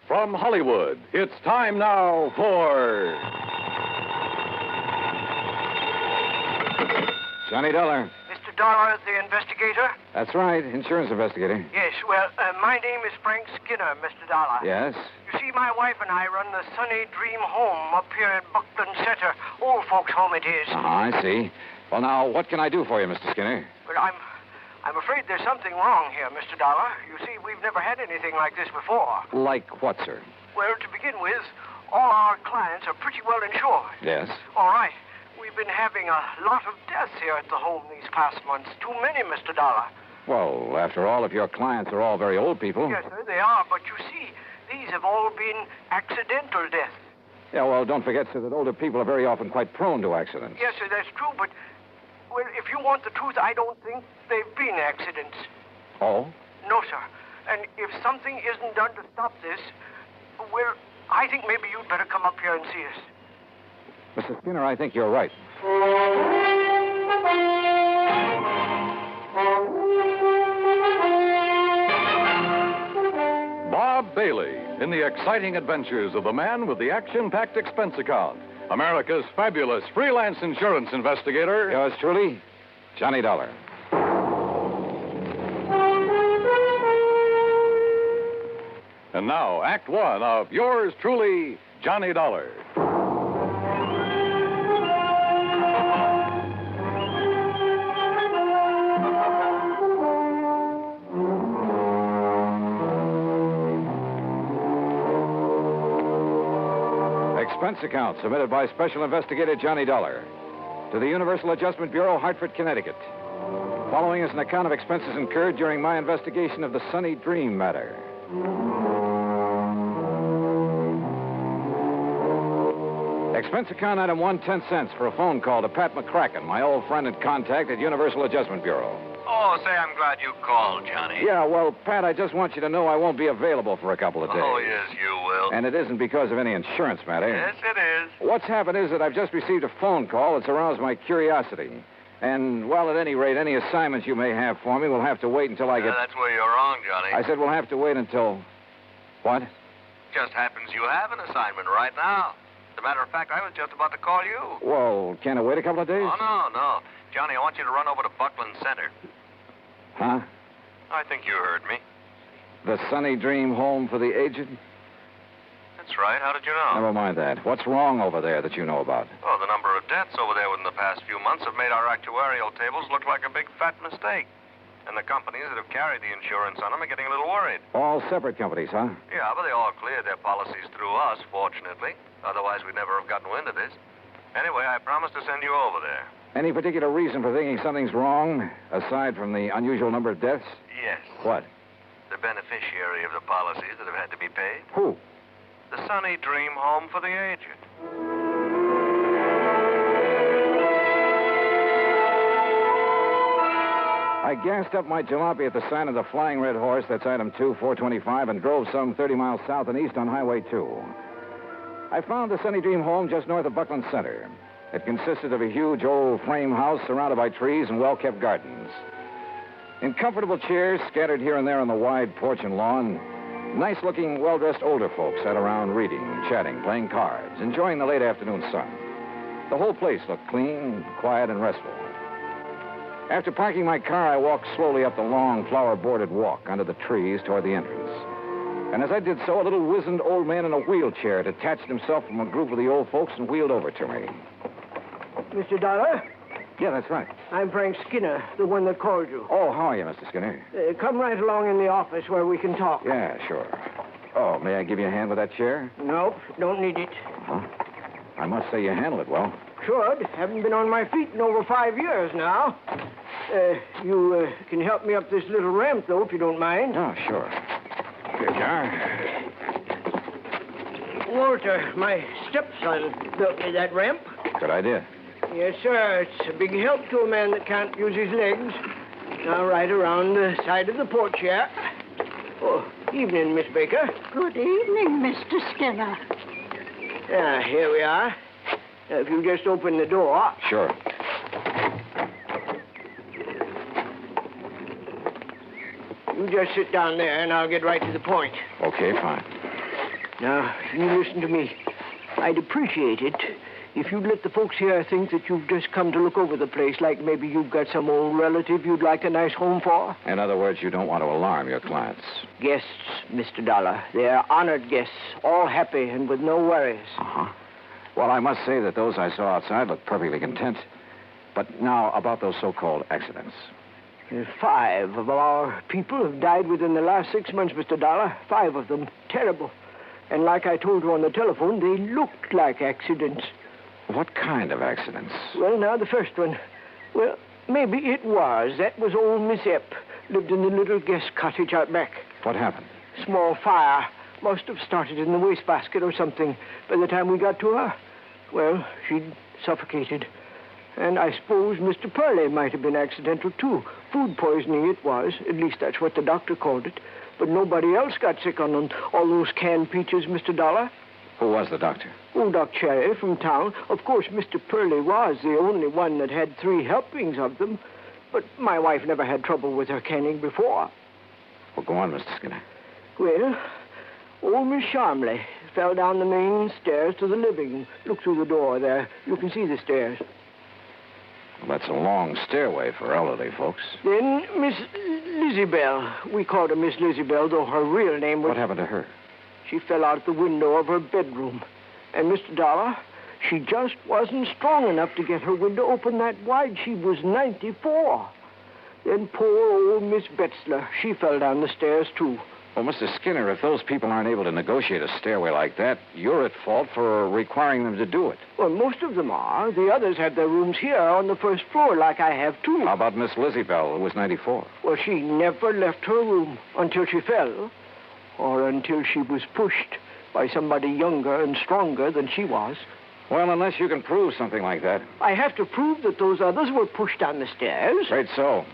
From Hollywood, it's time now for... Johnny Dollar. Mr. Dollar, the investigator? That's right, insurance investigator. Yes, well, my name is Frank Skinner, Mr. Dollar. Yes? You see, my wife and I run the Sunny Dream Home up here in Buckland Center. Old folks' home it is. I see. Well, now, what can I do for you, Mr. Skinner? But I'm afraid there's something wrong here, Mr. Dollar. You see, we've never had anything like this before. Like what, sir? Well, to begin with, all our clients are pretty well insured. Yes? All right. We've been having a lot of deaths here at the home these past months. Too many, Mr. Dollar. Well, after all, if your clients are all very old people... Yes, sir, they are. But you see, these have all been accidental deaths. Yeah, well, don't forget, sir, that older people are very often quite prone to accidents. Yes, sir, that's true. But, well, if you want the truth, I don't think they've been accidents. Oh? No, sir. And if something isn't done to stop this, well, I think maybe you'd better come up here and see us. Mr. Skinner, I think you're right. Bob Bailey in the exciting adventures of the man with the action-packed expense account, America's fabulous freelance insurance investigator. Yours truly, Johnny Dollar. And now, Act One of yours truly, Johnny Dollar. Expense account submitted by Special Investigator Johnny Dollar to the Universal Adjustment Bureau, Hartford, Connecticut. Following is an account of expenses incurred during my investigation of the Sunny Dream matter. Expense account item 1, 10 cents for a phone call to Pat McCracken, my old friend and contact at Universal Adjustment Bureau. Oh, say, I'm glad you called, Johnny. Yeah, well, Pat, I just want you to know I won't be available for a couple of days. Oh, yes, you will. And it isn't because of any insurance matter. Yes, it is. What's happened is that I've just received a phone call that's aroused my curiosity. And, well, at any rate, any assignments you may have for me will have to wait until I get... That's where you're wrong, Johnny. I said we'll have to wait until... What? Just happens you have an assignment right now. As a matter of fact, I was just about to call you. Well, can't I wait a couple of days? Oh, no. Johnny, I want you to run over to Buckland Center. Huh? I think you heard me. The Sunny Dream home for the aged? That's right. How did you know? Never mind that. What's wrong over there that you know about? Oh, the number of deaths over there within the past few months have made our actuarial tables look like a big fat mistake. And the companies that have carried the insurance on them are getting a little worried. All separate companies, huh? Yeah, but they all cleared their policies through us, fortunately. Otherwise, we'd never have gotten wind of this. Anyway, I promised to send you over there. Any particular reason for thinking something's wrong, aside from the unusual number of deaths? Yes. What? The beneficiary of the policies that have had to be paid. Who? The Sunny Dream Home for the Aged. I gassed up my jalopy at the sign of the Flying Red Horse, that's item 2, 425, and drove some 30 miles south and east on Highway 2. I found the Sunny Dream home just north of Buckland Center. It consisted of a huge old frame house surrounded by trees and well-kept gardens. In comfortable chairs scattered here and there on the wide porch and lawn, nice-looking, well-dressed older folks sat around reading, chatting, playing cards, enjoying the late afternoon sun. The whole place looked clean, quiet, and restful. After parking my car, I walked slowly up the long, flower-bordered walk under the trees toward the entrance. And as I did so, a little wizened old man in a wheelchair detached himself from a group of the old folks and wheeled over to me. Mr. Dollar? Yeah, that's right. I'm Frank Skinner, the one that called you. Oh, how are you, Mr. Skinner? Come right along in the office where we can talk. Yeah, sure. Oh, may I give you a hand with that chair? Nope, don't need it. Huh? I must say you handle it well. Should. Haven't been on my feet in over 5 years now. You can help me up this little ramp, though, if you don't mind. Oh, sure. Here you are. Walter, my stepson, built me that ramp. Good idea. Yes, sir. It's a big help to a man that can't use his legs. Now, right around the side of the porch here. Oh, evening, Miss Baker. Good evening, Mr. Skinner. Here we are. If you just open the door. Sure. You just sit down there, and I'll get right to the point. Okay, fine. Now, you listen to me. I'd appreciate it if you'd let the folks here think that you've just come to look over the place, like maybe you've got some old relative you'd like a nice home for. In other words, you don't want to alarm your clients. Guests, Mr. Dollar. They're honored guests, all happy and with no worries. Uh-huh. Well, I must say that those I saw outside looked perfectly content. But now, about those so-called accidents. 5 of our people have died within the last 6 months, Mr. Dollar. 5 of them. Terrible. And like I told you on the telephone, they looked like accidents. What kind of accidents? Well, now, the first one. Well, maybe it was. That was old Miss Epp. Lived in the little guest cottage out back. What happened? Small fire. Must have started in the wastebasket or something by the time we got to her. Well, she'd suffocated. And I suppose Mr. Purley might have been accidental, too. Food poisoning it was. At least that's what the doctor called it. But nobody else got sick on all those canned peaches, Mr. Dollar. Who was the doctor? Oh, Doc Cherry from town. Of course, Mr. Purley was the only one that had 3 helpings of them. But my wife never had trouble with her canning before. Well, go on, Mr. Skinner. Well, Old Miss Charmley fell down the main stairs to the living. Look through the door there. You can see the stairs. Well, that's a long stairway for elderly folks. Then Miss Lizzie-Bell. We called her Miss Lizzie-Bell, though her real name was... What happened to her? She fell out the window of her bedroom. And, Mr. Dollar, she just wasn't strong enough to get her window open that wide. She was 94. Then poor old Miss Betzler, she fell down the stairs, too. Well, Mr. Skinner, if those people aren't able to negotiate a stairway like that, you're at fault for requiring them to do it. Well, most of them are. The others have their rooms here on the first floor, like I have, too. How about Miss Lizzie Bell, who was 94? Well, she never left her room until she fell, or until she was pushed by somebody younger and stronger than she was. Well, unless you can prove something like that. I have to prove that those others were pushed down the stairs. Right so.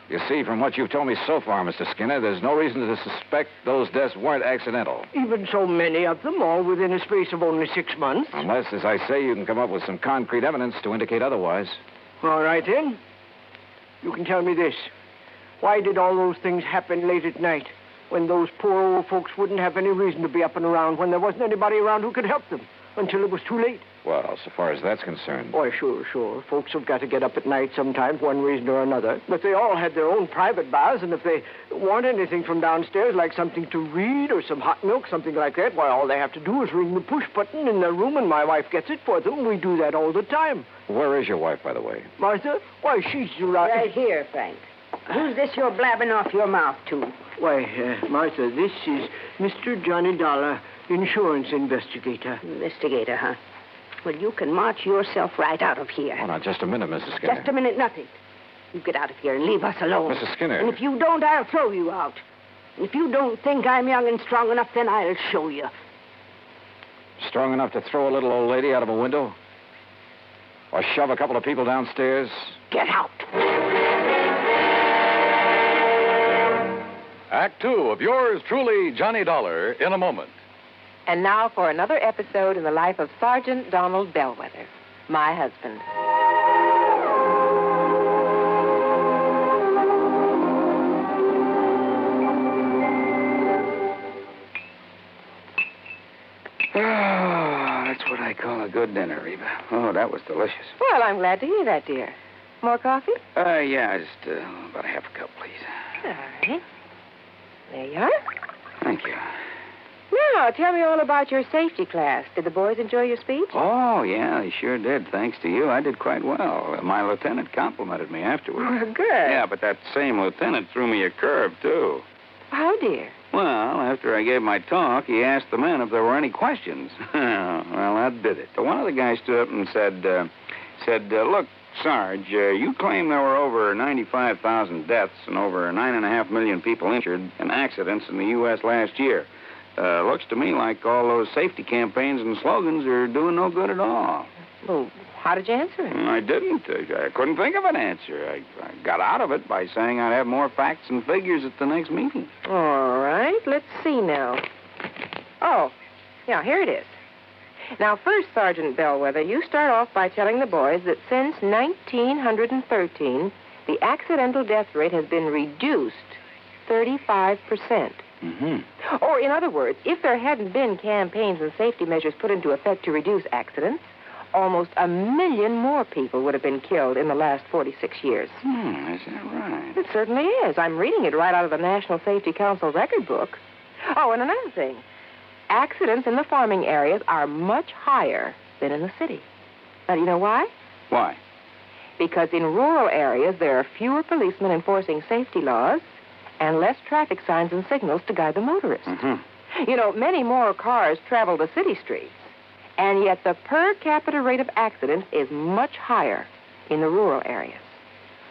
You see, from what you've told me so far, Mr. Skinner, there's no reason to suspect those deaths weren't accidental. Even so many of them, all within a space of only 6 months. Unless, as I say, you can come up with some concrete evidence to indicate otherwise. All right, then. You can tell me this. Why did all those things happen late at night, when those poor old folks wouldn't have any reason to be up and around, when there wasn't anybody around who could help them, until it was too late? Well, so far as that's concerned... Why, sure. Folks have got to get up at night sometimes, one reason or another. But they all had their own private baths, and if they want anything from downstairs, like something to read or some hot milk, something like that, why, all they have to do is ring the push button in their room, and my wife gets it for them. We do that all the time. Where is your wife, by the way? Martha? Why, she's Right here, Frank. Who's this you're blabbing off your mouth to? Why, Martha, this is Mr. Johnny Dollar, insurance investigator. Investigator, huh? Well, you can march yourself right out of here. Oh, now, just a minute, Mrs. Skinner. Just a minute, nothing. You get out of here and leave us alone. Mrs. Skinner. And if you don't, I'll throw you out. And if you don't think I'm young and strong enough, then I'll show you. Strong enough to throw a little old lady out of a window? Or shove a couple of people downstairs? Get out. Act 2 of yours truly, Johnny Dollar, in a moment. And now for another episode in the life of Sergeant Donald Bellwether, my husband. Oh, that's what I call a good dinner, Reba. Oh, that was delicious. Well, I'm glad to hear that, dear. More coffee? Yeah, just about a half a cup, please. All right. There you are. Thank you. Now, tell me all about your safety class. Did the boys enjoy your speech? Oh, yeah, they sure did. Thanks to you, I did quite well. My lieutenant complimented me afterwards. Oh, good. Yeah, but that same lieutenant threw me a curve, too. How, dear? Well, after I gave my talk, he asked the men if there were any questions. Well, that did it. One of the guys stood up and said, look, Sarge, you claim there were over 95,000 deaths and over 9.5 million people injured in accidents in the U.S. last year. Looks to me like all those safety campaigns and slogans are doing no good at all. Well, how did you answer it? I didn't. I couldn't think of an answer. I got out of it by saying I'd have more facts and figures at the next meeting. All right, let's see now. Oh, yeah, here it is. Now, first, Sergeant Bellwether, you start off by telling the boys that since 1913, the accidental death rate has been reduced 35%. Mm-hmm. Or, in other words, if there hadn't been campaigns and safety measures put into effect to reduce accidents, almost 1 million more people would have been killed in the last 46 years. Is that right? It certainly is. I'm reading it right out of the National Safety Council record book. Oh, and another thing. Accidents in the farming areas are much higher than in the city. Now, do you know why? Why? Because in rural areas, there are fewer policemen enforcing safety laws and less traffic signs and signals to guide the motorists. Mm-hmm. You know, many more cars travel the city streets, and yet the per capita rate of accidents is much higher in the rural areas.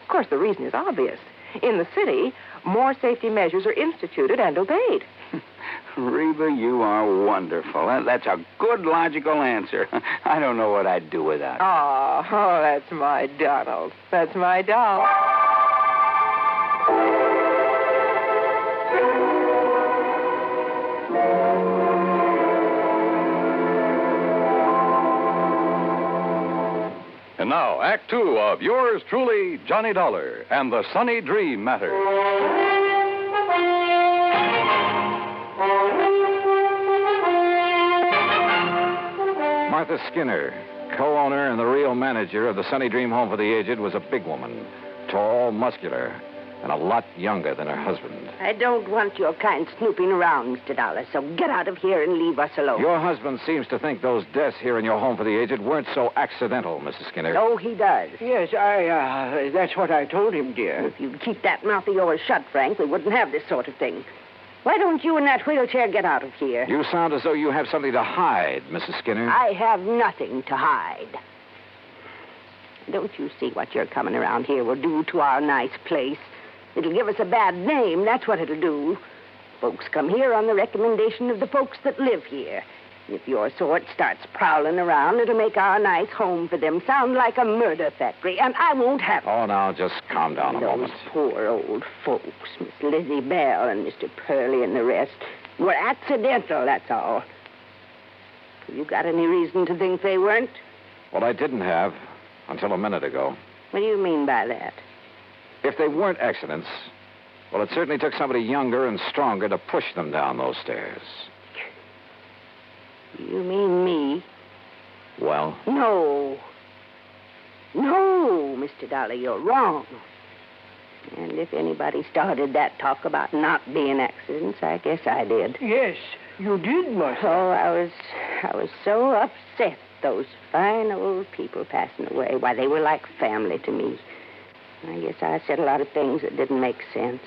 Of course, the reason is obvious. In the city, more safety measures are instituted and obeyed. Reba, you are wonderful. That's a good logical answer. I don't know what I'd do without it. Oh, that's my Donald. That's my doll. And now, Act 2 of yours truly, Johnny Dollar, and the Sunny Dream Matter. Skinner, co-owner and the real manager of the Sunny Dream Home for the Aged, was a big woman, tall, muscular, and a lot younger than her husband. I don't want your kind snooping around, Mr. Dollar, so get out of here and leave us alone. Your husband seems to think those deaths here in your home for the aged weren't so accidental, Mrs. Skinner. Oh, he does. Yes, that's what I told him, dear. If you'd keep that mouth of yours shut, Frank, we wouldn't have this sort of thing. Why don't you in that wheelchair get out of here? You sound as though you have something to hide, Mrs. Skinner. I have nothing to hide. Don't you see what your coming around here will do to our nice place? It'll give us a bad name, that's what it'll do. Folks come here on the recommendation of the folks that live here. And if your sort starts prowling around, it'll make our nice home for them sound like a murder factory, and I won't have it. Oh, now, just calm down a moment. Those poor old folks, Miss Lizzie Bell and Mr. Purley and the rest, were accidental, that's all. You got any reason to think they weren't? Well, I didn't have until a minute ago. What do you mean by that? If they weren't accidents, well, it certainly took somebody younger and stronger to push them down those stairs. You mean me? Well? No. No, Mr. Dollar, you're wrong. And if anybody started that talk about not being accidents, I guess I did. Yes, you did, Martha. Oh, I was so upset, those fine old people passing away. Why, they were like family to me. I guess I said a lot of things that didn't make sense.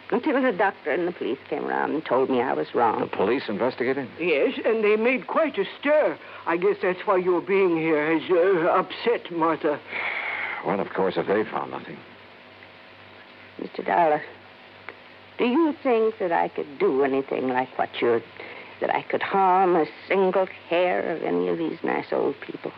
Until the doctor and the police came around and told me I was wrong. The police investigated? Yes, and they made quite a stir. I guess that's why your being here has upset Martha. Well, of course, if they found nothing. Mr. Dollar, do you think that I could do anything like what you're... that I could harm a single hair of any of these nice old people?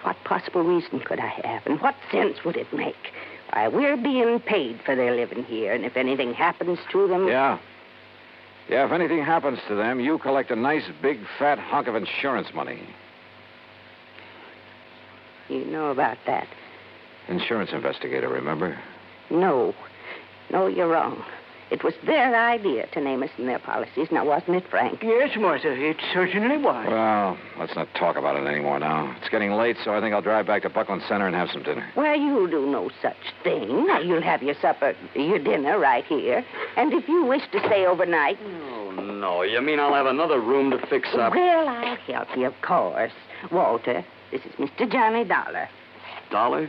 What possible reason could I have, and what sense would it make? Why, we're being paid for their living here, and if anything happens to them... Yeah, if anything happens to them, you collect a nice, big, fat hunk of insurance money. You know about that? Insurance investigator, remember? No, you're wrong. It was their idea to name us in their policies, now wasn't it, Frank? Yes, Martha, it certainly was. Well, let's not talk about it anymore now. It's getting late, so I think I'll drive back to Buckland Center and have some dinner. Well, you'll do no such thing. Now, you'll have your dinner right here. And if you wish to stay overnight... Oh, no. You mean I'll have another room to fix up? Well, I'll help you, of course. Walter, this is Mr. Johnny Dollar. Dollar?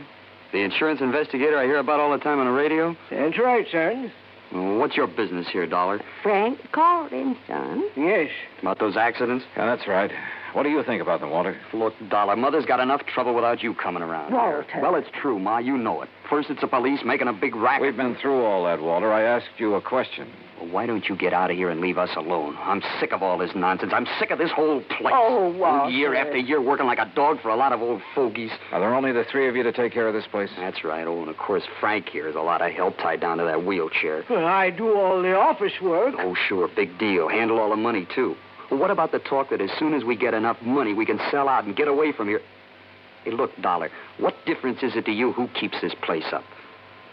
The insurance investigator I hear about all the time on the radio? That's right, son. Well, what's your business here, Dollar? Frank called in, son. Yes. About those accidents? Yeah, that's right. What do you think about them, Walter? Look, Dollar, Mother's got enough trouble without you coming around. Walter. Here. Well, it's true, Ma. You know it. First, it's the police making a big racket. We've been through all that, Walter. I asked you a question. Well, why don't you get out of here and leave us alone? I'm sick of all this nonsense. I'm sick of this whole place. Oh, Walter. Year after year working like a dog for a lot of old fogies. Are there only the three of you to take care of this place? That's right. Oh, and of course, Frank here is a lot of help tied down to that wheelchair. Well, I do all the office work. Oh, sure. Big deal. Handle all the money, too. Well, what about the talk that as soon as we get enough money, we can sell out and get away from here? Hey, look, Dollar, what difference is it to you who keeps this place up?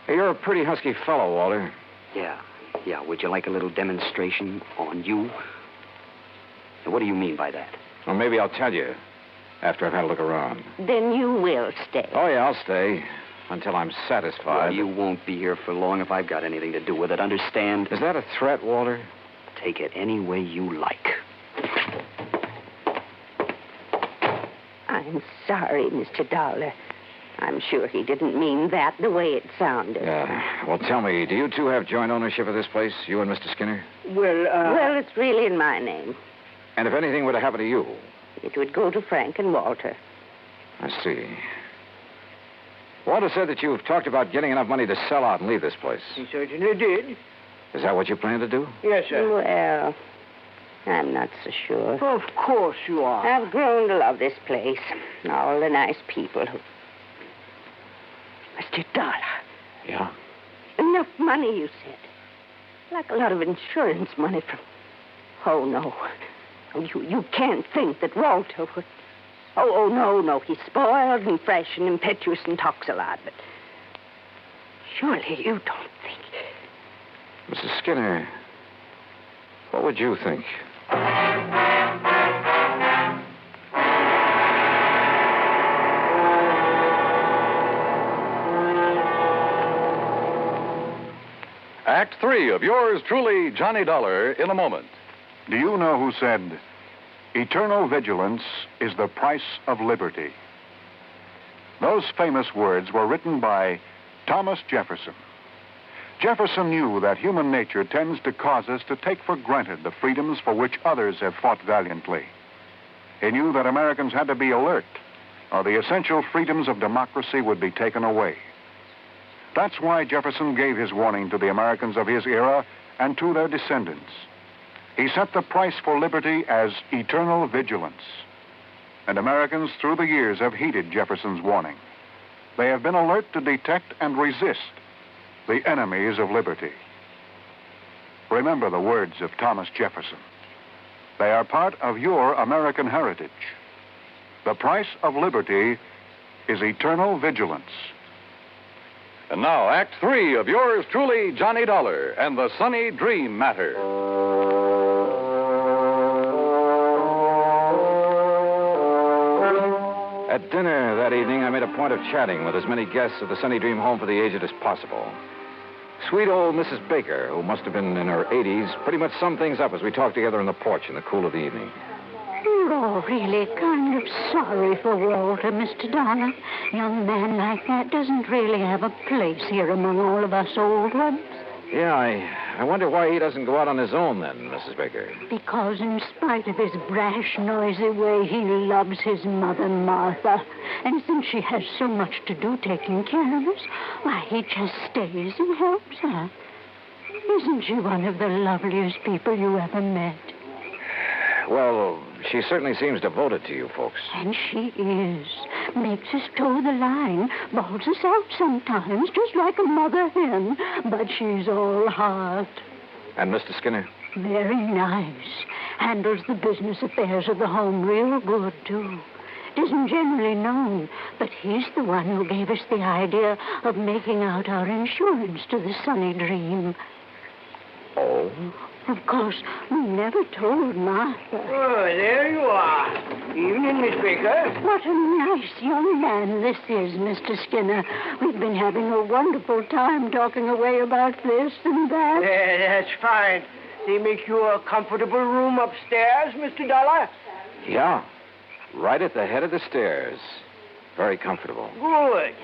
Hey, you're a pretty husky fellow, Walter. Yeah. Would you like a little demonstration on you? Now, what do you mean by that? Well, maybe I'll tell you after I've had a look around. Then you will stay. Oh, yeah, I'll stay until I'm satisfied. Well, you won't be here for long if I've got anything to do with it, understand? Is that a threat, Walter? Take it any way you like. I'm sorry, Mr. Dollar. I'm sure he didn't mean that the way it sounded. Yeah. Well, tell me, do you two have joint ownership of this place, you and Mr. Skinner? Well, it's really in my name. And if anything were to happen to you? It would go to Frank and Walter. I see. Walter said that you've talked about getting enough money to sell out and leave this place. He certainly did. Is that what you plan to do? Yes, sir. Well, I'm not so sure. Of course you are. I've grown to love this place. All the nice people who... Mr. Dollar. Yeah? Enough money, you said. Like a lot of insurance money from... Oh, no. You can't think that Walter would... Oh, no. He's spoiled and fresh and impetuous and talks a lot, but... Surely you don't think... Mrs. Skinner, what would you think? Act 3 of yours truly, Johnny Dollar, in a moment. Do you know who said, "Eternal vigilance is the price of liberty"? Those famous words were written by Thomas Jefferson. Jefferson knew that human nature tends to cause us to take for granted the freedoms for which others have fought valiantly. He knew that Americans had to be alert, or the essential freedoms of democracy would be taken away. That's why Jefferson gave his warning to the Americans of his era and to their descendants. He set the price for liberty as eternal vigilance. And Americans through the years have heeded Jefferson's warning. They have been alert to detect and resist the enemies of liberty. Remember the words of Thomas Jefferson. They are part of your American heritage. The price of liberty is eternal vigilance. And now, Act 3 of yours truly, Johnny Dollar, and the Sunny Dream Matter. At dinner that evening, I made a point of chatting with as many guests of the Sunny Dream home for the aged as possible. Sweet old Mrs. Baker, who must have been in her 80s, pretty much summed things up as we talked together on the porch in the cool of the evening. You're really kind of sorry for Walter, Mr. Dollar. Young man like that doesn't really have a place here among all of us old ones. Yeah, I wonder why he doesn't go out on his own then, Mrs. Baker. Because in spite of his brash, noisy way, he loves his mother, Martha. And since she has so much to do taking care of us, why, he just stays and helps her. Isn't she one of the loveliest people you ever met? Well, she certainly seems devoted to you folks. And she is. Makes us toe the line, bawls us out sometimes, just like a mother hen. But she's all heart. And Mr. Skinner? Very nice. Handles the business affairs of the home real good, too. It isn't generally known, but he's the one who gave us the idea of making out our insurance to the Sunny Dream. Oh? Of course, we never told Martha. Oh, there you are. Evening, Miss Baker. What a nice young man this is, Mr. Skinner. We've been having a wonderful time talking away about this and that. Yeah, that's fine. They make you a comfortable room upstairs, Mr. Dollar? Yeah, right at the head of the stairs. Very comfortable. Good.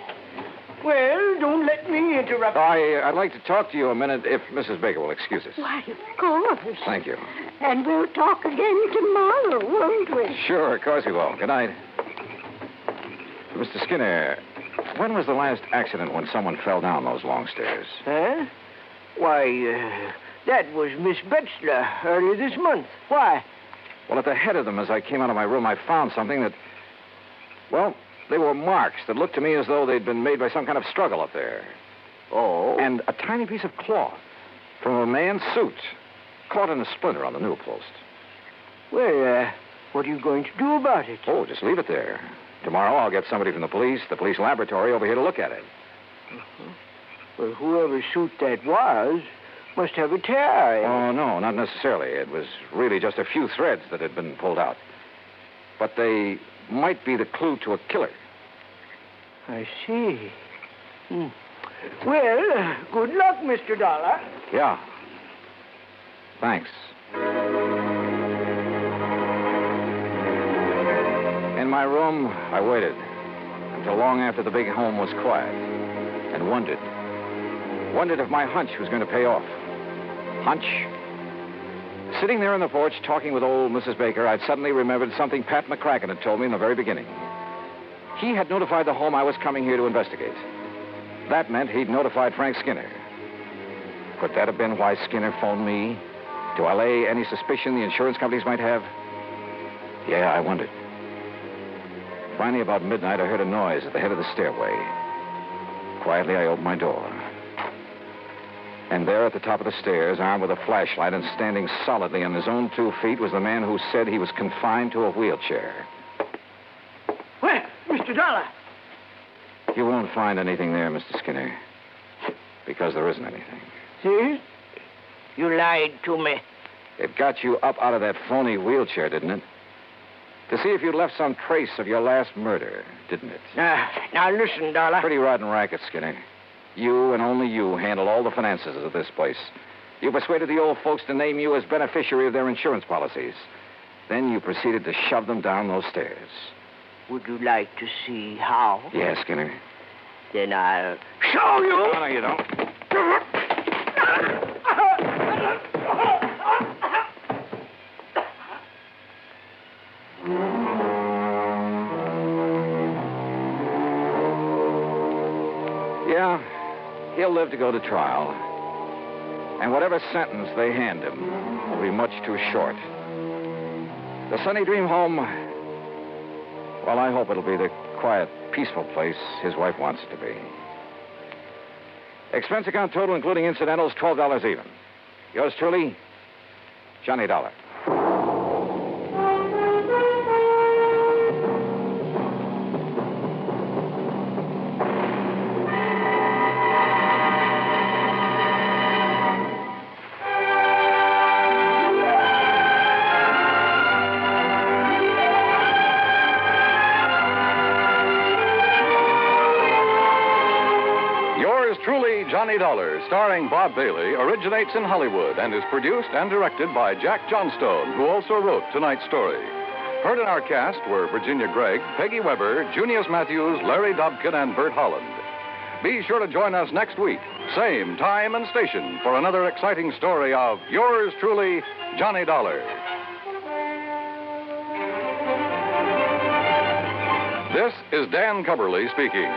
Well, don't let me interrupt. I'd like to talk to you a minute if Mrs. Baker will excuse us. Why, of course. Thank you. And we'll talk again tomorrow, won't we? Sure, of course we will. Good night. Mr. Skinner, when was the last accident when someone fell down those long stairs? Huh? Why, that was Miss Betzler earlier this month. Why? Well, at the head of them, as I came out of my room, I found something that... Well, they were marks that looked to me as though they'd been made by some kind of struggle up there. Oh? And a tiny piece of cloth from a man's suit caught in a splinter on the newel post. Well, what are you going to do about it? Oh, just leave it there. Tomorrow I'll get somebody from the police laboratory over here to look at it. Uh-huh. Well, whoever suit that was must have a tear. Oh, no, not necessarily. It was really just a few threads that had been pulled out. But they might be the clue to a killer. I see. Well, good luck, Mr. Dollar. Yeah. Thanks. In my room, I waited until long after the big home was quiet and wondered if my hunch was going to pay off. Hunch? Sitting there on the porch talking with old Mrs. Baker, I'd suddenly remembered something Pat McCracken had told me in the very beginning. He had notified the home I was coming here to investigate. That meant he'd notified Frank Skinner. Could that have been why Skinner phoned me? To allay any suspicion the insurance companies might have? Yeah, I wondered. Finally, about midnight, I heard a noise at the head of the stairway. Quietly, I opened my door. And there at the top of the stairs, armed with a flashlight and standing solidly on his own 2 feet, was the man who said he was confined to a wheelchair. Well, Mr. Dollar. You won't find anything there, Mr. Skinner. Because there isn't anything. See? You lied to me. It got you up out of that phony wheelchair, didn't it? To see if you'd left some trace of your last murder, didn't it? Now listen, Dollar. Pretty rotten racket, Skinner. You and only you handle all the finances of this place. You persuaded the old folks to name you as beneficiary of their insurance policies. Then you proceeded to shove them down those stairs. Would you like to see how? Yes, Skinner. Then I'll show you. No, you don't. Yeah, he'll live to go to trial. And whatever sentence they hand him will be much too short. The Sunny Dream home, well, I hope it'll be the quiet, peaceful place his wife wants it to be. Expense account total, including incidentals, $12 even. Yours truly, Johnny Dollar. Johnny Dollar, starring Bob Bailey, originates in Hollywood and is produced and directed by Jack Johnstone, who also wrote tonight's story. Heard in our cast were Virginia Gregg, Peggy Weber, Junius Matthews, Larry Dobkin, and Bert Holland. Be sure to join us next week, same time and station, for another exciting story of yours truly, Johnny Dollar. This is Dan Cubberly speaking.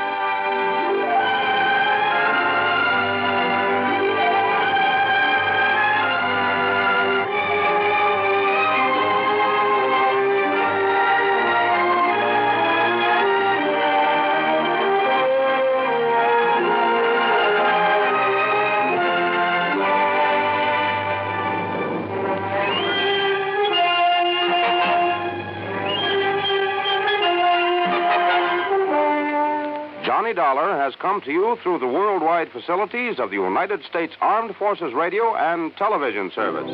Johnny Dollar has come to you through the worldwide facilities of the United States Armed Forces Radio and Television Service.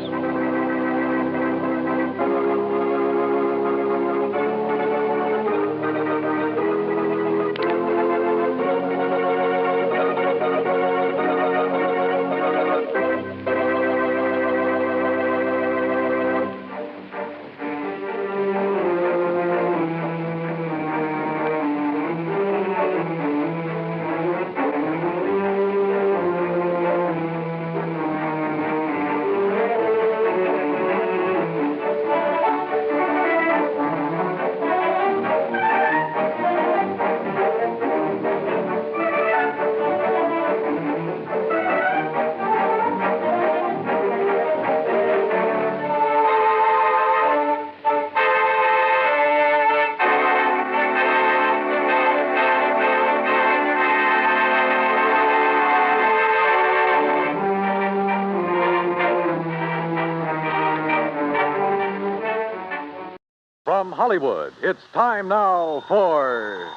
From Hollywood, it's time now for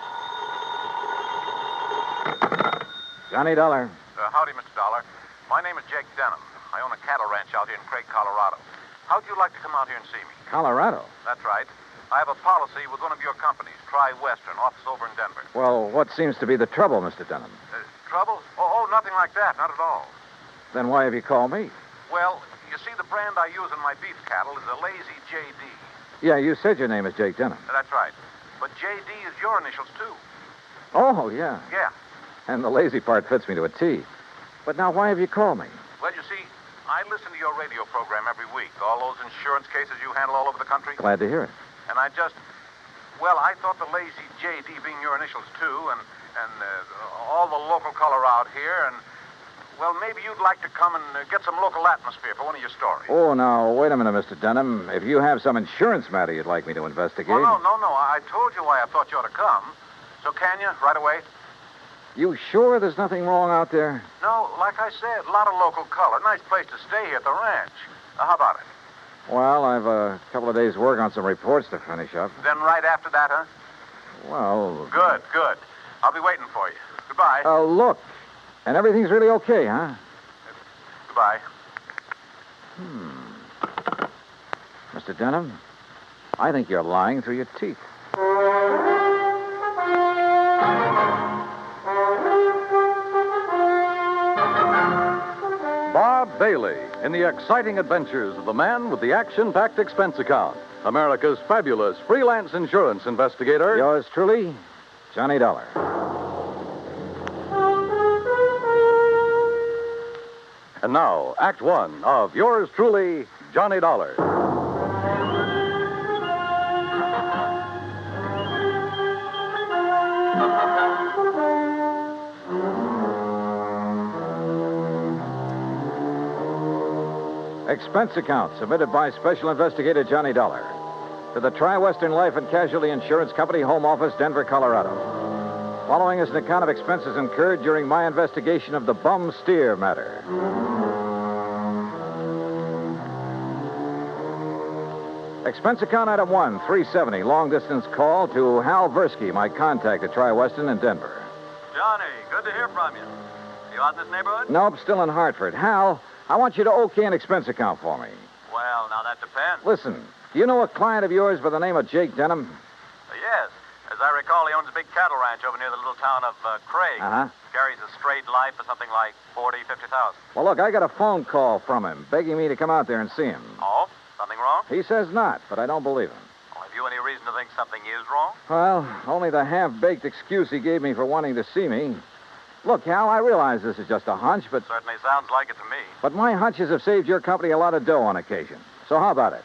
Johnny Dollar. Howdy, Mr. Dollar. My name is Jake Denham. I own a cattle ranch out here in Craig, Colorado. How'd you like to come out here and see me? Colorado? That's right. I have a policy with one of your companies, Tri-Western, office over in Denver. Well, what seems to be the trouble, Mr. Denham? Trouble? Oh, nothing like that. Not at all. Then why have you called me? Well, you see, the brand I use in my beef cattle is a Lazy JD. Yeah, you said your name is Jake Denham. That's right. But JD is your initials, too. Oh, yeah. Yeah. And the lazy part fits me to a T. But now, why have you called me? Well, you see, I listen to your radio program every week. All those insurance cases you handle all over the country. Glad to hear it. And I thought the Lazy JD being your initials, too, and all the local color out here, and, well, maybe you'd like to come and get some local atmosphere for one of your stories. Oh, now, wait a minute, Mr. Denham. If you have some insurance matter you'd like me to investigate... Oh, no. I told you why I thought you ought to come. So can you, right away? You sure there's nothing wrong out there? No, like I said, a lot of local color. Nice place to stay here at the ranch. How about it? Well, I've a couple of days' work on some reports to finish up. Then right after that, huh? Well... Good. I'll be waiting for you. Goodbye. Look. And everything's really okay, huh? Goodbye. Mr. Denham, I think you're lying through your teeth. Bob Bailey in the exciting adventures of the man with the action-packed expense account, America's fabulous freelance insurance investigator. Yours truly, Johnny Dollar. And now, Act One of yours truly, Johnny Dollar. Expense account submitted by Special Investigator Johnny Dollar to the Tri-Western Life and Casualty Insurance Company, Home Office, Denver, Colorado. Following is an account of expenses incurred during my investigation of the bum steer matter. Expense account item 1, 370, long-distance call to Hal Versky, my contact at Tri-Western in Denver. Johnny, good to hear from you. You out in this neighborhood? Nope, still in Hartford. Hal, I want you to okay an expense account for me. Well, now that depends. Listen, do you know a client of yours by the name of Jake Denham? Yes. As I recall, he owns a big cattle ranch over near the little town of Craig. Uh-huh. Carries a straight life for something like 40, 50,000. Well, look, I got a phone call from him begging me to come out there and see him. Oh? Something wrong? He says not, but I don't believe him. Well, have you any reason to think something is wrong? Well, only the half-baked excuse he gave me for wanting to see me. Look, Hal, I realize this is just a hunch, but... Certainly sounds like it to me. But my hunches have saved your company a lot of dough on occasion. So how about it?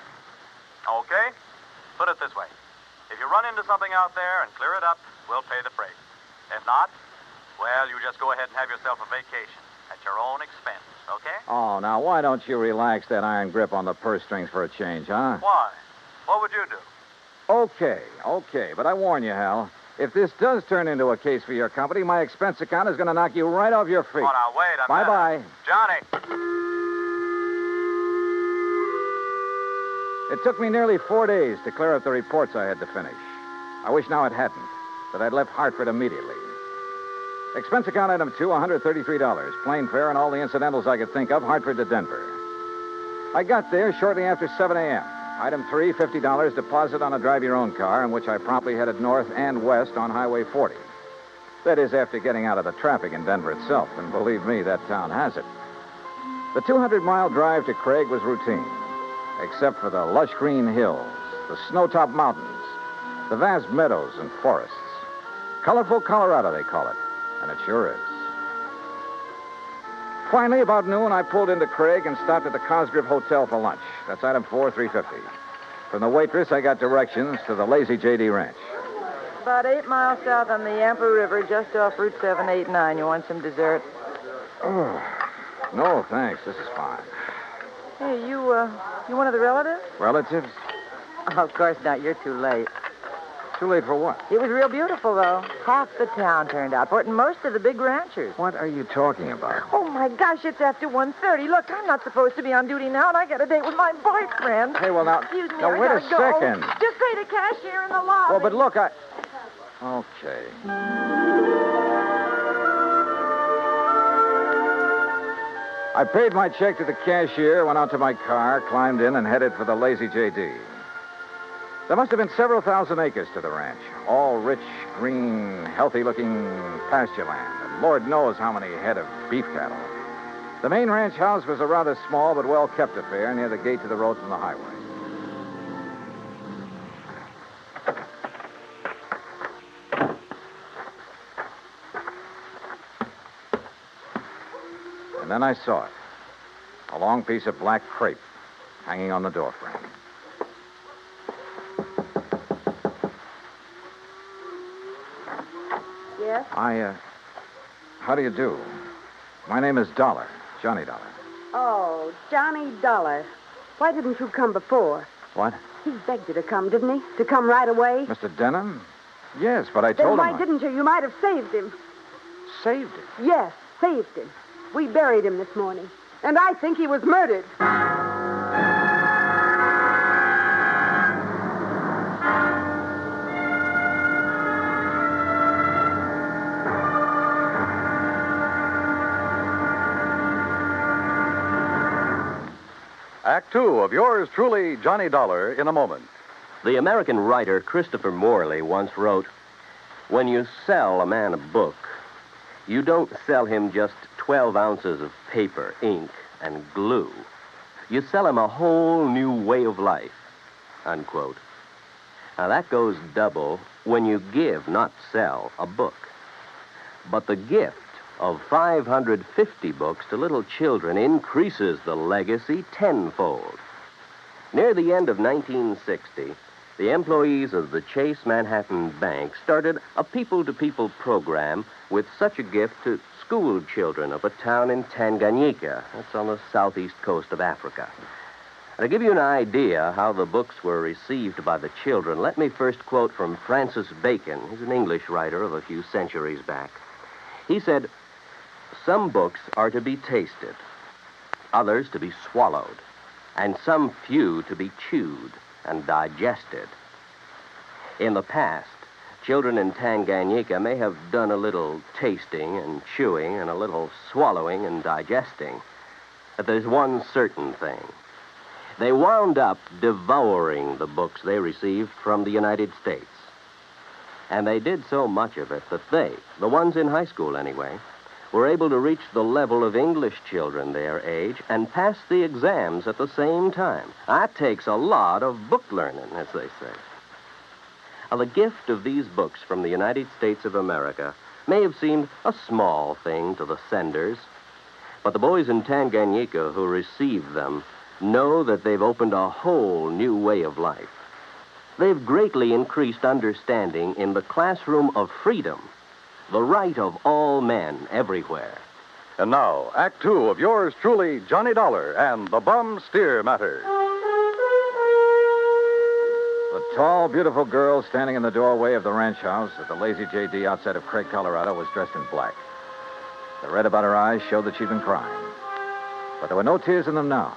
Okay. Put it this way. If you run into something out there and clear it up, we'll pay the freight. If not, well, you just go ahead and have yourself a vacation at your own expense, okay? Oh, now, why don't you relax that iron grip on the purse strings for a change, huh? Why? What would you do? Okay. But I warn you, Hal, if this does turn into a case for your company, my expense account is going to knock you right off your feet. Oh, now, wait a minute. Bye-bye. Johnny! It took me nearly 4 days to clear up the reports I had to finish. I wish now it hadn't, that I'd left Hartford immediately. Expense account item 2, $133. Plane fare and all the incidentals I could think of, Hartford to Denver. I got there shortly after 7 a.m. Item 3, $50 deposit on a drive-your-own car, in which I promptly headed north and west on Highway 40. That is, after getting out of the traffic in Denver itself, and believe me, that town has it. The 200-mile drive to Craig was routine, except for the lush green hills, the snow-topped mountains, the vast meadows and forests. Colorful Colorado, they call it, and it sure is. Finally, about noon, I pulled into Craig and stopped at the Cosgrove Hotel for lunch. That's item 4, $350. From the waitress, I got directions to the Lazy J.D. Ranch. About 8 miles south on the Yampa River, just off Route 789. You want some dessert? Oh, no, thanks. This is fine. Hey, you one of the relatives? Relatives? Oh, of course not. You're too late. Too late for what? It was real beautiful, though. Half the town turned out for it, and most of the big ranchers. What are you talking about? Oh, my gosh, it's after 1:30. Look, I'm not supposed to be on duty now, and I got a date with my boyfriend. Hey, well, now... Excuse me, now, I wait a gotta go. second. Just pay the cashier in the lobby. Well, but look, Okay. I paid my check to the cashier, went out to my car, climbed in, and headed for the Lazy J.D. There must have been several thousand acres to the ranch, all rich, green, healthy-looking pasture land, and Lord knows how many head of beef cattle. The main ranch house was a rather small but well-kept affair near the gate to the road from the highway. And then I saw it. A long piece of black crepe hanging on the doorframe. Yes? How do you do? My name is Dollar, Johnny Dollar. Oh, Johnny Dollar. Why didn't you come before? What? He begged you to come, didn't he? To come right away? Mr. Denham? Yes, but I Then told why him... didn't you? You might have saved him. Saved him? Yes, saved him. We buried him this morning. And I think he was murdered. Act Two of yours truly, Johnny Dollar, in a moment. The American writer Christopher Morley once wrote, "When you sell a man a book, you don't sell him just 12 ounces of paper, ink, and glue. You sell him a whole new way of life, unquote. Now, that goes double when you give, not sell, a book. But the gift of 550 books to little children increases the legacy tenfold. Near the end of 1960, the employees of the Chase Manhattan Bank started a people-to-people program with such a gift to school children of a town in Tanganyika. That's on the southeast coast of Africa. To give you an idea how the books were received by the children, let me first quote from Francis Bacon. He's an English writer of a few centuries back. He said, "Some books are to be tasted, others to be swallowed, and some few to be chewed and digested." In the past, children in Tanganyika may have done a little tasting and chewing and a little swallowing and digesting. But there's one certain thing. They wound up devouring the books they received from the United States. And they did so much of it that they, the ones in high school anyway, were able to reach the level of English children their age and pass the exams at the same time. That takes a lot of book learning, as they say. Now, the gift of these books from the United States of America may have seemed a small thing to the senders, but the boys in Tanganyika who received them know that they've opened a whole new way of life. They've greatly increased understanding in the classroom of freedom, the right of all men everywhere. And now, Act Two of yours truly, Johnny Dollar and the Bum Steer Matter. The tall, beautiful girl standing in the doorway of the ranch house at the Lazy J.D. outside of Craig, Colorado, was dressed in black. The red about her eyes showed that she'd been crying. But there were no tears in them now.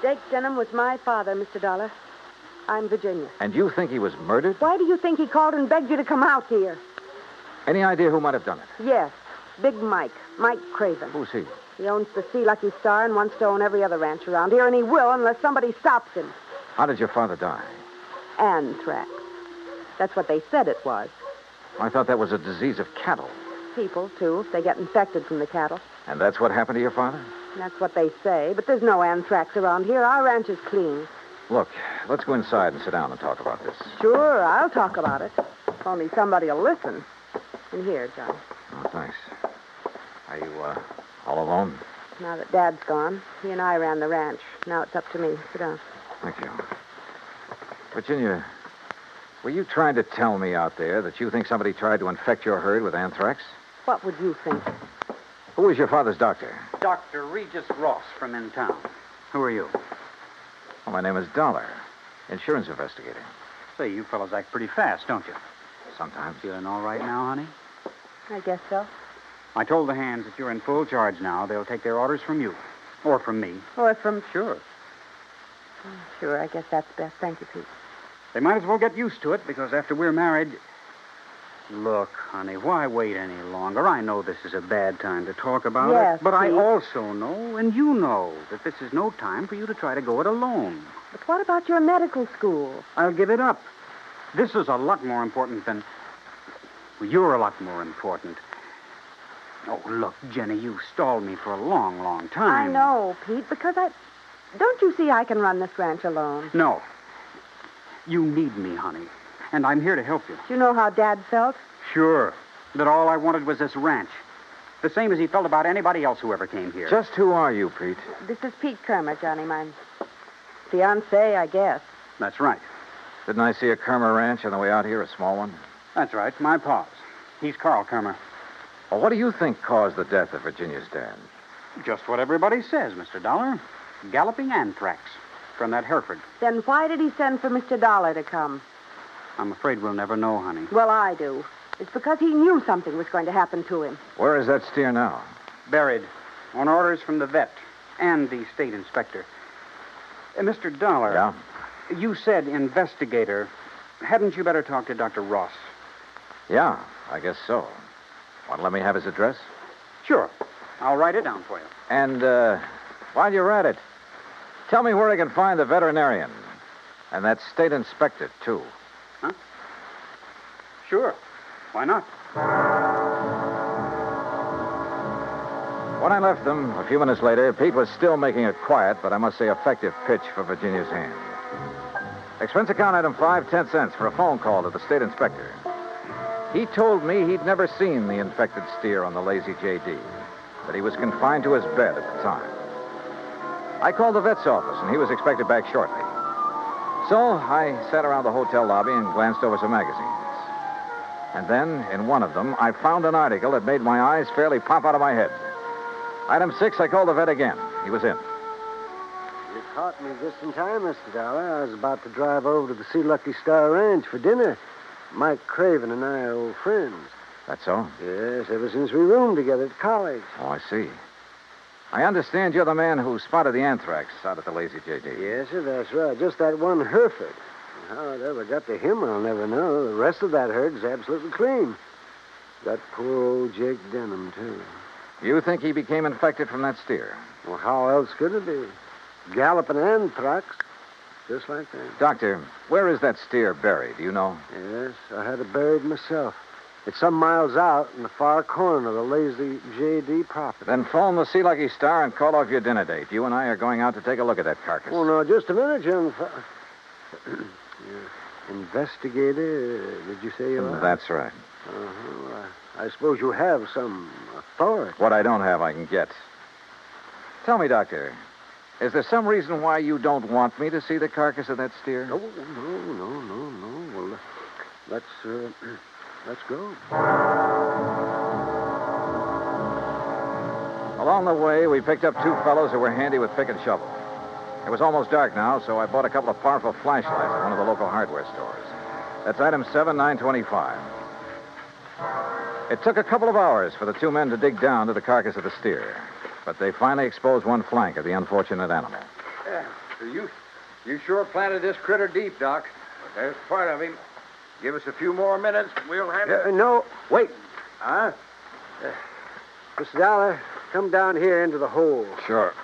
Jake Denham was my father, Mr. Dollar. I'm Virginia. And you think he was murdered? Why do you think he called and begged you to come out here? Any idea who might have done it? Yes, Big Mike Craven. Who's he? He owns the Sea Lucky Star and wants to own every other ranch around here, and he will unless somebody stops him. How did your father die? Anthrax. That's what they said it was. I thought that was a disease of cattle. People, too, if they get infected from the cattle. And that's what happened to your father? That's what they say, but there's no anthrax around here. Our ranch is clean. Look, let's go inside and sit down and talk about this. Sure, I'll talk about it. If only somebody will listen. In here, John. Oh, thanks. Are you, all alone? Now that Dad's gone, he and I ran the ranch. Now it's up to me. Sit down. Thank you. Virginia, were you trying to tell me out there that you think somebody tried to infect your herd with anthrax? What would you think? Who was your father's doctor? Dr. Regis Ross from in town. Who are you? Well, my name is Dollar, insurance investigator. Say, you fellows act pretty fast, don't you? Sometimes. Feeling all right now, honey? I guess so. I told the hands that you're in full charge now. They'll take their orders from you. Or from me. Or from... Sure. Sure, I guess that's best. Thank you, Pete. They might as well get used to it, because after we're married... Look, honey, why wait any longer? I know this is a bad time to talk about yes, it, but Pete. I also know, and you know, that this is no time for you to try to go it alone. But what about your medical school? I'll give it up. This is a lot more important than... Well, you're a lot more important. Oh, look, Jenny, you stalled me for a long, long time. I know, Pete, because I... Don't you see I can run this ranch alone? No. You need me, honey. And I'm here to help you. Do you know how Dad felt? Sure. That all I wanted was this ranch. The same as he felt about anybody else who ever came here. Just who are you, Pete? This is Pete Kermer, Johnny, my fiancé, I guess. That's right. Didn't I see a Kermer ranch on the way out here, a small one? That's right, my pa's. He's Carl Kermer. Well, what do you think caused the death of Virginia's dad? Just what everybody says, Mr. Dollar. Galloping anthrax from that Hereford. Then why did he send for Mr. Dollar to come? I'm afraid we'll never know, honey. Well, I do. It's because he knew something was going to happen to him. Where is that steer now? Buried. On orders from the vet and the state inspector. Mr. Dollar. Yeah? You said investigator. Hadn't you better talk to Dr. Ross? Yeah, I guess so. Want to let me have his address? Sure. I'll write it down for you. And, while you're at it, tell me where I can find the veterinarian. And that state inspector, too. Huh? Sure. Why not? When I left them, a few minutes later, Pete was still making a quiet, but I must say effective pitch for Virginia's hand. Expense account item 5, 10 cents for a phone call to the state inspector. He told me he'd never seen the infected steer on the Lazy J.D., that he was confined to his bed at the time. I called the vet's office, and he was expected back shortly. So I sat around the hotel lobby and glanced over some magazines. And then, in one of them, I found an article that made my eyes fairly pop out of my head. Item 6, I called the vet again. He was in. You caught me just in time, Mr. Dollar. I was about to drive over to the Sea Lucky Star Ranch for dinner. Mike Craven and I are old friends. That's so? Yes, ever since we roomed together at college. Oh, I see. I understand you're the man who spotted the anthrax out at the Lazy J.D. Yes, sir, that's right. Just that one Hereford. How it ever got to him, I'll never know. The rest of that herd's absolutely clean. Got poor old Jake Denham, too. You think he became infected from that steer? Well, how else could it be? Galloping anthrax. Just like that. Doctor, where is that steer buried? Do you know? Yes, I had it buried myself. It's some miles out in the far corner of the Lazy J.D. property. Then phone the Sea Lucky Star and call off your dinner date. You and I are going out to take a look at that carcass. Oh, no, just a minute, young Investigator, did you say you are? That's right. Uh-huh. I suppose you have some authority. What I don't have, I can get. Tell me, Doctor, is there some reason why you don't want me to see the carcass of that steer? No. Well, let's go. Along the way, we picked up two fellows who were handy with pick and shovel. It was almost dark now, so I bought a couple of powerful flashlights at one of the local hardware stores. That's item 7, 925. It took a couple of hours for the two men to dig down to the carcass of the steer, but they finally exposed one flank of the unfortunate animal. Yeah, so you sure planted this critter deep, Doc. There's part of him. Give us a few more minutes, and we'll handle it. No, wait. Huh? Mr. Dollar, come down here into the hole. Sure.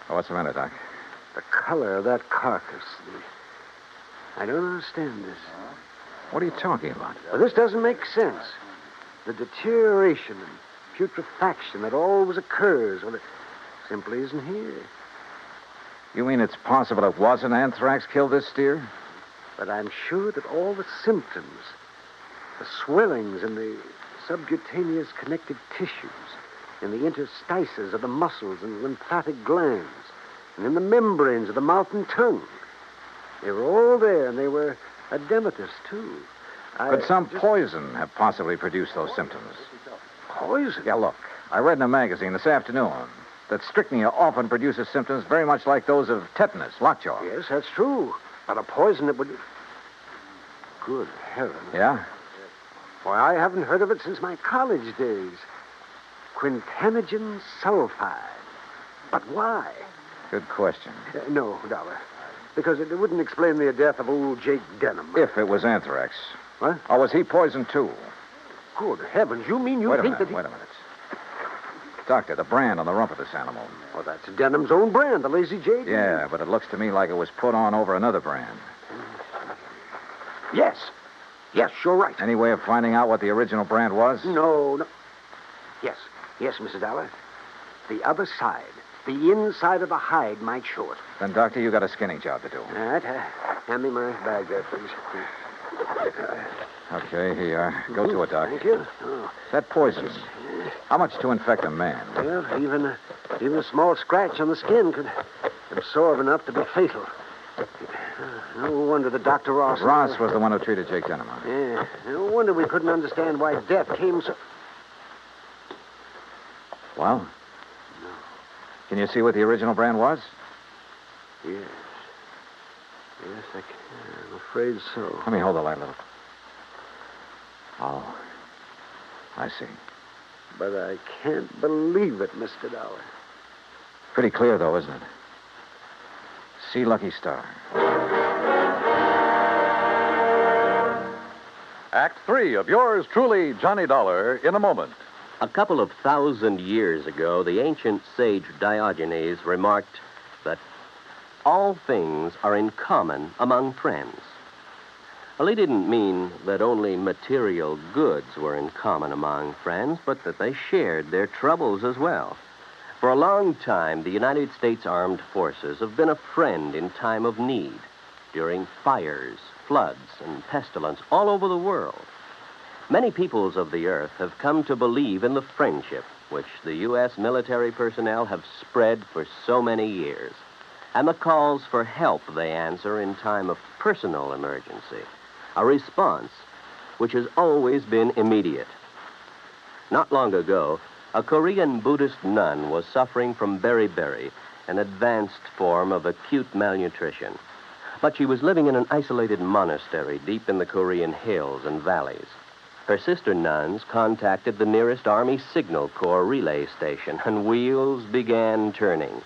Oh, what's the matter, Doc? The color of that carcass. I don't understand this. What are you talking about? Well, this doesn't make sense. The deterioration and putrefaction that always occurs, well, it simply isn't here. You mean it's possible it wasn't anthrax killed this steer? But I'm sure that all the symptoms, the swellings in the subcutaneous connective tissues, in the interstices of the muscles and lymphatic glands, and in the membranes of the mouth and tongue, they were all there, and they were edematous, too. Could some poison have possibly produced those symptoms? Poison? Yeah, look. I read in a magazine this afternoon that strychnia often produces symptoms very much like those of tetanus, lockjaw. Yes, that's true. But a poison that would... Good heavens. Yeah? Why, I haven't heard of it since my college days. Quintanogen sulfide. But why? Good question. No, Dollar. Because it wouldn't explain the death of old Jake Denham. If it was anthrax. What? Or was he poisoned, too? Good heavens, you mean you think that he... Wait a minute. Doctor, the brand on the rump of this animal. Well, that's Denham's own brand, the Lazy J.D. Yeah, but it looks to me like it was put on over another brand. Yes. Yes, you're right. Any way of finding out what the original brand was? No. Yes, Mr. Dollar. The other side, the inside of the hide might show it. Then, Doctor, you got a skinning job to do. All right. Hand me my bag there, please. Okay, here you are. Go to it, Doc. Thank you. Oh. That poison, how much to infect a man? Well, even a small scratch on the skin could absorb enough to be fatal. No wonder the Dr. Ross... Ross was the one who treated Jake Denham. Yeah. No wonder we couldn't understand why death came so... Well? No. Can you see what the original brand was? Yes. Yes, I can. I'm afraid so. Let me hold the light a little. Oh. I see. But I can't believe it, Mr. Dollar. Pretty clear, though, isn't it? Sea Lucky Star. Act 3 of yours truly, Johnny Dollar, in a moment. A couple of 1,000 years ago, the ancient sage Diogenes remarked that all things are in common among friends. Well, he didn't mean that only material goods were in common among friends, but that they shared their troubles as well. For a long time, the United States Armed Forces have been a friend in time of need, during fires, floods, and pestilence all over the world. Many peoples of the earth have come to believe in the friendship which the U.S. military personnel have spread for so many years, and the calls for help they answer in time of personal emergency, a response which has always been immediate. Not long ago, a Korean Buddhist nun was suffering from beriberi, an advanced form of acute malnutrition. But she was living in an isolated monastery deep in the Korean hills and valleys. Her sister nuns contacted the nearest Army Signal Corps relay station, and wheels began turning.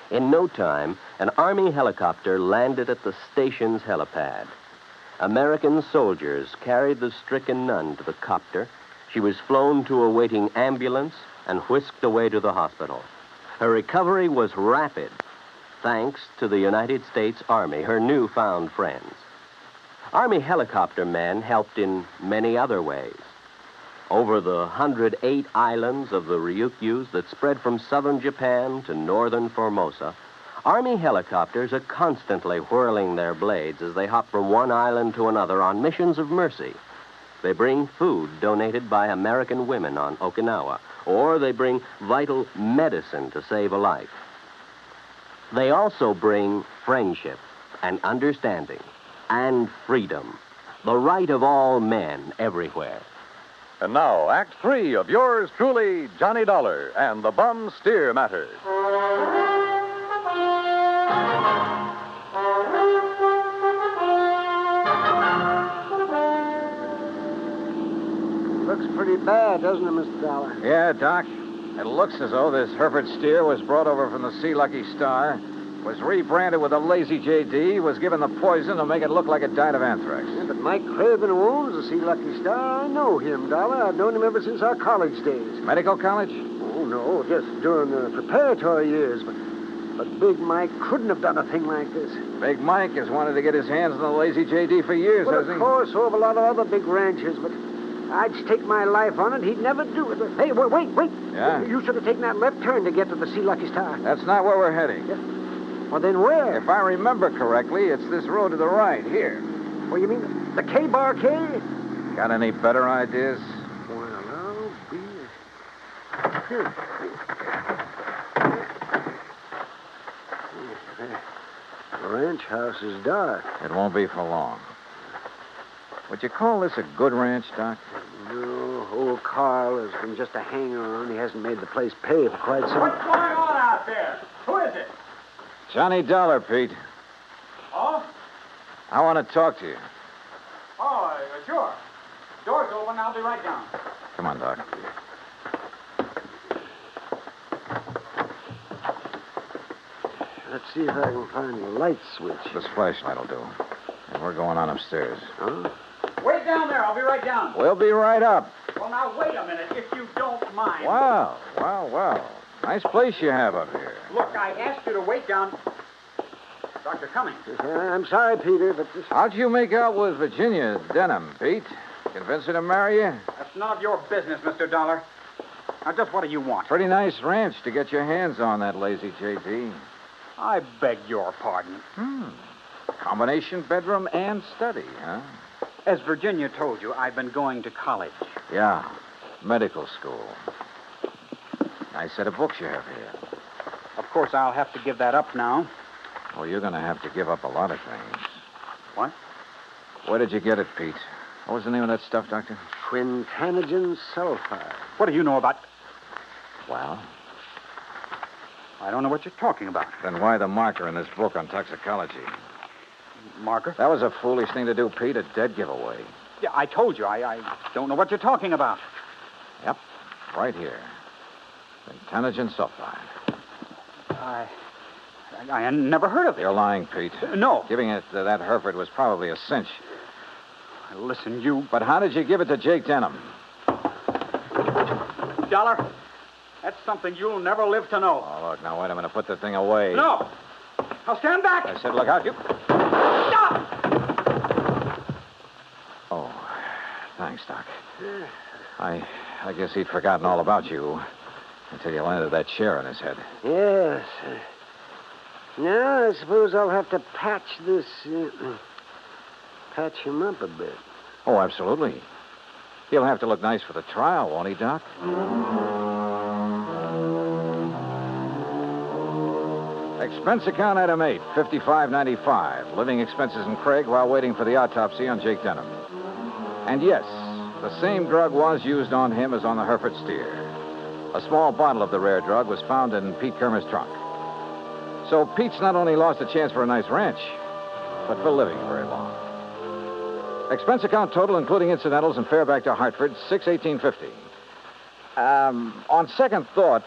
In no time, an Army helicopter landed at the station's helipad. American soldiers carried the stricken nun to the copter. She was flown to a waiting ambulance and whisked away to the hospital. Her recovery was rapid, thanks to the United States Army, her newfound friends. Army helicopter men helped in many other ways. Over the 108 islands of the Ryukyus that spread from southern Japan to northern Formosa, Army helicopters are constantly whirling their blades as they hop from one island to another on missions of mercy. They bring food donated by American women on Okinawa, or they bring vital medicine to save a life. They also bring friendship and understanding and freedom, the right of all men everywhere. And now, Act 3 of yours truly, Johnny Dollar and the Bum Steer Matter. Looks pretty bad, doesn't it, Mr. Dollar? Yeah, Doc. It looks as though this Hereford steer was brought over from the Sea Lucky Star, was rebranded with a Lazy J.D., was given the poison to make it look like it died of anthrax. Yeah, but Mike Craven, who owns the Sea Lucky Star, I know him, Dollar. I've known him ever since our college days. Medical college? Oh, no, just during the preparatory years. But Big Mike couldn't have done a thing like this. Big Mike has wanted to get his hands on the Lazy J.D. for years, Well, hasn't of he? course, so have a lot of other big ranchers, but I'd stake my life on it. He'd never do it. Hey, wait. Yeah? You should have taken that left turn to get to the Sea Lucky Star. That's not where we're heading. Yeah. Well, then where? If I remember correctly, it's this road to the right, here. Well, you mean the K-Bar K? Got any better ideas? Well, I'll be... Here. The ranch house is dark. It won't be for long. Would you call this a good ranch, Doc? No, old Carl has been just a hanger-on. He hasn't made the place pay for quite some... What's going on out there? Who is it? Johnny Dollar, Pete. Oh? I want to talk to you. Oh, sure. Door's open. I'll be right down. Come on, Doc. Let's see if I can find the light switch. This flashlight will do. And we're going on upstairs. Huh? Wait down there. I'll be right down. We'll be right up. Well, now, wait a minute, if you don't mind. Wow. Nice place you have up here. Look, I asked you to wait down. Dr. Cummings. I'm sorry, Peter, but this... How'd you make out with Virginia Denham, Pete? Convince her to marry you? That's none of your business, Mr. Dollar. Now, just what do you want? Pretty nice ranch to get your hands on, that Lazy J.D. I beg your pardon. Combination bedroom and study, huh? As Virginia told you, I've been going to college. Yeah, medical school. Nice set of books you have here. Of course, I'll have to give that up now. Well, you're going to have to give up a lot of things. What? Where did you get it, Pete? What was the name of that stuff, Doctor? Quintanogen sulfide. What do you know about... Well? I don't know what you're talking about. Then why the marker in this book on toxicology? Marker? That was a foolish thing to do, Pete. A dead giveaway. Yeah, I told you. I don't know what you're talking about. Yep, right here. Quintanogen sulfide. I never heard of it. You're lying, Pete. No. Giving it to that Hereford was probably a cinch. Listen, you... But how did you give it to Jake Denham? Dollar, that's something you'll never live to know. Oh, look, now wait a minute. Put the thing away. No. Now stand back. I said look out. You... Stop! Doc. I guess he'd forgotten all about you until you landed that chair on his head. Yes. Now, I suppose I'll have to patch him up a bit. Oh, absolutely. He'll have to look nice for the trial, won't he, Doc? Expense account item 8, $55.95. Living expenses in Craig while waiting for the autopsy on Jake Denham. And yes, the same drug was used on him as on the Hereford steer. A small bottle of the rare drug was found in Pete Kermer's trunk. So Pete's not only lost a chance for a nice ranch, but for living very long. Expense account total, including incidentals and fare back to Hartford, $618.50. On second thought,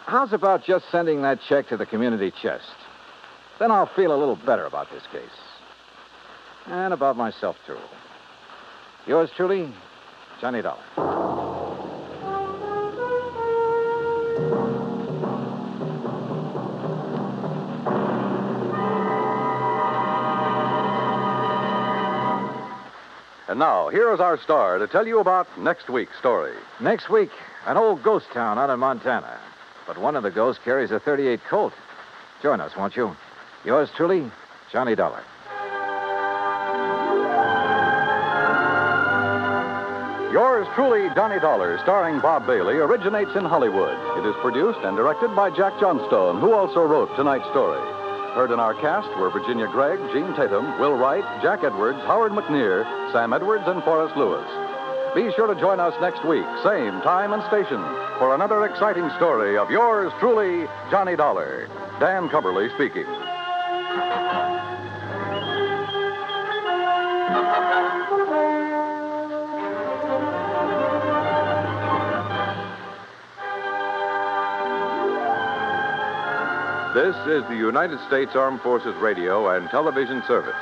how's about just sending that check to the community chest? Then I'll feel a little better about this case. And about myself, too. Yours truly, Johnny Dollar. And now, here is our star to tell you about next week's story. Next week, an old ghost town out in Montana. But one of the ghosts carries a .38 Colt. Join us, won't you? Yours truly, Johnny Dollar. Yours truly, Johnny Dollar, starring Bob Bailey, originates in Hollywood. It is produced and directed by Jack Johnstone, who also wrote tonight's story. Heard in our cast were Virginia Gregg, Gene Tatum, Will Wright, Jack Edwards, Howard McNear, Sam Edwards, and Forrest Lewis. Be sure to join us next week, same time and station, for another exciting story of yours truly, Johnny Dollar. Dan Cubberly speaking. This is the United States Armed Forces Radio and Television Service.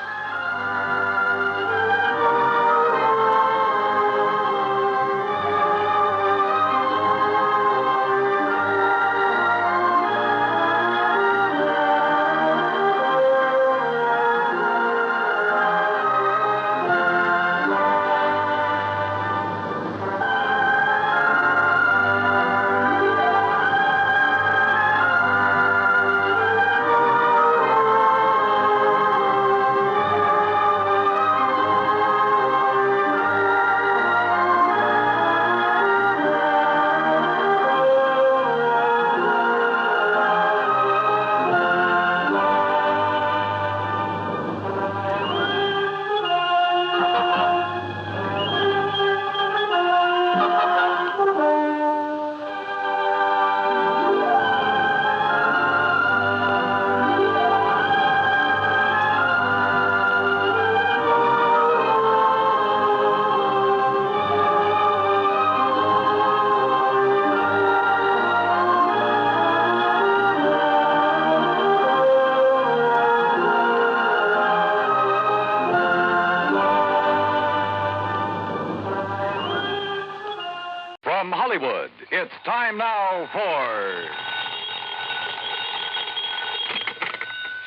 Hollywood, it's time now for...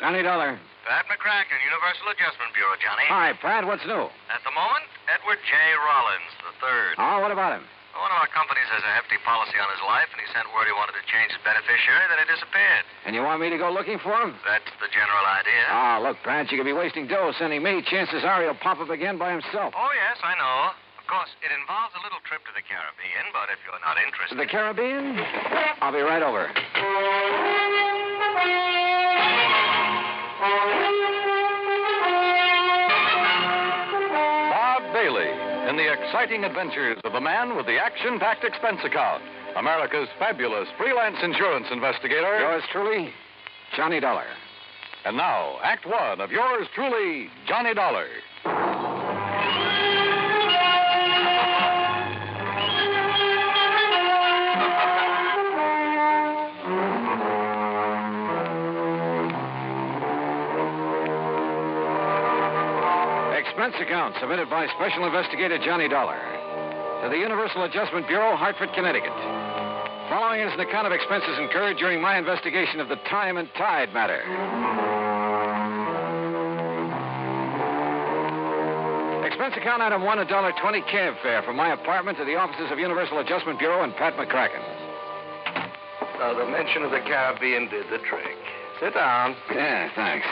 Johnny Dollar. Pat McCracken, Universal Adjustment Bureau, Johnny. Hi, Pat. What's new? At the moment, Edward J. Rollins III. Oh, what about him? One of our companies has a hefty policy on his life, and he sent word he wanted to change his beneficiary, then it disappeared. And you want me to go looking for him? That's the general idea. Oh, look, Pat, you could be wasting dough sending me. Chances are he'll pop up again by himself. Oh, yes, I know. Of course, it involves a little trip to the Caribbean, but if you're not interested... The Caribbean? I'll be right over. Bob Bailey in the exciting adventures of the man with the action-packed expense account. America's fabulous freelance insurance investigator. Yours truly, Johnny Dollar. And now, Act One of yours truly, Johnny Dollar. Expense account submitted by Special Investigator Johnny Dollar to the Universal Adjustment Bureau, Hartford, Connecticut. Following is an account of expenses incurred during my investigation of the Time and Tide matter. Expense account item 1, $1.20 cab fare from my apartment to the offices of Universal Adjustment Bureau and Pat McCracken. Now, the mention of the Caribbean did the trick. Sit down. Yeah, thanks.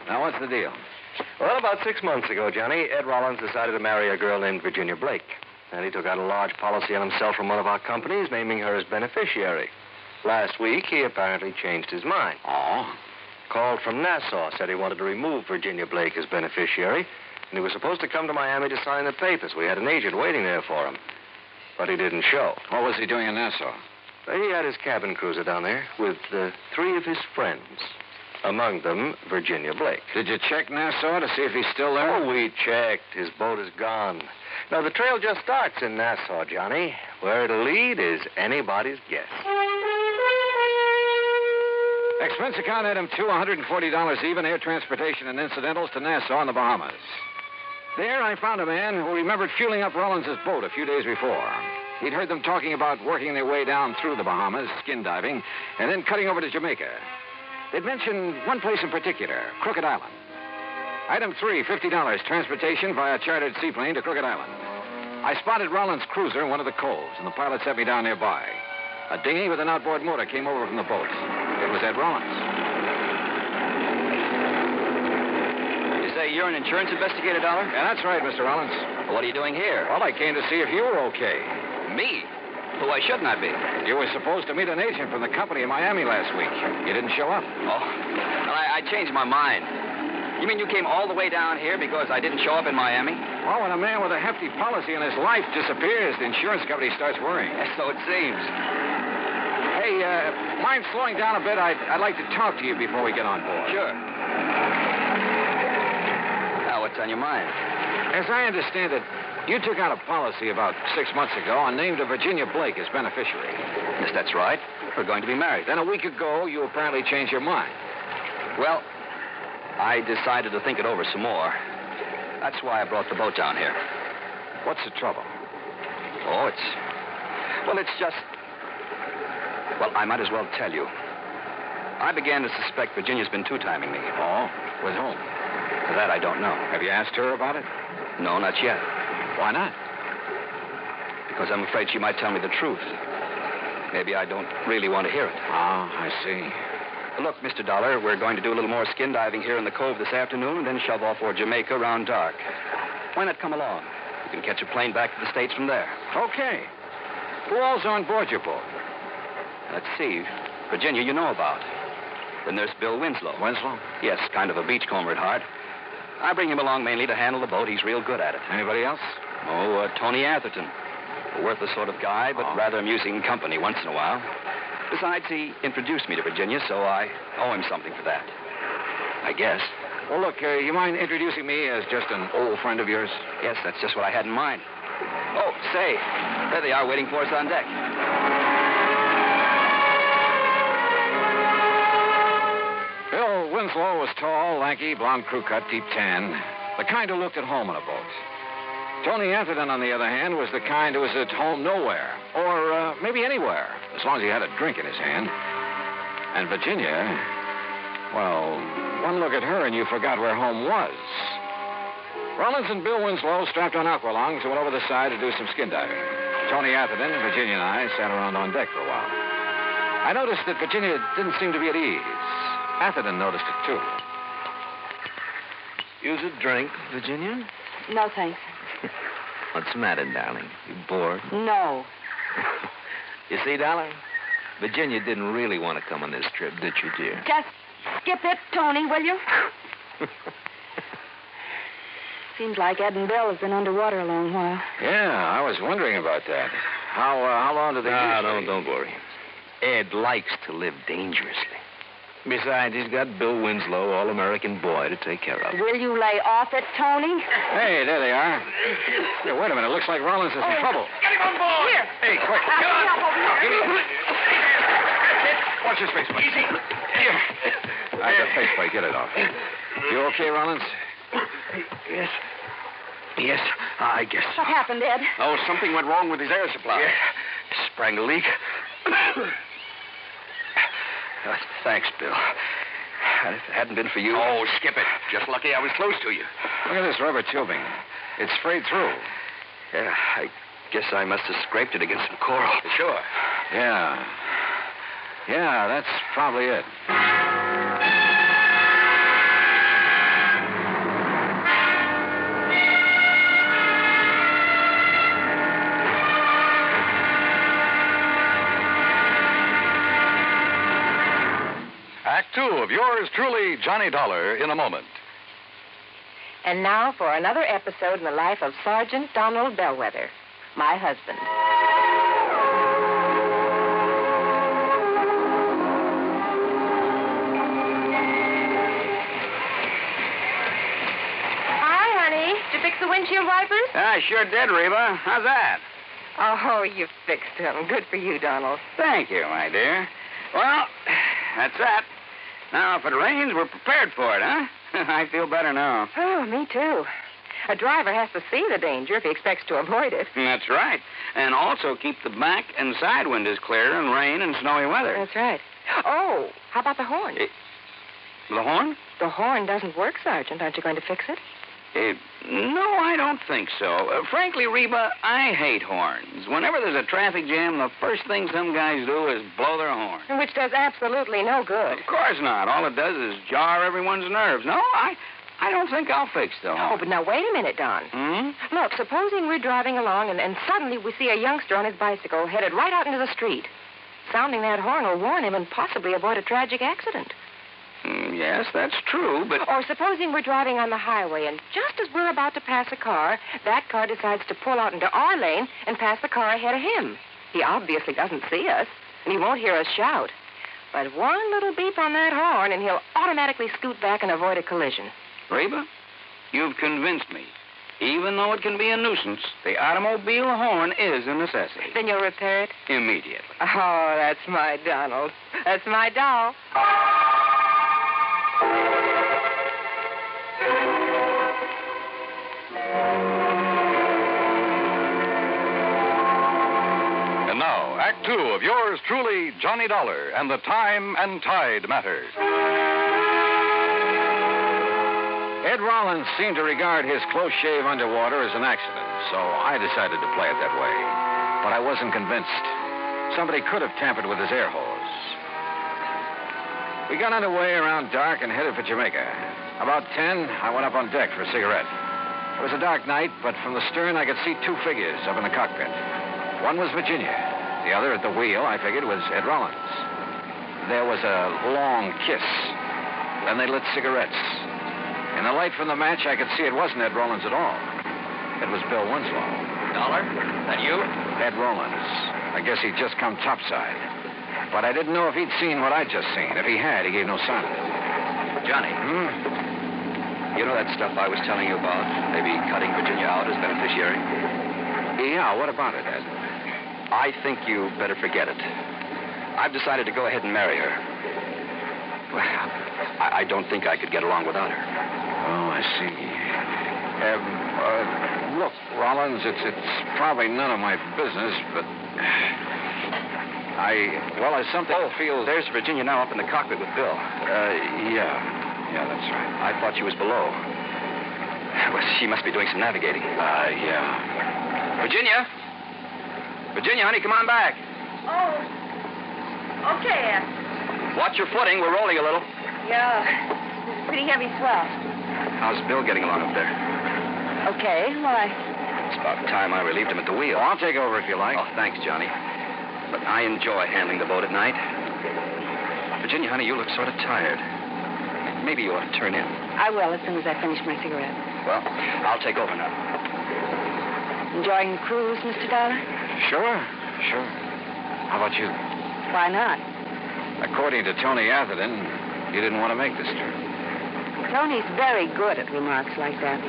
Now, what's the deal? Well, about 6 months ago, Johnny, Ed Rollins decided to marry a girl named Virginia Blake. And he took out a large policy on himself from one of our companies, naming her as beneficiary. Last week, he apparently changed his mind. Oh? Called from Nassau, said he wanted to remove Virginia Blake as beneficiary, and he was supposed to come to Miami to sign the papers. We had an agent waiting there for him. But he didn't show. What was he doing in Nassau? He had his cabin cruiser down there with 3 of his friends. Among them, Virginia Blake. Did you check Nassau to see if he's still there? Oh, we checked. His boat is gone. Now, the trail just starts in Nassau, Johnny. Where it'll lead is anybody's guess. Expense account item 2, $140 even, air transportation and incidentals to Nassau in the Bahamas. There, I found a man who remembered fueling up Rollins' boat a few days before. He'd heard them talking about working their way down through the Bahamas, skin diving, and then cutting over to Jamaica. They'd mentioned one place in particular, Crooked Island. Item 3, $50, transportation via chartered seaplane to Crooked Island. I spotted Rollins' cruiser in one of the coves, and the pilot set me down nearby. A dinghy with an outboard motor came over from the boat. It was Ed Rollins. You say you're an insurance investigator, Dollar? Yeah, that's right, Mr. Rollins. Well, what are you doing here? Well, I came to see if you were okay. Me? Well, why shouldn't I be? You were supposed to meet an agent from the company in Miami last week. You didn't show up. Oh, well, I changed my mind. You mean you came all the way down here because I didn't show up in Miami? Well, when a man with a hefty policy in his life disappears, the insurance company starts worrying. Yes, so it seems. Hey, mind slowing down a bit? I'd like to talk to you before we get on board. Sure. Now, what's on your mind? As I understand it, you took out a policy about 6 months ago and named a Virginia Blake as beneficiary. Yes, that's right. We're going to be married. Then a week ago, you apparently changed your mind. Well, I decided to think it over some more. That's why I brought the boat down here. What's the trouble? Oh, it's just... Well, I might as well tell you. I began to suspect Virginia's been two-timing me. Oh? With whom? That I don't know. Have you asked her about it? No, not yet. Why not? Because I'm afraid she might tell me the truth. Maybe I don't really want to hear it. Ah, I see. Look, Mr. Dollar, we're going to do a little more skin diving here in the cove this afternoon, and then shove off for Jamaica around dark. Why not come along? You can catch a plane back to the States from there. Okay. Who all's on board your boat? Let's see. Virginia, you know about. Then there's Bill Winslow. Winslow? Yes, kind of a beachcomber at heart. I bring him along mainly to handle the boat. He's real good at it. Anybody else? Oh, Tony Atherton. A worthless sort of guy, but rather amusing company once in a while. Besides, he introduced me to Virginia, so I owe him something for that. I guess. Well, look, you mind introducing me as just an old friend of yours? Yes, that's just what I had in mind. Oh, say, there they are waiting for us on deck. Bill Winslow was tall, lanky, blonde crew cut, deep tan. The kind who looked at home on a boat. Tony Atherton, on the other hand, was the kind who was at home nowhere. Or maybe anywhere, as long as he had a drink in his hand. And Virginia, well, one look at her and you forgot where home was. Rollins and Bill Winslow strapped on aqualungs and went over the side to do some skin diving. Tony Atherton, Virginia, and I sat around on deck for a while. I noticed that Virginia didn't seem to be at ease. Atherton noticed it, too. Use a drink, Virginia? No, thanks. What's the matter, darling? You bored? No. You see, darling, Virginia didn't really want to come on this trip, did you, dear? Just skip it, Tony, will you? Seems like Ed and Bill have been underwater a long while. Yeah, I was wondering about that. How long do they usually... don't worry. Ed likes to live dangerously. Besides, he's got Bill Winslow, all-American boy, to take care of. Will you lay off it, Tony? Hey, there they are. Hey, wait a minute. Looks like Rollins is in trouble. Get him on board! Here. Hey, quick. Get on. Watch his face, please. Easy. All right, the face plate. Get it off. You okay, Rollins? Yes. Yes, I guess so. What happened, Ed? Oh, something went wrong with his air supply. Yeah. Sprang a leak. Thanks, Bill. If it hadn't been for you... Oh, skip it. Just lucky I was close to you. Look at this rubber tubing. It's frayed through. Yeah, I guess I must have scraped it against some coral. Sure. Yeah. Yeah, that's probably it. Act two of yours truly, Johnny Dollar, in a moment. And now for another episode in the life of Sergeant Donald Bellwether, my husband. Hi, honey. Did you fix the windshield wipers? I sure did, Reba. How's that? Oh, you fixed them. Good for you, Donald. Thank you, my dear. Well, that's that. Now, if it rains, we're prepared for it, huh? I feel better now. Oh, me too. A driver has to see the danger if he expects to avoid it. That's right. And also keep the back and side windows clear in rain and snowy weather. That's right. Oh, how about the horn? The horn? The horn doesn't work, Sergeant. Aren't you going to fix it? No, I don't think so. Frankly, Reba, I hate horns. Whenever there's a traffic jam, the first thing some guys do is blow their horn. Which does absolutely no good. Of course not. All it does is jar everyone's nerves. No, I don't think I'll fix the horn. Oh, but now wait a minute, Don. Look, supposing we're driving along and suddenly we see a youngster on his bicycle headed right out into the street. Sounding that horn will warn him and possibly avoid a tragic accident. Yes, that's true, but... Or supposing we're driving on the highway, and just as we're about to pass a car, that car decides to pull out into our lane and pass the car ahead of him. He obviously doesn't see us, and he won't hear us shout. But one little beep on that horn, and he'll automatically scoot back and avoid a collision. Reba, you've convinced me. Even though it can be a nuisance, the automobile horn is a necessity. Then you'll repair it? Immediately. Oh, that's my Donald. That's my doll. And now, Act two of yours truly, Johnny Dollar, and the Time and Tide Matter. Ed Rollins seemed to regard his close shave underwater as an accident, so I decided to play it that way. But I wasn't convinced. Somebody could have tampered with his air hose. We got underway around dark and headed for Jamaica. About 10, I went up on deck for a cigarette. It was a dark night, but from the stern I could see two figures up in the cockpit. One was Virginia. The other at the wheel, I figured, was Ed Rollins. There was a long kiss. Then they lit cigarettes. In the light from the match, I could see it wasn't Ed Rollins at all. It was Bill Winslow. Dollar? That you? Ed Rollins. I guess he'd just come topside. But I didn't know if he'd seen what I'd just seen. If he had, he gave no sign of it. Johnny. You know that stuff I was telling you about? Maybe cutting Virginia out as beneficiary? Yeah, what about it, Ed? I think you better forget it. I've decided to go ahead and marry her. Well, I don't think I could get along without her. Oh, I see. Look, Rollins, it's probably none of my business, but as something feels... There's Virginia now up in the cockpit with Bill. Yeah, that's right. I thought she was below. Well, she must be doing some navigating. Yeah. Virginia, honey, come on back. Oh, okay, Ed. Watch your footing. We're rolling a little. Yeah, pretty heavy swell. How's Bill getting along up there? Okay, why? It's about time I relieved him at the wheel. I'll take over if you like. Oh, thanks, Johnny. But I enjoy handling the boat at night. Virginia, honey, you look sort of tired. Maybe you ought to turn in. I will as soon as I finish my cigarette. Well, I'll take over now. Enjoying the cruise, Mr. Dollar? Sure. How about you? Why not? According to Tony Atherton, you didn't want to make this trip. Tony's very good at remarks like that.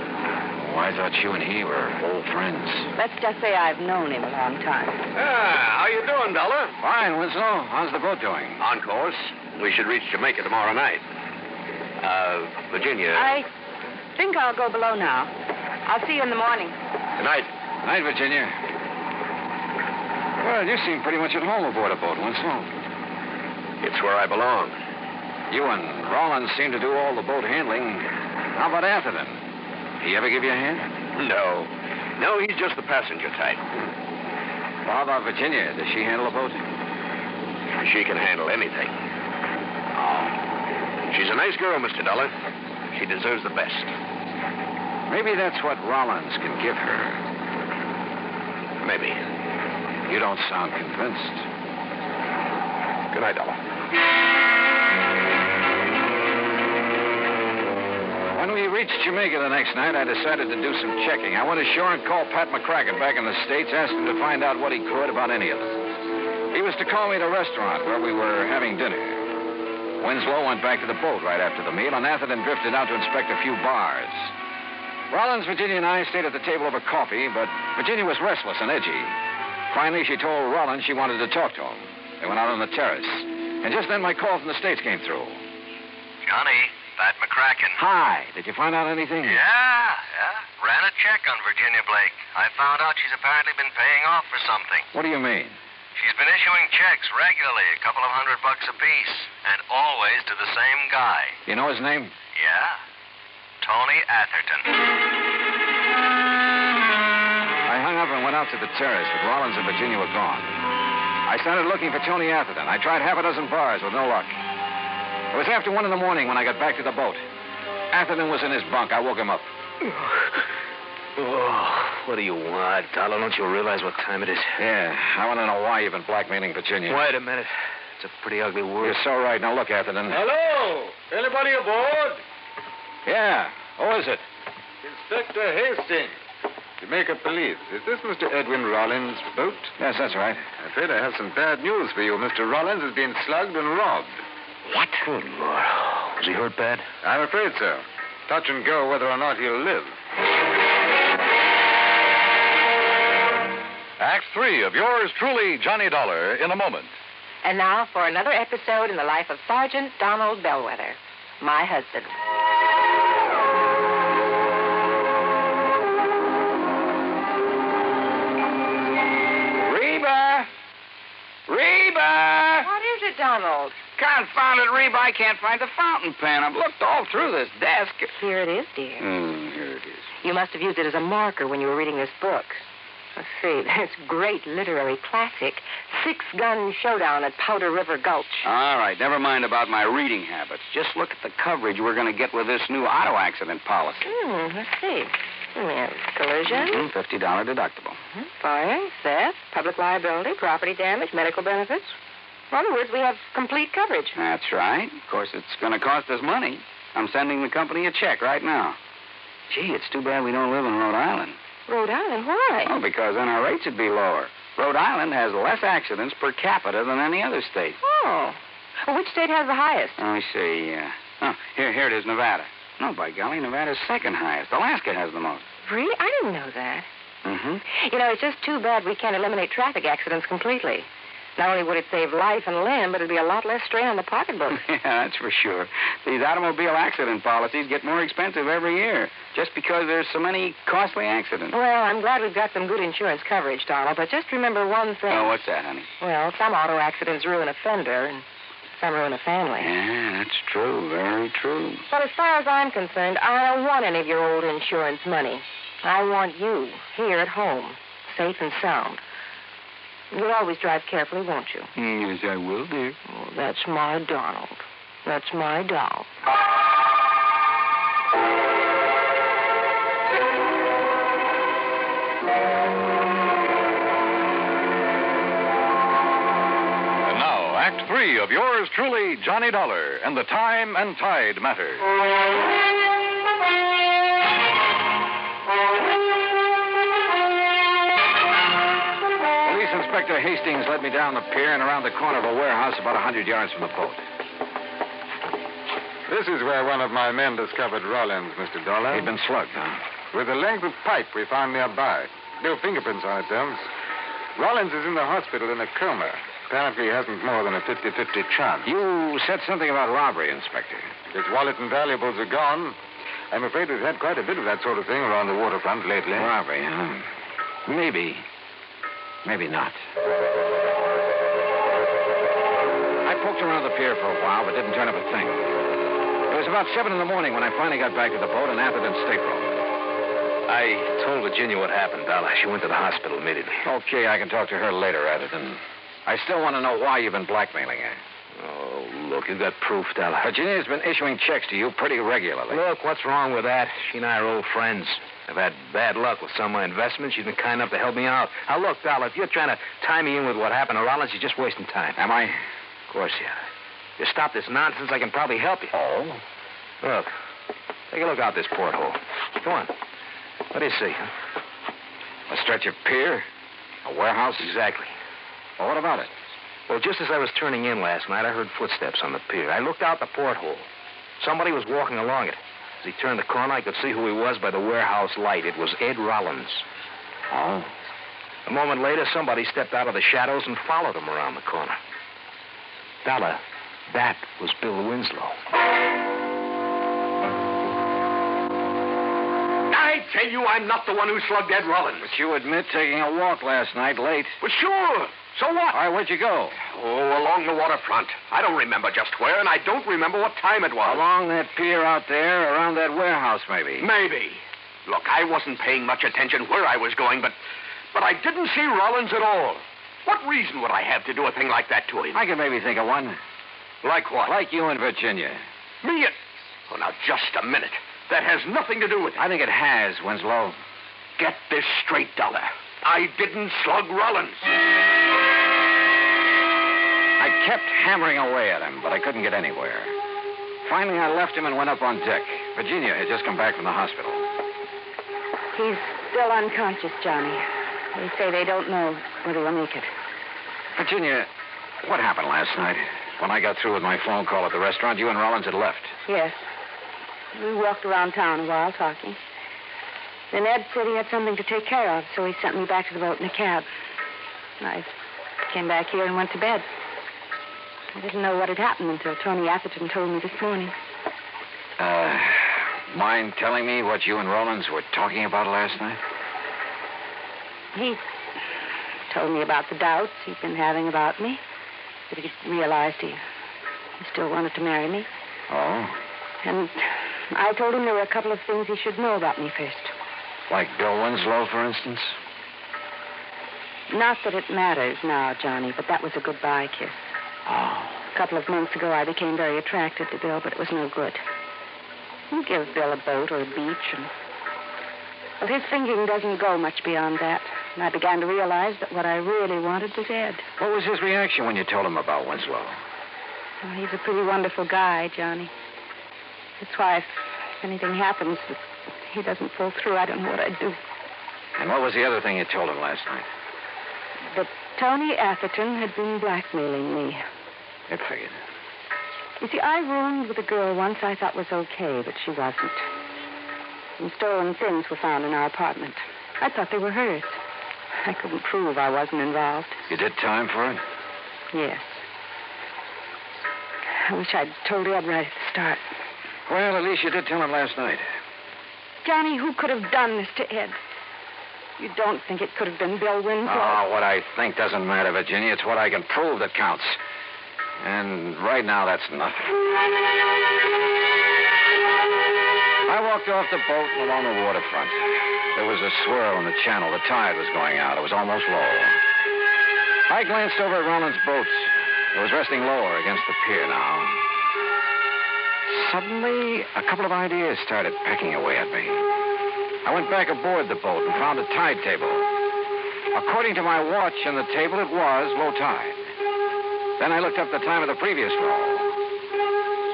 Oh, I thought you and he were old friends. Let's just say I've known him a long time. How you doing, Dollar? Fine, Winslow. How's the boat doing? On course. We should reach Jamaica tomorrow night. Virginia... I think I'll go below now. I'll see you in the morning. Good night. Good night, Virginia. Well, you seem pretty much at home aboard a boat, Winslow. It's where I belong. You and Rollins seem to do all the boat handling. How about Atherton? He ever give you a hand? No. No, he's just the passenger type. Well, how about Virginia? Does she handle a boat? She can handle anything. Oh. She's a nice girl, Mr. Dollar. She deserves the best. Maybe that's what Rollins can give her. Maybe. You don't sound convinced. Good night, Dollar. When we reached Jamaica the next night, I decided to do some checking. I went ashore and called Pat McCracken back in the States, asked him to find out what he could about any of them. He was to call me at a restaurant where we were having dinner. Winslow went back to the boat right after the meal, and Atherton drifted out to inspect a few bars. Rollins, Virginia, and I stayed at the table over coffee, but Virginia was restless and edgy. Finally, she told Rollins she wanted to talk to him. They went out on the terrace. And just then, my call from the States came through. Johnny, Pat McCracken. Hi. Did you find out anything? Yeah. Ran a check on Virginia Blake. I found out she's apparently been paying off for something. What do you mean? She's been issuing checks regularly, a couple of $100 apiece, and always to the same guy. You know his name? Yeah. Tony Atherton. I hung up and went out to the terrace, but Rollins and Virginia were gone. I started looking for Tony Atherton. I tried half a dozen bars with no luck. It was after 1 in the morning when I got back to the boat. Atherton was in his bunk. I woke him up. Oh, what do you want, Dollar? Don't you realize what time it is? Yeah, I want to know why you've been blackmailing Virginia. Wait a minute. It's a pretty ugly word. You're so right. Now look, Atherton. Hello? Anybody aboard? Yeah. Who is it? Inspector Hastings, Jamaica Police. Is this Mr. Edwin Rollins' boat? Yes, that's right. I'm afraid I have some bad news for you. Mr. Rollins has been slugged and robbed. What? Good Lord. Was he hurt bad? I'm afraid so. Touch and go whether or not he'll live. Act 3 of yours truly, Johnny Dollar, in a moment. And now for another episode in the life of Sergeant Donald Bellwether, my husband. Reba! What is it, Donald? Confounded Reba, I can't find the fountain pen. I've looked all through this desk. Here it is, dear. Here it is. You must have used it as a marker when you were reading this book. Let's see, this great literary classic, Six Gun Showdown at Powder River Gulch. All right, never mind about my reading habits. Just look at the coverage we're going to get with this new auto accident policy. Let's see. Yes, collision. $50 deductible. Fire, theft, public liability, property damage, medical benefits. In other words, we have complete coverage. That's right. Of course, it's going to cost us money. I'm sending the company a check right now. Gee, it's too bad we don't live in Rhode Island. Rhode Island? Why? Oh, because then our rates would be lower. Rhode Island has less accidents per capita than any other state. Oh. Well, which state has the highest? Let me see. Here it is, Nevada. No, by golly, Nevada's second highest. Alaska has the most. Really? I didn't know that. Mm-hmm. You know, it's just too bad we can't eliminate traffic accidents completely. Not only would it save life and limb, but it'd be a lot less strain on the pocketbook. Yeah, that's for sure. These automobile accident policies get more expensive every year just because there's so many costly accidents. Well, I'm glad we've got some good insurance coverage, Donald, but just remember one thing. Oh, what's that, honey? Well, some auto accidents ruin a fender, and some ruin a family. Yeah, that's true. Very true. But as far as I'm concerned, I don't want any of your old insurance money. I want you here at home, safe and sound. You'll always drive carefully, won't you? Yes, I will, dear. Oh, that's my Donald. That's my doll. And now, Act 3 of yours truly, Johnny Dollar, and the Time and Tide Matter. Inspector Hastings led me down the pier and around the corner of a warehouse about 100 yards from the boat. This is where one of my men discovered Rollins, Mr. Dollar. He'd been slugged, huh? With a length of pipe we found nearby. No fingerprints on it, though. Rollins is in the hospital in a coma. Apparently he hasn't more than a 50-50 chance. You said something about robbery, Inspector. His wallet and valuables are gone. I'm afraid we've had quite a bit of that sort of thing around the waterfront lately. Robbery, huh? Maybe. Maybe not. I poked around the pier for a while, but didn't turn up a thing. It was about 7 in the morning when I finally got back to the boat in Atherton's stateroom. I told Virginia what happened, Dollar. She went to the hospital immediately. Okay, I can talk to her later, Atherton. I still want to know why you've been blackmailing her. Oh, look, you got proof, Dollar. Virginia's been issuing checks to you pretty regularly. Look, what's wrong with that? She and I are old friends. I've had bad luck with some of my investments. She's been kind enough to help me out. Now, look, Dollar, if you're trying to tie me in with what happened to Rollins, you're just wasting time. Am I? Of course you are. If you stop this nonsense, I can probably help you. Oh? Look, take a look out this porthole. Come on. What do you see, huh? A stretch of pier? A warehouse? Exactly. Well, what about it? Well, just as I was turning in last night, I heard footsteps on the pier. I looked out the porthole. Somebody was walking along it. As he turned the corner, I could see who he was by the warehouse light. It was Ed Rollins. Oh? A moment later, somebody stepped out of the shadows and followed him around the corner. Dollar, that was Bill Winslow. I tell you, I'm not the one who slugged Ed Rollins. But you admit taking a walk last night late. Well, sure. So what? All right, where'd you go? Oh, along the waterfront. I don't remember just where, and I don't remember what time it was. Along that pier out there, around that warehouse, maybe. Maybe. Look, I wasn't paying much attention where I was going, but I didn't see Rollins at all. What reason would I have to do a thing like that to him? I can maybe think of one. Like what? Like you in Virginia. Me? Oh, now, just a minute. That has nothing to do with it. I think it has, Winslow. Get this straight, Dollar. I didn't slug Rollins. I kept hammering away at him, but I couldn't get anywhere. Finally, I left him and went up on deck. Virginia had just come back from the hospital. He's still unconscious, Johnny. They say they don't know whether he'll make it. Virginia, what happened last night? When I got through with my phone call at the restaurant, you and Rollins had left. Yes. We walked around town a while talking. Then Ed said he had something to take care of, so he sent me back to the boat in a cab. I came back here and went to bed. I didn't know what had happened until Tony Atherton told me this morning. Mind telling me what you and Rollins were talking about last night? He told me about the doubts he'd been having about me. That he realized he still wanted to marry me. Oh? And I told him there were a couple of things he should know about me first. Like Bill Winslow, for instance? Not that it matters now, Johnny, but that was a goodbye kiss. Oh. A couple of months ago, I became very attracted to Bill, but it was no good. You give Bill a boat or a beach, and... Well, his thinking doesn't go much beyond that. And I began to realize that what I really wanted was Ed. What was his reaction when you told him about Winslow? Well, he's a pretty wonderful guy, Johnny. That's why if anything happens that he doesn't pull through, I don't know what I'd do. And what was the other thing you told him last night? That Tony Atherton had been blackmailing me. It figured. You see, I roomed with a girl once I thought was okay, but she wasn't. Some stolen things were found in our apartment. I thought they were hers. I couldn't prove I wasn't involved. You did time for it? Yes. I wish I'd told Ed right at the start. Well, at least you did tell him last night. Johnny, who could have done this to Ed? You don't think it could have been Bill Winslow? Oh, what I think doesn't matter, Virginia. It's what I can prove that counts. And right now, that's nothing. I walked off the boat and along the waterfront. There was a swirl in the channel. The tide was going out. It was almost low. I glanced over at Rollins' boats. It was resting lower against the pier now. Suddenly, a couple of ideas started pecking away at me. I went back aboard the boat and found a tide table. According to my watch on the table, it was low tide. Then I looked up the time of the previous roll.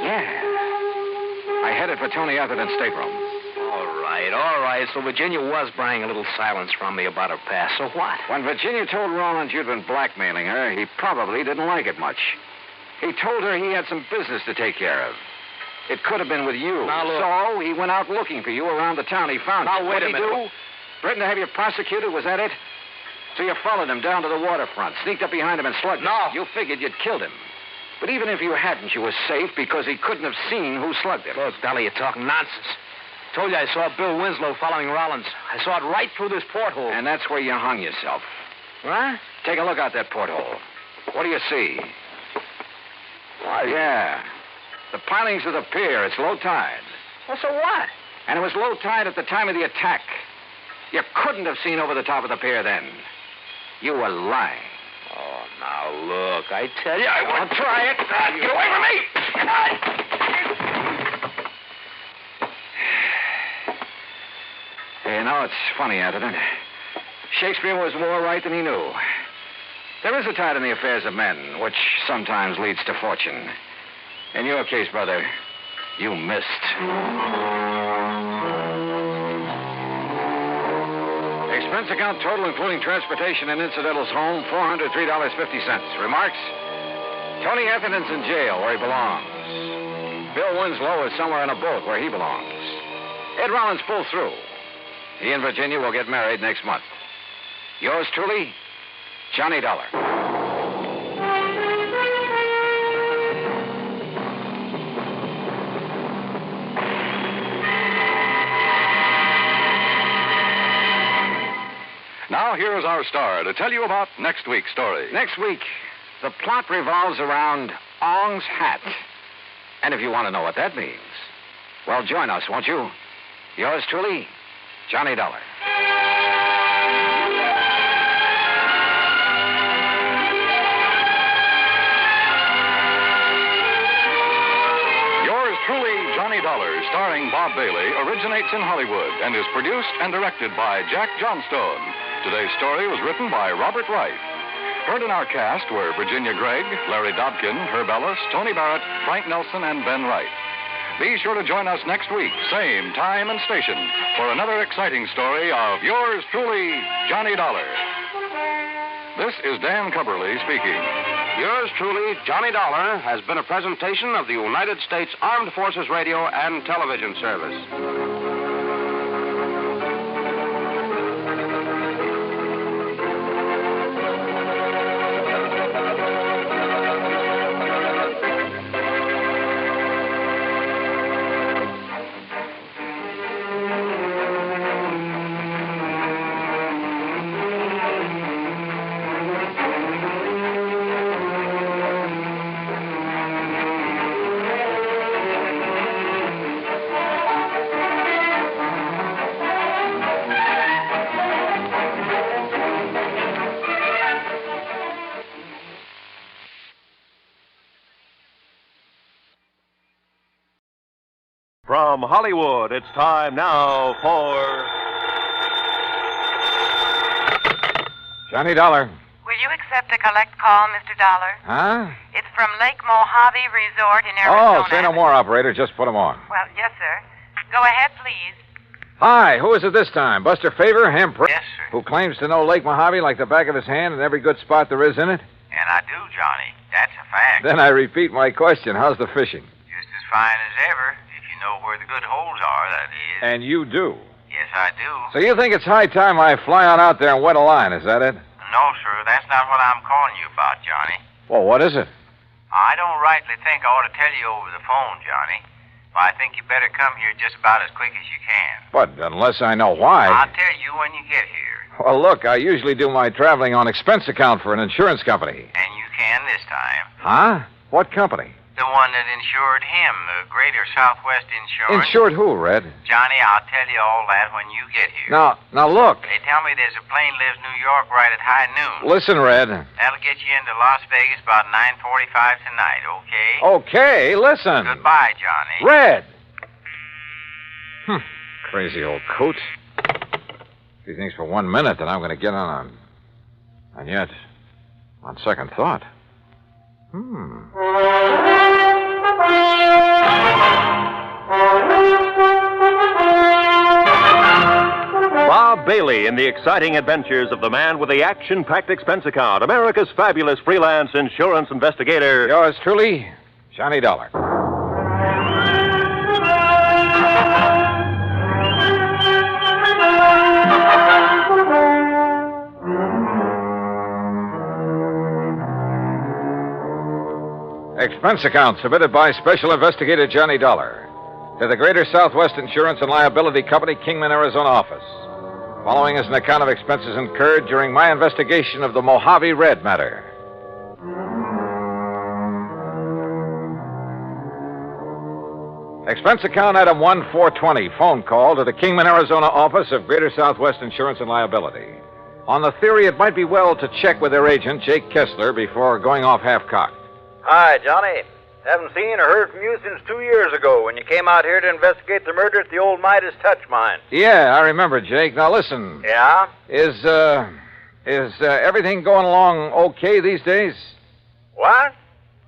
Yeah. I headed for Tony Atherton's stateroom. All right. So Virginia was buying a little silence from me about her past. So what? When Virginia told Rollins you'd been blackmailing her, he probably didn't like it much. He told her he had some business to take care of. It could have been with you. Now, look. So he went out looking for you around the town. He found you. Now, wait a minute. What'd he do? Threatened to have you prosecuted? Was that it? So you followed him down to the waterfront, sneaked up behind him and slugged him. No. You figured you'd killed him. But even if you hadn't, you were safe because he couldn't have seen who slugged him. Look, Dolly, you're talking nonsense. Told you I saw Bill Winslow following Rollins. I saw it right through this porthole. And that's where you hung yourself. What? Take a look out that porthole. What do you see? Why? Yeah. The pilings of the pier. It's low tide. Well, so what? And it was low tide at the time of the attack. You couldn't have seen over the top of the pier then. You were lying. Oh, now look, I tell you, I Don't try it. Get away from me! You know, it's funny, Atherton. Shakespeare was more right than he knew. There is a tide in the affairs of men, which sometimes leads to fortune. In your case, brother, you missed. Expense account total, including transportation and incidentals home, $403.50. Remarks? Tony Atherton's in jail where he belongs. Bill Winslow is somewhere in a boat where he belongs. Ed Rollins pulled through. He and Virginia will get married next month. Yours truly, Johnny Dollar. Now, here is our star to tell you about next week's story. Next week, the plot revolves around Ong's hat. And if you want to know what that means, well, join us, won't you? Yours truly, Johnny Dollar. Yours truly, Johnny Dollar, starring Bob Bailey, originates in Hollywood and is produced and directed by Jack Johnstone. Today's story was written by Robert Wright. Heard in our cast were Virginia Gregg, Larry Dobkin, Herb Ellis, Tony Barrett, Frank Nelson, and Ben Wright. Be sure to join us next week, same time and station, for another exciting story of yours truly, Johnny Dollar. This is Dan Cubberly speaking. Yours truly, Johnny Dollar, has been a presentation of the United States Armed Forces Radio and Television Service. From Hollywood, it's time now for Johnny Dollar. Will you accept a collect call, Mr. Dollar? Huh? It's from Lake Mojave Resort in Arizona. Oh, say no more, operator. Just put him on. Well, yes, sir. Go ahead, please. Hi, who is it this time? Buster Favor, Hemp? Yes, sir. Who claims to know Lake Mojave like the back of his hand and every good spot there is in it? And I do, Johnny. That's a fact. Then I repeat my question. How's the fishing? Just as fine as ever, if you know where the good holes are, that is. And you do. Yes, I do. So you think it's high time I fly on out there and wet a line, is that it? No, sir, that's not what I'm calling you about, Johnny. Well, what is it? I don't rightly think I ought to tell you over the phone, Johnny. But I think you better come here just about as quick as you can. But unless I know why. I'll tell you when you get here. Well, look, I usually do my traveling on expense account for an insurance company. And you can this time. Huh? What company? The one that insured him, the Greater Southwest Insurance. Insured who, Red? Johnny, I'll tell you all that when you get here. Now look. They tell me there's a plane leaves New York right at high noon. Listen, Red. That'll get you into Las Vegas about 9:45 tonight, okay? Okay, listen. Goodbye, Johnny. Red! Crazy old coot. He thinks for 1 minute that I'm going to get on him. And yet, on second thought. Bob Bailey in the exciting adventures of the man with the action-packed expense account, America's fabulous freelance insurance investigator. Yours truly, Johnny Dollar. Expense account submitted by Special Investigator Johnny Dollar to the Greater Southwest Insurance and Liability Company, Kingman, Arizona office. Following is an account of expenses incurred during my investigation of the Mojave Red Matter. Expense account item 1420, phone call to the Kingman, Arizona office of Greater Southwest Insurance and Liability. On the theory it might be well to check with their agent, Jake Kessler, before going off half-cocked. Hi, Johnny. Haven't seen or heard from you since 2 years ago when you came out here to investigate the murder at the old Midas Touch mine. Yeah, I remember, Jake. Now listen. Yeah? Is everything going along okay these days? What?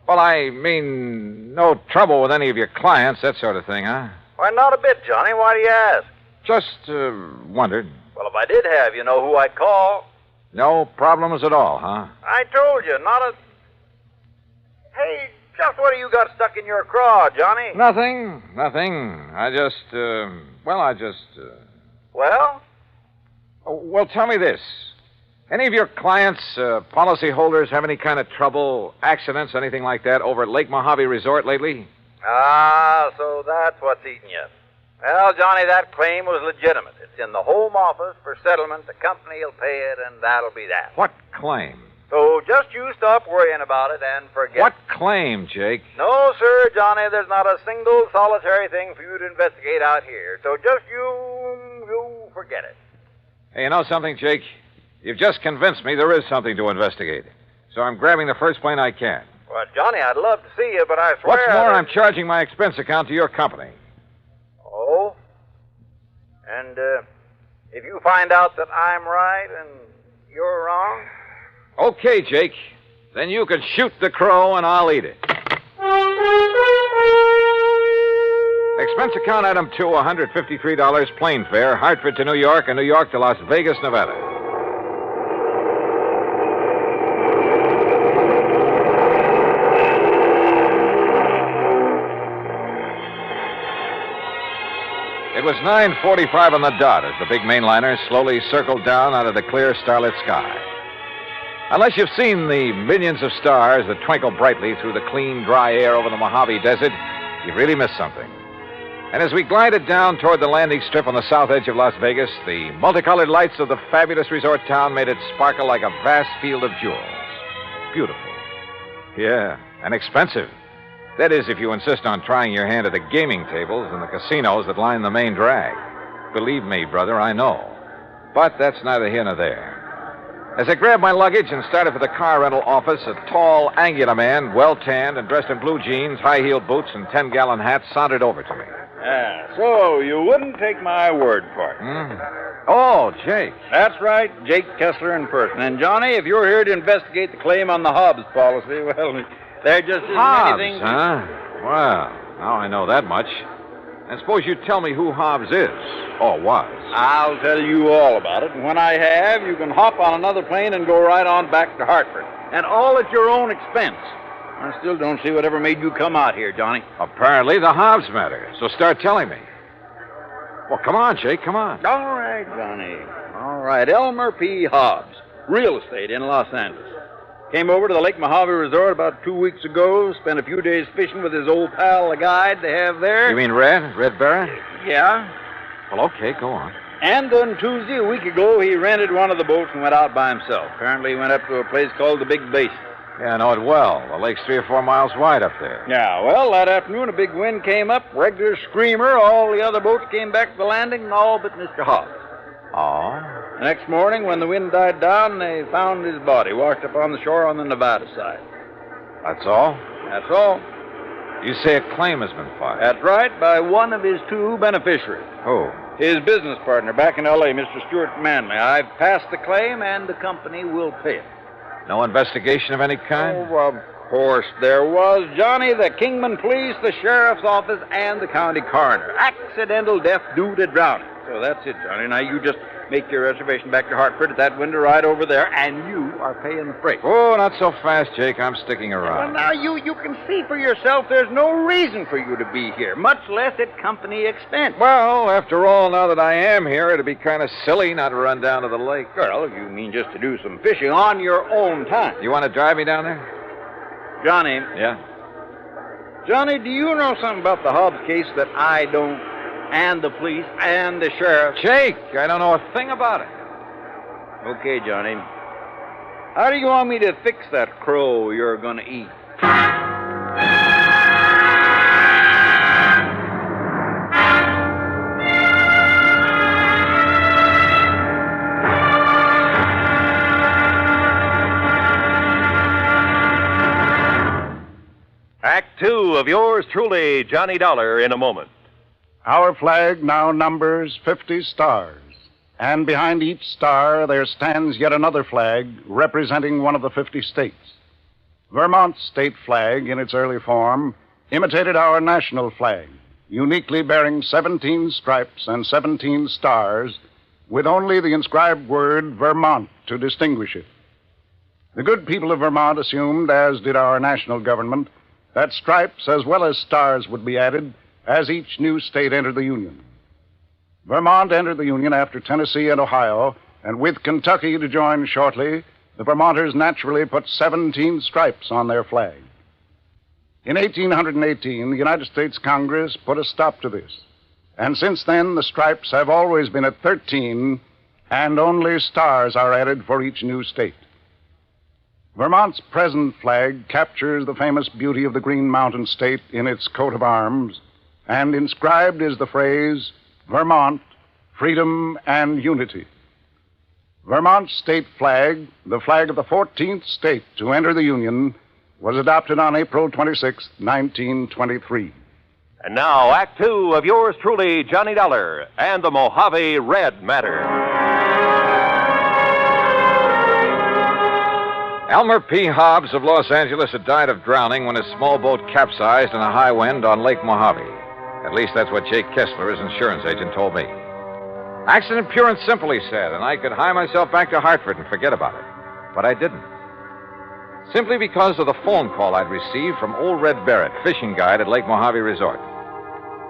Well, I mean, no trouble with any of your clients, that sort of thing, huh? Why, not a bit, Johnny. Why do you ask? Just wondered. Well, if I did have, you know who I'd call. No problems at all, huh? I told you, not a... Hey, just what do you got stuck in your craw, Johnny? Nothing. I just... Well? Well, tell me this. Any of your clients, policyholders, have any kind of trouble, accidents, anything like that over at Lake Mojave Resort lately? Ah, so that's what's eating you. Well, Johnny, that claim was legitimate. It's in the home office for settlement. The company will pay it, and that'll be that. What claim? So just you stop worrying about it and forget. What claim, Jake? No, sir, Johnny, there's not a single solitary thing for you to investigate out here. So just you forget it. Hey, you know something, Jake? You've just convinced me there is something to investigate. So I'm grabbing the first plane I can. Well, Johnny, I'd love to see you, but I swear... What's more, I'm charging my expense account to your company. Oh? And, if you find out that I'm right and you're wrong... Okay, Jake. Then you can shoot the crow and I'll eat it. Expense account item 2, $153 plane fare, Hartford to New York and New York to Las Vegas, Nevada. It was 9:45 on the dot as the big mainliner slowly circled down out of the clear starlit sky. Unless you've seen the millions of stars that twinkle brightly through the clean, dry air over the Mojave Desert, you've really missed something. And as we glided down toward the landing strip on the south edge of Las Vegas, the multicolored lights of the fabulous resort town made it sparkle like a vast field of jewels. Beautiful. Yeah, and expensive. That is, if you insist on trying your hand at the gaming tables and the casinos that line the main drag. Believe me, brother, I know. But that's neither here nor there. As I grabbed my luggage and started for the car rental office, a tall, angular man, well-tanned and dressed in blue jeans, high-heeled boots, and 10-gallon hat sauntered over to me. So you wouldn't take my word for it. Oh, Jake. That's right, Jake Kessler in person. And, Johnny, if you're here to investigate the claim on the Hobbs policy, well, there just isn't Hobbs, anything... huh? Well, now I know that much. And suppose you tell me who Hobbs is, or was. I'll tell you all about it, and when I have, you can hop on another plane and go right on back to Hartford. And all at your own expense. I still don't see whatever made you come out here, Johnny. Apparently the Hobbs matter, so start telling me. Well, come on, Jake, come on. All right, Johnny. All right, Elmer P. Hobbs, real estate in Los Angeles. Came over to the Lake Mojave Resort about 2 weeks ago, spent a few days fishing with his old pal, the guide they have there. You mean Red Barra? Yeah. Well, okay, go on. And on Tuesday, a week ago, he rented one of the boats and went out by himself. Apparently, he went up to a place called the Big Basin. Yeah, I know it well. The lake's 3 or 4 miles wide up there. Yeah, well, that afternoon, a big wind came up, regular screamer. All the other boats came back to the landing, and all but Mr. Hobbs. Oh? The next morning, when the wind died down, they found his body washed up on the shore on the Nevada side. That's all? That's all. You say a claim has been filed? That's right, by one of his 2 beneficiaries. Who? His business partner back in L.A., Mr. Stuart Manley. I've passed the claim, and the company will pay it. No investigation of any kind? Oh, of course there was, Johnny. The Kingman Police, the Sheriff's Office, and the County Coroner. Accidental death due to drowning. So that's it, Johnny. Now you just make your reservation back to Hartford at that window right over there, and you are paying the freight. Oh, not so fast, Jake. I'm sticking around. Well, now you can see for yourself there's no reason for you to be here, much less at company expense. Well, after all, now that I am here, it'd be kind of silly not to run down to the lake. Well, you mean just to do some fishing on your own time. You want to drive me down there? Johnny. Yeah? Johnny, do you know something about the Hobbs case that I don't? And the police and the sheriff. Jake, I don't know a thing about it. Okay, Johnny. How do you want me to fix that crow you're going to eat? of yours truly, Johnny Dollar, in a moment. Our flag now numbers 50 stars, and behind each star there stands yet another flag representing one of the 50 states. Vermont's state flag, in its early form, imitated our national flag, uniquely bearing 17 stripes and 17 stars, with only the inscribed word Vermont to distinguish it. The good people of Vermont assumed, as did our national government, that stripes as well as stars would be added as each new state entered the Union. Vermont entered the Union after Tennessee and Ohio, and with Kentucky to join shortly, the Vermonters naturally put 17 stripes on their flag. In 1818, the United States Congress put a stop to this, and since then the stripes have always been at 13, and only stars are added for each new state. Vermont's present flag captures the famous beauty of the Green Mountain State in its coat of arms, and inscribed is the phrase, Vermont, Freedom and Unity. Vermont's state flag, the flag of the 14th state to enter the Union, was adopted on April 26, 1923. And now, Act Two of yours truly, Johnny Dollar, and the Mojave Red Matter. Elmer P. Hobbs of Los Angeles had died of drowning when his small boat capsized in a high wind on Lake Mojave. At least that's what Jake Kessler, his insurance agent, told me. Accident pure and simple, he said, and I could hie myself back to Hartford and forget about it. But I didn't. Simply because of the phone call I'd received from old Red Barrett, fishing guide at Lake Mojave Resort.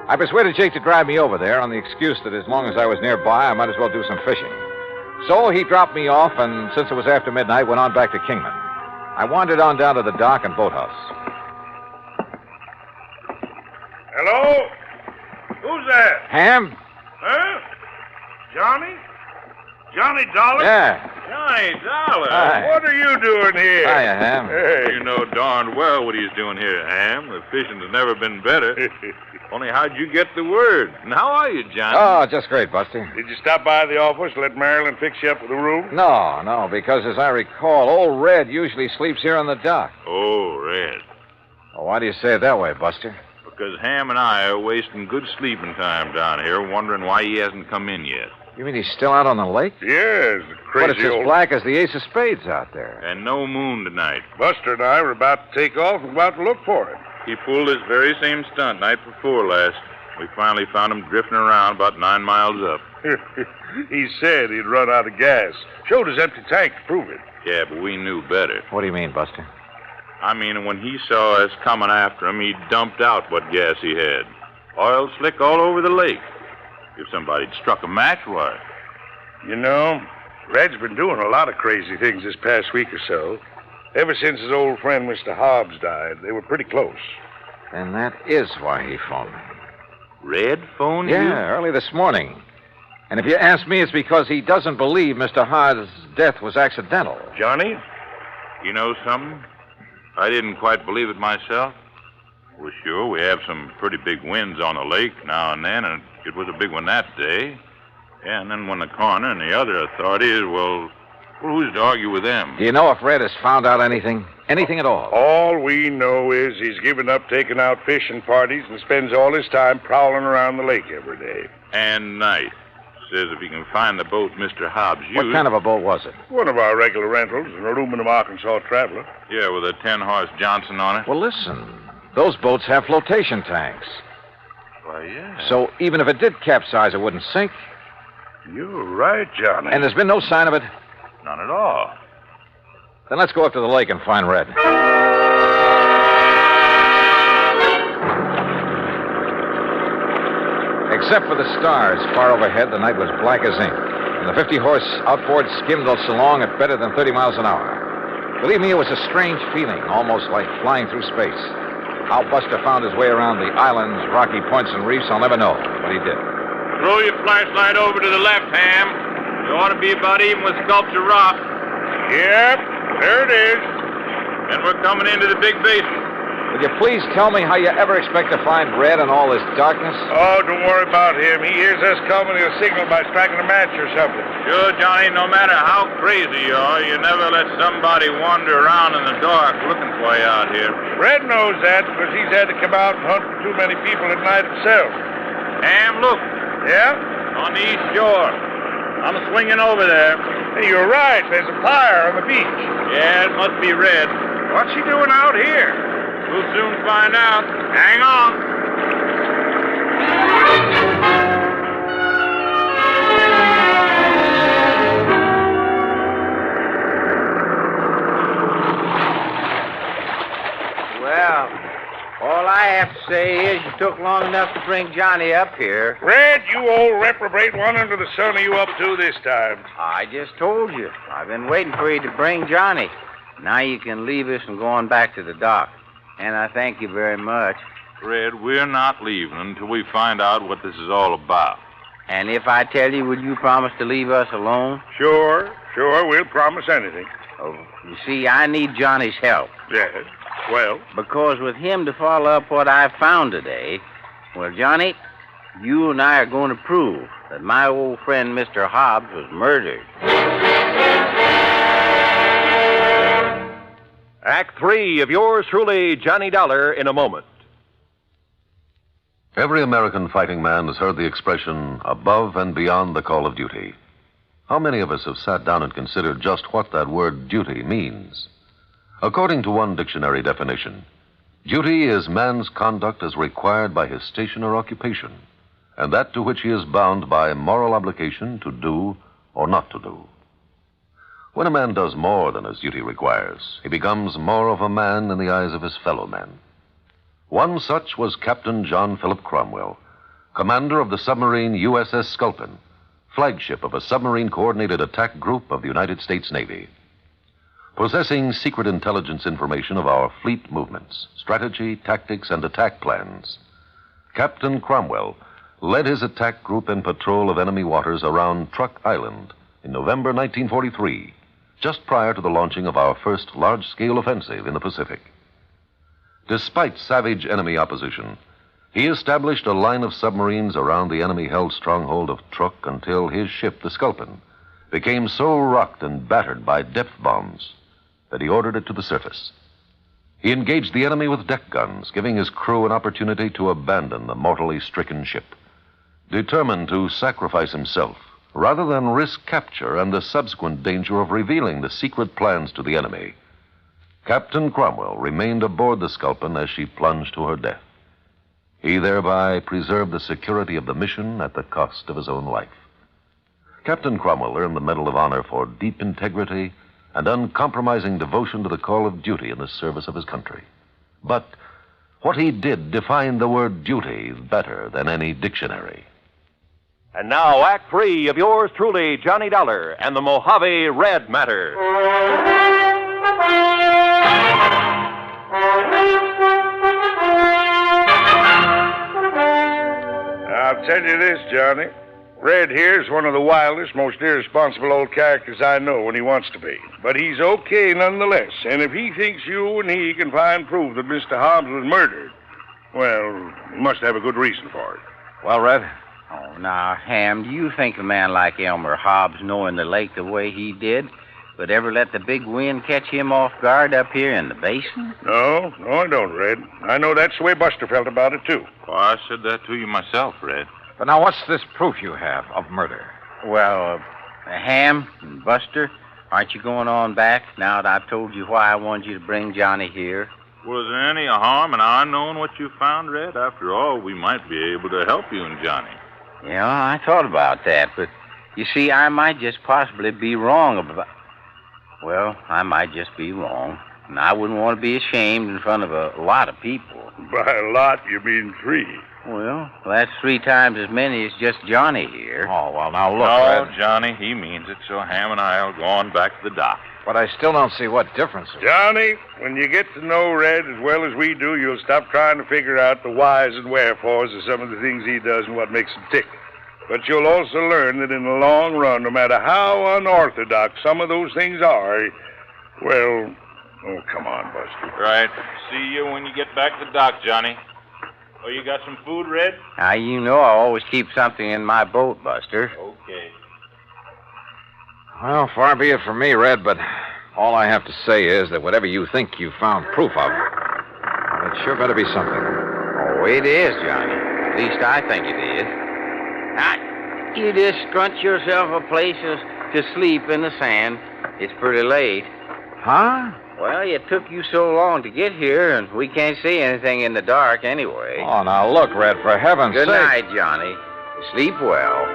I persuaded Jake to drive me over there on the excuse that as long as I was nearby, I might as well do some fishing. So he dropped me off, and since it was after midnight, went on back to Kingman. I wandered on down to the dock and boathouse. Hello? Who's that? Ham? Huh? Johnny? Johnny Dollar? Yeah. Johnny Dollar? Hi. What are you doing here? Hiya, Ham. Hey. You know darn well what he's doing here, Ham. The fishing has never been better. Only how'd you get the word? And how are you, Johnny? Oh, just great, Buster. Did you stop by the office, let Marilyn fix you up with a room? No, because as I recall, old Red usually sleeps here on the dock. Oh, Red. Well, why do you say it that way, Buster? Because Ham and I are wasting good sleeping time down here, wondering why he hasn't come in yet. You mean he's still out on the lake? Yes, the crazy But it's as black as the ace of spades out there. And no moon tonight. Buster and I were about to take off and about to look for it. He pulled this very same stunt night before last. We finally found him drifting around about 9 miles up. He said he'd run out of gas. Showed his empty tank to prove it. Yeah, but we knew better. What do you mean, Buster? I mean, when he saw us coming after him, he dumped out what gas he had. Oil slick all over the lake. If somebody'd struck a match, why? You know, Red's been doing a lot of crazy things this past week or so. Ever since his old friend, Mr. Hobbs, died, they were pretty close. And that is why he phoned me. Red phoned you? Yeah, early this morning. And if you ask me, it's because he doesn't believe Mr. Hobbs' death was accidental. Johnny, you know something? I didn't quite believe it myself. Well, sure, we have some pretty big winds on the lake now and then, and it was a big one that day. Yeah, and then when the coroner and the other authorities, well, who's to argue with them? Do you know if Red has found out anything? Anything at all? All we know is he's given up taking out fishing parties and spends all his time prowling around the lake every day. And night. Says if he can find the boat Mr. Hobbs used... What kind of a boat was it? One of our regular rentals, an aluminum Arkansas Traveler. Yeah, with a 10-horse Johnson on it. Well, listen. Those boats have flotation tanks. Why, yeah. So even if it did capsize, it wouldn't sink. You're right, Johnny. And there's been no sign of it? None at all. Then let's go up to the lake and find Red. Except for the stars far overhead, the night was black as ink. And the 50-horse outboard skimmed us along at better than 30 miles an hour. Believe me, it was a strange feeling, almost like flying through space. How Buster found his way around the islands, rocky points, and reefs, I'll never know, but he did. Throw your flashlight over to the left, Ham. You ought to be about even with Sculptor Rock. Yep, there it is. And we're coming into the big basin. Would you please tell me how you ever expect to find Red in all this darkness? Oh, don't worry about him. He hears us coming. He'll signal by striking a match or something. Sure, Johnny, no matter how crazy you are, you never let somebody wander around in the dark looking for you out here. Red knows that because he's had to come out and hunt for too many people at night himself. Ham, look. Yeah? On the east shore. I'm swinging over there. Hey, you're right. There's a fire on the beach. Yeah, it must be Red. What's he doing out here? We'll soon find out. Hang on. Well, all I have to say is you took long enough to bring Johnny up here. Red, you old reprobate, what under the sun are you up to this time? I just told you. I've been waiting for you to bring Johnny. Now you can leave us and go on back to the dock. And I thank you very much. Red, we're not leaving until we find out what this is all about. And if I tell you, will you promise to leave us alone? Sure, we'll promise anything. Oh, you see, I need Johnny's help. Yes, well? Because with him to follow up what I found today, well, Johnny, you and I are going to prove that my old friend Mr. Hobbs was murdered. Act 3 of yours truly, Johnny Dollar, in a moment. Every American fighting man has heard the expression, above and beyond the call of duty. How many of us have sat down and considered just what that word duty means? According to one dictionary definition, duty is man's conduct as required by his station or occupation, and that to which he is bound by moral obligation to do or not to do. When a man does more than his duty requires, he becomes more of a man in the eyes of his fellow men. One such was Captain John Philip Cromwell, commander of the submarine USS Sculptor, flagship of a submarine-coordinated attack group of the United States Navy. Possessing secret intelligence information of our fleet movements, strategy, tactics, and attack plans, Captain Cromwell led his attack group in patrol of enemy waters around Truck Island in November 1943, just prior to the launching of our first large-scale offensive in the Pacific. Despite savage enemy opposition, he established a line of submarines around the enemy-held stronghold of Truk until his ship, the Sculptor, became so rocked and battered by depth bombs that he ordered it to the surface. He engaged the enemy with deck guns, giving his crew an opportunity to abandon the mortally stricken ship. Determined to sacrifice himself, rather than risk capture and the subsequent danger of revealing the secret plans to the enemy, Captain Cromwell remained aboard the Sculptor as she plunged to her death. He thereby preserved the security of the mission at the cost of his own life. Captain Cromwell earned the Medal of Honor for deep integrity and uncompromising devotion to the call of duty in the service of his country. But what he did defined the word duty better than any dictionary. And now, Act 3 of yours truly, Johnny Dollar and the Mojave Red Matter. I'll tell you this, Johnny. Red here's one of the wildest, most irresponsible old characters I know when he wants to be. But he's okay nonetheless, and if he thinks you and he can find proof that Mr. Hobbs was murdered, well, he must have a good reason for it. Well, Red? Oh, now, Ham, do you think a man like Elmer Hobbs, knowing the lake the way he did, would ever let the big wind catch him off guard up here in the basin? No, I don't, Red. I know that's the way Buster felt about it, too. Well, I said that to you myself, Red. But now, what's this proof you have of murder? Well, Ham and Buster, aren't you going on back now that I've told you why I wanted you to bring Johnny here? Was there any harm in our knowing what you found, Red? After all, we might be able to help you and Johnny. Yeah, I thought about that, but you see, I might just possibly be wrong about... Well, I might just be wrong, and I wouldn't want to be ashamed in front of a lot of people. By a lot, you mean 3. Well, that's 3 times as many as just Johnny here. Oh, well, now look, No, Red. Johnny, he means it, so Ham and I'll go on back to the dock. But I still don't see what difference it is. Johnny, when you get to know Red as well as we do, you'll stop trying to figure out the whys and wherefores of some of the things he does and what makes him tick. But you'll also learn that in the long run, no matter how unorthodox some of those things are, well, Oh, come on, Buster. Right. See you when you get back to the dock, Johnny. Oh, you got some food, Red? Now, you know I always keep something in my boat, Buster. Okay. Well, far be it from me, Red, but all I have to say is that whatever you think you found proof of, it sure better be something. Oh, it is, Johnny. At least I think it is. Now, you just scrunch yourself a place to sleep in the sand. It's pretty late. Huh? Well, it took you so long to get here, and we can't see anything in the dark anyway. Oh, now look, Red, for heaven's sake. Good night, Johnny. Sleep well.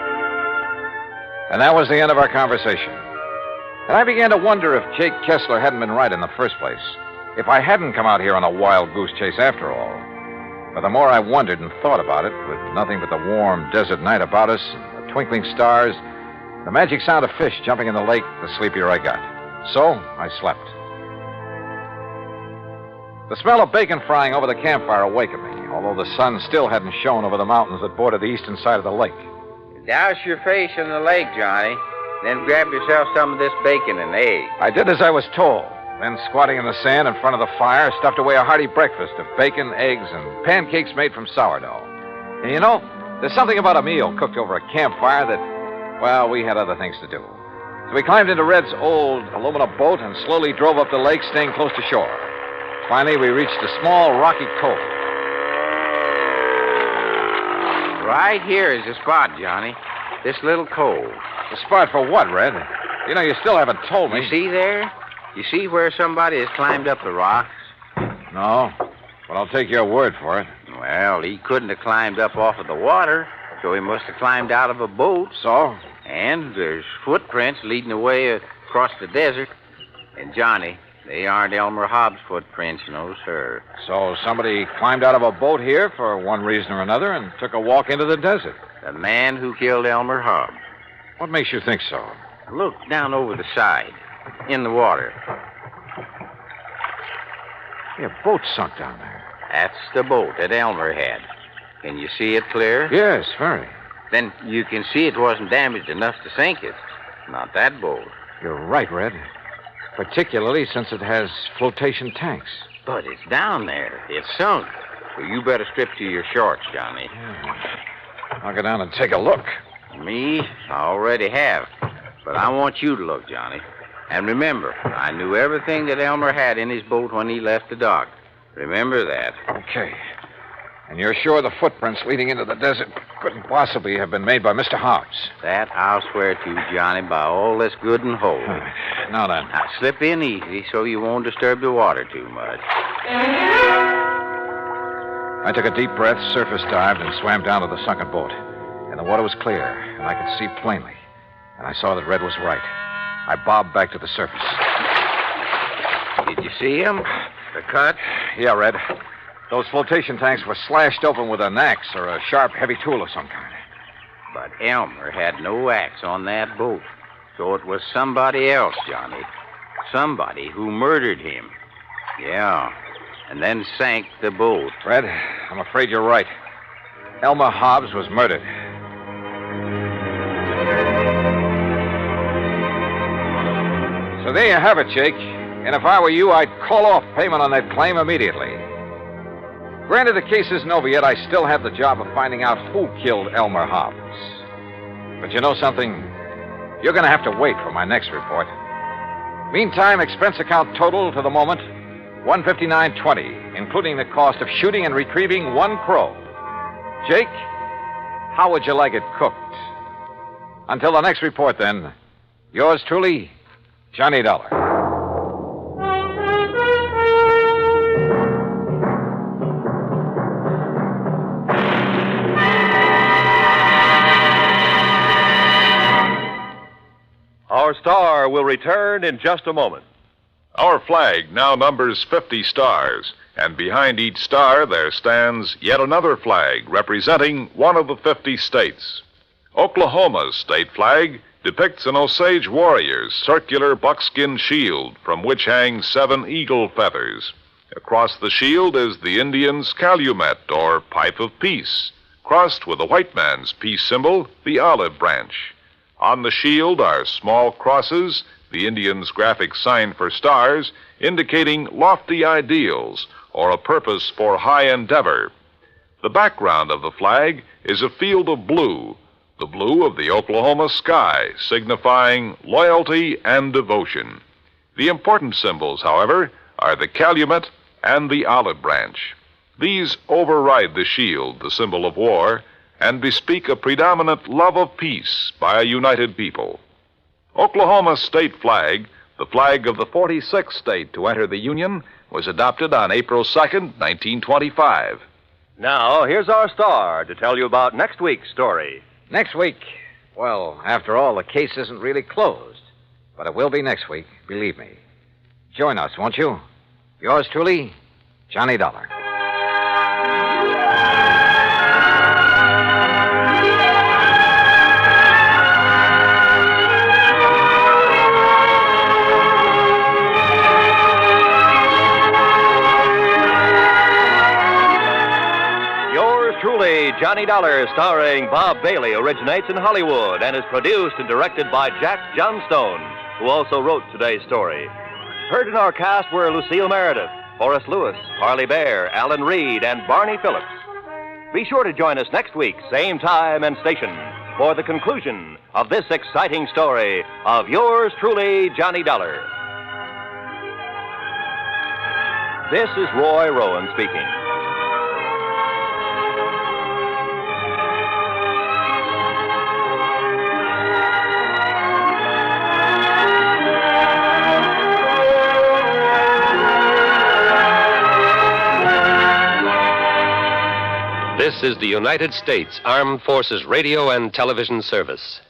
And that was the end of our conversation. And I began to wonder if Jake Kessler hadn't been right in the first place. If I hadn't come out here on a wild goose chase after all. But the more I wondered and thought about it, with nothing but the warm desert night about us, and the twinkling stars, the magic sound of fish jumping in the lake, the sleepier I got. So, I slept. The smell of bacon frying over the campfire awakened me, although the sun still hadn't shone over the mountains that border the eastern side of the lake. Douse your face in the lake, Johnny. Then grab yourself some of this bacon and eggs. I did as I was told. Then, squatting in the sand in front of the fire, stuffed away a hearty breakfast of bacon, eggs, and pancakes made from sourdough. And you know, there's something about a meal cooked over a campfire that, well, we had other things to do. So we climbed into Red's old aluminum boat and slowly drove up the lake, staying close to shore. Finally, we reached a small rocky cove. Right here is the spot, Johnny. This little cove. The spot for what, Red? You know, you still haven't told me. You see there? You see where somebody has climbed up the rocks? No, but I'll take your word for it. Well, he couldn't have climbed up off of the water, so he must have climbed out of a boat. So? And there's footprints leading away across the desert. And, Johnny, they aren't Elmer Hobbs' footprints, no, sir. So somebody climbed out of a boat here for one reason or another and took a walk into the desert. The man who killed Elmer Hobbs. What makes you think so? Look down over the side, in the water. Yeah, a boat sunk down there. That's the boat that Elmer had. Can you see it clear? Yes, very. Then you can see it wasn't damaged enough to sink it. Not that boat. You're right, Red. Particularly since it has flotation tanks. But it's down there. It's sunk. So you better strip to your shorts, Johnny. Yeah. I'll go down and take a look. Me? I already have. But I want you to look, Johnny. And remember, I knew everything that Elmer had in his boat when he left the dock. Remember that. Okay. And you're sure the footprints leading into the desert couldn't possibly have been made by Mr. Hobbs? That I'll swear to, Johnny, by all that's good and holy. All right. Now then. Now, slip in easy so you won't disturb the water too much. I took a deep breath, surface dived, and swam down to the sunken boat. And the water was clear, and I could see plainly. And I saw that Red was right. I bobbed back to the surface. Did you see him? The cut? Yeah, Red. Those flotation tanks were slashed open with an axe or a sharp, heavy tool of some kind. But Elmer had no axe on that boat. So it was somebody else, Johnny. Somebody who murdered him. Yeah. And then sank the boat. Red, I'm afraid you're right. Elmer Hobbs was murdered. So there you have it, Jake. And if I were you, I'd call off payment on that claim immediately. Granted, the case isn't over yet. I still have the job of finding out who killed Elmer Hobbs. But you know something? You're going to have to wait for my next report. Meantime, expense account total to the moment, $159.20, including the cost of shooting and retrieving one crow. Jake, how would you like it cooked? Until the next report, then, yours truly, Johnny Dollar. Our star will return in just a moment. Our flag now numbers 50 stars, and behind each star there stands yet another flag representing one of the 50 states. Oklahoma's state flag depicts an Osage warrior's circular buckskin shield from which hang 7 eagle feathers. Across the shield is the Indian's calumet, or pipe of peace, crossed with the white man's peace symbol, the olive branch. On the shield are small crosses, the Indians' graphic sign for stars, indicating lofty ideals or a purpose for high endeavor. The background of the flag is a field of blue, the blue of the Oklahoma sky, signifying loyalty and devotion. The important symbols, however, are the calumet and the olive branch. These override the shield, the symbol of war, and bespeak a predominant love of peace by a united people. Oklahoma's state flag, the flag of the 46th state to enter the Union, was adopted on April 2nd, 1925. Now, here's our star to tell you about next week's story. Next week? Well, after all, the case isn't really closed. But it will be next week, believe me. Join us, won't you? Yours truly, Johnny Dollar. Truly, Johnny Dollar, starring Bob Bailey, originates in Hollywood and is produced and directed by Jack Johnstone, who also wrote today's story. Heard in our cast were Lucille Meredith, Horace Lewis, Harley Bear, Alan Reed, and Barney Phillips. Be sure to join us next week, same time and station, for the conclusion of this exciting story of yours truly, Johnny Dollar. This is Roy Rowan speaking. This is the United States Armed Forces Radio and Television Service.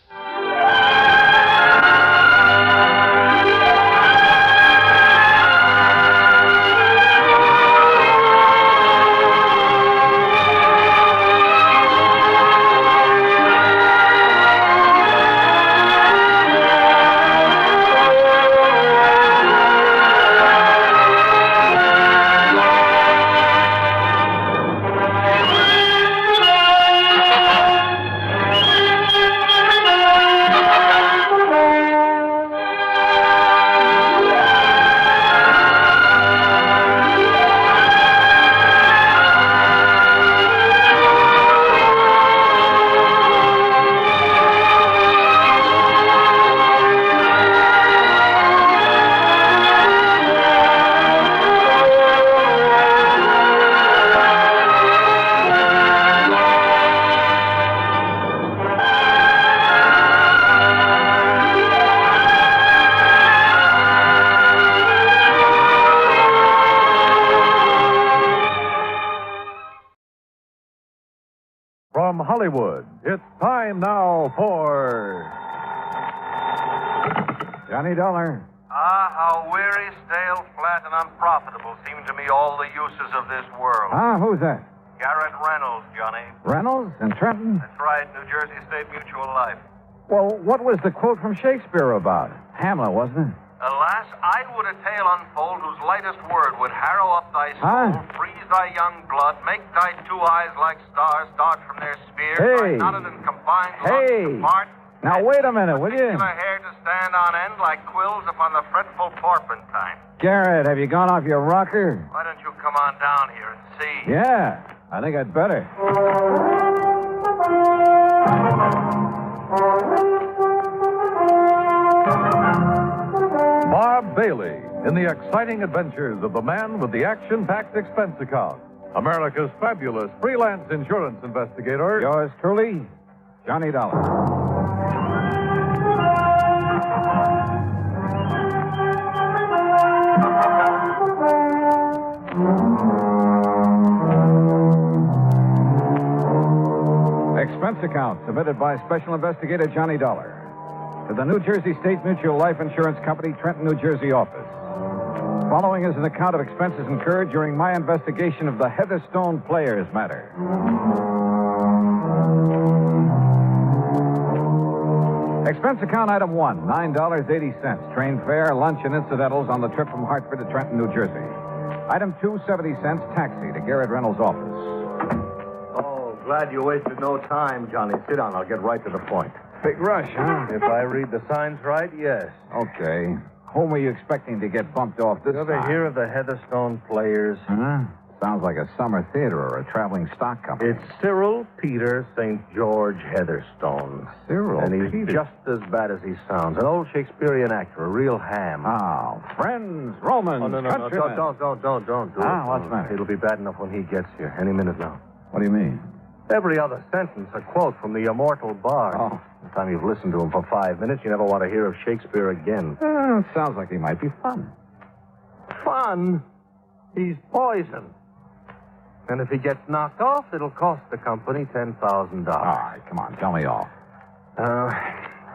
From Hollywood, it's time now for Johnny Dollar. Ah, how weary, stale, flat, and unprofitable seem to me all the uses of this world. Who's that? Garrett Reynolds, Johnny. Reynolds in Trenton? That's right, New Jersey State Mutual Life. Well, what was the quote from Shakespeare about? Hamlet, wasn't it? Alas, I would a tale unfold whose lightest word would harrow up thy soul, freeze thy young blood, make thy two eyes like stars start from their sphere, Hey. knotted and combined Hey. lungs apart, Now, wait a minute, will you? particular hair to stand on end like quills upon the fretful porpentine. Garrett, have you gone off your rocker? Why don't you come on down here and see? Yeah, I think I'd better. Bob Bailey in the exciting adventures of the man with the action-packed expense account. America's fabulous freelance insurance investigator. Yours truly, Johnny Dollar. Expense account submitted by Special Investigator Johnny Dollar to the New Jersey State Mutual Life Insurance Company, Trenton, New Jersey office. Following is an account of expenses incurred during my investigation of the Heatherstone Players matter. Expense account item 1, $9.80. Train fare, lunch, and incidentals on the trip from Hartford to Trenton, New Jersey. Item 2, 70 cents. Taxi to Garrett Reynolds' office. Oh, glad you wasted no time, Johnny. Sit down. I'll get right to the point. Big rush, huh? If I read the signs right, yes. Okay. Whom are you expecting to get bumped off this You ever time? hear of the Heatherstone Players? Huh? Sounds like a summer theater or a traveling stock company. It's Cyril Peter St. George Heatherstone. Cyril And he's Peter. just as bad as he sounds. An old Shakespearean actor, a real ham. Oh, friends, Romans, Oh, no, countrymen. don't do it. What's the matter? It'll be bad enough when he gets here, any minute now. What do you mean? Every other sentence a quote from the immortal bard. Oh. The time you've listened to him for 5 minutes, you never want to hear of Shakespeare again. Sounds like he might be fun. Fun? He's poison. And if he gets knocked off, it'll cost the company $10,000. All right, come on, tell me all.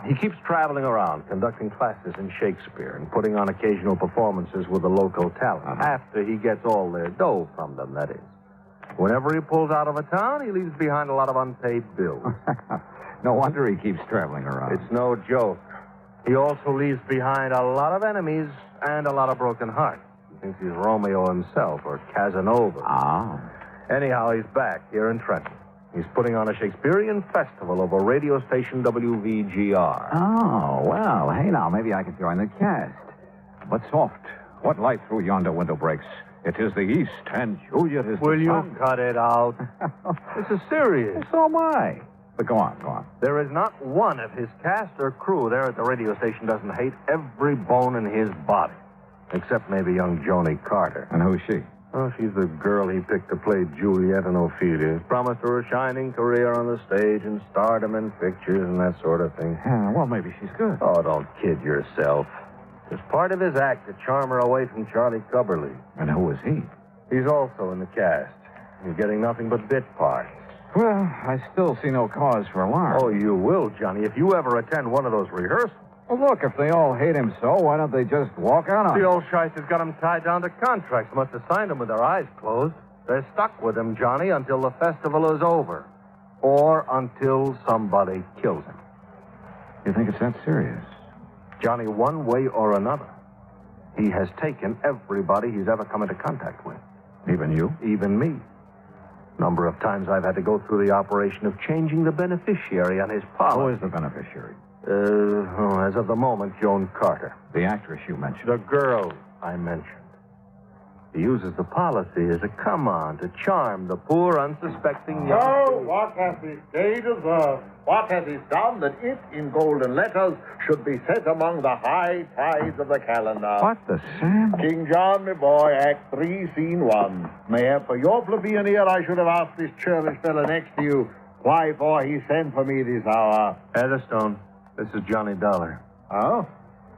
He keeps traveling around, conducting classes in Shakespeare and putting on occasional performances with the local talent. After he gets all their dough from them, that is. Whenever he pulls out of a town, he leaves behind a lot of unpaid bills. No wonder he keeps traveling around. It's no joke. He also leaves behind a lot of enemies and a lot of broken hearts. He thinks he's Romeo himself or Casanova. Ah. Anyhow, he's back here in Trenton. He's putting on a Shakespearean festival over radio station WVGR. Oh, well, hey now, maybe I could join the cast. But soft, what light through yonder window breaks? It is the east, and Juliet is Will the you sun. cut it out? This is serious. So am I. But go on. There is not one of his cast or crew there at the radio station doesn't hate every bone in his body. Except maybe young Joni Carter. And who's she? Oh, she's the girl he picked to play Juliet and Ophelia. Promised her a shining career on the stage and stardom in pictures and that sort of thing. Yeah, well, maybe she's good. Oh, don't kid yourself. It's part of his act to charm her away from Charlie Cubberly. And who is he? He's also in the cast. He's getting nothing but bit parts. Well, I still see no cause for alarm. Oh, you will, Johnny, if you ever attend one of those rehearsals. Well, look, if they all hate him so, why don't they just walk out on The him? old shyster's got him tied down to contracts. Must have signed them with their eyes closed. They're stuck with him, Johnny, until the festival is over. Or until somebody kills him. You think it's that serious? Johnny, one way or another, he has taken everybody he's ever come into contact with. Even you? Even me. Number of times I've had to go through the operation of changing the beneficiary on his policy. Who is the beneficiary? As of the moment, Joan Carter. The actress you mentioned. The girl I mentioned. He uses the policy as a come-on to charm the poor, unsuspecting young... Oh, what has this day deserved? What has he done that it, in golden letters, should be set among the high tides of the calendar? What the Sam? King John, my boy, Act 3, Scene 1. Mayor, for your plebeian ear, I should have asked this churlish fellow next to you why for he sent for me this hour. Heatherstone, this is Johnny Dollar. Oh?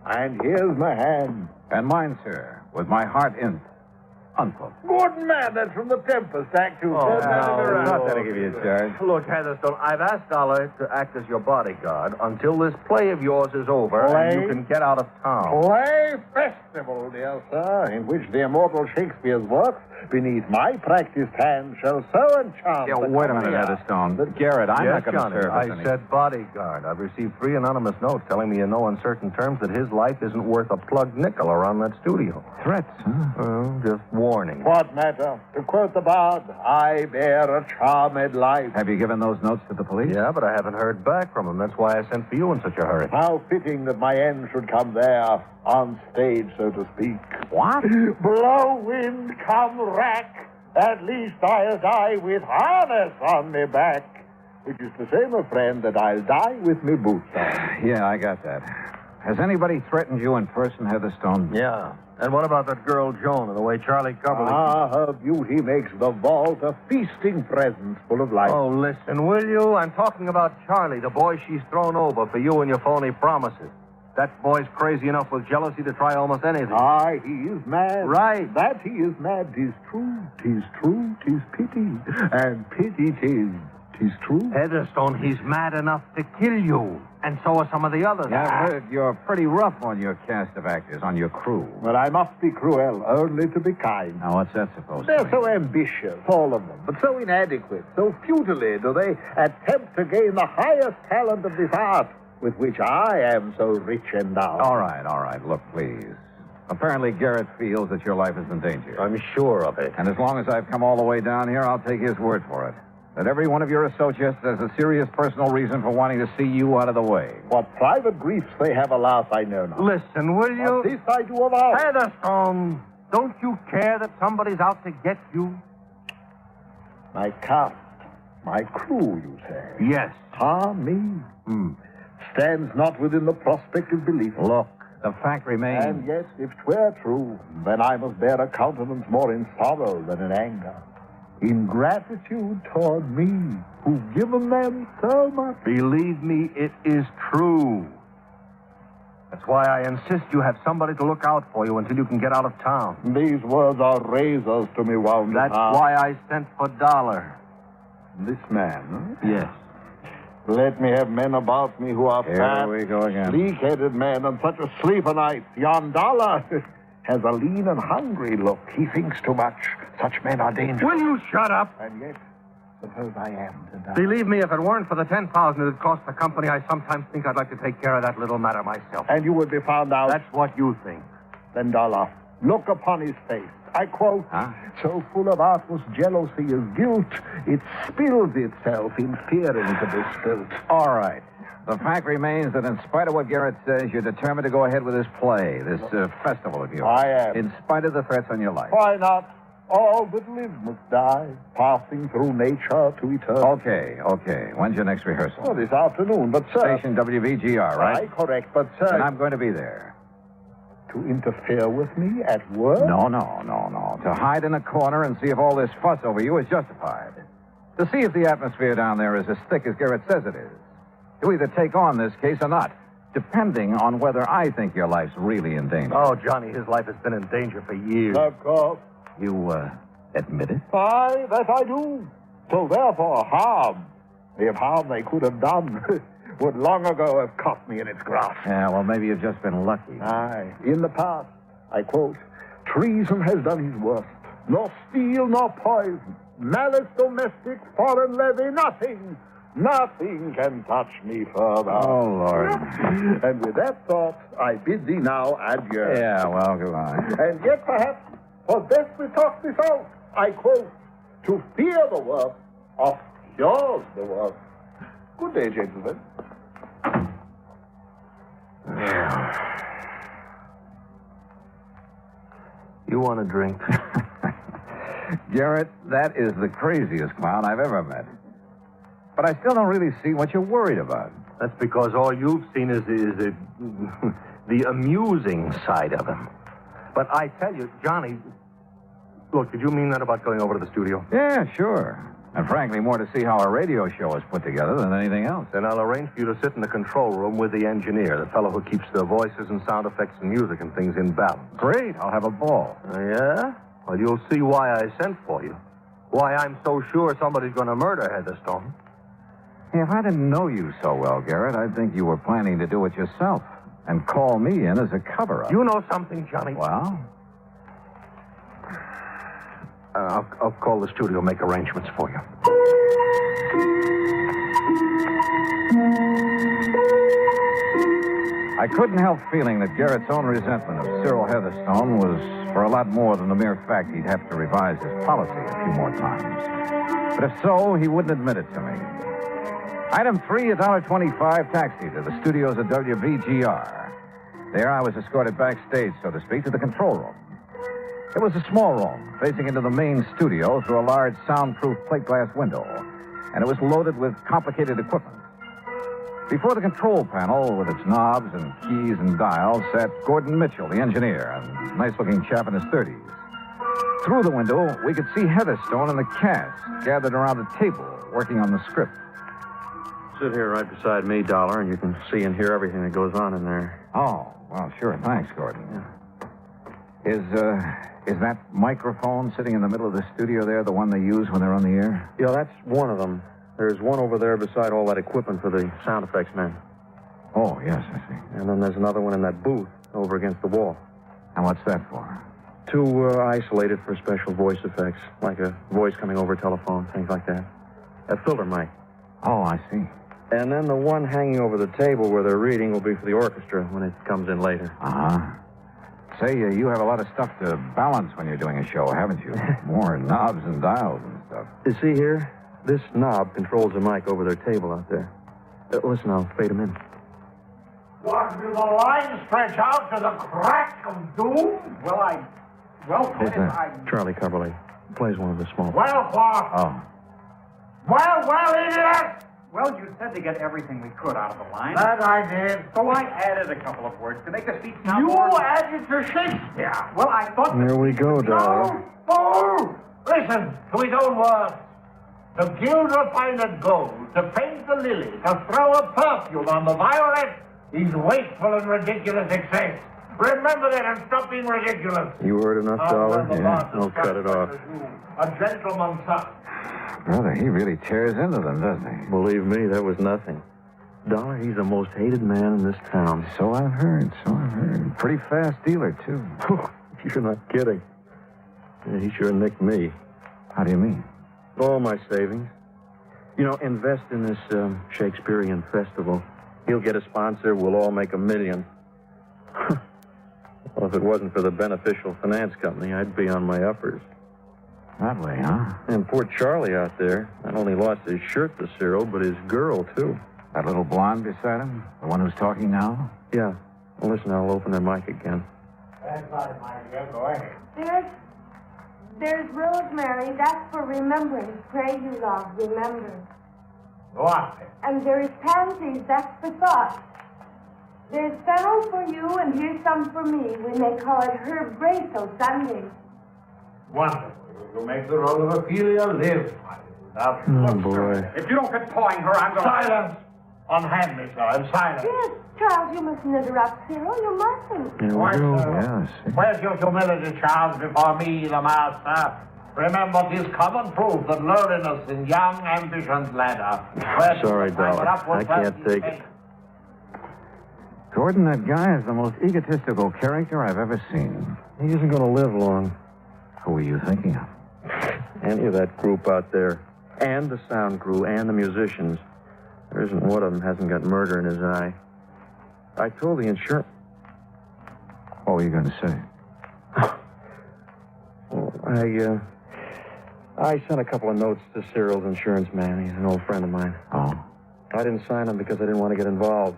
And here's my hand. And mine, sir, with my heart in. Unquote. Good man, that's from the Tempest, Act 2. Oh, Not that I give you a charge. Look, Heatherstone, I've asked Dollar to act as your bodyguard until this play of yours is over and you can get out of town. Play festival, dear sir, in which the immortal Shakespeare's works, beneath my practiced hand, shall so enchant. Yeah, wait a minute, Heatherstone. Garrett, I'm not going to Johnny, serve I as any... said bodyguard. I've received 3 anonymous notes telling me in no uncertain terms that his life isn't worth a plugged nickel around that studio. Threats, huh? Well, just warning. What matter? To quote the bard, I bear a charmed life. Have you given those notes to the police? Yeah, but I haven't heard back from him. That's why I sent for you in such a hurry. How fitting that my end should come there, on stage, so to speak. What? Blow wind, come rack. At least I'll die with harness on me back. Which is to say, my friend, that I'll die with me boots on. Yeah, I got that. Has anybody threatened you in person, Heatherstone? Yeah. And what about that girl, Joan, and the way Charlie Cubberly... Ah, her beauty makes the vault a feasting presence full of light. Oh, listen, will you? I'm talking about Charlie, the boy she's thrown over for you and your phony promises. That boy's crazy enough with jealousy to try almost anything. Aye, he is mad. Right. That he is mad, 'tis true. 'Tis true, 'tis pity. And pity 'tis true. Heatherstone, he's mad enough to kill you. And so are some of the others. Yeah, I've heard you're pretty rough on your cast of actors, on your crew. But I must be cruel, only to be kind. Now, what's that supposed to They're mean? so ambitious, all of them, but so inadequate, so futilely do they attempt to gain the highest talent of this art, with which I am so rich endowed. All right. Look, please. Apparently, Garrett feels that your life is in danger. I'm sure of it. And as long as I've come all the way down here, I'll take his word for it. that every one of your associates has a serious personal reason for wanting to see you out of the way. What private griefs they have, alas, I know not. Listen, will you? But this I do avow. Heatherstone, don't you care that somebody's out to get you? My cast, my crew, you say? Yes. Me? Stands not within the prospect of belief. Look, the fact remains... And yes, if 'twere true, then I must bear a countenance more in sorrow than in anger. In gratitude toward me, who've given them so much. Believe me, it is true. That's why I insist you have somebody to look out for you until you can get out of town. These words are razors to me, wound. That's why I sent for Dollar. This man, huh? Yes. Let me have men about me who are fat, we go again. sleek-headed men, and such a sleeper-night. Yon Dollar has a lean and hungry look. He thinks too much. Such men are dangerous. Will you shut up? And yet, suppose I am to die. Believe me, if it weren't for the $10,000 it cost the company, I sometimes think I'd like to take care of that little matter myself. And you would be found out. That's what you think. Then, Dollar, look upon his face. I quote, so full of artless jealousy is guilt, it spills itself in fearing to be spilt. All right. The fact remains that in spite of what Garrett says, you're determined to go ahead with this play, this festival of yours. I am. In spite of the threats on your life. Why not? All that live must die, passing through nature to eternity. Okay. When's your next rehearsal? Oh, this afternoon, but sir... Station WVGR, right? Aye, correct, but sir... And I'm going to be there. To interfere with me at work? No. To hide in a corner and see if all this fuss over you is justified. To see if the atmosphere down there is as thick as Garrett says it is. To either take on this case or not, depending on whether I think your life's really in danger. Oh, Johnny, his life has been in danger for years. Of course. You, admit it? Aye, that I do. So therefore, harm, if harm they could have done, would long ago have caught me in its grasp. Yeah, well, maybe you've just been lucky. Aye. In the past, I quote, treason has done his worst. Nor steel nor poison, malice domestic, foreign levy, nothing can touch me further. Oh, Lord. And with that thought, I bid thee now adieu. Yeah, well, goodbye. And yet, perhaps, for best we talk this out, I quote, to fear the worst, of yours the worst. Good day, gentlemen. You want a drink? Garrett, that is the craziest clown I've ever met. But I still don't really see what you're worried about. That's because all you've seen is the amusing side of him. But I tell you, Johnny... Look, did you mean that about going over to the studio? Yeah, sure. And frankly, more to see how a radio show is put together than anything else. Then I'll arrange for you to sit in the control room with the engineer, the fellow who keeps the voices and sound effects and music and things in balance. Great. I'll have a ball. Yeah? Well, you'll see why I sent for you. Why I'm so sure somebody's going to murder Heatherstone. Hey, if I didn't know you so well, Garrett, I'd think you were planning to do it yourself and call me in as a cover-up. You know something, Johnny? Well? I'll call the studio, make arrangements for you. I couldn't help feeling that Garrett's own resentment of Cyril Heatherstone was for a lot more than the mere fact he'd have to revise his policy a few more times. But if so, he wouldn't admit it to me. Item 3, $1.25 taxi to the studios at WVGR. There I was escorted backstage, so to speak, to the control room. It was a small room, facing into the main studio through a large soundproof plate glass window, and it was loaded with complicated equipment. Before the control panel, with its knobs and keys and dials, sat Gordon Mitchell, the engineer, a nice-looking chap in his 30s. Through the window, we could see Heatherstone and the cast gathered around a table working on the script. Sit here right beside me, Dollar, and you can see and hear everything that goes on in there. Oh, well, sure. Thanks, Gordon. Is that microphone sitting in the middle of the studio there the one they use when they're on the air? Yeah, that's one of them. There's one over there beside all that equipment for the sound effects men. Oh, yes, I see. And then there's another one in that booth over against the wall. And what's that for? To isolate it for special voice effects, like a voice coming over a telephone, things like that. A filter mic. Oh, I see. And then the one hanging over the table where they're reading will be for the orchestra when it comes in later. Uh-huh. Say, you have a lot of stuff to balance when you're doing a show, haven't you? More knobs and dials and stuff. You see here? This knob controls the mic over their table out there. Listen, I'll fade them in. What, do the line stretch out to the crack of doom? Who's that? Charlie Coverley. Plays one of the small. Well, what? Oh. Well, idiot! Well, you said to get everything we could out of the line. That I did. So I added a couple of words to make the speech sound You more... added to Shakespeare. Well, I thought... Here we go, Dollar. Fool! Listen to his own words. To gild refined gold, to paint the lily, to throw a perfume on the violet, he's wasteful and ridiculous excess. Remember that and stop being ridiculous. You heard enough, Dollar? Yeah, I'll cut it off. A gentleman's son. Brother, he really tears into them, doesn't he? Believe me, that was nothing. Dollar, he's the most hated man in this town. So I've heard. Pretty fast dealer, too. You're not kidding. Yeah, he sure nicked me. How do you mean? All my savings. You know, invest in this Shakespearean festival. He'll get a sponsor. We'll all make $1 million. Well, if it wasn't for the beneficial finance company, I'd be on my uppers. That way, huh? And poor Charlie out there not only lost his shirt to Cyril, but his girl, too. That little blonde beside him? The one who's talking now? Yeah. Well, listen, I'll open their mic again. That's right, my dear. Go ahead. There's rosemary. That's for remembering. Pray you, love, remember. What? And there's pansies. That's for thought. There's fennel for you, and here's some for me. We may call it herb bracelet Sunday. Wonderful. You make the role of Ophelia live. Now, boy. If you don't quit pawing her, I'm going to... Silence! Unhand me, sir. I'm silent. Yes, Charles, you mustn't interrupt Cyril. You mustn't. Why, sir? Yes. Where's your humility, Charles, before me, the master? Remember, 'tis common proof that lowliness in young ambition's ladder. Sorry, Dollar. I can't take it. Gordon, that guy is the most egotistical character I've ever seen. He isn't going to live long. Who are you thinking of? Any of that group out there. And the sound crew and the musicians. There isn't one of them hasn't got murder in his eye. I told the insurance... What were you going to say? Well, I sent a couple of notes to Cyril's insurance man. He's an old friend of mine. Oh? I didn't sign them because I didn't want to get involved.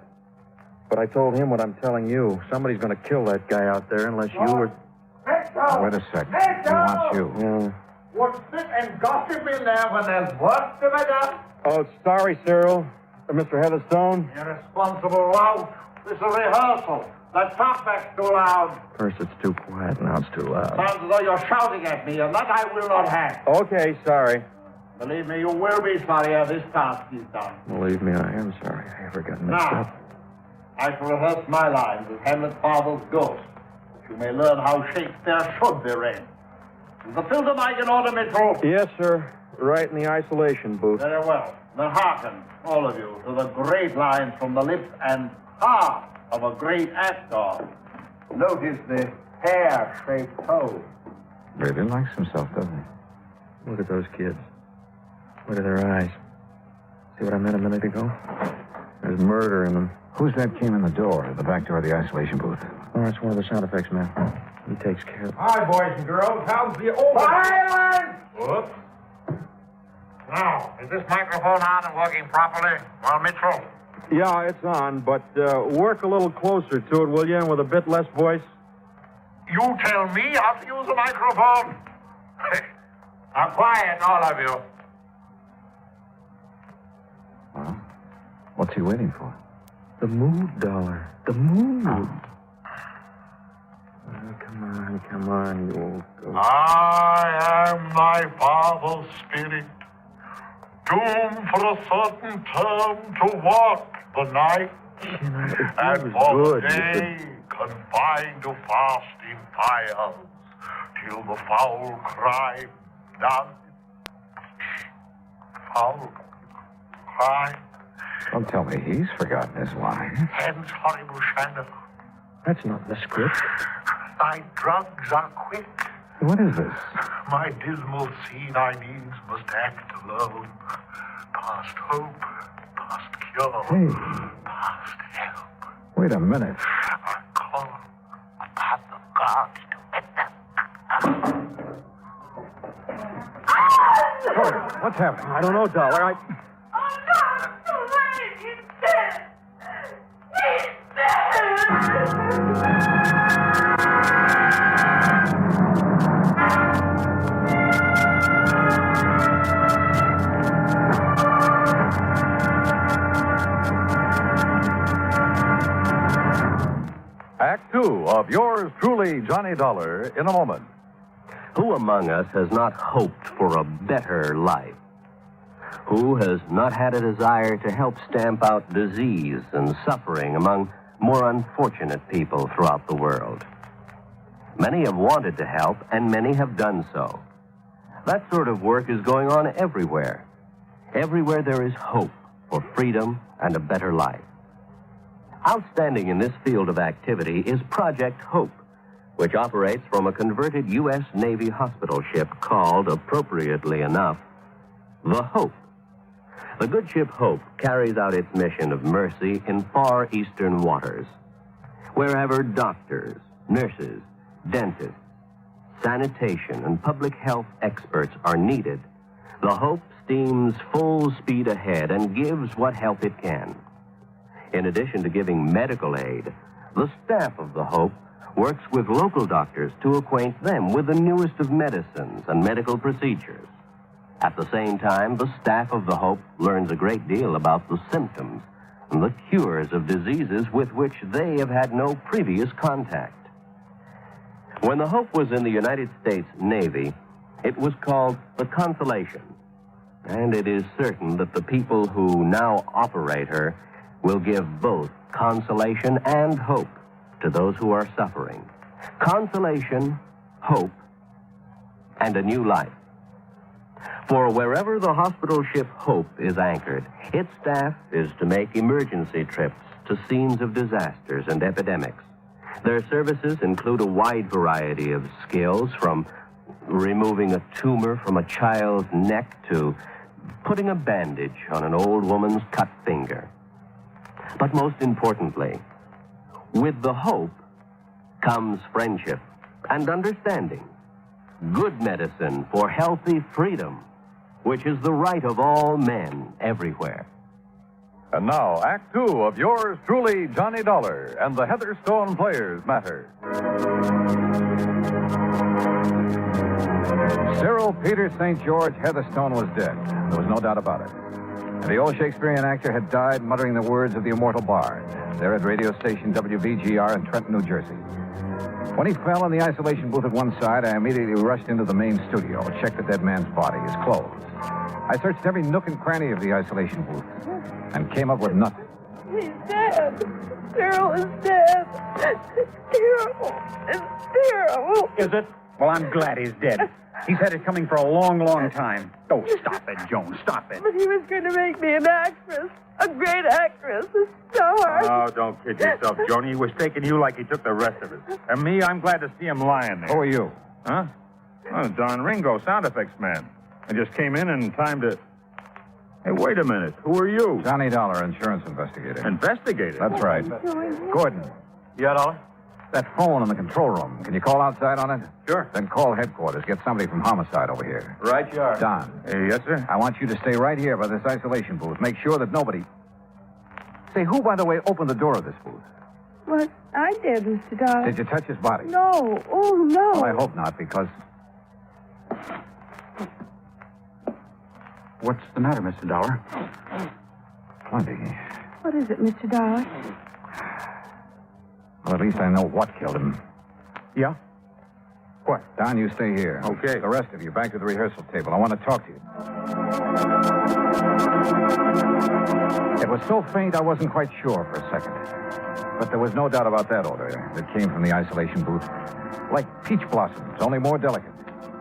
But I told him what I'm telling you. Somebody's going to kill that guy out there unless you or... Wait a sec. He wants you. Yeah. Would sit and gossip in there when there's work to be done? Oh, sorry, Cyril. Mr. Heatherstone. Irresponsible lout. This is a rehearsal. That talkback's too loud. First it's too quiet, now it's too loud. Sounds as though you're shouting at me, and that I will not have. Okay, sorry. Believe me, you will be sorry ere this task is done. Believe me, I am sorry. I ever got mixed Now, up. I shall rehearse my lines as Hamlet's father's ghost, that you may learn how Shakespeare should be read. Is the filter mic in order, Mitchell? Yes, sir. Right in the isolation booth. Very well. Then hearken, all of you, to the great lines from the lips and heart of a great actor. Notice the hair-shaped toe. Really likes himself, doesn't he? Look at those kids. Look at their eyes. See what I meant a minute ago? There's murder in them. Who's that came in the door, the back door of the isolation booth? Oh, that's one of the sound effects men. He takes care of... Hi, boys and girls. How's the old... Silence! Whoops. Now, is this microphone on and working properly? Well, Mitchell? Yeah, it's on, but work a little closer to it, will you, and with a bit less voice? You tell me how to use a microphone? Now, quiet, all of you. Well, what's he waiting for? The mood, Dollar. The mood. Oh, come on, you old ghost. I am my father's spirit, doomed for a certain term to walk the night, and for the day confined to fasting fires, till the foul cry done. Foul cry. Don't tell me he's forgotten his line. Hence, horrible shadow. That's not the script. Thy drugs are quick. What is this? My dismal scene I needs must act alone. Past hope, past cure, Hey. past help. Wait a minute. I call upon the gods to What's What's happening? I don't know, Dollar. Oh, no, it's too late. He's dead. He's dead. Act two of yours truly, Johnny Dollar, in a moment. Who among us has not hoped for a better life? Who has not had a desire to help stamp out disease and suffering among more unfortunate people throughout the world? Many have wanted to help, and many have done so. That sort of work is going on everywhere. Everywhere there is hope for freedom and a better life. Outstanding in this field of activity is Project Hope, which operates from a converted U.S. Navy hospital ship called, appropriately enough, the Hope. The good ship Hope carries out its mission of mercy in far eastern waters. Wherever doctors, nurses, dentists, sanitation, and public health experts are needed, the Hope steams full speed ahead and gives what help it can. In addition to giving medical aid, the staff of the Hope works with local doctors to acquaint them with the newest of medicines and medical procedures. At the same time, the staff of the Hope learns a great deal about the symptoms and the cures of diseases with which they have had no previous contact. When the Hope was in the United States Navy, it was called the Consolation. And it is certain that the people who now operate her will give both consolation and hope to those who are suffering. Consolation, hope, and a new life. For wherever the hospital ship Hope is anchored, its staff is to make emergency trips to scenes of disasters and epidemics. Their services include a wide variety of skills, from removing a tumor from a child's neck to putting a bandage on an old woman's cut finger. But most importantly, with the Hope comes friendship and understanding. Good medicine for healthy freedom, which is the right of all men everywhere. And now, Act two of yours truly, Johnny Dollar, and the Heatherstone Players Matter. Cyril Peter St. George Heatherstone was dead. There was no doubt about it. And the old Shakespearean actor had died muttering the words of the immortal bard, there at radio station WVGR in Trenton, New Jersey. When he fell in the isolation booth at one side, I immediately rushed into the main studio, checked the dead man's body, his clothes. I searched every nook and cranny of the isolation booth and came up with nothing. He's dead. Cyril is dead. Terrible. It's terrible. Is it? Well, I'm glad he's dead. He's had it coming for a long, long time. Oh, stop it, Joan. Stop it. But he was going to make me an actress. A great actress. A star. Oh, don't kid yourself, Joni. He was taking you like he took the rest of us. And me, I'm glad to see him lying there. Who are you? Huh? Oh, Don Ringo, sound effects man. I just came in time to... Hey, wait a minute. Who are you? Johnny Dollar, insurance investigator. Investigator? That's right. Gordon. Yeah, Dollar? That phone in the control room. Can you call outside on it? Sure. Then call headquarters. Get somebody from homicide over here. Right you are. Don. Yes, sir? I want you to stay right here by this isolation booth. Make sure that nobody... Say, who, by the way, opened the door of this booth? What? I did, Mr. Dollar. Did you touch his body? No. Oh, no. Well, I hope not, because... What's the matter, Mr. Dollar? Plenty. What is it, Mr. Dollar? Well, at least I know what killed him. Yeah? What? Don, you stay here. Okay. The rest of you, back to the rehearsal table. I want to talk to you. It was so faint I wasn't quite sure for a second. But there was no doubt about that odor that came from the isolation booth. Like peach blossoms, only more delicate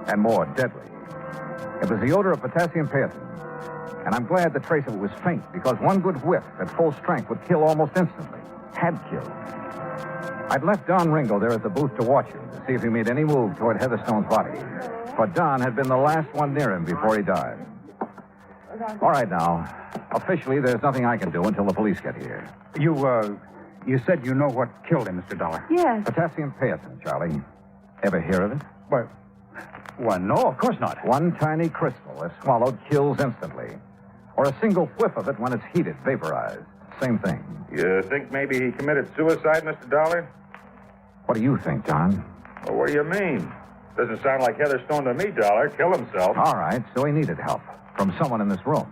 and more deadly. It was the odor of potassium pathine. And I'm glad the trace of it was faint, because one good whiff at full strength would kill almost instantly. Had killed. I'd left Don Ringo there at the booth to watch him, to see if he made any move toward Heatherstone's body. For Don had been the last one near him before he died. All right, now. Officially, there's nothing I can do until the police get here. You said you know what killed him, Mr. Dollar. Yes. Potassium pathine, Charlie. Ever hear of it? Well, no, of course not. One tiny crystal, if swallowed, kills instantly. Or a single whiff of it when it's heated, vaporized. Same thing. You think maybe he committed suicide, Mr. Dollar? What do you think, Don? Well, what do you mean? Doesn't sound like Heatherstone to me, Dollar. Kill himself. All right, so he needed help from someone in this room.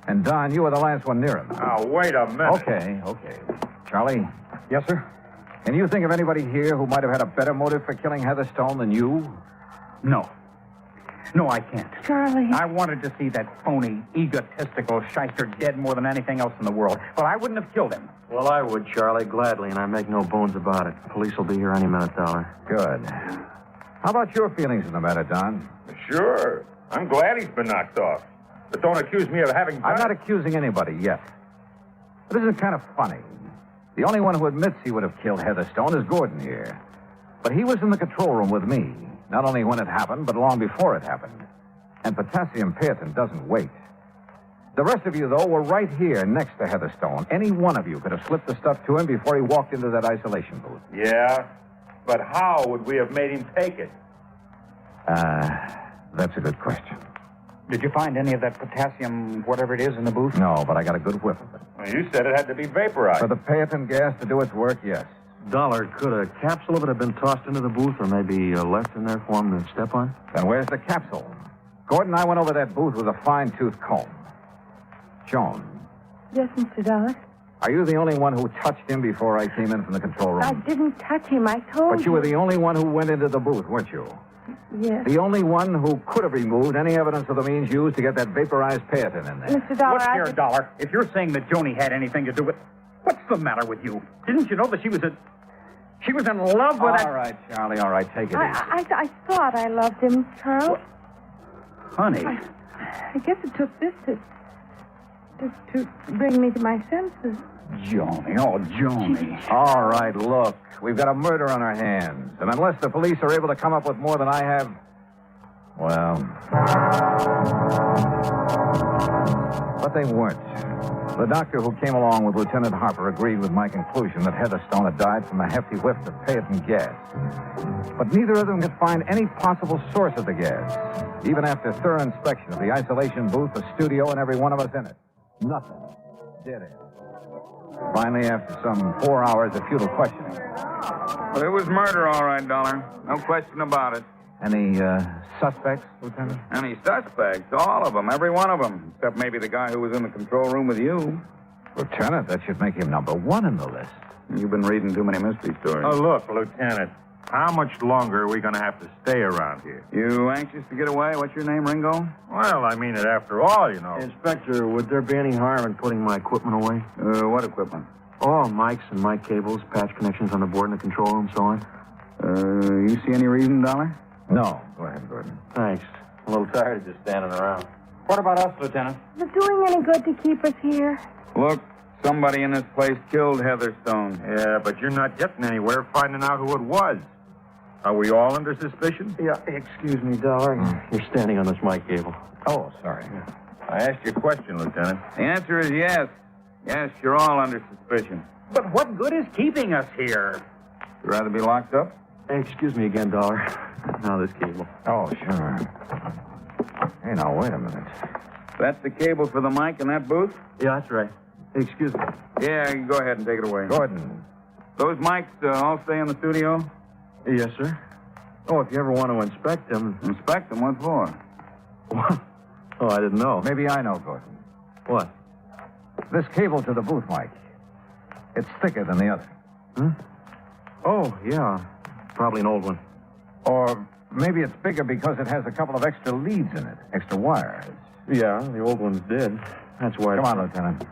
And, Don, you were the last one near him. Now, wait a minute. Okay. Charlie? Yes, sir? Can you think of anybody here who might have had a better motive for killing Heatherstone than you? No. No, I can't. Charlie. I wanted to see that phony, egotistical shyster dead more than anything else in the world. But I wouldn't have killed him. Well, I would, Charlie, gladly, and I make no bones about it. Police will be here any minute, Dollar. Good. How about your feelings in the matter, Don? Sure. I'm glad he's been knocked off. But don't accuse me of having... I'm not accusing anybody yet. But isn't it kind of funny? The only one who admits he would have killed Heatherstone is Gordon here. But he was in the control room with me, not only when it happened, but long before it happened. And potassium Pearton doesn't wait. The rest of you, though, were right here next to Heatherstone. Any one of you could have slipped the stuff to him before he walked into that isolation booth. Yeah? But how would we have made him take it? That's a good question. Did you find any of that potassium, whatever it is, in the booth? No, but I got a good whiff of it. Well, you said it had to be vaporized. For the Pearton gas to do its work, yes. Dollar, could a capsule of it have been tossed into the booth or maybe left in there for him to step on? Then where's the capsule? Gordon and I went over that booth with a fine-tooth comb. Joan. Yes, Mr. Dollar. Are you the only one who touched him before I came in from the control room? I didn't touch him. I told you. But you were the only one who went into the booth, weren't you? Yes. The only one who could have removed any evidence of the means used to get that vaporized Pearton in there. Mr. Dollar, Look here, Dollar. If you're saying that Joni had anything to do with... What's the matter with you? Didn't you know that she was in love with that... All right, Charlie, all right. Take it easy. I thought I loved him, Charles. Honey. I guess it took this to bring me to my senses. Joni, oh, Joni. All right, look. We've got a murder on our hands. And unless the police are able to come up with more than I have, well... But they weren't. The doctor who came along with Lieutenant Harper agreed with my conclusion that Heatherstone had died from a hefty whiff of Pearton gas. But neither of them could find any possible source of the gas, even after thorough inspection of the isolation booth, the studio, and every one of us in it. Nothing. Dead end. Finally, after some 4 hours of futile questioning. Well, it was murder, all right, Dollar. No question about it. Any suspects, Lieutenant? Any suspects? All of them, every one of them. Except maybe the guy who was in the control room with you. Lieutenant, that should make him number one in the list. You've been reading too many mystery stories. Oh, look, Lieutenant. How much longer are we going to have to stay around here? You anxious to get away? What's your name, Ringo? Well, I mean it after all, you know. Inspector, would there be any harm in putting my equipment away? What equipment? Oh, mics and mic cables, patch connections on the board in the control room, so on. You see any reason, Dollar? No. Go ahead, Gordon. Thanks. I'm a little tired of just standing around. What about us, Lieutenant? Is it doing any good to keep us here? Look, somebody in this place killed Heatherstone. Yeah, but you're not getting anywhere finding out who it was. Are we all under suspicion? Yeah, excuse me, Dollar. You're standing on this mic cable. Oh, sorry. I asked you a question, Lieutenant. The answer is yes. Yes, you're all under suspicion. But what good is keeping us here? You'd rather be locked up? Hey, excuse me again, Dollar. Now this cable. Oh, sure. Hey, now, wait a minute. That's the cable for the mic in that booth? Yeah, that's right. Hey, excuse me. Yeah, you go ahead and take it away. Gordon. Those mics all stay in the studio? Yes, sir. Oh, if you ever want to inspect them... Inspect them? What for? What? Oh, I didn't know. Maybe I know, Gordon. What? This cable to the booth mic. It's thicker than the other. Oh, yeah. Probably an old one. Or maybe it's bigger because it has a couple of extra leads in it, extra wires. Yeah, the old one's dead. That's why... Come on, Lieutenant.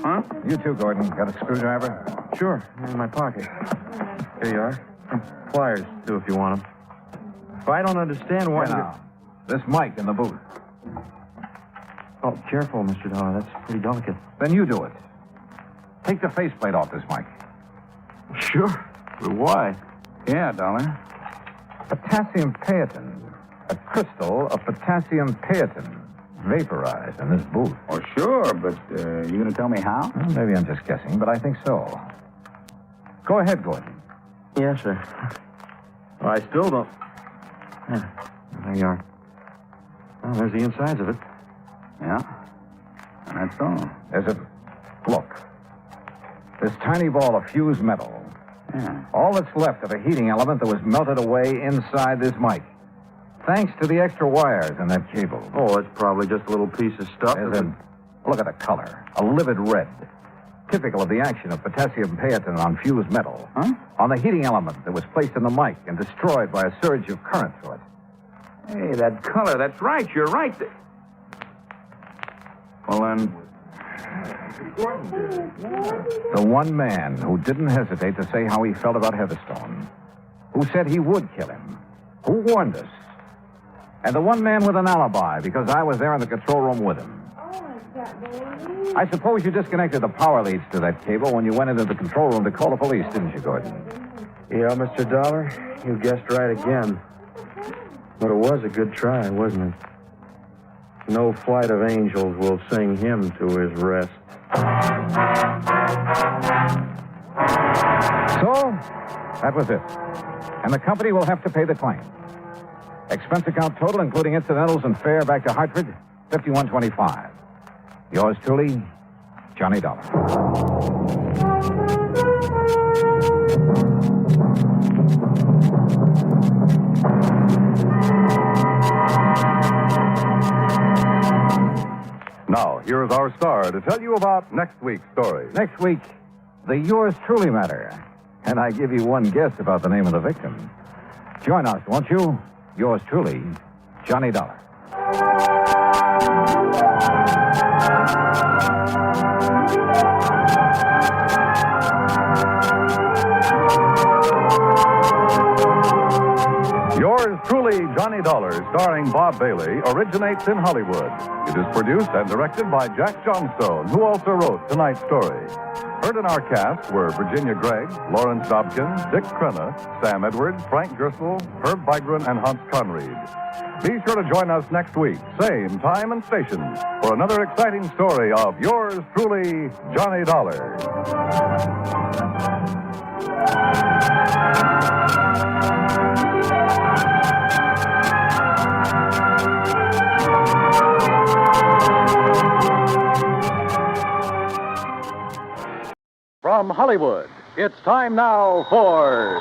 Huh? You too, Gordon. Got a screwdriver? Sure, in my pocket. Here you are. Pliers, too, if you want them. But I don't understand why... Now, this mic in the booth. Oh, careful, Mr. Dollar. That's pretty delicate. Then you do it. Take the faceplate off this mic. Sure. But why? Yeah, Dollar. Potassium Pearton. A crystal of potassium Pearton. Vaporized in this booth. Oh, sure, but you going to tell me how? Well, maybe I'm just guessing, but I think so. Go ahead, Gordon. Yes, sir. Well, I still don't... There you are. Well, there's the insides of it. Yeah. And that's all. Is it? Look. This tiny ball of fused metal. Yeah. All that's left of a heating element that was melted away inside this mic. Thanks to the extra wires in that cable. Oh, it's probably just a little piece of stuff. Look at the color. A livid red. Typical of the action of potassium patent on fused metal. Huh? On the heating element that was placed in the mic and destroyed by a surge of current through it. Hey, that color, that's right. You're right. Well, then... The one man who didn't hesitate to say how he felt about Heatherstone. Who said he would kill him. Who warned us. And the one man with an alibi because I was there in the control room with him. I suppose you disconnected the power leads to that cable when you went into the control room to call the police, didn't you, Gordon? Yeah, Mr. Dollar, you guessed right again. But it was a good try, wasn't it? No flight of angels will sing him to his rest. So, that was it. And the company will have to pay the claim. Expense account total, including incidentals and fare back to Hartford, $51.25. Yours truly, Johnny Dollar. Now, here is our star to tell you about next week's story. Next week, the Yours Truly Matter. And I give you one guess about the name of the victim. Join us, won't you? Yours truly, Johnny Dollar. Yours truly, Johnny Dollar, starring Bob Bailey, originates in Hollywood. It is produced and directed by Jack Johnstone, who also wrote tonight's story. Heard in our cast were Virginia Gregg, Lawrence Dobkin, Dick Crenna, Sam Edwards, Frank Gersel, Herb Bygren, and Hans Conried. Be sure to join us next week, same time and station, for another exciting story of Yours truly, Johnny Dollar. From Hollywood, it's time now for...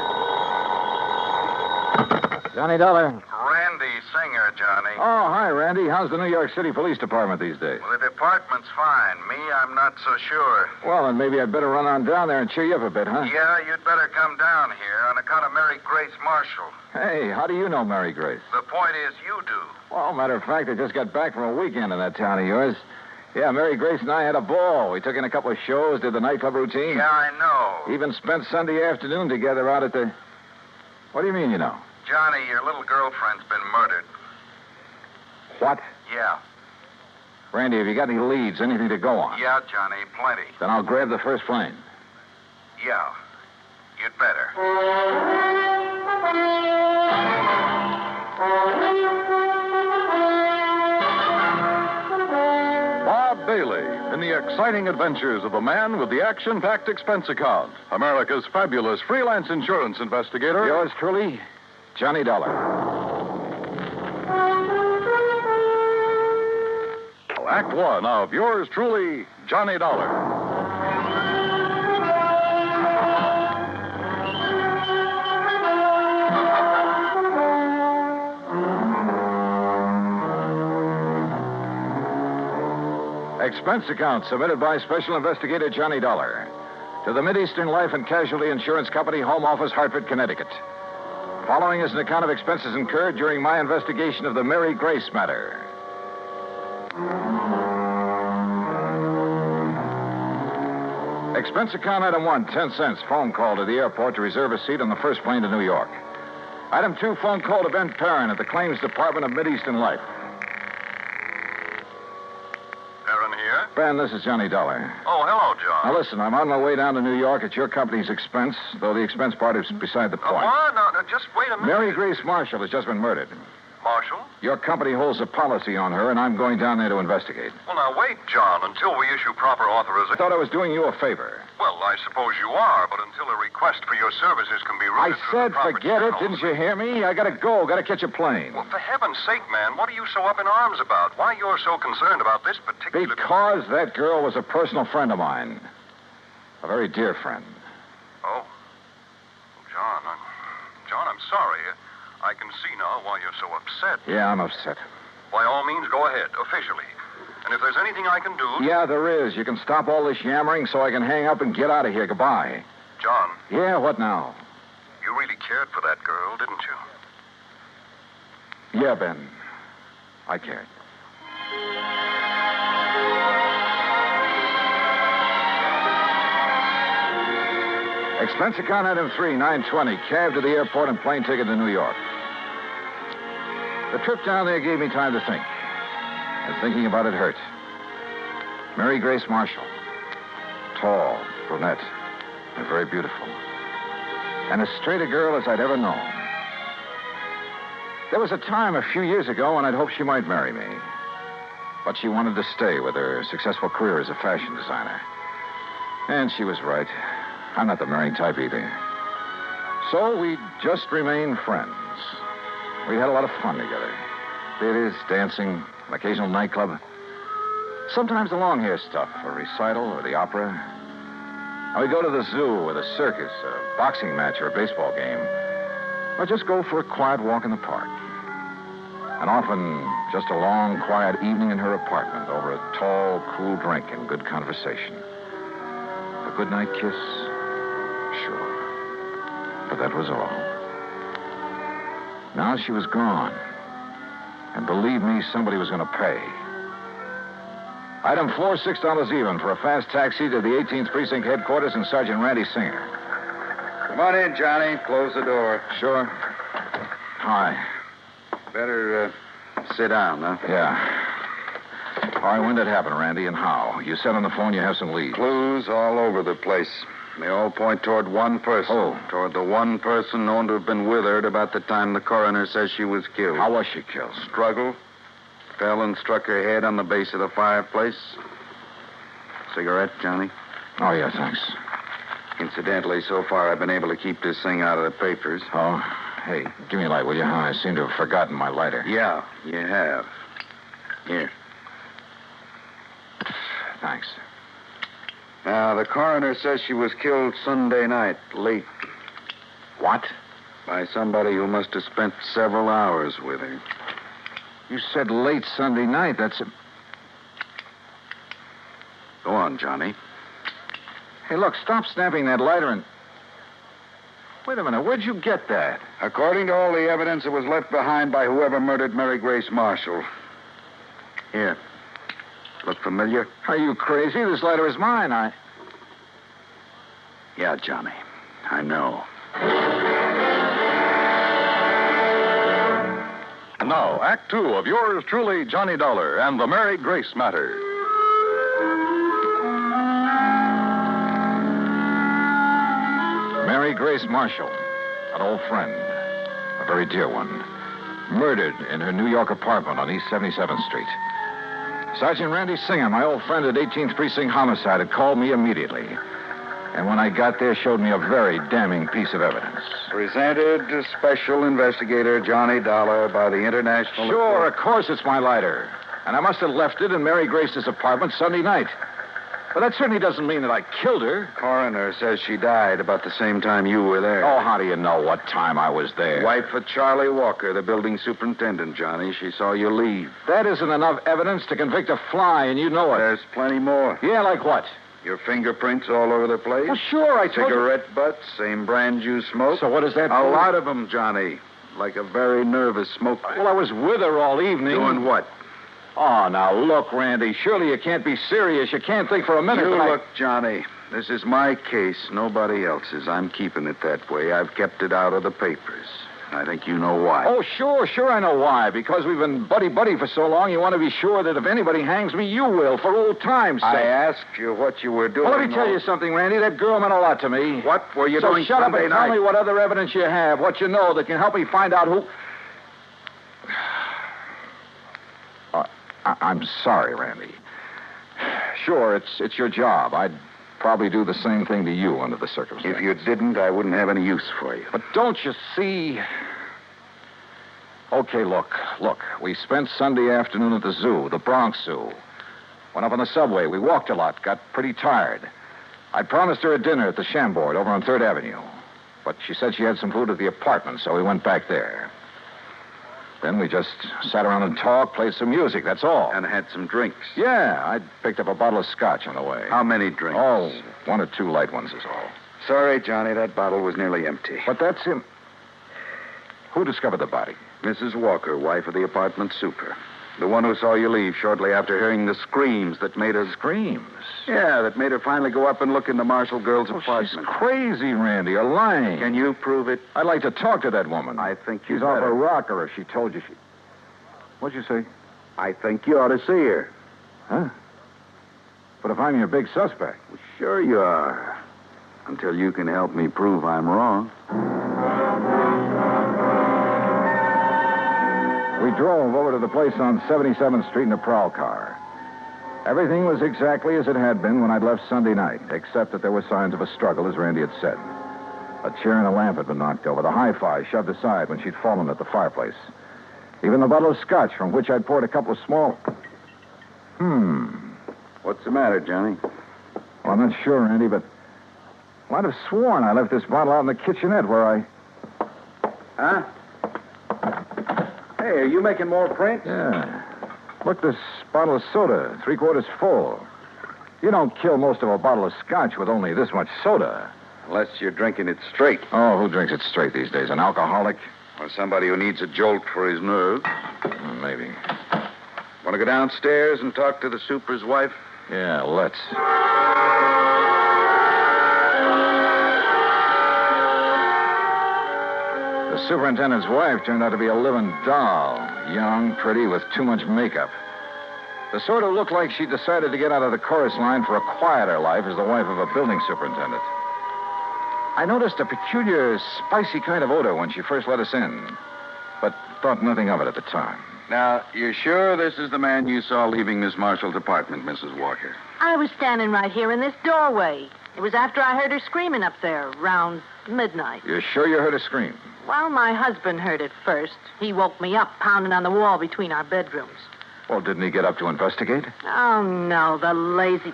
Johnny Dollar. Randy Singer, Johnny. Oh, hi, Randy. How's the New York City Police Department these days? Well, the department's fine. Me, I'm not so sure. Well, then maybe I'd better run on down there and cheer you up a bit, huh? Yeah, you'd better come down here on account of Mary Grace Marshall. Hey, how do you know Mary Grace? The point is, you do. Well, matter of fact, I just got back from a weekend in that town of yours. Yeah, Mary Grace and I had a ball. We took in a couple of shows, did the nightclub routine. Yeah, I know. Even spent Sunday afternoon together out at the... What do you mean, you know? Johnny, your little girlfriend's been murdered. What? Yeah. Randy, have you got any leads, anything to go on? Yeah, Johnny, plenty. Then I'll grab the first plane. Yeah. You'd better. Bob Bailey in the exciting adventures of the man with the action-packed expense account. America's fabulous freelance insurance investigator. Yours truly, Johnny Dollar. Act one of Yours truly, Johnny Dollar. Expense account submitted by Special Investigator Johnny Dollar to the Mideastern Life and Casualty Insurance Company, Home Office, Hartford, Connecticut. Following is an account of expenses incurred during my investigation of the Mary Grace matter. Expense account item 1, 10 cents. Phone call to the airport to reserve a seat on the first plane to New York. Item 2, phone call to Ben Perrin at the Claims Department of Mideastern Life. Perrin here? Ben, this is Johnny Dollar. Oh, hello, John. Now, listen, I'm on my way down to New York at your company's expense, though the expense part is beside the point. What? No, just wait a minute. Mary Grace Marshall has just been murdered. Marshal? Your company holds a policy on her, and I'm going down there to investigate. Well, now, wait, John, until we issue proper authorization. I thought I was doing you a favor. Well, I suppose you are, but until a request for your services can be I routed said forget it. Didn't you hear me? I gotta go. Gotta catch a plane. Well, for heaven's sake, man, what are you so up in arms about? Why you're so concerned about this particular... Because that girl was a personal friend of mine. A very dear friend. Oh. John, I'm sorry. I can see now why you're so upset. Yeah, I'm upset. By all means, go ahead, officially. And if there's anything I can do... Yeah, there is. You can stop all this yammering so I can hang up and get out of here. Goodbye. John. Yeah, what now? You really cared for that girl, didn't you? Yeah, Ben. I cared. Expense account item 3, $920. Cab to the airport and plane ticket to New York. The trip down there gave me time to think. And thinking about it hurt. Mary Grace Marshall. Tall, brunette, and very beautiful. And as straight a girl as I'd ever known. There was a time a few years ago when I'd hoped she might marry me. But she wanted to stay with her successful career as a fashion designer. And she was right. I'm not the marrying type either. So we just remained friends. We had a lot of fun together. Theaters, dancing, an occasional nightclub. Sometimes the long hair stuff, a recital or the opera. And we'd go to the zoo or the circus, a boxing match or a baseball game. Or just go for a quiet walk in the park. And often just a long, quiet evening in her apartment over a tall, cool drink and good conversation. A goodnight kiss. Sure. But that was all. Now she was gone. And believe me, somebody was going to pay. Item 4, $6 even for a fast taxi to the 18th Precinct headquarters and Sergeant Randy Singer. Come on in, Johnny. Close the door. Sure. Hi. Better sit down, huh? Yeah. All right, when did it happen, Randy, and how? You said on the phone you have some leads. Clues all over the place. They all point toward one person. Oh. Toward the one person known to have been with her at about the time the coroner says she was killed. How was she killed? Struggle. Fell and struck her head on the base of the fireplace. Cigarette, Johnny? Oh, yeah, thanks. Incidentally, so far I've been able to keep this thing out of the papers. Oh, hey, give me a light, will you? I seem to have forgotten my lighter. Yeah, you have. Here. Thanks. Now, the coroner says she was killed Sunday night, late. What? By somebody who must have spent several hours with her. You said late Sunday night. That's a... Go on, Johnny. Hey, look, stop snapping that lighter and... Wait a minute, where'd you get that? According to all the evidence, it was left behind by whoever murdered Mary Grace Marshall. Here. Look familiar? Are you crazy? This lighter is mine. Yeah, Johnny. I know. And now, Act 2 of yours truly, Johnny Dollar and the Mary Grace Matter. Mary Grace Marshall, an old friend, a very dear one, murdered in her New York apartment on East 77th Street. Sergeant Randy Singer, my old friend at 18th Precinct Homicide, had called me immediately. And when I got there, showed me a very damning piece of evidence. Presented to Special Investigator Johnny Dollar by the International... Sure, of course it's my lighter. And I must have left it in Mary Grace's apartment Sunday night. But that certainly doesn't mean that I killed her. Coroner says she died about the same time you were there. Oh, how do you know what time I was there? Wife of Charlie Walker, the building superintendent, Johnny. She saw you leave. That isn't enough evidence to convict a fly, and you know it. There's plenty more. Yeah, like what? Your fingerprints all over the place. Well, sure, I told you. Cigarette butts, same brand you smoke. So what does that A prove? lot of them, Johnny. Like a very nervous smoker. Well, I was with her all evening. Doing what? Oh, now, look, Randy, surely you can't be serious. You can't think for a minute that Look, Johnny, this is my case, nobody else's. I'm keeping it that way. I've kept it out of the papers. I think you know why. Oh, sure I know why. Because we've been buddy-buddy for so long, you want to be sure that if anybody hangs me, you will, for old time's sake. I asked you what you were doing. Well, let me tell you something, Randy. That girl meant a lot to me. What were you doing shut Sunday up and night? tell me what other evidence you have, what you know that can help me find out who... I'm sorry, Randy. Sure, it's your job. I'd probably do the same thing to you under the circumstances. If you didn't, I wouldn't have any use for you. But don't you see? Okay, look. We spent Sunday afternoon at the zoo, the Bronx Zoo. Went up on the subway. We walked a lot, got pretty tired. I promised her a dinner at the Chambord over on 3rd Avenue. But she said she had some food at the apartment, so we went back there. Then we just sat around and talked, played some music, that's all. And had some drinks. Yeah, I picked up a bottle of scotch on the way. How many drinks? Oh, 1 or 2 light ones is all. Sorry, Johnny, that bottle was nearly empty. But that's him. Who discovered the body? Mrs. Walker, wife of the apartment super. The one who saw you leave shortly after hearing the screams that made her... Screams? Yeah, that made her finally go up and look in the Marshall girl's apartment. She's crazy, Randy. You're lying. Can you prove it? I'd like to talk to that woman. I think she's off her rocker if she told you she... What'd you say? I think you ought to see her. Huh? But if I'm your big suspect... Well, sure you are. Until you can help me prove I'm wrong. We drove over to the place on 77th Street in a prowl car. Everything was exactly as it had been when I'd left Sunday night, except that there were signs of a struggle, as Randy had said. A chair and a lamp had been knocked over, the hi-fi shoved aside when she'd fallen at the fireplace. Even the bottle of scotch from which I'd poured a couple of small... What's the matter, Johnny? Well, I'm not sure, Randy, but I'd have sworn I left this bottle out in the kitchenette where I... Huh? Hey, are you making more prints? Yeah. Look, this bottle of soda, 3/4 full. You don't kill most of a bottle of scotch with only this much soda. Unless you're drinking it straight. Oh, who drinks it straight these days? An alcoholic? Or somebody who needs a jolt for his nerves. Maybe. Want to go downstairs and talk to the super's wife? Yeah, let's. The superintendent's wife turned out to be a living doll. Young, pretty, with too much makeup. The sort who looked like she decided to get out of the chorus line for a quieter life as the wife of a building superintendent. I noticed a peculiar, spicy kind of odor when she first let us in, but thought nothing of it at the time. Now, you're sure this is the man you saw leaving Miss Marshall's apartment, Mrs. Walker? I was standing right here in this doorway. It was after I heard her screaming up there, around midnight. You're sure you heard her scream? Well, my husband heard it first. He woke me up, pounding on the wall between our bedrooms. Well, didn't he get up to investigate? Oh, no, the lazy...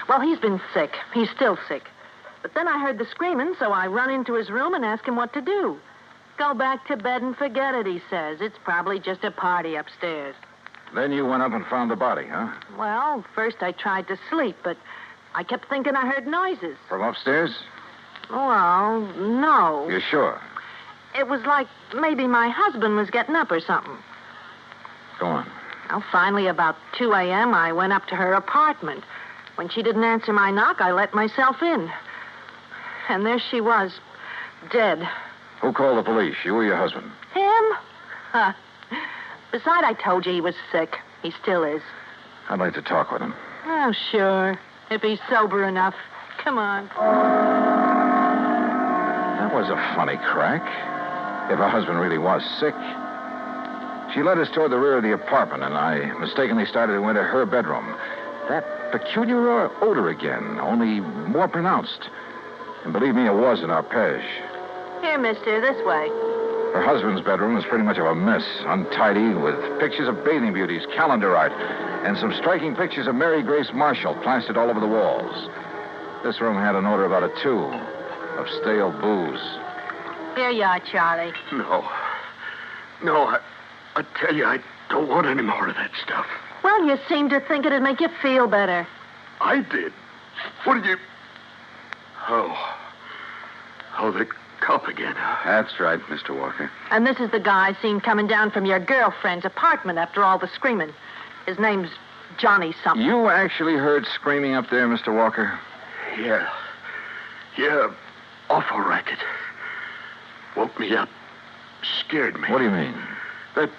Well, he's been sick. He's still sick. But then I heard the screaming, so I run into his room and asked him what to do. Go back to bed and forget it, he says. It's probably just a party upstairs. Then you went up and found the body, huh? Well, first I tried to sleep, but I kept thinking I heard noises. From upstairs? Well, no. You sure? It was like maybe my husband was getting up or something. Go on. Well, finally, about 2 a.m., I went up to her apartment. When she didn't answer my knock, I let myself in. And there she was, dead. Who called the police, you or your husband? Him? Huh. Besides, I told you he was sick. He still is. I'd like to talk with him. Oh, sure. If he's sober enough. Come on. That was a funny crack. If her husband really was sick. She led us toward the rear of the apartment, and I mistakenly started to enter her bedroom. That peculiar odor again, only more pronounced. And believe me, it was an arpege. Here, mister, this way. Her husband's bedroom was pretty much of a mess, untidy, with pictures of bathing beauties, calendar art, and some striking pictures of Mary Grace Marshall plastered all over the walls. This room had an odor about it, too, of stale booze. Here you are, Charlie. No, I tell you, I don't want any more of that stuff. Well, you seem to think it'd make you feel better. I did. What did you... Oh, the cop again. That's right, Mr. Walker. And this is the guy I seen coming down from your girlfriend's apartment after all the screaming. His name's Johnny something. You actually heard screaming up there, Mr. Walker? Yeah, awful racket. Woke me up. Scared me. What do you mean? That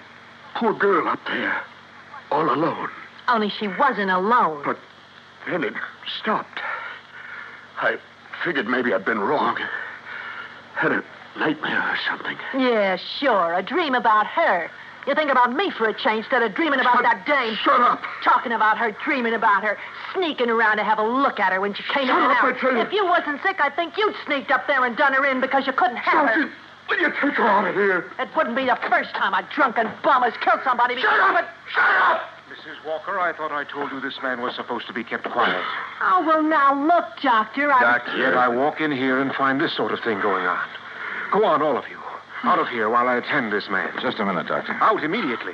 poor girl up there, all alone. Only she wasn't alone. But then it stopped. I figured maybe I'd been wrong. Had a nightmare or something. Yeah, sure. A dream about her. You think about me for a change instead of dreaming about that dame. Shut up. Talking about her, dreaming about her, sneaking around to have a look at her when she came in and out. I tell you. If you wasn't sick, I think you'd sneaked up there and done her in because you couldn't have her. Will you take her out of here? It wouldn't be the first time a drunken bum has killed somebody. Shut up! Shut up! Mrs. Walker, I thought I told you this man was supposed to be kept quiet. Oh, well, now, look, Doctor, Yet I walk in here and find this sort of thing going on. Go on, all of you. Out of here while I attend this man. Just a minute, Doctor. Out immediately.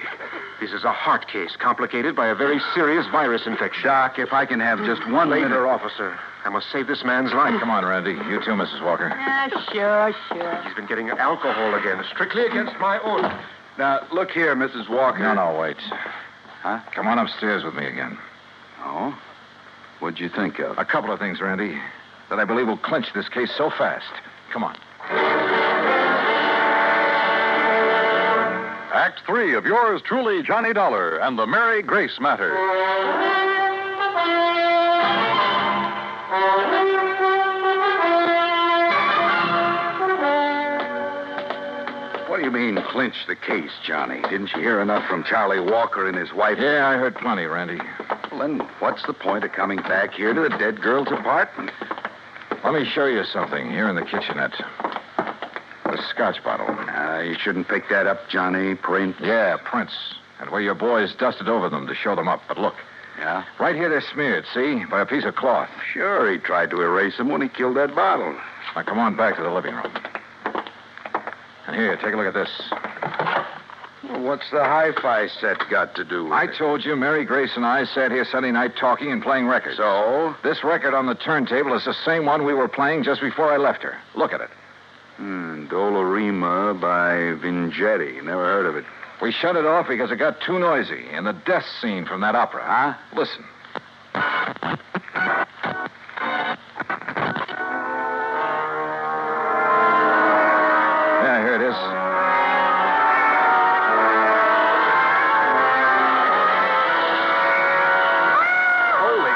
This is a heart case complicated by a very serious virus infection. Doc, if I can have just one Later, minute. officer. I must save this man's life. Come on, Randy. You too, Mrs. Walker. Yeah, sure. He's been getting alcohol again, strictly against my order. Now, look here, Mrs. Walker. No, wait. Huh? Come on upstairs with me again. Oh? What'd you think of? A couple of things, Randy, that I believe will clinch this case so fast. Come on. Act 3 of yours truly, Johnny Dollar and the Mary Grace Matter. What do you mean, clinch the case, Johnny? Didn't you hear enough from Charlie Walker and his wife? Yeah, I heard plenty, Randy. Well, then what's the point of coming back here to the dead girl's apartment? Let me show you something here in the kitchenette. The scotch bottle. You shouldn't pick that up, Johnny. Prints. Yeah, prints. And where your boys dusted over them to show them up. But look. Yeah? Right here they're smeared, see? By a piece of cloth. Sure, he tried to erase them when he killed that bottle. Now, come on back to the living room. And here, take a look at this. Well, what's the hi-fi set got to do with I it? told you Mary Grace and I sat here Sunday night talking and playing records. So? This record on the turntable is the same one we were playing just before I left her. Look at it. Dolorima by Vingetti. Never heard of it. We shut it off because it got too noisy in the death scene from that opera, huh? Listen. Yeah, here it is. Holy.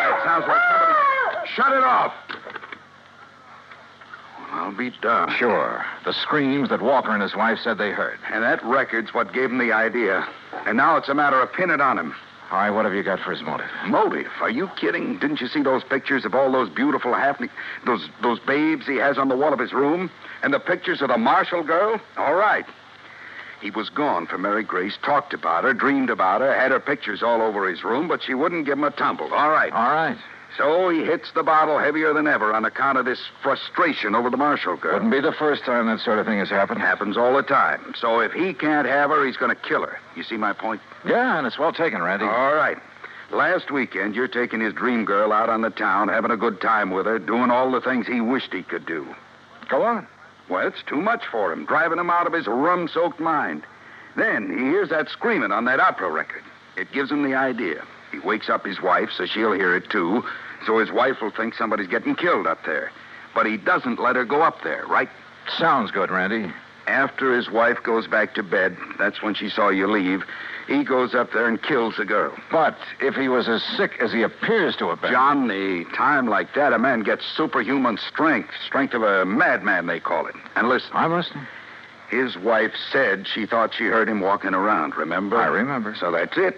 It sounds like somebody... Shut it off. I'll be darned. Sure. The screams that Walker and his wife said they heard. And that record's what gave him the idea. And now it's a matter of pinning it on him. All right, what have you got for his motive? Motive? Are you kidding? Didn't you see those pictures of all those beautiful those babes he has on the wall of his room? And the pictures of the Marshall girl? All right. He was gone for Mary Grace, talked about her, dreamed about her, had her pictures all over his room, but she wouldn't give him a tumble. All right. All right. So he hits the bottle heavier than ever on account of this frustration over the Marshall girl. Wouldn't be the first time that sort of thing has happened. Happens all the time. So if he can't have her, he's going to kill her. You see my point? Yeah, and it's well taken, Randy. All right. Last weekend, you're taking his dream girl out on the town, having a good time with her, doing all the things he wished he could do. Go on. Well, it's too much for him, driving him out of his rum-soaked mind. Then he hears that screaming on that opera record. It gives him the idea. He wakes up his wife, so she'll hear it, too. So his wife will think somebody's getting killed up there. But he doesn't let her go up there, right? Sounds good, Randy. After his wife goes back to bed, that's when she saw you leave, he goes up there and kills the girl. But if he was as sick as he appears to have been... John, the time like that, a man gets superhuman strength. Strength of a madman, they call it. And listen. I'm listening. His wife said she thought she heard him walking around, remember? I remember. So that's it.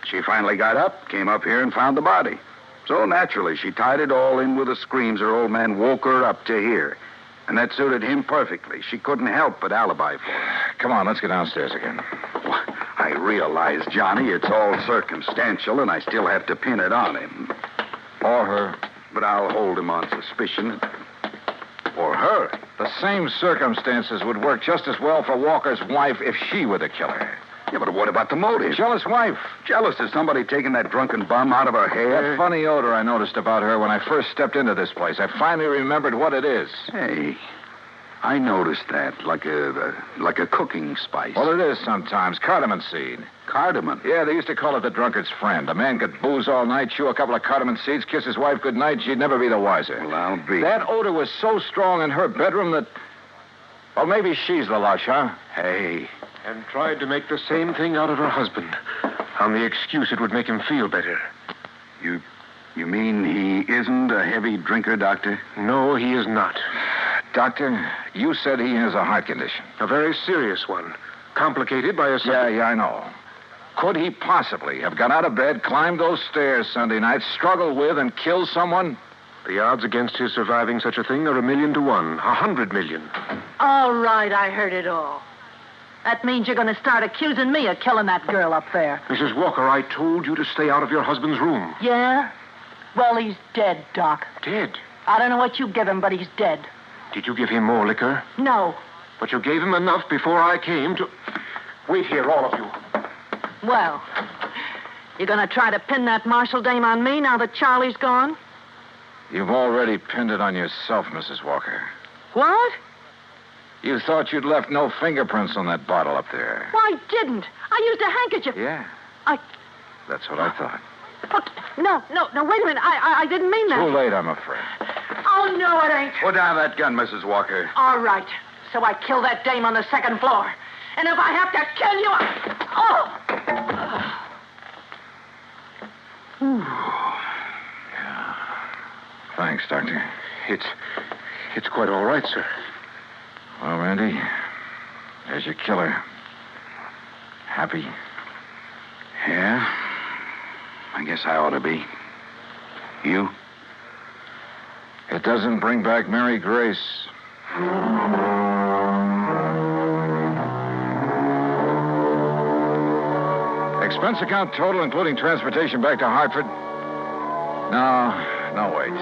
She finally got up, came up here, and found the body. So naturally, she tied it all in with the screams her old man woke her up to hear. And that suited him perfectly. She couldn't help but alibi for him. Come on, let's get downstairs again. I realize, Johnny, it's all circumstantial, and I still have to pin it on him. Or her. But I'll hold him on suspicion. Or her. The same circumstances would work just as well for Walker's wife if she were the killer. Yeah, but what about the motive? Jealous wife. Jealous of somebody taking that drunken bum out of her hair? That funny odor I noticed about her when I first stepped into this place. I finally remembered what it is. Hey, I noticed that, like a cooking spice. Well, it is sometimes. Cardamom seed. Cardamom? Yeah, they used to call it the drunkard's friend. A man could booze all night, chew a couple of cardamom seeds, kiss his wife goodnight, she'd never be the wiser. Well, I'll be. That odor was so strong in her bedroom that... Well, maybe she's the lush, huh? Hey. And tried to make the same thing out of her husband, on the excuse it would make him feel better. You mean he isn't a heavy drinker, Doctor? No, he is not. Doctor, you said he has a heart condition. A very serious one. complicated by a... Yeah, I know. Could he possibly have got out of bed, climbed those stairs Sunday night, struggled with, and killed someone? The odds against his surviving such a thing are 1,000,000 to 1. 100 million. All right, I heard it all. That means you're going to start accusing me of killing that girl up there. Mrs. Walker, I told you to stay out of your husband's room. Yeah? Well, he's dead, Doc. Dead? I don't know what you give him, but he's dead. Did you give him more liquor? No. But you gave him enough before I came to... Wait here, all of you. Well, you going to try to pin that Marshall dame on me now that Charlie's gone? You've already pinned it on yourself, Mrs. Walker. What? You thought you'd left no fingerprints on that bottle up there. Well, I didn't. I used a handkerchief. Yeah. That's what I thought. But, no, wait a minute. I didn't mean that. Too late, I'm afraid. Oh, no, it ain't. Put down that gun, Mrs. Walker. All right. So I kill that dame on the second floor. And if I have to kill you, Yeah. Thanks, Doctor. It's quite all right, sir. Well, Randy, there's your killer. Happy? Yeah. I guess I ought to be. You? It doesn't bring back Mary Grace. Expense account total, including transportation back to Hartford? No, wait.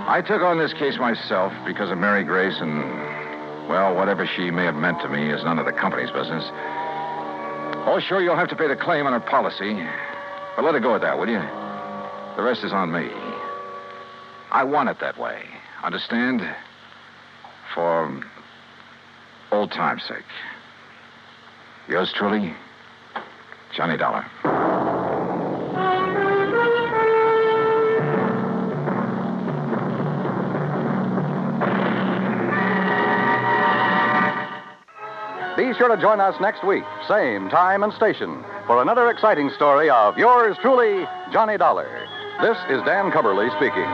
I took on this case myself because of Mary Grace and, well, whatever she may have meant to me is none of the company's business. Oh, sure, you'll have to pay the claim on her policy. But let it go at that, will you? The rest is on me. I want it that way. Understand? For old time's sake. Yours truly, Johnny Dollar. Be sure to join us next week, same time and station, for another exciting story of yours truly, Johnny Dollar. This is Dan Cubberly speaking.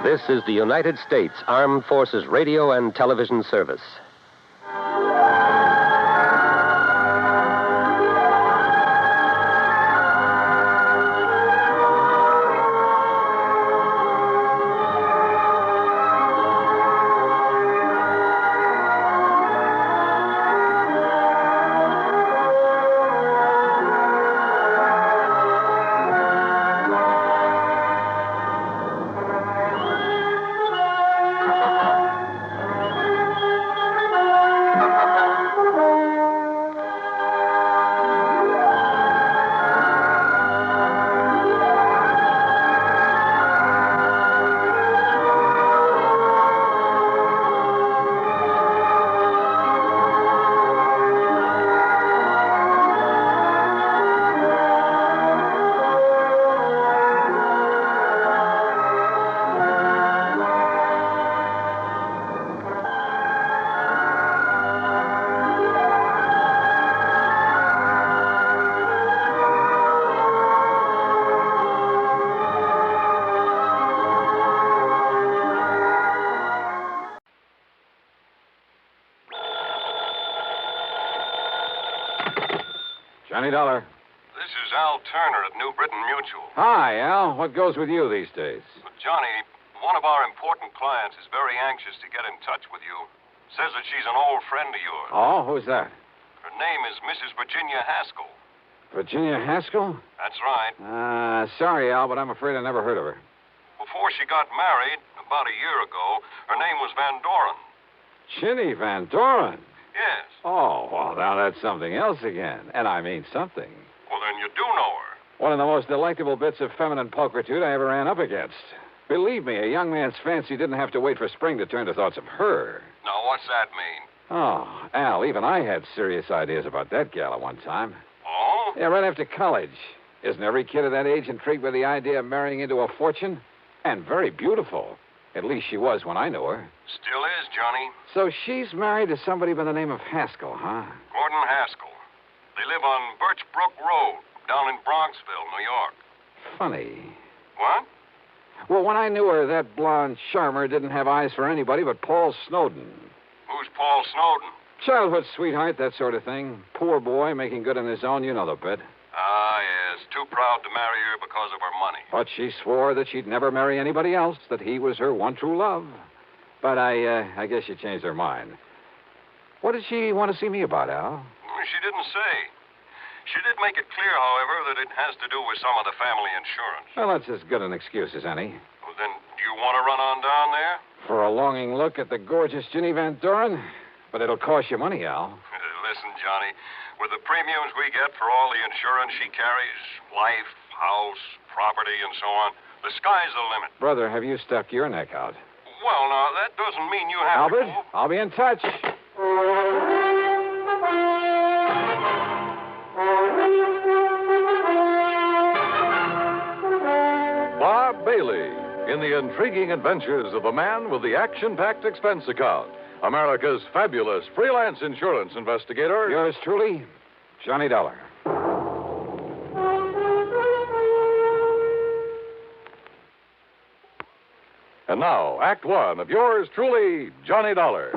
This is the United States Armed Forces Radio and Television Service. Johnny Dollar. This is Al Turner at New Britain Mutual. Hi, Al. What goes with you these days? Johnny, one of our important clients is very anxious to get in touch with you. Says that she's an old friend of yours. Oh, who's that? Her name is Mrs. Virginia Haskell. Virginia Haskell? That's right. Sorry, Al, but I'm afraid I never heard of her. Before she got married, about a year ago, her name was Van Doren. Chinny Van Doren? Yes. Oh, well, now that's something else again. And I mean something. Well, then you do know her. One of the most delectable bits of feminine pulchritude I ever ran up against. Believe me, a young man's fancy didn't have to wait for spring to turn to thoughts of her. Now, what's that mean? Oh, Al, even I had serious ideas about that gal at one time. Oh? Yeah, right after college. Isn't every kid of that age intrigued by the idea of marrying into a fortune? And very beautiful. At least she was when I knew her. Still is, Johnny. So she's married to somebody by the name of Haskell, huh? Gordon Haskell. They live on Birch Brook Road, down in Bronxville, New York. Funny. What? Well, when I knew her, that blonde charmer didn't have eyes for anybody but Paul Snowden. Who's Paul Snowden? Childhood sweetheart, that sort of thing. Poor boy, making good on his own, you know the bit. Ah, yes. Too proud to marry her because of her money. But she swore that she'd never marry anybody else, that he was her one true love. But I guess she changed her mind. What did she want to see me about, Al? She didn't say. She did make it clear, however, that it has to do with some of the family insurance. Well, that's as good an excuse as any. Well, then, do you want to run on down there? For a longing look at the gorgeous Ginny Van Doren? But it'll cost you money, Al. Listen, Johnny, with the premiums we get for all the insurance she carries, life, house, property, and so on, the sky's the limit. Brother, have you stuck your neck out? Well, now, that doesn't mean you have Albert, to... I'll be in touch. Bob Bailey, in the intriguing adventures of the man with the action-packed expense account, America's fabulous freelance insurance investigator. Yours truly, Johnny Dollar. And now, Act One of yours truly, Johnny Dollar.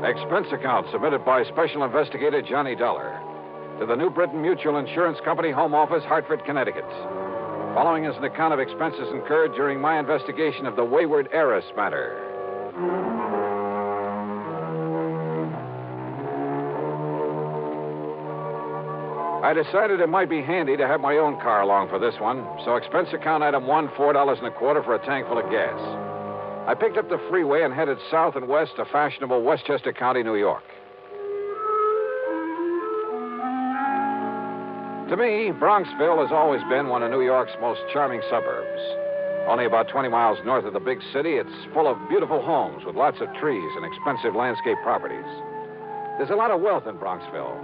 Expense account submitted by Special Investigator Johnny Dollar to the New Britain Mutual Insurance Company Home Office, Hartford, Connecticut. Following is an account of expenses incurred during my investigation of the Wayward Heiress matter. I decided it might be handy to have my own car along for this one, so expense account item 1, $4.25 for a tank full of gas. I picked up the freeway and headed south and west to fashionable Westchester County, New York. To me, Bronxville has always been one of New York's most charming suburbs. Only about 20 miles north of the big city, it's full of beautiful homes with lots of trees and expensive landscape properties. There's a lot of wealth in Bronxville.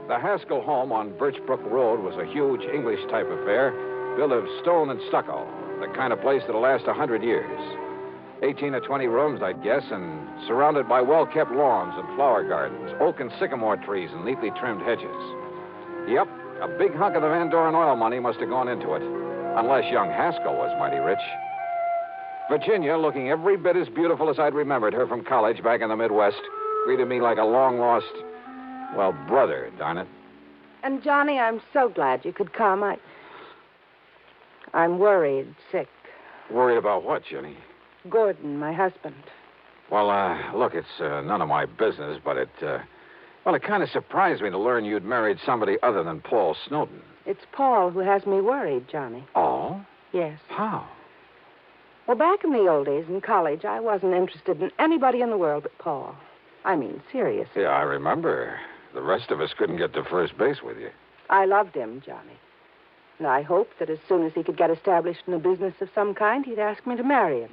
The Haskell home on Birch Brook Road was a huge English-type affair, built of stone and stucco, the kind of place that'll last 100 years. 18 or 20 rooms, I'd guess, and surrounded by well-kept lawns and flower gardens, oak and sycamore trees and neatly trimmed hedges. Yep, a big hunk of the Van Doren oil money must have gone into it, unless young Haskell was mighty rich. Virginia, looking every bit as beautiful as I'd remembered her from college back in the Midwest, greeted me like a long-lost, well, brother, darn it. And, Johnny, I'm so glad you could come. I'm worried, sick. Worried about what, Jenny? Gordon, my husband. Well, look, it's none of my business, but it kind of surprised me to learn you'd married somebody other than Paul Snowden. It's Paul who has me worried, Johnny. Oh? Yes. How? Well, back in the old days in college, I wasn't interested in anybody in the world but Paul. I mean, seriously. Yeah, I remember. The rest of us couldn't get to first base with you. I loved him, Johnny. And I hoped that as soon as he could get established in a business of some kind, he'd ask me to marry him.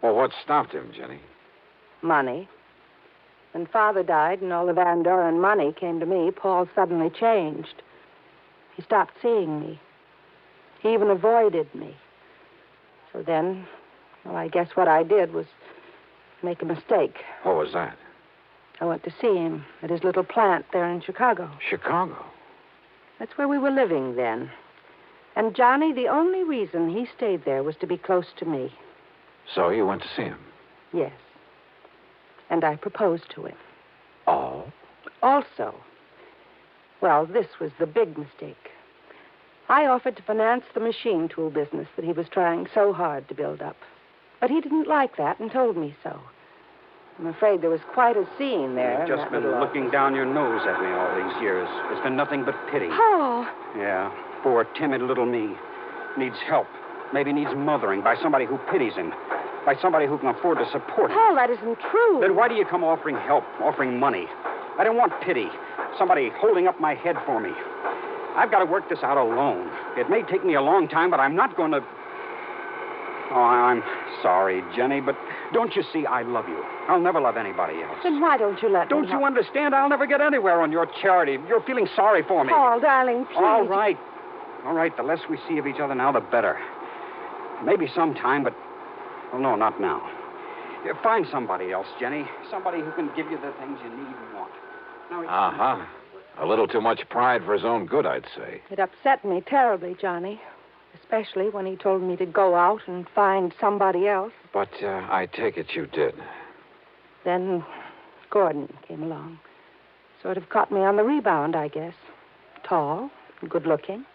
Well, what stopped him, Jenny? Money. When Father died and all the Van Doren money came to me, Paul suddenly changed. He stopped seeing me. He even avoided me. So then, well, I guess what I did was make a mistake. What was that? I went to see him at his little plant there in Chicago. Chicago? That's where we were living then. And, Johnny, the only reason he stayed there was to be close to me. So you went to see him? Yes. And I proposed to him. Oh? Also, well, this was the big mistake. I offered to finance the machine tool business that he was trying so hard to build up. But he didn't like that and told me so. I'm afraid there was quite a scene there. You've just been looking down your nose at me all these years. It's been nothing but pity. Paul! Yeah, poor, timid little me. Needs help. Maybe needs mothering by somebody who pities him. By somebody who can afford to support him. Paul, that isn't true. Then why do you come offering help, offering money? I don't want pity. Somebody holding up my head for me. I've got to work this out alone. It may take me a long time, but I'm not going to... Oh, I'm sorry, Jenny, but don't you see I love you? I'll never love anybody else. Then why don't you let me Don't you understand? I'll never get anywhere on your charity. You're feeling sorry for me. Paul, darling, please. All right. All right, the less we see of each other now, the better. Maybe sometime, but... Well, no, not now. Find somebody else, Jenny. Somebody who can give you the things you need and want. Now, Uh-huh. A little too much pride for his own good, I'd say. It upset me terribly, Johnny. Especially when he told me to go out and find somebody else. But I take it you did. Then Gordon came along. Sort of caught me on the rebound, I guess. Tall, good-looking.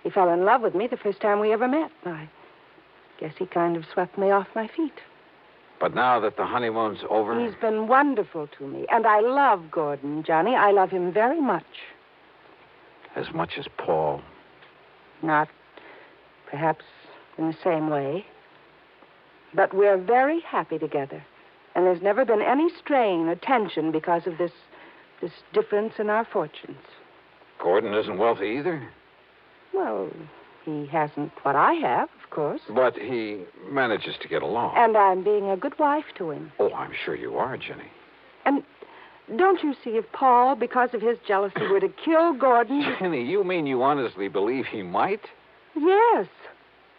He fell in love with me the first time we ever met. I guess he kind of swept me off my feet. But now that the honeymoon's over... He's been wonderful to me. And I love Gordon, Johnny. I love him very much. As much as Paul? Not perhaps in the same way. But we're very happy together. And there's never been any strain or tension because of this difference in our fortunes. Gordon isn't wealthy either? Well, he hasn't what I have, of course. But he manages to get along. And I'm being a good wife to him. Oh, I'm sure you are, Jenny. And don't you see, if Paul, because of his jealousy, were to kill Gordon... Jenny, you mean you honestly believe he might? Yes.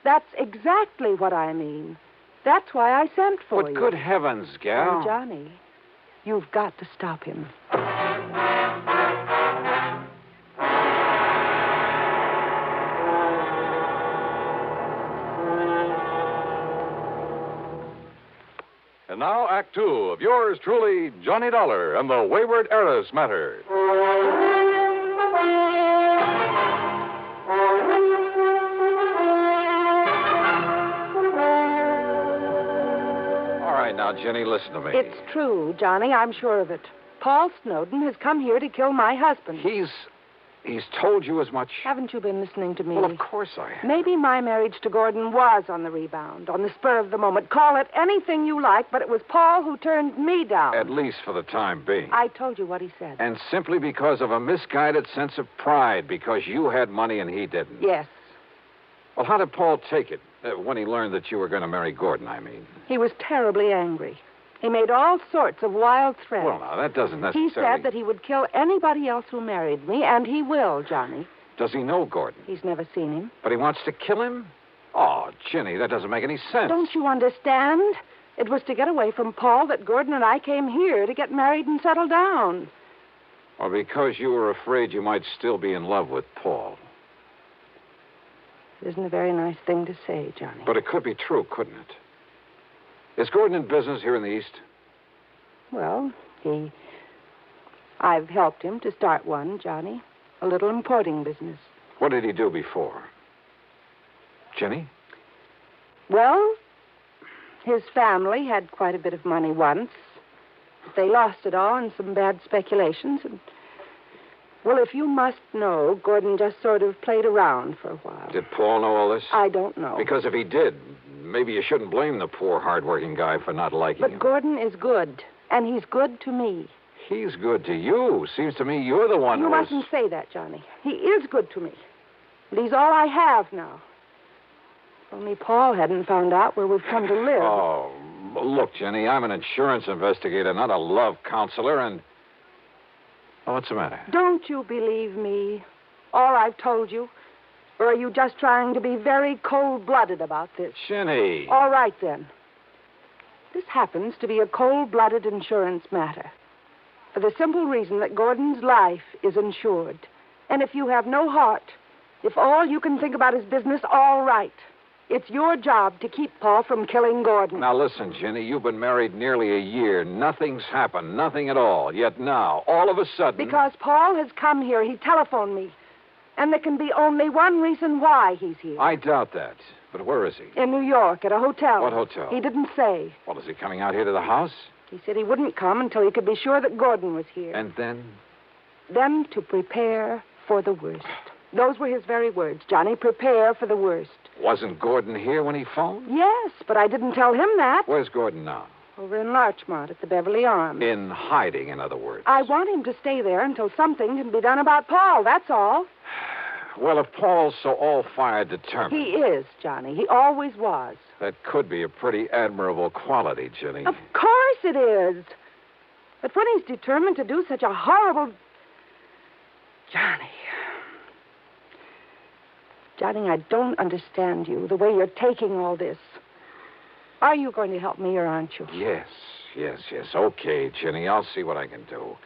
That's exactly what I mean. That's why I sent for you. But good heavens, gal. Oh, Johnny, you've got to stop him. And now, Act Two of yours truly, Johnny Dollar and the Wayward Heiress Matter. All right, now, Jenny, listen to me. It's true, Johnny. I'm sure of it. Paul Snowden has come here to kill my husband. He's told you as much? Haven't you been listening to me? Well, of course I have. Maybe my marriage to Gordon was on the rebound, on the spur of the moment. Call it anything you like, but it was Paul who turned me down. At least for the time being. I told you what he said. And simply because of a misguided sense of pride, because you had money and he didn't. Yes. Well, how did Paul take it when he learned that you were going to marry Gordon, I mean? He was terribly angry. He made all sorts of wild threats. Well, now, that doesn't necessarily... He said that he would kill anybody else who married me, and he will, Johnny. Does he know Gordon? He's never seen him. But he wants to kill him? Oh, Jenny, that doesn't make any sense. Don't you understand? It was to get away from Paul that Gordon and I came here to get married and settle down. Or because you were afraid you might still be in love with Paul. It isn't a very nice thing to say, Johnny. But it could be true, couldn't it? Is Gordon in business here in the East? Well, I've helped him to start one, Johnny. A little importing business. What did he do before? Jenny? Well, his family had quite a bit of money once. But they lost it all in some bad speculations. And, well, if you must know, Gordon just sort of played around for a while. Did Paul know all this? I don't know. Because if he did, maybe you shouldn't blame the poor, hard-working guy for not liking him. But Gordon is good, and he's good to me. He's good to you. Seems to me you're the one You mustn't say that, Johnny. He is good to me. And he's all I have now. If only Paul hadn't found out where we've come to live. Oh, look, Jenny, I'm an insurance investigator, not a love counselor, and... Oh, what's the matter? Don't you believe me? All I've told you? Or are you just trying to be very cold-blooded about this? Jenny. All right, then. This happens to be a cold-blooded insurance matter. For the simple reason that Gordon's life is insured. And if you have no heart, if all you can think about is business, all right. It's your job to keep Paul from killing Gordon. Now, listen, Jenny, you've been married nearly a year. Nothing's happened, nothing at all. Yet now, all of a sudden... Because Paul has come here. He telephoned me. And there can be only one reason why he's here. I doubt that. But where is he? In New York, at a hotel. What hotel? He didn't say. Well, is he coming out here to the house? He said he wouldn't come until he could be sure that Gordon was here. And then? Then to prepare for the worst. Those were his very words, Johnny. Prepare for the worst. Wasn't Gordon here when he phoned? Yes, but I didn't tell him that. Where's Gordon now? Over in Larchmont at the Beverly Arms. In hiding, in other words. I want him to stay there until something can be done about Paul, that's all. Well, if Paul's so all-fired determined... He is, Johnny. He always was. That could be a pretty admirable quality, Jenny. Of course it is. But when he's determined to do such a horrible... Johnny... Johnny, I don't understand you, the way you're taking all this. Are you going to help me or aren't you? Yes. Okay, Ginny, I'll see what I can do.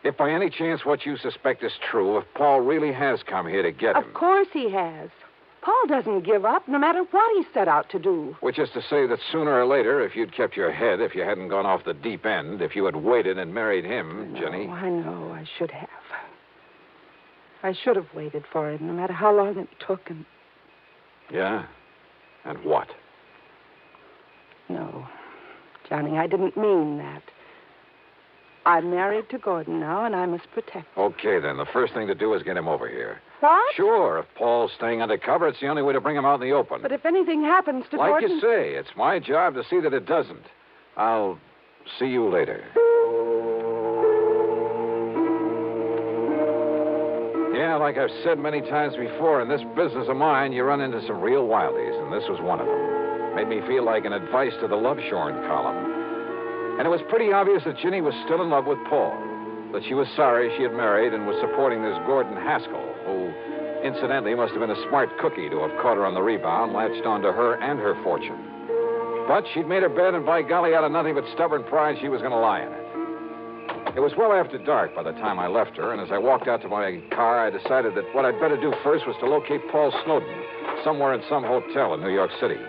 If by any chance what you suspect is true, if Paul really has come here to get him... Of course he has. Paul doesn't give up, no matter what he set out to do. Which is to say that sooner or later, if you'd kept your head, if you hadn't gone off the deep end, if you had waited and married him, Ginny... I know, I should have. I should have waited for him, no matter how long it took. And Yeah? And what? No, Johnny, I didn't mean that. I'm married to Gordon now, and I must protect him. Okay, then. The first thing to do is get him over here. What? Sure. If Paul's staying undercover, it's the only way to bring him out in the open. But if anything happens to like Gordon... you say, it's my job to see that it doesn't. I'll see you later. Yeah, like I've said many times before, in this business of mine, you run into some real wildies, and this was one of them. Made me feel like an advice to the love shorn column. And it was pretty obvious that Ginny was still in love with Paul, that she was sorry she had married and was supporting this Gordon Haskell, who, incidentally, must have been a smart cookie to have caught her on the rebound, latched onto her and her fortune. But she'd made her bed, and by golly, out of nothing but stubborn pride, she was going to lie in it. It was well after dark by the time I left her, and as I walked out to my car, I decided that what I'd better do first was to locate Paul Snowden somewhere in some hotel in New York City.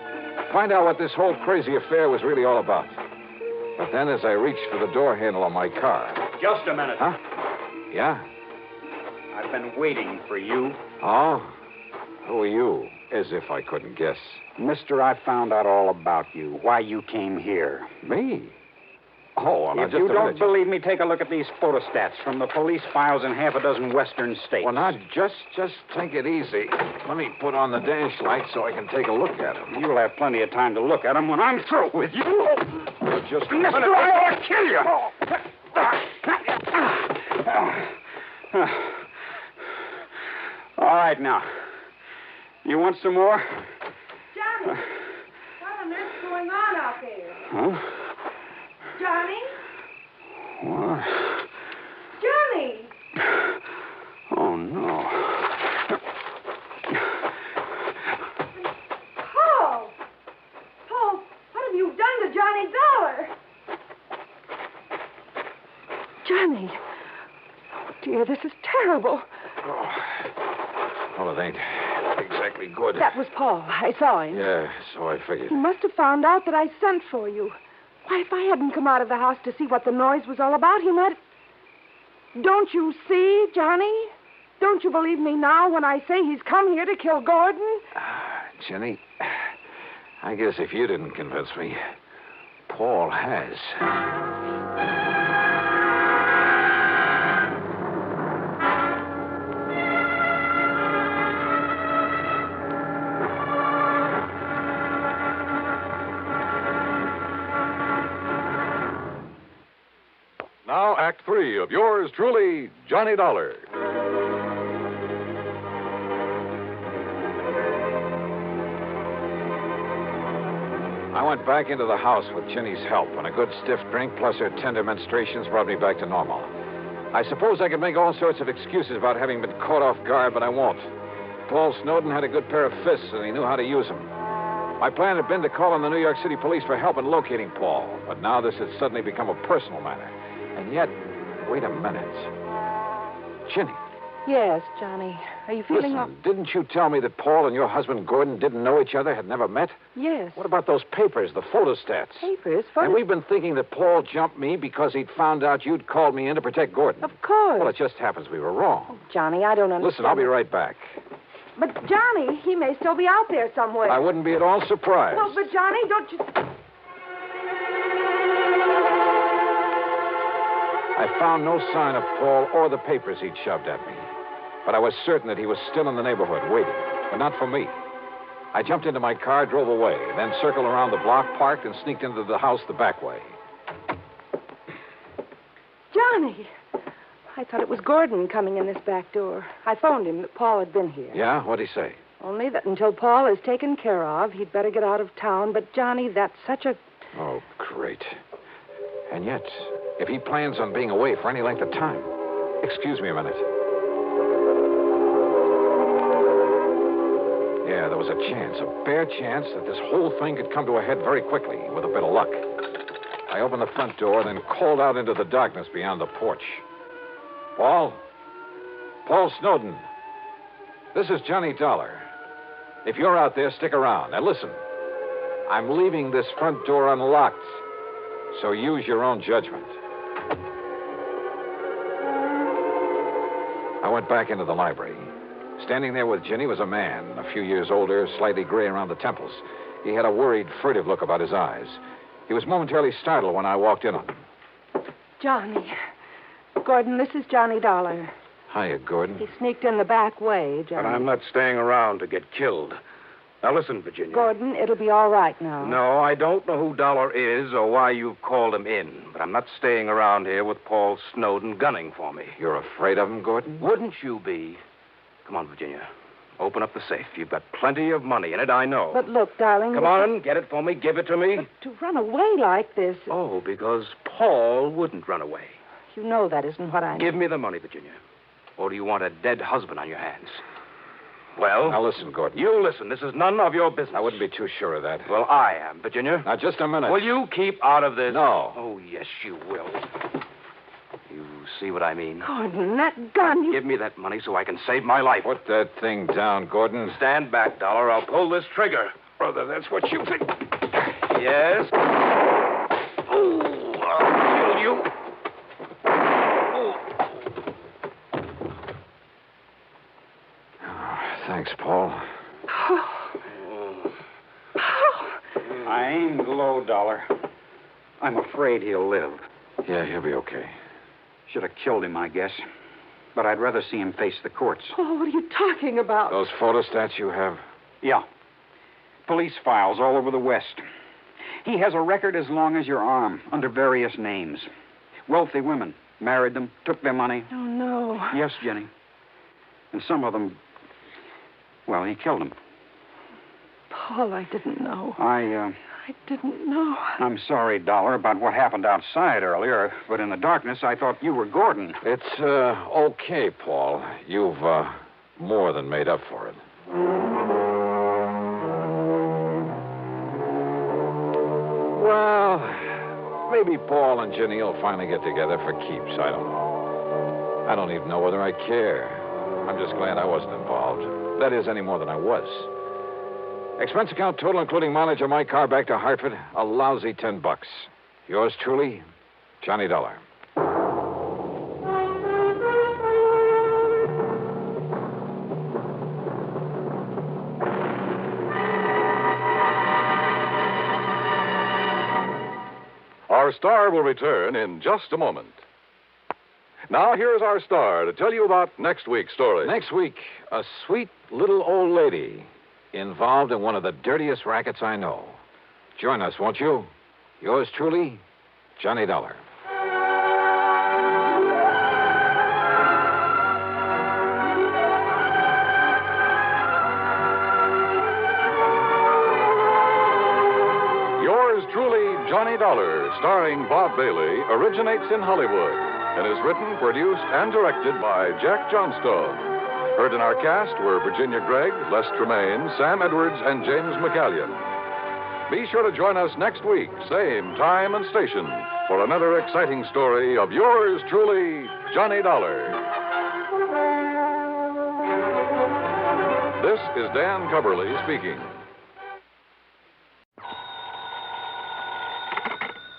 Find out what this whole crazy affair was really all about. But then as I reached for the door handle on my car... Just a minute. Huh? Yeah? I've been waiting for you. Oh? Who are you? As if I couldn't guess. Mister, I found out all about you, why you came here. Me? Oh, well, if you don't believe me, take a look at these photostats from the police files in half a dozen western states. Well, now, just take it easy. Let me put on the dash light so I can take a look at them. You'll have plenty of time to look at them when I'm through with you. Well, just a minute. Mister, I want to kill you. All right, now. You want some more? Johnny, what on earth's going on out there? Huh? Johnny? What? Johnny! Oh, no. Paul! Paul, what have you done to Johnny Dollar? Johnny! Oh, dear, this is terrible. Well, it ain't exactly good. That was Paul. I saw him. Yeah, so I figured. He must have found out that I sent for you. Why, if I hadn't come out of the house to see what the noise was all about, he might... Don't you see, Johnny? Don't you believe me now when I say he's come here to kill Gordon? Jenny, I guess if you didn't convince me, Paul has. Now, Act 3 of yours truly, Johnny Dollar. I went back into the house with Ginny's help, and a good stiff drink plus her tender menstruations brought me back to normal. I suppose I could make all sorts of excuses about having been caught off guard, but I won't. Paul Snowden had a good pair of fists, and he knew how to use them. My plan had been to call on the New York City police for help in locating Paul, but now this had suddenly become a personal matter. And yet, wait a minute. Ginny. Yes, Johnny. Are you feeling... Listen, didn't you tell me that Paul and your husband Gordon didn't know each other, had never met? Yes. What about those papers, the photostats? Papers? And we've been thinking that Paul jumped me because he'd found out you'd called me in to protect Gordon. Of course. Well, it just happens we were wrong. Oh, Johnny, I don't understand. Listen, I'll be right back. But, Johnny, he may still be out there somewhere. I wouldn't be at all surprised. Well, but, Johnny, don't you... I found no sign of Paul or the papers he'd shoved at me. But I was certain that he was still in the neighborhood, waiting. But not for me. I jumped into my car, drove away, then circled around the block, parked, and sneaked into the house the back way. Johnny! I thought it was Gordon coming in this back door. I phoned him that Paul had been here. Yeah? What'd he say? Only that until Paul is taken care of, he'd better get out of town. But, Johnny, that's such a... Oh, great. And yet, if he plans on being away for any length of time... Excuse me a minute. Yeah, there was a chance, a bare chance that this whole thing could come to a head very quickly with a bit of luck. I opened the front door, then called out into the darkness beyond the porch. Paul? Paul Snowden. This is Johnny Dollar. If you're out there, stick around. Now listen. I'm leaving this front door unlocked, so use your own judgment. I went back into the library. Standing there with Ginny was a man, a few years older, slightly gray around the temples. He had a worried, furtive look about his eyes. He was momentarily startled when I walked in on him. Johnny. Gordon, this is Johnny Dollar. Hiya, Gordon. He sneaked in the back way, Johnny. But I'm not staying around to get killed. Now, listen, Virginia. Gordon, it'll be all right now. No, I don't know who Dollar is or why you've called him in, but I'm not staying around here with Paul Snowden gunning for me. You're afraid of him, Gordon? Wouldn't you be? Come on, Virginia. Open up the safe. You've got plenty of money in it, I know. But look, darling... Come on, get it for me. Give it to me. But to run away like this... Oh, because Paul wouldn't run away. You know that isn't what I mean. Give me the money, Virginia. Or do you want a dead husband on your hands? Well... Now listen, Gordon. You listen. This is none of your business. I wouldn't be too sure of that. Well, I am, Virginia. Now, just a minute. Will you keep out of this? No. Oh, yes, you will. You see what I mean? Gordon, that gun... You... Give me that money so I can save my life. Put that thing down, Gordon. Stand back, Dollar. I'll pull this trigger. Brother, that's what you think. Yes? Oh, I'll kill you. Thanks, Paul. I aimed low, Dollar. I'm afraid he'll live. Yeah, he'll be okay. Should have killed him, I guess. But I'd rather see him face the courts. Oh, what are you talking about? Those photostats you have? Yeah. Police files all over the West. He has a record as long as your arm, under various names. Wealthy women. Married them, took their money. Oh, no. Yes, Jenny. And some of them... Well, he killed them. Paul, I didn't know. I didn't know. I'm sorry, Dollar, about what happened outside earlier, but in the darkness, I thought you were Gordon. It's, okay, Paul. You've, more than made up for it. Well, maybe Paul and Ginny will finally get together for keeps. I don't know. I don't even know whether I care. I'm just glad I wasn't involved. That is, any more than I was. Expense account total, including mileage of my car back to Hartford, a lousy $10. Yours truly, Johnny Dollar. Our star will return in just a moment. Now, here's our star to tell you about next week's story. Next week, a sweet little old lady involved in one of the dirtiest rackets I know. Join us, won't you? Yours truly, Johnny Dollar. Yours truly, Johnny Dollar, starring Bob Bailey, originates in Hollywood and is written, produced, and directed by Jack Johnstone. Heard in our cast were Virginia Gregg, Les Tremaine, Sam Edwards, and James McCallion. Be sure to join us next week, same time and station, for another exciting story of yours truly, Johnny Dollar. This is Dan Cubberly speaking.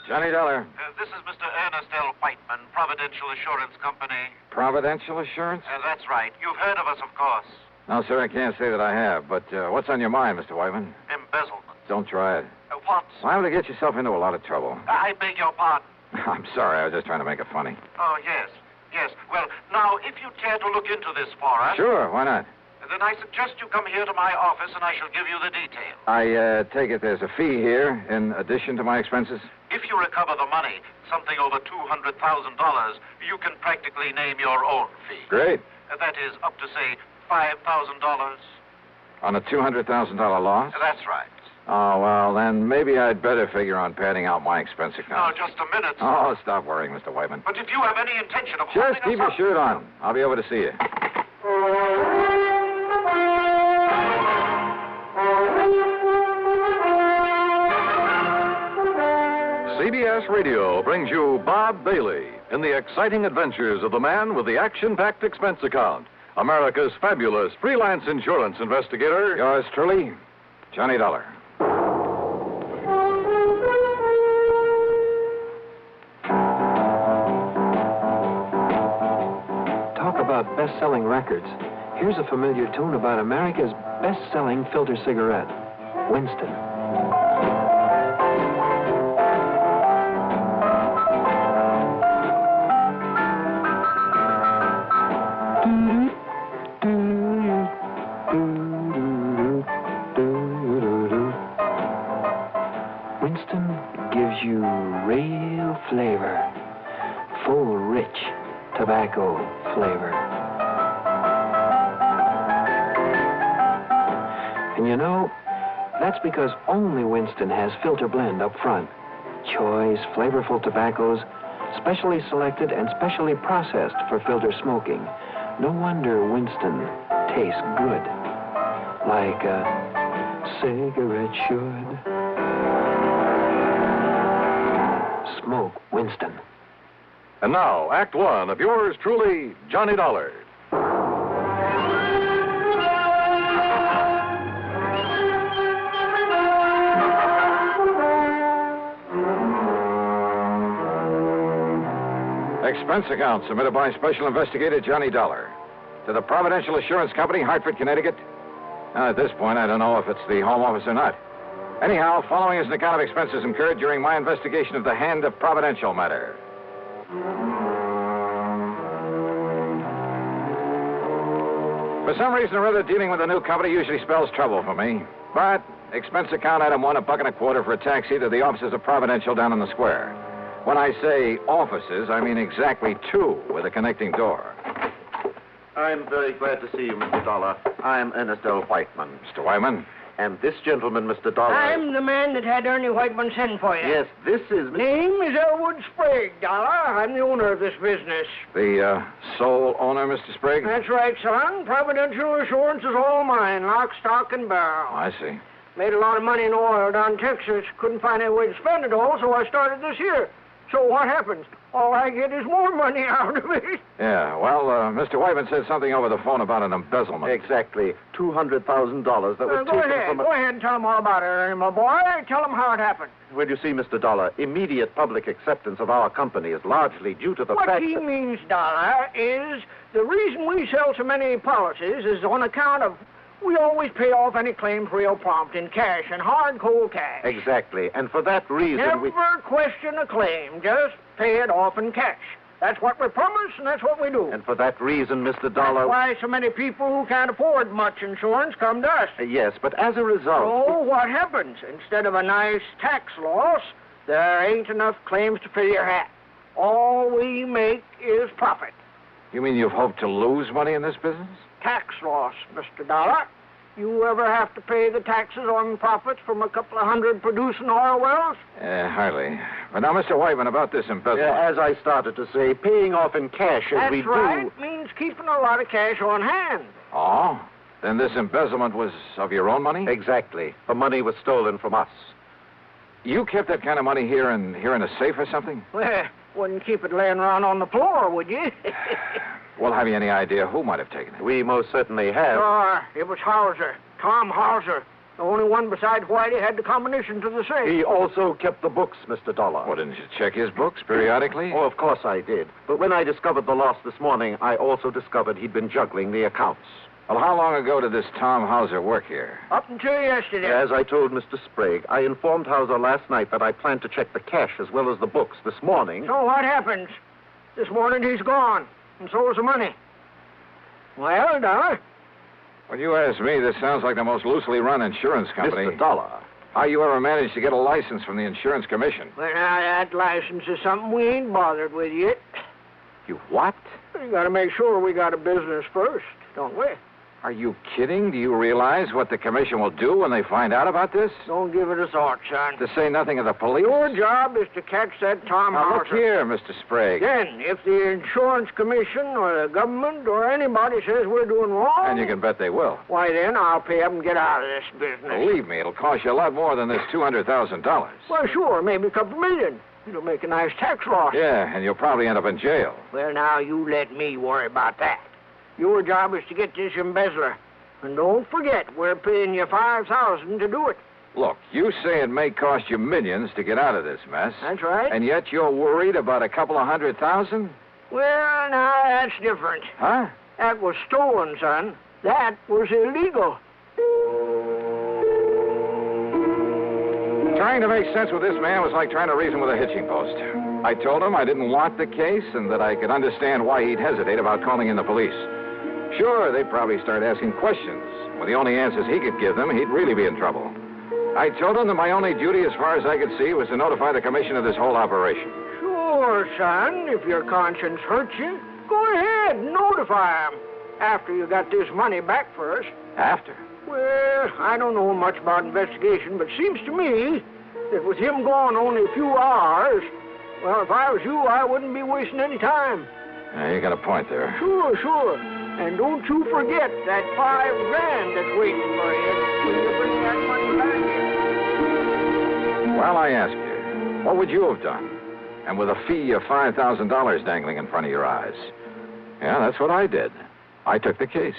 Johnny Dollar. This is Mr. Ernest L. Whiteman, Providential Assurance Company. Providential Assurance? That's right. You've heard of us, of course. No, sir, I can't say that I have. But what's on your mind, Mr. Whiteman? Embezzlement. Don't try it. What? Liable to get yourself into a lot of trouble. I beg your pardon. I'm sorry. I was just trying to make it funny. Oh, yes. Yes. Well, now, if you care to look into this for us... Sure, why not? Then I suggest you come here to my office and I shall give you the details. I take it there's a fee here in addition to my expenses? If you recover the money, something over $200,000, you can practically name your own fee. Great. That is up to, say, $5,000. On a $200,000 loss? That's right. Oh, well, then maybe I'd better figure on padding out my expense account. Now, just a minute. Oh, stop worrying, Mr. Whiteman. But if you have any intention of Just holding keep us your shirt on. I'll be over to see you. CBS Radio brings you Bob Bailey in the exciting adventures of the man with the action-packed expense account, America's fabulous freelance insurance investigator. Yours truly, Johnny Dollar. Talk about best-selling records. Here's a familiar tune about America's best-selling filter cigarette, Winston. Winston gives you real flavor, full, rich tobacco flavor. And you know, that's because only Winston has filter blend up front. Choice, flavorful tobaccos, specially selected and specially processed for filter smoking. No wonder Winston tastes good, like a cigarette should. Smoke Winston. And now, Act One of yours truly, Johnny Dollar. Expense account submitted by Special Investigator Johnny Dollar to the Providential Assurance Company, Hartford, Connecticut. Now, at this point, I don't know if it's the home office or not. Anyhow, following is an account of expenses incurred during my investigation of the Hand of Providential matter. For some reason or other, dealing with a new company usually spells trouble for me. But expense account item one, $1.25 for a taxi to the offices of Providential down on the square. When I say offices, I mean exactly two with a connecting door. I'm very glad to see you, Mr. Dollar. I'm Ernest L. Whiteman. Mr. Whiteman? And this gentleman, Mr. Dollar. I'm the man that had Ernie Whiteman send for you. Yes, this is... Name is Elwood Sprague, Dollar. I'm the owner of this business. The sole owner, Mr. Sprague? That's right, son. Providential Assurance is all mine, lock, stock, and barrel. Oh, I see. Made a lot of money in oil down in Texas. Couldn't find any way to spend it all, so I started this here. So what happens? All I get is more money out of it. Yeah, well, Mr. Whiteman said something over the phone about an embezzlement. Exactly. $200,000 that was Go taken ahead. from... Go ahead and tell them all about it, Ernie, my boy. Tell them how it happened. Well, you see, Mr. Dollar, immediate public acceptance of our company is largely due to the What fact he that... means, Dollar, is the reason we sell so many policies is on account of we always pay off any claims real prompt in cash and hard, cold cash. Exactly. And for that reason, Never question a claim. Just pay it off in cash. That's what we promise, and that's what we do. And for that reason, Mr. Dollar... That's why so many people who can't afford much insurance come to us. Yes, but as a result... So what happens? Instead of a nice tax loss, there ain't enough claims to fill your hat. All we make is profit. You mean you've hoped to lose money in this business? Tax loss, Mr. Dollar. You ever have to pay the taxes on profits from a couple of hundred producing oil wells? Hardly. But now, Mr. Whiteman, about this embezzlement. As I started to say, paying off in cash as That's we do... right. Means keeping a lot of cash on hand. Oh? Then this embezzlement was of your own money? Exactly. The money was stolen from us. You kept that kind of money here in a safe or something? Well, wouldn't keep it laying around on the floor, would you? Well, have you any idea who might have taken it? We most certainly have. Sure. It was Hauser. Tom Hauser. The only one besides Whitey had the combination to the safe. He also kept the books, Mr. Dollar. Well, didn't you check his books periodically? Oh, of course I did. But when I discovered the loss this morning, I also discovered he'd been juggling the accounts. Well, how long ago did this Tom Hauser work here? Up until yesterday. As I told Mr. Sprague, I informed Hauser last night that I planned to check the cash as well as the books this morning. So what happens? This morning he's gone, and so is the money. Well, Dollar? Well, you ask me, this sounds like the most loosely run insurance company. Mr. Dollar. How you ever managed to get a license from the insurance commission? Well, now, that license is something we ain't bothered with yet. You what? We gotta make sure we got a business first, don't we? Are you kidding? Do you realize what the commission will do when they find out about this? Don't give it a thought, son. To say nothing of the police? Your job is to catch that Tom Now, Hauser. look here, Mr. Sprague. Then, if the insurance commission or the government or anybody says we're doing wrong... And you can bet they will. Why, then I'll pay up and get out of this business. Believe me, it'll cost you a lot more than this $200,000. Well, sure, maybe a couple million. It'll make a nice tax loss. Yeah, and you'll probably end up in jail. Well, now, you let me worry about that. Your job is to get this embezzler. And don't forget, we're paying you $5,000 to do it. Look, you say it may cost you millions to get out of this mess. That's right. And yet you're worried about a couple of $100,000? Well, now, that's different. Huh? That was stolen, son. That was illegal. Trying to make sense with this man was like trying to reason with a hitching post. I told him I didn't want the case and that I could understand why he'd hesitate about calling in the police. Sure, they'd probably start asking questions. With the only answers he could give them, he'd really be in trouble. I told him that my only duty, as far as I could see, was to notify the commission of this whole operation. Sure, son. If your conscience hurts you, go ahead and notify him. After you got this money back first. After? Well, I don't know much about investigation, but seems to me that with him gone only a few hours, well, if I was you, I wouldn't be wasting any time. Yeah, you got a point there. Sure. And don't you forget that $5,000 that's waiting for you when you bring that money back. Well, I ask you, what would you have done? And with a fee of $5,000 dangling in front of your eyes? Yeah, that's what I did. I took the case.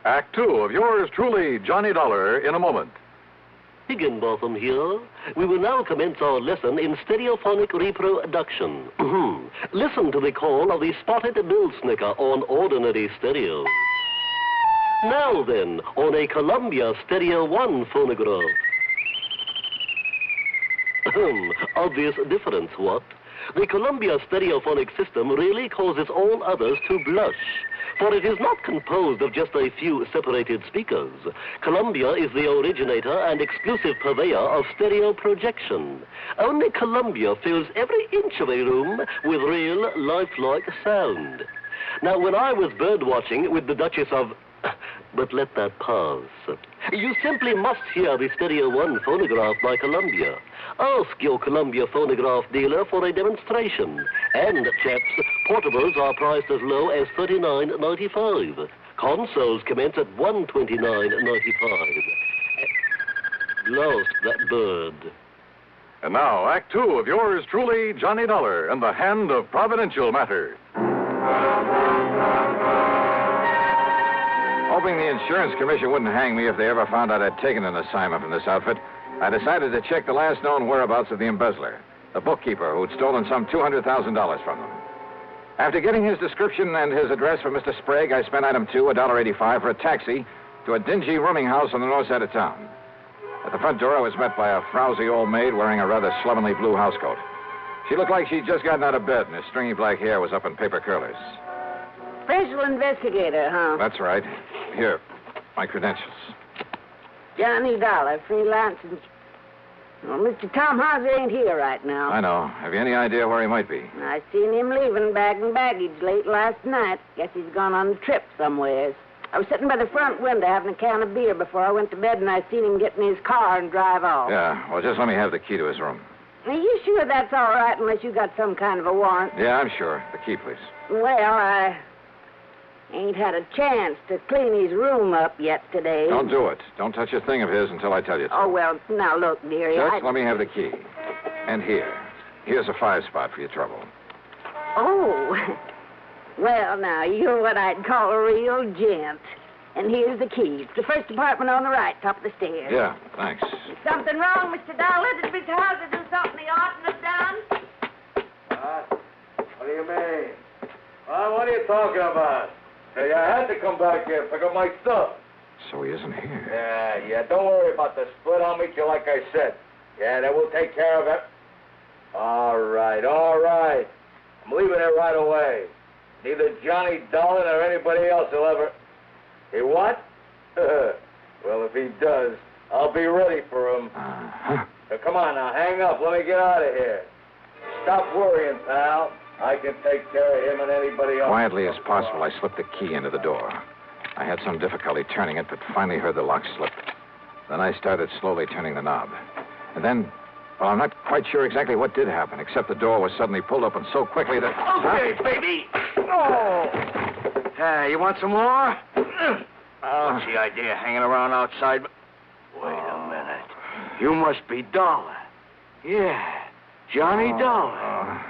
Act two of yours truly, Johnny Dollar, in a moment. Higginbotham here. We will now commence our lesson in stereophonic reproduction. Listen to the call of the spotted bill snicker on ordinary stereo. Now then, on a Columbia Stereo 1 phonograph. Obvious difference, what? The Columbia stereophonic system really causes all others to blush, for it is not composed of just a few separated speakers. Columbia is the originator and exclusive purveyor of stereo projection. Only Columbia fills every inch of a room with real, lifelike sound. Now, when I was bird watching with the Duchess of... But let that pass. You simply must hear the Stereo 1 phonograph by Columbia. Ask your Columbia phonograph dealer for a demonstration. And, chaps, portables are priced as low as $39.95. Consoles commence at $129.95. Lost that bird. And now, Act two of yours truly, Johnny Dollar, and the hand of Providential Matter. Hoping the insurance commission wouldn't hang me if they ever found out I'd taken an assignment from this outfit, I decided to check the last known whereabouts of the embezzler, the bookkeeper who'd stolen some $200,000 from them. After getting his description and his address from Mr. Sprague, I spent item 2, $1.85, for a taxi to a dingy rooming house on the north side of town. At the front door, I was met by a frowsy old maid wearing a rather slovenly blue housecoat. She looked like she'd just gotten out of bed, and her stringy black hair was up in paper curlers. Special investigator, huh? That's right. Here, my credentials. Johnny Dollar, freelance. Well, Mr. Tom Hauser ain't here right now. I know. Have you any idea where he might be? I seen him leaving bag and baggage late last night. Guess he's gone on a trip somewheres. I was sitting by the front window having a can of beer before I went to bed, and I seen him get in his car and drive off. Yeah, well, just let me have the key to his room. Are you sure that's all right unless you got some kind of a warrant? Yeah, I'm sure. The key, please. Well, I ain't had a chance to clean his room up yet today. Don't do it. Don't touch a thing of his until I tell you to. Oh, well, now look, dearie. Just let me have the key. And here. Here's a 5-spot for your trouble. Oh. Well, now, you're what I'd call a real gent. And here's the key. It's the first apartment on the right, top of the stairs. Yeah, thanks. Is something wrong, Mr. Dollar? Did Mr. Hauser do something he oughtn't have done? What do you mean? What are you talking about? Hey, I had to come back here and pick up my stuff. So he isn't here. Yeah, don't worry about the split. I'll meet you like I said. Yeah, then we'll take care of it. All right. I'm leaving it right away. Neither Johnny Dollar or anybody else will ever... He what? Well, if he does, I'll be ready for him. Now, come on now, hang up. Let me get out of here. Stop worrying, pal. I can take care of him and anybody else. Quietly as possible, I slipped the key into the door. I had some difficulty turning it, but finally heard the lock slip. Then I started slowly turning the knob. And then Well, I'm not quite sure exactly what did happen, except the door was suddenly pulled open so quickly that... Okay, baby. Oh. You want some more? What's the idea hanging around outside? Wait a minute. You must be Dollar. Yeah, Johnny Dollar.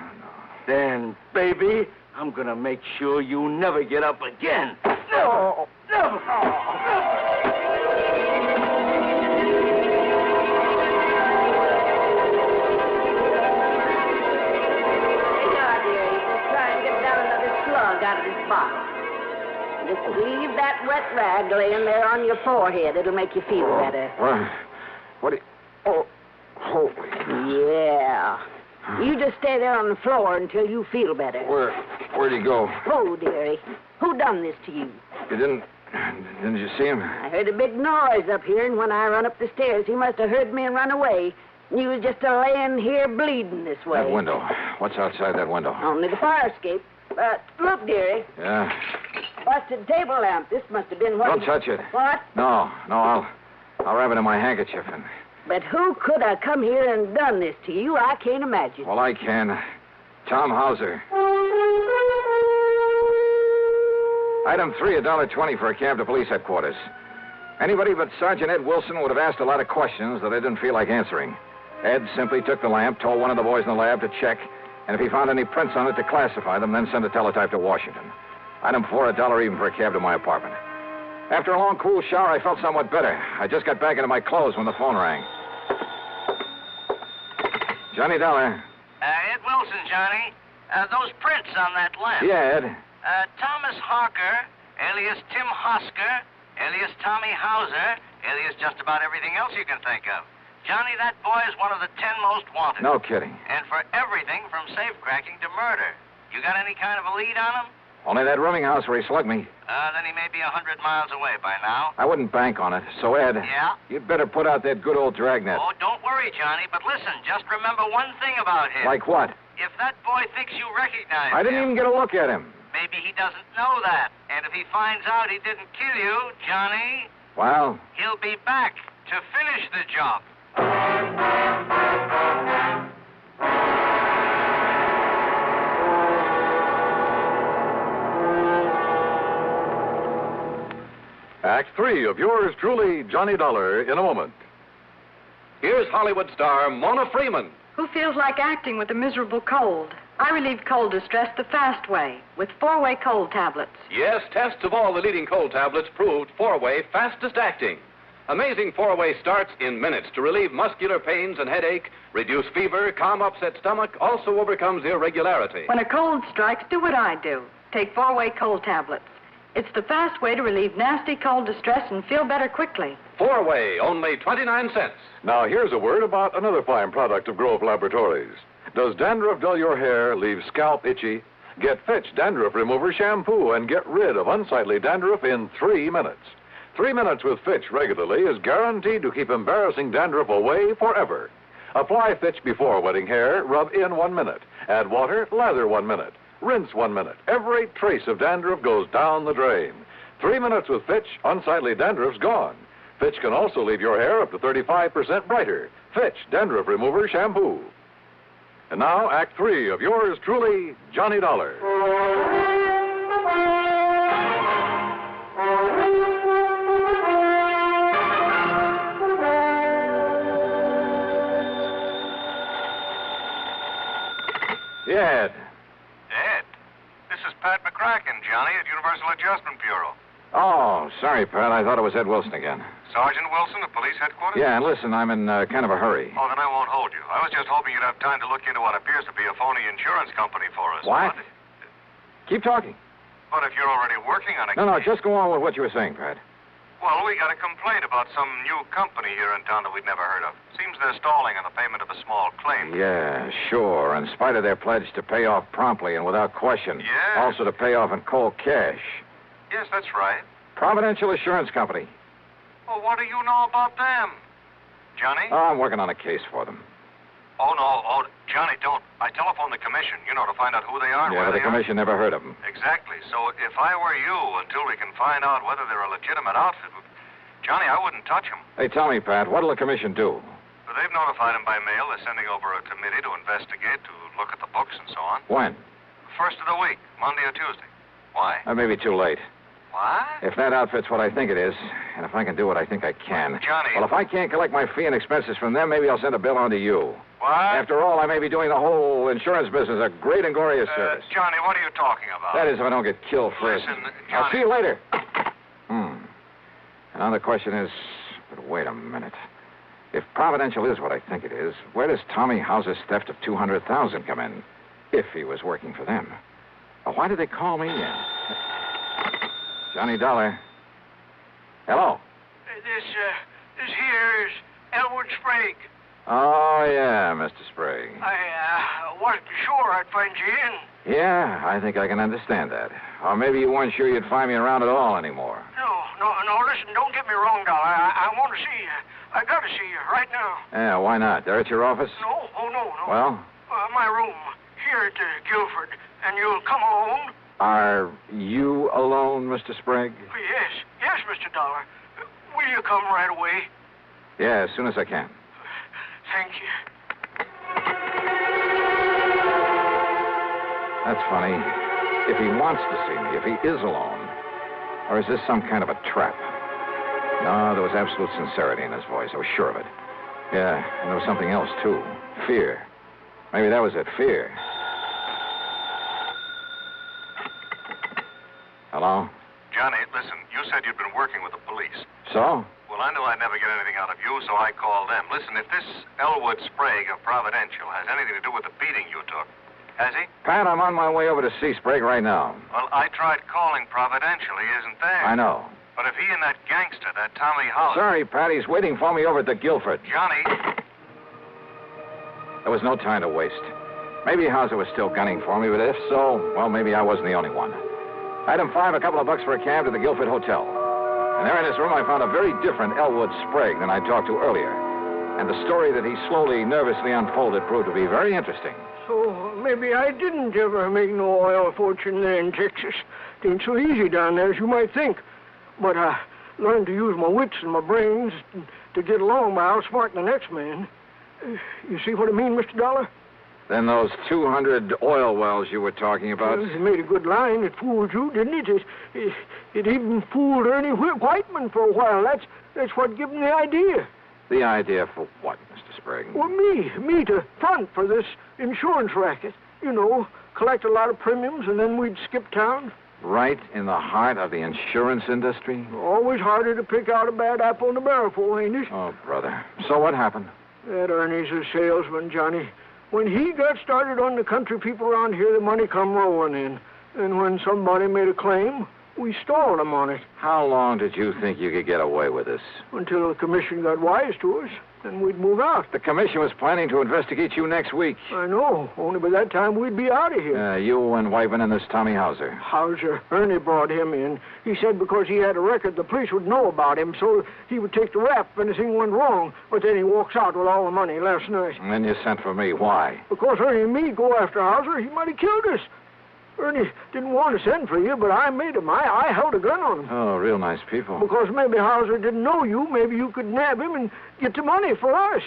Then, baby, I'm gonna make sure you never get up again. Never! Never! Out of this bottle. Just leave that wet rag laying there on your forehead. It'll make you feel better. What do you... Oh, holy... Yeah. You just stay there on the floor until you feel better. Where'd he go? Oh, dearie. Who done this to you? You didn't you see him? I heard a big noise up here, and when I run up the stairs, he must have heard me and run away. And you was just a-laying here bleeding this way. That window. What's outside that window? Only the fire escape. Look, dearie. Yeah? Busted table lamp. This must have been what... Don't touch it. What? No, I'll wrap it in my handkerchief and... But who could have come here and done this to you? I can't imagine. Well, I can. Tom Hauser. Item 3, $1.20 for a cab to police headquarters. Anybody but Sergeant Ed Wilson would have asked a lot of questions that I didn't feel like answering. Ed simply took the lamp, told one of the boys in the lab to check, and if he found any prints on it, to classify them, then send a teletype to Washington. Item 4, $1 even for a cab to my apartment. After a long, cool shower, I felt somewhat better. I just got back into my clothes when the phone rang. Johnny Dollar. Ed Wilson, Johnny. Those prints on that lamp. Yeah, Ed. Thomas Harker, alias Tim Hosker, alias Tommy Hauser, alias just about everything else you can think of. Johnny, that boy is one of the 10 most wanted. No kidding. And for everything from safecracking to murder. You got any kind of a lead on him? Only that rooming house where he slugged me. Then he may be 100 miles away by now. I wouldn't bank on it. So, Ed. Yeah? You'd better put out that good old dragnet. Oh, don't worry, Johnny. But listen, just remember one thing about him. Like what? If that boy thinks you recognize I didn't even get a look at him. Maybe he doesn't know that. And if he finds out he didn't kill you, Johnny... Well? He'll be back to finish the job. Act 3 of yours truly, Johnny Dollar, in a moment. Here's Hollywood star Mona Freeman. Who feels like acting with a miserable cold? I relieve cold distress the fast way with 4-way cold tablets. Yes, tests of all the leading cold tablets proved 4-way fastest acting. Amazing 4-way starts in minutes to relieve muscular pains and headache, reduce fever, calm upset stomach, also overcomes irregularity. When a cold strikes, do what I do. Take 4-way cold tablets. It's the fast way to relieve nasty cold distress and feel better quickly. 4-way, only 29 cents. Now, here's a word about another fine product of Grove Laboratories. Does dandruff dull your hair, leave scalp itchy? Get Fitch Dandruff Remover Shampoo and get rid of unsightly dandruff in 3 minutes. 3 minutes with Fitch regularly is guaranteed to keep embarrassing dandruff away forever. Apply Fitch before wetting hair, rub in 1 minute. Add water, lather 1 minute. Rinse 1 minute. Every trace of dandruff goes down the drain. 3 minutes with Fitch, unsightly dandruff's gone. Fitch can also leave your hair up to 35% brighter. Fitch Dandruff Remover Shampoo. And now, Act 3 of yours truly, Johnny Dollar. Yeah, Ed. Ed, this is Pat McCracken, Johnny, at Universal Adjustment Bureau. Oh, sorry, Pat. I thought it was Ed Wilson again. Sergeant Wilson of Police Headquarters? Yeah, and listen, I'm in kind of a hurry. Oh, then I won't hold you. I was just hoping you'd have time to look into what appears to be a phony insurance company for us. What? Keep talking. But if you're already working on it... No, just go on with what you were saying, Pat. Well, we got a complaint about some new company here in town that we'd never heard of. Seems they're stalling on the payment of a small claim. Yeah, sure. In spite of their pledge to pay off promptly and without question. Yeah. Also to pay off in cold cash. Yes, that's right. Providential Insurance Company. Well, what do you know about them? Johnny? Oh, I'm working on a case for them. Oh, no. Oh, Johnny, don't. I telephoned the commission, to find out who they are and Yeah, where but the they commission never heard of them. Exactly. So if I were you, until we can find out whether they're a legitimate outfit, Johnny, I wouldn't touch them. Hey, tell me, Pat, what'll the commission do? Well, they've notified him by mail. They're sending over a committee to investigate, to look at the books and so on. When? First of the week, Monday or Tuesday. Why? That may be too late. What? If that outfit's what I think it is, and if I can do what I think I can. Johnny. Well, if I can't collect my fee and expenses from them, maybe I'll send a bill on to you. What? After all, I may be doing the whole insurance business a great and glorious service. Johnny, what are you talking about? That is if I don't get killed first. Listen, I'll Johnny. see you later. Now the question is, but wait a minute. If Providential is what I think it is, where does Tommy House's theft of $200,000 come in? If he was working for them. Why did they call me in? Johnny Dollar. Hello. This here is Elwood Sprague. Oh, yeah, Mr. Sprague. I wasn't sure I'd find you in. Yeah, I think I can understand that. Or maybe you weren't sure you'd find me around at all anymore. No, listen, don't get me wrong, Dollar. I want to see you. I got to see you right now. Yeah, why not? They're at your office? No. Well? My room, here at Guilford. And you'll come alone? Are you alone, Mr. Sprague? Yes, Mr. Dollar. Will you come right away? Yeah, as soon as I can. Thank you. That's funny. If he wants to see me, if he is alone. Or is this some kind of a trap? No, there was absolute sincerity in his voice. I was sure of it. Yeah, and there was something else, too. Fear. Maybe that was it, fear. Hello? Johnny, listen, you said you'd been working with the police. So? Well, I knew I'd never get anything out of you, so I called them. Listen, if this Elwood Sprague of Providential has anything to do with the beating you took, has he? Pat, I'm on my way over to see Sprague right now. Well, I tried calling Providential. He isn't there. I know. But if he and that gangster, that Tommy Hollis... Sorry, Pat, he's waiting for me over at the Guilford. Johnny... There was no time to waste. Maybe Hauser was still gunning for me, but if so, well, maybe I wasn't the only one. Item 5, a couple of bucks for a cab to the Guilford Hotel. And there in his room, I found a very different Elwood Sprague than I talked to earlier. And the story that he slowly, nervously unfolded proved to be very interesting. So maybe I didn't ever make no oil fortune there in Texas. It ain't so easy down there as you might think. But I learned to use my wits and my brains to get along by outsmarting the next man. You see what I mean, Mr. Dollar? Then those 200 oil wells you were talking about... Well, it made a good line. It fooled you, didn't it? It even fooled Ernie Whiteman for a while. That's what gave him the idea. The idea for what, Mr. Sprague? Well, me to front for this insurance racket. You know, collect a lot of premiums and then we'd skip town. Right in the heart of the insurance industry? Always harder to pick out a bad apple in the barrel for, ain't it? Oh, brother. So what happened? That Ernie's a salesman, Johnny. When he got started on the country people around here, the money come rolling in. And when somebody made a claim, we stalled him on it. How long did you think you could get away with this? Until the commission got wise to us. Then we'd move out. The commission was planning to investigate you next week. I know. Only by that time we'd be out of here. You and Whiteman and this Tommy Hauser. Hauser. Ernie brought him in. He said because he had a record, the police would know about him, so he would take the rap if anything went wrong. But then he walks out with all the money last night. And then you sent for me. Why? Because Ernie and me go after Hauser, he might have killed us. Ernie didn't want to send for you, but I made him. I held a gun on him. Oh, real nice people. Because maybe Hauser didn't know you. Maybe you could nab him and get the money for us.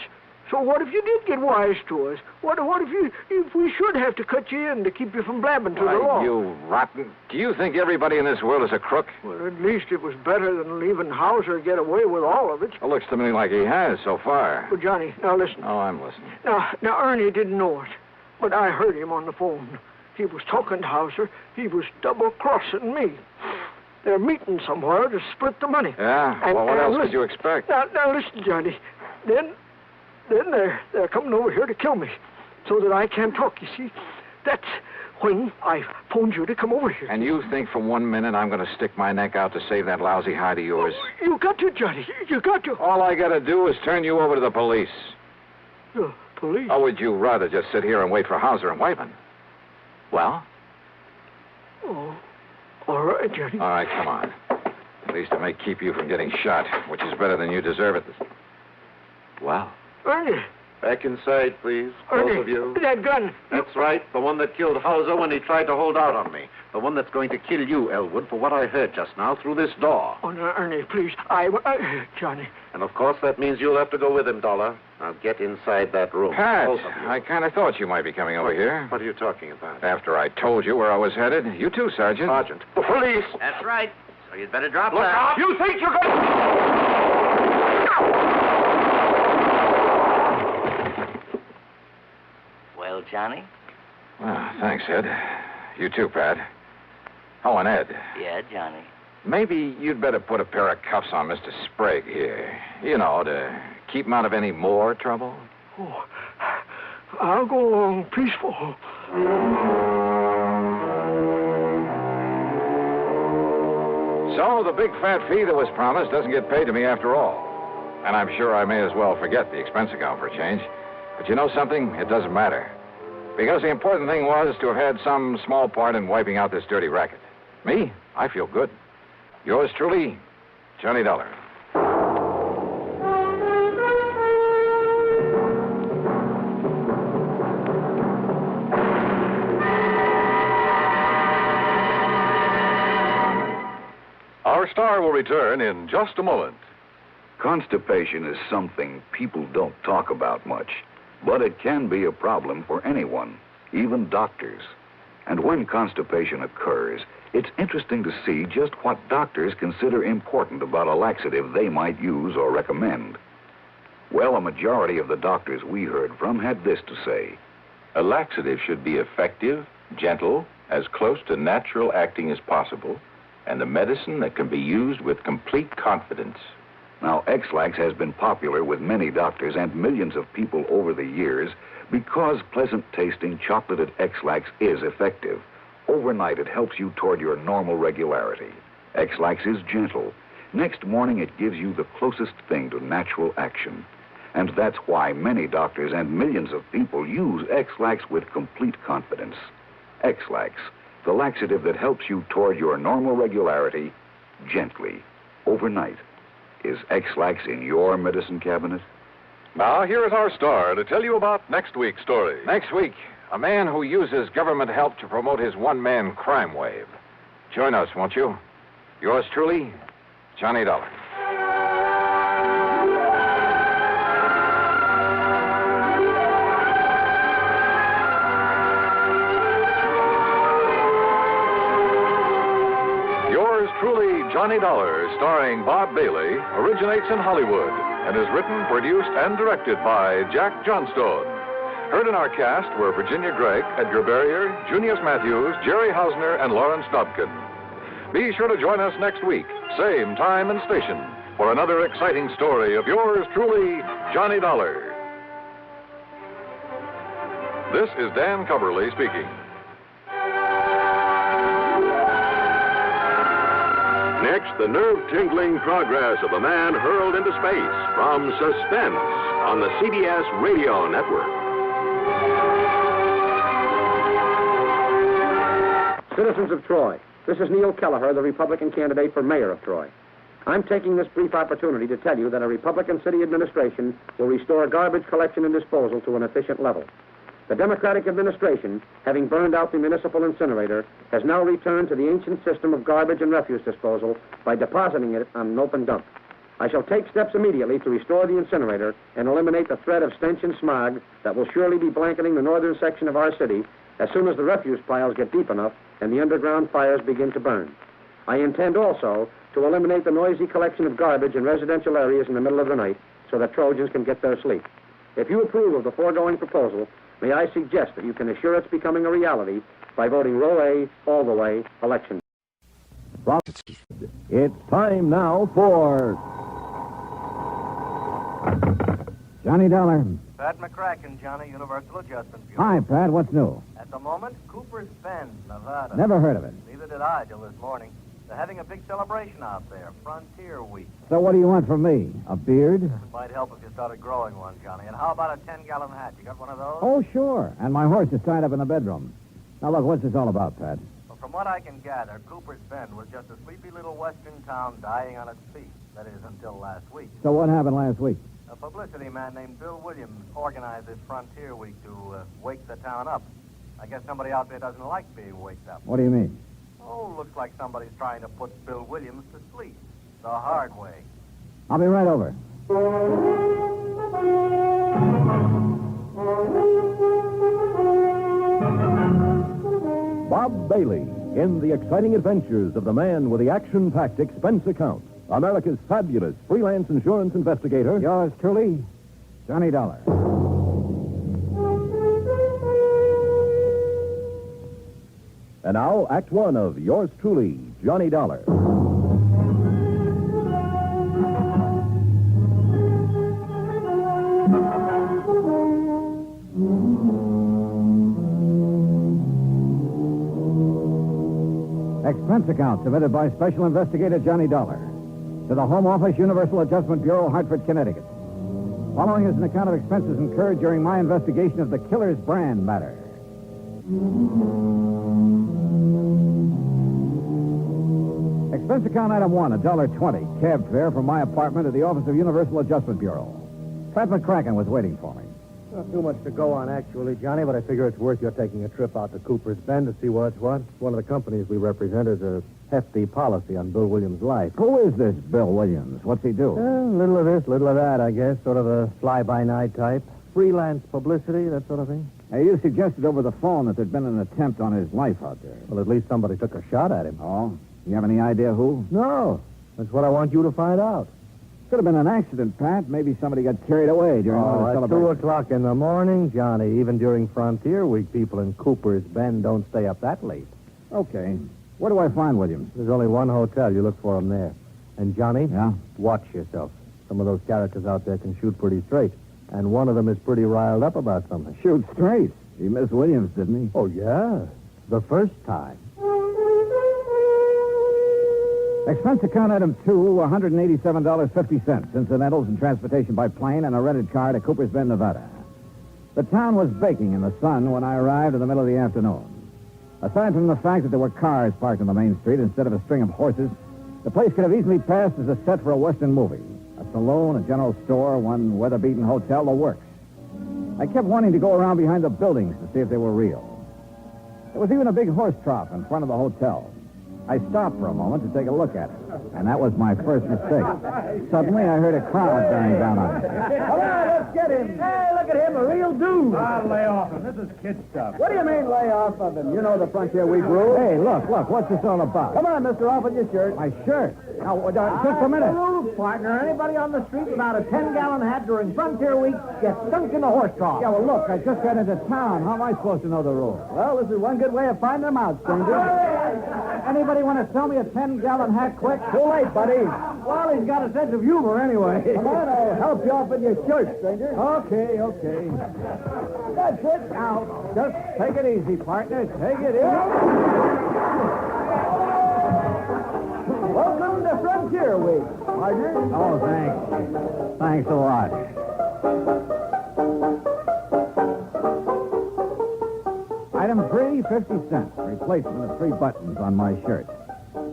So what if you did get wise to us? What if we should have to cut you in to keep you from blabbing to the law? You rotten... Do you think everybody in this world is a crook? Well, at least it was better than leaving Hauser get away with all of it. It looks to me like he has so far. But, Johnny, now listen. Oh, I'm listening. Now, Ernie didn't know it, but I heard him on the phone. He was talking to Hauser. He was double-crossing me. They're meeting somewhere to split the money. Yeah? Well, what else could you expect? Now listen, Johnny. Then they're coming over here to kill me so that I can't talk, you see. That's when I phoned you to come over here. And you think for 1 minute I'm going to stick my neck out to save that lousy hide of yours? Oh, you got to, Johnny. You got to. All I got to do is turn you over to the police. The police? Or would you rather just sit here and wait for Hauser and Whiteman? Well? Oh, all right, Johnny. All right, come on. At least it may keep you from getting shot, which is better than you deserve it. Well? Ernie. Back inside, please. Ernie, both of you. That gun. That's right. The one that killed Hauser when he tried to hold out on me. The one that's going to kill you, Elwood, for what I heard just now through this door. Oh, no, Ernie, please. Johnny. And, of course, that means you'll have to go with him, Dollar. Now get inside that room. Pat, Both of you. I kind of thought you might be coming over here. What are you talking about? After I told you where I was headed. You too, Sergeant. Sergeant. The police! That's right. So you'd better drop Look that. out! You think you're going Well, Johnny? Thanks, Ed. You too, Pat. Oh, and Ed. Yeah, Johnny. Maybe you'd better put a pair of cuffs on Mr. Sprague here. You know, to keep him out of any more trouble. Oh, I'll go along peaceful. So the big fat fee that was promised doesn't get paid to me after all. And I'm sure I may as well forget the expense account for a change. But you know something? It doesn't matter. Because the important thing was to have had some small part in wiping out this dirty racket. Me? I feel good. Yours truly, Johnny Dollar. Our star will return in just a moment. Constipation is something people don't talk about much, but it can be a problem for anyone, even doctors. And when constipation occurs, it's interesting to see just what doctors consider important about a laxative they might use or recommend. Well, a majority of the doctors we heard from had this to say. A laxative should be effective, gentle, as close to natural acting as possible, and a medicine that can be used with complete confidence. Now, X-Lax has been popular with many doctors and millions of people over the years because pleasant-tasting chocolated X-Lax is effective. Overnight, it helps you toward your normal regularity. X-Lax is gentle. Next morning, it gives you the closest thing to natural action. And that's why many doctors and millions of people use X-Lax with complete confidence. X-Lax, the laxative that helps you toward your normal regularity gently, overnight. Is X-Lax in your medicine cabinet? Now, here is our star to tell you about next week's story. Next week, a man who uses government help to promote his one-man crime wave. Join us, won't you? Yours truly, Johnny Dollar. Yours truly, Johnny Dollar, starring Bob Bailey, originates in Hollywood and is written, produced, and directed by Jack Johnstone. Heard in our cast were Virginia Gregg, Edgar Barrier, Junius Matthews, Jerry Hausner, and Lawrence Dobkin. Be sure to join us next week, same time and station, for another exciting story of yours truly, Johnny Dollar. This is Dan Coverly speaking. Next, the nerve-tingling progress of a man hurled into space from Suspense on the CBS Radio Network. Citizens of Troy, this is Neil Kelleher, the Republican candidate for mayor of Troy. I'm taking this brief opportunity to tell you that a Republican city administration will restore garbage collection and disposal to an efficient level. The Democratic administration, having burned out the municipal incinerator, has now returned to the ancient system of garbage and refuse disposal by depositing it on an open dump. I shall take steps immediately to restore the incinerator and eliminate the threat of stench and smog that will surely be blanketing the northern section of our city as soon as the refuse piles get deep enough and the underground fires begin to burn. I intend also to eliminate the noisy collection of garbage in residential areas in the middle of the night so that Trojans can get their sleep. If you approve of the foregoing proposal, may I suggest that you can assure its becoming a reality by voting row A all the way election. It's time now for Johnny Dollar. Pat McCracken, Johnny, Universal Adjustment Bureau. Hi, Pat. What's new? At the moment, Cooper's Bend, Nevada. Never heard of it. Neither did I till this morning. They're having a big celebration out there, Frontier Week. So what do you want from me? A beard? It might help if you started growing one, Johnny. And how about a 10-gallon hat? You got one of those? Oh, sure. And my horse is tied up in the bedroom. Now, look, what's this all about, Pat? Well, from what I can gather, Cooper's Bend was just a sleepy little western town dying on its feet. That is, until last week. So what happened last week? A publicity man named Bill Williams organized this Frontier Week to wake the town up. I guess somebody out there doesn't like being waked up. What do you mean? Oh, looks like somebody's trying to put Bill Williams to sleep. The hard way. I'll be right over. Bob Bailey in the exciting adventures of the man with the action-packed expense account. America's fabulous freelance insurance investigator. Yours truly, Johnny Dollar. And now, Act One of Yours Truly, Johnny Dollar. Expense account submitted by Special Investigator Johnny Dollar to the Home Office, Universal Adjustment Bureau, Hartford, Connecticut. Following is an account of expenses incurred during my investigation of the killer's brand matter. Expense account item 1, $1.20, cab fare from my apartment to the office of Universal Adjustment Bureau. Pat McCracken was waiting for me. Not too much to go on, actually, Johnny, but I figure it's worth your taking a trip out to Cooper's Bend to see what's what. One of the companies we represent has a hefty policy on Bill Williams' life. Who is this Bill Williams? What's he do? Little of this, little of that, I guess. Sort of a fly-by-night type. Freelance publicity, that sort of thing. Hey, you suggested over the phone that there'd been an attempt on his life out there. Well, at least somebody took a shot at him. Oh? You have any idea who? No. That's what I want you to find out. Could have been an accident, Pat. Maybe somebody got carried away during one of the at celebrations. 2 o'clock in the morning, Johnny. Even during Frontier Week, people in Cooper's Bend don't stay up that late. Okay. Where do I find Williams? There's only one hotel. You look for him there. And, Johnny? Yeah? Watch yourself. Some of those characters out there can shoot pretty straight. And one of them is pretty riled up about something. Shoot straight. He missed Williams, didn't he? Oh, yeah. The first time. Expense account item 2, $187.50, incidentals and transportation by plane and a rented car to Cooper's Bend, Nevada. The town was baking in the sun when I arrived in the middle of the afternoon. Aside from the fact that there were cars parked on the main street instead of a string of horses, the place could have easily passed as a set for a Western movie. A saloon, a general store, one weather-beaten hotel, the works. I kept wanting to go around behind the buildings to see if they were real. There was even a big horse trough in front of the hotel. I stopped for a moment to take a look at it, and that was my first mistake. Suddenly, I heard a crowd bearing down on me. Come on, let's get him. Hey, look at him, a real dude. I'll lay off him. This is kid stuff. What do you mean, lay off of him? You know the Frontier Week rule. Hey, look, what's this all about? Come on, mister, off with your shirt. My shirt? Now, just a minute. The rules, partner. Anybody on the street without a 10-gallon hat during Frontier Week gets sunk in the horse trough. Yeah, well, look, I just got into town. How am I supposed to know the rules? Well, this is one good way of finding them out, stranger. Anybody want to sell me a 10-gallon hat quick? Too late, buddy. Well, he's got a sense of humor anyway. Come on, I'll help you off with your shirt, stranger. Okay. That's it. Now, just take it easy, partner. Take it easy. Welcome to Frontier Week, partner. Oh, thanks. Thanks a lot. Item 3, 50 cents. Replacement of 3 buttons on my shirt.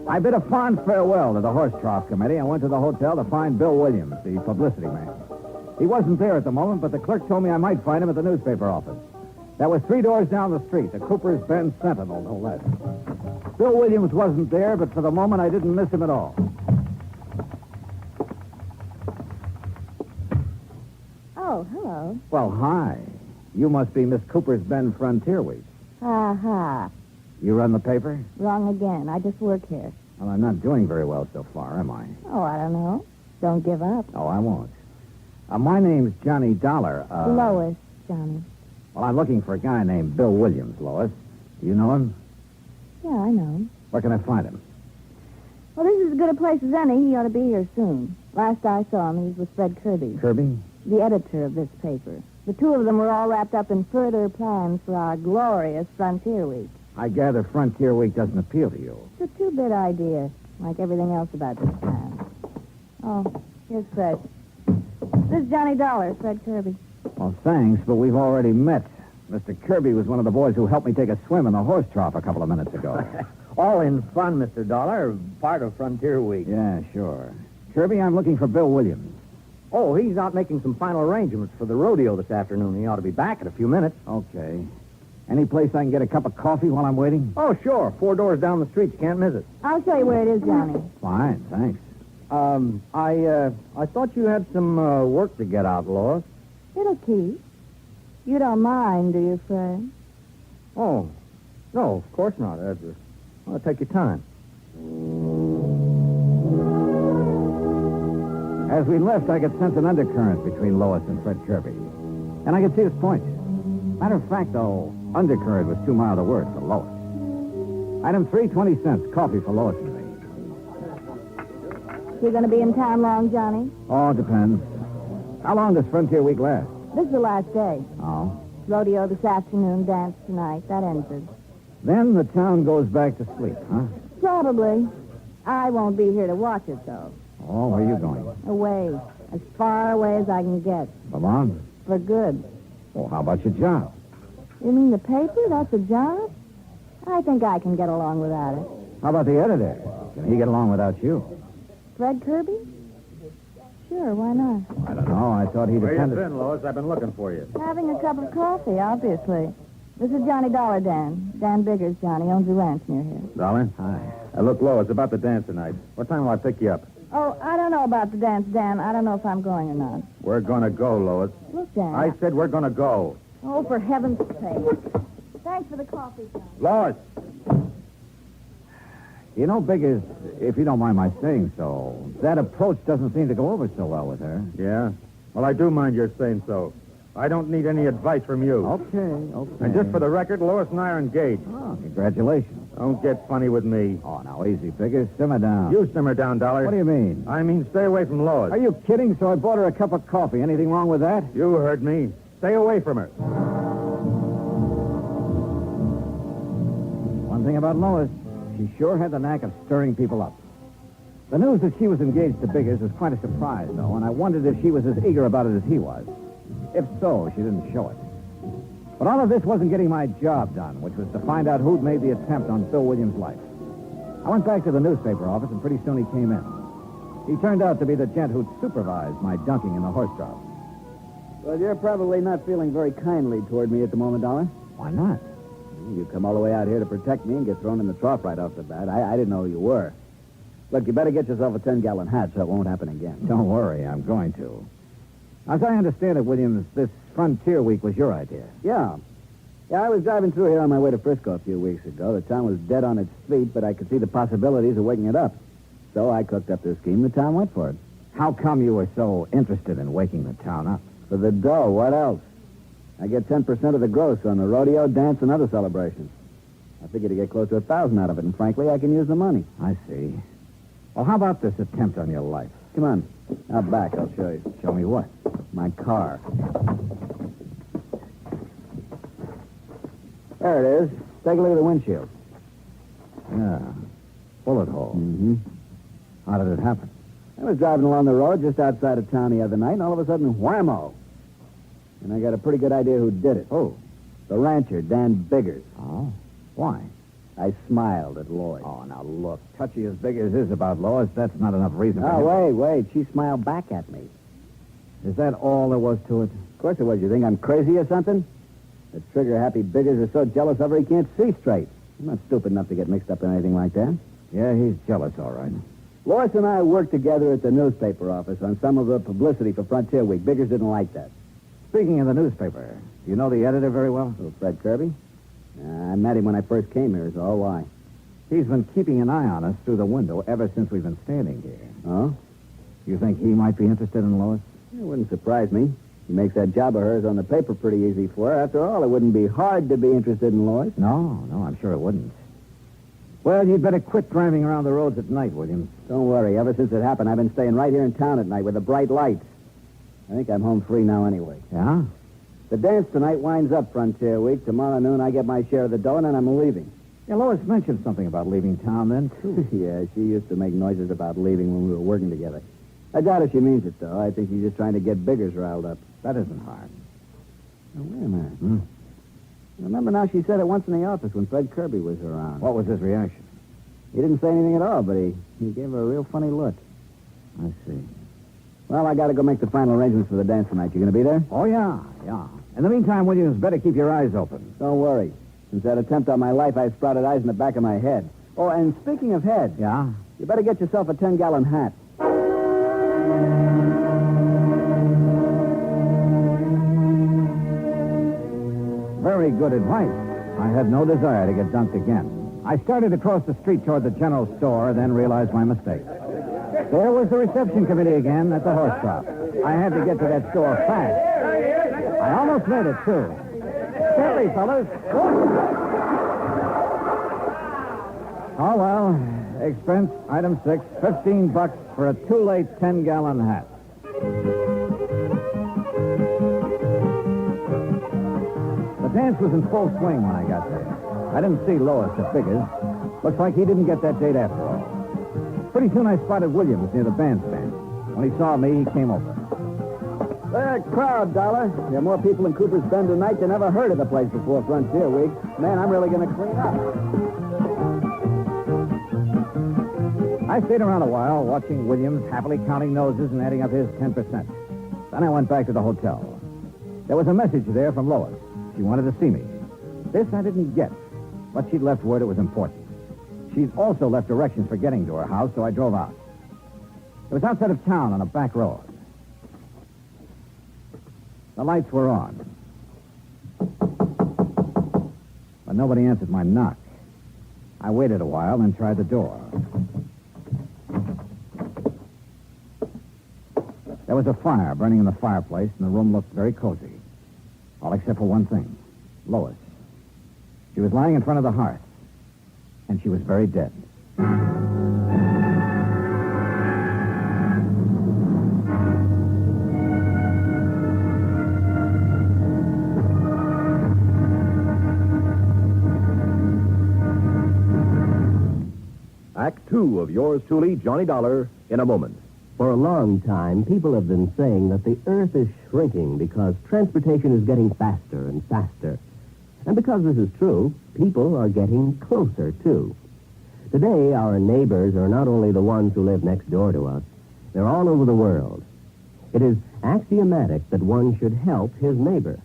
I bid a fond farewell to the horse trough committee and went to the hotel to find Bill Williams, the publicity man. He wasn't there at the moment, but the clerk told me I might find him at the newspaper office. That was 3 doors down the street, the Cooper's Bend Sentinel, no less. Bill Williams wasn't there, but for the moment I didn't miss him at all. Oh, hello. Well, hi. You must be Miss Cooper's Bend Frontier Week. Ha. You run the paper? Wrong again. I just work here. Well, I'm not doing very well so far, am I? Oh, I don't know. Don't give up. Oh, I won't. My name's Johnny Dollar. Lois, Johnny. Well, I'm looking for a guy named Bill Williams, Lois. Do you know him? Yeah, I know him. Where can I find him? Well, this is as good a place as any. He ought to be here soon. Last I saw him, he was with Fred Kirby. Kirby? The editor of this paper. The two of them were all wrapped up in further plans for our glorious Frontier Week. I gather Frontier Week doesn't appeal to you. It's a two-bit idea, like everything else about this town. Oh, here's Fred. This is Johnny Dollar, Fred Kirby. Well, thanks, but we've already met. Mr. Kirby was one of the boys who helped me take a swim in the horse trough a couple of minutes ago. All in fun, Mr. Dollar. Part of Frontier Week. Yeah, sure. Kirby, I'm looking for Bill Williams. Oh, he's out making some final arrangements for the rodeo this afternoon. He ought to be back in a few minutes. Okay. Any place I can get a cup of coffee while I'm waiting? Oh, sure. 4 doors down the street. You can't miss it. I'll show you where it is, Johnny. Fine, thanks. I thought you had some work to get out, Lois. It'll keep. You don't mind, do you, Fred? Oh, no, of course not, Edgar. Well, take your time. As we left, I could sense an undercurrent between Lois and Fred Kirby. And I could see his point. Matter of fact, though, undercurrent was too mild a word for Lois. Item 3, 20 cents. Coffee for Lois and me. You going to be in town long, Johnny? Oh, it depends. How long does Frontier Week last? This is the last day. Oh. Rodeo this afternoon, dance tonight. That ends it. Then the town goes back to sleep, huh? Probably. I won't be here to watch it, though. Oh, where are you going? Away. As far away as I can get. For long? For good. Well, how about your job? You mean the paper? That's a job? I think I can get along without it. How about the editor? Can he get along without you? Fred Kirby? Sure, why not? I don't know. I thought he Where depended... you been, Lois? I've been looking for you. Having a cup of coffee, obviously. This is Johnny Dollar, Dan. Dan Biggers, Johnny. Owns a ranch near here. Dollar? Hi. Look, Lois, about the dance tonight. What time will I pick you up? Oh, I don't know about the dance, Dan. I don't know if I'm going or not. We're gonna go, Lois. Look, Dan. I said we're gonna go. Oh, for heaven's sake. Thanks for the coffee, John. Lois! You know, Biggers, if you don't mind my saying so, that approach doesn't seem to go over so well with her. Yeah? Well, I do mind your saying so. I don't need any advice from you. Okay. And just for the record, Lois and I are engaged. Oh, congratulations. Don't get funny with me. Oh, now, easy, Biggers. Simmer down. You simmer down, Dollar. What do you mean? I mean, stay away from Lois. Are you kidding? So I bought her a cup of coffee. Anything wrong with that? You heard me. Stay away from her. One thing about Lois, she sure had the knack of stirring people up. The news that she was engaged to Biggers was quite a surprise, though, and I wondered if she was as eager about it as he was. If so, she didn't show it. But all of this wasn't getting my job done, which was to find out who'd made the attempt on Phil Williams' life. I went back to the newspaper office, and pretty soon he came in. He turned out to be the gent who'd supervised my dunking in the horse trough. Well, you're probably not feeling very kindly toward me at the moment, Dollar. Why not? You come all the way out here to protect me and get thrown in the trough right off the bat. I didn't know who you were. Look, you better get yourself a 10-gallon hat so it won't happen again. Don't worry, I'm going to. As I understand it, Williams, this Frontier Week was your idea. Yeah. Yeah, I was driving through here on my way to Frisco a few weeks ago. The town was dead on its feet, but I could see the possibilities of waking it up. So I cooked up this scheme. The town went for it. How come you were so interested in waking the town up? For the dough. What else? I get 10% of the gross on the rodeo, dance, and other celebrations. I figured to get close to 1,000 out of it, and frankly, I can use the money. I see. Well, how about this attempt on your life? Come on. Out back, I'll show you. Show me what? My car. There it is. Take a look at the windshield. Yeah. Bullet hole. Mm-hmm. How did it happen? I was driving along the road just outside of town the other night, and all of a sudden, whammo. And I got a pretty good idea who did it. Who? The rancher, Dan Biggers. Oh? Why? I smiled at Lloyd. Oh, now look, touchy as big as is about Lois, that's not enough reason for Oh, him. wait. She smiled back at me. Is that all there was to it? Of course it was. You think I'm crazy or something? The trigger-happy Biggers is so jealous of her he can't see straight. I'm not stupid enough to get mixed up in anything like that. Yeah, he's jealous, all right. Lois and I worked together at the newspaper office on some of the publicity for Frontier Week. Biggers didn't like that. Speaking of the newspaper, do you know the editor very well? Oh, Fred Kirby? I met him when I first came here, is all. Why? He's been keeping an eye on us through the window ever since we've been standing here. Oh? You think he might be interested in Lois? It wouldn't surprise me. He makes that job of hers on the paper pretty easy for her. After all, it wouldn't be hard to be interested in Lois. No, I'm sure it wouldn't. Well, you'd better quit driving around the roads at night, Williams. Don't worry. Ever since it happened, I've been staying right here in town at night with the bright lights. I think I'm home free now anyway. Yeah? The dance tonight winds up Frontier Week. Tomorrow noon, I get my share of the dough, and then I'm leaving. Yeah, Lois mentioned something about leaving town then, too. Yeah, she used to make noises about leaving when we were working together. I doubt if she means it, though. I think she's just trying to get Biggers riled up. That isn't hard. Now, wait a minute. Remember now, she said it once in the office when Fred Kirby was around. What was his reaction? He didn't say anything at all, but he gave her a real funny look. I see. Well, I got to go make the final arrangements for the dance tonight. You going to be there? Oh, yeah. In the meantime, Williams, better keep your eyes open. Don't worry. Since that attempt on my life, I've sprouted eyes in the back of my head. Oh, and speaking of head... Yeah? You better get yourself a 10-gallon hat. very good advice. I had no desire to get dunked again. I started across the street toward the general store, then realized my mistake. There was the reception committee again at the horse shop. I had to get to that store fast. I almost made it, too. Steady, fellas. Oh, well. Expense, item 6, $15 for a too-late 10-gallon hat. The dance was in full swing when I got there. I didn't see Lois at Figures. Looks like he didn't get that date after all. Pretty soon I spotted Williams near the bandstand. When he saw me, he came over. There, crowd, Dollar. There are more people in Cooper's Bend tonight than ever heard of the place before Frontier Week. Man, I'm really going to clean up. I stayed around a while, watching Williams happily counting noses and adding up his 10%. Then I went back to the hotel. There was a message there from Lois. She wanted to see me. This I didn't get, but she'd left word it was important. She'd also left directions for getting to her house, so I drove out. It was outside of town on a back road. The lights were on. But nobody answered my knock. I waited a while, then tried the door. There was a fire burning in the fireplace, and the room looked very cozy. All except for one thing. Lois. She was lying in front of the hearth, and she was very dead. Act 2 of yours truly, Johnny Dollar, in a moment. For a long time, people have been saying that the Earth is shrinking because transportation is getting faster and faster. And because this is true, people are getting closer, too. Today, our neighbors are not only the ones who live next door to us, they're all over the world. It is axiomatic that one should help his neighbor.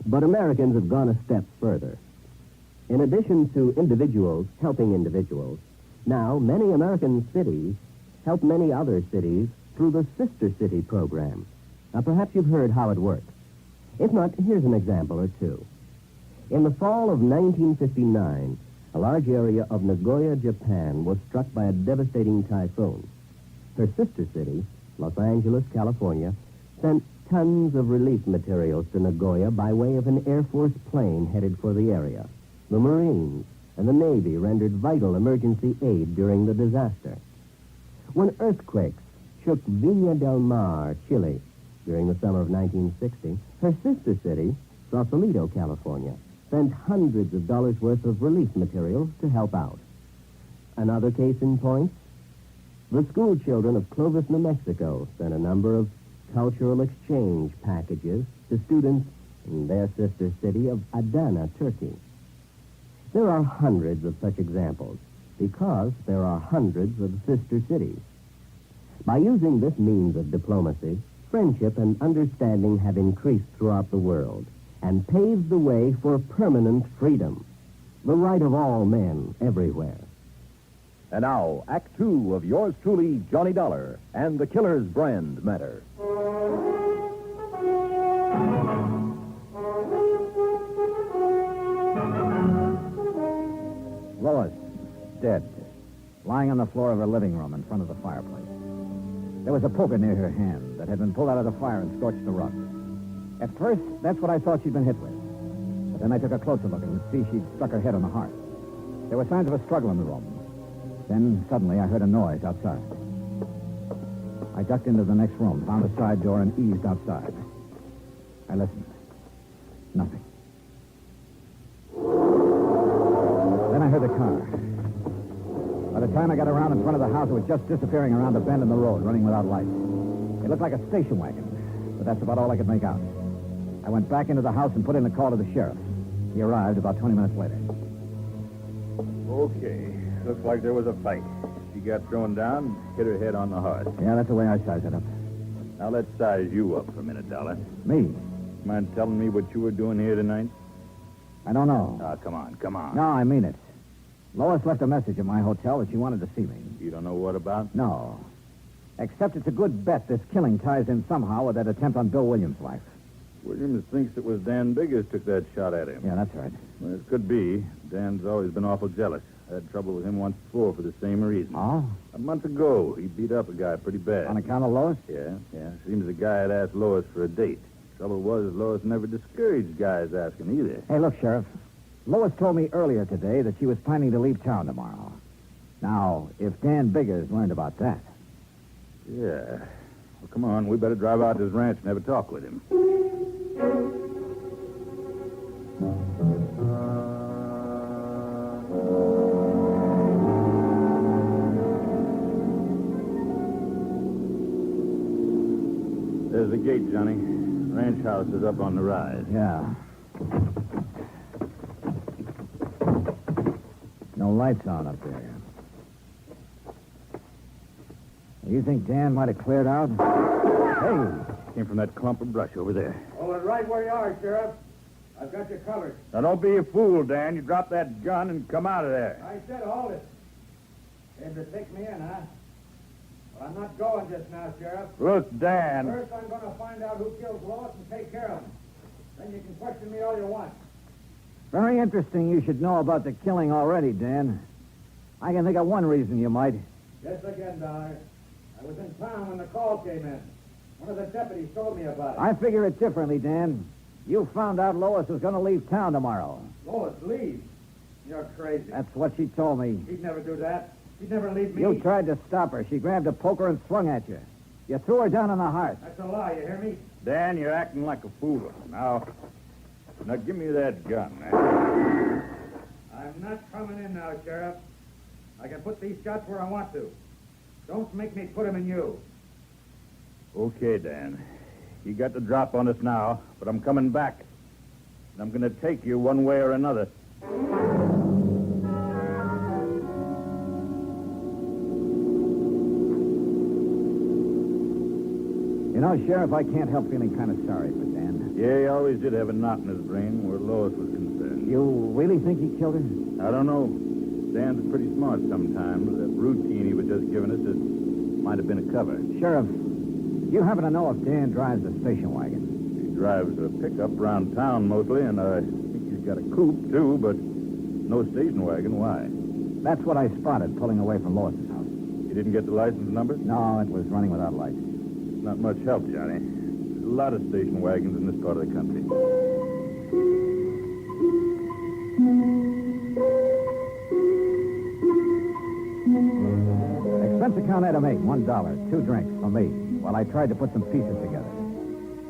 But Americans have gone a step further. In addition to individuals helping individuals, now many American cities help many other cities through the Sister City program. Now, perhaps you've heard how it works. If not, here's an example or two. In the fall of 1959, a large area of Nagoya, Japan, was struck by a devastating typhoon. Her sister city, Los Angeles, California, sent tons of relief materials to Nagoya by way of an Air Force plane headed for the area. The Marines and the Navy rendered vital emergency aid during the disaster. When earthquakes shook Villa del Mar, Chile, during the summer of 1960, her sister city, Sausalito, California, sent hundreds of dollars worth of relief materials to help out. Another case in point, the school children of Clovis, New Mexico, sent a number of cultural exchange packages to students in their sister city of Adana, Turkey. There are hundreds of such examples because there are hundreds of sister cities. By using this means of diplomacy, friendship and understanding have increased throughout the world and paved the way for permanent freedom, the right of all men everywhere. And now, Act 2 of yours truly, Johnny Dollar, and the Killer's Brand Matter. Lois, dead, lying on the floor of her living room in front of the fireplace. There was a poker near her hand that had been pulled out of the fire and scorched the rug. At first, that's what I thought she'd been hit with. But then I took a closer look and could see she'd struck her head on the hearth. There were signs of a struggle in the room. Then, suddenly, I heard a noise outside. I ducked into the next room, found a side door, and eased outside. I listened. Nothing. Then I heard the car. By the time I got around in front of the house, it was just disappearing around a bend in the road, running without lights. It looked like a station wagon, but that's about all I could make out. I went back into the house and put in a call to the sheriff. He arrived about 20 minutes later. Okay. Looks like there was a fight. She got thrown down, hit her head on the hearth. Yeah, that's the way I sized it up. Now let's size you up for a minute, Dollar. Me? Mind telling me what you were doing here tonight? I don't know. Oh, come on. No, I mean it. Lois left a message at my hotel that she wanted to see me. You don't know what about? No. Except it's a good bet this killing ties in somehow with that attempt on Bill Williams' life. Williams thinks it was Dan Biggers took that shot at him. Yeah, that's right. Well, it could be. Dan's always been awful jealous. I had trouble with him once before for the same reason. Oh? A month ago, he beat up a guy pretty bad. On account of Lois? Yeah. Seems the guy had asked Lois for a date. Trouble was, Lois never discouraged guys asking either. Hey, look, Sheriff. Lois told me earlier today that she was planning to leave town tomorrow. Now, if Dan Biggers learned about that... Yeah. Well, come on. We better drive out to his ranch and have a talk with him. There's the gate, Johnny. Ranch house is up on the rise. Yeah. No lights on up there. You think Dan might have cleared out? Hey! Came from that clump of brush over there. Hold it right where you are, Sheriff. I've got you covered. Now, don't be a fool, Dan. You drop that gun and come out of there. I said hold it. Came to take me in, huh? Well, I'm not going just now, Sheriff. Look, Dan. First, I'm going to find out who killed Lois and take care of him. Then you can question me all you want. Very interesting you should know about the killing already, Dan. I can think of one reason you might. Guess again, Dollar. I was in town when the call came in. One of the deputies told me about it. I figure it differently, Dan. You found out Lois was going to leave town tomorrow. Lois, leave. You're crazy. That's what she told me. He'd never do that. He'd never leave me. You tried to stop her. She grabbed a poker and swung at you. You threw her down on the hearth. That's a lie, you hear me? Dan, you're acting like a fool. Now give me that gun, man. I'm not coming in now, Sheriff. I can put these shots where I want to. Don't make me put them in you. Okay, Dan. You got the drop on us now, but I'm coming back. And I'm going to take you one way or another. You know, Sheriff, I can't help feeling kind of sorry for Dan. Yeah, he always did have a knot in his brain where Lois was concerned. You really think he killed her? I don't know. Dan's pretty smart sometimes. That routine he was just giving us might have been a cover. Sheriff, you happen to know if Dan drives a station wagon? He drives a pickup around town mostly, and I think he's got a coupe, too, but no station wagon. Why? That's what I spotted pulling away from Lois's house. You didn't get the license number? No, it was running without lights. Not much help, Johnny. There's a lot of station wagons in this part of the country. Expense account item 8, $1, 2 drinks for me, while I tried to put some pieces together.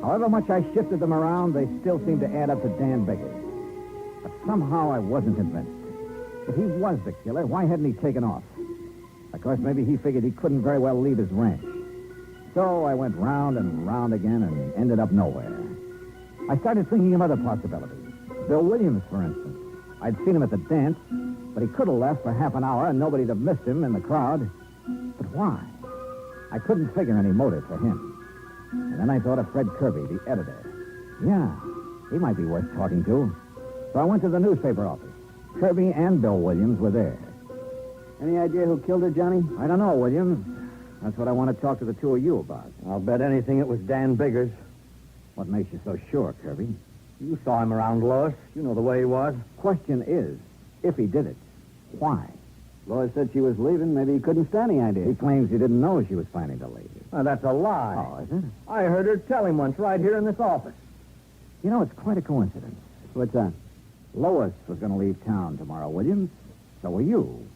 However much I shifted them around, they still seemed to add up to Dan Biggers. But somehow I wasn't convinced. If he was the killer, why hadn't he taken off? Of course, maybe he figured he couldn't very well leave his ranch. So I went round and round again and ended up nowhere. I started thinking of other possibilities. Bill Williams, for instance. I'd seen him at the dance, but he could have left for half an hour and nobody'd have missed him in the crowd. But why? I couldn't figure any motive for him. And then I thought of Fred Kirby, the editor. Yeah, he might be worth talking to. So I went to the newspaper office. Kirby and Bill Williams were there. Any idea who killed her, Johnny? I don't know, Williams. That's what I want to talk to the two of you about. I'll bet anything it was Dan Biggers. What makes you so sure, Kirby? You saw him around Lois. You know the way he was. Question is, if he did it, why? Lois said she was leaving. Maybe he couldn't stand the idea. He claims he didn't know she was planning to leave. That's a lie. Oh, is it? I heard her tell him once right here in this office. You know, it's quite a coincidence. What's that? Lois was going to leave town tomorrow, Williams. So were you.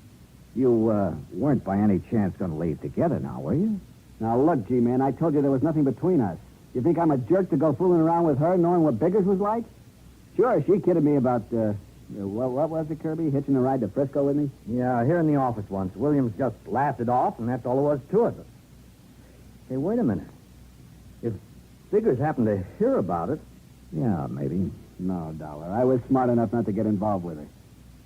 You weren't by any chance going to leave together now, were you? Now, look, G-Man, I told you there was nothing between us. You think I'm a jerk to go fooling around with her knowing what Biggers was like? Sure, she kidded me about, what was it, Kirby? Hitching a ride to Frisco with me? Yeah, here in the office once. Williams just laughed it off, and that's all there was to it. Hey, wait a minute. If Biggers happened to hear about it... Yeah, maybe. No, Dollar. I was smart enough not to get involved with her.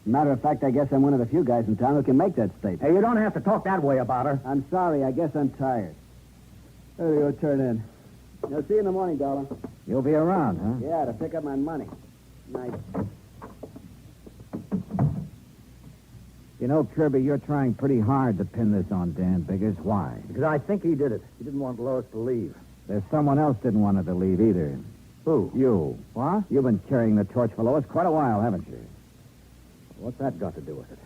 Matter of fact, I guess I'm one of the few guys in town who can make that statement. Hey, you don't have to talk that way about her. I'm sorry. I guess I'm tired. There we go, turn in. I'll see you in the morning, Dollar. You'll be around, huh? Yeah, to pick up my money. Night. You know, Kirby, you're trying pretty hard to pin this on Dan Biggers. Why? Because I think he did it. He didn't want Lois to leave. There's someone else didn't want her to leave either. Who? You. What? You've been carrying the torch for Lois quite a while, haven't you? What's that got to do with it?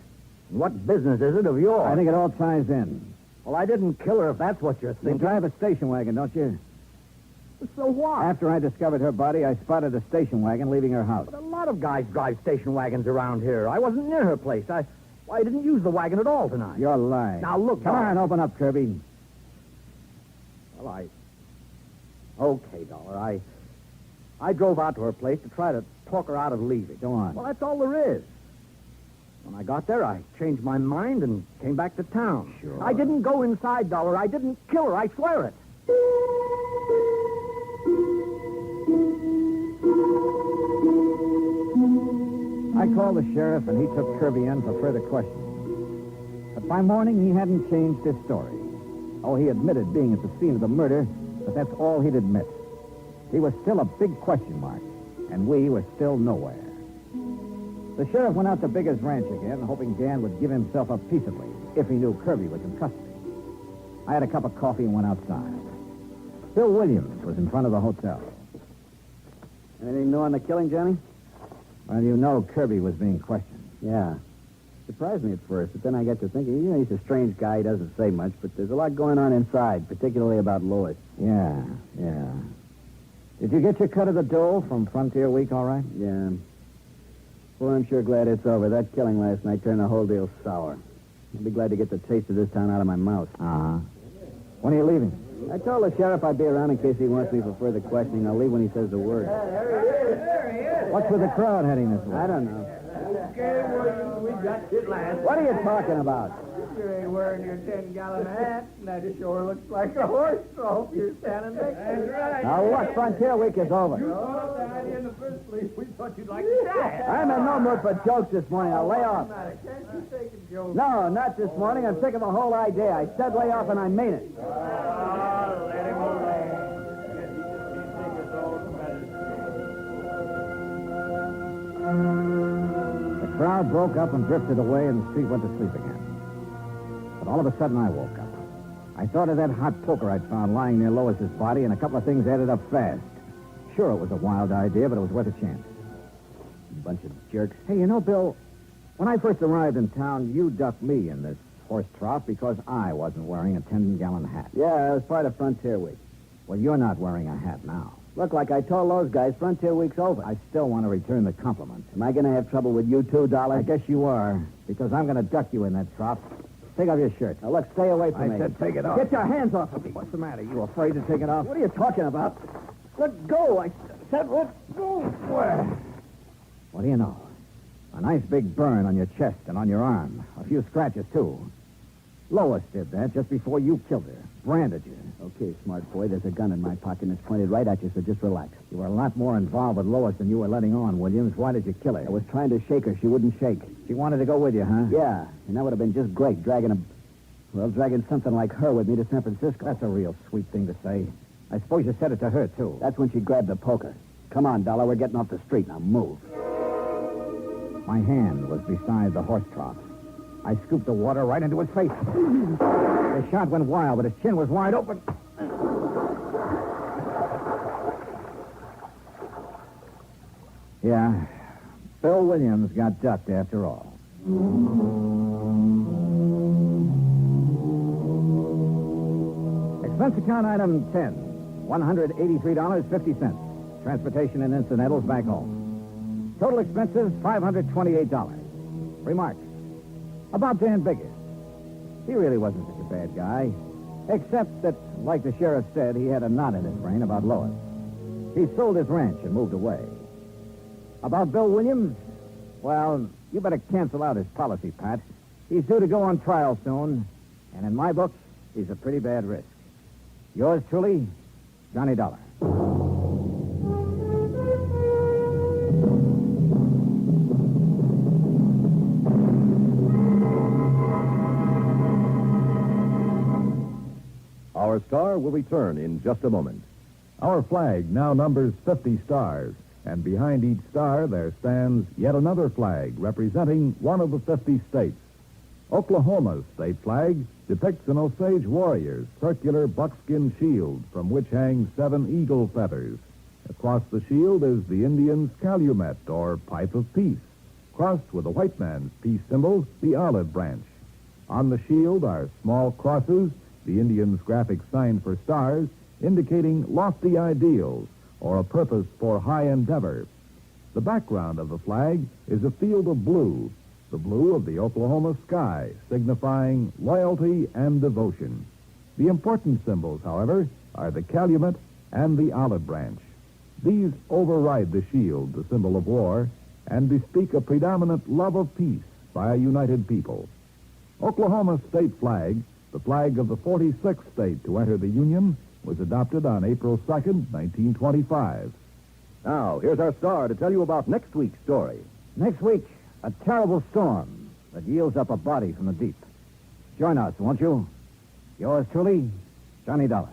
What business is it of yours? I think it all ties in. Well, I didn't kill her if that's what you're You thinking. drive a station wagon, don't you? So what? After I discovered her body, I spotted a station wagon leaving her house. But a lot of guys drive station wagons around here. I wasn't near her place. I didn't use the wagon at all tonight. You're lying. Now, look, Come on, open up, Kirby. Well, Okay, Dollar. I drove out to her place to try to talk her out of leaving. Go on. Well, that's all there is. When I got there, I changed my mind and came back to town. Sure. I didn't go inside, Dollar. I didn't kill her. I swear it. I called the sheriff, and he took Kirby in for further questioning. But by morning, he hadn't changed his story. Oh, he admitted being at the scene of the murder, but that's all he'd admit. He was still a big question mark, and we were still nowhere. The sheriff went out to Bigger's ranch again, hoping Dan would give himself up peaceably if he knew Kirby was in custody. I had a cup of coffee and went outside. Bill Williams was in front of the hotel. Anything new on the killing, Johnny? Well, you know Kirby was being questioned. Yeah. Surprised me at first, but then I got to thinking, he's a strange guy. He doesn't say much, but there's a lot going on inside, particularly about Lois. Yeah. Did you get your cut of the dough from Frontier Week all right? Yeah. Well, I'm sure glad it's over. That killing last night turned the whole deal sour. I'll be glad to get the taste of this town out of my mouth. Uh-huh. When are you leaving? I told the sheriff I'd be around in case he wants me for further questioning. I'll leave when he says the word. There he is. What's with the crowd heading this way? I don't know. Okay, Williams, we got it last. What are you talking about? You ain't wearing your 10-gallon hat, and that sure looks like a horse trough you're standing next to. That's right. Now, look, Frontier Week is over. You brought the idea in the first place. We thought you'd like to die. I'm in no mood for jokes this morning. I'll lay off. Can't you take a joke? No, not this morning. I'm sick of the whole idea. I said lay off, and I mean it. Let him alone. Guess he just can't take us all to The crowd broke up and drifted away, and the street went to sleep again. But all of a sudden, I woke up. I thought of that hot poker I'd found lying near Lois's body, and a couple of things added up fast. Sure, it was a wild idea, but it was worth a chance. Bunch of jerks. Hey, you know, Bill, when I first arrived in town, you ducked me in this horse trough because I wasn't wearing a 10-gallon hat. Yeah, it was part of Frontier Week. Well, you're not wearing a hat now. Look, like I told those guys, Frontier Week's over. I still want to return the compliment. Am I going to have trouble with you too, Dollar? I guess you are, because I'm going to duck you in that trough. Take off your shirt. Now, look, stay away from me. I said take it off. Get your hands off of me. What's the matter? You afraid to take it off? What are you talking about? Let go. I said let go. Where? What do you know? A nice big burn on your chest and on your arm. A few scratches, too. Lois did that just before you killed her. Branded you. Okay, smart boy, there's a gun in my pocket and it's pointed right at you, so just relax. You were a lot more involved with Lois than you were letting on, Williams. Why did you kill her? I was trying to shake her. She wouldn't shake. She wanted to go with you, huh? Yeah, and that would have been just great, dragging something like her with me to San Francisco. That's a real sweet thing to say. I suppose you said it to her, too. That's when she grabbed the poker. Come on, Dollar, we're getting off the street. Now move. My hand was beside the horse trough. I scooped the water right into his face. The shot went wild, but his chin was wide open. Yeah, Bill Williams got ducked after all. Expense account item 10, $183.50. Transportation and incidentals back home. Total expenses, $528. Remarks. About Dan Biggers. He really wasn't such a bad guy. Except that, like the sheriff said, he had a knot in his brain about Lois. He sold his ranch and moved away. About Bill Williams, well, you better cancel out his policy, Pat. He's due to go on trial soon, and in my book, he's a pretty bad risk. Yours truly, Johnny Dollar. Our star will return in just a moment. Our flag now numbers 50 stars, and behind each star there stands yet another flag representing one of the 50 states. Oklahoma's state flag depicts an Osage warrior's circular buckskin shield from which hang 7 eagle feathers. Across the shield is the Indian's calumet, or pipe of peace, crossed with the white man's peace symbol, the olive branch. On the shield are small crosses, the Indian's graphic sign for stars, indicating lofty ideals or a purpose for high endeavor. The background of the flag is a field of blue, the blue of the Oklahoma sky, signifying loyalty and devotion. The important symbols, however, are the calumet and the olive branch. These override the shield, the symbol of war, and bespeak a predominant love of peace by a united people. Oklahoma's state flag, the flag of the 46th state to enter the Union, was adopted on April 2nd, 1925. Now, here's our star to tell you about next week's story. Next week, a terrible storm that yields up a body from the deep. Join us, won't you? Yours truly, Johnny Dollar.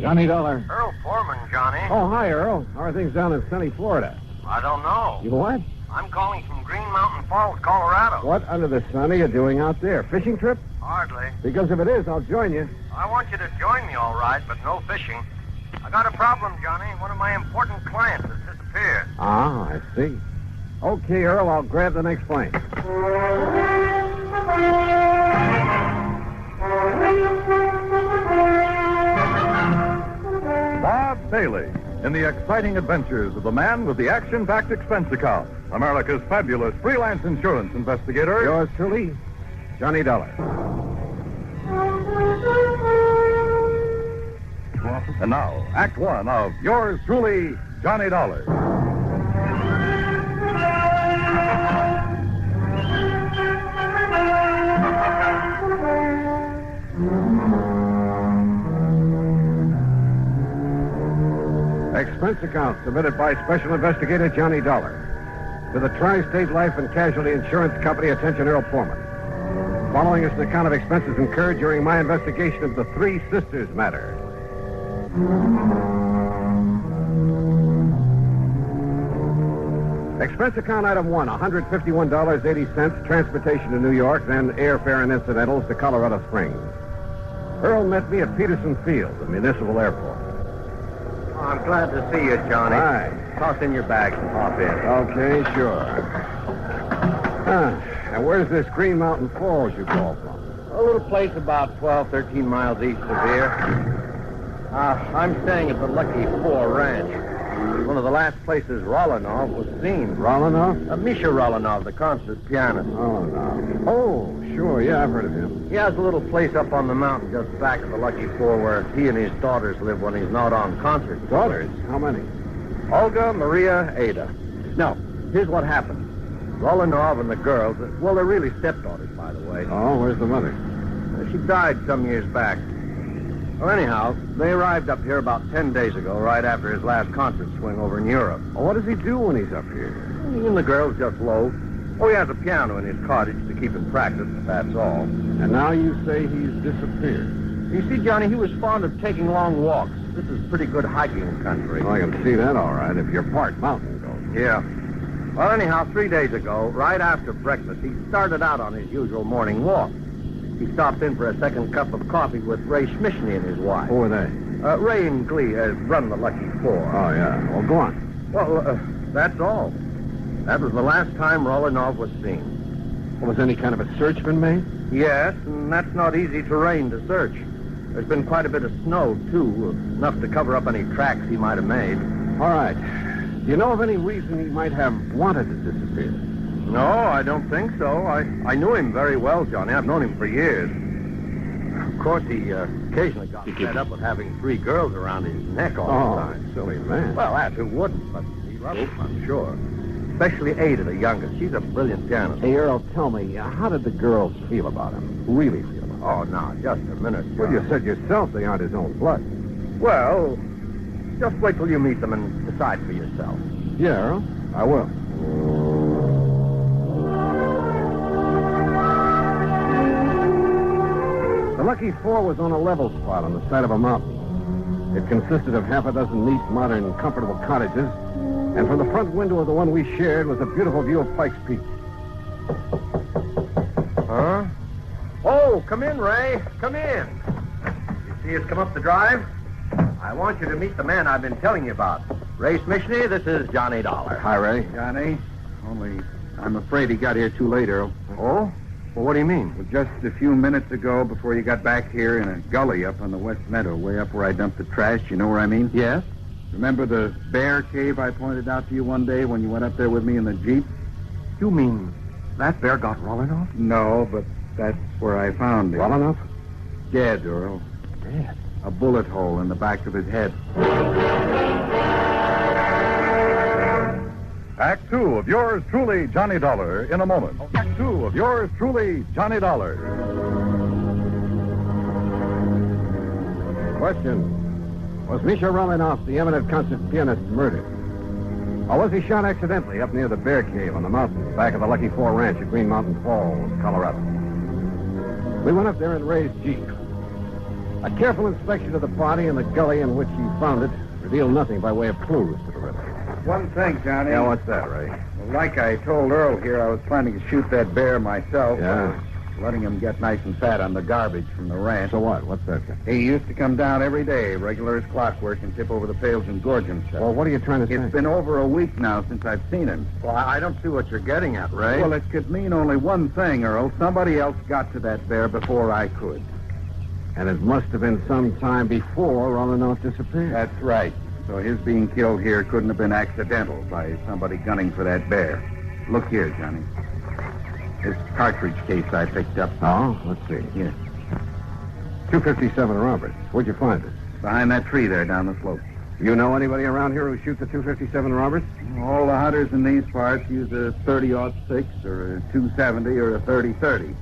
Johnny Dollar. Earl Foreman, Johnny. Oh, hi, Earl. How are things down in sunny Florida? I don't know. You what? I'm calling from Green Mountain Falls, Colorado. What under the sun are you doing out there? Fishing trip? Hardly. Because if it is, I'll join you. I want you to join me, all right, but no fishing. I got a problem, Johnny. One of my important clients has disappeared. Ah, I see. Okay, Earl, I'll grab the next plane. Bob Bailey, in the exciting adventures of the man with the action-packed expense account, America's fabulous freelance insurance investigator. Yours truly, Johnny Dollar. And now, Act One of yours truly, Johnny Dollar. Expense account submitted by Special Investigator Johnny Dollar. To the Tri-State Life and Casualty Insurance Company, attention Earl Foreman. Following is an account of expenses incurred during my investigation of the Three Sisters matter. Expense account item 1, $151.80, transportation to New York, then airfare and incidentals to Colorado Springs. Earl met me at Peterson Field, the municipal airport. I'm glad to see you, Johnny. Hi. Toss in your bags and hop in. Okay, sure. And where's this Green Mountain Falls you call from? A little place about 12, 13 miles east of here. I'm staying at the Lucky Four Ranch. One of the last places Rolanov was seen. Rolanov? Misha Rolanov, the concert pianist. Oh, no. Oh, sure. Yeah, I've heard of him. He has a little place up on the mountain just back of the Lucky Four where he and his daughters live when he's not on concert. Daughters? How many? Olga, Maria, Ada. Now, here's what happened. Rolanov and the girls, well, they're really stepdaughters, by the way. Oh, where's the mother? She died some years back. Well, anyhow, they arrived up here about 10 days ago, right after his last concert swing over in Europe. Well, what does he do when he's up here? He and the girls just loaf. Oh, he has a piano in his cottage to keep him practiced, that's all. And now you say he's disappeared. You see, Johnny, he was fond of taking long walks. This is pretty good hiking country. Oh, I can see that all right, if you're part mountain goat. Yeah. Well, anyhow, 3 days ago, right after breakfast, he started out on his usual morning walk. He stopped in for a second cup of coffee with Ray Schmishny and his wife. Who are they? Ray and Glee run the Lucky Four. Oh, yeah. Well, go on. Well, that's all. That was the last time Rolanov was seen. Well, has any kind of a search been made? Yes, and that's not easy terrain to search. There's been quite a bit of snow, too, enough to cover up any tracks he might have made. All right. Do you know of any reason he might have wanted to disappear? No, I don't think so. I knew him very well, Johnny. I've known him for years. Of course, he occasionally got fed up with having 3 girls around his neck all the time. Silly man. Well, that who wouldn't, but he loved them, I'm sure. Especially Ada, the youngest. She's a brilliant pianist. Hey, Earl, tell me, how did the girls feel about him? Really feel about him? Oh, now, just a minute, John. Well, you said yourself they aren't his own blood. Well, just wait till you meet them and decide for yourself. Yeah, Earl, I will. The Lucky Four was on a level spot on the side of a mountain. It consisted of half a dozen neat, modern, comfortable cottages, and from the front window of the one we shared was a beautiful view of Pike's Peak. Huh? Oh, come in, Ray. Come in. You see us come up the drive? I want you to meet the man I've been telling you about. Ray Smishney, this is Johnny Dollar. Hi, Ray. Johnny? Only I'm afraid he got here too late, Earl. Oh? Well, what do you mean? Well, just a few minutes ago, before you got back here in a gully up on the West Meadow, way up where I dumped the trash, you know where I mean? Yes? Remember the bear cave I pointed out to you one day when you went up there with me in the Jeep? You mean that bear got Rolinoff? No, but that's where I found him. Rolinoff? Dead, Earl. Dead? A bullet hole in the back of his head. Act two of yours truly, Johnny Dollar, in a moment. Act two of yours truly, Johnny Dollar. Question. Was Misha Rolinoff, the eminent concert pianist, murdered? Or was he shot accidentally up near the bear cave on the mountain, back of the Lucky Four Ranch at Green Mountain Falls, Colorado? We went up there in Ray's Jeep. A careful inspection of the body and the gully in which he found it revealed nothing by way of clues to the riddle. One thing, Johnny. Yeah, what's that, Ray? Well, like I told Earl here, I was planning to shoot that bear myself. Yeah? Letting him get nice and fat on the garbage from the ranch. So what? What's that? He used to come down every day, regular as clockwork, and tip over the pails and gorge himself. Well, what are you trying to say? It's been over a week now since I've seen him. Well, I don't see what you're getting at, Ray. Well, it could mean only one thing, Earl. Somebody else got to that bear before I could. And it must have been some time before Rolinoff disappeared. That's right. So his being killed here couldn't have been accidental by somebody gunning for that bear. Look here, Johnny. This cartridge case I picked up. Oh, let's see. Here. 257 Roberts. Where'd you find it? Behind that tree there down the slope. You know anybody around here who shoots a 257 Roberts? All the hunters in these parts use a 30-06 or a 270 or a 30-30.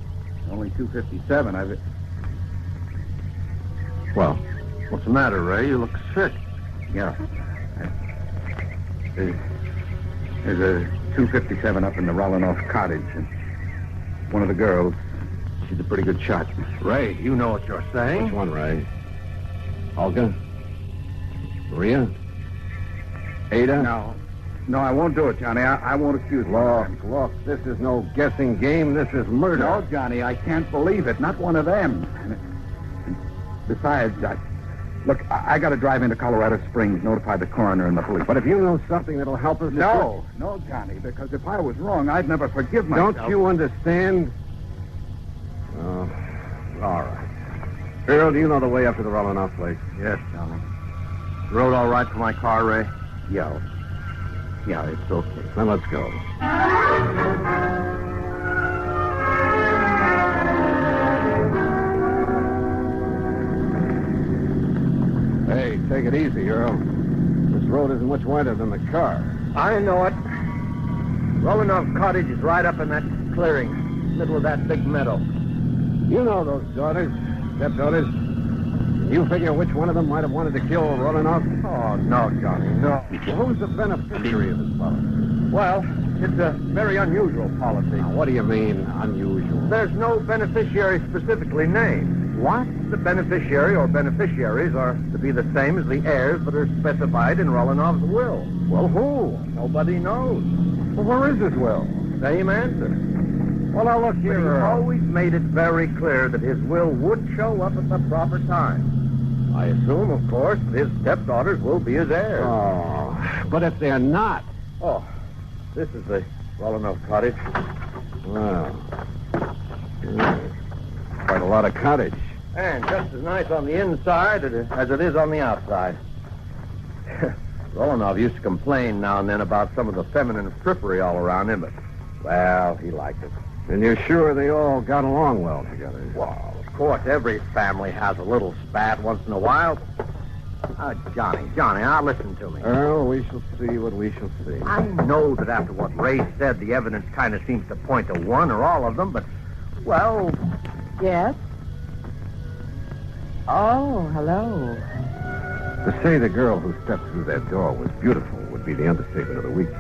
Only 257 I've... Well, what's the matter, Ray? You look sick. Yeah. There's a 257 up in the Rolinoff cottage, and one of the girls, she's a pretty good shot. Ray, you know what you're saying? Which one, Ray? Olga? Maria? Ada? No, I won't do it, Johnny. I won't accuse you. Look, this is no guessing game. This is murder. No, Johnny, I can't believe it. Not one of them. Besides, I got to drive into Colorado Springs, notify the coroner and the police. But if you know something that'll help us... No, Johnny, because if I was wrong, I'd never forgive myself. Don't you understand? Oh, all right. Earl, do you know the way up to the Rolinoff place? Yes, Johnny. Road all right for my car, Ray? Yeah, it's okay. Then let's go. Hey, take it easy, Earl. This road isn't much wider than the car. I know it. Rolinoff Cottage is right up in that clearing, middle of that big meadow. You know those daughters, stepdaughters. You figure which one of them might have wanted to kill Rolinoff? Oh, no, Johnny, no. Well, who's the beneficiary of this policy? Well, it's a very unusual policy. Now, what do you mean, unusual? There's no beneficiary specifically named. What? The beneficiary or beneficiaries are to be the same as the heirs that are specified in Rolinoff's will. Well, who? Nobody knows. Well, where is his will? Same answer. Well, now look here, But he Earl. always made it very clear that his will would show up at the proper time. I assume, of course, that his stepdaughters will be his heirs. Oh, but if they're not... Oh, this is the Rolinoff cottage. Well, quite a lot of cottage. And just as nice on the inside as it is on the outside. Rolinoff used to complain now and then about some of the feminine frippery all around him, but, well, he liked it. And you're sure they all got along well together? Well, of course, every family has a little spat once in a while. Johnny, now listen to me. Earl, we shall see what we shall see. I know that after what Ray said, the evidence kind of seems to point to one or all of them, but, well... Yes? Oh, hello. To say the girl who stepped through that door was beautiful would be the understatement of the week.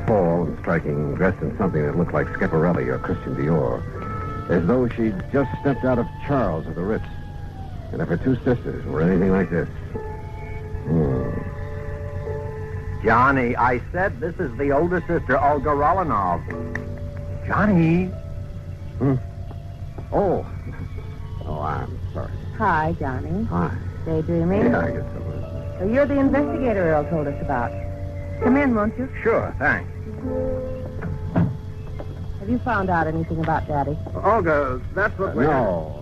Tall and striking, dressed in something that looked like Schiaparelli or Christian Dior. As though she'd just stepped out of Charles or the Ritz. And if her two sisters were anything like this. Johnny, I said this is the older sister, Olga Rolanov. Johnny. Oh, I'm sorry. Hi, Johnny. Hi. Daydreaming? Yeah, I guess so. So you're the investigator Earl told us about. Come in, won't you? Sure, thanks. Have you found out anything about Daddy? Olga, that's what we... No,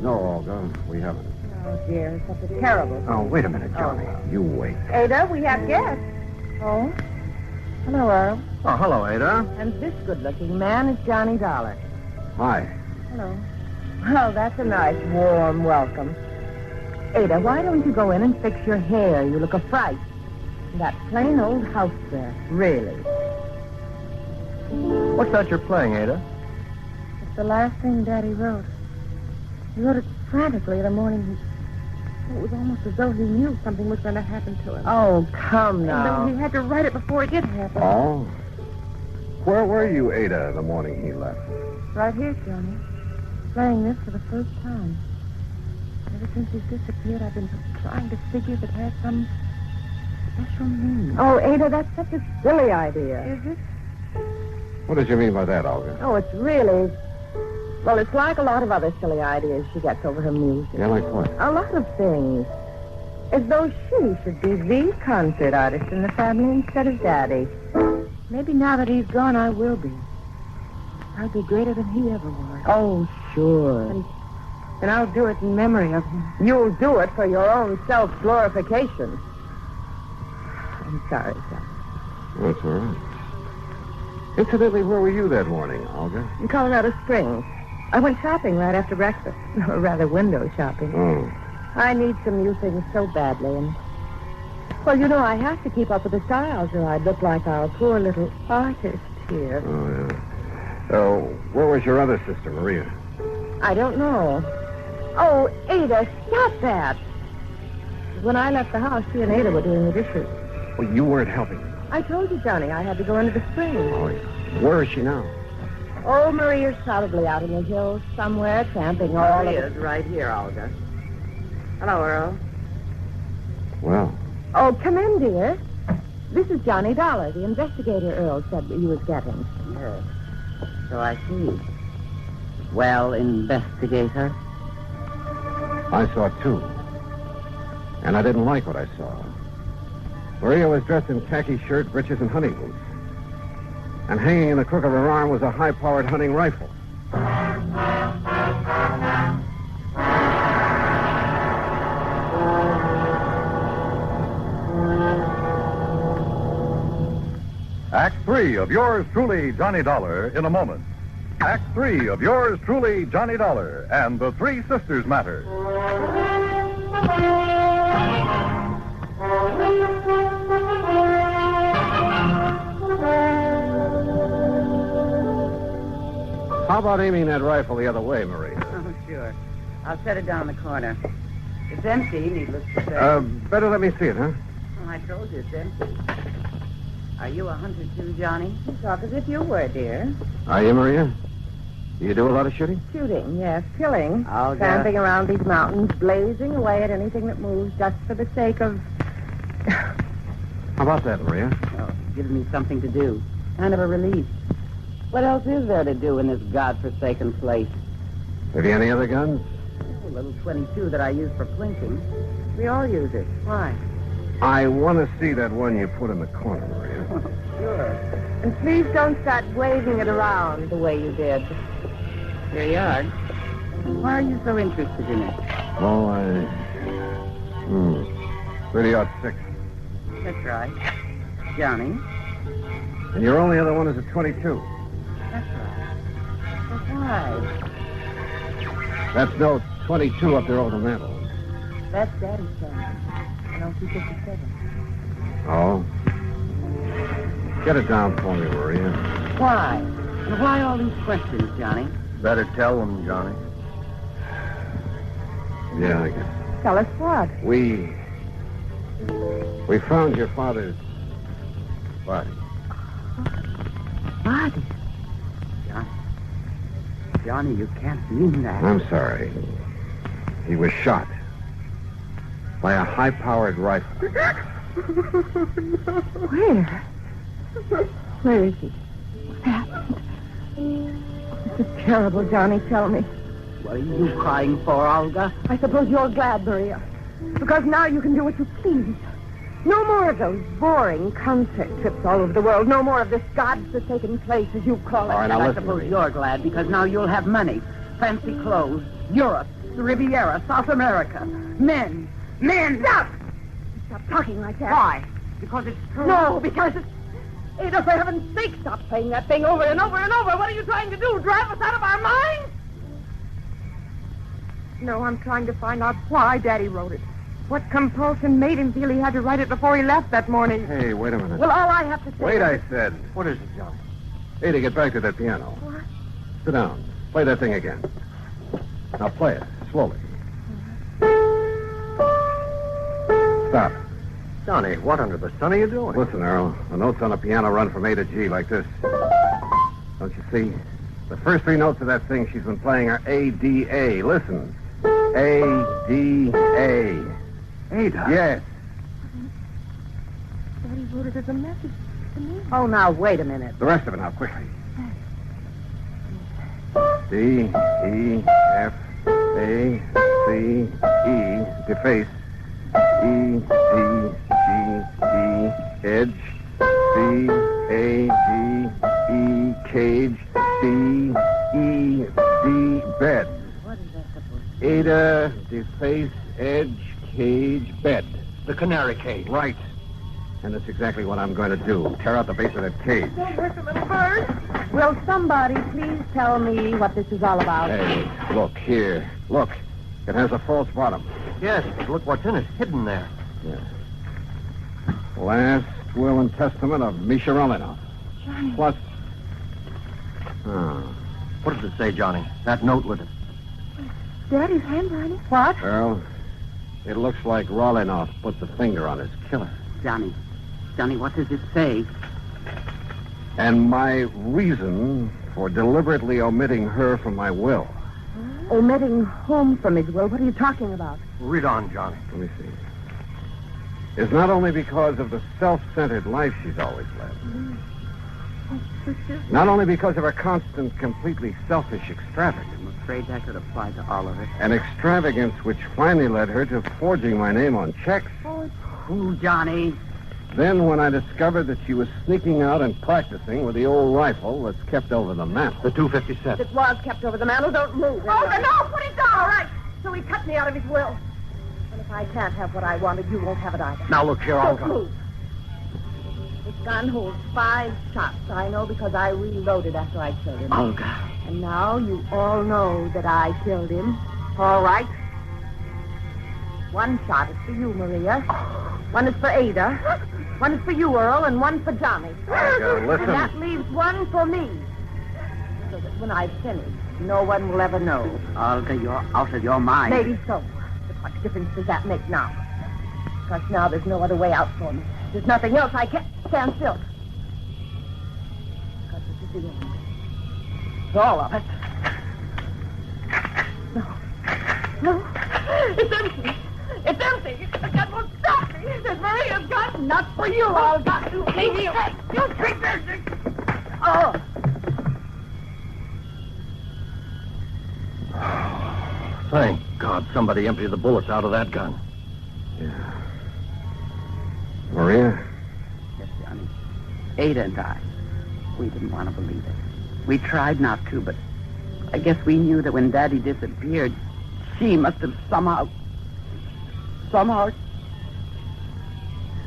Olga, we haven't. Oh, dear, it's such a terrible... Oh, wait a minute, Johnny. You wait. Ada, we have guests. Oh? Hello, Earl. Oh, hello, Ada. And this good-looking man is Johnny Dollar. Hi. Hello. Well, that's a nice, warm welcome. Ada, why don't you go in and fix your hair? You look a fright. That plain old house there, really. What's that you're playing, Ada? It's the last thing Daddy wrote. He wrote it frantically the morning it was almost as though he knew something was going to happen to him. Oh, come now. And then he had to write it before it did happen. Oh? Where were you, Ada, the morning he left? Right here, Johnny. Playing this for the first time. Ever since he's disappeared, I've been trying to figure if it has some special meaning. Oh, Ada, that's such a silly idea. Is it? What did you mean by that, Olga? Oh, it's really... Well, it's like a lot of other silly ideas she gets over her music. Yeah, like what? A lot of things. As though she should be the concert artist in the family instead of Daddy. Maybe now that he's gone, I will be. I'll be greater than he ever was. Oh, sure. And I'll do it in memory of him. You'll do it for your own self-glorification. I'm sorry, son. That's all right. Incidentally, where were you that morning, Olga? In Colorado Springs. I went shopping right after breakfast. Or rather, window shopping. Oh. I need some new things so badly, and... Well, you know, I have to keep up with the styles, or I'd look like our poor little artist here. Oh, yeah. Oh, where was your other sister, Maria? I don't know. Oh, Ada, stop that. When I left the house, she and Ada were doing the dishes. Well, you weren't helping. I told you, Johnny, I had to go into the spring. Oh, yeah. Where is she now? Oh, Maria's probably out in the hills somewhere, camping all Maria's right here, Olga. Hello, Earl. Well. Oh, come in, dear. This is Johnny Dollar, the investigator Earl said that he was getting. Yes. So I see. Well, investigator? I saw two. And I didn't like what I saw. Maria was dressed in khaki shirt, breeches, and hunting boots. And hanging in the crook of her arm was a high-powered hunting rifle. Act 3 of yours truly, Johnny Dollar, in a moment. Act 3 of yours truly, Johnny Dollar, and the Three Sisters Matter. How about aiming that rifle the other way, Maria? Oh, sure. I'll set it down in the corner. It's empty, needless to say. Better let me see it, huh? Well, I told you it's empty. Are you a hunter too, Johnny? You talk as if you were, dear. Are you, Maria? Do you do a lot of shooting? Shooting, yes. Killing. Olga. Tramping around these mountains, blazing away at anything that moves just for the sake of... How about that, Maria? Oh, it gives me something to do. Kind of a relief. What else is there to do in this godforsaken place? Have you any other guns? A little 22 that I use for plinking. We all use it. Why? I want to see that one you put in the corner, Maria. Sure. And please don't start waving it around the way you did. Here you are. Why are you so interested in it? Oh, 30-06. That's right. Johnny? And your only other one is a 22. That's right. But why? That's no 22 up there over the mantel. That's Daddy's son. An LT-57. Oh? Get it down for me, Maria. Why? And why all these questions, Johnny? Better tell them, Johnny. Yeah, I guess. Tell us what? We found your father's body. Body? Johnny. Johnny, you can't mean that. I'm sorry. He was shot by a high-powered rifle. Where? Where is he? What happened? This is terrible, Johnny. Tell me. What are you crying for, Olga? I suppose you're glad, Maria. Because now you can do what you please. No more of those boring concert trips all over the world. No more of this godforsaken place, as you call it. All right, now I listen, suppose Maria. you're glad because now you'll have money, fancy clothes, Europe, the Riviera, South America, men. Stop! Stop talking like that. Why? Because it's true? No, because it's... Ada, for heaven's sake, stop saying that thing over and over and over. What are you trying to do? Drive us out of our minds? No, I'm trying to find out why Daddy wrote it. What compulsion made him feel he had to write it before he left that morning? Hey, wait a minute. Well, all I have to say Wait, is... I said. What is it, John? Ada, get back to that piano. What? Sit down. Play that thing again. Now play it, slowly. Stop. Johnny, what under the sun are you doing? Listen, Earl. The notes on the piano run from A to G like this. Don't you see? The first three notes of that thing she's been playing are A, D, A. Listen. A, D, A. Ada? Yes. Daddy wrote it as a message to me. Oh, now, wait a minute. The rest of it now, quickly. D, E, F, A, C, E, deface. E, D, G, D, edge. C, A, G, E, cage. C, E, D, bed. What is that supposed to be? Ada, deface, edge, cage, bed. The canary cage. Right. And that's exactly what I'm going to do. Tear out the base of that cage. Don't hurt the little bird. Will somebody please tell me what this is all about? Hey, look here. Look. It has a false bottom. Yes, but look what's in it, hidden there. Yeah. Last will and testament of Misha Romanoff. Johnny. Plus... What does it say, Johnny? That note with it. Daddy's handwriting. What? Earl, it looks like Rolinoff put the finger on his killer. Johnny, what does it say? And my reason for deliberately omitting her from my will. Omitting whom from his will? What are you talking about? Read on, Johnny. Let me see. Is not only because of the self-centered life she's always led. Not only because of her constant, completely selfish extravagance. I'm afraid that could apply to all of it. An extravagance which finally led her to forging my name on checks. Who, Johnny? Then when I discovered that she was sneaking out and practicing with the old rifle that's kept over the mantel. The 257. It was kept over the mantel. Don't move. Oh, no, put it down. All right. So he cut me out of his will. And if I can't have what I wanted, you won't have it either. Now, look here, Don't Olga. move. This gun holds 5 shots. I know because I reloaded after I killed him. Olga. And now you all know that I killed him. All right. 1 shot is for you, Maria. 1 is for Ada. 1 is for you, Earl, and 1 for Johnny. Olga, listen. And that leaves 1 for me. So that when I finish, no one will ever know. Olga, you're out of your mind. Maybe so. But what difference does that make now? Because now there's no other way out for me. There's nothing else. I can't stand still. Because this is the end. It's all of it. No. It's empty. It's empty. The gun won't stop me. There's Maria's gun. Not for you. I'll got you. Leave you. You treat this. Oh. Thank God somebody emptied the bullets out of that gun. Yeah. Maria? Yes, Johnny. Ada and I, we didn't want to believe it. We tried not to, but I guess we knew that when Daddy disappeared, she must have somehow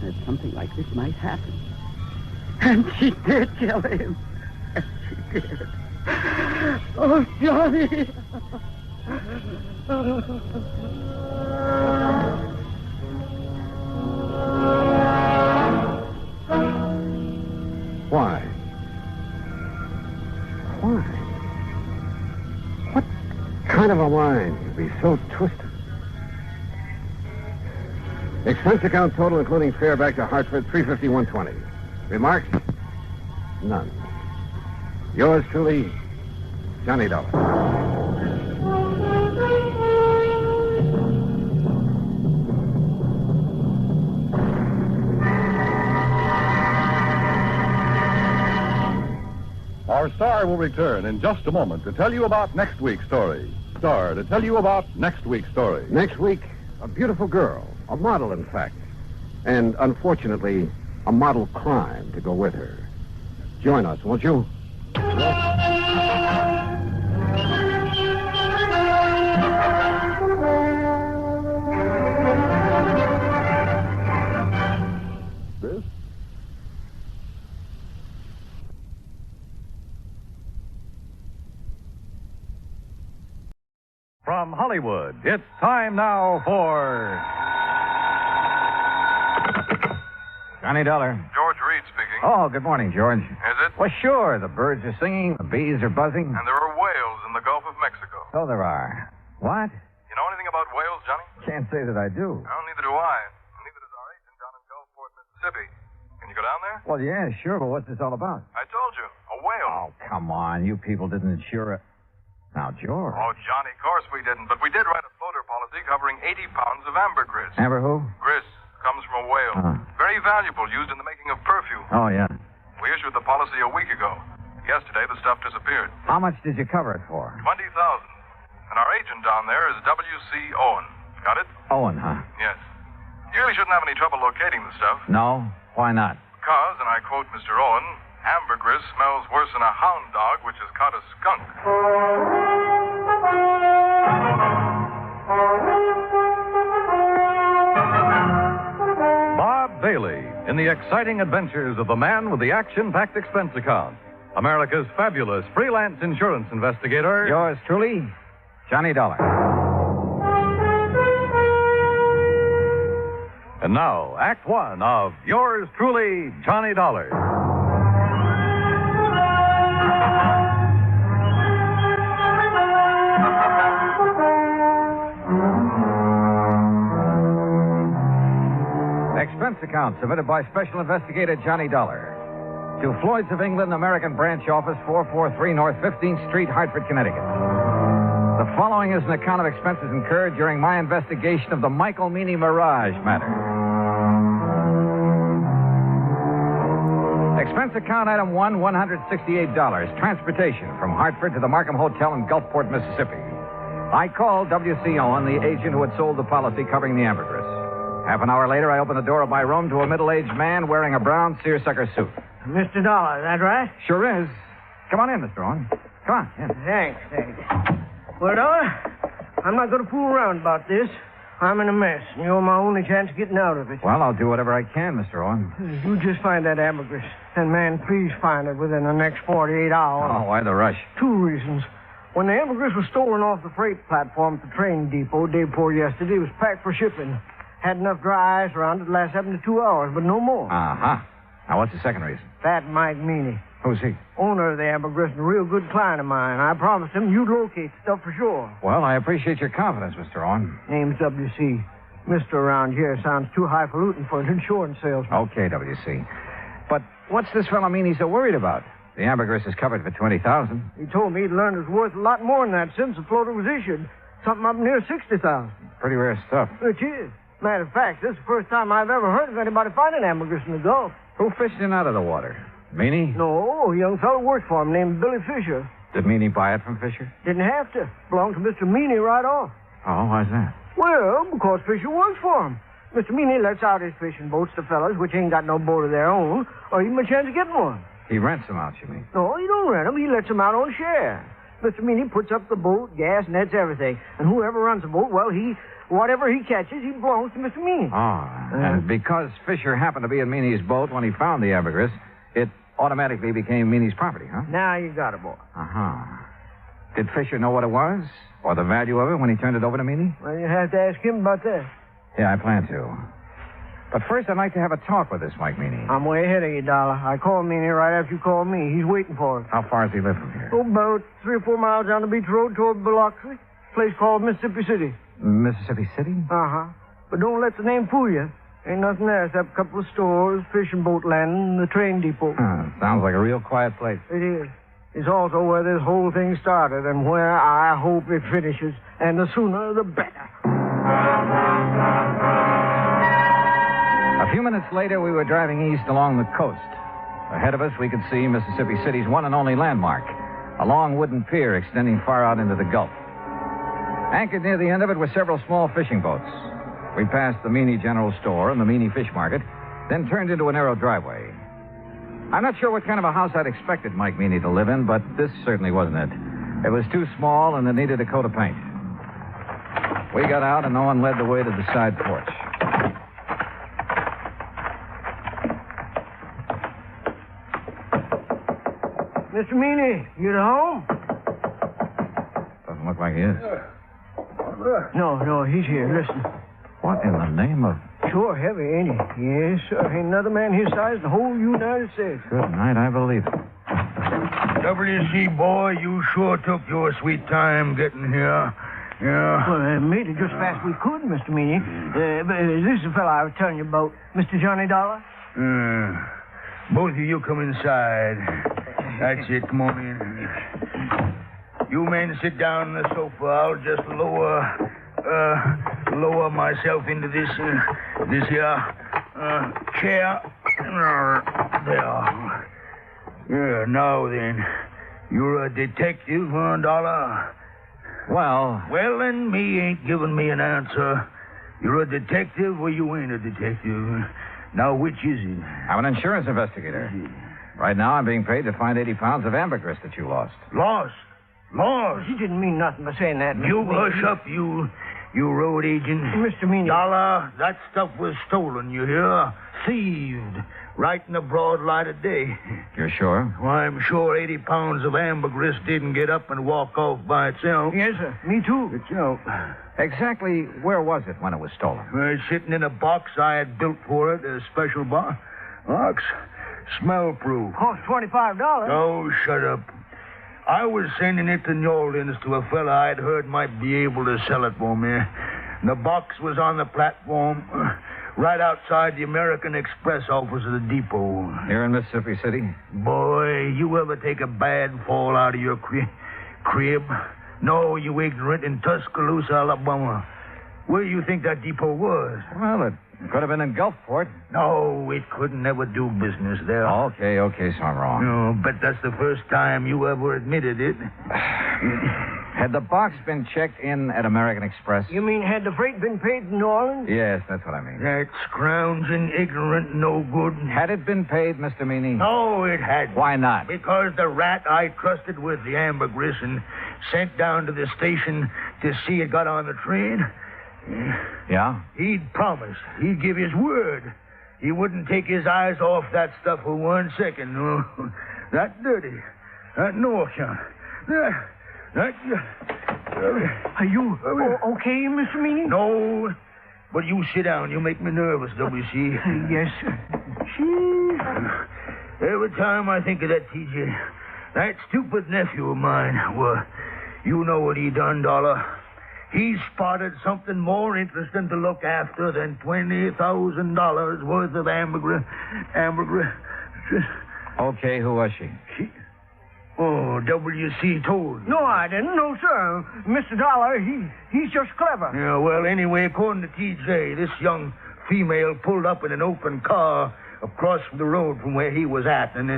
that something like this might happen. And she did kill him. And she did. Oh, Johnny. Why? What kind of a mind could be so twisted? Expense account total, including fare back to Hartford, $351.20. Remarks? None. Yours truly, Johnny Dollar. Our star will return in just a moment to tell you about next week's story. Star to tell you about next week's story. Next week, a beautiful girl, a model, in fact. And unfortunately, a model crime to go with her. Join us, won't you? This? From Hollywood, it's time now for Johnny Dollar. George Reed speaking. Oh, good morning, George. Is it? Well, sure. The birds are singing, the bees are buzzing. And there are whales in the Gulf of Mexico. So there are. What? You know anything about whales, Johnny? Can't say that I do. Well, neither do I. And neither does our agent down in Gulfport, Mississippi. Can you go down there? Well, yeah, sure, but what's this all about? I told you, a whale. Oh, come on. You people didn't insure it. Now, George. Oh, Johnny, of course we didn't. But we did write a floater policy covering 80 pounds of ambergris. Amber who? Gris comes from a whale. Very valuable, used in the making of perfume. Oh, yeah. We issued the policy a week ago. Yesterday, the stuff disappeared. How much did you cover it for? $20,000. And our agent down there is W.C. Owen. Got it? Owen, huh? Yes. You really shouldn't have any trouble locating the stuff. No? Why not? Because, and I quote Mr. Owen, ambergris smells worse than a hound dog which has caught a skunk. Bob Bailey in the exciting adventures of the man with the action-packed expense account. America's fabulous freelance insurance investigator. Yours truly, Johnny Dollar. And now, Act One of Yours Truly, Johnny Dollar. Expense account submitted by Special Investigator Johnny Dollar to Floyd's of England, American Branch Office, 443 North 15th Street, Hartford, Connecticut. The following is an account of expenses incurred during my investigation of the Michael Meany Mirage matter. Expense account item 1, $168. Transportation from Hartford to the Markham Hotel in Gulfport, Mississippi. I called W.C. Owen, the agent who had sold the policy covering the ambergris. Half an hour later, I opened the door of my room to a middle-aged man wearing a brown seersucker suit. Mr. Dollar, is that right? Sure is. Come on in, Mr. Owen. Come on, in. Thanks. Well, Dollar, I'm not going to fool around about this. I'm in a mess, and you're my only chance of getting out of it. Well, I'll do whatever I can, Mr. Owen. You just find that ambergris. And, man, please find it within the next 48 hours. Oh, why the rush? 2 reasons. When the ambergris was stolen off the freight platform at the train depot day before yesterday, it was packed for shipping. Had enough dry ice around it to last 72 hours, but no more. Uh-huh. Now, what's the second reason? That Mike Meany. Who's he? Owner of the ambergris and a real good client of mine. I promised him you'd locate the stuff for sure. Well, I appreciate your confidence, Mr. Owen. Name's W.C. Mr. around here sounds too highfalutin for an insurance salesman. Okay, W.C. But what's this fellow Meany so worried about? The ambergris is covered for $20,000. He told me he'd learned it was worth a lot more than that since the floater was issued. Something up near $60,000. Pretty rare stuff. Which is. Matter of fact, this is the first time I've ever heard of anybody finding ambergris in the Gulf. Who fished in out of the water? Meany? No, a young fellow worked for him named Billy Fisher. Did Meany buy it from Fisher? Didn't have to. Belonged to Mr. Meany right off. Oh, why's that? Well, because Fisher works for him. Mr. Meany lets out his fishing boats to fellas which ain't got no boat of their own, or even a chance of getting one. He rents them out, you mean? No, he don't rent them. He lets them out on share. Mr. Meany puts up the boat, gas, nets, everything. And whoever runs the boat, well, whatever he catches, he belongs to Mr. Meany. Oh, and because Fisher happened to be in Meany's boat when he found the ambergris, it automatically became Meany's property, huh? Now you got it, boy. Uh-huh. Did Fisher know what it was? Or the value of it when he turned it over to Meany? Well, you have to ask him about that. Yeah, I plan to. But first, I'd like to have a talk with this Mike Meany. I'm way ahead of you, Dollar. I called Meany right after you called me. He's waiting for us. How far does he live from here? Oh, about 3 or 4 miles down the beach road toward Biloxi. Place called Mississippi City. Mississippi City? Uh-huh. But don't let the name fool you. Ain't nothing there except a couple of stores, fishing boat landing, and the train depot. Sounds like a real quiet place. It is. It's also where this whole thing started and where I hope it finishes. And the sooner, the better. A few minutes later, we were driving east along the coast. Ahead of us, we could see Mississippi City's one and only landmark, a long wooden pier extending far out into the Gulf. Anchored near the end of it were several small fishing boats. We passed the Meany General Store and the Meany Fish Market, then turned into a narrow driveway. I'm not sure what kind of a house I'd expected Mike Meany to live in, but this certainly wasn't it. It was too small and it needed a coat of paint. We got out and Owen led the way to the side porch. Mr. Meany, you at home? Doesn't look like he is. No, he's here. Listen. What in the name of... Sure heavy, ain't he? Yes, sir. Ain't another man his size in the whole United States. Good night, I believe it. WC boy, you sure took your sweet time getting here. Yeah. Well, made it just fast we could, Mr. Meany. This is the fellow I was telling you about, Mr. Johnny Dollar. Both of you come inside. That's it. Come on in. You men sit down on the sofa. I'll just lower myself into this here chair. There. Yeah, now then. You're a detective, huh, Dollar? Well, then me ain't giving me an answer. You're a detective or you ain't a detective. Now, which is it? I'm an insurance investigator. Right now, I'm being paid to find 80 pounds of ambergris that you lost. Lost? He didn't mean nothing by saying that. You hush up, you road agent. Mr. Meany. Dollar, that stuff was stolen, you hear? Thieved. Right in the broad light of day. You're sure? Well, I'm sure 80 pounds of ambergris didn't get up and walk off by itself. Yes, sir. Me too. Itself. Exactly where was it when it was stolen? Sitting in a box I had built for it, a special box. Smell-proof. Cost $25. Oh, shut up. I was sending it to New Orleans to a fella I'd heard might be able to sell it for me. The box was on the platform right outside the American Express office of the depot. Here in Mississippi City? Boy, you ever take a bad fall out of your crib? No, you ignorant, in Tuscaloosa, Alabama. Where do you think that depot was? Well, it could have been in Gulfport. No, it couldn't never do business there. Okay, so I'm wrong. No, but that's the first time you ever admitted it. Had the box been checked in at American Express? You mean had the freight been paid in New Orleans? Yes, that's what I mean. That scrounging, ignorant, no good. Had it been paid, Mr. Meany? No, it hadn't. Why not? Because the rat I trusted with the ambergris and sent down to the station to see it got on the train. Yeah? He'd promised. He'd give his word. He wouldn't take his eyes off that stuff for 1 second. No. That dirty. That no account. Are you okay, Mr. Meany? No. But you sit down. You make me nervous, W.C. Yes, sir. Every time I think of that TJ, that stupid nephew of mine, well, you know what he done, Dollar. He spotted something more interesting to look after than $20,000 worth of ambergris. Okay, who was she? Oh, W.C. told you. No, I didn't. No, sir. Mr. Dollar, he's just clever. Yeah, well, anyway, according to T.J., this young female pulled up in an open car across the road from where he was at, and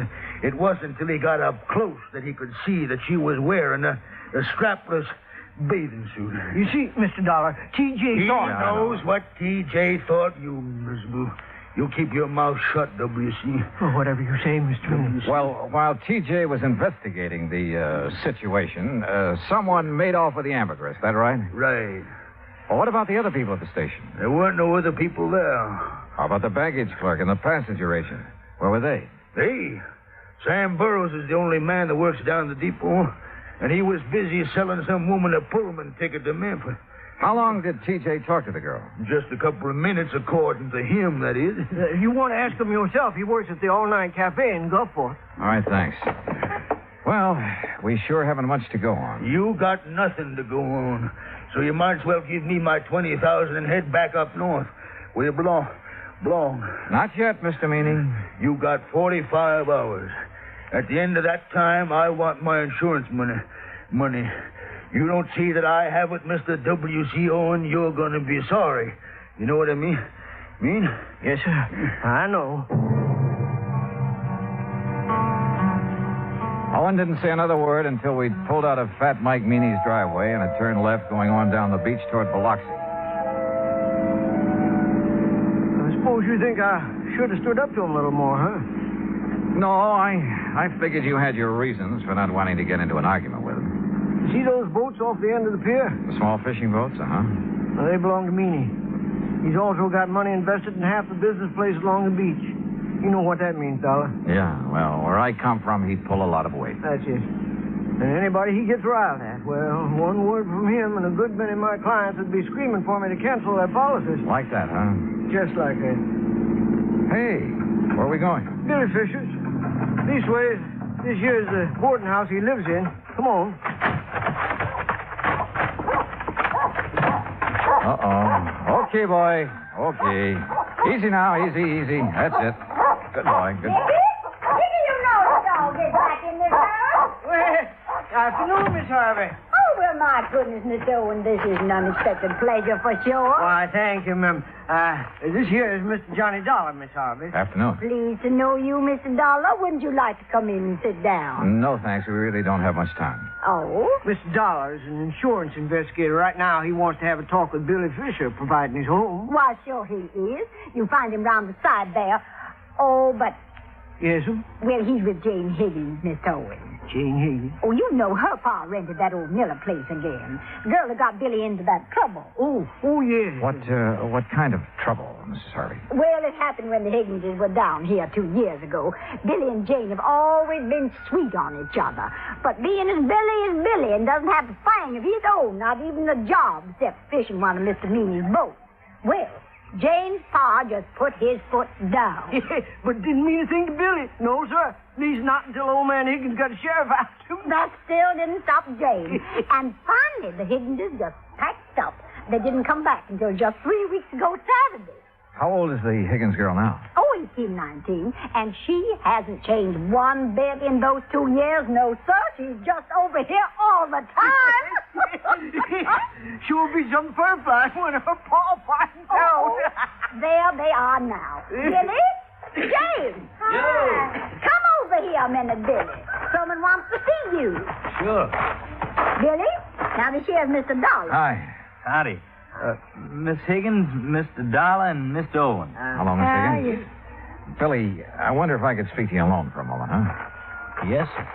it wasn't until he got up close that he could see that she was wearing a strapless bathing suit. You see, Mr. Dollar, T.J. thought... He knows what T.J. thought, you miserable. You keep your mouth shut, W.C. Well, whatever you say, Mr. Meany. Well, while T.J. was investigating the situation, someone made off with the ambergris, that right? Right. Well, what about the other people at the station? There weren't no other people there. How about the baggage clerk and the passenger agent? Where were they? Sam Burroughs is the only man that works down the depot, and he was busy selling some woman a Pullman ticket to Memphis. How long did T.J. talk to the girl? Just a couple of minutes, according to him, that is. You want to ask him yourself. He works at the all-night cafe in Gulfport. All right, thanks. Well, we sure haven't much to go on. You got nothing to go on. So you might as well give me my $20,000 and head back up north, where you belong. Not yet, Mr. Meany. You got 45 hours. At the end of that time, I want my insurance money. You don't see that I have it, Mr. W.C. Owen, you're going to be sorry. You know what I mean? Yes, sir. I know. Owen didn't say another word until we'd pulled out of Fat Mike Meany's driveway and had turned left going on down the beach toward Biloxi. I suppose you think I should have stood up to him a little more, huh? No, I figured you had your reasons for not wanting to get into an argument with him. See those boats off the end of the pier? The small fishing boats, uh-huh. Well, they belong to Meany. He's also got money invested in half the business place along the beach. You know what that means, Dollar. Yeah, well, where I come from, he'd pull a lot of weight. That's it. And anybody he gets riled at, well, one word from him and a good many of my clients would be screaming for me to cancel their policies. Like that, huh? Just like that. Hey, where are we going? Billy Fisher's. This way, this here's the boarding house he lives in. Come on. Uh-oh. Okay, boy. Okay. Easy now, easy. That's it. Good boy, good boy. Didn't you know the dog is back in this house? Well, afternoon, Miss Harvey. Oh, well, my goodness, Miss Owen, this is an unexpected pleasure for sure. Why, thank you, ma'am. This here is Mr. Johnny Dollar, Miss Harvey. Afternoon. Pleased to know you, Mr. Dollar. Wouldn't you like to come in and sit down? No, thanks. We really don't have much time. Oh? Mr. Dollar is an insurance investigator. Right now, he wants to have a talk with Billy Fisher, providing his home. Why, sure he is. You find him round the side there. Oh, but... Yes, sir? Well, he's with Jane Higgins, Miss Owen. Jane Higgins? Oh, you know her pa rented that old Miller place again. Girl that got Billy into that trouble. Oh, yes. What kind of trouble, Mrs. Harvey? Well, it happened when the Higginses were down here 2 years ago. Billy and Jane have always been sweet on each other. But being as Billy is Billy and doesn't have a thing of his own, not even a job except fishing one of Mr. Meany's boats. Well, Jane's pa just put his foot down. But didn't mean a thing to Billy. No, sir. At least not until old man Higgins got a sheriff after him. That still didn't stop Jane. And finally, the Higginses just packed up. They didn't come back until just 3 weeks ago Saturday. How old is the Higgins girl now? Oh, 18, 19. And she hasn't changed one bit in those 2 years. No, sir. She's just over here all the time. She'll be some fur fly when her paw finds out. There they are now. Billy? James! Hi. Come over here a minute, Billy. Someone wants to see you. Sure. Billy? Now this here's Mr. Dollar. Hi. Howdy. Miss Higgins, Mr. Dollar, and Mr. Owen. Hello, Miss Higgins. Billy, I wonder if I could speak to you alone for a moment, huh? Yes, sir.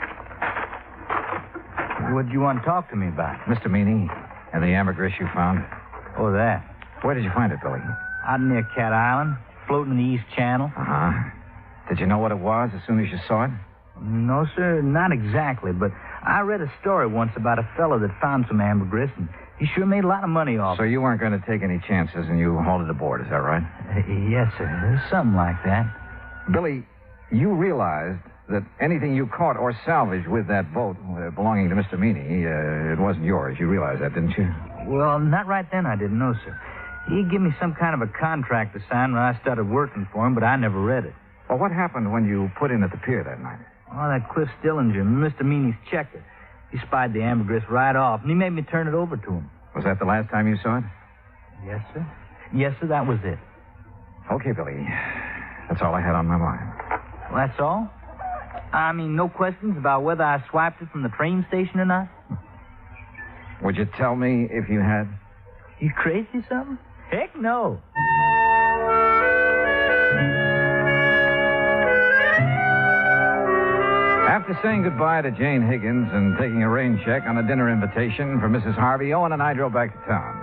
What'd you want to talk to me about? Mr. Meany and the ambergris you found. Oh, that. Where did you find it, Billy? Out near Cat Island, floating in the East Channel. Uh-huh. Did you know what it was as soon as you saw it? No, sir, not exactly, but I read a story once about a fellow that found some ambergris, and he sure made a lot of money off it. So you weren't going to take any chances and you hauled it aboard, is that right? Yes, sir. Something like that. Billy, you realized that anything you caught or salvaged with that boat belonging to Mr. Meany, it wasn't yours. You realized that, didn't you? Well, not right then, I didn't know, sir. He gave me some kind of a contract to sign when I started working for him, but I never read it. Well, what happened when you put in at the pier that night? Oh, that Cliff Stillinger, Mr. Meany's checker. He spied the ambergris right off, and he made me turn it over to him. Was that the last time you saw it? Yes, sir. Yes, sir, that was it. Okay, Billy. That's all I had on my mind. Well, that's all? I mean, no questions about whether I swiped it from the train station or not? Would you tell me if you had? You crazy or something? Heck no. After saying goodbye to Jane Higgins and taking a rain check on a dinner invitation for Mrs. Harvey, Owen and I drove back to town.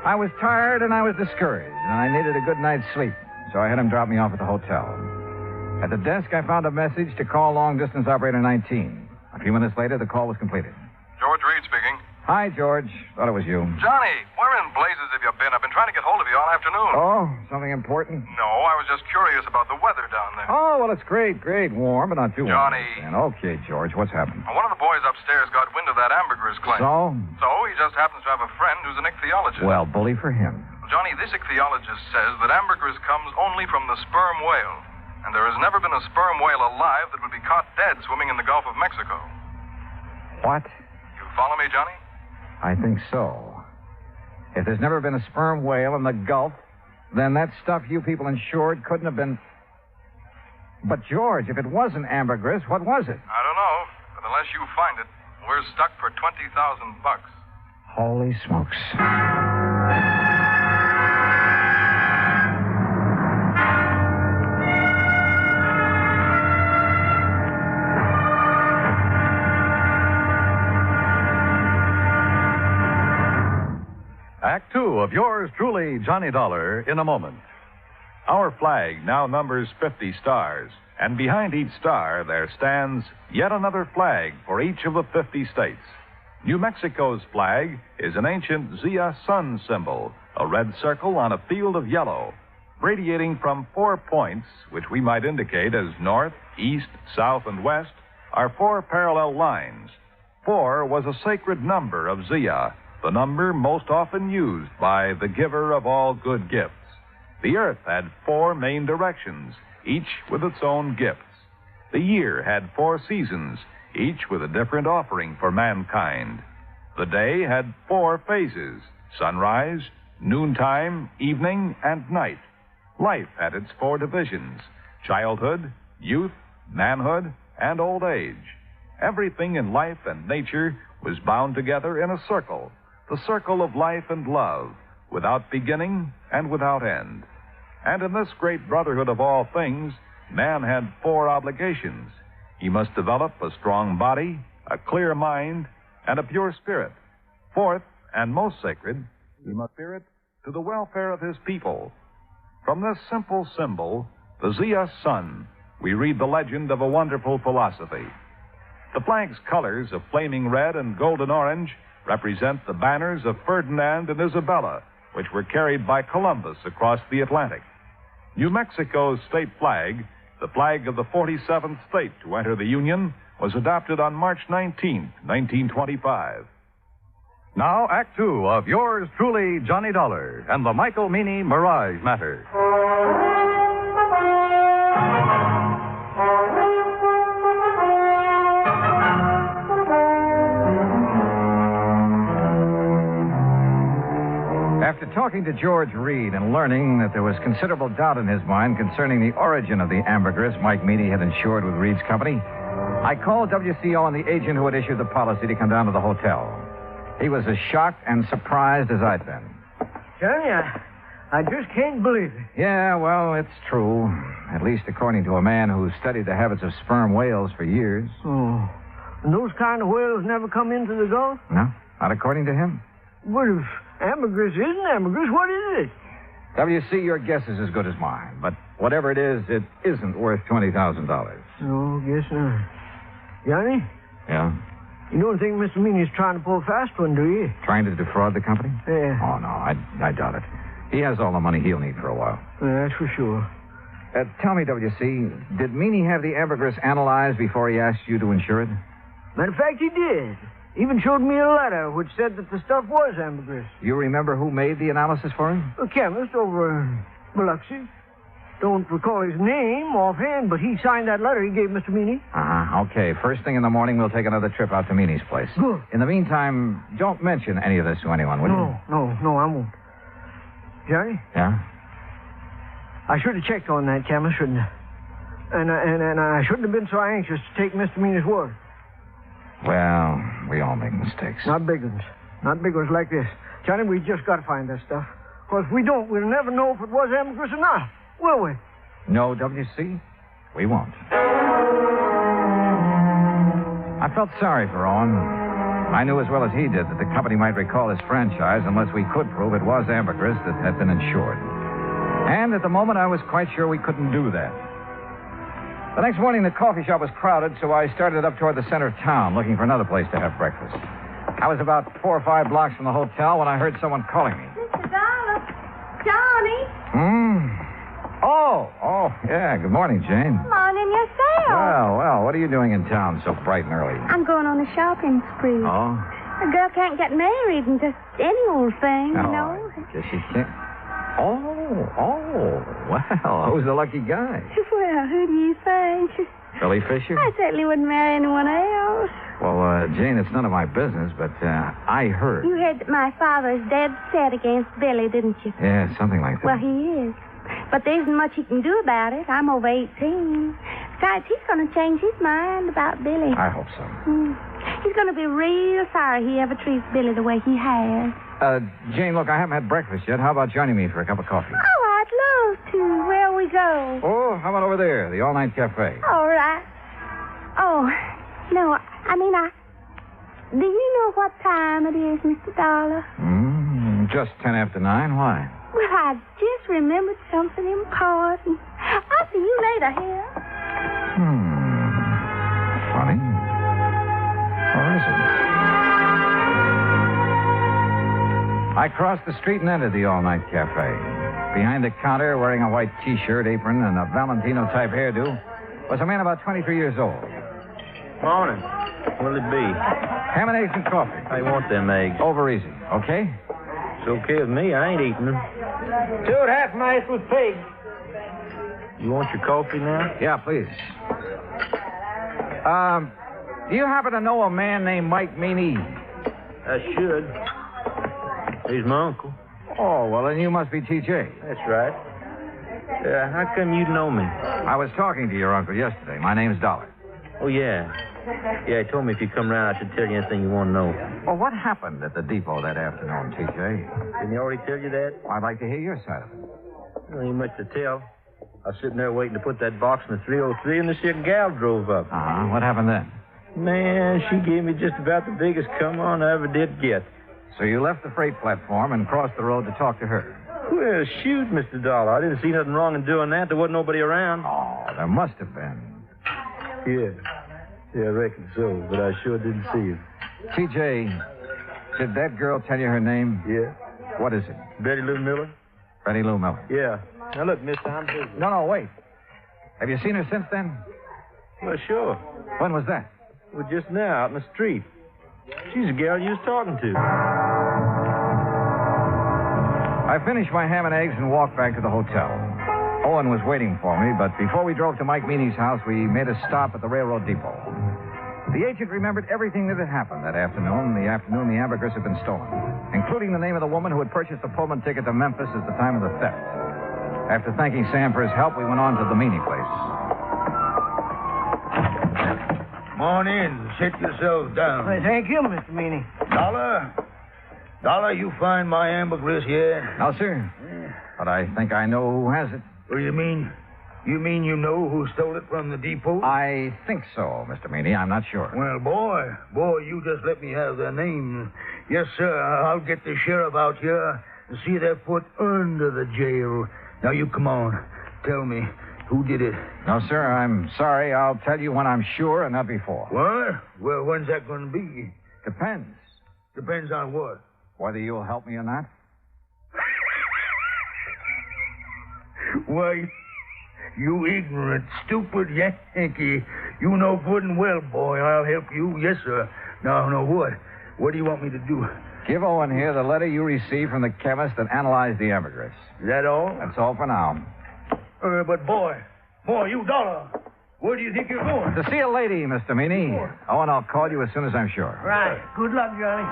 I was tired and I was discouraged, and I needed a good night's sleep, so I had him drop me off at the hotel. At the desk, I found a message to call long-distance operator 19. A few minutes later, the call was completed. George Reed speaking. Hi, George. Thought it was you. Johnny, where in blazes have you been? I've been trying to get hold of you all afternoon. Oh, something important? No, I was just curious about the weather down there. Oh, well, it's great. Warm, but not too warm. Johnny. Okay, George, what's happened? One of the boys upstairs got wind of that ambergris claim. So? So he just happens to have a friend who's an ichthyologist. Well, bully for him. Johnny, this ichthyologist says that ambergris comes only from the sperm whale. And there has never been a sperm whale alive that would be caught dead swimming in the Gulf of Mexico. What? You follow me, Johnny? I think so. If there's never been a sperm whale in the Gulf, then that stuff you people insured couldn't have been... But, George, if it wasn't ambergris, what was it? I don't know. unless you find it, we're stuck for $20,000. Holy smokes. Act two of yours truly, Johnny Dollar, in a moment. Our flag now numbers 50 stars, and behind each star there stands yet another flag for each of the 50 states. New Mexico's flag is an ancient Zia sun symbol, a red circle on a field of yellow, radiating from 4 points, which we might indicate as north, east, south, and west, are 4 parallel lines. 4 was a sacred number of Zia, the number most often used by the giver of all good gifts. The earth had 4 main directions, each with its own gifts. The year had 4 seasons, each with a different offering for mankind. The day had 4 phases: sunrise, noontime, evening, and night. Life had its 4 divisions: childhood, youth, manhood, and old age. Everything in life and nature was bound together in a circle, the circle of life and love, without beginning and without end. And in this great brotherhood of all things, man had 4 obligations. He must develop a strong body, a clear mind, and a pure spirit. 4th, and most sacred, he must spirit to the welfare of his people. From this simple symbol, the Zia sun, we read the legend of a wonderful philosophy. The flag's colors of flaming red and golden orange represent the banners of Ferdinand and Isabella, which were carried by Columbus across the Atlantic. New Mexico's state flag, the flag of the 47th state to enter the Union, was adopted on March 19, 1925. Now, Act two of yours truly, Johnny Dollar, and the Michael Meany Mirage Matter. After talking to George Reed and learning that there was considerable doubt in his mind concerning the origin of the ambergris Mike Meany had insured with Reed's company, I called WCO and the agent who had issued the policy to come down to the hotel. He was as shocked and surprised as I'd been. Johnny, I just can't believe it. Yeah, well, it's true. At least according to a man who studied the habits of sperm whales for years. Oh. And those kind of whales never come into the Gulf? No, not according to him. What if ambergris isn't ambergris? What is it? WC, your guess is as good as mine. But whatever it isn't worth $20,000. No, guess not. Johnny? Yeah? You don't think Mr. Meany's trying to pull a fast one, do you? Trying to defraud the company? Yeah. Oh, no, I doubt it. He has all the money he'll need for a while. Yeah, that's for sure. Tell me, WC, did Meany have the ambergris analyzed before he asked you to insure it? Matter of fact, he did. Even showed me a letter which said that the stuff was ambergris. You remember who made the analysis for him? A chemist over in Biloxi. Don't recall his name offhand, but he signed that letter he gave Mr. Meany. Okay. First thing in the morning, we'll take another trip out to Meany's place. Good. In the meantime, don't mention any of this to anyone, will you? No, I won't. Johnny? Yeah? I should have checked on that chemist, shouldn't I? And I shouldn't have been so anxious to take Mr. Meany's word. Well, we all make mistakes. Not big ones. Not big ones like this. Johnny, we just got to find that stuff. Because if we don't, we'll never know if it was ambergris or not. Will we? No, WC, we won't. I felt sorry for Owen. I knew as well as he did that the company might recall his franchise unless we could prove it was ambergris that had been insured. And at the moment, I was quite sure we couldn't do that. The next morning, the coffee shop was crowded, so I started up toward the center of town, looking for another place to have breakfast. I was about 4 or 5 blocks from the hotel when I heard someone calling me. Mr. Dollar. Johnny. Oh, yeah. Good morning, Jane. Come on in yourself. Well, what are you doing in town so bright and early? I'm going on a shopping spree. Oh? A girl can't get married in just any old thing, you know. I guess she can't. Well, who's the lucky guy? Well, who do you think? Billy Fisher? I certainly wouldn't marry anyone else. Well, Jane, it's none of my business, but I heard. You heard that my father's dead set against Billy, didn't you? Yeah, something like that. Well, he is. But there isn't much he can do about it. I'm over 18. Besides, he's going to change his mind about Billy. I hope so. He's going to be real sorry he ever treats Billy the way he has. Jane, look, I haven't had breakfast yet. How about joining me for a cup of coffee? Oh, I'd love to. Where'll we go? Oh, how about over there, the all-night cafe? All right. Oh, no, do you know what time it is, Mr. Dollar? Just 10 after 9. Why? Well, I just remembered something important. I'll see you later here. Funny. Or is it? I crossed the street and entered the all-night cafe. Behind the counter, wearing a white T-shirt, apron, and a Valentino-type hairdo, was a man about 23 years old. Morning. What'll it be? Ham and eggs and coffee. I want them eggs. Over easy, okay? It's okay with me. I ain't eating them. 2 half-mice with pig. You want your coffee now? Yeah, please. Do you happen to know a man named Mike Meany? I should. He's my uncle. Oh, well, then you must be TJ. That's right. How come you know me? I was talking to your uncle yesterday. My name's Dollar. Oh, yeah. Yeah, he told me if you come round, I should tell you anything you want to know. Well, what happened at the depot that afternoon, TJ? Didn't he already tell you that? I'd like to hear your side of it. Well, ain't much to tell. I was sitting there waiting to put that box in the 303, and this here gal drove up. What happened then? Man, she gave me just about the biggest come on I ever did get. So you left the freight platform and crossed the road to talk to her? Well, shoot, Mr. Dollar. I didn't see nothing wrong in doing that. There wasn't nobody around. Oh, there must have been. Yeah, I reckon so, but I sure didn't see you. TJ, did that girl tell you her name? Yeah. What is it? Betty Lou Miller? Betty Lou Miller. Yeah. Now, look, mister, I'm busy. No, wait. Have you seen her since then? Well, sure. When was that? Well, just now, out in the street. She's the gal you was talking to. I finished my ham and eggs and walked back to the hotel. Owen was waiting for me, but before we drove to Mike Meany's house, we made a stop at the railroad depot. The agent remembered everything that had happened that afternoon, the ambergris had been stolen, including the name of the woman who had purchased the Pullman ticket to Memphis at the time of the theft. After thanking Sam for his help, we went on to the Meany place. Come on in. Sit yourselves down. Well, thank you, Mr. Meany. Dollar, you find my ambergris yet? No, sir. But I think I know who has it. What do you mean? You mean you know who stole it from the depot? I think so, Mr. Meany. I'm not sure. Well, boy, you just let me have their name. Yes, sir, I'll get the sheriff out here and see their foot under the jail. Now, you come on. Tell me, who did it? No, sir, I'm sorry. I'll tell you when I'm sure and not before. What? Well, when's that going to be? Depends. Depends on what? Whether you'll help me or not. Why, you ignorant, stupid Yankee. You know good and well, boy, I'll help you. Yes, sir. Now, what? What do you want me to do? Give Owen here the letter you received from the chemist that analyzed the ambergris. Is that all? That's all for now. But, boy, you Dollar, where do you think you're going? To see a lady, Mr. Meany. Owen, I'll call you as soon as I'm sure. Right. Good luck, Johnny.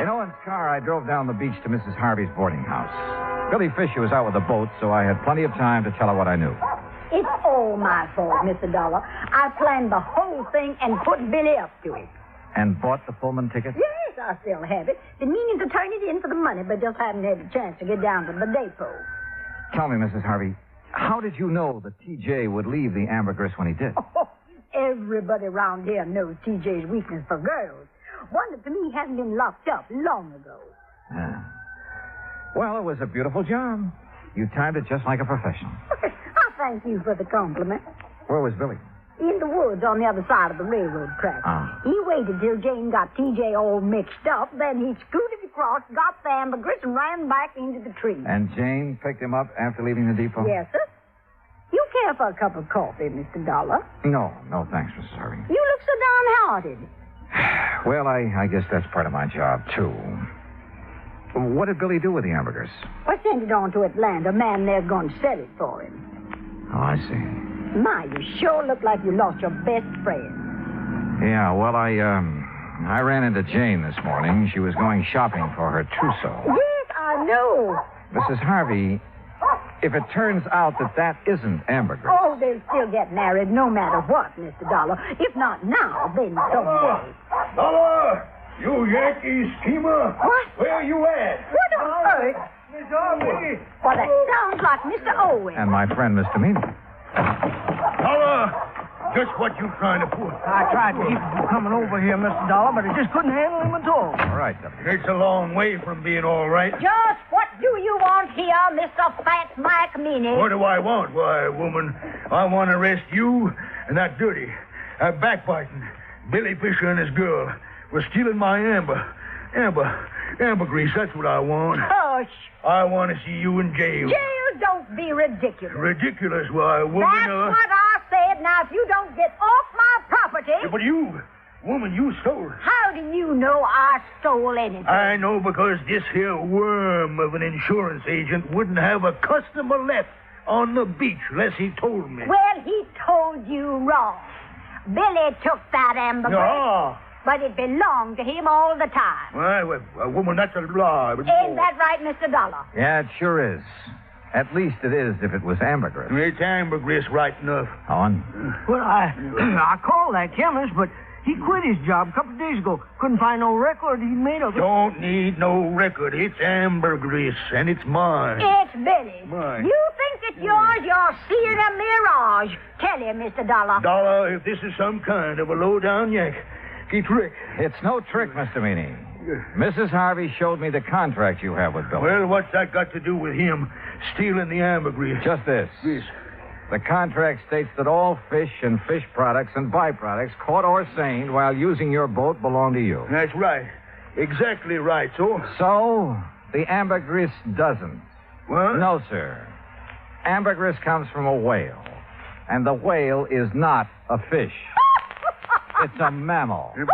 In Owen's car, I drove down the beach to Mrs. Harvey's boarding house. Billy Fisher was out with the boat, so I had plenty of time to tell her what I knew. It's all my fault, Mr. Dollar. I planned the whole thing and put Billy up to it. And bought the Pullman ticket? Yes, I still have it. Been meaning to turn it in for the money, but just haven't had a chance to get down to the depot. Tell me, Mrs. Harvey, how did you know that T.J. would leave the ambergris when he did? Oh, everybody around here knows T.J.'s weakness for girls. One that to me hasn't been locked up long ago. Yeah. Well, it was a beautiful job. You timed it just like a professional. I thank you for the compliment. Where was Billy? In the woods on the other side of the railroad track. He waited till Jane got T.J. all mixed up, then he scooted across, got the ambergris, and ran back into the tree. And Jane picked him up after leaving the depot? Yes, sir. You care for a cup of coffee, Mr. Dollar? No, thanks, Mrs. Harvey. You look so downhearted. Well, I guess that's part of my job, too. What did Billy do with the ambergris? I sent it on to Atlanta. A man there's going to sell it for him. Oh, I see. My, you sure look like you lost your best friend. Yeah, well, I ran into Jane this morning. She was going shopping for her trousseau. Yes, I know. Mrs. Harvey, if it turns out that isn't ambergris. Oh, they'll still get married no matter what, Mr. Dollar. If not now, then someday. Dollar! You Yankee schemer! What? Where you at? What on earth? Miss Harvey! Well, that sounds like Mr. Owen. And my friend, Mr. Meany. Dollar! Just what you trying to pull? I tried to keep him from coming over here, Mr. Dollar, but I just couldn't handle him at all. All right, Deputy. It's a long way from being all right. Just what do you want here, Mr. Fat Mike Meany? What do I want? Why, woman, I want to arrest you and that dirty, backbiting Billy Fisher and his girl for stealing my ambergris. That's what I want. Hush. I want to see you in jail. Jail, don't be ridiculous. Ridiculous, why, woman? That's what I said. Now, if you don't get off my property... Yeah, but you, woman, you stole. How do you know I stole anything? I know because this here worm of an insurance agent wouldn't have a customer left on the beach unless he told me. Well, he told you wrong. Billy took that ambergris. No. But it belonged to him all the time. Well, woman, that's a lie. But Ain't that right, Mr. Dollar? Yeah, it sure is. At least it is if it was ambergris. It's ambergris right enough. On. Well, I called that chemist, but he quit his job a couple of days ago. Couldn't find no record he'd made of it. Don't need no record. It's ambergris, and it's mine. It's Billy's. Mine. You think it's yours? You're seeing a mirage. Tell him, Mr. Dollar. Dollar, if this is some kind of a low-down yank, trick. It's no trick, Mr. Meany. Mrs. Harvey showed me the contract you have with Billy. Well, what's that got to do with him stealing the ambergris? Just this. This. The contract states that all fish and fish products and byproducts caught or seined while using your boat belong to you. That's right. Exactly right, so? So, the ambergris doesn't. What? No, sir. Ambergris comes from a whale, and the whale is not a fish. It's a mammal. But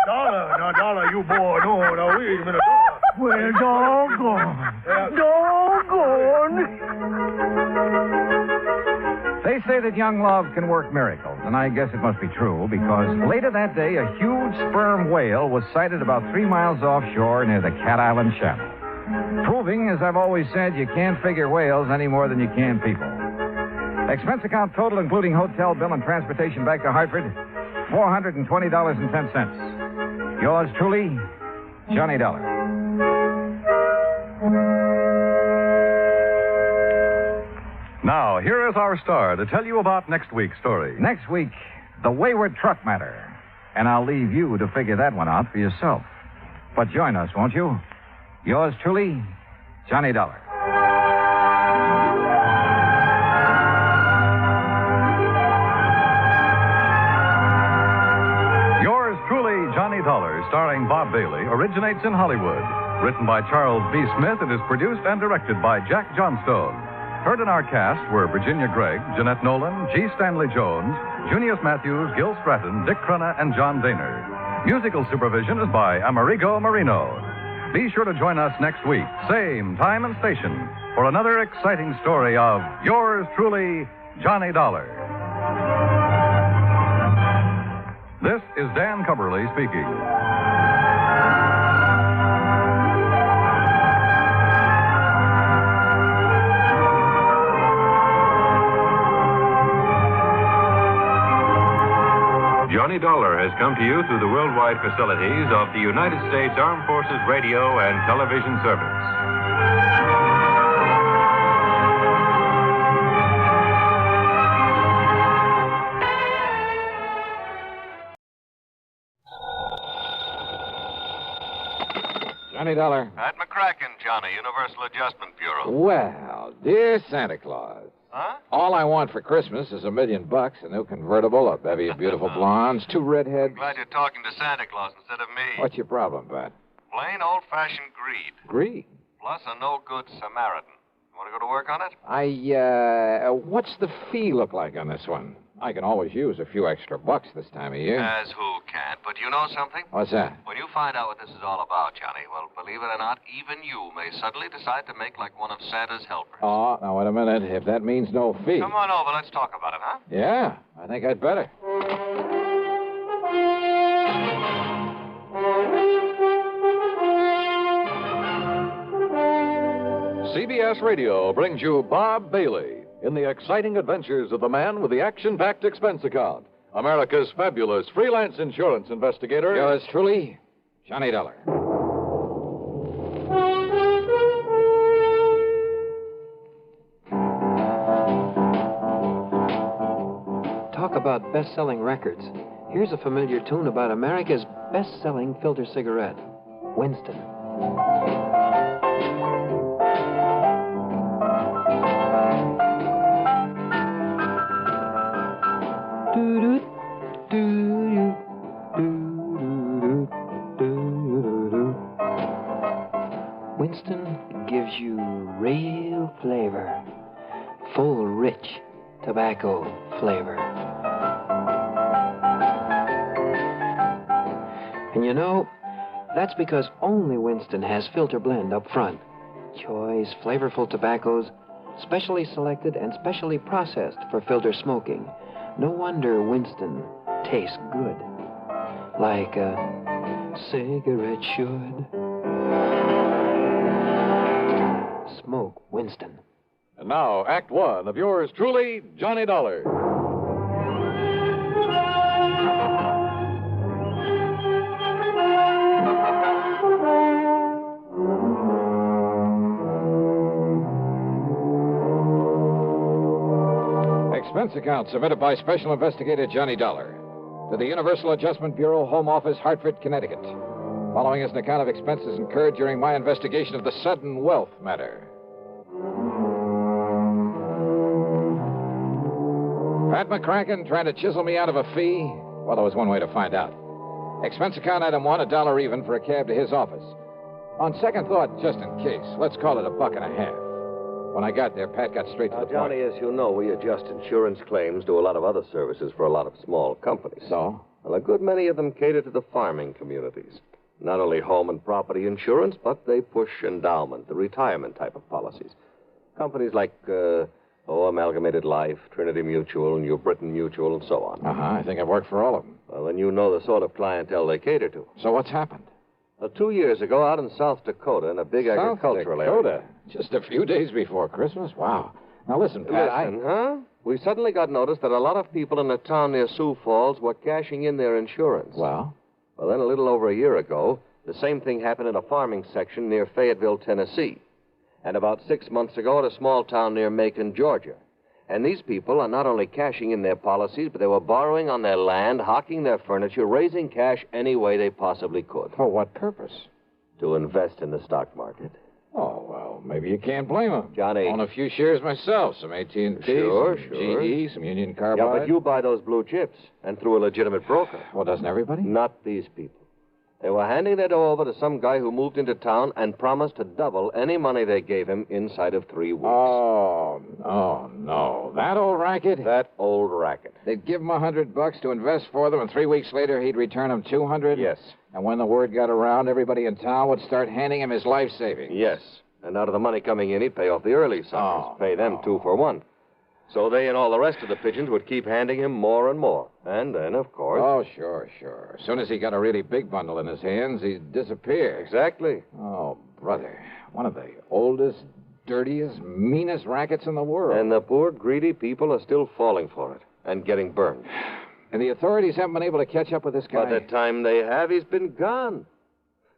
Dollar, now, Dollar, you boy, no, wait a minute, Dollar. Well, doggone. They say that young love can work miracles, and I guess it must be true, because later that day, a huge sperm whale was sighted about 3 miles offshore near the Cat Island Channel. Proving, as I've always said, you can't figure whales any more than you can people. Expense account total, including hotel bill and transportation back to Hartford, $420.10. Yours truly, Johnny Dollar. Now, here is our star to tell you about next week's story. Next week, the Wayward Truck Matter. And I'll leave you to figure that one out for yourself. But join us, won't you? Yours truly, Johnny Dollar. Johnny Dollar, starring Bob Bailey, originates in Hollywood. Written by Charles B. Smith and is produced and directed by Jack Johnstone. Heard in our cast were Virginia Gregg, Jeanette Nolan, G. Stanley Jones, Junius Matthews, Gil Stratton, Dick Crenna, and John Daner. Musical supervision is by Amerigo Marino. Be sure to join us next week, same time and station, for another exciting story of yours truly, Johnny Dollar. This is Dan Cumberly speaking. Johnny Dollar has come to you through the worldwide facilities of the United States Armed Forces Radio and Television Service. Johnny Dollar. At McCracken, Johnny, Universal Adjustment Bureau. Well, dear Santa Claus. Huh? All I want for Christmas is $1 million, a new convertible, a bevy of beautiful blondes, 2 redheads. Glad you're talking to Santa Claus instead of me. What's your problem, Pat? Plain old-fashioned greed. Greed? Plus a no-good Samaritan. You want to go to work on it? What's the fee look like on this one? I can always use a few extra bucks this time of year. As who can't. But you know something? What's that? When you find out what this is all about, Johnny, well, believe it or not, even you may suddenly decide to make like one of Santa's helpers. Oh, now, wait a minute. If that means no fee. Come on over. Let's talk about it, huh? Yeah, I think I'd better. CBS Radio brings you Bob Bailey in the exciting adventures of the man with the action-packed expense account, America's fabulous freelance insurance investigator. Yours truly, Johnny Dollar. Talk about best-selling records. Here's a familiar tune about America's best-selling filter cigarette, Winston. Winston gives you real flavor, full, rich tobacco flavor. And you know, that's because only Winston has filter blend up front. Choice, flavorful tobaccos, specially selected and specially processed for filter smoking. No wonder Winston tastes good, like a cigarette should. Smoke Winston. And now, Act One of yours truly, Johnny Dollar. Expense account submitted by Special Investigator Johnny Dollar to the Universal Adjustment Bureau, Home Office, Hartford, Connecticut. Following is an account of expenses incurred during my investigation of the Suntan Wealth Matter. Pat McCracken trying to chisel me out of a fee? Well, there was one way to find out. Expense account item one, $1 even for a cab to his office. On second thought, just in case, let's call it $1.50. When I got there, Pat got straight to the point. Johnny, as you know, we adjust insurance claims, do a lot of other services for a lot of small companies. So? Well, a good many of them cater to the farming communities. Not only home and property insurance, but they push endowment, the retirement type of policies. Companies like, Amalgamated Life, Trinity Mutual, New Britain Mutual, and so on. I think I've worked for all of them. Well, then you know the sort of clientele they cater to. So what's happened? 2 years ago, out in South Dakota, in a big agricultural area. Just a few days before Christmas? Wow. Now listen, Pat, huh? We suddenly got notice that a lot of people in a town near Sioux Falls were cashing in their insurance. Well? Well, then a little over a year ago, the same thing happened in a farming section near Fayetteville, Tennessee. And about 6 months ago at a small town near Macon, Georgia. And these people are not only cashing in their policies, but they were borrowing on their land, hawking their furniture, raising cash any way they possibly could. For what purpose? To invest in the stock market. Oh, well, maybe you can't blame them. Johnny. Own a few shares myself, some AT&T, Sure. GE, some Union Carbide. Yeah, but you buy those blue chips, and through a legitimate broker. Well, doesn't everybody? Not these people. They were handing their dough over to some guy who moved into town and promised to double any money they gave him inside of 3 weeks. Oh, no. That old racket? That old racket. They'd give him $100 to invest for them, and 3 weeks later he'd return them $200? Yes. And when the word got around, everybody in town would start handing him his life savings? Yes. And out of the money coming in, he'd pay off the early suckers. Pay them 2 for 1. So they and all the rest of the pigeons would keep handing him more and more. And then, of course... Oh, sure. As soon as he got a really big bundle in his hands, he'd disappear. Exactly. Oh, brother. One of the oldest, dirtiest, meanest rackets in the world. And the poor, greedy people are still falling for it and getting burned. And the authorities haven't been able to catch up with this guy? By the time they have, he's been gone.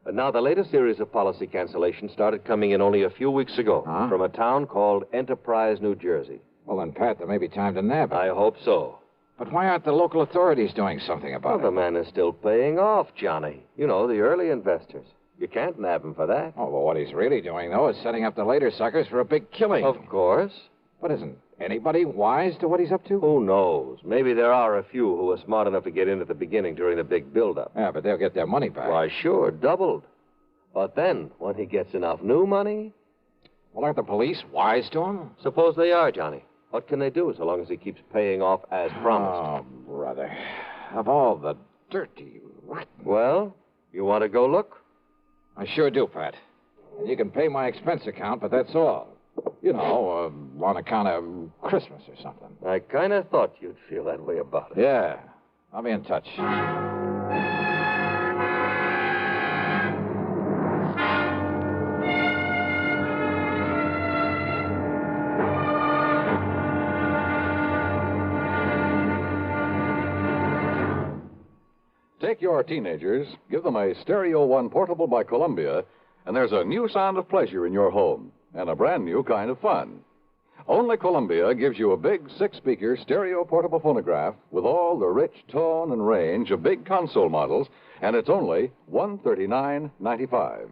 But now the latest series of policy cancellations started coming in only a few weeks ago from a town called Enterprise, New Jersey. Well, then, Pat, there may be time to nab him. I hope so. But why aren't the local authorities doing something about it? The man is still paying off, Johnny. You know, the early investors. You can't nab him for that. Oh, well, what he's really doing, though, is setting up the later suckers for a big killing. Of course. But isn't anybody wise to what he's up to? Who knows? Maybe there are a few who are smart enough to get in at the beginning during the big build-up. Yeah, but they'll get their money back. Why, sure, doubled. But then, when he gets enough new money... Well, aren't the police wise to him? Suppose they are, Johnny. What can they do so long as he keeps paying off as promised? Oh, brother. Of all the dirty, rotten... Well, you want to go look? I sure do, Pat. And you can pay my expense account, but that's all. You know, on account of Christmas or something. I kind of thought you'd feel that way about it. Yeah. I'll be in touch. Take your teenagers, give them a Stereo One portable by Columbia, and there's a new sound of pleasure in your home and a brand new kind of fun. Only Columbia gives you a big 6-speaker stereo portable phonograph with all the rich tone and range of big console models, and it's only $139.95.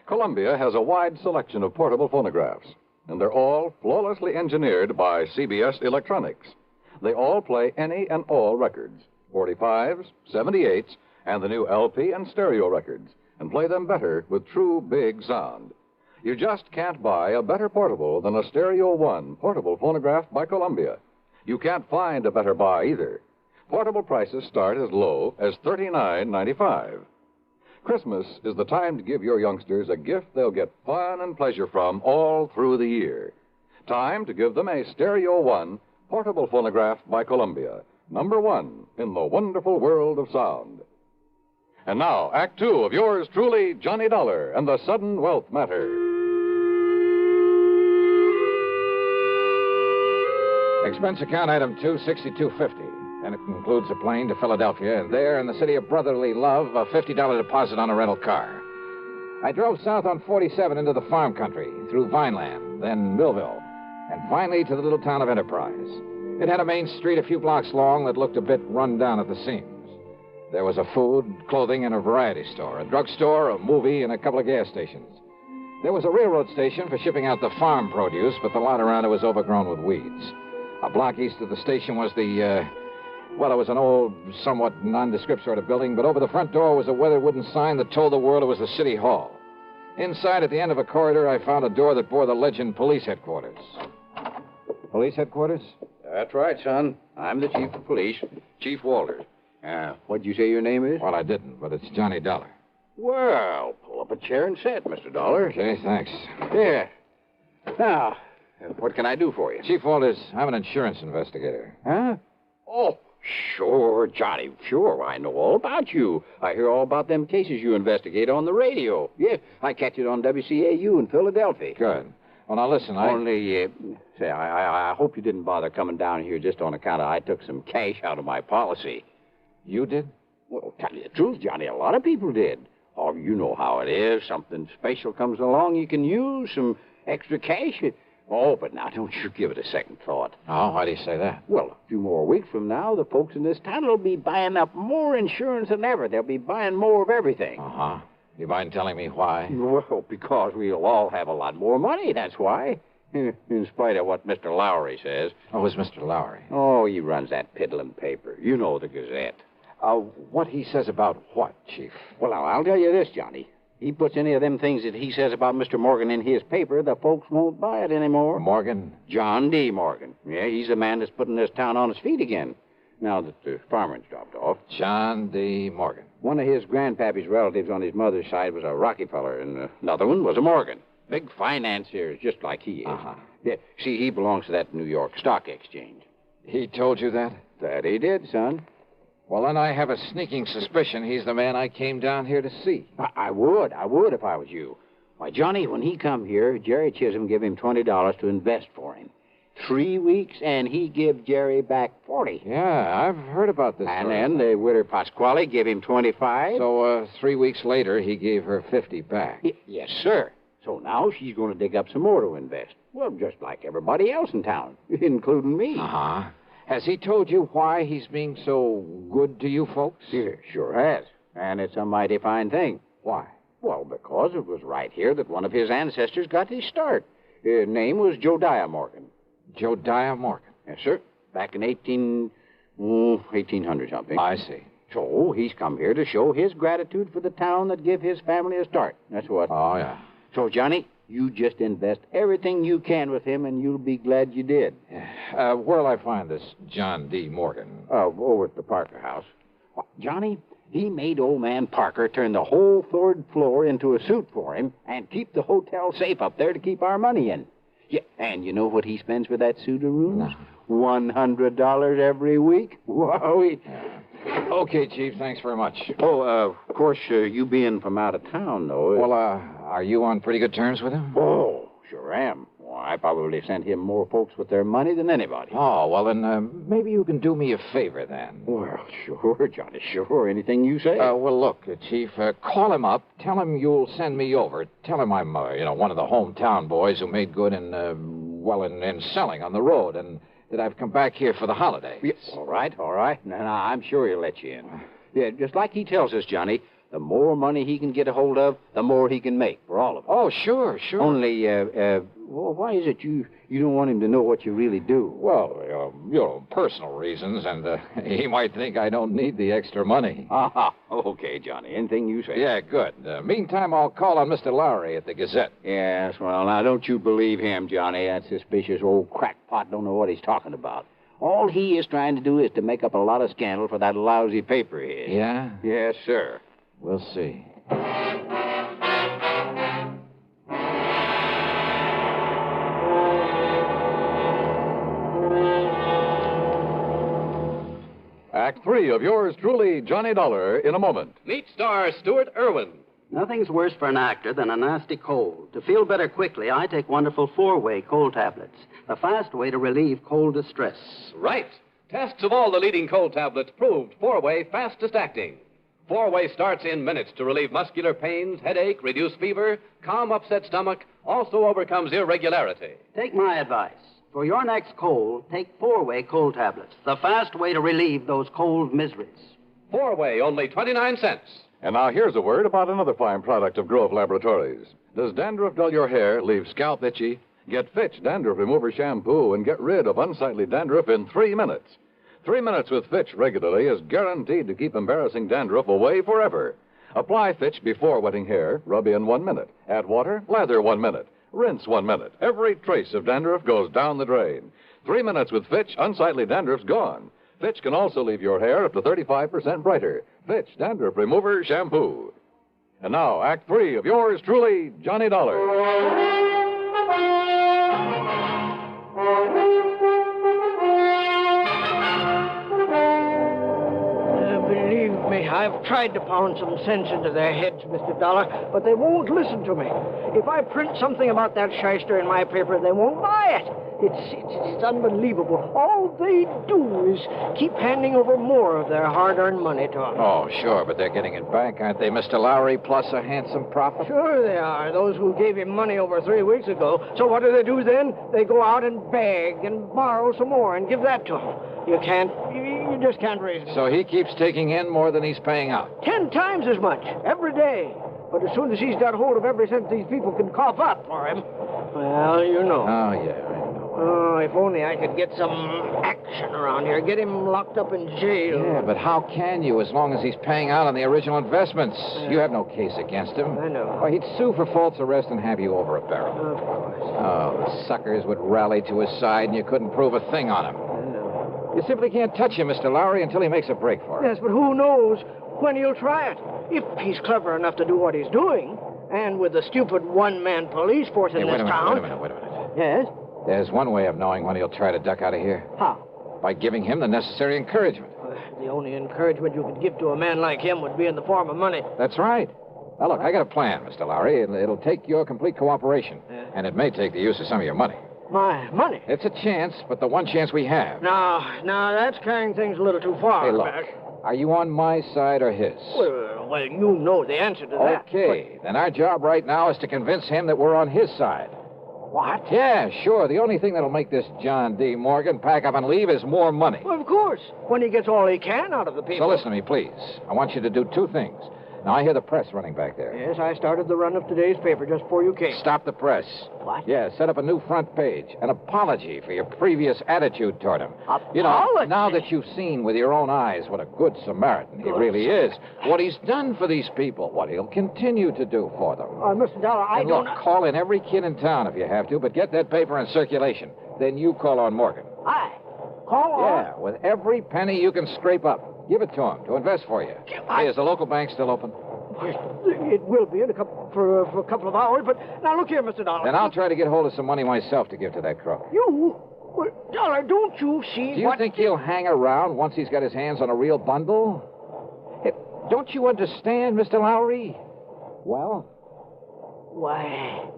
Columbia has a wide selection of portable phonographs, and they're all flawlessly engineered by CBS Electronics. They all play any and all records, 45s, 78s, and the new LP and stereo records, and play them better with true big sound. You just can't buy a better portable than a Stereo One portable phonograph by Columbia. You can't find a better buy either. Portable prices start as low as $39.95. Christmas is the time to give your youngsters a gift they'll get fun and pleasure from all through the year. Time to give them a Stereo One portable phonograph by Columbia, #1 in the wonderful world of sound. And now, Act 2 of yours truly, Johnny Dollar and the Sudden Wealth Matter. Expense account item 26250. And it includes a plane to Philadelphia, and there in the city of brotherly love, a $50 deposit on a rental car. I drove south on 47 into the farm country, through Vineland, then Millville, and finally to the little town of Enterprise. It had a main street a few blocks long that looked a bit run down at the seams. There was a food, clothing, and a variety store, a drugstore, a movie, and a couple of gas stations. There was a railroad station for shipping out the farm produce, but the lot around it was overgrown with weeds. A block east of the station was well, it was an old, somewhat nondescript sort of building, but over the front door was a weathered wooden sign that told the world it was the city hall. Inside, at the end of a corridor, I found a door that bore the legend Police Headquarters. Police Headquarters? That's right, son. I'm the chief of police, Chief Walters. What'd you say your name is? Well, I didn't, but it's Johnny Dollar. Well, pull up a chair and sit, Mr. Dollar. Okay, thanks. Yeah. Now, what can I do for you? Chief Walters, I'm an insurance investigator. Huh? Oh, sure, Johnny. Sure, I know all about you. I hear all about them cases you investigate on the radio. Yeah, I catch it on WCAU in Philadelphia. Good. Well, now listen, I hope you didn't bother coming down here just on account of I took some cash out of my policy. You did? Well, tell you the truth, Johnny, a lot of people did. Oh, you know how it is. Something special comes along, you can use some extra cash. Oh, but now don't you give it a second thought. Oh, why do you say that? Well, a few more weeks from now, the folks in this town will be buying up more insurance than ever. They'll be buying more of everything. Uh-huh. You mind telling me why? Well, because we'll all have a lot more money, that's why. In spite of what Mr. Lowry says. Oh, who's Mr. Lowry? Oh, he runs that piddling paper. You know, the Gazette. What he says about what, Chief? Well, now, I'll tell you this, Johnny. He puts any of them things that he says about Mr. Morgan in his paper, the folks won't buy it anymore. Morgan? John D. Morgan. Yeah, he's the man that's putting this town on its feet again, now that the farmer's dropped off. John D. Morgan. One of his grandpappy's relatives on his mother's side was a Rockefeller, and another one was a Morgan. Big financiers, just like he is. Uh-huh. Yeah, see, he belongs to that New York Stock Exchange. He told you that? That he did, son. Well, then I have a sneaking suspicion he's the man I came down here to see. I would if I was you. Why, Johnny, when he come here, Jerry Chisholm gave him $20 to invest for him. 3 weeks, and he give Jerry back 40. Yeah, I've heard about this. And then the widow Pasquale gave him 25. So, 3 weeks later, he gave her 50 back. Yes, sir. So now she's going to dig up some more to invest. Well, just like everybody else in town, including me. Uh-huh. Has he told you why he's being so good to you folks? Yeah, sure has. And it's a mighty fine thing. Why? Well, because it was right here that one of his ancestors got his start. His name was Josiah Morgan. Josiah Morgan? Yes, sir. Back in 1800 something. I see. So he's come here to show his gratitude for the town that gave his family a start. That's what. Oh, yeah. So, Johnny, you just invest everything you can with him, and you'll be glad you did. Where'll I find this John D. Morgan? Over at the Parker house. Well, Johnny, he made old man Parker turn the whole third floor into a suit for him and keep the hotel safe up there to keep our money in. Yeah, and you know what he spends for that suit of rooms? No. $100 every week. Wowee. Okay, Chief, thanks very much. Oh, of course, you being from out of town, though. Well, are you on pretty good terms with him? Oh, sure am. Well, I probably sent him more folks with their money than anybody. Oh, well, then maybe you can do me a favor, then. Well, sure, Johnny, sure. Anything you say. Well, look, Chief, call him up. Tell him you'll send me over. Tell him I'm, one of the hometown boys who made good in selling on the road, and that I've come back here for the holidays. Yes. All right. Now, I'm sure he'll let you in. Yeah, just like he tells us, Johnny, the more money he can get a hold of, the more he can make for all of us. Oh, sure. Only, well, why is it you don't want him to know what you really do? Well, personal reasons, and he might think I don't need the extra money. Okay, Johnny, anything you say. Yeah, good. Meantime, I'll call on Mr. Lowry at the Gazette. Yes, well, now, don't you believe him, Johnny. That suspicious old crackpot don't know what he's talking about. All he is trying to do is to make up a lot of scandal for that lousy paper of his. Yeah? Yes, sir. We'll see. Act 3 of yours truly, Johnny Dollar, in a moment. Meet star Stuart Irwin. Nothing's worse for an actor than a nasty cold. To feel better quickly, I take wonderful 4-way cold tablets. The fast way to relieve cold distress. Right. Tests of all the leading cold tablets proved 4-way fastest acting. 4-way starts in minutes to relieve muscular pains, headache, reduce fever, calm upset stomach, also overcomes irregularity. Take my advice. For your next cold, take 4-way cold tablets. The fast way to relieve those cold miseries. 4-way, only 29 cents. And now here's a word about another fine product of Grove Laboratories. Does dandruff dull your hair, leave scalp itchy? Get Fitch Dandruff Remover Shampoo and get rid of unsightly dandruff in 3 minutes. 3 minutes with Fitch regularly is guaranteed to keep embarrassing dandruff away forever. Apply Fitch before wetting hair, rub in 1 minute. Add water, lather 1 minute. Rinse 1 minute. Every trace of dandruff goes down the drain. 3 minutes with Fitch, unsightly dandruff's gone. Fitch can also leave your hair up to 35% brighter. Fitch Dandruff Remover Shampoo. And now, Act 3 of yours truly, Johnny Dollar. Believe me, I've tried to pound some sense into their heads, Mr. Dollar, but they won't listen to me. If I print something about that shyster in my paper, they won't buy it. It's unbelievable. All they do is keep handing over more of their hard-earned money to them. Oh, sure, but they're getting it back, aren't they, Mr. Lowry, plus a handsome profit? Sure they are, those who gave him money over 3 weeks ago. So what do they do then? They go out and beg and borrow some more and give that to him. You just can't raise it. So he keeps taking in more than he's paying out. 10 times as much, every day. But as soon as he's got hold of every cent these people can cough up for him, well, you know. Oh, yeah, I know. Oh, if only I could get some action around here, get him locked up in jail. Yeah, but how can you as long as he's paying out on the original investments? You have no case against him. I know. Well, he'd sue for false arrest and have you over a barrel. Of course. Oh, the suckers would rally to his side and you couldn't prove a thing on him. I know. You simply can't touch him, Mr. Lowry, until he makes a break for it. Yes, but who knows when he'll try it. If he's clever enough to do what he's doing, and with the stupid one-man police force in this town... Wait a minute. Yes? There's one way of knowing when he'll try to duck out of here. How? By giving him the necessary encouragement. The only encouragement you could give to a man like him would be in the form of money. That's right. Now, look, I got a plan, Mr. Lowry. It'll take your complete cooperation. Yeah. And it may take the use of some of your money. My money? It's a chance, but the one chance we have. Now, that's carrying things a little too far. Hey, look. Are you on my side or his? Well, you know the answer to that. Okay. Then our job right now is to convince him that we're on his side. What? Yeah, sure. The only thing that'll make this John D. Morgan pack up and leave is more money. Well, of course. When he gets all he can out of the people. So listen to me, please. I want you to do 2 things. Now, I hear the press running back there. Yes, I started the run of today's paper just before you came. Stop the press. What? Yeah, set up a new front page. An apology for your previous attitude toward him. Apology? You know, now that you've seen with your own eyes what a good Samaritan he really is, what he's done for these people, what he'll continue to do for them. Mr. Dollar, I and don't... Look, call in every kid in town if you have to, but get that paper in circulation. Then you call on Morgan. Call on? Yeah, with every penny you can scrape up. Give it to him to invest for you. Hey, is the local bank still open? It will be in for a couple of hours, but now look here, Mr. Dollar. Then I'll try to get hold of some money myself to give to that crook. You? Well, Dollar, don't you see Do you think he'll hang around once he's got his hands on a real bundle? Hey, don't you understand, Mr. Lowry? Well? Why,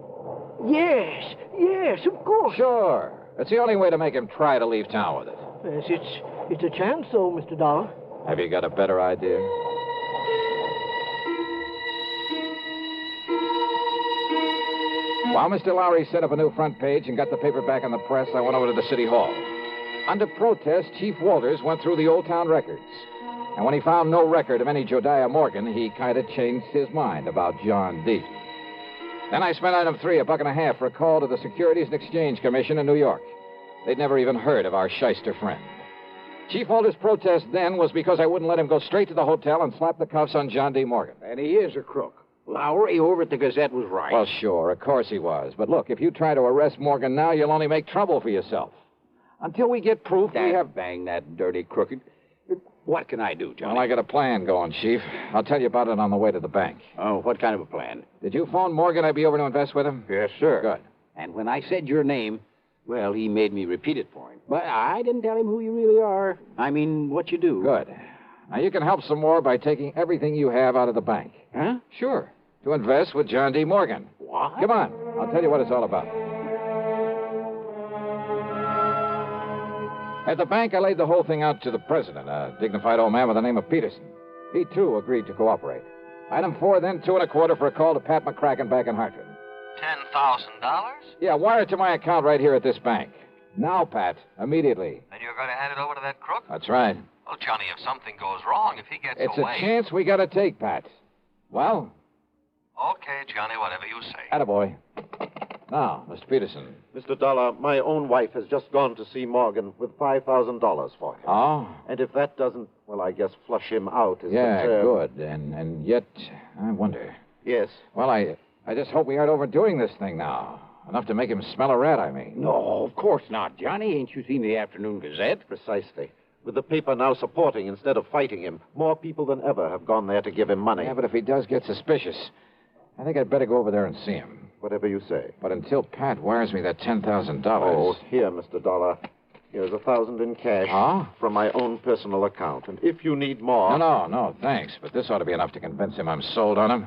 Yes, of course. Sure. It's the only way to make him try to leave town with it. Yes, it's a chance, though, Mr. Dollar. Have you got a better idea? While Mr. Lowry set up a new front page and got the paper back on the press, I went over to the city hall. Under protest, Chief Walters went through the old town records. And when he found no record of any Jodiah Morgan, he kind of changed his mind about John D. Then I spent item 3, $1.50 for a call to the Securities and Exchange Commission in New York. They'd never even heard of our shyster friend. Chief Walters' protest then was because I wouldn't let him go straight to the hotel and slap the cuffs on John D. Morgan. And he is a crook. Lowry over at the Gazette was right. Well, sure, of course he was. But look, if you try to arrest Morgan now, you'll only make trouble for yourself. Until we get proof, we have... Bang that dirty crooked. What can I do, Johnny? Well, I got a plan going, Chief. I'll tell you about it on the way to the bank. Oh, what kind of a plan? Did you phone Morgan I'd be over to invest with him? Yes, sir. Good. And when I said your name, well, he made me repeat it for him. But I didn't tell him who you really are. I mean, what you do. Good. Now, you can help some more by taking everything you have out of the bank. Huh? Sure. To invest with John D. Morgan. What? Come on. I'll tell you what it's all about. At the bank, I laid the whole thing out to the president, a dignified old man by the name of Peterson. He, too, agreed to cooperate. Item 4, then 2.25 for a call to Pat McCracken back in Hartford. $10,000? Yeah, wire it to my account right here at this bank. Now, Pat, immediately. And you're going to hand it over to that crook? That's right. Well, Johnny, if something goes wrong, if he gets It's away... a chance we got to take, Pat. Well? Okay, Johnny, whatever you say. Attaboy. Now, Mr. Peterson. Mr. Dollar, my own wife has just gone to see Morgan with $5,000 for him. Oh? And if that doesn't, well, I guess flush him out is Yeah, concern. good. And yet, I wonder. Yes. Well, I just hope we aren't overdoing this thing now. Enough to make him smell a rat, I mean. No, of course not, Johnny. Ain't you seen the Afternoon Gazette? Precisely. With the paper now supporting instead of fighting him, more people than ever have gone there to give him money. Yeah, but if he does get suspicious, I think I'd better go over there and see him. Whatever you say. But until Pat wires me that $10,000... Oh, here, Mr. Dollar. Here's $1,000 in cash. Huh? From my own personal account. And if you need more... No, thanks. But this ought to be enough to convince him I'm sold on him.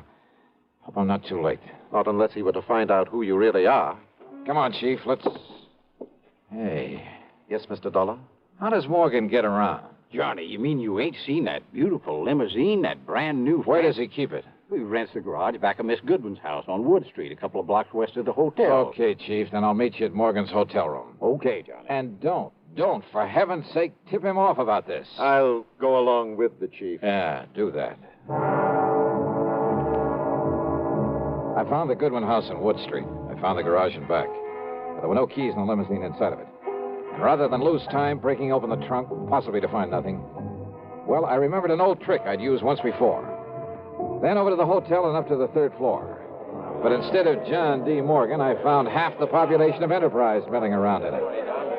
Hope I'm not too late. Not unless he were to find out who you really are. Come on, Chief, let's... Hey. Yes, Mr. Dollar? How does Morgan get around? Johnny, you mean you ain't seen that beautiful limousine, that brand new... Where does he keep it? He rents the garage back of Miss Goodwin's house on Wood Street, a couple of blocks west of the hotel. Okay, Chief, then I'll meet you at Morgan's hotel room. Okay, Johnny. And don't, for heaven's sake, tip him off about this. I'll go along with the chief. Yeah, do that. I found the Goodwin house on Wood Street. I found the garage and back. But there were no keys in the limousine inside of it. And rather than lose time breaking open the trunk, possibly to find nothing, well, I remembered an old trick I'd used once before. Then over to the hotel and up to the 3rd floor. But instead of John D. Morgan, I found half the population of Enterprise milling around in it.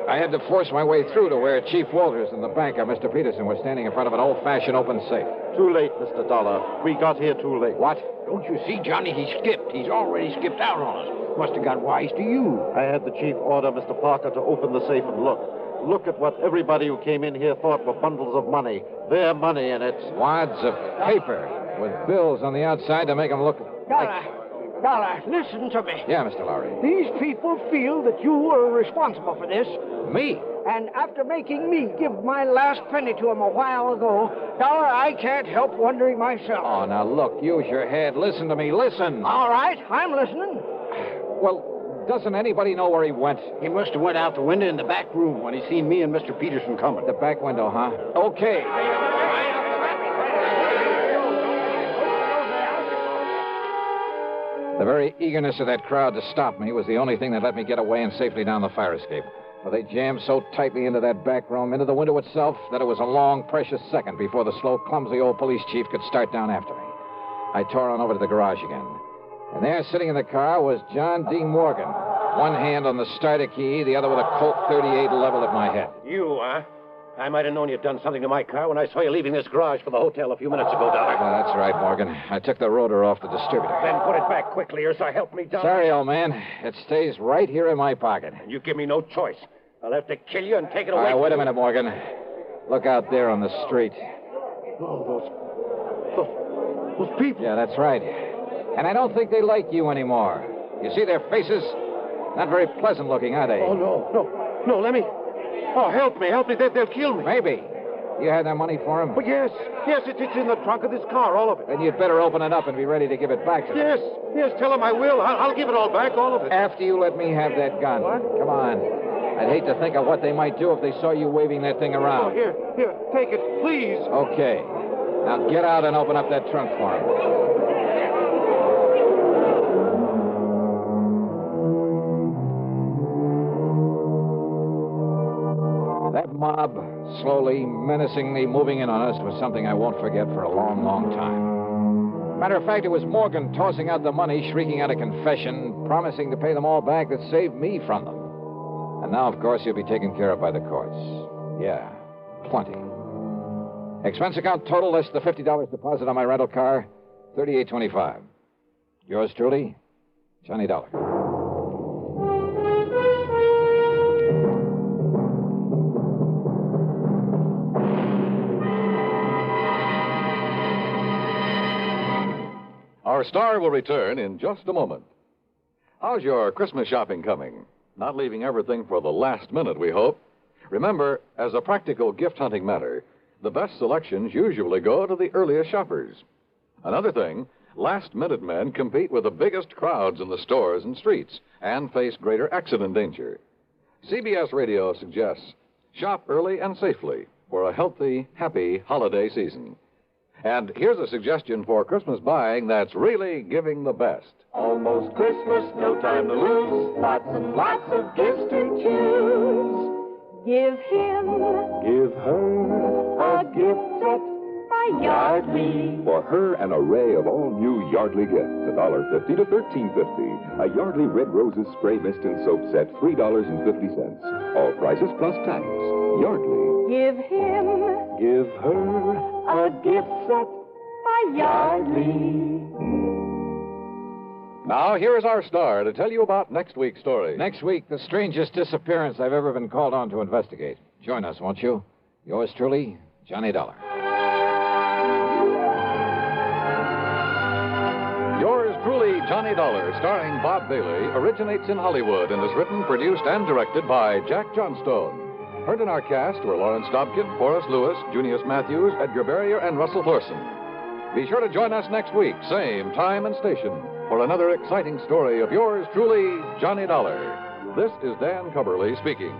I had to force my way through to where Chief Walters and the banker, Mr. Peterson, were standing in front of an old-fashioned open safe. Too late, Mr. Dollar. We got here too late. What? Don't you see, Johnny? He skipped. He's already skipped out on us. Must have got wise to you. I had the chief order Mr. Parker to open the safe and look. Look at what everybody who came in here thought were bundles of money. Their money in it. Wads of paper with bills on the outside to make them look Dollar, listen to me. Yeah, Mr. Lowry. These people feel that you were responsible for this. Me? And after making me give my last penny to them a while ago, Dollar, I can't help wondering myself. Oh, now look, use your head. Listen to me. Listen. All right, I'm listening. Well, doesn't anybody know where he went? He must have went out the window in the back room when he seen me and Mr. Peterson coming. The back window, huh? Okay. The very eagerness of that crowd to stop me was the only thing that let me get away and safely down the fire escape. For they jammed so tightly into that back room, into the window itself, that it was a long, precious second before the slow, clumsy old police chief could start down after me. I tore on over to the garage again. And there, sitting in the car, was John D. Morgan. One hand on the starter key, the other with a Colt 38 leveled at my head. You, huh? I might have known you'd done something to my car when I saw you leaving this garage for the hotel a few minutes ago, Dollar. Yeah, that's right, Morgan. I took the rotor off the distributor. Then put it back quickly, or so help me, Dollar. Sorry, old man. It stays right here in my pocket. And you give me no choice. I'll have to kill you and take it away. All right, wait a minute, Morgan. Look out there on the street. Oh, those people. Yeah, that's right. And I don't think they like you anymore. You see their faces? Not very pleasant looking, are they? Oh, no, let me... Oh, help me. They'll kill me. Maybe. You had that money for him? But yes, it's in the trunk of this car, all of it. Then you'd better open it up and be ready to give it back to them. Yes, tell them I will. I'll give it all back, all of it. After you let me have that gun. What? Come on. I'd hate to think of what they might do if they saw you waving that thing around. Oh, here, take it, please. Okay. Now get out and open up that trunk for him. That mob, slowly, menacingly moving in on us, was something I won't forget for a long, long time. Matter of fact, it was Morgan tossing out the money, shrieking out a confession, promising to pay them all back that saved me from them. And now, of course, he'll be taken care of by the courts. Yeah, plenty. Expense account total less the $50 deposit on my rental car, $38.25. Yours truly, Johnny Dollar. Our star will return in just a moment. How's your Christmas shopping coming? Not leaving everything for the last minute, we hope. Remember, as a practical gift-hunting matter, the best selections usually go to the earliest shoppers. Another thing, last-minute men compete with the biggest crowds in the stores and streets and face greater accident danger. CBS Radio suggests shop early and safely for a healthy, happy holiday season. And here's a suggestion for Christmas buying that's really giving the best. Almost Christmas, no time to lose. Lots and lots of gifts to choose. Give him, give her a gift set by Yardley. For her, an array of all-new Yardley gifts, $1.50 to $13.50. A Yardley Red Roses Spray Mist and Soap Set, $3.50. All prices plus tax. Yardley. Give him, give her a gift set by Yardley. Now, here is our star to tell you about next week's story. Next week, the strangest disappearance I've ever been called on to investigate. Join us, won't you? Yours truly, Johnny Dollar. Yours truly, Johnny Dollar, starring Bob Bailey, originates in Hollywood and is written, produced, and directed by Jack Johnstone. Heard in our cast were Lawrence Dobkin, Forrest Lewis, Junius Matthews, Edgar Barrier, and Russell Thorson. Be sure to join us next week, same time and station, for another exciting story of yours truly, Johnny Dollar. This is Dan Cubberly speaking.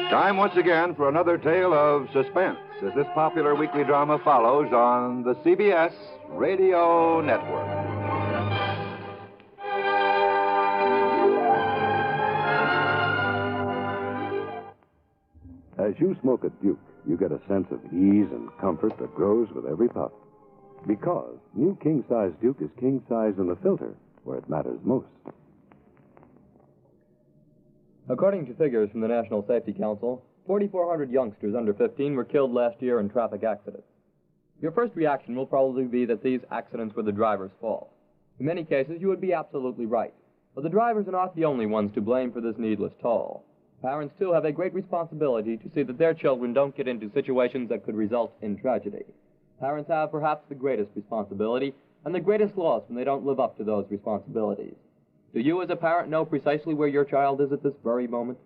Time once again for another tale of suspense as this popular weekly drama follows on the CBS Radio Network. As you smoke a Duke, you get a sense of ease and comfort that grows with every puff. Because new king-size Duke is king-size in the filter, where it matters most. According to figures from the National Safety Council, 4,400 youngsters under 15 were killed last year in traffic accidents. Your first reaction will probably be that these accidents were the driver's fault. In many cases, you would be absolutely right. But the drivers are not the only ones to blame for this needless toll. Parents, too, have a great responsibility to see that their children don't get into situations that could result in tragedy. Parents have perhaps the greatest responsibility and the greatest loss when they don't live up to those responsibilities. Do you, as a parent, know precisely where your child is at this very moment?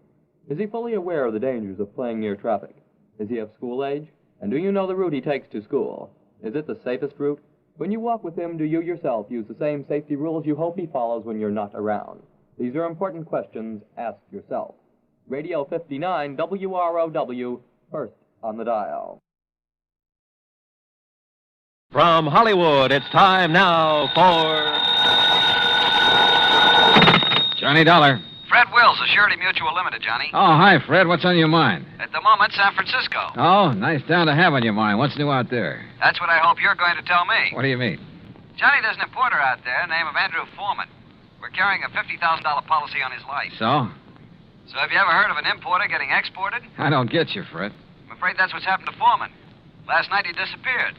Is he fully aware of the dangers of playing near traffic? Is he of school age? And do you know the route he takes to school? Is it the safest route? When you walk with him, do you yourself use the same safety rules you hope he follows when you're not around? These are important questions. Ask yourself. Radio 59 WROW, first on the dial. From Hollywood, it's time now for... Johnny Dollar. Fred Wills of Surety Mutual Limited, Johnny. Oh, hi, Fred. What's on your mind? At the moment, San Francisco. Oh, nice town to have on your mind. What's new out there? That's what I hope you're going to tell me. What do you mean? Johnny, there's an importer out there named of Andrew Foreman. We're carrying a $50,000 policy on his life. So? So have you ever heard of an importer getting exported? I don't get you, Fred. I'm afraid that's what's happened to Foreman. Last night he disappeared.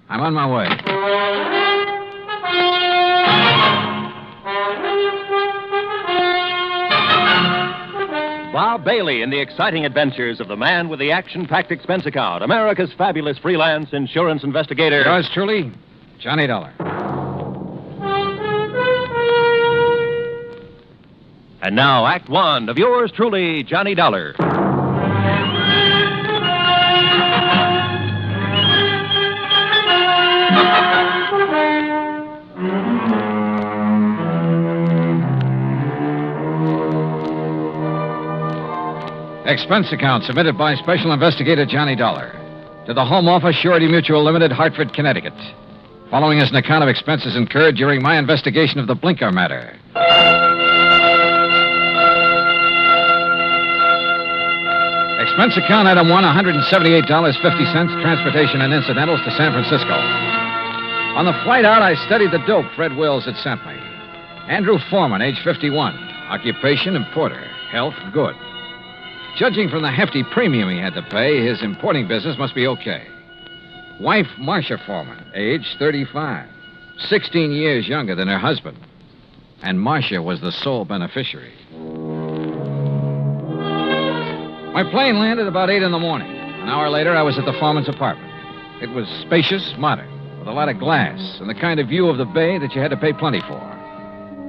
I'm on my way. Bob Bailey in the exciting adventures of the man with the action-packed expense account, America's fabulous freelance insurance investigator. Yours truly, Johnny Dollar. And now, Act One of yours truly, Johnny Dollar. Expense account submitted by Special Investigator Johnny Dollar to the Home Office, Surety Mutual Limited, Hartford, Connecticut. Following is an account of expenses incurred during my investigation of the Blinker matter. Expense account item 1, $178.50, transportation and incidentals to San Francisco. On the flight out, I studied the dope Fred Wills had sent me. Andrew Foreman, age 51. Occupation, importer. Health, good. Judging from the hefty premium he had to pay, his importing business must be okay. Wife, Marcia Foreman, age 35. 16 years younger than her husband. And Marcia was the sole beneficiary. My plane landed about 8 in the morning. An hour later, I was at the Foreman's apartment. It was spacious, modern, with a lot of glass and the kind of view of the bay that you had to pay plenty for.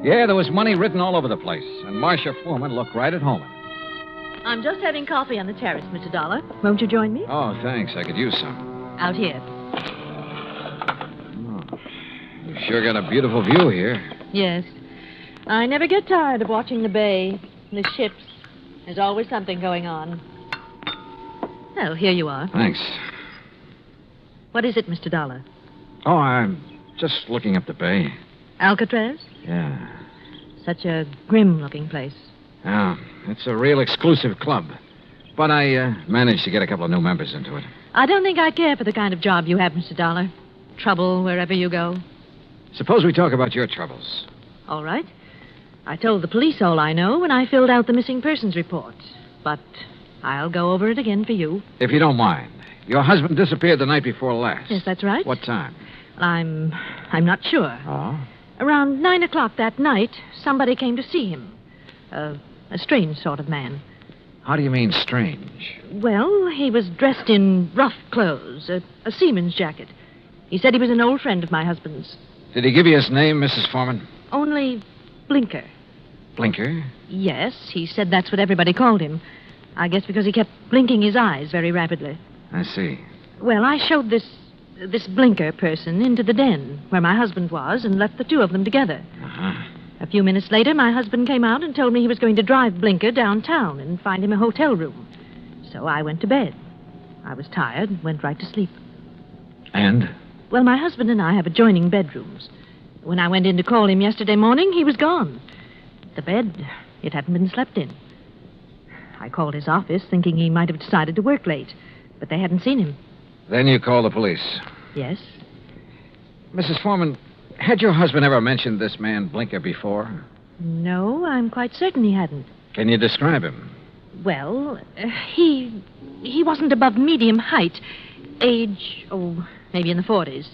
Yeah, there was money written all over the place, and Marcia Foreman looked right at home. I'm just having coffee on the terrace, Mr. Dollar. Won't you join me? Oh, thanks. I could use some. Out here. Oh, you sure got a beautiful view here. Yes. I never get tired of watching the bay, the ships. There's always something going on. Oh, here you are. Thanks. What is it, Mr. Dollar? Oh, I'm just looking up the bay. Alcatraz? Yeah. Such a grim-looking place. Yeah, it's a real exclusive club. But I managed to get a couple of new members into it. I don't think I care for the kind of job you have, Mr. Dollar. Trouble wherever you go. Suppose we talk about your troubles. All right. I told the police all I know when I filled out the missing persons report. But I'll go over it again for you. If you don't mind. Your husband disappeared the night before last. Yes, that's right. What time? I'm not sure. Oh? Around 9 o'clock that night, somebody came to see him. A strange sort of man. How do you mean strange? Well, he was dressed in rough clothes, a seaman's jacket. He said he was an old friend of my husband's. Did he give you his name, Mrs. Foreman? Only Blinker. Blinker? Yes, he said that's what everybody called him. I guess because he kept blinking his eyes very rapidly. I see. Well, I showed this Blinker person into the den where my husband was and left the two of them together. Uh-huh. A few minutes later, my husband came out and told me he was going to drive Blinker downtown and find him a hotel room. So I went to bed. I was tired and went right to sleep. And? Well, my husband and I have adjoining bedrooms. When I went in to call him yesterday morning, he was gone. The bed, it hadn't been slept in. I called his office thinking he might have decided to work late, but they hadn't seen him. Then you called the police? Yes. Mrs. Foreman, had your husband ever mentioned this man Blinker before? No, I'm quite certain he hadn't. Can you describe him? Well, he wasn't above medium height. Age, maybe in the 40s.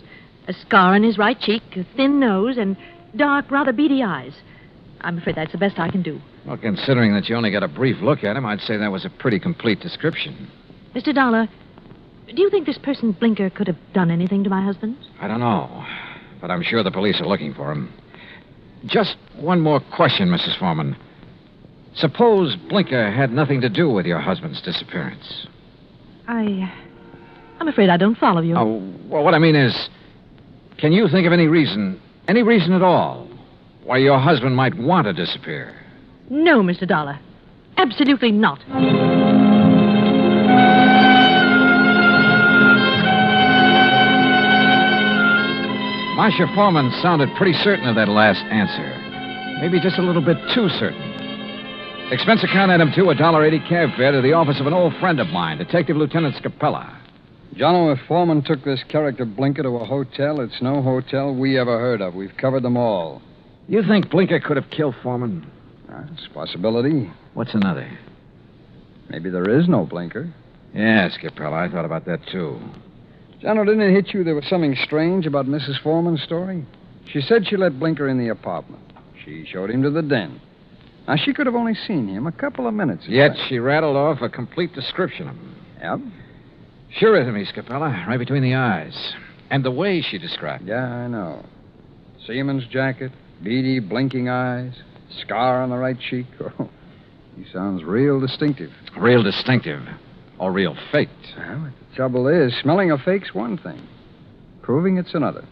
A scar on his right cheek, a thin nose, and dark, rather beady eyes. I'm afraid that's the best I can do. Well, considering that you only got a brief look at him, I'd say that was a pretty complete description. Mr. Dollar, do you think this person Blinker could have done anything to my husband? I don't know, but I'm sure the police are looking for him. Just one more question, Mrs. Foreman. Suppose Blinker had nothing to do with your husband's disappearance. I'm afraid I don't follow you. Oh, well, what I mean is, can you think of any reason at all, why your husband might want to disappear? No, Mr. Dollar. Absolutely not. Marcia Foreman sounded pretty certain of that last answer. Maybe just a little bit too certain. Expense account item 2, $1.80 cab fare to the office of an old friend of mine, Detective Lieutenant Scapella. Jono, if Foreman took this character Blinker to a hotel, it's no hotel we ever heard of. We've covered them all. You think Blinker could have killed Foreman? It's a possibility. What's another? Maybe there is no Blinker. Yeah, Scapella, I thought about that, too. Jono, didn't it hit you there was something strange about Mrs. Foreman's story? She said she let Blinker in the apartment. She showed him to the den. Now, she could have only seen him a couple of minutes. Yet she rattled off a complete description of him. Yep. Sure is to me, Scapella, right between the eyes. And the way she described it. Yeah, I know. Seaman's jacket, beady, blinking eyes, Scar on the right cheek. Oh, he sounds real distinctive. Real distinctive. Or real faked. Well, the trouble is, smelling a fake's one thing. Proving it's another.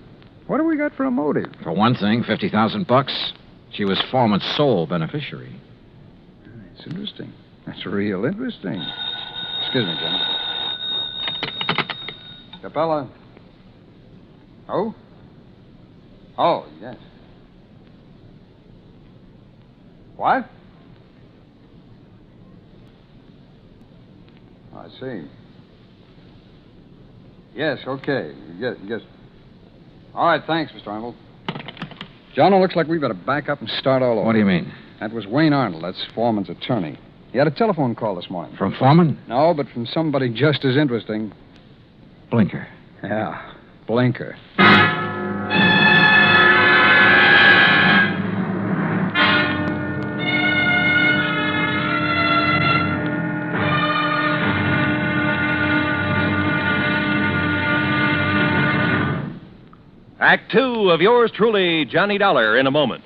What do we got for a motive? For one thing, $50,000. She was Foreman's sole beneficiary. That's interesting. That's real interesting. Excuse me, Jimmy. Capella. Oh? Oh, yes. What? I see. Yes, okay. Yes. All right, thanks, Mr. Arnold. John, it looks like we better back up and start all over. What do you mean? That was Wayne Arnold. That's Foreman's attorney. He had a telephone call this morning. From Foreman? No, but from somebody just as interesting. Blinker. Yeah, Blinker. Act two of yours truly, Johnny Dollar, in a moment.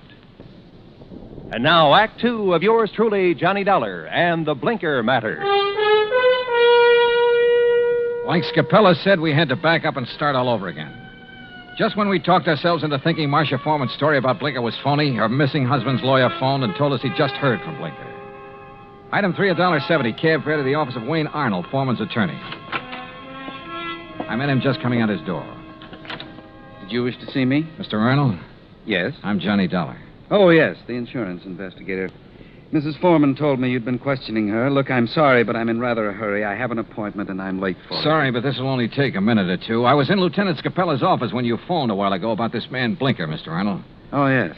And now, Act two of yours truly, Johnny Dollar, and the Blinker Matter. Like Scapella said, we had to back up and start all over again. Just when we talked ourselves into thinking Marcia Foreman's story about Blinker was phony, her missing husband's lawyer phoned and told us he'd just heard from Blinker. Item 3, $1.70, cab fare to the office of Wayne Arnold, Foreman's attorney. I met him just coming out his door. Did you wish to see me? Mr. Arnold? Yes. I'm Johnny Dollar. Oh, yes, the insurance investigator. Mrs. Foreman told me you'd been questioning her. Look, I'm sorry, but I'm in rather a hurry. I have an appointment, and I'm late for it. Sorry, but this will only take a minute or two. I was in Lieutenant Scapella's office when you phoned a while ago about this man Blinker, Mr. Arnold. Oh, yes.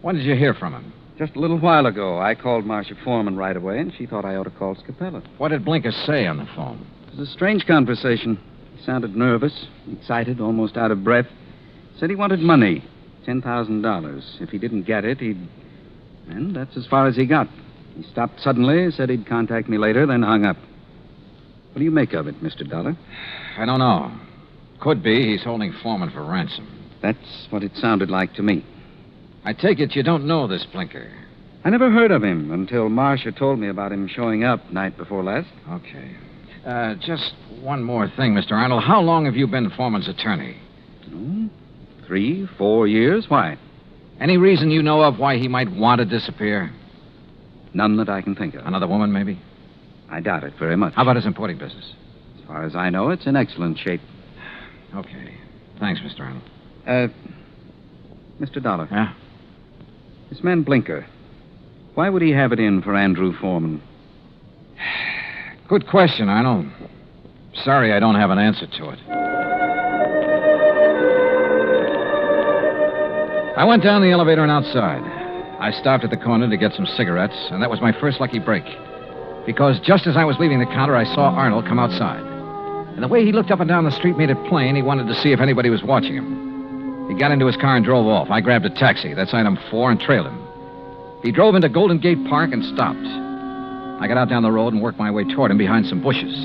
When did you hear from him? Just a little while ago. I called Marcia Foreman right away, and she thought I ought to call Scapella. What did Blinker say on the phone? It was a strange conversation. He sounded nervous, excited, almost out of breath. Said he wanted money, $10,000. If he didn't get it, he'd... And that's as far as he got. He stopped suddenly, said he'd contact me later, then hung up. What do you make of it, Mr. Dollar? I don't know. Could be he's holding Foreman for ransom. That's what it sounded like to me. I take it you don't know this Blinker. I never heard of him until Marcia told me about him showing up night before last. Okay. Just one more thing, Mr. Arnold. How long have you been Foreman's attorney? 3, 4 years. Why? Any reason you know of why he might want to disappear? None that I can think of. Another woman, maybe? I doubt it very much. How about his importing business? As far as I know, it's in excellent shape. Okay. Thanks, Mr. Arnold. Mr. Dollar. Yeah? This man Blinker, why would he have it in for Andrew Foreman? Good question, Arnold. Sorry I don't have an answer to it. I went down the elevator and outside. I stopped at the corner to get some cigarettes, and that was my first lucky break. Because just as I was leaving the counter, I saw Arnold come outside. And the way he looked up and down the street made it plain he wanted to see if anybody was watching him. He got into his car and drove off. I grabbed a taxi, that's item 4, and trailed him. He drove into Golden Gate Park and stopped. I got out down the road and worked my way toward him behind some bushes.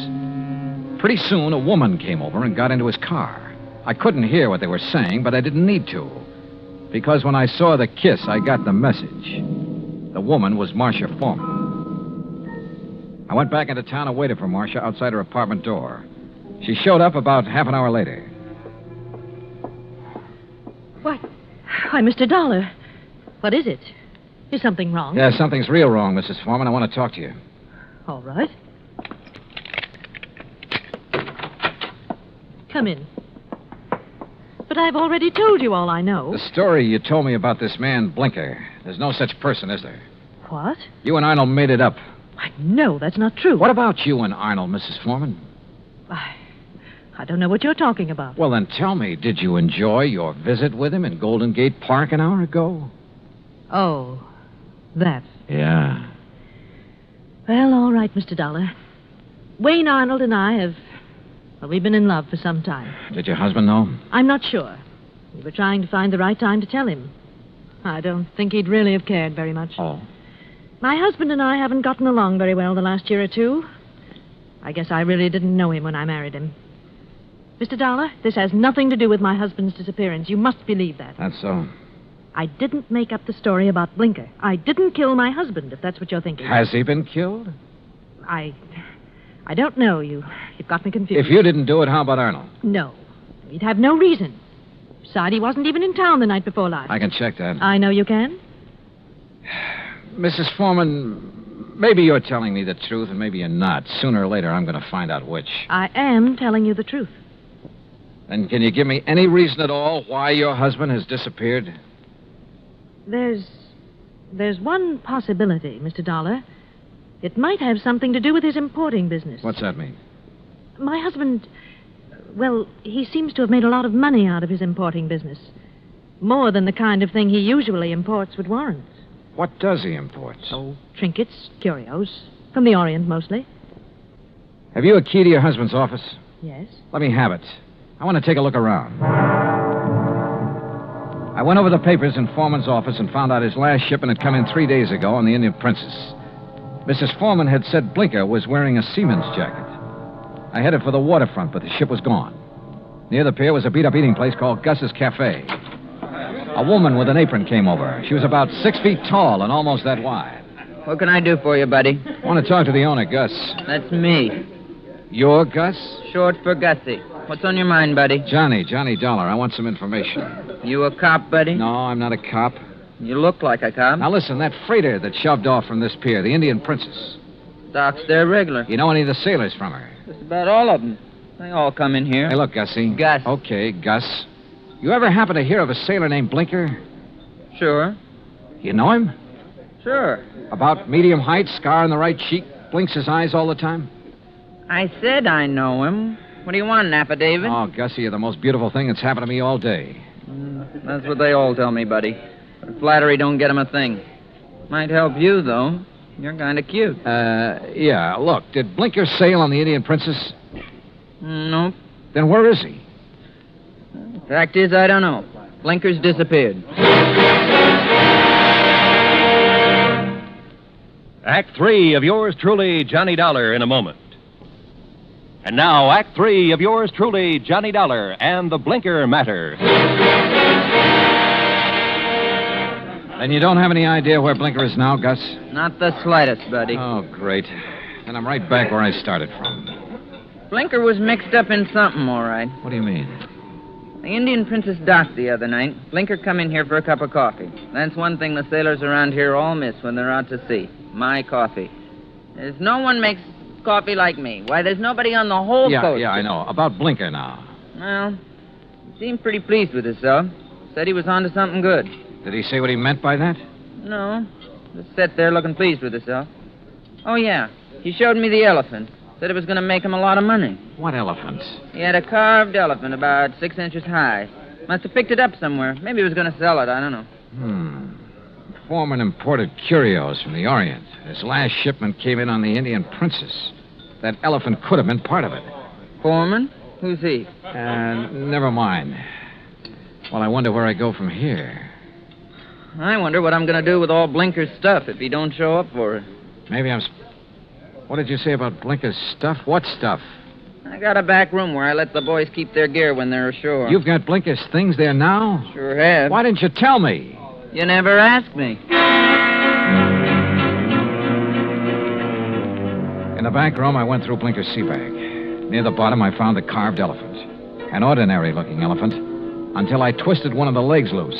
Pretty soon, a woman came over and got into his car. I couldn't hear what they were saying, but I didn't need to. Because when I saw the kiss, I got the message. The woman was Marcia Foreman. I went back into town and waited for Marcia outside her apartment door. She showed up about half an hour later. What? Why, Mr. Dollar. What is it? Is something wrong? Yeah, something's real wrong, Mrs. Foreman. I want to talk to you. All right. Come in. But I've already told you all I know. The story you told me about this man, Blinker, there's no such person, is there? What? You and Arnold made it up. No, that's not true. What about you and Arnold, Mrs. Foreman? I don't know what you're talking about. Well, then tell me, did you enjoy your visit with him in Golden Gate Park an hour ago? Oh, that. Yeah. Well, all right, Mr. Dollar. Wayne Arnold and I have... Well, we've been in love for some time. Did your husband know? I'm not sure. We were trying to find the right time to tell him. I don't think he'd really have cared very much. Oh. My husband and I haven't gotten along very well the last year or two. I guess I really didn't know him when I married him. Mr. Dollar, this has nothing to do with my husband's disappearance. You must believe that. That's so. I didn't make up the story about Blinker. I didn't kill my husband, if that's what you're thinking. Has he been killed? I don't know. You've got me confused. If you didn't do it, how about Arnold? No. He'd have no reason. Besides, he wasn't even in town the night before last. I can check that. I know you can. Mrs. Foreman, maybe you're telling me the truth and maybe you're not. Sooner or later, I'm going to find out which. I am telling you the truth. Then can you give me any reason at all why your husband has disappeared? There's one possibility, Mr. Dollar. It might have something to do with his importing business. What's that mean? My husband, well, he seems to have made a lot of money out of his importing business. More than the kind of thing he usually imports would warrant. What does he import? Oh, trinkets, curios. From the Orient, mostly. Have you a key to your husband's office? Yes. Let me have it. I want to take a look around. I went over the papers in Foreman's office and found out his last shipment had come in 3 days ago on the Indian Princess. Mrs. Foreman had said Blinker was wearing a seaman's jacket. I headed for the waterfront, but the ship was gone. Near the pier was a beat-up eating place called Gus's Cafe. A woman with an apron came over. She was about 6 feet tall and almost that wide. What can I do for you, buddy? I want to talk to the owner, Gus. That's me. You're Gus? Short for Gussie. What's on your mind, buddy? Johnny Dollar. I want some information. You a cop, buddy? No, I'm not a cop. You look like a cop. Now listen, that freighter that shoved off from this pier, the Indian Princess. Docks there regular. You know any of the sailors from her? Just about all of them. They all come in here. Hey, look, Gussie. Gus. Okay, Gus. You ever happen to hear of a sailor named Blinker? Sure. You know him? Sure. About medium height, scar on the right cheek, blinks his eyes all the time? I said I know him. What do you want, an affidavit? Oh, Gussie, you're the most beautiful thing that's happened to me all day. That's what they all tell me, buddy. But flattery don't get him a thing. Might help you, though. You're kind of cute. Yeah. Look, did Blinker sail on the Indian Princess? Nope. Then where is he? Fact is, I don't know. Blinker's disappeared. Act 3 of yours truly, Johnny Dollar, in a moment. And now, Act 3 of yours truly, Johnny Dollar and the Blinker Matter. Then you don't have any idea where Blinker is now, Gus? Not the slightest, buddy. Oh, great. Then I'm right back where I started from. Blinker was mixed up in something, all right. What do you mean? The Indian Princess docked the other night. Blinker come in here for a cup of coffee. That's one thing the sailors around here all miss when they're out to sea. My coffee. There's no one makes coffee like me. Why, there's nobody on the whole coast. Yeah, I know. About Blinker now. Well, he seemed pretty pleased with himself. Said he was onto something good. Did he say what he meant by that? No. Just sat there looking pleased with himself. Oh, yeah. He showed me the elephant. Said it was going to make him a lot of money. What elephant? He had a carved elephant about 6 inches high. Must have picked it up somewhere. Maybe he was going to sell it. I don't know. Foreman imported curios from the Orient. His last shipment came in on the Indian Princess. That elephant could have been part of it. Foreman? Who's he? Never mind. Well, I wonder where I go from here. I wonder what I'm going to do with all Blinker's stuff if he don't show up for it. Maybe I'm... What did you say about Blinker's stuff? What stuff? I got a back room where I let the boys keep their gear when they're ashore. You've got Blinker's things there now? Sure have. Why didn't you tell me? You never asked me. In the back room, I went through Blinker's sea bag. Near the bottom, I found a carved elephant. An ordinary-looking elephant, until I twisted one of the legs loose.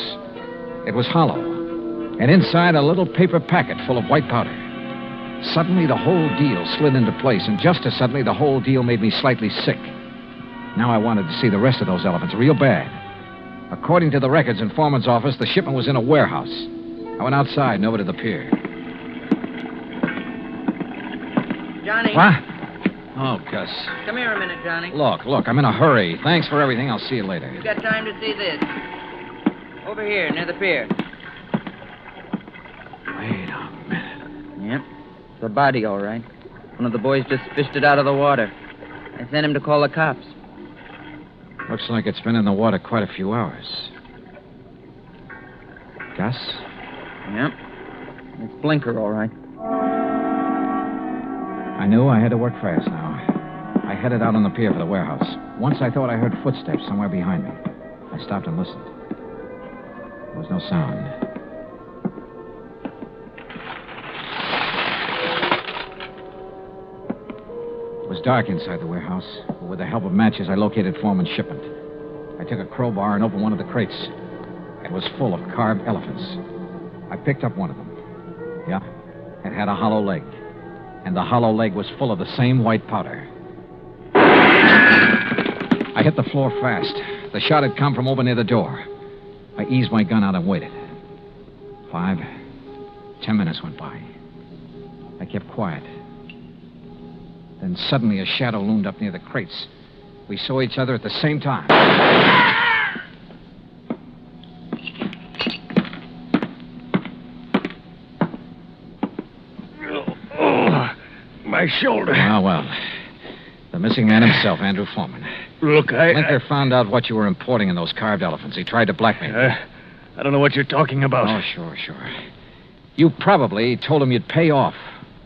It was hollow, and inside a little paper packet full of white powder. Suddenly, the whole deal slid into place, and just as suddenly, the whole deal made me slightly sick. Now I wanted to see the rest of those elephants real bad. According to the records in Foreman's office, the shipment was in a warehouse. I went outside and over to the pier. Johnny. What? Oh, Gus. Come here a minute, Johnny. Look, I'm in a hurry. Thanks for everything. I'll see you later. You got time to see this? Over here, near the pier. Wait a minute. Yep. It's a body, all right. One of the boys just fished it out of the water. I sent him to call the cops. Looks like it's been in the water quite a few hours. Gus? Yep. It's Blinker, all right. I knew I had to work fast now. I headed out on the pier for the warehouse. Once I thought I heard footsteps somewhere behind me. I stopped and listened. There was no sound. It was dark inside the warehouse, but with the help of matches, I located Foreman's shipment. I took a crowbar and opened one of the crates. It was full of carved elephants. I picked up one of them. Yeah, it had a hollow leg. And the hollow leg was full of the same white powder. I hit the floor fast. The shot had come from over near the door. I eased my gun out and waited. 5, 10 minutes went by. I kept quiet. Then suddenly a shadow loomed up near the crates. We saw each other at the same time. My shoulder. Well. The missing man himself, Andrew Foreman. Look, Blinker found out what you were importing in those carved elephants. He tried to blackmail you. I don't know what you're talking about. Oh, sure. You probably told him you'd pay off.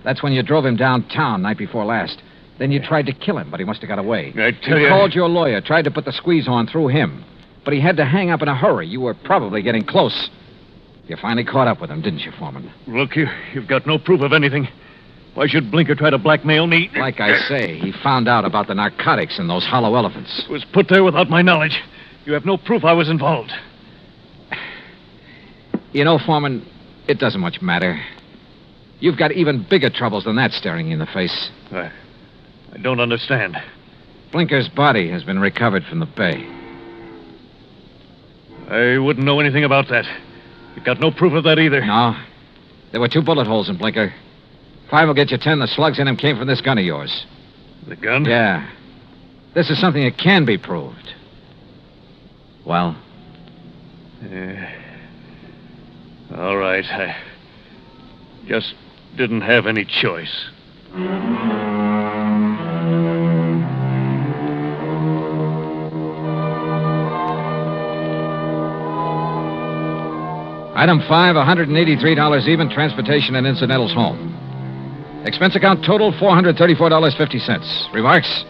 That's when you drove him downtown night before last. Then you tried to kill him, but he must have got away. I tell you... You called your lawyer, tried to put the squeeze on through him. But he had to hang up in a hurry. You were probably getting close. You finally caught up with him, didn't you, Foreman? Look, you've got no proof of anything. Why should Blinker try to blackmail me? Like I say, he found out about the narcotics in those hollow elephants. It was put there without my knowledge. You have no proof I was involved. You know, Foreman, it doesn't much matter. You've got even bigger troubles than that staring you in the face. I don't understand. Blinker's body has been recovered from the bay. I wouldn't know anything about that. You've got no proof of that either. No. There were 2 bullet holes in Blinker. 5 will get you 10. The slugs in him came from this gun of yours. The gun? Yeah. This is something that can be proved. Well? All right. I just didn't have any choice. Item 5, $183 even, transportation and incidentals home. Expense account total, $434.50. Remarks?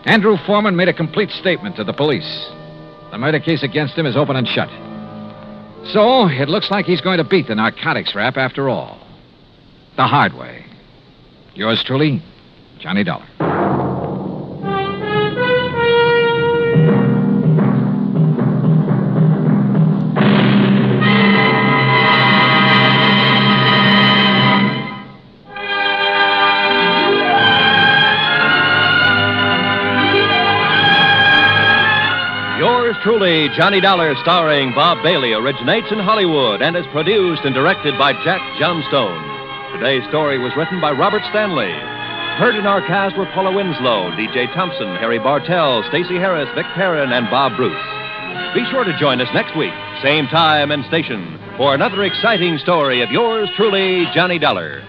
Andrew Foreman made a complete statement to the police. The murder case against him is open and shut. So, it looks like he's going to beat the narcotics rap after all. The hard way. Yours truly, Johnny Dollar. Truly, Johnny Dollar, starring Bob Bailey, originates in Hollywood and is produced and directed by Jack Johnstone. Today's story was written by Robert Stanley. Heard in our cast were Paula Winslow, D.J. Thompson, Harry Bartell, Stacey Heiress, Vic Perrin, and Bob Bruce. Be sure to join us next week, same time and station, for another exciting story of yours truly, Johnny Dollar.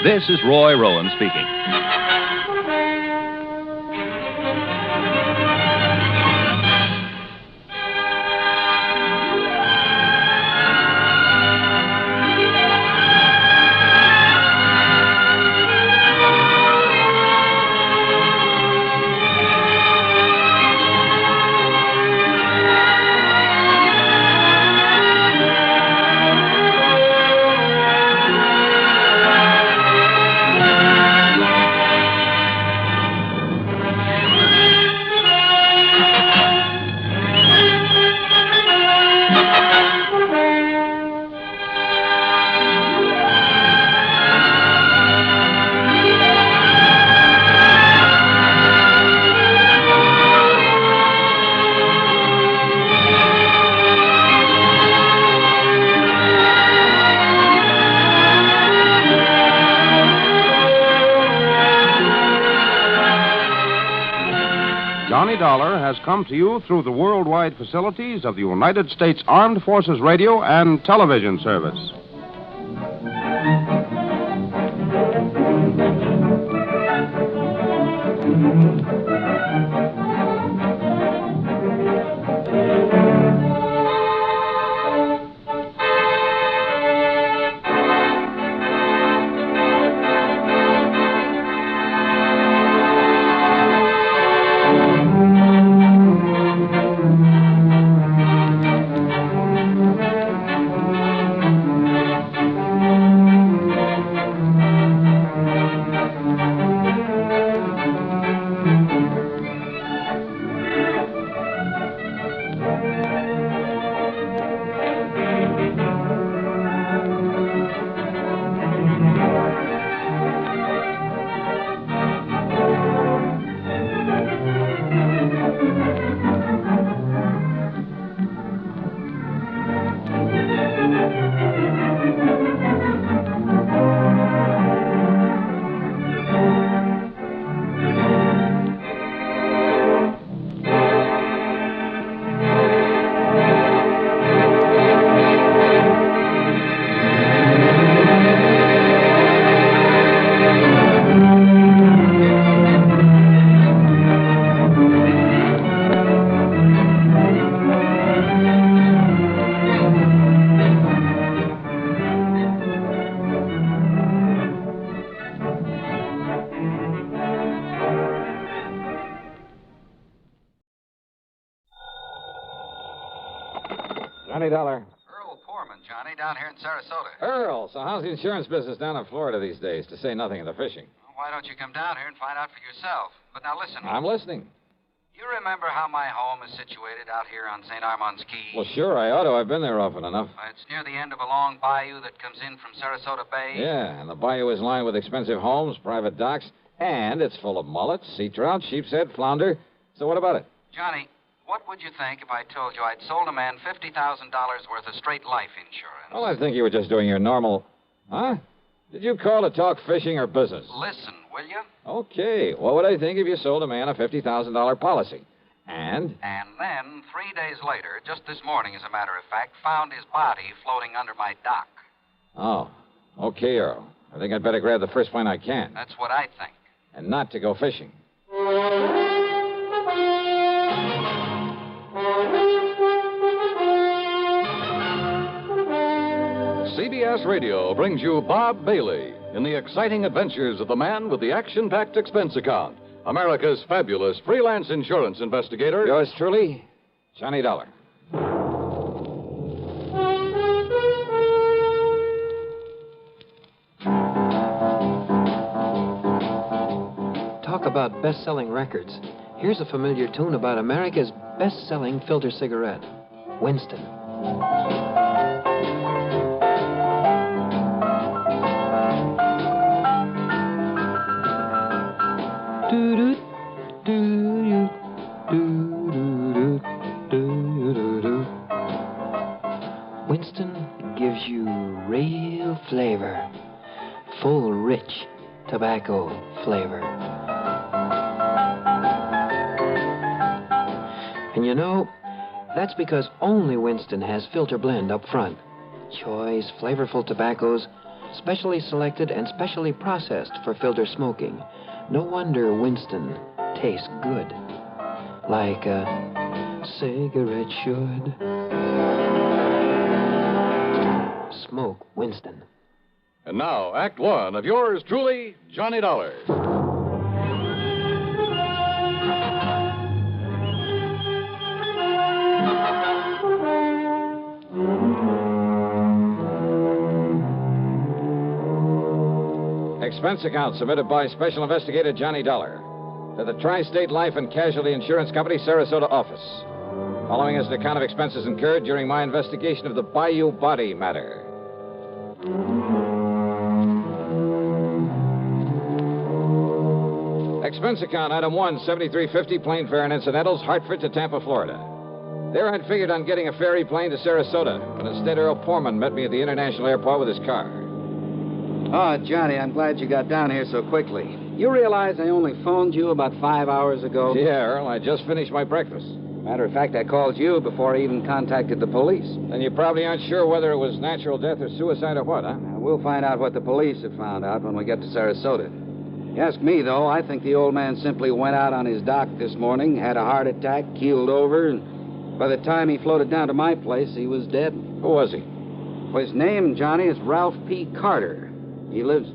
This is Roy Rowan speaking. Johnny Dollar has come to you through the worldwide facilities of the United States Armed Forces Radio and Television Service. Johnny Dollar. Earl Poorman, Johnny, down here in Sarasota. Earl, so how's the insurance business down in Florida these days, to say nothing of the fishing? Well, why don't you come down here and find out for yourself? But now listen. I'm listening. You remember how my home is situated out here on St. Armand's Key? Well, sure, I ought to. I've been there often enough. It's near the end of a long bayou that comes in from Sarasota Bay. Yeah, and the bayou is lined with expensive homes, private docks, and it's full of mullets, sea trout, sheep's head, flounder. So what about it? Johnny, what would you think if I told you I'd sold a man $50,000 worth of straight life insurance? Well, I think you were just doing your normal... Huh? Did you call to talk fishing or business? Listen, will you? Okay. What would I think if you sold a man a $50,000 policy? And? And then, 3 days later, just this morning, as a matter of fact, found his body floating under my dock. Oh. Okay, Earl. I think I'd better grab the first plane I can. That's what I think. And not to go fishing. CBS Radio brings you Bob Bailey in the exciting adventures of the man with the action-packed expense account, America's fabulous freelance insurance investigator. Yours truly, Johnny Dollar. Talk about best-selling records. Here's a familiar tune about America's best-selling filter cigarette, Winston. Winston gives you real flavor, full, rich tobacco flavor. And you know, that's because only Winston has filter blend up front. Choice, flavorful tobaccos, specially selected and specially processed for filter smoking. No wonder Winston tastes good, like a cigarette should. Smoke Winston. And now, Act One of yours truly, Johnny Dollar. Expense account submitted by Special Investigator Johnny Dollar to the Tri-State Life and Casualty Insurance Company, Sarasota office. Following is an account of expenses incurred during my investigation of the Bayou body matter. Expense account, item 1, $73.50, plane fare and incidentals, Hartford to Tampa, Florida. There I'd figured on getting a ferry plane to Sarasota, but instead Earl Poorman met me at the international airport with his car. Oh, Johnny, I'm glad you got down here so quickly. You realize I only phoned you about 5 hours ago? Yeah, Earl, I just finished my breakfast. Matter of fact, I called you before I even contacted the police. Then you probably aren't sure whether it was natural death or suicide or what, huh? We'll find out what the police have found out when we get to Sarasota. You ask me, though, I think the old man simply went out on his dock this morning, had a heart attack, keeled over, and by the time he floated down to my place, he was dead. Who was he? Well, his name, Johnny, is Ralph P. Carter. He lived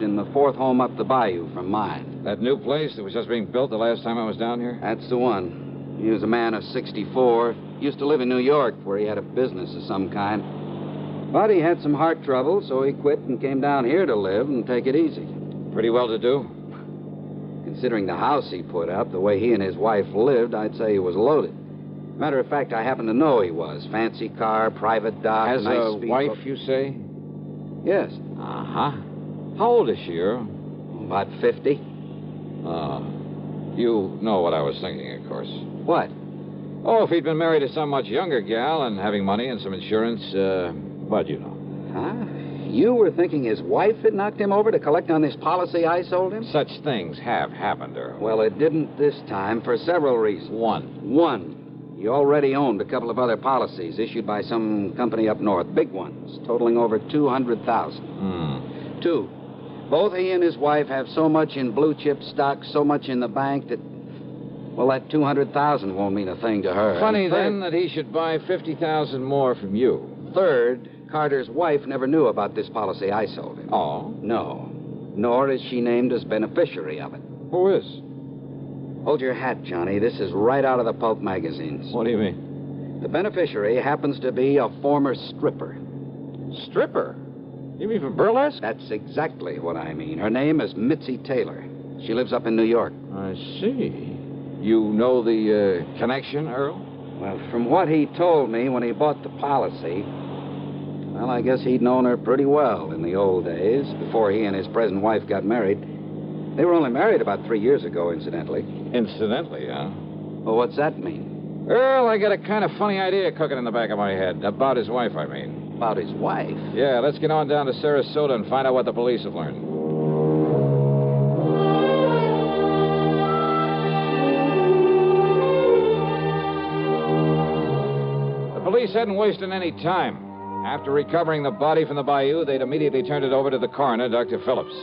in the fourth home up the bayou from mine. That new place that was just being built the last time I was down here? That's the one. He was a man of 64. Used to live in New York, where he had a business of some kind. But he had some heart trouble, so he quit and came down here to live and take it easy. Pretty well to do? Considering the house he put up, the way he and his wife lived, I'd say he was loaded. Matter of fact, I happen to know he was. Fancy car, private dock, Has nice a speedboat. wife, you say? Yes. Uh-huh. How old is she, Earl? About 50. You know what I was thinking, of course. What? Oh, if he'd been married to some much younger gal and having money and some insurance, but you know. Huh? You were thinking his wife had knocked him over to collect on this policy I sold him? Such things have happened, Earl. Well, it didn't this time for several reasons. One. He already owned a couple of other policies issued by some company up north, big ones, totaling over $200,000. 2, both he and his wife have so much in blue chip stock, so much in the bank that, well, that $200,000 won't mean a thing to her. Funny, then, that he should buy $50,000 more from you. Third, Carter's wife never knew about this policy I sold him. Oh? No. Nor is she named as beneficiary of it. Who is? Hold your hat, Johnny. This is right out of the pulp magazines. What do you mean? The beneficiary happens to be a former stripper. Stripper? You mean from burlesque? That's exactly what I mean. Her name is Mitzi Taylor. She lives up in New York. I see. You know the connection, Earl? Well, from what he told me when he bought the policy, well, I guess he'd known her pretty well in the old days, before he and his present wife got married. They were only married about 3 years ago, incidentally. Incidentally, huh? Well, what's that mean? Earl, I got a kind of funny idea cooking in the back of my head. About his wife, I mean. About his wife? Yeah, let's get on down to Sarasota and find out what the police have learned. The police hadn't wasted any time. After recovering the body from the Bayou, they'd immediately turned it over to the coroner, Dr. Phillips.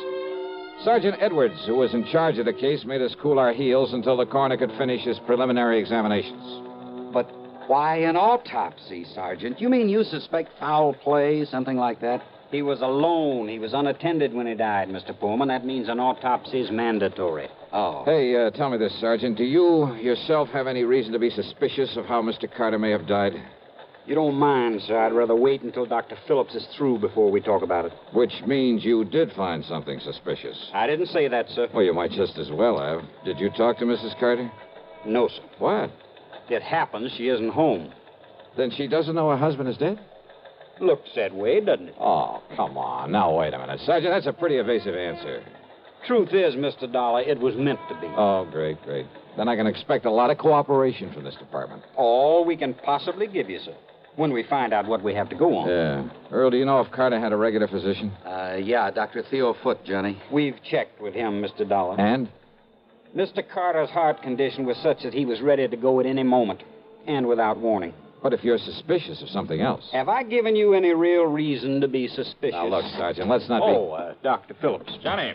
Sergeant Edwards, who was in charge of the case, made us cool our heels until the coroner could finish his preliminary examinations. But why an autopsy, Sergeant? You mean you suspect foul play, something like that? He was alone. He was unattended when he died, Mr. Pullman. That means an autopsy is mandatory. Oh. Hey, tell me this, Sergeant. Do you yourself have any reason to be suspicious of how Mr. Carter may have died? You don't mind, sir. I'd rather wait until Dr. Phillips is through before we talk about it. Which means you did find something suspicious. I didn't say that, sir. Well, you might just as well have. Did you talk to Mrs. Carter? No, sir. What? It happens she isn't home. Then she doesn't know her husband is dead? Looks that way, doesn't it? Oh, come on. Now, wait a minute. Sergeant, that's a pretty evasive answer. Truth is, Mr. Dollar, it was meant to be. Oh, great. Then I can expect a lot of cooperation from this department. All we can possibly give you, sir. When we find out what we have to go on. Yeah. Earl, do you know if Carter had a regular physician? Yeah, Dr. Theo Foote, Johnny. We've checked with him, Mr. Dollar. And? Mr. Carter's heart condition was such that he was ready to go at any moment, and without warning. What if you're suspicious of something else? Have I given you any real reason to be suspicious? Now, look, Sergeant, let's not be... Dr. Phillips. Johnny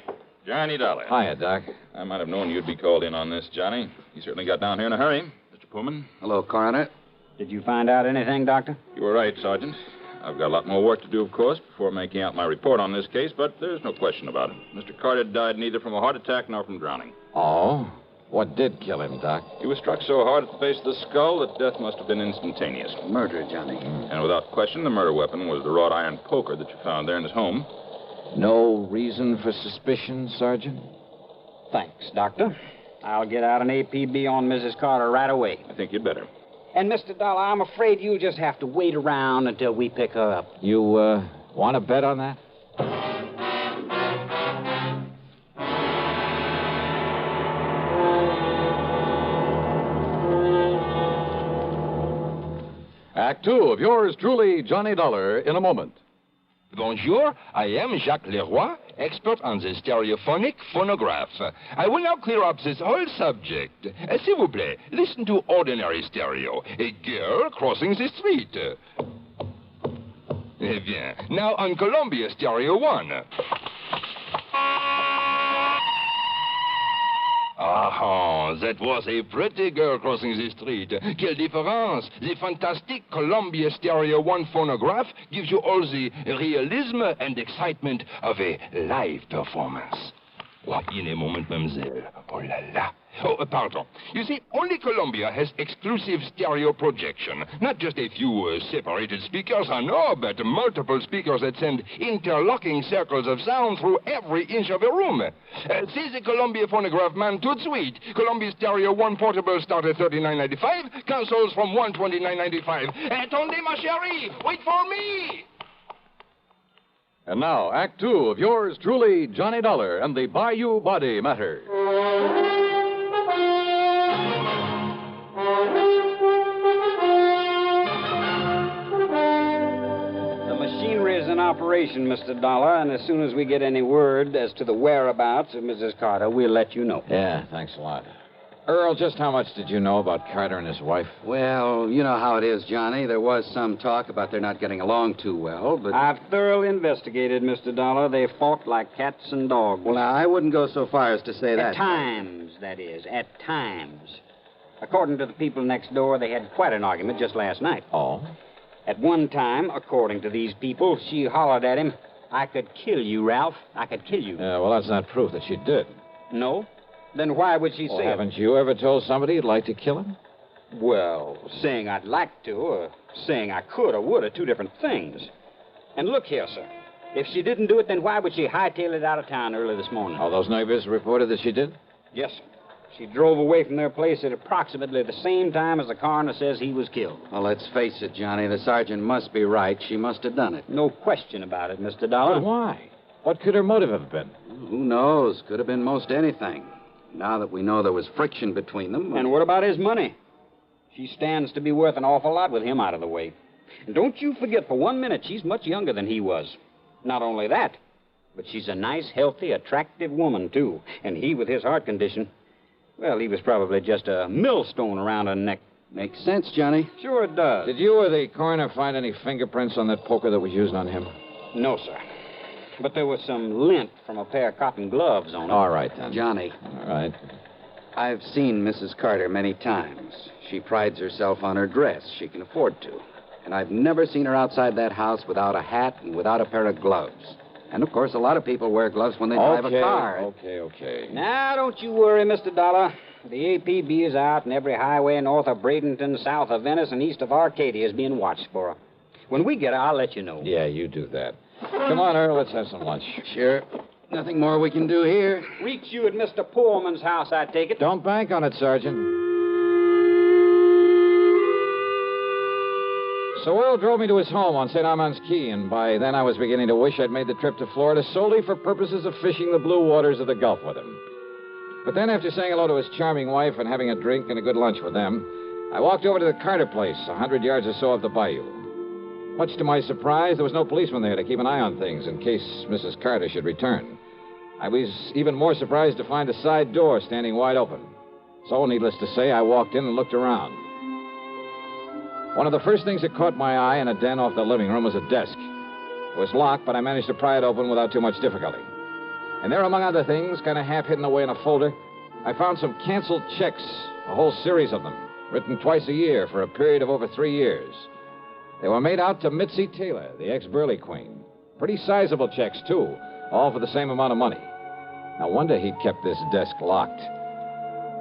Dollar. Hiya, Doc. I might have known you'd be called in on this, Johnny. You certainly got down here in a hurry. Mr. Pullman. Hello, Coroner. Did you find out anything, Doctor? You were right, Sergeant. I've got a lot more work to do, of course, before making out my report on this case, but there's no question about it. Mr. Carter died neither from a heart attack nor from drowning. Oh? What did kill him, Doc? He was struck so hard at the base of the skull that death must have been instantaneous. Murder, Johnny. And without question, the murder weapon was the wrought iron poker that you found there in his home. No reason for suspicion, Sergeant? Thanks, Doctor. I'll get out an APB on Mrs. Carter right away. I think you'd better. And, Mr. Dollar, I'm afraid you'll just have to wait around until we pick her up. You, want to bet on that? Act two of yours truly, Johnny Dollar, in a moment. Bonjour, I am Jacques Leroy, expert on the stereophonic phonograph. I will now clear up this whole subject. S'il vous plaît, listen to ordinary stereo. A girl crossing the street. Eh bien, now on Columbia Stereo 1. Ah, that was a pretty girl crossing the street. Quelle différence! The fantastic Columbia Stereo 1 phonograph gives you all the realism and excitement of a live performance. Oh, in a moment, mademoiselle. Oh la la. Oh, pardon. You see, only Columbia has exclusive stereo projection. Not just a few separated speakers, no, but multiple speakers that send interlocking circles of sound through every inch of a room. See the Columbia phonograph man tout de suite. Columbia Stereo 1 portable start at $39.95. Consoles from $129.95. Attendez, ma chérie! Wait for me! And now, Act two of yours truly, Johnny Dollar and the Bayou Body Matter. The machinery is in operation, Mr. Dollar, and as soon as we get any word as to the whereabouts of Mrs. Carter, we'll let you know. Yeah, thanks a lot. Earl, just how much did you know about Carter and his wife? Well, you know how it is, Johnny. There was some talk about their not getting along too well, but... I've thoroughly investigated, Mr. Dollar. They fought like cats and dogs. Well, now, I wouldn't go so far as to say that. At times, that is. At times. According to the people next door, they had quite an argument just last night. Oh? At one time, according to these people, she hollered at him, "I could kill you, Ralph. I could kill you." Yeah, well, that's not proof that she did. No? Then why would she say Haven't you ever told somebody you'd like to kill him? Well, saying I'd like to, or saying I could or would are two different things. And look here, sir. If she didn't do it, then why would she hightail it out of town early this morning? Oh, those neighbors reported that she did? Yes, sir. She drove away from their place at approximately the same time as the coroner says he was killed. Well, let's face it, Johnny. The sergeant must be right. She must have done it. No question about it, Mr. Dollar. But why? What could her motive have been? Who knows? Could have been most anything. Now that we know there was friction between them. And what about his money? She stands to be worth an awful lot with him out of the way. And don't you forget for 1 minute she's much younger than he was. Not only that, but she's a nice, healthy, attractive woman, too. And he, with his heart condition, well, he was probably just a millstone around her neck. Makes sense, Johnny. Sure it does. Did you or the coroner find any fingerprints on that poker that was used on him? No, sir. But there was some lint from a pair of cotton gloves on it. All right, then. Johnny. All right. I've seen Mrs. Carter many times. She prides herself on her dress. She can afford to. And I've never seen her outside that house without a hat and without a pair of gloves. And, of course, a lot of people wear gloves when they drive a car. Okay. Now, don't you worry, Mr. Dollar. The APB is out, and every highway north of Bradenton, south of Venice, and east of Arcadia is being watched for. When we get her, I'll let you know. Yeah, you do that. Come on, Earl, let's have some lunch. Sure. Nothing more we can do here. Reach you at Mr. Pullman's house, I take it. Don't bank on it, Sergeant. So Earl drove me to his home on St. Armand's Key, and by then I was beginning to wish I'd made the trip to Florida solely for purposes of fishing the blue waters of the Gulf with him. But then, after saying hello to his charming wife and having a drink and a good lunch with them, I walked over to the Carter place, 100 yards or so up the bayou. Much to my surprise, there was no policeman there to keep an eye on things in case Mrs. Carter should return. I was even more surprised to find a side door standing wide open. So, needless to say, I walked in and looked around. One of the first things that caught my eye in a den off the living room was a desk. It was locked, but I managed to pry it open without too much difficulty. And there, among other things, kind of half hidden away in a folder, I found some canceled checks, a whole series of them, written twice a year for a period of over 3 years. They were made out to Mitzi Taylor, the ex-Burley Queen. Pretty sizable checks, too, all for the same amount of money. No wonder he'd kept this desk locked.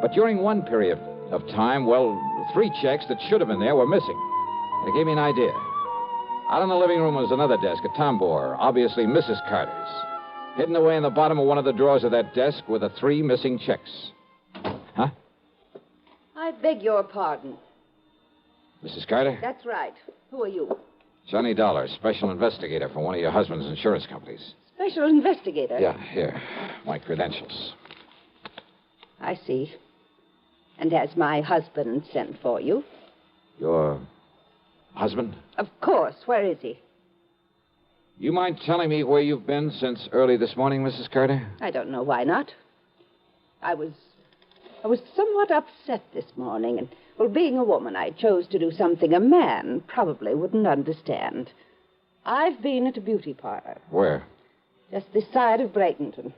But during one period of time, well, 3 checks that should have been there were missing. And it gave me an idea. Out in the living room was another desk, a tambour, obviously Mrs. Carter's. Hidden away in the bottom of one of the drawers of that desk were the 3 missing checks. Huh? I beg your pardon. Mrs. Carter? That's right. Who are you? Johnny Dollar, special investigator for one of your husband's insurance companies. Special investigator? Yeah, here. My credentials. I see. And has my husband sent for you? Your husband? Of course. Where is he? You mind telling me where you've been since early this morning, Mrs. Carter? I don't know why not. I was somewhat upset this morning, and, well, being a woman, I chose to do something a man probably wouldn't understand. I've been at a beauty parlor. Where? Just this side of Bradenton.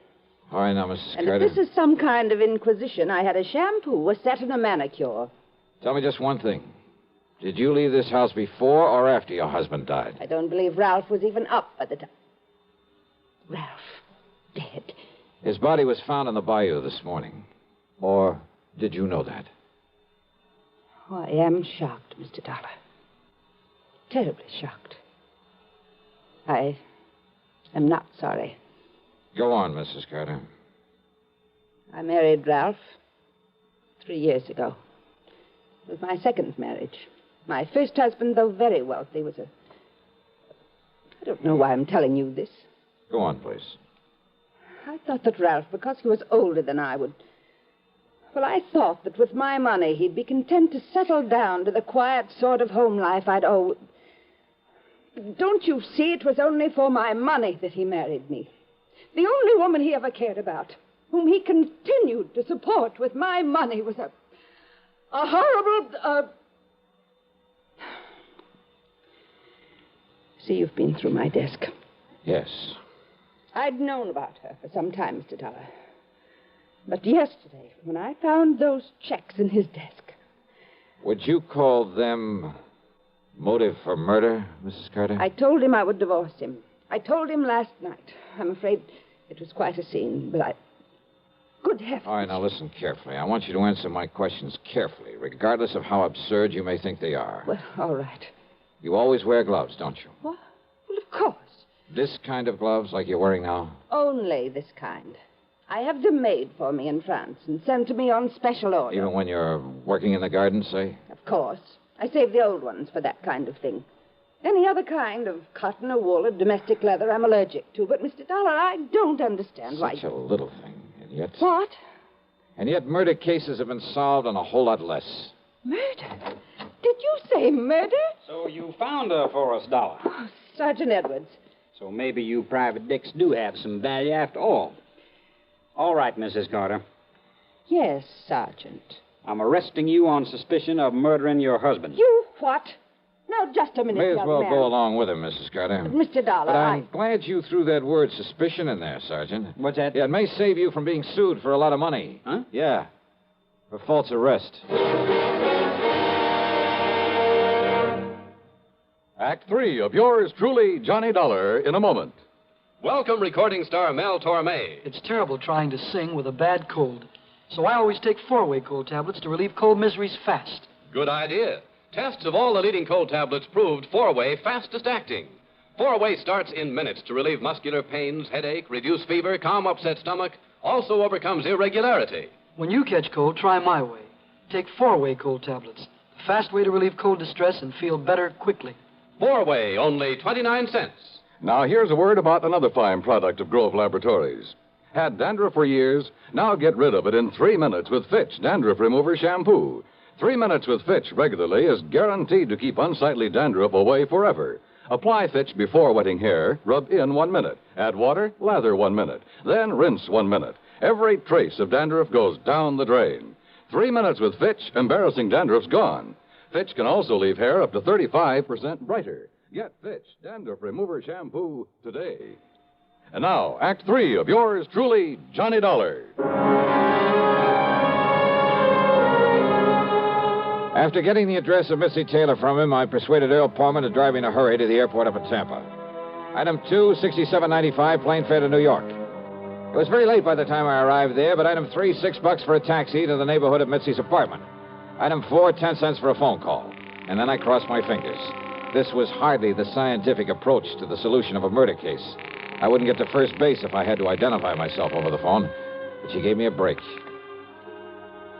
All right, now, Mrs. And Carter. if this is some kind of inquisition, I had a shampoo, a set, and a manicure. Tell me just one thing. Did you leave this house before or after your husband died? I don't believe Ralph was even up at the time. Ralph, dead. His body was found in the bayou this morning. Or did you know that? Oh, I am shocked, Mr. Dollar. Terribly shocked. I am not sorry. Go on, Mrs. Carter. I married Ralph 3 years ago. It was my second marriage. My first husband, though very wealthy, was I don't know why I'm telling you this. Go on, please. I thought that Ralph, because he was older than I would... Well, I thought that with my money, he'd be content to settle down to the quiet sort of home life I'd owe. Don't you see, it was only for my money that he married me. The only woman he ever cared about, whom he continued to support with my money, was a horrible... See, you've been through my desk. Yes. I'd known about her for some time, Mr. Dollar. But yesterday, when I found those checks in his desk... Would you call them motive for murder, Mrs. Carter? I told him I would divorce him. I told him last night. I'm afraid it was quite a scene, but Good heavens. All right, now listen carefully. I want you to answer my questions carefully, regardless of how absurd you may think they are. Well, all right. You always wear gloves, don't you? What? Well, of course. This kind of gloves, like you're wearing now? Only this kind. I have them made for me in France and sent to me on special order. Even when you're working in the garden, say? Of course. I save the old ones for that kind of thing. Any other kind of cotton or wool or domestic leather I'm allergic to. But, Mr. Dollar, I don't understand why... Such a little thing, and yet... What? And yet murder cases have been solved on a whole lot less. Murder? Did you say murder? So you found her for us, Dollar. Oh, Sergeant Edwards. So maybe you private dicks do have some value after all. All right, Mrs. Carter. Yes, Sergeant. I'm arresting you on suspicion of murdering your husband. You what? Now, just a minute, May as young well man. go along with him, Mrs. Carter. But, Mr. Dollar, But I'm glad you threw that word suspicion in there, Sergeant. What's that? Yeah, it may save you from being sued for a lot of money. Huh? Yeah, for false arrest. Act 3 of yours truly, Johnny Dollar, in a moment. Welcome, recording star Mel Torme. It's terrible trying to sing with a bad cold. So I always take 4-way cold tablets to relieve cold miseries fast. Good idea. Tests of all the leading cold tablets proved 4-way fastest acting. 4-way starts in minutes to relieve muscular pains, headache, reduce fever, calm upset stomach, also overcomes irregularity. When you catch cold, try my way. Take 4-way cold tablets. The fast way to relieve cold distress and feel better quickly. 4-way, only 29 cents. Now, here's a word about another fine product of Grove Laboratories. Had dandruff for years? Now get rid of it in 3 minutes with Fitch Dandruff Remover Shampoo. 3 minutes with Fitch regularly is guaranteed to keep unsightly dandruff away forever. Apply Fitch before wetting hair, rub in 1 minute. Add water, lather 1 minute. Then rinse 1 minute. Every trace of dandruff goes down the drain. 3 minutes with Fitch, embarrassing dandruff's gone. Fitch can also leave hair up to 35% brighter. Get Fitch Dandruff Remover Shampoo today. And now, Act 3 of yours truly, Johnny Dollar. After getting the address of Missy Taylor from him, I persuaded Earl Pullman to drive me in a hurry to the airport up at Tampa. Item 2, $67.95, plane fare to New York. It was very late by the time I arrived there, but item 3, $6 for a taxi to the neighborhood of Mitzi's apartment. Item 4, 10 cents for a phone call. And then I crossed my fingers. This was hardly the scientific approach to the solution of a murder case. I wouldn't get to first base if I had to identify myself over the phone. But she gave me a break.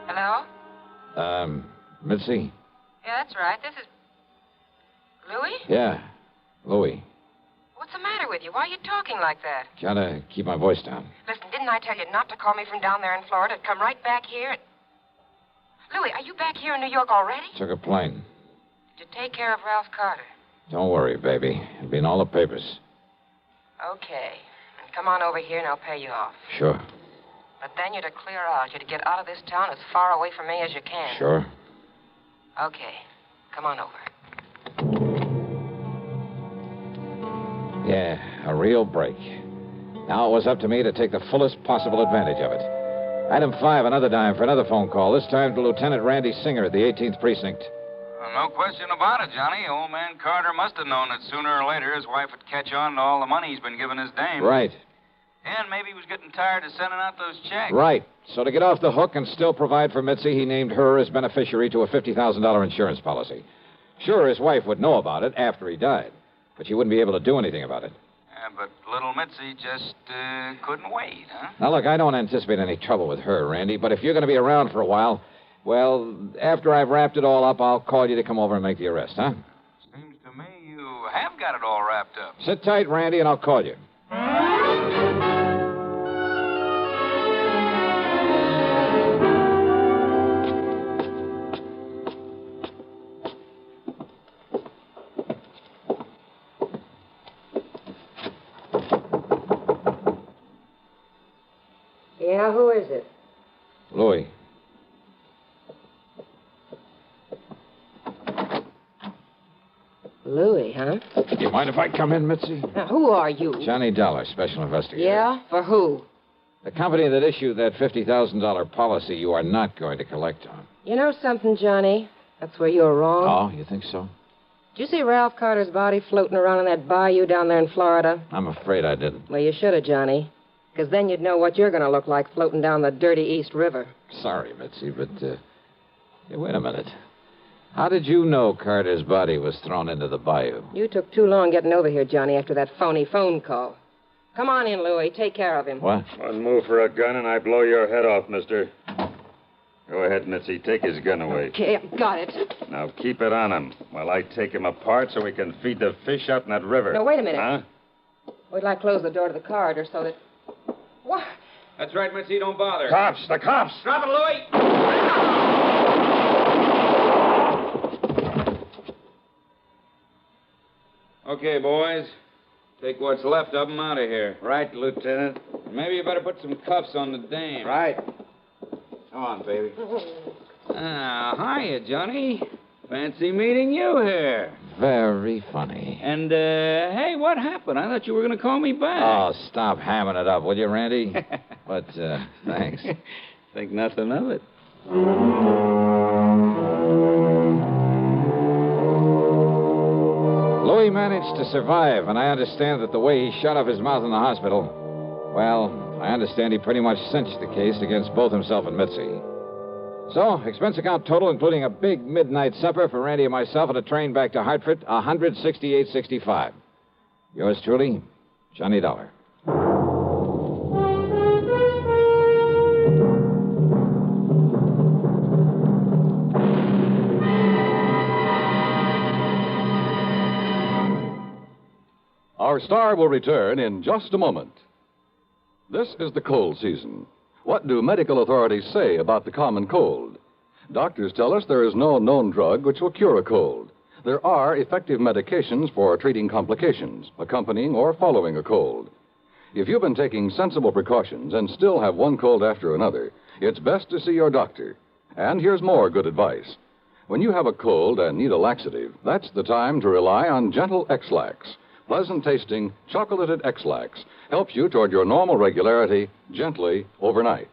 Hello? Mitzi? Yeah, that's right. This is... Louis? Yeah, Louis. What's the matter with you? Why are you talking like that? Gotta keep my voice down. Listen, didn't I tell you not to call me from down there in Florida? Come right back here. Louis, are you back here in New York already? Took a plane. Did you take care of Ralph Carter? Don't worry, baby. It'll be in all the papers. Okay. And come on over here and I'll pay you off. Sure. But then you're to clear out. You're to get out of this town as far away from me as you can. Sure. Okay. Come on over. Yeah, a real break. Now it was up to me to take the fullest possible advantage of it. Item 5, another dime for another phone call, this time to Lieutenant Randy Singer at the 18th Precinct. No question about it, Johnny. Old man Carter must have known that sooner or later his wife would catch on to all the money he's been giving his dame. Right. And maybe he was getting tired of sending out those checks. Right. So to get off the hook and still provide for Mitzi, he named her as beneficiary to a $50,000 insurance policy. Sure, his wife would know about it after he died, but she wouldn't be able to do anything about it. Yeah, but little Mitzi just couldn't wait, huh? Now, look, I don't anticipate any trouble with her, Randy, but if you're going to be around for a while, well, after I've wrapped it all up, I'll call you to come over and make the arrest, huh? Seems to me you have got it all wrapped up. Sit tight, Randy, and I'll call you. Yeah, who is it? Louis. Louis, huh? Do you mind if I come in, Mitzi? Now, who are you? Johnny Dollar, special investigator. Yeah? For who? The company that issued that $50,000 policy you are not going to collect on. You know something, Johnny? That's where you're wrong. Oh, you think so? Did you see Ralph Carter's body floating around in that bayou down there in Florida? I'm afraid I didn't. Well, you should have, Johnny. Because then you'd know what you're going to look like floating down the dirty East River. Sorry, Mitzi, but, hey, wait a minute. How did you know Carter's body was thrown into the bayou? You took too long getting over here, Johnny, after that phony phone call. Come on in, Louie. Take care of him. What? One move for a gun and I blow your head off, mister. Go ahead, Mitzi. Take his gun away. Okay, got it. Now keep it on him while I take him apart so we can feed the fish out in that river. No, wait a minute. Huh? Wait till I close the door to the corridor so that... What? That's right, Mitzi. Don't bother. Cops! The cops! Drop it, Louie! Okay, boys. Take what's left of them out of here. Right, Lieutenant. Maybe you better put some cuffs on the dame. Right. Come on, baby. Hiya, Johnny. Fancy meeting you here. Very funny. And, hey, what happened? I thought you were going to call me back. Oh, stop hamming it up, will you, Randy? But, thanks. Think nothing of it. Louis managed to survive, and I understand that the way he shut off his mouth in the hospital, well, I understand he pretty much cinched the case against both himself and Mitzi. So, expense account total, including a big midnight supper for Randy and myself and a train back to Hartford, $168.65. Yours truly, Johnny Dollar. Our star will return in just a moment. This is the cold season. What do medical authorities say about the common cold? Doctors tell us there is no known drug which will cure a cold. There are effective medications for treating complications, accompanying or following a cold. If you've been taking sensible precautions and still have one cold after another, it's best to see your doctor. And here's more good advice. When you have a cold and need a laxative, that's the time to rely on gentle X-Lax. Pleasant-tasting, chocolated X-Lax helps you toward your normal regularity gently overnight.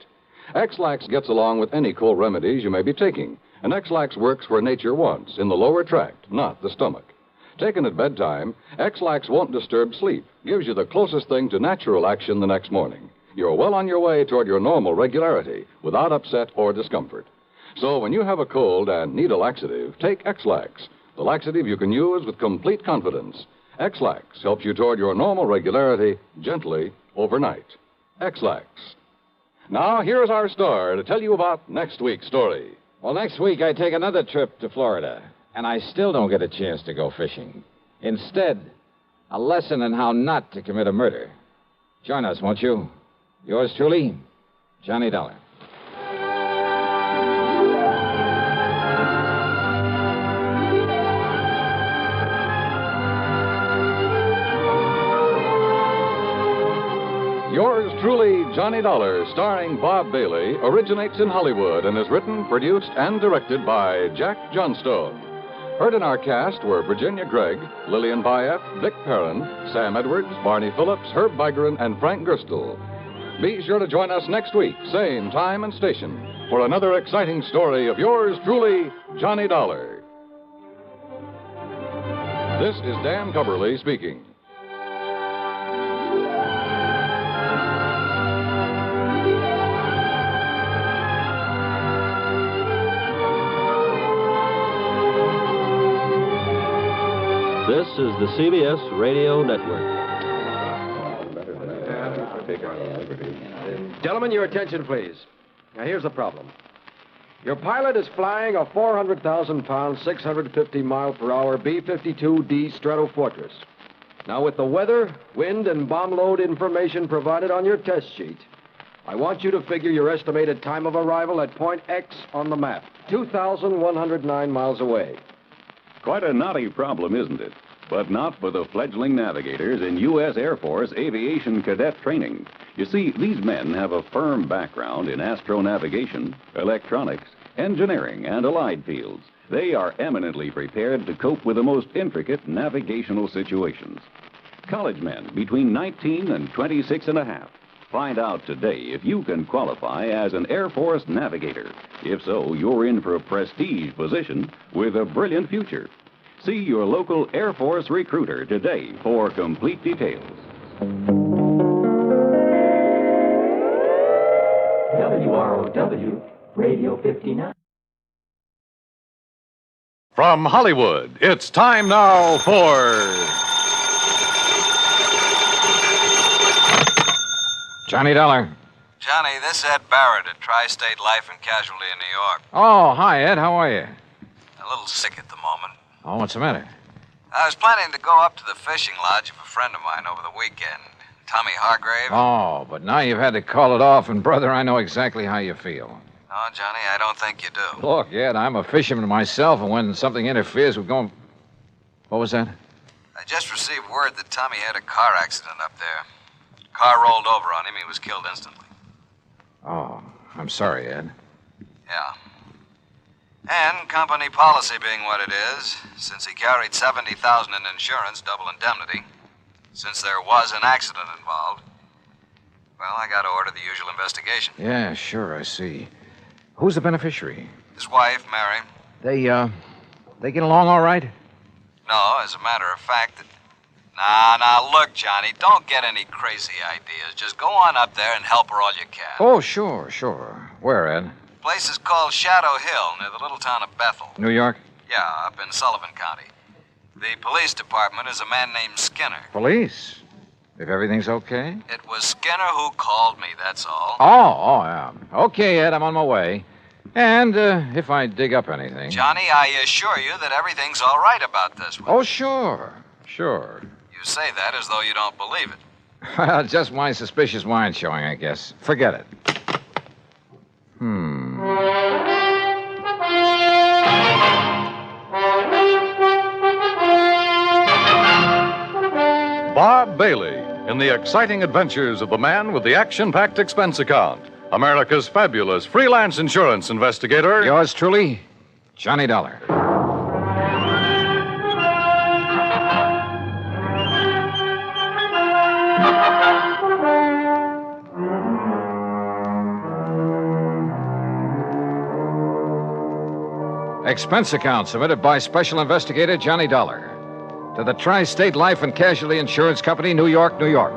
X-Lax gets along with any cold remedies you may be taking, and X-Lax works where nature wants, in the lower tract, not the stomach. Taken at bedtime, X-Lax won't disturb sleep, gives you the closest thing to natural action the next morning. You're well on your way toward your normal regularity, without upset or discomfort. So when you have a cold and need a laxative, take X-Lax, the laxative you can use with complete confidence. X-Lax helps you toward your normal regularity gently overnight. X-Lax. Now, here's our star to tell you about next week's story. Well, next week I take another trip to Florida, and I still don't get a chance to go fishing. Instead, a lesson in how not to commit a murder. Join us, won't you? Yours truly, Johnny Dollar. Yours truly, Johnny Dollar, starring Bob Bailey, originates in Hollywood and is written, produced, and directed by Jack Johnstone. Heard in our cast were Virginia Gregg, Lillian Bayef, Vic Perrin, Sam Edwards, Barney Phillips, Herb Vigran, and Frank Gerstle. Be sure to join us next week, same time and station, for another exciting story of yours truly, Johnny Dollar. This is Dan Cubberly speaking. This is the CBS Radio Network. Gentlemen, your attention, please. Now, here's the problem. Your pilot is flying a 400,000-pound, 650-mile-per-hour B-52D Stratofortress. Now, with the weather, wind, and bomb load information provided on your test sheet, I want you to figure your estimated time of arrival at point X on the map, 2,109 miles away. Quite a knotty problem, isn't it? But not for the fledgling navigators in U.S. Air Force aviation cadet training. You see, these men have a firm background in astronavigation, electronics, engineering, and allied fields. They are eminently prepared to cope with the most intricate navigational situations. College men between 19 and 26 and a half. Find out today if you can qualify as an Air Force navigator. If so, you're in for a prestige position with a brilliant future. See your local Air Force recruiter today for complete details. WROW, Radio 59. From Hollywood, it's time now for... Johnny Dollar. Johnny, this is Ed Barrett at Tri-State Life and Casualty in New York. Oh, hi, Ed. How are you? A little sick at the moment. Oh, what's the matter? I was planning to go up to the fishing lodge of a friend of mine over the weekend, Tommy Hargrave. Oh, but now you've had to call it off, and, brother, I know exactly how you feel. No, Johnny, I don't think you do. Look, Ed, I'm a fisherman myself, and when something interferes with going... What was that? I just received word that Tommy had a car accident up there. Car rolled over on him. He was killed instantly. Oh, I'm sorry, Ed. Yeah. And company policy being what it is, since he carried $70,000 in insurance, double indemnity, since there was an accident involved, well, I got to order the usual investigation. Yeah, sure, I see. Who's the beneficiary? His wife, Mary. They get along all right? No, as a matter of fact, Now, look, Johnny, don't get any crazy ideas. Just go on up there and help her all you can. Oh, sure. Where, Ed? Place is called Shadow Hill, near the little town of Bethel. New York? Yeah, up in Sullivan County. The police department is a man named Skinner. Police? If everything's okay? It was Skinner who called me, that's all. Oh, yeah. Okay, Ed, I'm on my way. And if I dig up anything... Johnny, I assure you that everything's all right about this one. Oh, sure. You say that as though you don't believe it. Well, just my suspicious mind showing, I guess. Forget it. Bob Bailey in the exciting adventures of the man with the action-packed expense account. America's fabulous freelance insurance investigator. Yours truly, Johnny Dollar. Expense account submitted by Special Investigator Johnny Dollar to the Tri-State Life and Casualty Insurance Company, New York, New York.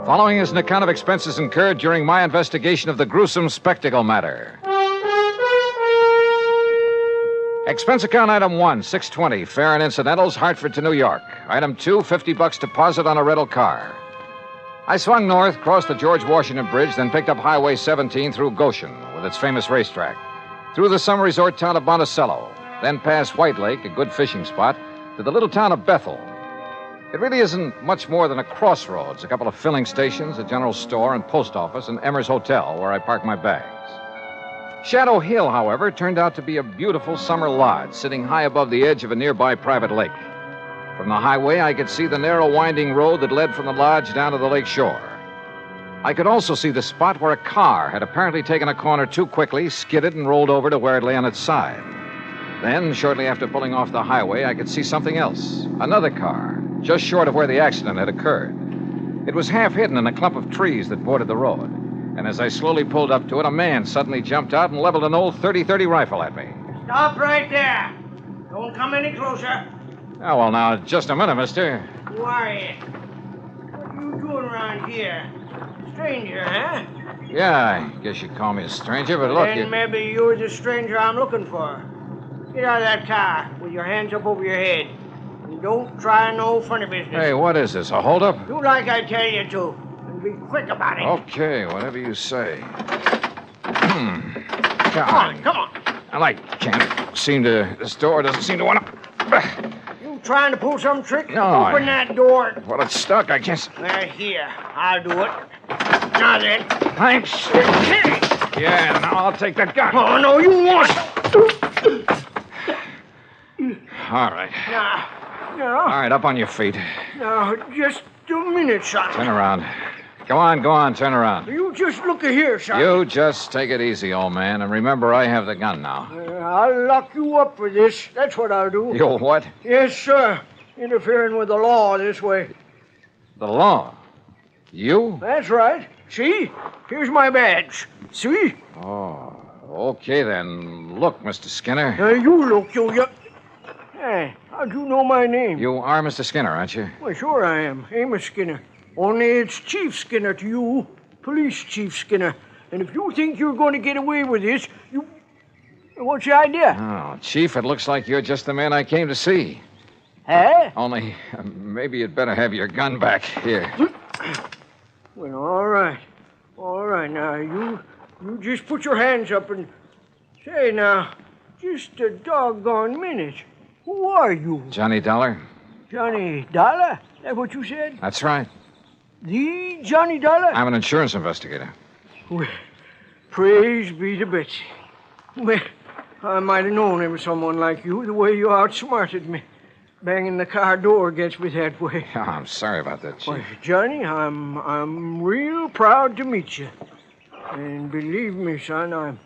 Following is an account of expenses incurred during my investigation of the gruesome spectacle matter. Expense account item 1, $620, fare and incidentals, Hartford to New York. Item 2, $50 deposit on a rental car. I swung north, crossed the George Washington Bridge, then picked up Highway 17 through Goshen with its famous racetrack, through the summer resort town of Monticello, then past White Lake, a good fishing spot, to the little town of Bethel. It really isn't much more than a crossroads, a couple of filling stations, a general store and post office, and Emmer's Hotel, where I park my bags. Shadow Hill, however, turned out to be a beautiful summer lodge, sitting high above the edge of a nearby private lake. From the highway, I could see the narrow, winding road that led from the lodge down to the lake shore. I could also see the spot where a car had apparently taken a corner too quickly, skidded, and rolled over to where it lay on its side. Then, shortly after pulling off the highway, I could see something else. Another car, just short of where the accident had occurred. It was half hidden in a clump of trees that bordered the road. And as I slowly pulled up to it, a man suddenly jumped out and leveled an old .30-30 rifle at me. Stop right there. Don't come any closer. Oh, well, now, just a minute, mister. Who are you? What are you doing around here? Stranger, huh? Yeah, I guess you'd call me a stranger, but look, Then maybe you're the stranger I'm looking for. Get out of that car with your hands up over your head. And don't try no funny business. Hey, what is this, a holdup? Do like I tell you to. And be quick about it. Okay, whatever you say. Come on. This door doesn't seem to want to... You trying to pull some trick? No, Open that door. Well, it's stuck, I guess. Well, here, I'll do it. Now then. Thanks. Yeah, now I'll take that gun. Oh, no, you won't. All right. Now. All right, up on your feet. Now, just a minute, son. Turn around. Go on, turn around. You just look here, son. You just take it easy, old man, and remember I have the gun now. I'll lock you up for this. That's what I'll do. You what? Yes, sir. Interfering with the law this way. The law? You? That's right. See? Here's my badge. See? Oh, okay then. Look, Mr. Skinner. You look, you... Hey, how'd you know my name? You are Mr. Skinner, aren't you? Well, sure I am. Amos Skinner. Only it's Chief Skinner to you. Police Chief Skinner. And if you think you're going to get away with this, you... What's your idea? Oh, Chief, it looks like you're just the man I came to see. Huh? Only, maybe you'd better have your gun back here. Well, all right. All right, now, you just put your hands up and... Say, now, just a doggone minute. Who are you? Johnny Dollar? Johnny Dollar? That what you said? That's right. The Johnny Dollar? I'm an insurance investigator. Well, praise be to Betsy. Well, I might have known it was someone like you, the way you outsmarted me. Banging the car door against me that way. Oh, I'm sorry about that, Chief. Well, Johnny, I'm real proud to meet you. And believe me, son,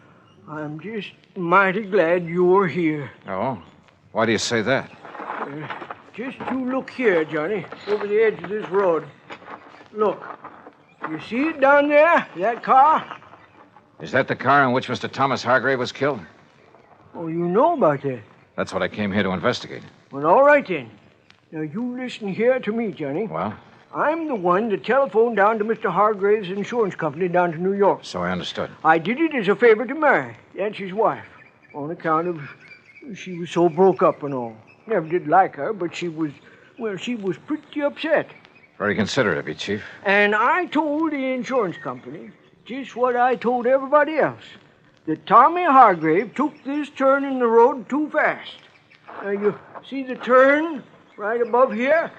I'm just mighty glad you're here. Oh? Why do you say that? Just you look here, Johnny, over the edge of this road. Look. You see it down there? That car? Is that the car in which Mr. Thomas Hargrave was killed? Oh, you know about that? That's what I came here to investigate. Well, all right then. Now, you listen here to me, Johnny. Well? I'm the one that telephoned down to Mr. Hargrave's insurance company down to New York. So I understood. I did it as a favor to Mary. That's his wife. On account of she was so broke up and all. Never did like her, but she was pretty upset. Very considerate of you, Chief. And I told the insurance company just what I told everybody else. That Tommy Hargrave took this turn in the road too fast. Now, you see the turn right above here?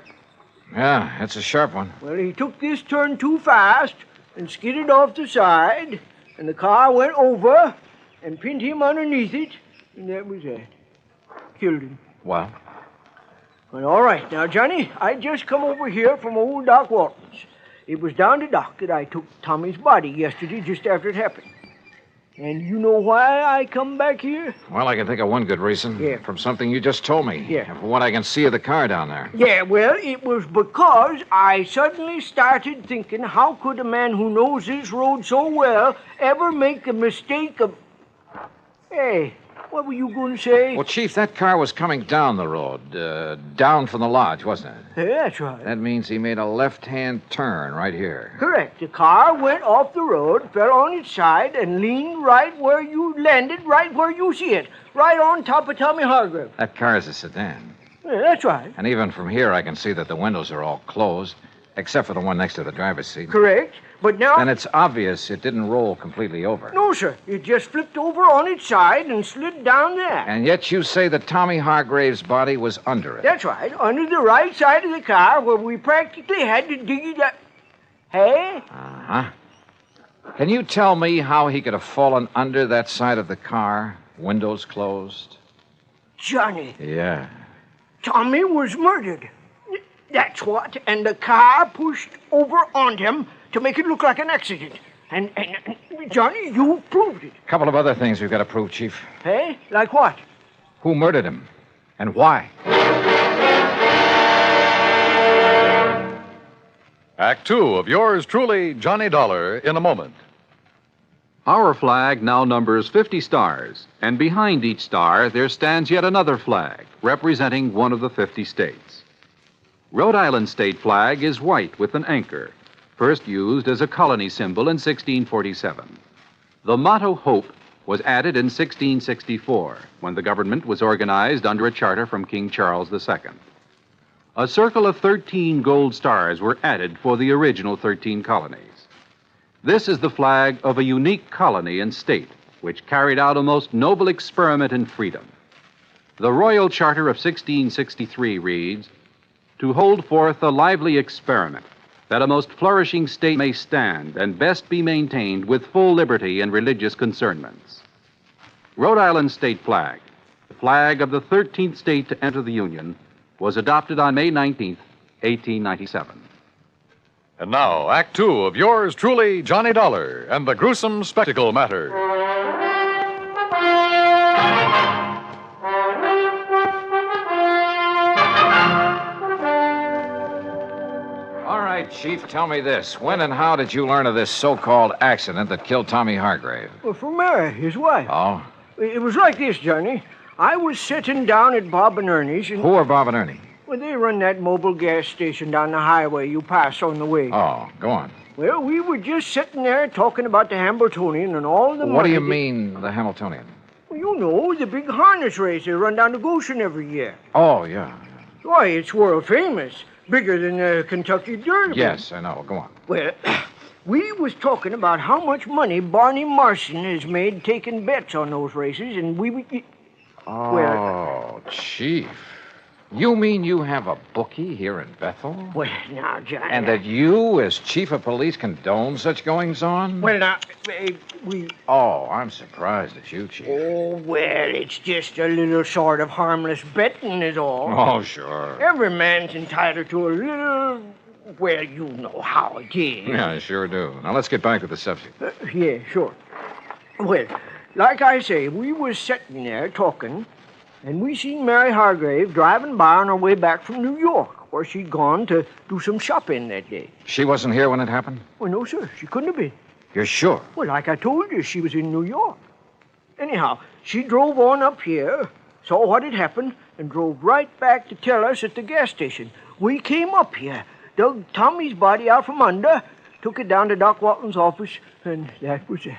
Yeah, that's a sharp one. Well, he took this turn too fast and skidded off the side, and the car went over and pinned him underneath it, and that was that. Killed him. Well? Well, all right. Now, Johnny, I just come over here from old Doc Walton's. It was down to Doc that I took Tommy's body yesterday just after it happened. And you know why I come back here? Well, I can think of one good reason. Yeah. From something you just told me. Yeah. And from what I can see of the car down there. Yeah, well, it was because I suddenly started thinking, how could a man who knows this road so well ever make a mistake of... Hey, what were you going to say? Well, Chief, that car was coming down the road, down from the lodge, wasn't it? Yeah, that's right. That means he made a left-hand turn right here. Correct. The car went off the road, fell on its side, and leaned right where you landed, right where you see it, right on top of Tommy Hargrave. That car is a sedan. Yeah, that's right. And even from here, I can see that the windows are all closed, except for the one next to the driver's seat. Correct. But now... Then it's obvious it didn't roll completely over. No, sir. It just flipped over on its side and slid down there. And yet you say that Tommy Hargrave's body was under it. That's right. Under the right side of the car where we practically had to dig it up. Hey? Uh-huh. Can you tell me how he could have fallen under that side of the car, windows closed? Johnny. Yeah. Tommy was murdered. That's what. And the car pushed over on him to make it look like an accident. And Johnny, you proved it. A couple of other things we've got to prove, Chief. Hey? Like what? Who murdered him? And why? Act two of yours truly, Johnny Dollar, in a moment. Our flag now numbers 50 stars, and behind each star there stands yet another flag, representing one of the 50 states. Rhode Island's state flag is white with an anchor, first used as a colony symbol in 1647. The motto Hope was added in 1664, when the government was organized under a charter from King Charles II. A circle of 13 gold stars were added for the original 13 colonies. This is the flag of a unique colony and state, which carried out a most noble experiment in freedom. The Royal Charter of 1663 reads, "To hold forth a lively experiment, that a most flourishing state may stand and best be maintained with full liberty and religious concernments." Rhode Island's state flag, the flag of the 13th state to enter the Union, was adopted on May 19th, 1897. And now, Act two of yours truly, Johnny Dollar, and the Gruesome Spectacle Matter. All right, Chief, tell me this. When and how did you learn of this so-called accident that killed Tommy Hargrave? Well, from Mary, his wife. Oh? It was like this, Johnny. I was sitting down at Bob and Ernie's and... Who are Bob and Ernie? Well, they run that mobile gas station down the highway you pass on the way. Oh, go on. Well, we were just sitting there talking about the Hambletonian and all the money... What do you mean, the Hamiltonian? Well, you know, the big harness race they run down to Goshen every year. Oh, yeah. Why, it's world famous. Bigger than the Kentucky Derby. Yes, I know. Go on. Well, we was talking about how much money Barney Marson has made taking bets on those races, and we... Oh, Chief. You mean you have a bookie here in Bethel? Well, now, Johnny... And that you, as chief of police, condone such goings-on? Well, now, we... Oh, I'm surprised at you, Chief. Oh, well, it's just a little sort of harmless betting is all. Oh, sure. Every man's entitled to a little... Well, you know how it is. Yeah, I sure do. Now, let's get back to the subject. Yeah, sure. Well, like I say, we was sitting there talking... And we seen Mary Hargrave driving by on her way back from New York, where she'd gone to do some shopping that day. She wasn't here when it happened? Well, no, sir. She couldn't have been. You're sure? Well, like I told you, she was in New York. Anyhow, she drove on up here, saw what had happened, and drove right back to tell us at the gas station. We came up here, dug Tommy's body out from under, took it down to Doc Walton's office, and that was it.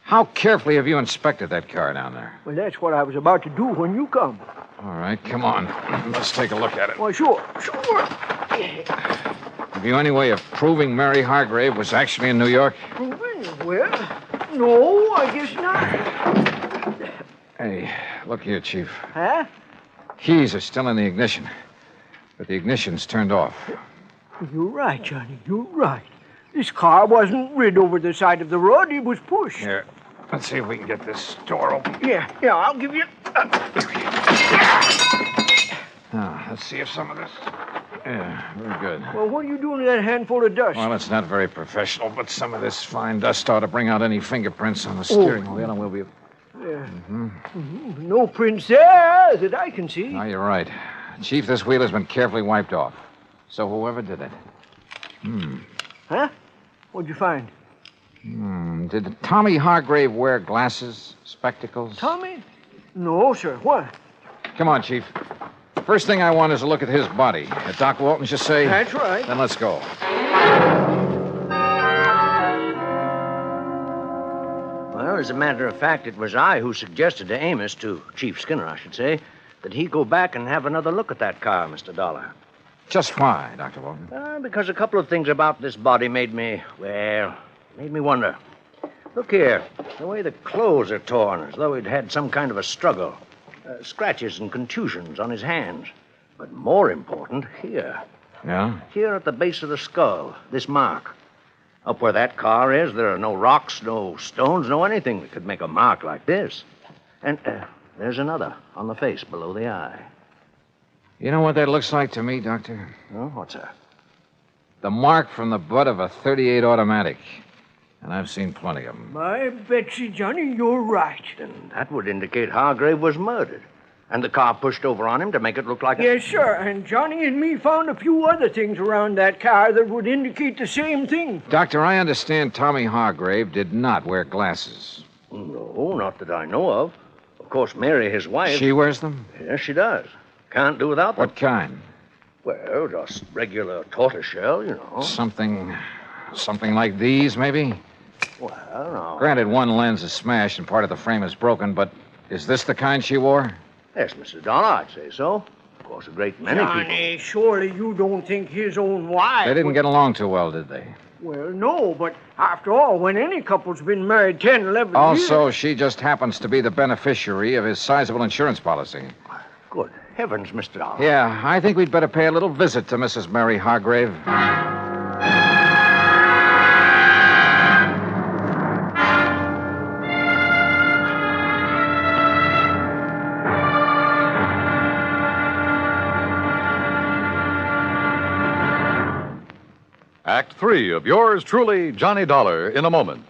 How carefully have you inspected that car down there? Well, that's what I was about to do when you come. All right, come on. Let's take a look at it. Well, sure. Have you any way of proving Mary Hargrave was actually in New York? Proving? Well, no, I guess not. Hey, look here, Chief. Huh? Keys are still in the ignition, but the ignition's turned off. You're right, Johnny. You're right. This car wasn't rid over the side of the road. It was pushed. Here, let's see if we can get this door open. Yeah, I'll give you... Now, let's see if some of this... Yeah, very good. Well, what are you doing with that handful of dust? Well, it's not very professional, but some of this fine dust ought to bring out any fingerprints on the steering wheel, and we'll be... Yeah. No prints there that I can see. No, you're right. Chief, this wheel has been carefully wiped off. So whoever did it... Huh? What'd you find? Did Tommy Hargrave wear glasses, spectacles? Tommy? No, sir. What? Come on, Chief. First thing I want is a look at his body. Doc Walton, you say? That's right. Then let's go. Well, as a matter of fact, it was I who suggested to Amos, to Chief Skinner, I should say, that he go back and have another look at that car, Mr. Dollar. Just why, Dr. Walton? Because a couple of things about this body made me wonder. Look here, the way the clothes are torn, as though he'd had some kind of a struggle. Scratches and contusions on his hands. But more important, here. Yeah? Here at the base of the skull, this mark. Up where that car is, there are no rocks, no stones, no anything that could make a mark like this. And there's another on the face below the eye. You know what that looks like to me, Doctor? Oh, what's that? The mark from the butt of a .38 automatic. And I've seen plenty of them. My Betsy, Johnny, you're right. Then that would indicate Hargrave was murdered. And the car pushed over on him to make it look like Yes, sir. And Johnny and me found a few other things around that car that would indicate the same thing. Doctor, I understand Tommy Hargrave did not wear glasses. No, not that I know of. Of course, Mary, his wife... She wears them? Yes, she does. Can't do without them. What kind? Well, just regular tortoiseshell, you know. Something like these, maybe? Well, no. Granted, one lens is smashed and part of the frame is broken, but is this the kind she wore? Yes, Mr. Dollar, I'd say so. Of course, a great many Johnny, surely you don't think his own wife... They didn't get along too well, did they? Well, no, but after all, when any couple's been married 10, 11 Also, years... she just happens to be the beneficiary of his sizable insurance policy. Good heavens, Mr. Dollar. Yeah, I think we'd better pay a little visit to Mrs. Mary Hargrave. Act 3 of yours truly, Johnny Dollar, in a moment.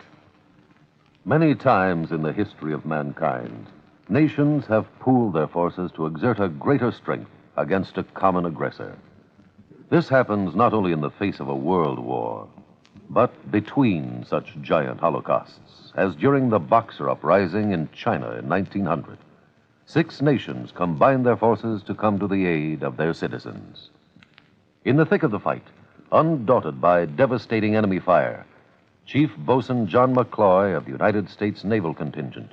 Many times in the history of mankind, nations have pooled their forces to exert a greater strength against a common aggressor. This happens not only in the face of a world war, but between such giant holocausts, as during the Boxer Uprising in China in 1900. 6 nations combined their forces to come to the aid of their citizens. In the thick of the fight, undaunted by devastating enemy fire, Chief Bosun John McCloy of the United States Naval Contingent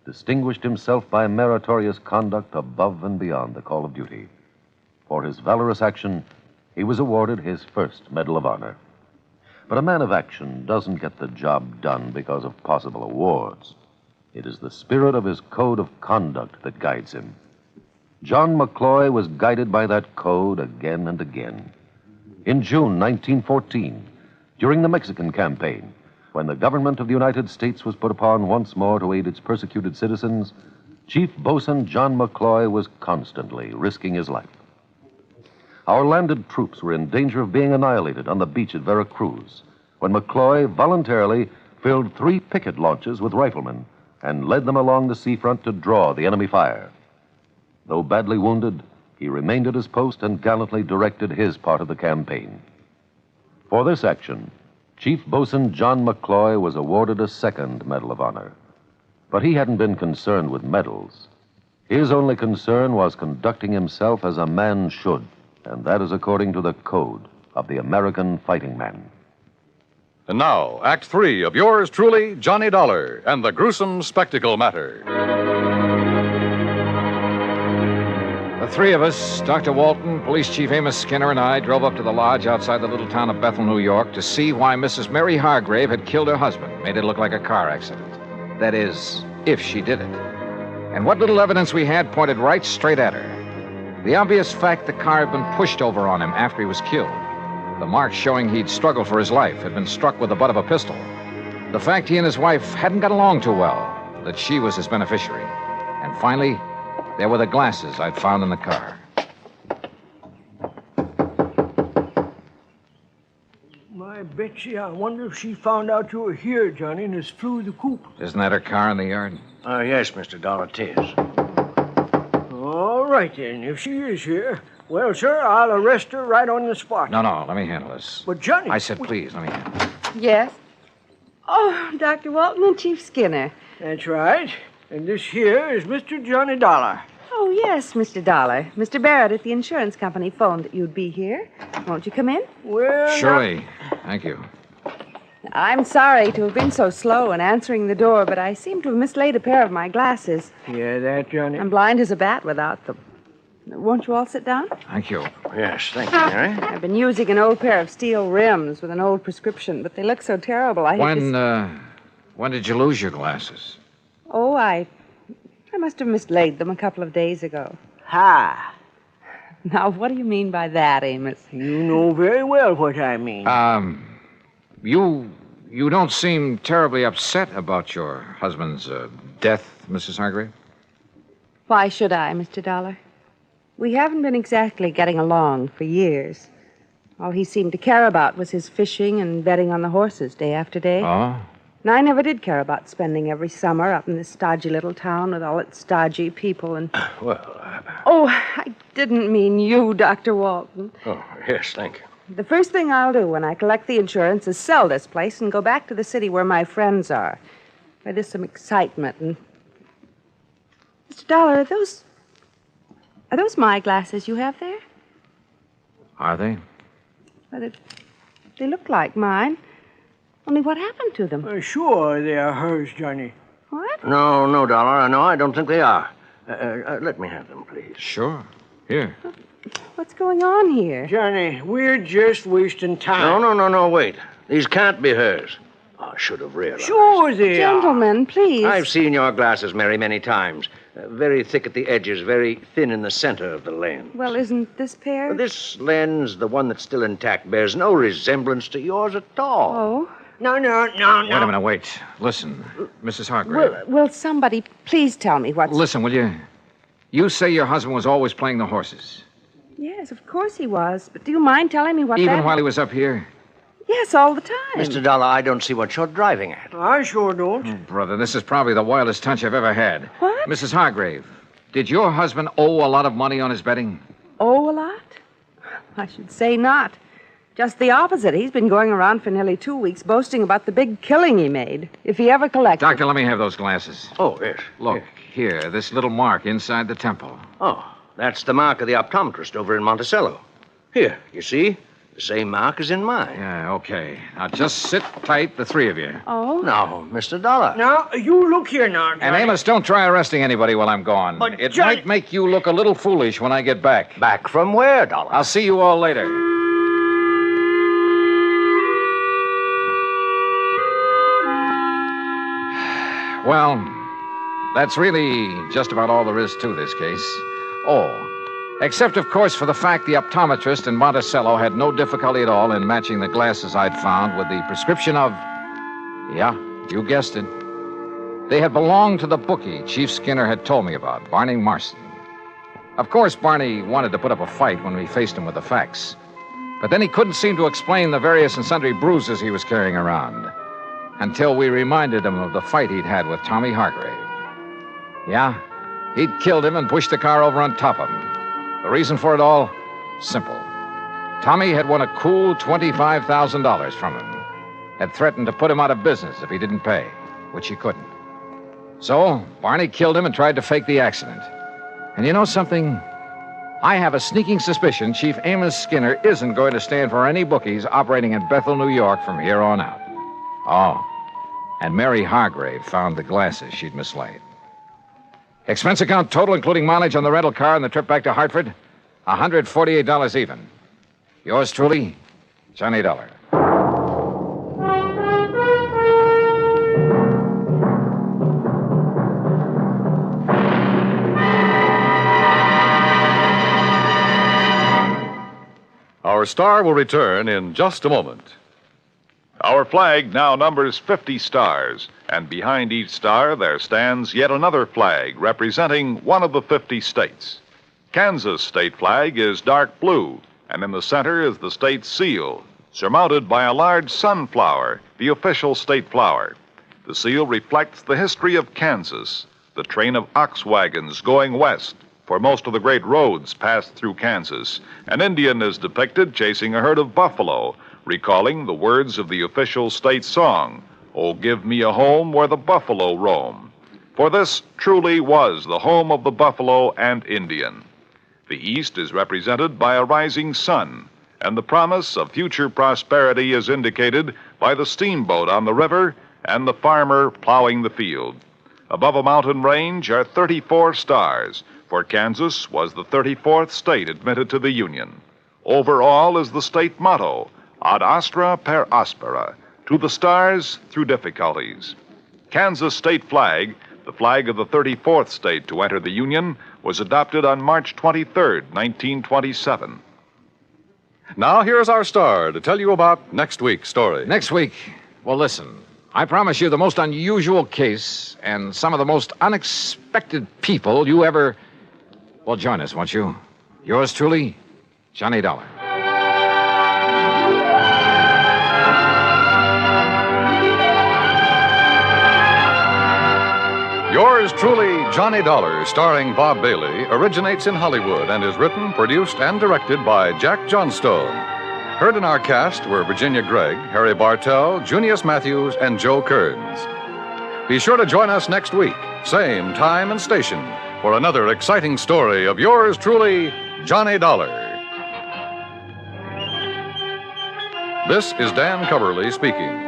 distinguished himself by meritorious conduct above and beyond the call of duty. For his valorous action, he was awarded his first Medal of Honor. But a man of action doesn't get the job done because of possible awards. It is the spirit of his code of conduct that guides him. John McCloy was guided by that code again and again. In June 1914, during the Mexican campaign, when the government of the United States was put upon once more to aid its persecuted citizens, Chief Bosun John McCloy was constantly risking his life. Our landed troops were in danger of being annihilated on the beach at Veracruz when McCloy voluntarily filled 3 picket launches with riflemen and led them along the seafront to draw the enemy fire. Though badly wounded, he remained at his post and gallantly directed his part of the campaign. For this action, Chief Bosun John McCloy was awarded a second Medal of Honor. But he hadn't been concerned with medals. His only concern was conducting himself as a man should, and that is according to the code of the American fighting man. And now, Act 3 of yours truly, Johnny Dollar, and the gruesome spectacle matter. The 3 of us, Dr. Walton, Police Chief Amos Skinner, and I, drove up to the lodge outside the little town of Bethel, New York, to see why Mrs. Mary Hargrave had killed her husband, made it look like a car accident. That is, if she did it. And what little evidence we had pointed right straight at her. The obvious fact the car had been pushed over on him after he was killed. The marks showing he'd struggled for his life, had been struck with the butt of a pistol. The fact he and his wife hadn't got along too well, that she was his beneficiary. And finally, there were the glasses I'd found in the car. My Betsy, I wonder if she found out you were here, Johnny, and has flew the coop. Isn't that her car in the yard? Yes, Mr. Dollar, it is. All right, then. If she is here, well, sir, I'll arrest her right on the spot. No, let me handle this. But, Johnny... I said please, let me handle it. Yes? Oh, Dr. Walton and Chief Skinner. That's right. And this here is Mr. Johnny Dollar. Oh, yes, Mr. Dollar. Mr. Barrett at the insurance company phoned that you'd be here. Won't you come in? Well, Surely. Thank you. I'm sorry to have been so slow in answering the door, but I seem to have mislaid a pair of my glasses. Yeah, that, Johnny. I'm blind as a bat without them. Won't you all sit down? Thank you. Yes, thank you, Mary. I've been using an old pair of steel rims with an old prescription, but they look so terrible. When did you lose your glasses? Oh, I must have mislaid them a couple of days ago. Ha! Now, what do you mean by that, Amos? You know very well what I mean. You don't seem terribly upset about your husband's death, Mrs. Hargrave? Why should I, Mr. Dollar? We haven't been exactly getting along for years. All he seemed to care about was his fishing and betting on the horses day after day. Oh? And I never did care about spending every summer up in this stodgy little town with all its stodgy people and... Oh, I didn't mean you, Dr. Walton. Oh, yes, thank you. The first thing I'll do when I collect the insurance is sell this place and go back to the city where my friends are, where there's some excitement and... Mr. Dollar, are those my glasses you have there? Are they? Well, they look like mine. Only what happened to them? Sure, they are hers, Johnny. What? No, Dollar. No, I don't think they are. Let me have them, please. Sure. Here. What's going on here? Johnny, we're just wasting time. No, wait. These can't be hers. I should have realized. Sure they are. Gentlemen, please. I've seen your glasses, Mary, many times. Very thick at the edges, very thin in the center of the lens. Well, isn't this pair? This lens, the one that's still intact, bears no resemblance to yours at all. Oh? No. Wait a minute, wait. Listen, Mrs. Hargrave. Will somebody please tell me what's... Listen, will you? You say your husband was always playing the horses. Yes, of course he was. But do you mind telling me what Even while he was up here? Yes, all the time. Mr. Dollar, I don't see what you're driving at. I sure don't. Oh, brother, this is probably the wildest hunch I've ever had. What? Mrs. Hargrave, did your husband owe a lot of money on his betting? Owe a lot? I should say not. Just the opposite. He's been going around for nearly 2 weeks boasting about the big killing he made, if he ever collected. Doctor, let me have those glasses. Oh, yes. Look, here, this little mark inside the temple. Oh, that's the mark of the optometrist over in Monticello. Here, you see? The same mark as in mine. Yeah, okay. Now just sit tight, the three of you. Oh? No, Mr. Dollar. Now, you look here now, Johnny. And Amos, don't try arresting anybody while I'm gone. But it Johnny- might make you look a little foolish when I get back. Back from where, Dollar? I'll see you all later. Well, that's really just about all there is to this case. Oh, except, of course, for the fact the optometrist in Monticello had no difficulty at all in matching the glasses I'd found with the prescription of... Yeah, you guessed it. They had belonged to the bookie Chief Skinner had told me about, Barney Marston. Of course, Barney wanted to put up a fight when we faced him with the facts. But then he couldn't seem to explain the various and sundry bruises he was carrying around. Until we reminded him of the fight he'd had with Tommy Hargrave. Yeah, he'd killed him and pushed the car over on top of him. The reason for it all? Simple. Tommy had won a cool $25,000 from him. Had threatened to put him out of business if he didn't pay, which he couldn't. So, Barney killed him and tried to fake the accident. And you know something? I have a sneaking suspicion Chief Amos Skinner isn't going to stand for any bookies operating in Bethel, New York from here on out. Oh, and Mary Hargrave found the glasses she'd mislaid. Expense account total, including mileage on the rental car and the trip back to Hartford, $148 even. Yours truly, Johnny Dollar. Our star will return in just a moment. Our flag now numbers 50 stars, and behind each star there stands yet another flag representing one of the 50 states. Kansas' state flag is dark blue, and in the center is the state's seal, surmounted by a large sunflower, the official state flower. The seal reflects the history of Kansas, the train of ox wagons going west, for most of the great roads passed through Kansas. An Indian is depicted chasing a herd of buffalo, recalling the words of the official state song, "Oh, give me a home where the buffalo roam." For this truly was the home of the buffalo and Indian. The East is represented by a rising sun, and the promise of future prosperity is indicated by the steamboat on the river and the farmer plowing the field. Above a mountain range are 34 stars, for Kansas was the 34th state admitted to the Union. Over all is the state motto, Ad astra per aspera, to the stars through difficulties. Kansas state flag, the flag of the 34th state to enter the Union, was adopted on March 23, 1927. Now here's our star to tell you about next week's story. Next week? Well, listen. I promise you the most unusual case and some of the most unexpected people you ever... Well, join us, won't you? Yours truly, Johnny Dollar. Yours truly, Johnny Dollar, starring Bob Bailey, originates in Hollywood and is written, produced, and directed by Jack Johnstone. Heard in our cast were Virginia Gregg, Harry Bartell, Junius Matthews, and Joe Kearns. Be sure to join us next week, same time and station, for another exciting story of yours truly, Johnny Dollar. This is Dan Coverly speaking.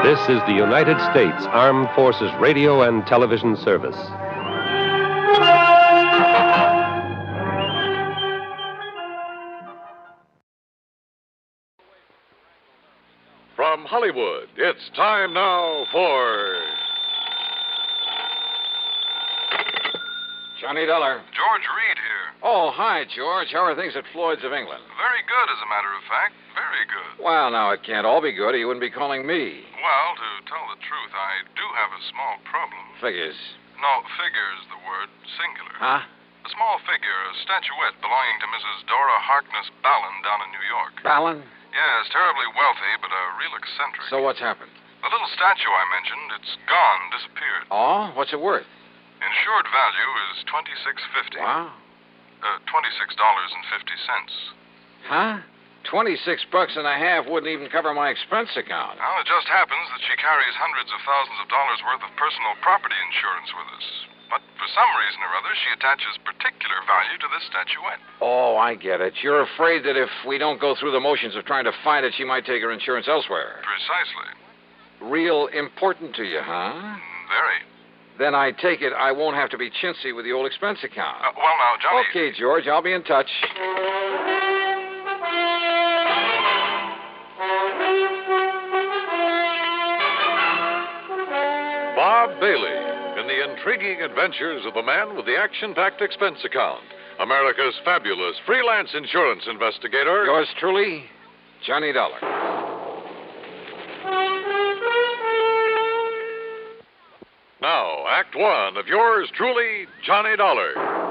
This is the United States Armed Forces Radio and Television Service. From Hollywood, it's time now for... Johnny Dollar. George Reed here. Oh, hi, George. How are things at Floyd's of England? Very good, as a matter of fact. Very good. Well, now, it can't all be good, or you wouldn't be calling me. Well, to tell the truth, I do have a small problem. Figures. No, figure is the word, singular. Huh? A small figure, a statuette belonging to Mrs. Dora Harkness Ballin down in New York. Ballin? Yes, terribly wealthy, but a real eccentric. So what's happened? The little statue I mentioned, it's gone, disappeared. Oh? What's it worth? Insured value is $26.50. Wow. $26.50. Huh? $26.50 wouldn't even cover my expense account. Well, it just happens that she carries hundreds of thousands of dollars worth of personal property insurance with us. But for some reason or other, she attaches particular value to this statuette. Oh, I get it. You're afraid that if we don't go through the motions of trying to find it, she might take her insurance elsewhere. Precisely. Real important to you, huh? Very. Then I take it I won't have to be chintzy with the old expense account. Well, now, Johnny... Okay, George, I'll be in touch. Bob Bailey in the intriguing adventures of the man with the action-packed expense account. America's fabulous freelance insurance investigator. Yours truly, Johnny Dollar. Now, Act One of yours truly, Johnny Dollar.